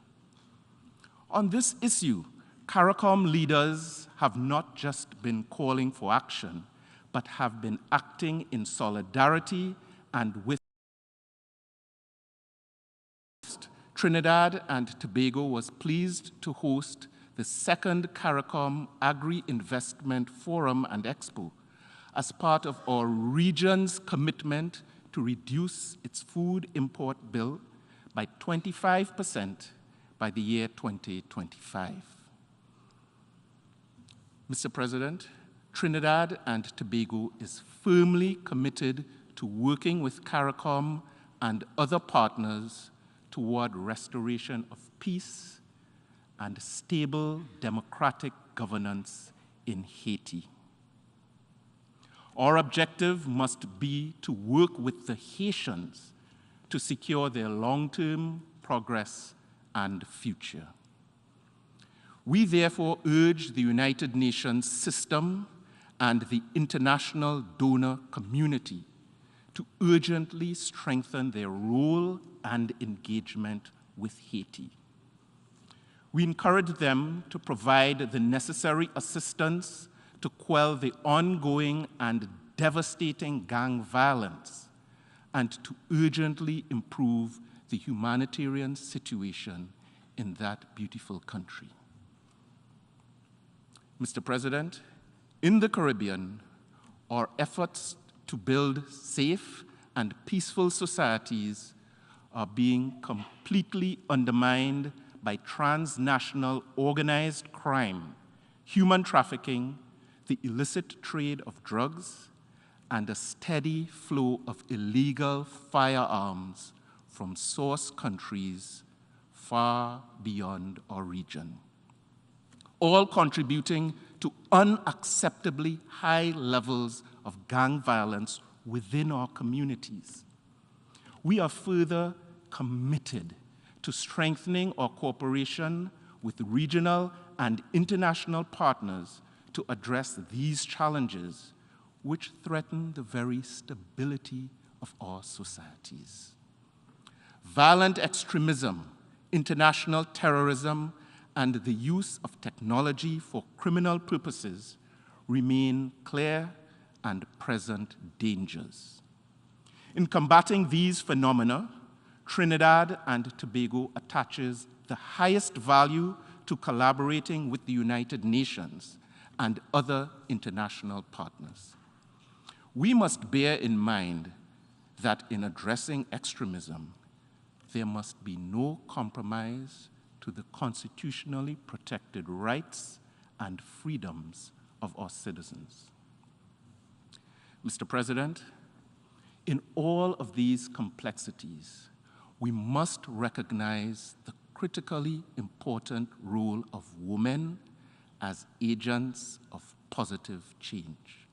On this issue, CARICOM leaders have not just been calling for action, but have been acting in solidarity and with. Trinidad and Tobago was pleased to host the second CARICOM Agri-Investment Forum and Expo as part of our region's commitment to reduce its food import bill by 25% by the year 2025. Mr. President, Trinidad and Tobago is firmly committed to working with CARICOM and other partners toward restoration of peace and stable democratic governance in Haiti. Our objective must be to work with the Haitians to secure their long-term progress and future. We therefore urge the United Nations system and the international donor community to urgently strengthen their role and engagement with Haiti. We encourage them to provide the necessary assistance to quell the ongoing and devastating gang violence and to urgently improve the humanitarian situation in that beautiful country. Mr. President, in the Caribbean, our efforts to build safe and peaceful societies are being completely undermined by transnational organized crime, human trafficking, the illicit trade of drugs, and a steady flow of illegal firearms from source countries far beyond our region, all contributing to unacceptably high levels of gang violence within our communities. We are further committed to strengthening our cooperation with regional and international partners to address these challenges, which threaten the very stability of our societies. Violent extremism, international terrorism, and the use of technology for criminal purposes remain clear and present dangers. In combating these phenomena, Trinidad and Tobago attaches the highest value to collaborating with the United Nations and other international partners. We must bear in mind that in addressing extremism, there must be no compromise to the constitutionally protected rights and freedoms of our citizens. Mr. President, in all of these complexities, we must recognize the critically important role of women as agents of positive change.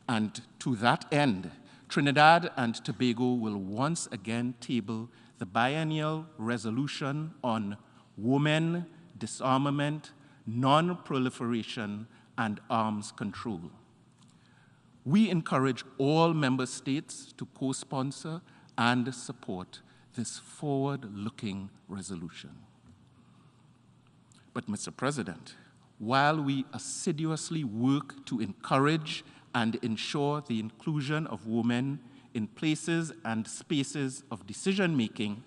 And to that end, Trinidad and Tobago will once again table the biennial resolution on women, disarmament, non-proliferation, and arms control. We encourage all member states to co-sponsor and support this forward-looking resolution. But, Mr. President, while we assiduously work to encourage and ensure the inclusion of women in places and spaces of decision-making,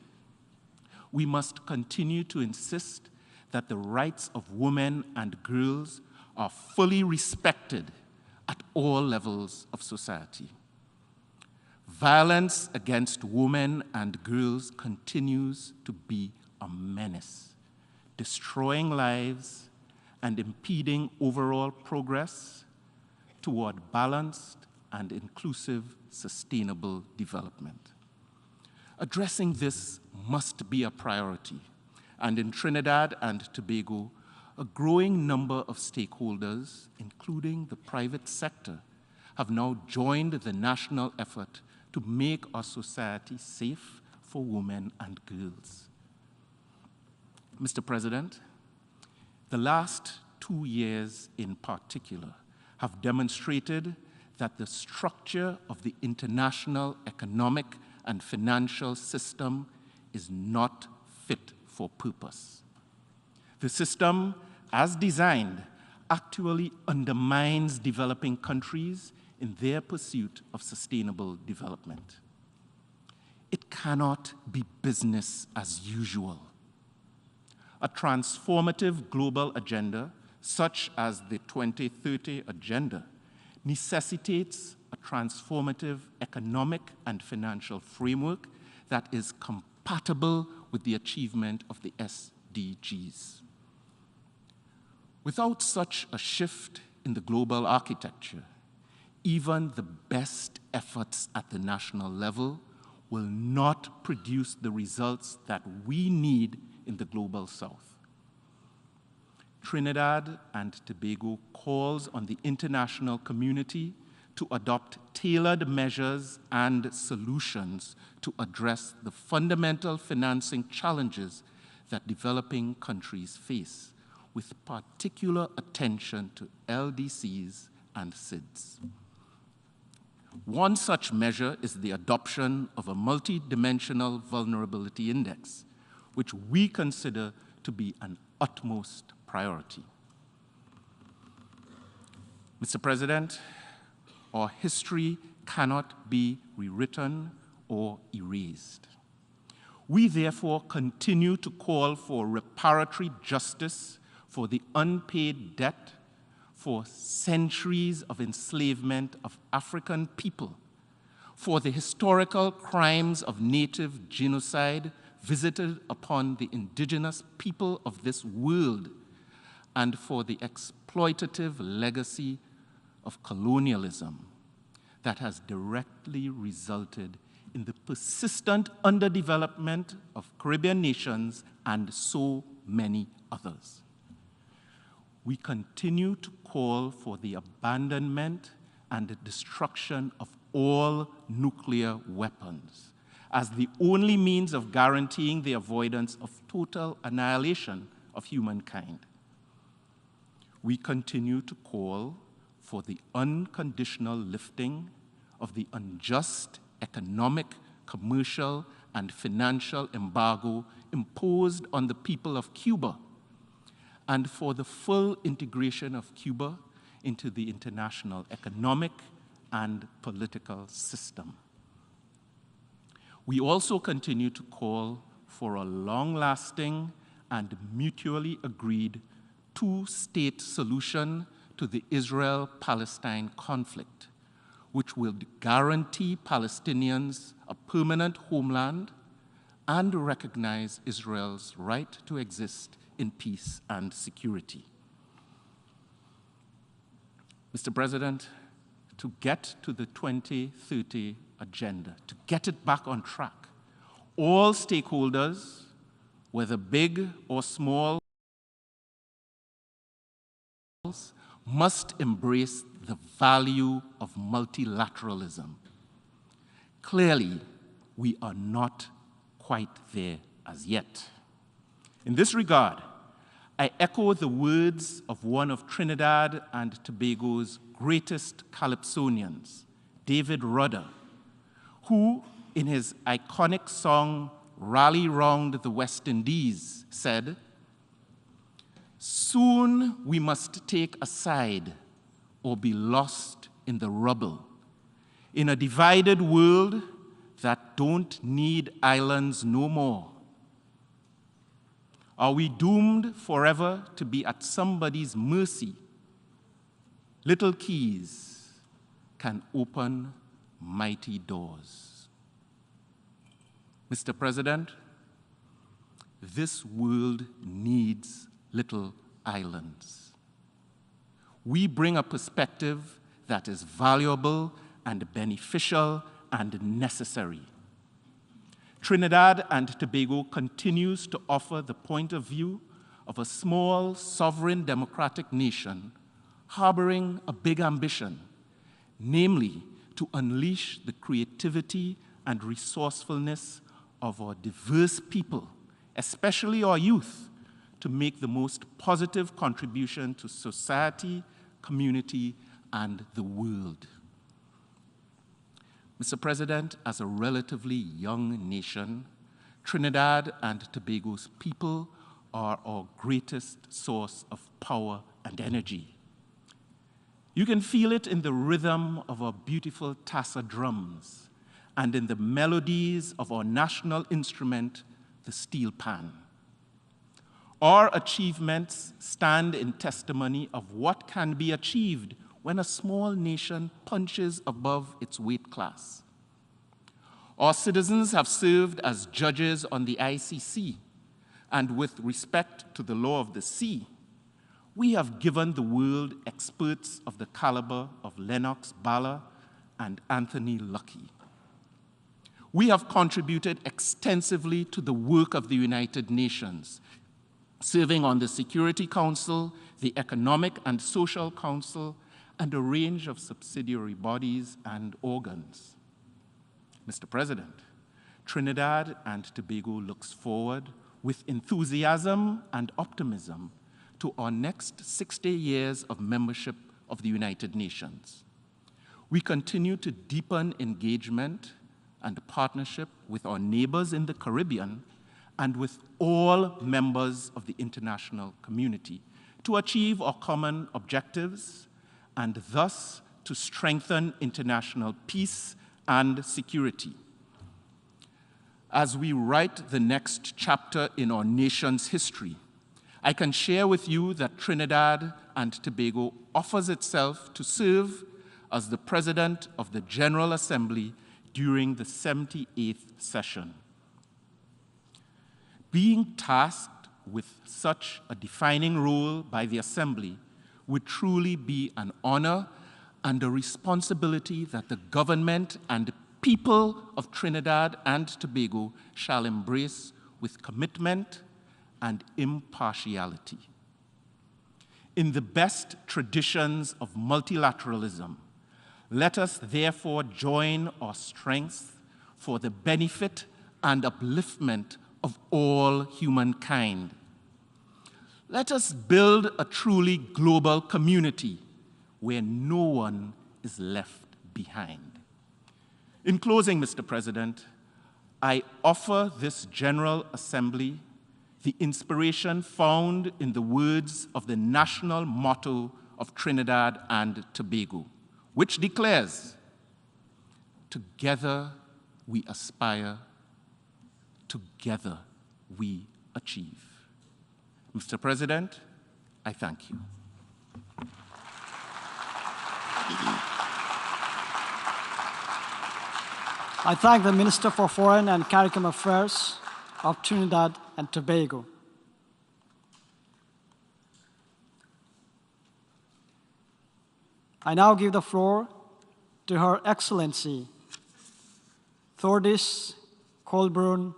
we must continue to insist that the rights of women and girls are fully respected at all levels of society. Violence against women and girls continues to be a menace, destroying lives and impeding overall progress toward balanced and inclusive sustainable development. Addressing this must be a priority, and in Trinidad and Tobago, a growing number of stakeholders, including the private sector, have now joined the national effort to make our society safe for women and girls. Mr. President, the last 2 years in particular have demonstrated that the structure of the international economic and financial system is not fit for purpose. The system, as designed, actually undermines developing countries in their pursuit of sustainable development. It cannot be business as usual. A transformative global agenda, such as the 2030 Agenda, necessitates a transformative economic and financial framework that is compatible with the achievement of the SDGs. Without such a shift in the global architecture, even the best efforts at the national level will not produce the results that we need in the global south. Trinidad and Tobago calls on the international community to adopt tailored measures and solutions to address the fundamental financing challenges that developing countries face, with particular attention to LDCs and SIDS. One such measure is the adoption of a multidimensional vulnerability index, which we consider to be an utmost priority. Mr. President, our history cannot be rewritten or erased. We therefore continue to call for reparatory justice for the unpaid debt for centuries of enslavement of African people, for the historical crimes of native genocide visited upon the indigenous people of this world, and for the exploitative legacy of colonialism that has directly resulted in the persistent underdevelopment of Caribbean nations and so many others. We continue to call for the abandonment and the destruction of all nuclear weapons as the only means of guaranteeing the avoidance of total annihilation of humankind. We continue to call for the unconditional lifting of the unjust economic, commercial, and financial embargo imposed on the people of Cuba, and for the full integration of Cuba into the international economic and political system. We also continue to call for a long-lasting and mutually agreed two-state solution to the Israel-Palestine conflict, which will guarantee Palestinians a permanent homeland and recognize Israel's right to exist in peace and security. Mr. President, to get to the 2030 Agenda, to get it back on track, all stakeholders, whether big or small, must embrace the value of multilateralism. Clearly, we are not quite there as yet. In this regard, I echo the words of one of Trinidad and Tobago's greatest calypsonians, David Rudder, who, in his iconic song, Rally Round the West Indies, said, "Soon we must take a side or be lost in the rubble, in a divided world that don't need islands no more. Are we doomed forever to be at somebody's mercy? Little keys can open mighty doors." Mr. President, this world needs little islands. We bring a perspective that is valuable and beneficial and necessary. Trinidad and Tobago continues to offer the point of view of a small, sovereign, democratic nation harboring a big ambition, namely to unleash the creativity and resourcefulness of our diverse people, especially our youth, to make the most positive contribution to society, community, and the world. Mr. President, as a relatively young nation, Trinidad and Tobago's people are our greatest source of power and energy. You can feel it in the rhythm of our beautiful tassa drums and in the melodies of our national instrument, the steel pan. Our achievements stand in testimony of what can be achieved when a small nation punches above its weight class. Our citizens have served as judges on the ICC, and with respect to the law of the sea, we have given the world experts of the caliber of Lennox Bala and Anthony Luckey. We have contributed extensively to the work of the United Nations, serving on the Security Council, the Economic and Social Council, and a range of subsidiary bodies and organs. Mr. President, Trinidad and Tobago looks forward with enthusiasm and optimism to our next 60 years of membership of the United Nations. We continue to deepen engagement and partnership with our neighbors in the Caribbean and with all members of the international community to achieve our common objectives and thus to strengthen international peace and security. As we write the next chapter in our nation's history, I can share with you that Trinidad and Tobago offers itself to serve as the President of the General Assembly during the 78th session. Being tasked with such a defining role by the Assembly would truly be an honor and a responsibility that the government and people of Trinidad and Tobago shall embrace with commitment and impartiality. In the best traditions of multilateralism, let us therefore join our strength for the benefit and upliftment of all humankind. Let us build a truly global community where no one is left behind. In closing, Mr. President, I offer this General Assembly the inspiration found in the words of the national motto of Trinidad and Tobago, which declares, "Together we aspire, together we achieve." Mr. President, I thank you.
I thank the Minister for Foreign and CARICOM Affairs of Trinidad and Tobago. I now give the floor to Her Excellency Thordis Kolbrun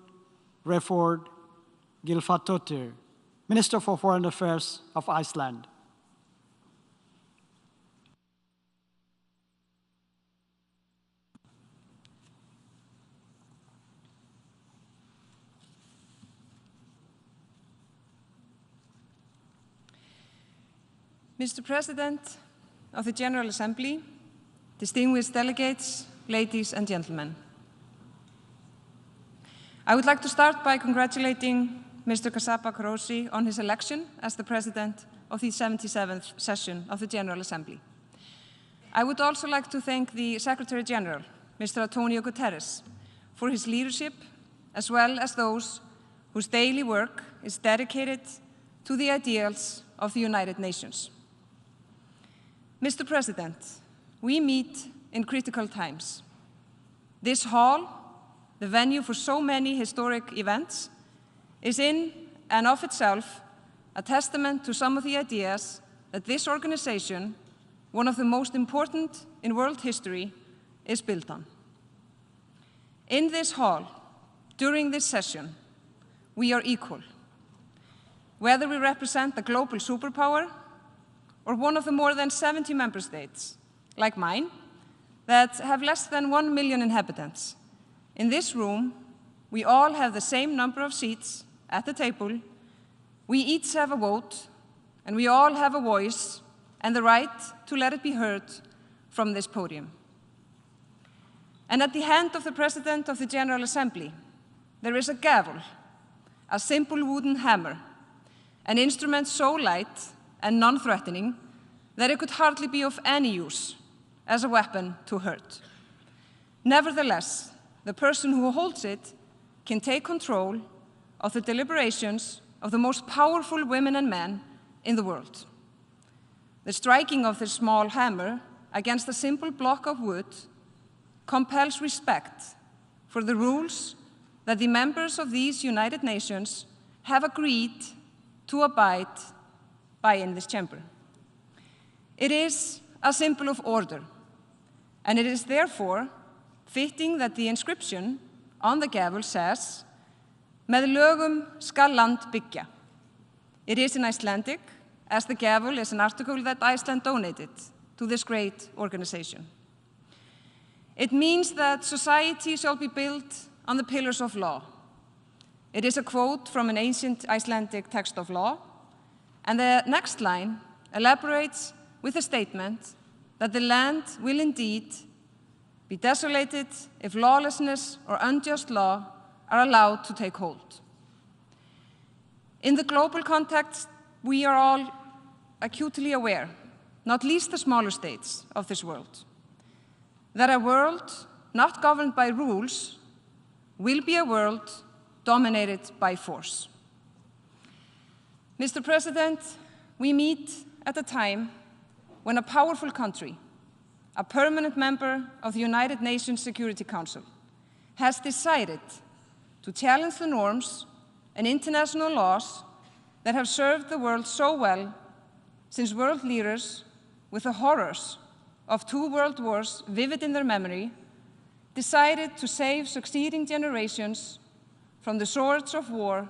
Reford Gylfadóttir, Minister for Foreign Affairs of Iceland.
Mr. President of the General Assembly, distinguished delegates, ladies and gentlemen. I would like to start by congratulating Mr. Kasapa Karoshi on his election as the President of the 77th session of the General Assembly. I would also like to thank the Secretary General, Mr. Antonio Guterres, for his leadership, as well as those whose daily work is dedicated to the ideals of the United Nations. Mr. President, we meet in critical times. This hall, the venue for so many historic events, is in and of itself a testament to some of the ideas that this organization, one of the most important in world history, is built on. In this hall, during this session, we are equal. Whether we represent a global superpower or one of the more than 70 member states, like mine, that have less than 1 million inhabitants, in this room, we all have the same number of seats at the table, we each have a vote, and we all have a voice and the right to let it be heard from this podium. And at the hand of the President of the General Assembly, there is a gavel, a simple wooden hammer, an instrument so light and non-threatening that it could hardly be of any use as a weapon to hurt. Nevertheless, the person who holds it can take control of the deliberations of the most powerful women and men in the world. The striking of this small hammer against a simple block of wood compels respect for the rules that the members of these United Nations have agreed to abide by in this chamber. It is a symbol of order, and it is therefore fitting that the inscription on the gavel says, "Með lögum skal land byggja." It is in Icelandic, as the gavel is an article that Iceland donated to this great organization. It means that society shall be built on the pillars of law. It is a quote from an ancient Icelandic text of law, and the next line elaborates with a statement that the land will indeed be desolated if lawlessness or unjust law are allowed to take hold. In the global context, we are all acutely aware, not least the smaller states of this world, that a world not governed by rules will be a world dominated by force. Mr. President, we meet at a time when a powerful country, a permanent member of the United Nations Security Council, has decided to challenge the norms and international laws that have served the world so well since world leaders, with the horrors of 2 world wars vivid in their memory, decided to save succeeding generations from the swords of war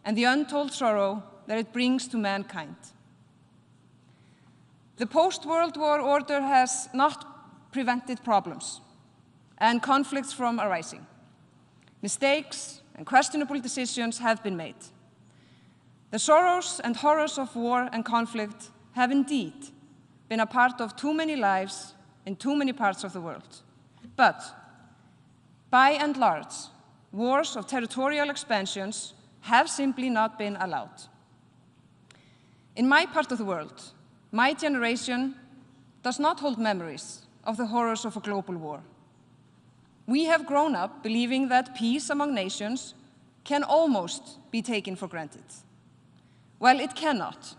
and the untold sorrow that it brings to mankind. The post-World War order has not prevented problems and conflicts from arising. Mistakes and questionable decisions have been made. The sorrows and horrors of war and conflict have indeed been a part of too many lives in too many parts of the world. But, by and large, wars of territorial expansions have simply not been allowed. In my part of the world, my generation does not hold memories of the horrors of a global war. We have grown up believing that peace among nations can almost be taken for granted. Well, it cannot.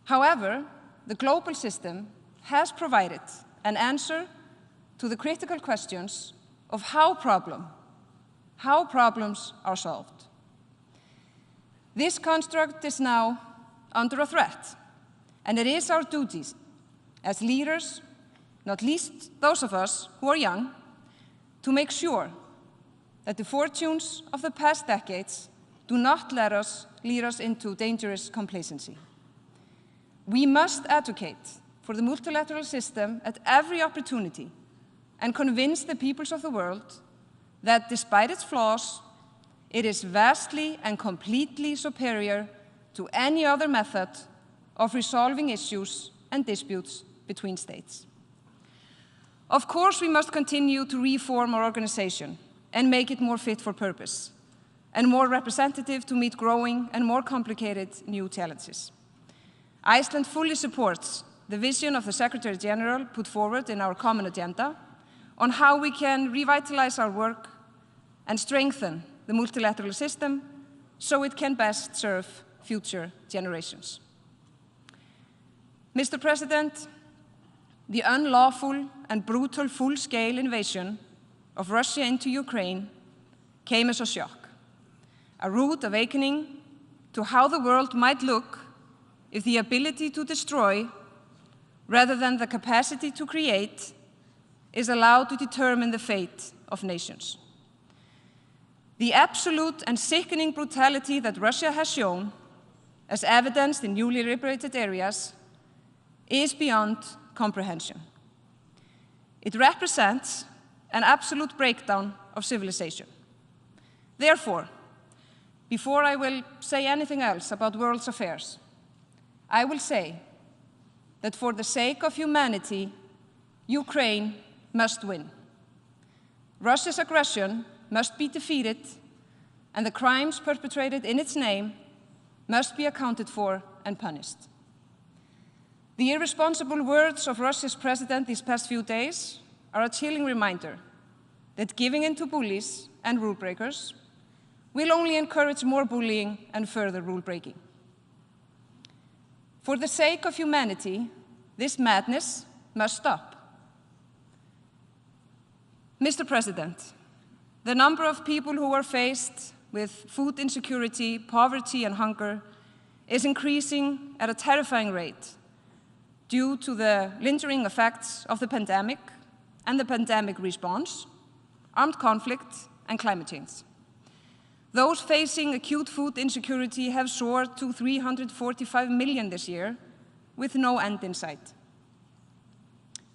However, the global system has provided an answer to the critical questions of how problems are solved. This construct is now under a threat, and it is our duties as leaders, not least those of us who are young, to make sure that the fortunes of the past decades do not lead us into dangerous complacency. We must advocate for the multilateral system at every opportunity and convince the peoples of the world that despite its flaws, it is vastly and completely superior to any other method of resolving issues and disputes between states. Of course, we must continue to reform our organization and make it more fit for purpose and more representative to meet growing and more complicated new challenges. Iceland fully supports the vision of the Secretary General put forward in our common agenda on how we can revitalize our work and strengthen the multilateral system so it can best serve future generations. Mr. President, the unlawful and brutal full-scale invasion of Russia into Ukraine came as a shock, a rude awakening to how the world might look if the ability to destroy, rather than the capacity to create, is allowed to determine the fate of nations. The absolute and sickening brutality that Russia has shown, as evidenced in newly liberated areas, is beyond comprehension. It represents an absolute breakdown of civilization. Therefore, before I will say anything else about world's affairs, I will say that for the sake of humanity, Ukraine must win. Russia's aggression must be defeated, and the crimes perpetrated in its name must be accounted for and punished. The irresponsible words of Russia's president these past few days are a chilling reminder that giving in to bullies and rule breakers will only encourage more bullying and further rule breaking. For the sake of humanity, this madness must stop. Mr. President, the number of people who are faced with food insecurity, poverty, and hunger is increasing at a terrifying rate due to the lingering effects of the pandemic and the pandemic response, armed conflict, and climate change. Those facing acute food insecurity have soared to 345 million this year, with no end in sight.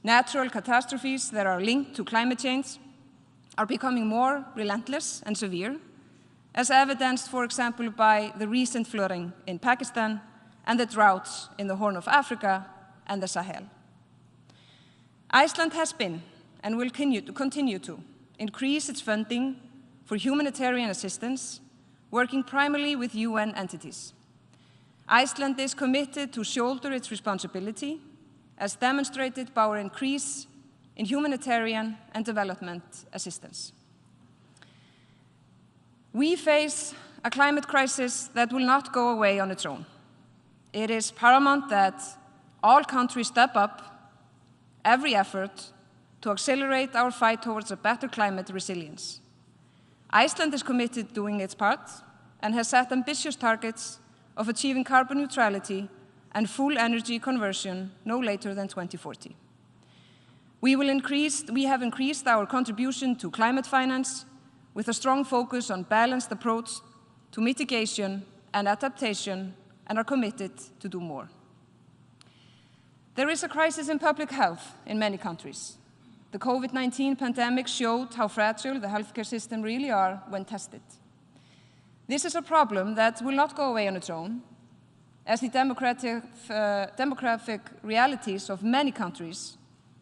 Natural catastrophes that are linked to climate change are becoming more relentless and severe, as evidenced, for example, by the recent flooding in Pakistan and the droughts in the Horn of Africa and the Sahel. Iceland has been and will continue to increase its funding for humanitarian assistance, working primarily with UN entities. Iceland is committed to shoulder its responsibility, as demonstrated by our increase in humanitarian and development assistance. We face a climate crisis that will not go away on its own. It is paramount that all countries step up every effort to accelerate our fight towards a better climate resilience. Iceland is committed to doing its part and has set ambitious targets of achieving carbon neutrality and full energy conversion no later than 2040. We have increased our contribution to climate finance with a strong focus on balanced approach to mitigation and adaptation, and are committed to do more. There is a crisis in public health in many countries. The COVID-19 pandemic showed how fragile the healthcare system really are when tested. This is a problem that will not go away on its own, as the demographic realities of many countries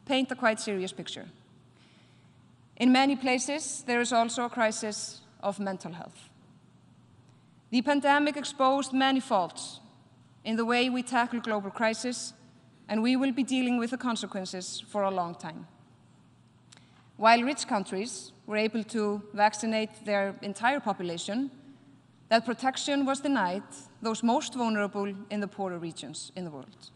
paint a quite serious picture. In many places, there is also a crisis of mental health. The pandemic exposed many faults in the way we tackle global crisis, and we will be dealing with the consequences for a long time. While rich countries were able to vaccinate their entire population, that protection was denied those most vulnerable in the poorer regions in the world.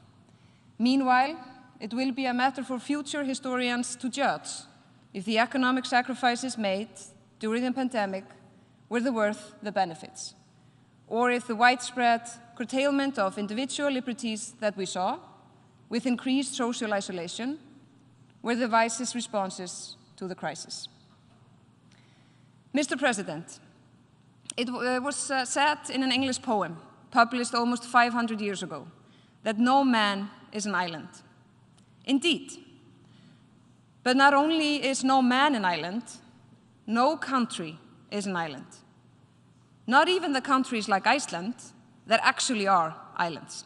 Meanwhile, it will be a matter for future historians to judge if the economic sacrifices made during the pandemic were worth the benefits, or if the widespread curtailment of individual liberties that we saw, with increased social isolation, were the wisest responses to the crisis. Mr. President, it was said in an English poem published almost 500 years ago that no man is an island. Indeed. But not only is no man an island, no country is an island. Not even the countries like Iceland that actually are islands.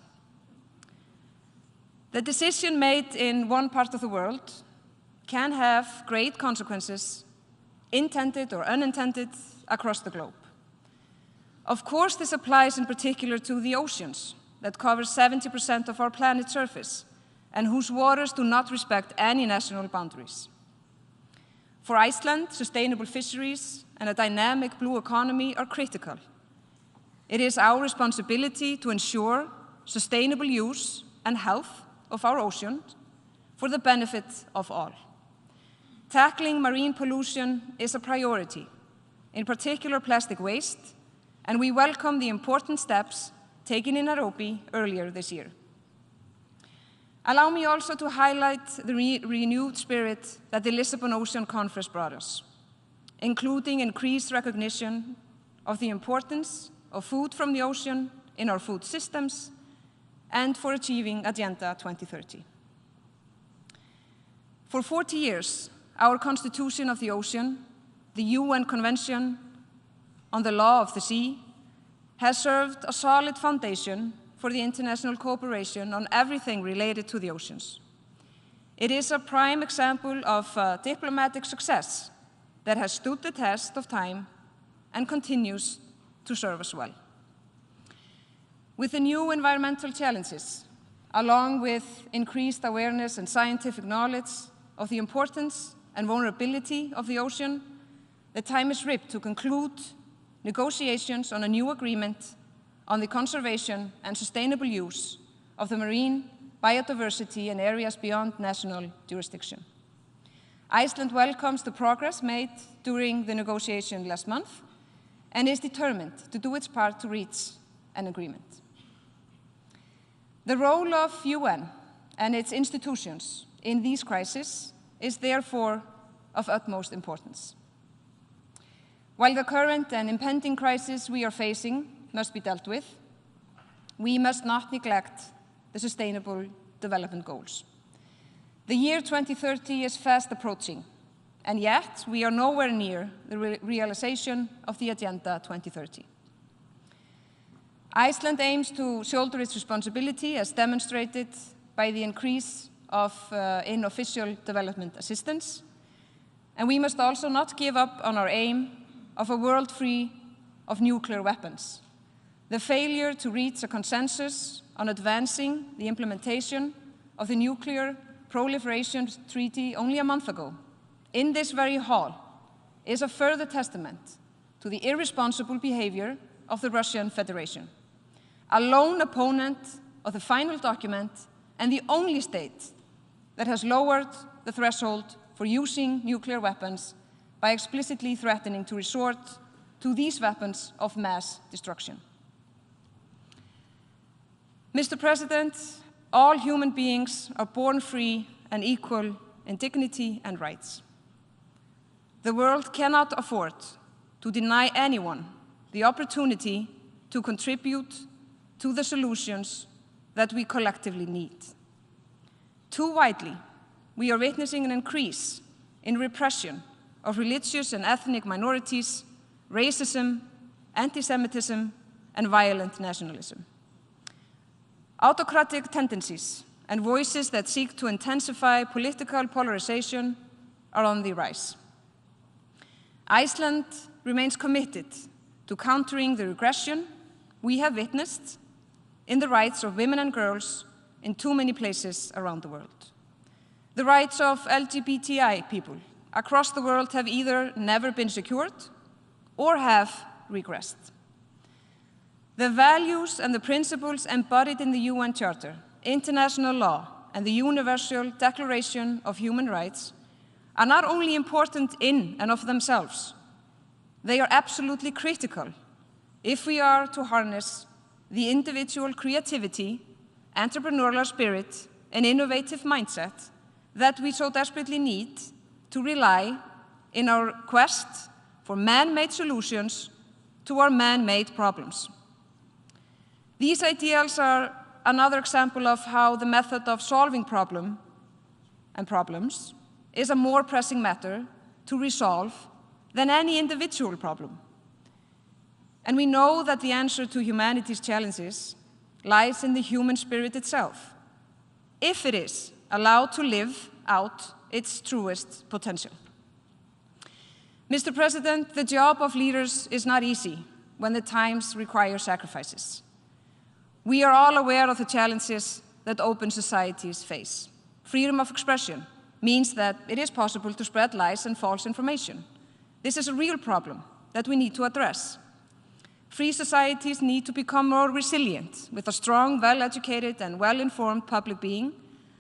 The decision made in one part of the world can have great consequences intended or unintended, across the globe. Of course, this applies in particular to the oceans that cover 70% of our planet's surface and whose waters do not respect any national boundaries. For Iceland, sustainable fisheries and a dynamic blue economy are critical. It is our responsibility to ensure sustainable use and health of our oceans for the benefit of all. Tackling marine pollution is a priority, in particular plastic waste, and we welcome the important steps taken in Nairobi earlier this year. Allow me also to highlight the renewed spirit that the Lisbon Ocean Conference brought us, including increased recognition of the importance of food from the ocean in our food systems and for achieving Agenda 2030. For 40 years, our Constitution of the Ocean, the UN Convention on the Law of the Sea, has served a solid foundation for the international cooperation on everything related to the oceans. It is a prime example of diplomatic success that has stood the test of time and continues to serve us well. With the new environmental challenges, along with increased awareness and scientific knowledge of the importance and vulnerability of the ocean, the time is ripe to conclude negotiations on a new agreement on the conservation and sustainable use of the marine biodiversity in areas beyond national jurisdiction. Iceland welcomes the progress made during the negotiation last month and is determined to do its part to reach an agreement. The role of UN and its institutions in these crises is therefore of utmost importance. While the current and impending crisis we are facing must be dealt with, we must not neglect the Sustainable Development Goals. The year 2030 is fast approaching, and yet we are nowhere near the realization of the Agenda 2030. Iceland aims to shoulder its responsibility as demonstrated by the increase in official development assistance, and we must also not give up on our aim of a world free of nuclear weapons. The failure to reach a consensus on advancing the implementation of the Nuclear Proliferation Treaty only a month ago in this very hall is a further testament to the irresponsible behavior of the Russian Federation, a lone opponent of the final document and the only state that has lowered the threshold for using nuclear weapons by explicitly threatening to resort to these weapons of mass destruction. Mr. President, all human beings are born free and equal in dignity and rights. The world cannot afford to deny anyone the opportunity to contribute to the solutions that we collectively need. Too widely, we are witnessing an increase in repression of religious and ethnic minorities, racism, anti-Semitism, and violent nationalism. Autocratic tendencies and voices that seek to intensify political polarization are on the rise. Iceland remains committed to countering the regression we have witnessed in the rights of women and girls in too many places around the world. The rights of LGBTI people across the world have either never been secured or have regressed. The values and the principles embodied in the UN Charter, international law, and the Universal Declaration of Human Rights are not only important in and of themselves, they are absolutely critical if we are to harness the individual creativity, entrepreneurial spirit, and innovative mindset that we so desperately need to rely in our quest for man-made solutions to our man-made problems. These ideals are another example of how the method of solving problems is a more pressing matter to resolve than any individual problem. And we know that the answer to humanity's challenges lies in the human spirit itself, if it is allowed to live out its truest potential. Mr. President, the job of leaders is not easy when the times require sacrifices. We are all aware of the challenges that open societies face. Freedom of expression means that it is possible to spread lies and false information. This is a real problem that we need to address. Free societies need to become more resilient, with a strong, well-educated, and well-informed public being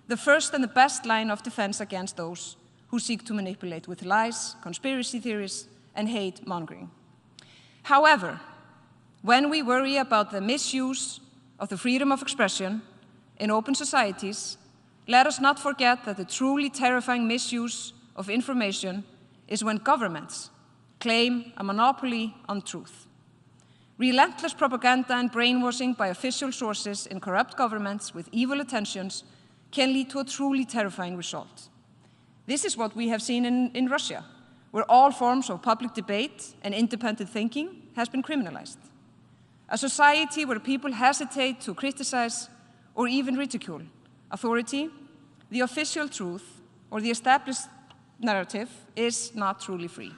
the first and the best line of defense against those who seek to manipulate with lies, conspiracy theories, and hate-mongering. However, when we worry about the misuse of the freedom of expression in open societies, let us not forget that the truly terrifying misuse of information is when governments claim a monopoly on truth. Relentless propaganda and brainwashing by official sources in corrupt governments with evil intentions can lead to a truly terrifying result. This is what we have seen in Russia, where all forms of public debate and independent thinking has been criminalized. A society where people hesitate to criticize or even ridicule authority, the official truth, or the established narrative is not truly free.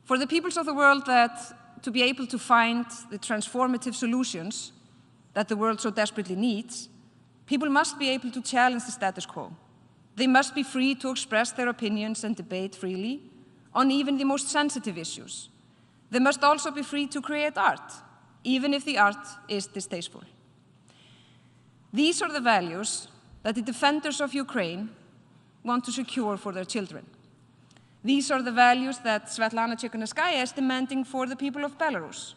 For the peoples of the world to be able to find the transformative solutions that the world so desperately needs, people must be able to challenge the status quo. They must be free to express their opinions and debate freely on even the most sensitive issues. They must also be free to create art, even if the art is distasteful. These are the values that the defenders of Ukraine want to secure for their children. These are the values that Svetlana Tsikhanouskaya is demanding for the people of Belarus.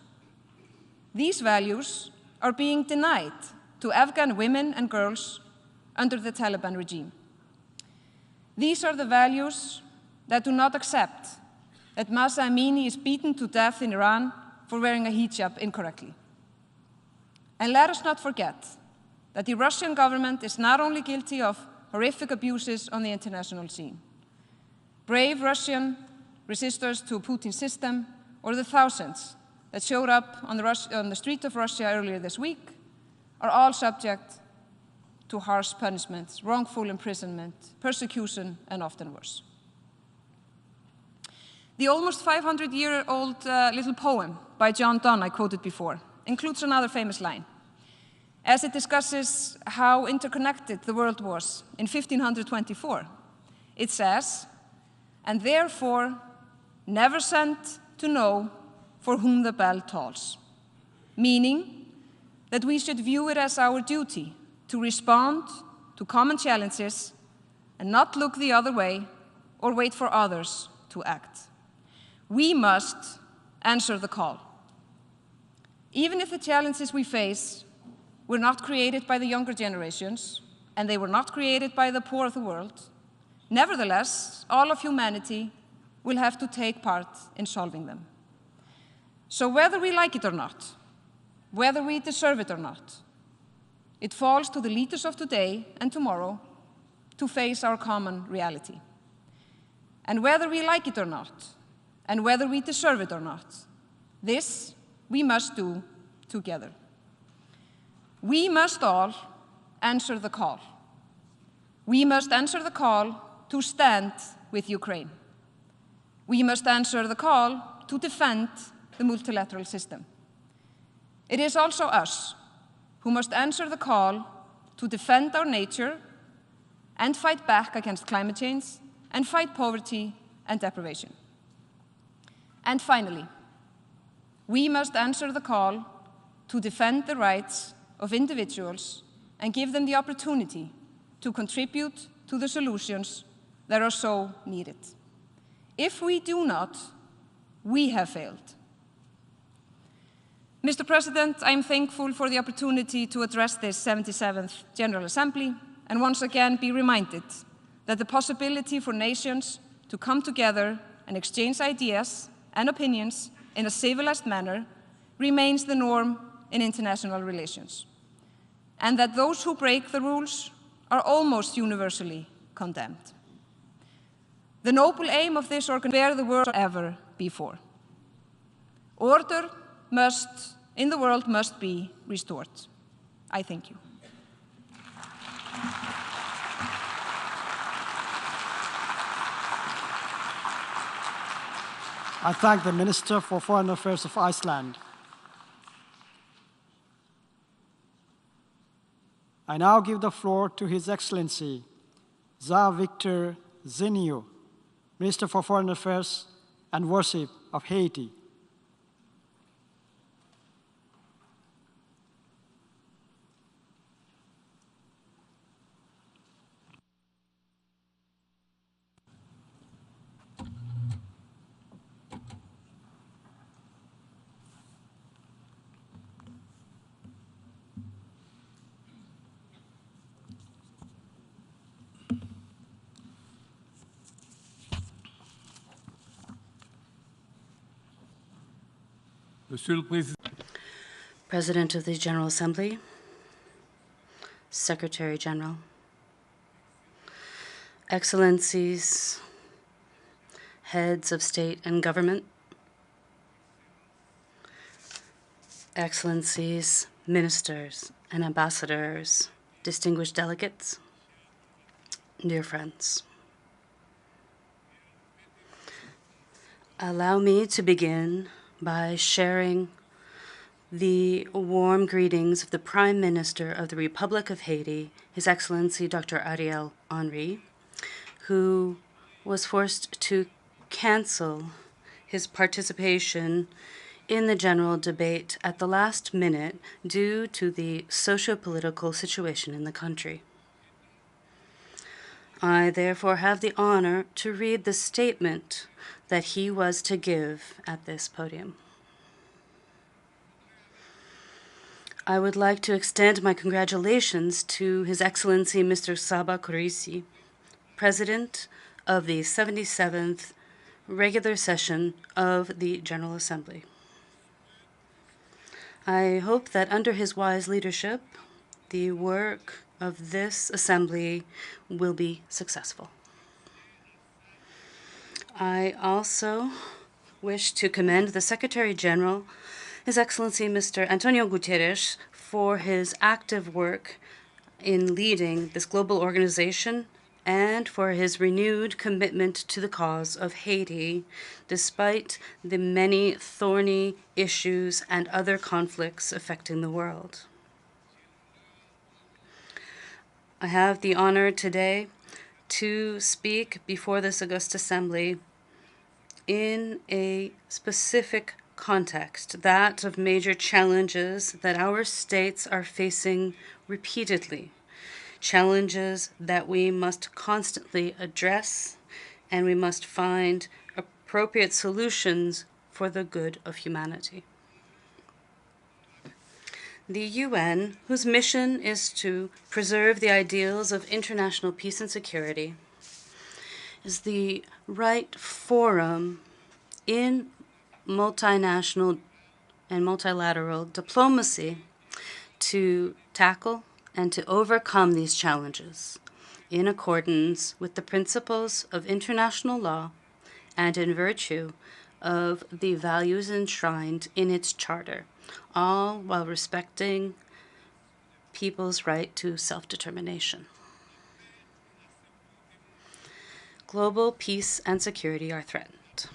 These values are being denied to Afghan women and girls under the Taliban regime. These are the values that do not accept that Mahsa Amini is beaten to death in Iran for wearing a hijab incorrectly. And let us not forget that the Russian government is not only guilty of horrific abuses on the international scene. Brave Russian resistors to Putin's system, or the thousands that showed up on the street of Russia earlier this week, are all subject to harsh punishments, wrongful imprisonment, persecution, and often worse. The almost 500-year-old little poem by John Donne I quoted before includes another famous line, as it discusses how interconnected the world was in 1524. It says, "And therefore never sent to know for whom the bell tolls," meaning that we should view it as our duty to respond to common challenges and not look the other way or wait for others to act. We must answer the call. Even if the challenges we face were not created by the younger generations, and they were not created by the poor of the world, nevertheless, all of humanity will have to take part in solving them. So whether we like it or not, whether we deserve it or not, it falls to the leaders of today and tomorrow to face our common reality. And whether we like it or not, and whether we deserve it or not, this we must do together. We must all answer the call. We must answer the call to stand with Ukraine. We must answer the call to defend the multilateral system. It is also us who must answer the call to defend our nature and fight back against climate change and fight poverty and deprivation. And finally, we must answer the call to defend the rights of individuals and give them the opportunity to contribute to the solutions that are so needed. If we do not, we have failed. Mr. President, I am thankful for the opportunity to address this 77th General Assembly and once again be reminded that the possibility for nations to come together and exchange ideas and opinions in a civilized manner remains the norm in international relations, and that those who break the rules are almost universally condemned. The noble aim of this organization is where the world ever before. Order in the world must be restored. I thank you.
I thank the Minister for Foreign Affairs of Iceland. I now give the floor to His Excellency Za Victor Zinio, Minister for Foreign Affairs and Worship of Haiti.
President of the General Assembly, Secretary General, Excellencies, Heads of State and Government, Excellencies, Ministers and Ambassadors, distinguished delegates, dear friends. Allow me to begin by sharing the warm greetings of the Prime Minister of the Republic of Haiti, His Excellency Dr. Ariel Henry, who was forced to cancel his participation in the general debate at the last minute due to the socio-political situation in the country. I therefore have the honor to read the statement that he was to give at this podium. I would like to extend my congratulations to His Excellency Mr. Saba Kurisi, President of the 77th Regular Session of the General Assembly. I hope that under his wise leadership, the work of this assembly will be successful. I also wish to commend the Secretary General, His Excellency Mr. Antonio Guterres, for his active work in leading this global organization and for his renewed commitment to the cause of Haiti, despite the many thorny issues and other conflicts affecting the world. I have the honor today to speak before this august assembly in a specific context, that of major challenges that our states are facing repeatedly, challenges that we must constantly address, and we must find appropriate solutions for the good of humanity. The UN, whose mission is to preserve the ideals of international peace and security, is the right forum in multinational and multilateral diplomacy to tackle and to overcome these challenges in accordance with the principles of international law and in virtue of the values enshrined in its charter, all while respecting people's right to self-determination. Global peace and security are threatened.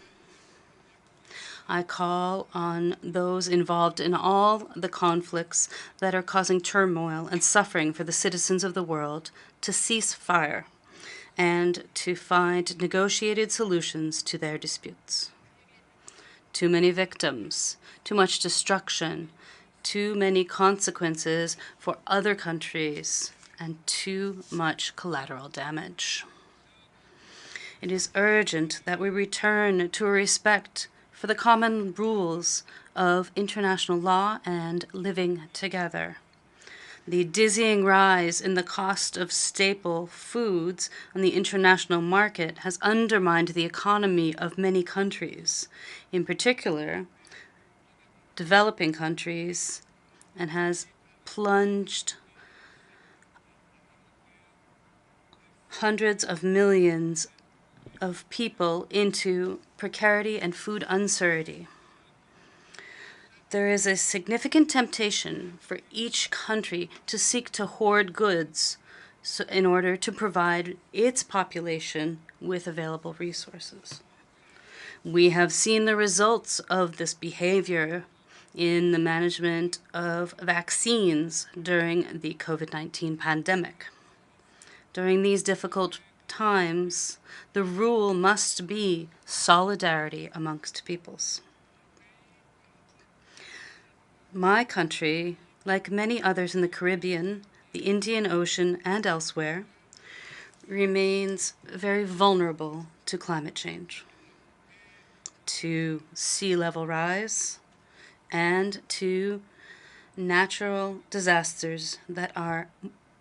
I call on those involved in all the conflicts that are causing turmoil and suffering for the citizens of the world to cease fire and to find negotiated solutions to their disputes. Too many victims, too much destruction, too many consequences for other countries, and too much collateral damage. It is urgent that we return to a respect for the common rules of international law and living together. The dizzying rise in the cost of staple foods on the international market has undermined the economy of many countries, in particular developing countries, and has plunged hundreds of millions of people into precarity and food uncertainty. There is a significant temptation for each country to seek to hoard goods in order to provide its population with available resources. We have seen the results of this behavior in the management of vaccines during the COVID-19 pandemic. During these difficult times, the rule must be solidarity amongst peoples. My country, like many others in the Caribbean, the Indian Ocean, and elsewhere, remains very vulnerable to climate change, to sea level rise, and to natural disasters that are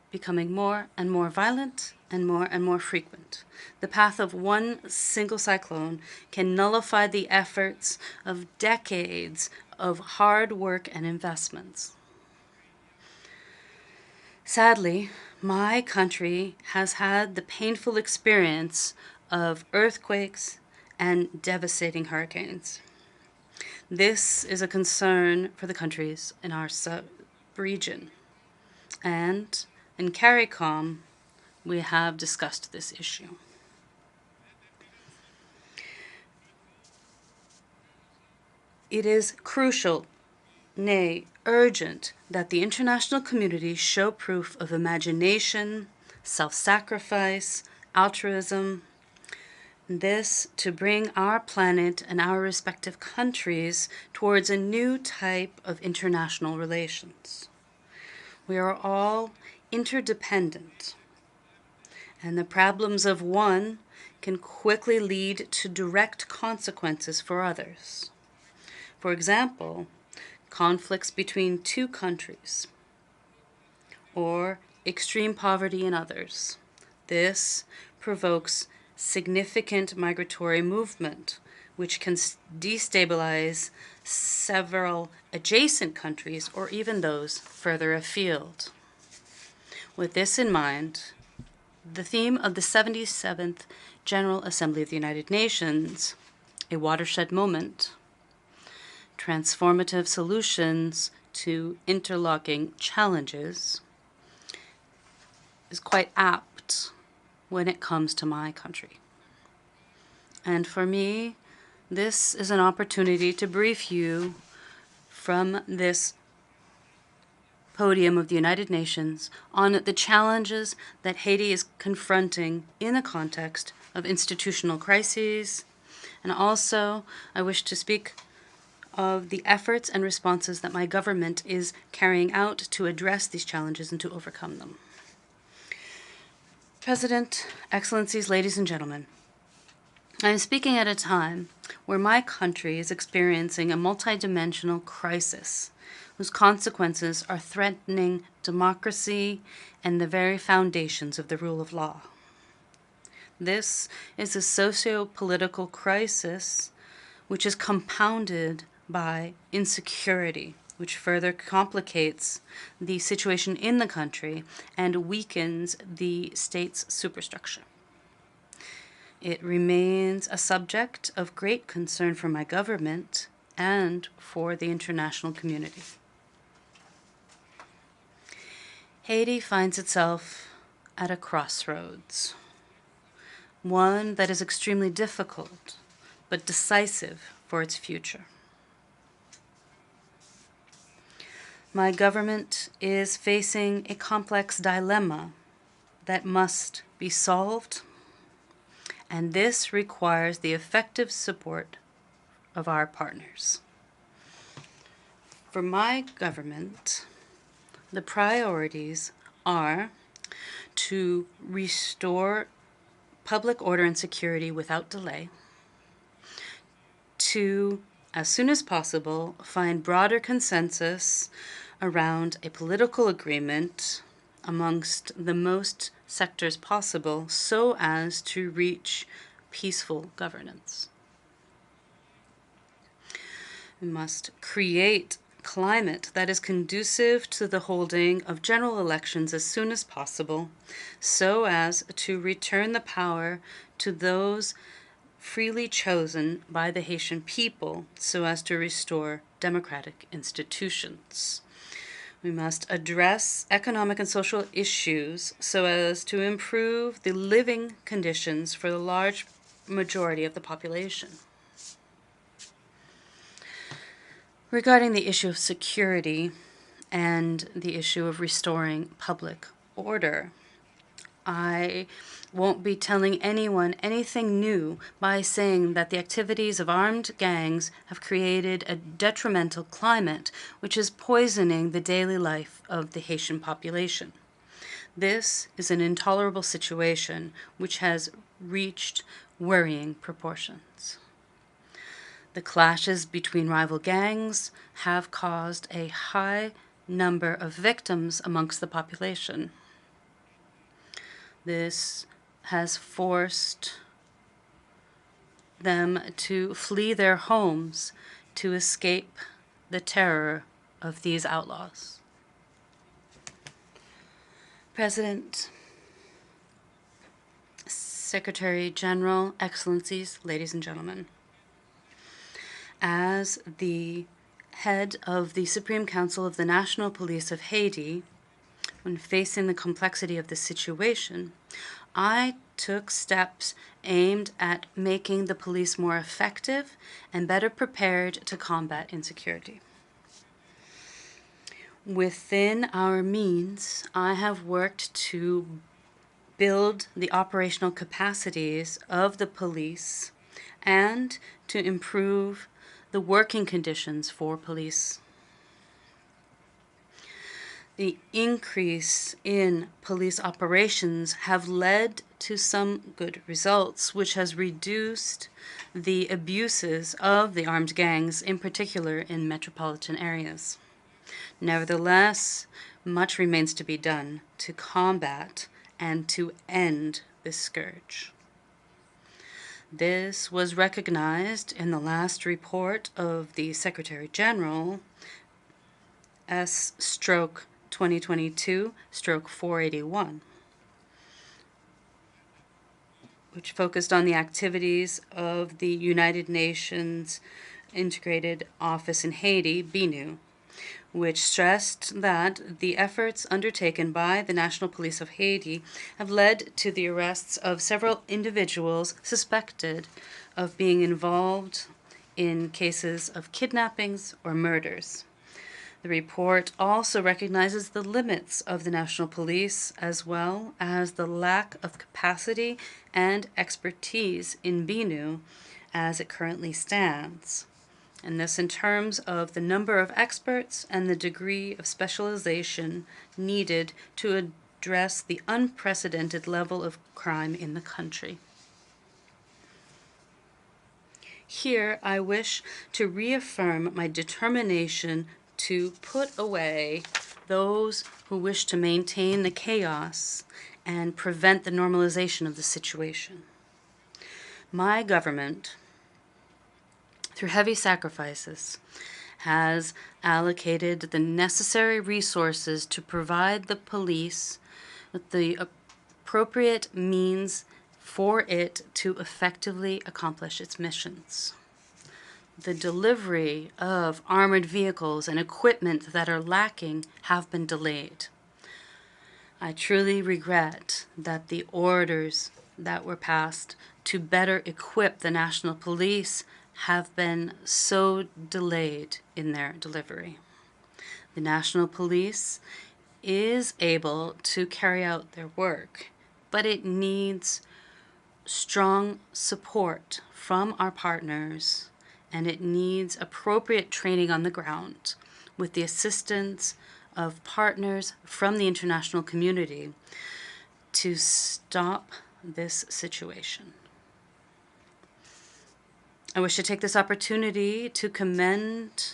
becoming more and more violent and more frequent. The path of one single cyclone can nullify the efforts of decades of hard work and investments. Sadly, my country has had the painful experience of earthquakes and devastating hurricanes. This is a concern for the countries in our sub-region. And in CARICOM, we have discussed this issue. It is crucial, nay, urgent, that the international community show proof of imagination, self-sacrifice, altruism, this to bring our planet and our respective countries towards a new type of international relations. We are all interdependent, and the problems of one can quickly lead to direct consequences for others. For example, conflicts between two countries, or extreme poverty in others. This provokes significant migratory movement, which can destabilize several adjacent countries or even those further afield. With this in mind, the theme of the 77th General Assembly of the United Nations, a watershed moment, transformative solutions to interlocking challenges, is quite apt when it comes to my country. And for me, this is an opportunity to brief you from this podium of the United Nations on the challenges that Haiti is confronting in the context of institutional crises. And also, I wish to speak of the efforts and responses that my government is carrying out to address these challenges and to overcome them. President, Excellencies, ladies and gentlemen, I am speaking at a time where my country is experiencing a multidimensional crisis whose consequences are threatening democracy and the very foundations of the rule of law. This is a socio-political crisis which is compounded by insecurity, which further complicates the situation in the country and weakens the state's superstructure. It remains a subject of great concern for my government and for the international community. Haiti finds itself at a crossroads, one that is extremely difficult but decisive for its future. My government is facing a complex dilemma that must be solved, and this requires the effective support of our partners. For my government, the priorities are to restore public order and security without delay, to, as soon as possible, find broader consensus around a political agreement amongst the most sectors possible so as to reach peaceful governance. We must create climate that is conducive to the holding of general elections as soon as possible so as to return the power to those freely chosen by the Haitian people so as to restore democratic institutions. We must address economic and social issues so as to improve the living conditions for the large majority of the population. Regarding the issue of security and the issue of restoring public order, I won't be telling anyone anything new by saying that the activities of armed gangs have created a detrimental climate which is poisoning the daily life of the Haitian population. This is an intolerable situation which has reached worrying proportions. The clashes between rival gangs have caused a high number of victims amongst the population. This has forced them to flee their homes to escape the terror of these outlaws. President, Secretary General, Excellencies, ladies and gentlemen, as the head of the Supreme Council of the National Police of Haiti, when facing the complexity of the situation, I took steps aimed at making the police more effective and better prepared to combat insecurity. Within our means, I have worked to build the operational capacities of the police and to improve the working conditions for police. The increase in police operations have led to some good results, which has reduced the abuses of the armed gangs, in particular in metropolitan areas. Nevertheless, much remains to be done to combat and to end this scourge. This was recognized in the last report of the Secretary General, S/2022/481, which focused on the activities of the United Nations Integrated Office in Haiti, BINU, which stressed that the efforts undertaken by the National Police of Haiti have led to the arrests of several individuals suspected of being involved in cases of kidnappings or murders. The report also recognizes the limits of the National Police as well as the lack of capacity and expertise in BINU as it currently stands. And this in terms of the number of experts and the degree of specialization needed to address the unprecedented level of crime in the country. Here, I wish to reaffirm my determination to put away those who wish to maintain the chaos and prevent the normalization of the situation. My government, through heavy sacrifices, has allocated the necessary resources to provide the police with the appropriate means for it to effectively accomplish its missions. The delivery of armored vehicles and equipment that are lacking have been delayed. I truly regret that the orders that were passed to better equip the National Police have been so delayed in their delivery. The National Police is able to carry out their work, but it needs strong support from our partners, and it needs appropriate training on the ground with the assistance of partners from the international community to stop this situation. I wish to take this opportunity to commend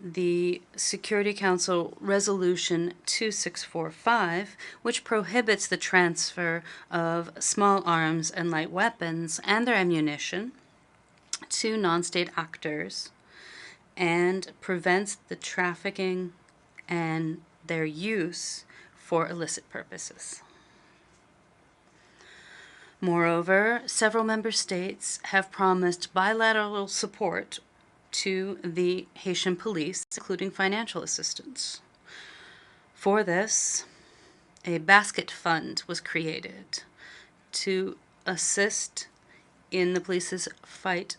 the Security Council Resolution 2645, which prohibits the transfer of small arms and light weapons and their ammunition to non-state actors and prevents the trafficking and their use for illicit purposes. Moreover, several member states have promised bilateral support to the Haitian police, including financial assistance. For this, a basket fund was created to assist in the police's fight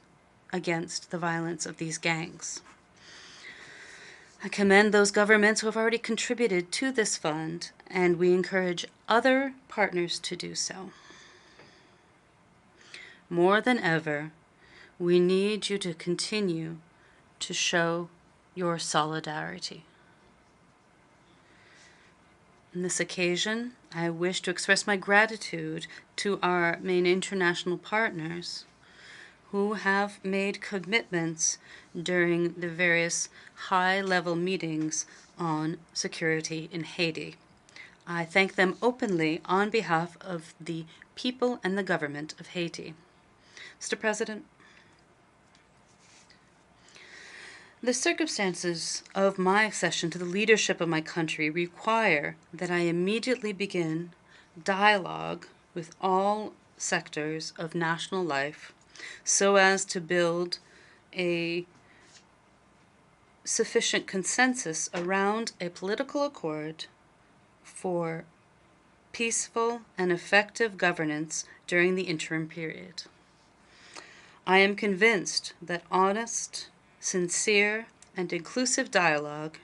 against the violence of these gangs. I commend those governments who have already contributed to this fund, and we encourage other partners to do so. More than ever, we need you to continue to show your solidarity. On this occasion, I wish to express my gratitude to our main international partners who have made commitments during the various high-level meetings on security in Haiti. I thank them openly on behalf of the people and the government of Haiti. Mr. President, the circumstances of my accession to the leadership of my country require that I immediately begin dialogue with all sectors of national life so as to build a sufficient consensus around a political accord for peaceful and effective governance during the interim period. I am convinced that honest, sincere, and inclusive dialogue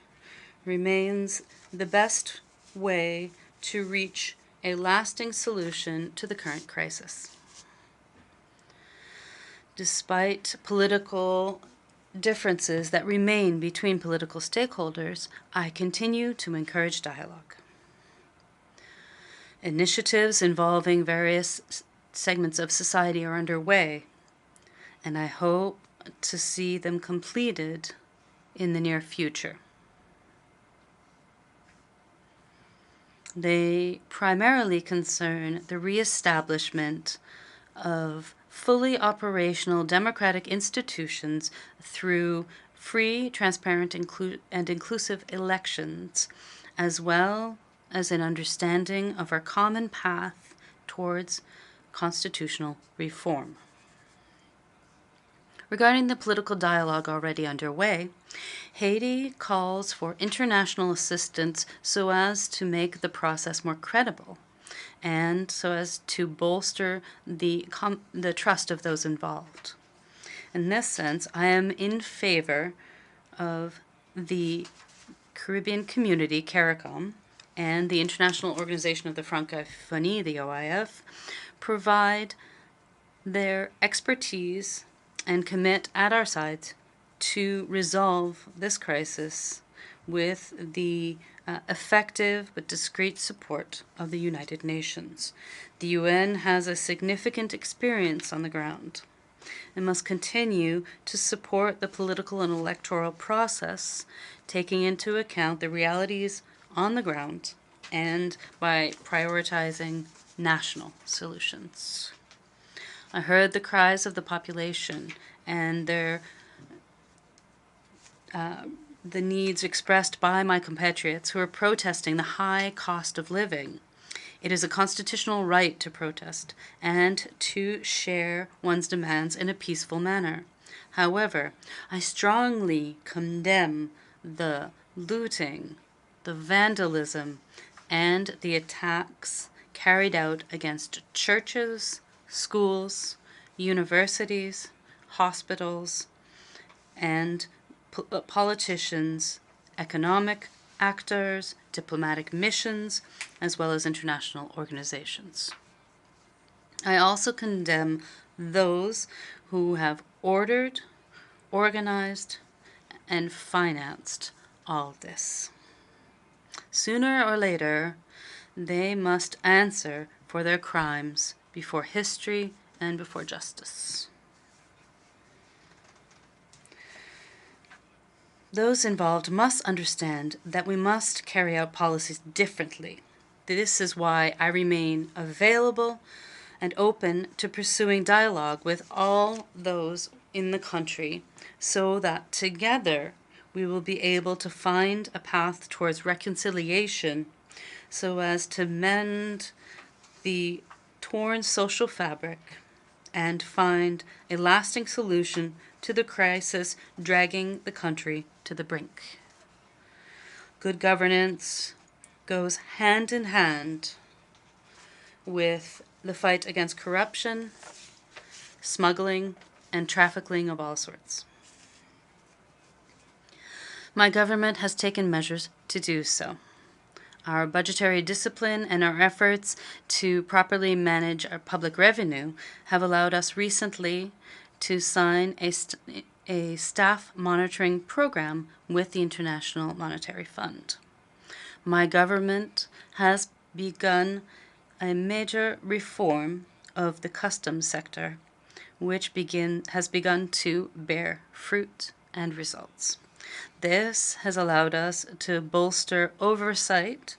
remains the best way to reach a lasting solution to the current crisis. Despite political differences that remain between political stakeholders, I continue to encourage dialogue. Initiatives involving various segments of society are underway, and I hope to see them completed in the near future. They primarily concern the reestablishment of fully operational democratic institutions through free, transparent, and inclusive elections, as well as an understanding of our common path towards constitutional reform. Regarding the political dialogue already underway, Haiti calls for international assistance so as to make the process more credible and so as to bolster the trust of those involved. In this sense, I am in favor of the Caribbean Community, CARICOM, and the International Organization of the Francophonie, the OIF, provide their expertise and commit at our side to resolve this crisis with the effective but discreet support of the United Nations. The UN has a significant experience on the ground and must continue to support the political and electoral process, taking into account the realities on the ground and by prioritizing national solutions. I heard the cries of the population and the needs expressed by my compatriots who are protesting the high cost of living. It is a constitutional right to protest and to share one's demands in a peaceful manner. However, I strongly condemn the looting, the vandalism, and the attacks carried out against churches, schools, universities, hospitals, and politicians, economic actors, diplomatic missions, as well as international organizations. I also condemn those who have ordered, organized, and financed all this. Sooner or later, they must answer for their crimes before history and before justice. Those involved must understand that we must carry out policies differently. This is why I remain available and open to pursuing dialogue with all those in the country so that together we will be able to find a path towards reconciliation so as to mend the torn social fabric and find a lasting solution to the crisis dragging the country to the brink. Good governance goes hand in hand with the fight against corruption, smuggling, and trafficking of all sorts. My government has taken measures to do so. Our budgetary discipline and our efforts to properly manage our public revenue have allowed us recently to sign a staff monitoring program with the International Monetary Fund. My government has begun a major reform of the customs sector, which has begun to bear fruit and results. This has allowed us to bolster oversight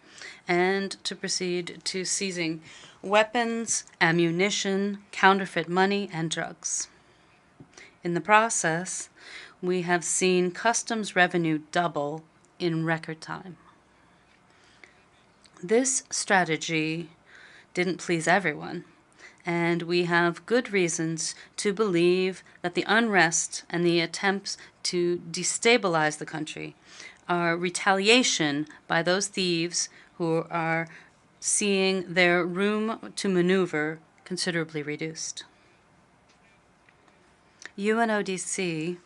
and to proceed to seizing weapons, ammunition, counterfeit money, and drugs. In the process, we have seen customs revenue double in record time. This strategy didn't please everyone, and we have good reasons to believe that the unrest and the attempts to destabilize the country are retaliation by those thieves who are seeing their room to maneuver considerably reduced. UNODC,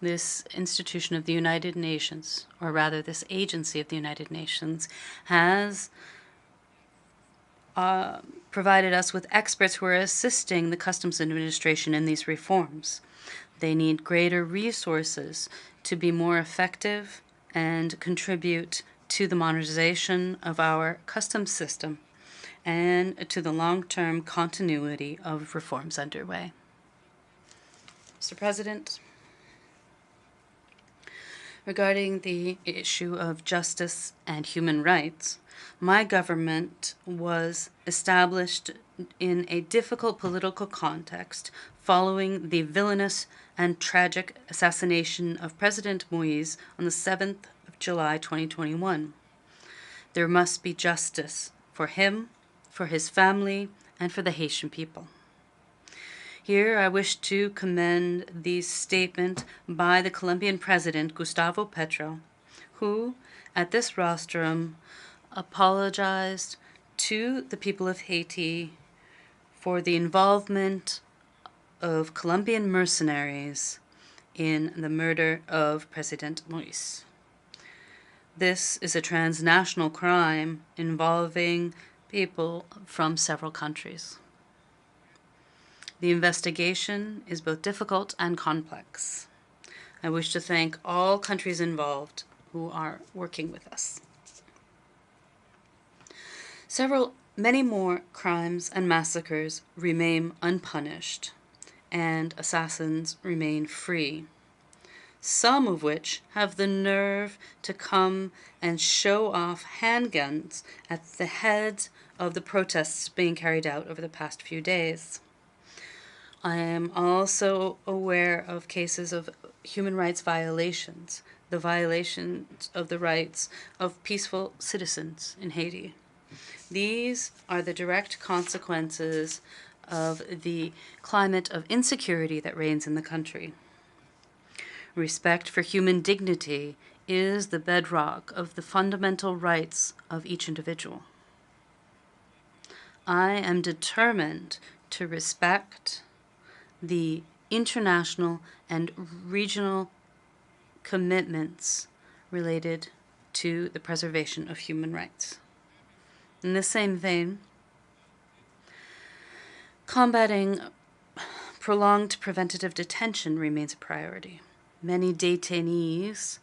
this institution of the United Nations, or rather this agency of the United Nations, has provided us with experts who are assisting the Customs Administration in these reforms. They need greater resources to be more effective and contribute to the modernization of our customs system and to the long-term continuity of reforms underway. Mr. President, regarding the issue of justice and human rights, my government was established in a difficult political context following the villainous and tragic assassination of President Moïse on the 7th of July 2021. There must be justice for him, for his family, and for the Haitian people. Here I wish to commend the statement by the Colombian President, Gustavo Petro, who, at this rostrum, apologized to the people of Haiti for the involvement of Colombian mercenaries in the murder of President Moïse. This is a transnational crime involving people from several countries. The investigation is both difficult and complex. I wish to thank all countries involved who are working with us. Many more crimes and massacres remain unpunished, and assassins remain free, some of which have the nerve to come and show off handguns at the head of the protests being carried out over the past few days. I am also aware of cases of human rights violations, the violations of the rights of peaceful citizens in Haiti. These are the direct consequences of the climate of insecurity that reigns in the country. Respect for human dignity is the bedrock of the fundamental rights of each individual. I am determined to respect the international and regional commitments related to the preservation of human rights. In the same vein, combating prolonged preventative detention remains a priority. Many detainees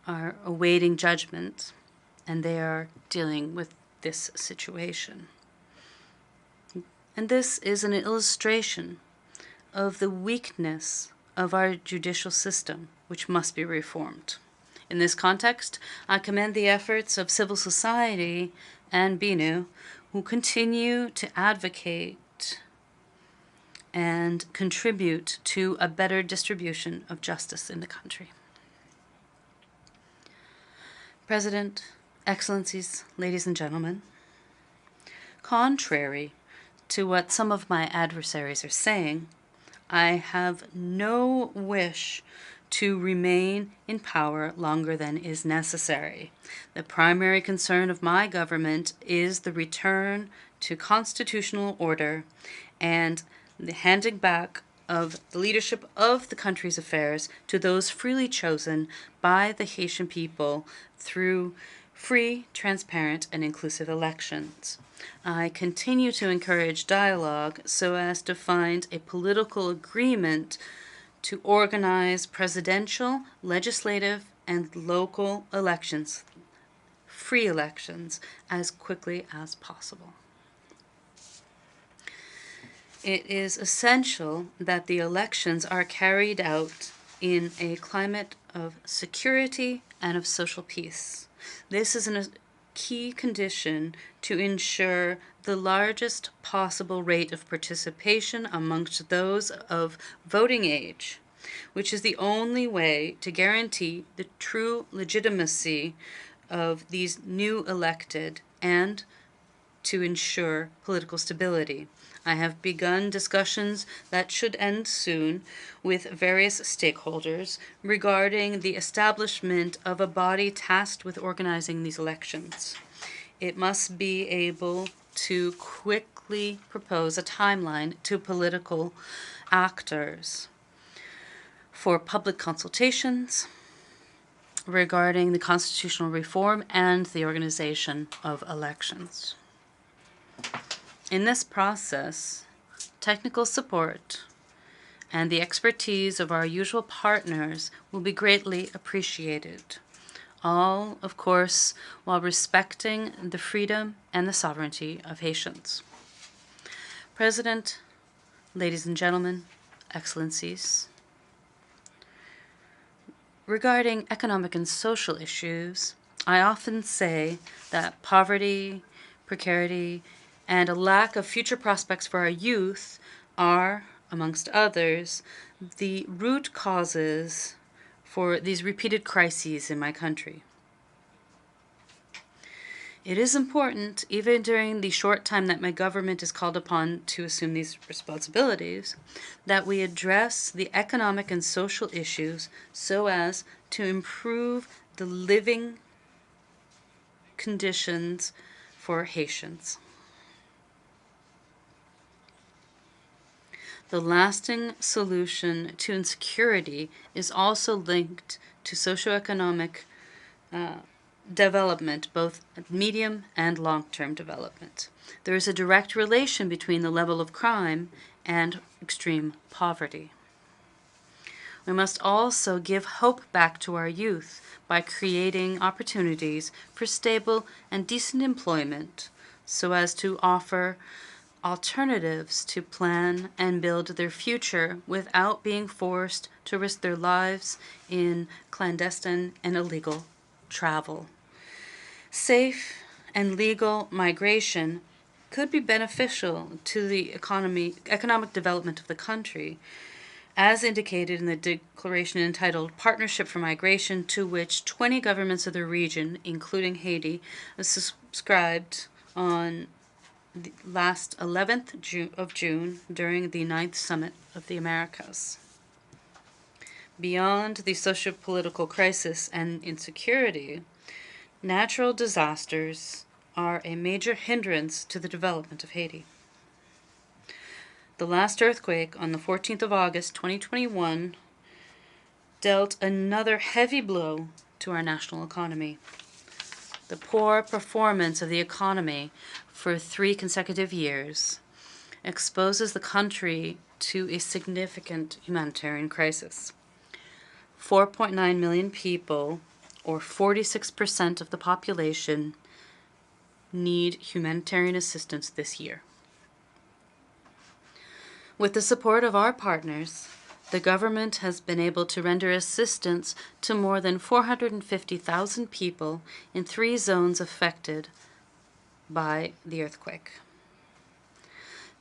are awaiting judgment, and they are dealing with this situation. And this is an illustration of the weakness of our judicial system, which must be reformed. In this context, I commend the efforts of civil society and BINU, who continue to advocate and contribute to a better distribution of justice in the country. President, Excellencies, ladies and gentlemen, contrary to what some of my adversaries are saying, I have no wish to remain in power longer than is necessary. The primary concern of my government is the return to constitutional order and the handing back of the leadership of the country's affairs to those freely chosen by the Haitian people through free, transparent, and inclusive elections. I continue to encourage dialogue so as to find a political agreement to organize presidential, legislative, and local elections, free elections, as quickly as possible. It is essential that the elections are carried out in a climate of security and of social peace. This is a key condition to ensure the largest possible rate of participation amongst those of voting age, which is the only way to guarantee the true legitimacy of these new elected and to ensure political stability. I have begun discussions that should end soon with various stakeholders regarding the establishment of a body tasked with organizing these elections. It must be able to quickly propose a timeline to political actors for public consultations regarding the constitutional reform and the organization of elections. In this process, technical support and the expertise of our usual partners will be greatly appreciated. All, of course, while respecting the freedom and the sovereignty of Haitians. President, ladies and gentlemen, excellencies, regarding economic and social issues, I often say that poverty, precarity, and a lack of future prospects for our youth are, amongst others, the root causes for these repeated crises in my country. It is important, even during the short time that my government is called upon to assume these responsibilities, that we address the economic and social issues so as to improve the living conditions for Haitians. The lasting solution to insecurity is also linked to socioeconomic development, both medium and long-term development. There is a direct relation between the level of crime and extreme poverty. We must also give hope back to our youth by creating opportunities for stable and decent employment so as to offer alternatives to plan and build their future without being forced to risk their lives in clandestine and illegal travel. Safe and legal migration could be beneficial to the economic development of the country, as indicated in the declaration entitled Partnership for Migration, to which 20 governments of the region, including Haiti, subscribed on the last 11th of June during the 9th Summit of the Americas. Beyond the socio-political crisis and insecurity, natural disasters are a major hindrance to the development of Haiti. The last earthquake on the 14th of August, 2021, dealt another heavy blow to our national economy. The poor performance of the economy for 3 consecutive years exposes the country to a significant humanitarian crisis. 4.9 million people, or 46% of the population, need humanitarian assistance this year. With the support of our partners, the government has been able to render assistance to more than 450,000 people in 3 zones affected by the earthquake.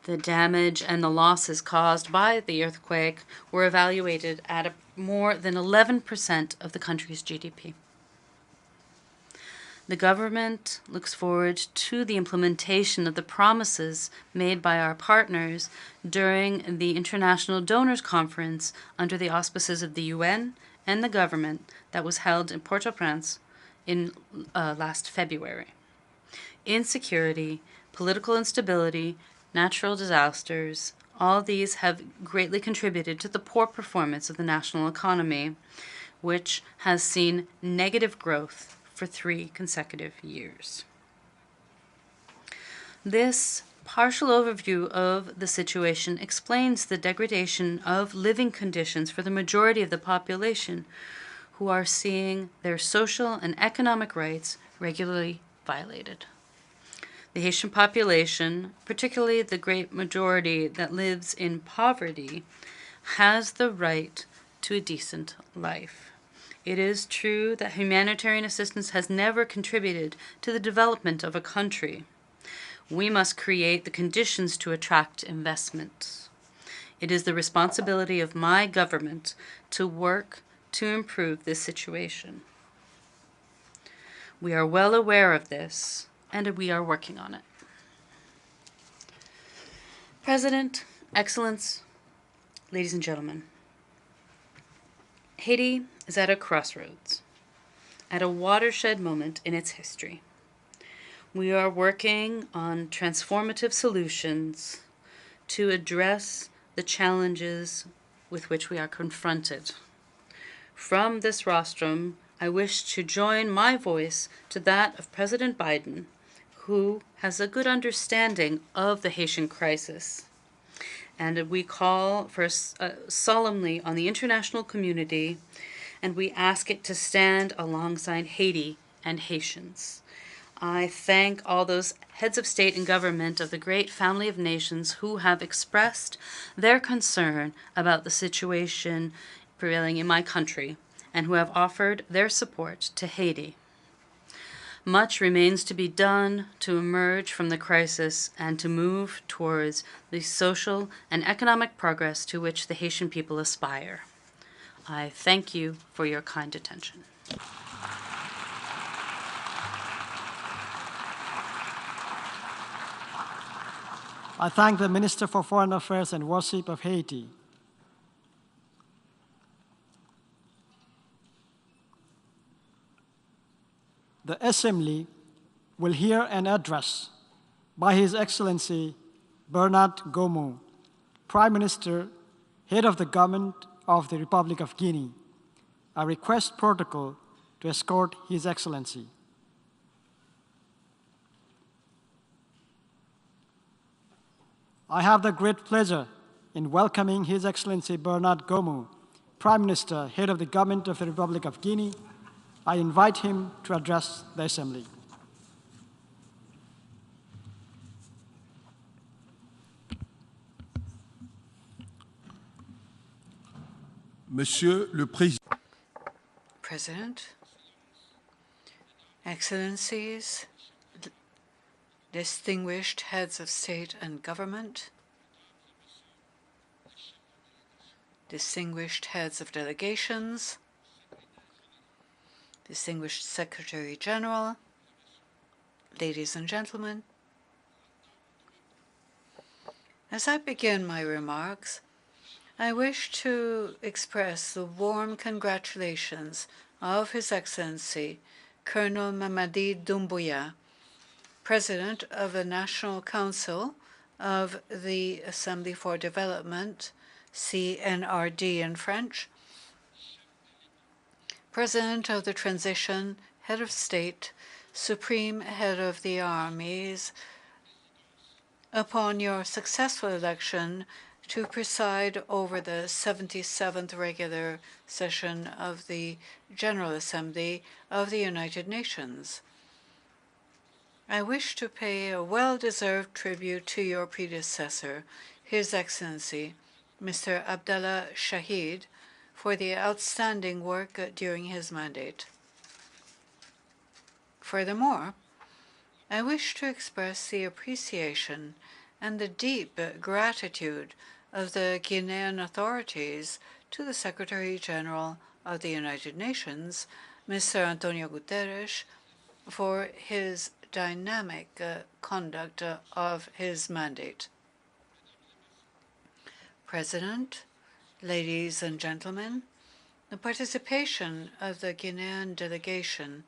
The damage and the losses caused by the earthquake were evaluated at more than 11% of the country's GDP. The government looks forward to the implementation of the promises made by our partners during the International Donors Conference under the auspices of the UN and the government that was held in Port-au-Prince in last February. Insecurity, political instability, natural disasters All these have greatly contributed to the poor performance of the national economy, which has seen negative growth for 3 consecutive years. This partial overview of the situation explains the degradation of living conditions for the majority of the population, who are seeing their social and economic rights regularly violated. The Haitian population, particularly the great majority that lives in poverty, has the right to a decent life. It is true that humanitarian assistance has never contributed to the development of a country. We must create the conditions to attract investment. It is the responsibility of my government to work to improve this situation. We are well aware of this, and we are working on it. President, Excellence, ladies and gentlemen, Haiti is at a crossroads, at a watershed moment in its history. We are working on transformative solutions to address the challenges with which we are confronted. From this rostrum, I wish to join my voice to that of President Biden, who has a good understanding of the Haitian crisis. And we call for solemnly on the international community, and we ask it to stand alongside Haiti and Haitians. I thank all those heads of state and government of the great family of nations who have expressed their concern about the situation prevailing in my country and who have offered their support to Haiti. Much remains to be done to emerge from the crisis and to move towards the social and economic progress to which the Haitian people aspire. I thank you for your kind attention.
I thank the Minister for Foreign Affairs and Worship of Haiti. The Assembly will hear an address by His Excellency Bernard Gomu, Prime Minister, Head of the Government of the Republic of Guinea. I request protocol to escort His Excellency. I have the great pleasure in welcoming His Excellency Bernard Gomu, Prime Minister, Head of the Government of the Republic of Guinea. I invite him to address the Assembly.
Monsieur le Président.
President, Excellencies, distinguished heads of state and government, distinguished heads of delegations, distinguished Secretary General, ladies and gentlemen. As I begin my remarks, I wish to express the warm congratulations of His Excellency Colonel Mamadi Doumbouya, President of the National Council of the Assembly for Development, CNRD in French, President of the Transition, Head of State, Supreme Head of the Armies, upon your successful election to preside over the 77th regular session of the General Assembly of the United Nations. I wish to pay a well-deserved tribute to your predecessor, His Excellency, Mr. Abdallah Shahid, for the outstanding work during his mandate. Furthermore, I wish to express the appreciation and the deep gratitude of the Guinean authorities to the Secretary General of the United Nations, Mr. Antonio Guterres, for his dynamic conduct of his mandate. President, ladies and gentlemen, the participation of the Guinean delegation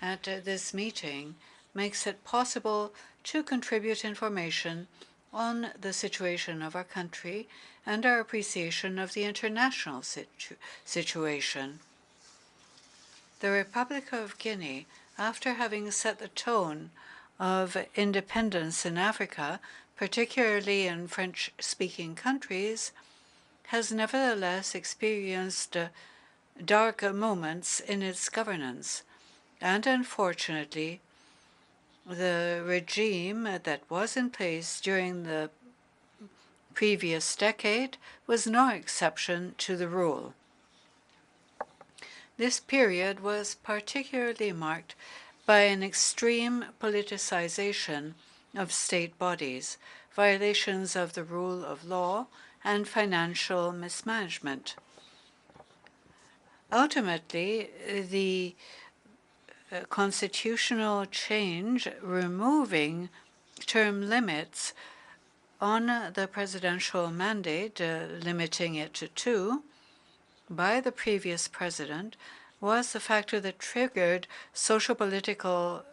at this meeting makes it possible to contribute information on the situation of our country and our appreciation of the international situation. The Republic of Guinea, after having set the tone of independence in Africa, particularly in French-speaking countries, has nevertheless experienced dark moments in its governance. And unfortunately, the regime that was in place during the previous decade was no exception to the rule. This period was particularly marked by an extreme politicization of state bodies, violations of the rule of law, and financial mismanagement. Ultimately, the constitutional change removing term limits on the presidential mandate, limiting it to 2, by the previous president, was the factor that triggered social-political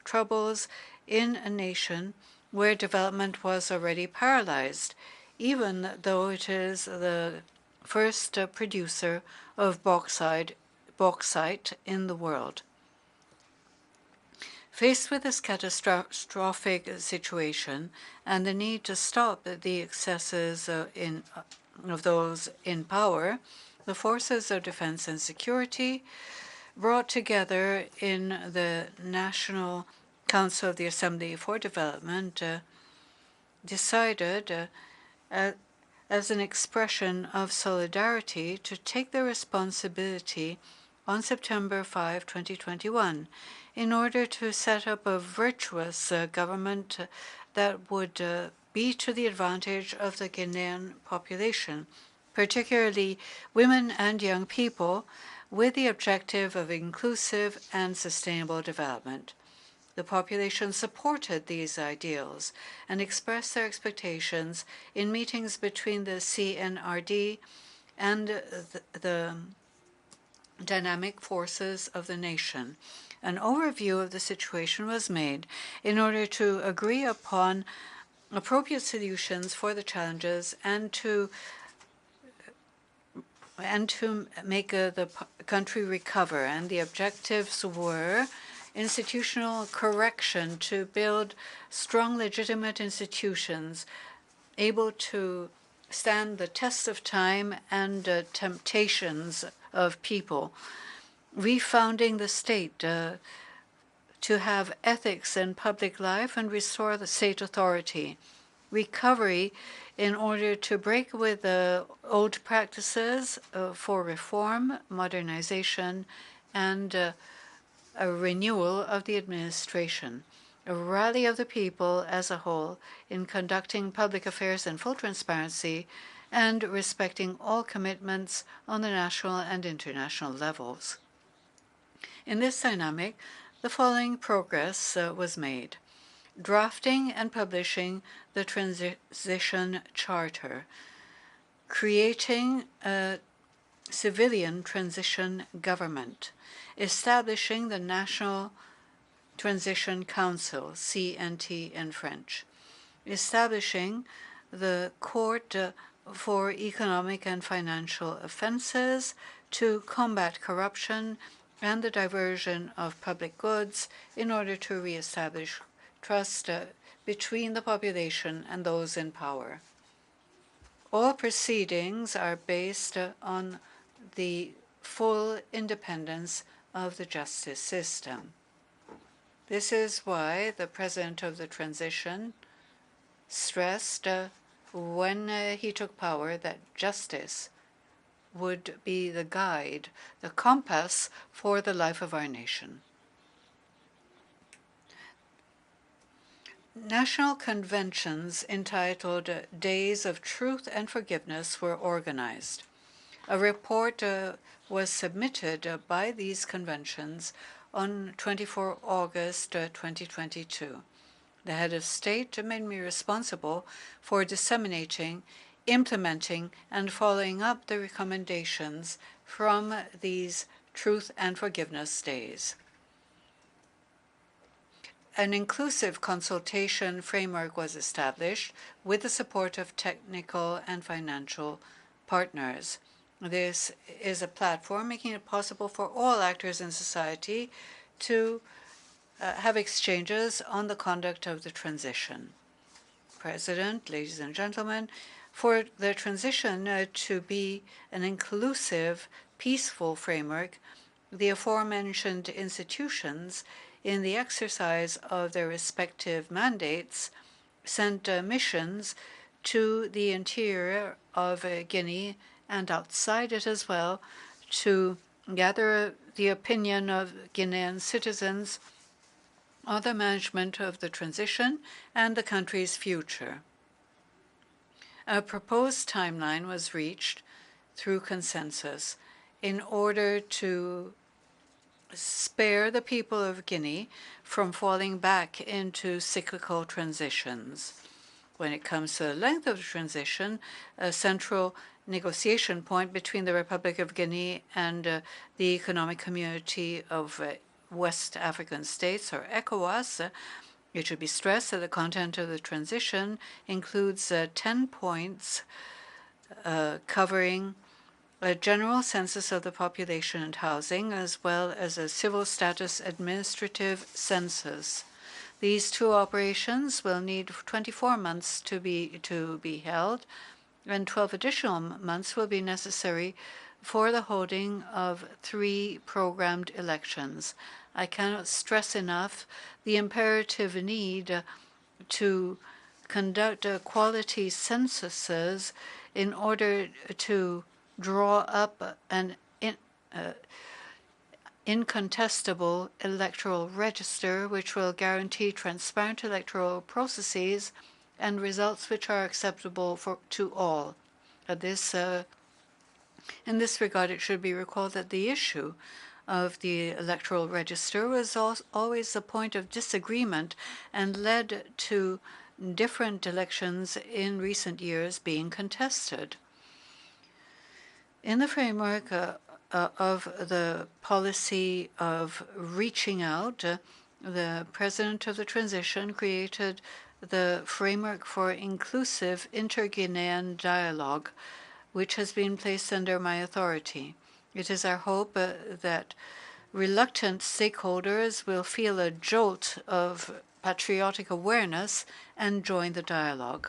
troubles in a nation where development was already paralyzed, even though it is the first producer of bauxite in the world. Faced with this catastrophic situation and the need to stop the excesses of those in power, the forces of defense and security, brought together in the National Council of the Assembly for Development, decided as an expression of solidarity to take the responsibility on September 5, 2021, in order to set up a virtuous government that would be to the advantage of the Guinean population, particularly women and young people, with the objective of inclusive and sustainable development. The population supported these ideals and expressed their expectations in meetings between the CNRD and the dynamic forces of the nation. An overview of the situation was made in order to agree upon appropriate solutions for the challenges and to make the country recover. And the objectives were institutional correction to build strong, legitimate institutions able to stand the test of time and temptations of people, refounding the state to have ethics in public life and restore the state authority, recovery in order to break with the old practices for reform, modernization, and a renewal of the administration, a rally of the people as a whole in conducting public affairs in full transparency and respecting all commitments on the national and international levels. In this dynamic, the following progress was made: drafting and publishing the Transition Charter, creating a civilian transition government, establishing the National Transition Council, CNT in French, establishing the Court for Economic and Financial Offenses to combat corruption and the diversion of public goods in order to reestablish trust between the population and those in power. All proceedings are based on the full independence of the justice system. This is why the president of the transition stressed when he took power that justice would be the guide, the compass for the life of our nation. National conventions entitled Days of Truth and Forgiveness were organized. A report was submitted by these conventions on 24 August 2022. The head of state made me responsible for disseminating, implementing, and following up the recommendations from these Truth and Forgiveness Days. an inclusive consultation framework was established with the support of technical and financial partners. This is a platform making it possible for all actors in society to have exchanges on the conduct of the transition. President, ladies and gentlemen, for the transition to be an inclusive, peaceful framework, the aforementioned institutions, in the exercise of their respective mandates, sent missions to the interior of Guinea and outside it as well to gather the opinion of Guinean citizens on the management of the transition and the country's future. A proposed timeline was reached through consensus in order to spare the people of Guinea from falling back into cyclical transitions. When it comes to the length of the transition, a central negotiation point between the Republic of Guinea and the Economic Community of West African States, or ECOWAS, it should be stressed that the content of the transition includes 10 points covering a general census of the population and housing, as well as a civil status administrative census. These two operations will need 24 months to be held, and 12 additional months will be necessary for the holding of 3 programmed elections. I cannot stress enough the imperative need to conduct quality censuses in order to draw up an incontestable electoral register which will guarantee transparent electoral processes and results which are acceptable to all. In this regard, it should be recalled that the issue of the electoral register was always a point of disagreement and led to different elections in recent years being contested. In the framework of the policy of reaching out, the President of the Transition created the framework for inclusive inter-Guinean dialogue, which has been placed under my authority. It is our hope that reluctant stakeholders will feel a jolt of patriotic awareness and join the dialogue.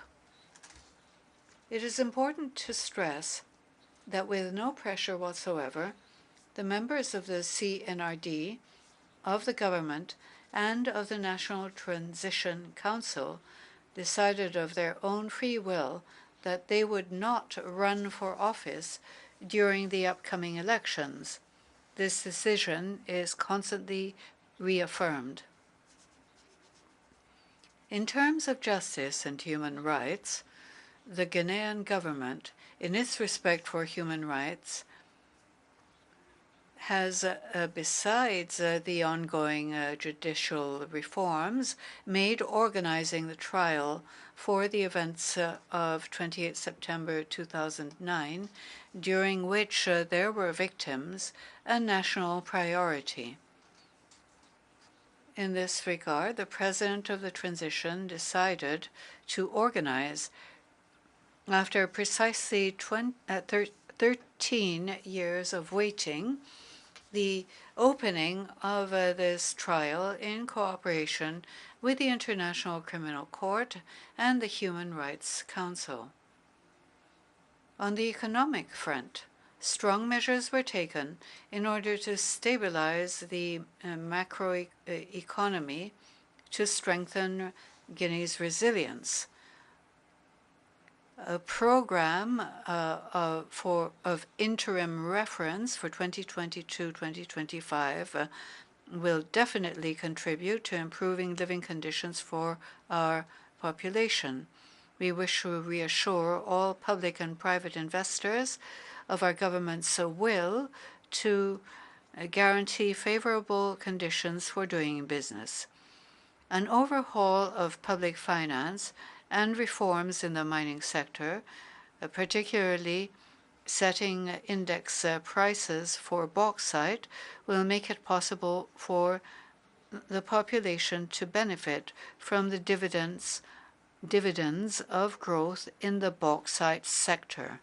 It is important to stress that with no pressure whatsoever, the members of the CNRD, of the government, and of the National Transition Council decided of their own free will that they would not run for office during the upcoming elections. This decision is constantly reaffirmed. In terms of justice and human rights, the Ghanaian government, in its respect for human rights, has, besides the ongoing judicial reforms, made organizing the trial for the events of 28 September 2009, during which there were victims, a national priority. In this regard, the President of the Transition decided to organize, after precisely 13 years of waiting, the opening of this trial in cooperation with the International Criminal Court and the Human Rights Council. On the economic front, strong measures were taken in order to stabilize the macroeconomy to strengthen Guinea's resilience. A program of interim reference for 2022-2025 will definitely contribute to improving living conditions for our population. We wish to reassure all public and private investors of our government's will to guarantee favorable conditions for doing business. An overhaul of public finance and reforms in the mining sector, particularly setting index prices for bauxite, will make it possible for the population to benefit from the dividends of growth in the bauxite sector.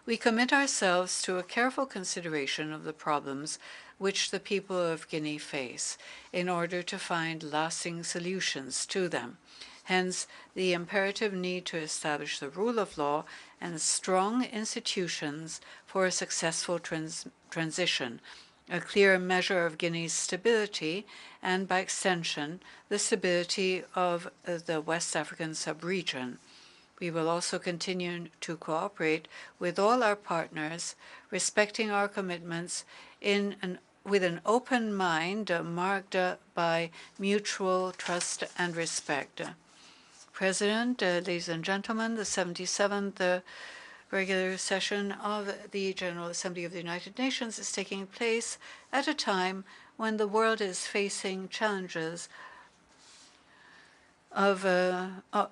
We commit ourselves to a careful consideration of the problems which the people of Guinea face in order to find lasting solutions to them. Hence, the imperative need to establish the rule of law and strong institutions for a successful transition, a clear measure of Guinea's stability, and by extension, the stability of the West African sub-region. We will also continue to cooperate with all our partners, respecting our commitments with an open mind marked by mutual trust and respect. President, ladies and gentlemen, the 77th regular session of the General Assembly of the United Nations is taking place at a time when the world is facing challenges of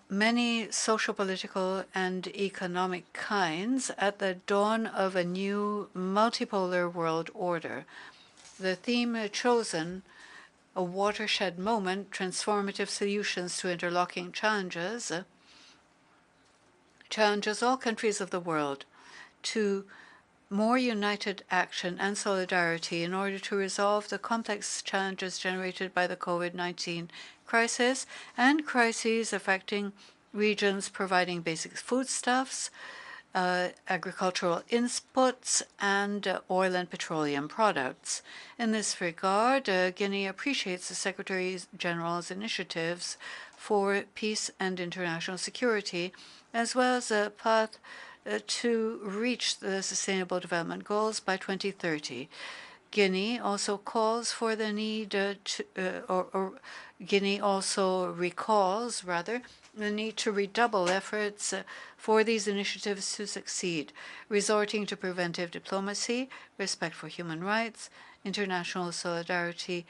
many social, political, and economic kinds at the dawn of a new multipolar world order. The theme chosen, a watershed moment, transformative solutions to interlocking challenges, challenges all countries of the world to more united action and solidarity in order to resolve the complex challenges generated by the COVID-19 crisis and crises affecting regions providing basic foodstuffs, agricultural inputs, and oil and petroleum products. In this regard, Guinea appreciates the Secretary General's initiatives for peace and international security, as well as a path to reach the Sustainable Development Goals by 2030. Guinea also calls for the need Guinea also recalls, rather, the need to redouble efforts for these initiatives to succeed, resorting to preventive diplomacy, respect for human rights, international solidarity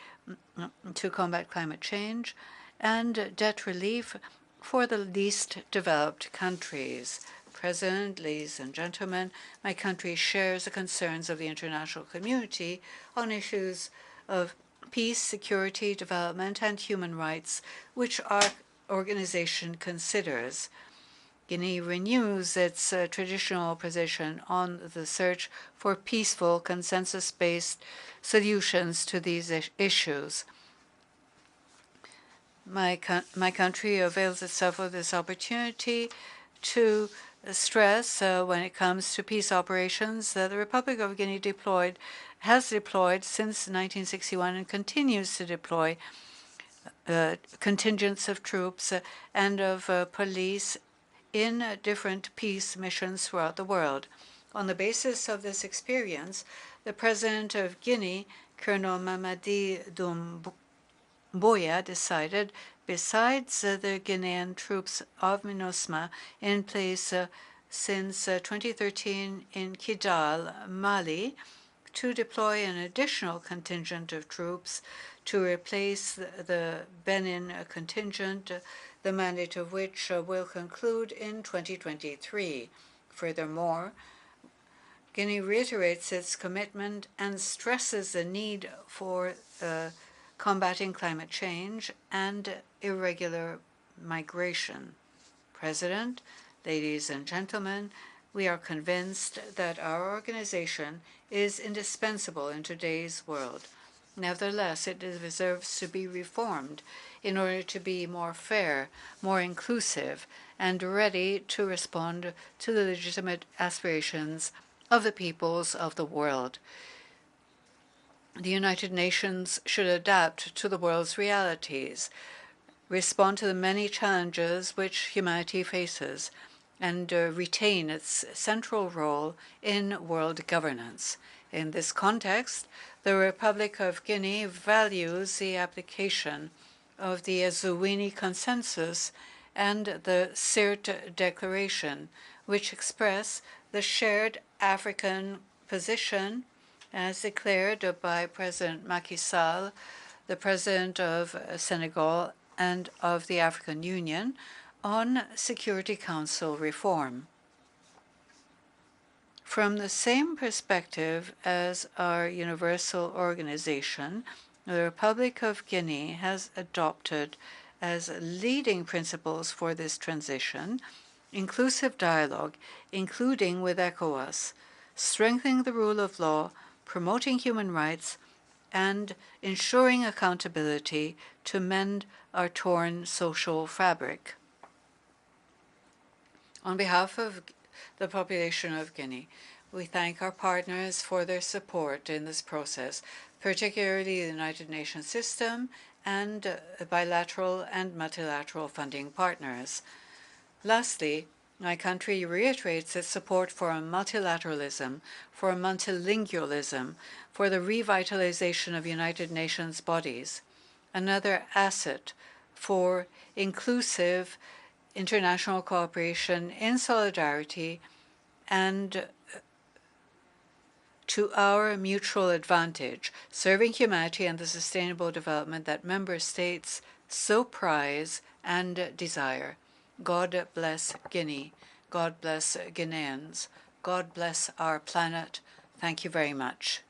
to combat climate change, and debt relief for the least developed countries. President, ladies and gentlemen, my country shares the concerns of the international community on issues of peace, security, development, and human rights, which our organization considers. Guinea renews its traditional position on the search for peaceful, consensus-based solutions to these issues. My country avails itself of this opportunity to stress, when it comes to peace operations, that the Republic of Guinea has deployed since 1961 and continues to deploy contingents of troops and of police in different peace missions throughout the world. On the basis of this experience, the President of Guinea, Colonel Mamadi Doumbouya, decided, besides the Guinean troops of MINUSMA in place since 2013 in Kidal, Mali, to deploy an additional contingent of troops to replace the Benin contingent, the mandate of which will conclude in 2023. Furthermore, Guinea reiterates its commitment and stresses the need for combating climate change and irregular migration. President, ladies and gentlemen, we are convinced that our organization is indispensable in today's world. Nevertheless, it deserves to be reformed in order to be more fair, more inclusive, and ready to respond to the legitimate aspirations of the peoples of the world. The United Nations should adapt to the world's realities, respond to the many challenges which humanity faces, and retain its central role in world governance. In this context, the Republic of Guinea values the application of the Azouini Consensus and the Sirte Declaration, which express the shared African position as declared by President Macky Sall, the President of Senegal, and of the African Union on Security Council reform. From the same perspective as our universal organization, the Republic of Guinea has adopted as leading principles for this transition inclusive dialogue, including with ECOWAS, strengthening the rule of law, promoting human rights, and ensuring accountability to mend our torn social fabric. On behalf of the population of Guinea, we thank our partners for their support in this process, particularly the United Nations system and bilateral and multilateral funding partners. Lastly, my country reiterates its support for multilateralism, for multilingualism, for the revitalization of United Nations bodies, another asset for inclusive international cooperation in solidarity and to our mutual advantage, serving humanity and the sustainable development that member states so prize and desire. God bless Guinea. God bless Guineans. God bless our planet. Thank you very much.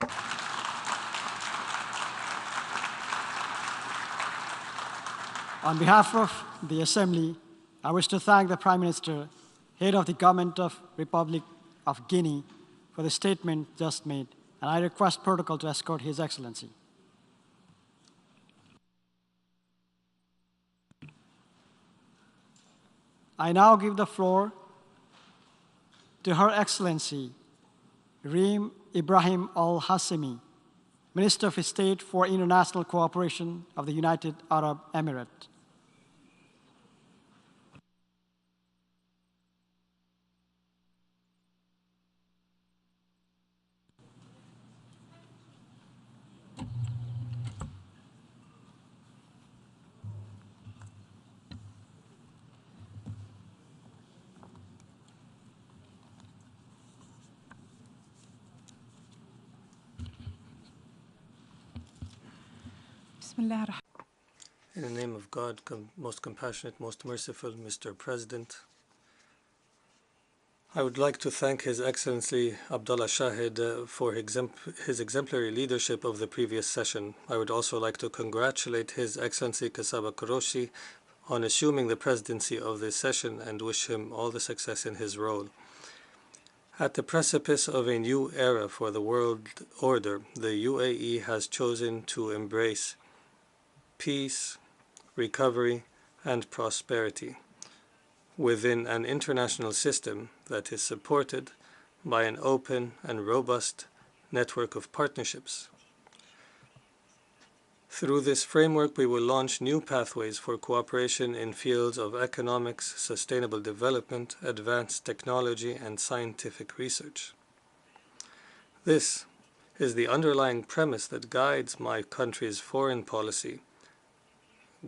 On behalf of the Assembly, I wish to thank the Prime Minister, head of the Government of Republic of Guinea, for the statement just made, and I request protocol to escort His Excellency. I now give the floor to Her Excellency Reem Ibrahim Al-Hassimi, Minister of State for International Cooperation of the United Arab Emirates.
In the name of God, most compassionate, most merciful, Mr. President, I would like to thank His Excellency Abdullah Shahid for his exemplary leadership of the previous session. I would also like to congratulate His Excellency Kasaba Koroshi on assuming the presidency of this session and wish him all the success in his role. At the precipice of a new era for the world order, the UAE has chosen to embrace peace, recovery, and prosperity within an international system that is supported by an open and robust network of partnerships. Through this framework, we will launch new pathways for cooperation in fields of economics, sustainable development, advanced technology, and scientific research. This is the underlying premise that guides my country's foreign policy,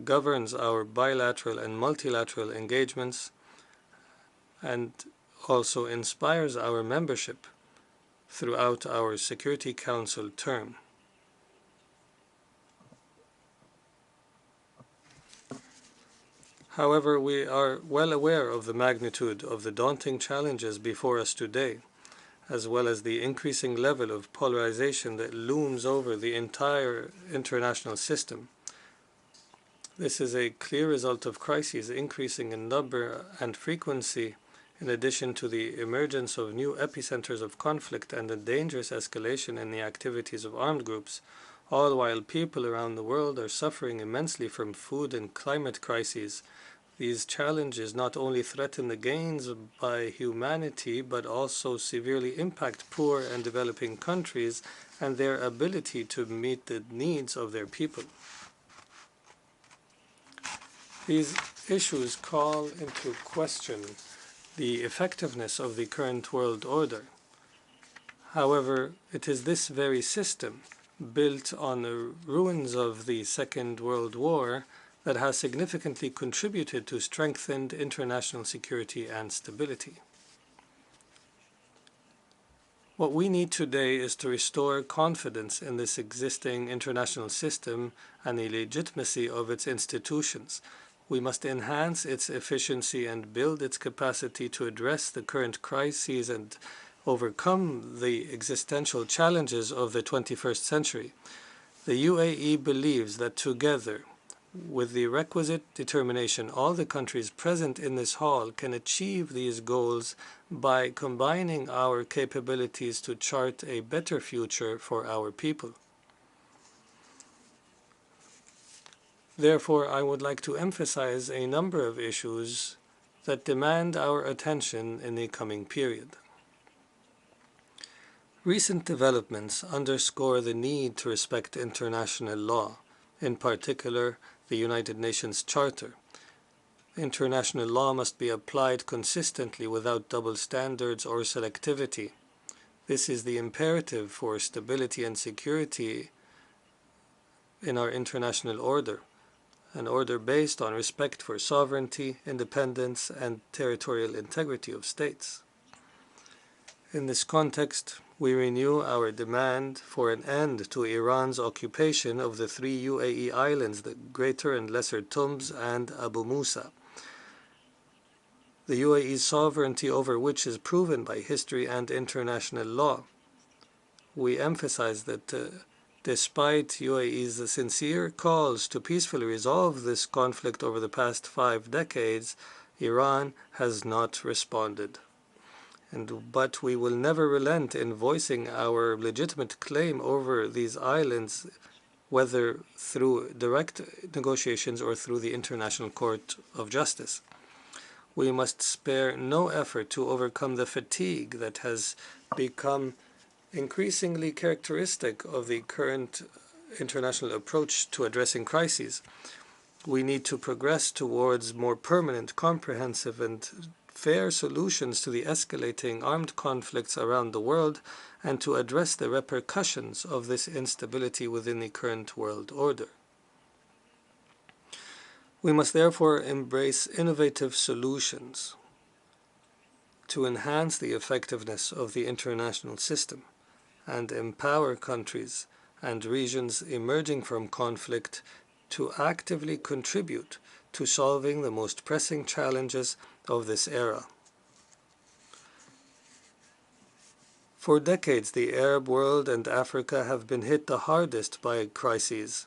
governs our bilateral and multilateral engagements, and also inspires our membership throughout our Security Council term. However, we are well aware of the magnitude of the daunting challenges before us today, as well as the increasing level of polarization that looms over the entire international system. This is a clear result of crises increasing in number and frequency, in addition to the emergence of new epicenters of conflict and a dangerous escalation in the activities of armed groups, all while people around the world are suffering immensely from food and climate crises. These challenges not only threaten the gains by humanity, but also severely impact poor and developing countries and their ability to meet the needs of their people. These issues call into question the effectiveness of the current world order. However, it is this very system, built on the ruins of the Second World War, that has significantly contributed to strengthened international security and stability. What we need today is to restore confidence in this existing international system and the legitimacy of its institutions. We must enhance its efficiency and build its capacity to address the current crises and overcome the existential challenges of the 21st century. The UAE believes that together, with the requisite determination, all the countries present in this hall can achieve these goals by combining our capabilities to chart a better future for our people. Therefore, I would like to emphasize a number of issues that demand our attention in the coming period. Recent developments underscore the need to respect international law, in particular the United Nations Charter. International law must be applied consistently without double standards or selectivity. This is the imperative for stability and security in our international order, an order based on respect for sovereignty, independence, and territorial integrity of states. In this context, we renew our demand for an end to Iran's occupation of the 3 UAE islands, the Greater and Lesser Tums and Abu Musa. The UAE's sovereignty over which is proven by history and international law. We emphasize that despite UAE's sincere calls to peacefully resolve this conflict over the past 5 decades, Iran has not responded. But we will never relent in voicing our legitimate claim over these islands, whether through direct negotiations or through the International Court of Justice. We must spare no effort to overcome the fatigue that has become increasingly characteristic of the current international approach to addressing crises. We need to progress towards more permanent, comprehensive, and fair solutions to the escalating armed conflicts around the world and to address the repercussions of this instability within the current world order. We must therefore embrace innovative solutions to enhance the effectiveness of the international system and empower countries and regions emerging from conflict to actively contribute to solving the most pressing challenges of this era. For decades, the Arab world and Africa have been hit the hardest by crises.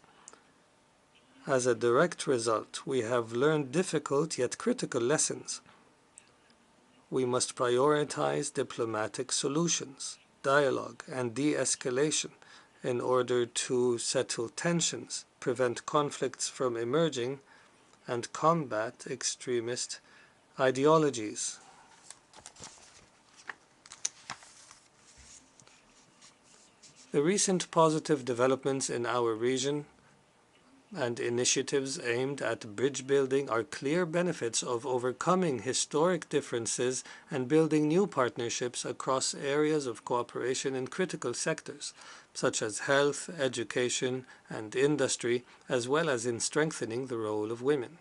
As a direct result, we have learned difficult yet critical lessons. We must prioritize diplomatic solutions, dialogue, and de-escalation in order to settle tensions, prevent conflicts from emerging, and combat extremist ideologies. The recent positive developments in our region and initiatives aimed at bridge building are clear benefits of overcoming historic differences and building new partnerships across areas of cooperation in critical sectors, such as health, education, and industry, as well as in strengthening the role of women.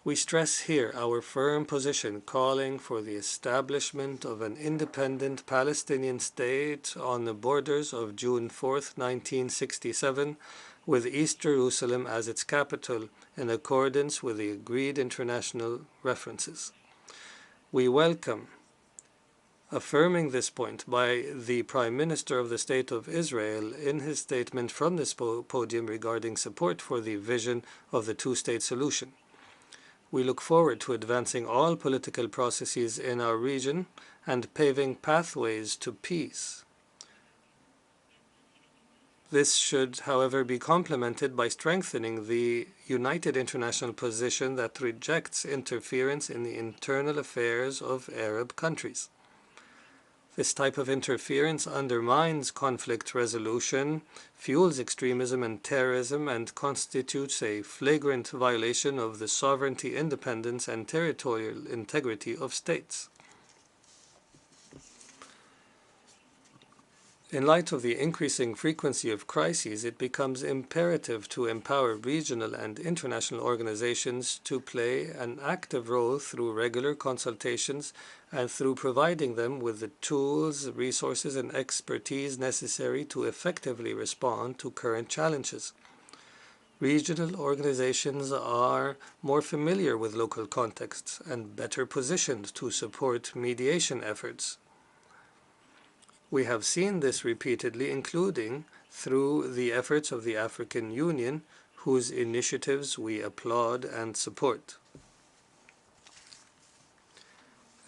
We stress here our firm position calling for the establishment of an independent Palestinian state on the borders of June 4, 1967, with East Jerusalem as its capital in accordance with the agreed international references. We welcome affirming this point by the Prime Minister of the State of Israel in his statement from this podium regarding support for the vision of the two-state solution. We look forward to advancing all political processes in our region and paving pathways to peace. This should, however, be complemented by strengthening the united international position that rejects interference in the internal affairs of Arab countries. This type of interference undermines conflict resolution, fuels extremism and terrorism, and constitutes a flagrant violation of the sovereignty, independence, and territorial integrity of states. In light of the increasing frequency of crises, it becomes imperative to empower regional and international organizations to play an active role through regular consultations and through providing them with the tools, resources, and expertise necessary to effectively respond to current challenges. Regional organizations are more familiar with local contexts and better positioned to support mediation efforts. We have seen this repeatedly, including through the efforts of the African Union, whose initiatives we applaud and support.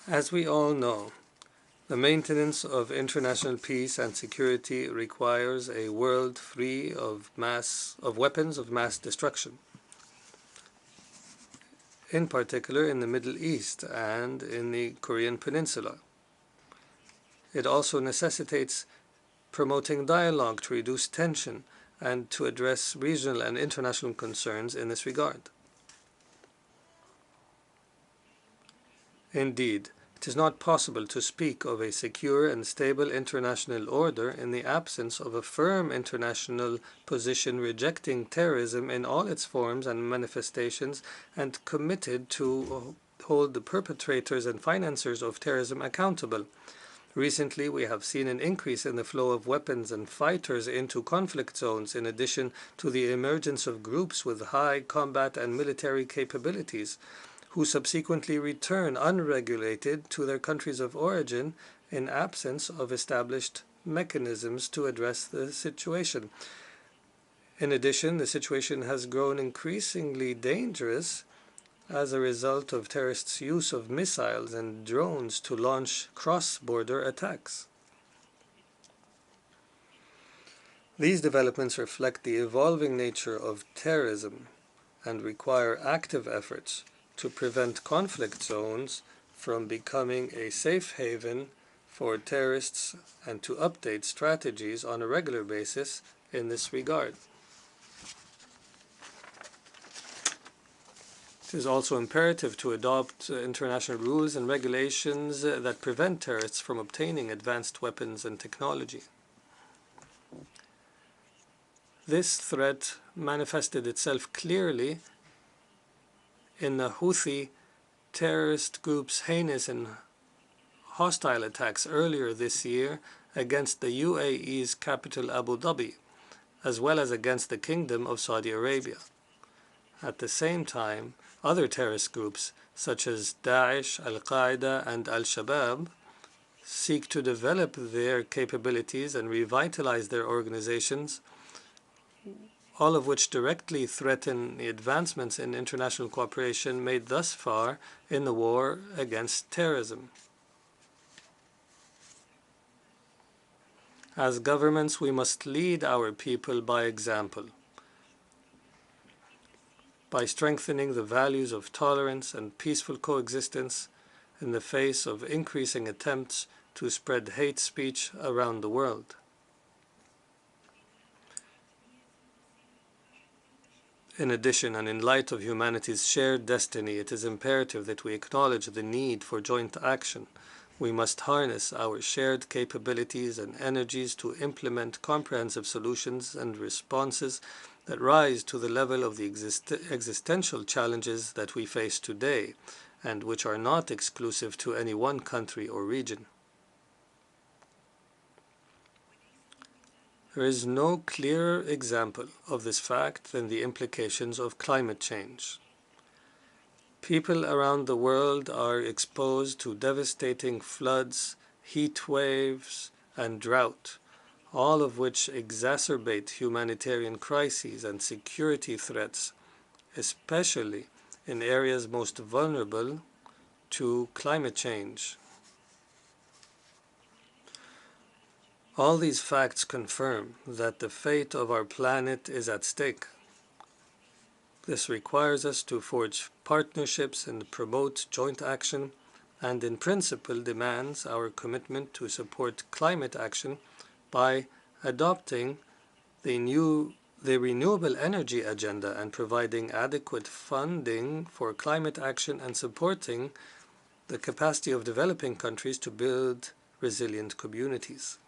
As we all know, the maintenance of international peace and security requires a world free of weapons of mass destruction, in particular in the Middle East and in the Korean Peninsula. It also necessitates promoting dialogue to reduce tension and to address regional and international concerns in this regard. Indeed, it is not possible to speak of a secure and stable international order in the absence of a firm international position rejecting terrorism in all its forms and manifestations and committed to hold the perpetrators and financiers of terrorism accountable. Recently, we have seen an increase in the flow of weapons and fighters into conflict zones, in addition to the emergence of groups with high combat and military capabilities, who subsequently return unregulated to their countries of origin in absence of established mechanisms to address the situation. In addition, the situation has grown increasingly dangerous as a result of terrorists' use of missiles and drones to launch cross-border attacks. These developments reflect the evolving nature of terrorism and require active efforts to prevent conflict zones from becoming a safe haven for terrorists and to update strategies on a regular basis in this regard. It is also imperative to adopt international rules and regulations that prevent terrorists from obtaining advanced weapons and technology. This threat manifested itself clearly in the Houthi terrorist group's heinous and hostile attacks earlier this year against the UAE's capital Abu Dhabi, as well as against the Kingdom of Saudi Arabia. At the same time, other terrorist groups such as Daesh, Al-Qaeda, and Al-Shabaab seek to develop their capabilities and revitalize their organizations, all of which directly threaten the advancements in international cooperation made thus far in the war against terrorism. As governments, we must lead our people by example, by strengthening the values of tolerance and peaceful coexistence in the face of increasing attempts to spread hate speech around the world. In addition, and in light of humanity's shared destiny, it is imperative that we acknowledge the need for joint action. We must harness our shared capabilities and energies to implement comprehensive solutions and responses that rise to the level of the existential challenges that we face today, and which are not exclusive to any one country or region. There is no clearer example of this fact than the implications of climate change. People around the world are exposed to devastating floods, heat waves, and drought, all of which exacerbate humanitarian crises and security threats, especially in areas most vulnerable to climate change. All these facts confirm that the fate of our planet is at stake. This requires us to forge partnerships and promote joint action, and in principle demands our commitment to support climate action by adopting the renewable energy agenda and providing adequate funding for climate action and supporting the capacity of developing countries to build resilient communities.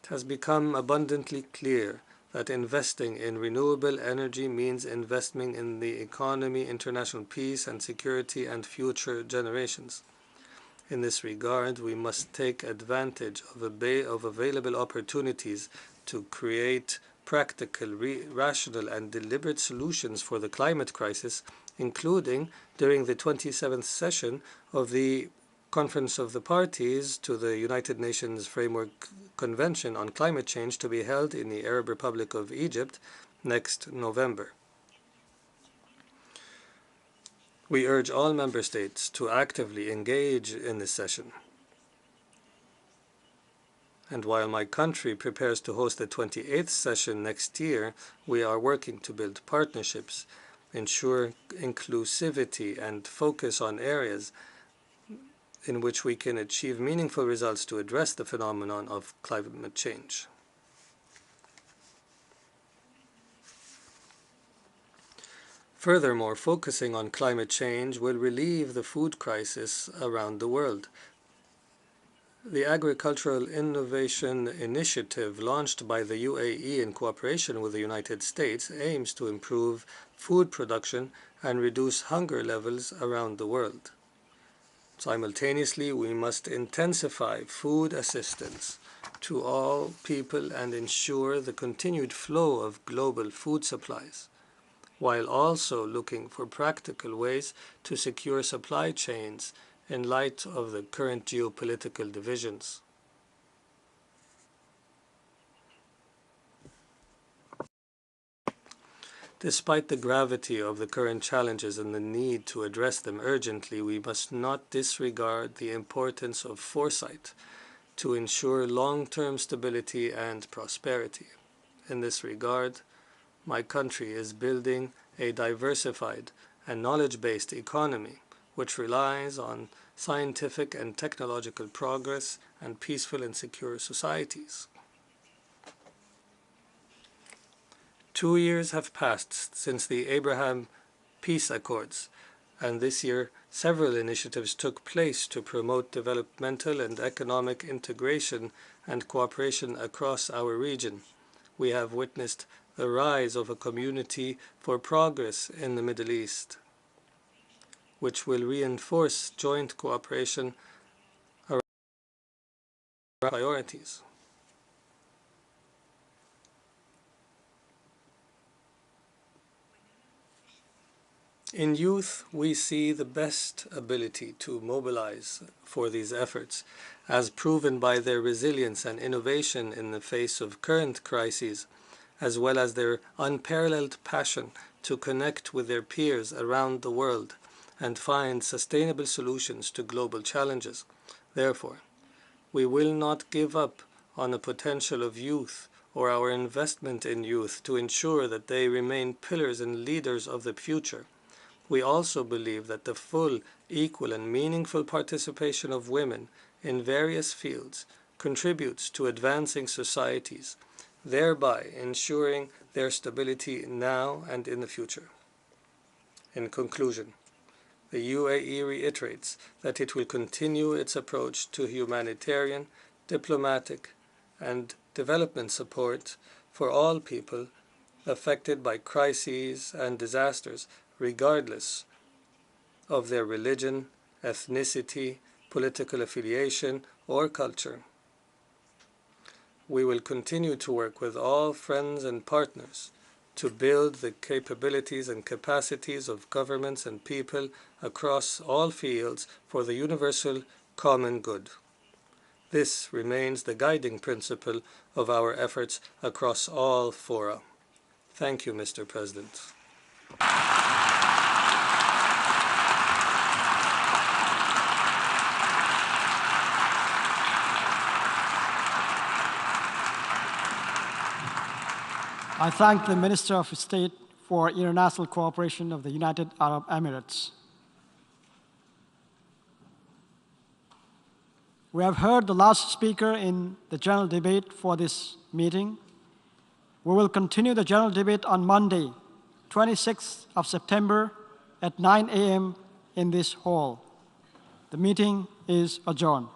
It has become abundantly clear that investing in renewable energy means investing in the economy, international peace and security, and future generations. In this regard, we must take advantage of available opportunities to create practical, rational, and deliberate solutions for the climate crisis, including during the 27th session of the Conference of the Parties to the United Nations Framework Convention on Climate Change to be held in the Arab Republic of Egypt next November. We urge all member states to actively engage in this session. And while my country prepares to host the 28th session next year, we are working to build partnerships, ensure inclusivity, and focus on areas in which we can achieve meaningful results to address the phenomenon of climate change. Furthermore, focusing on climate change will relieve the food crisis around the world. The Agricultural Innovation Initiative, launched by the UAE in cooperation with the United States, aims to improve food production and reduce hunger levels around the world. Simultaneously, we must intensify food assistance to all people and ensure the continued flow of global food supplies, while also looking for practical ways to secure supply chains in light of the current geopolitical divisions. Despite the gravity of the current challenges and the need to address them urgently, we must not disregard the importance of foresight to ensure long-term stability and prosperity. In this regard, my country is building a diversified and knowledge-based economy which relies on scientific and technological progress and peaceful and secure societies. 2 years have passed since the Abraham Peace Accords, and this year several initiatives took place to promote developmental and economic integration and cooperation across our region. We have witnessed the rise of a community for progress in the Middle East, which will reinforce joint cooperation around priorities. In youth, we see the best ability to mobilize for these efforts, as proven by their resilience and innovation in the face of current crises, as well as their unparalleled passion to connect with their peers around the world and find sustainable solutions to global challenges. Therefore, we will not give up on the potential of youth or our investment in youth to ensure that they remain pillars and leaders of the future. We also believe that the full, equal, and meaningful participation of women in various fields contributes to advancing societies, thereby ensuring their stability now and in the future. In conclusion, the UAE reiterates that it will continue its approach to humanitarian, diplomatic, and development support for all people affected by crises and disasters, regardless of their religion, ethnicity, political affiliation, or culture. We will continue to work with all friends and partners to build the capabilities and capacities of governments and people across all fields for the universal common good. This remains the guiding principle of our efforts across all fora. Thank you, Mr. President.
I thank the Minister of State for International Cooperation of the United Arab Emirates. We have heard the last speaker in the general debate for this meeting. We will continue the general debate on Monday, 26th of September at 9 a.m. in this hall. The meeting is adjourned.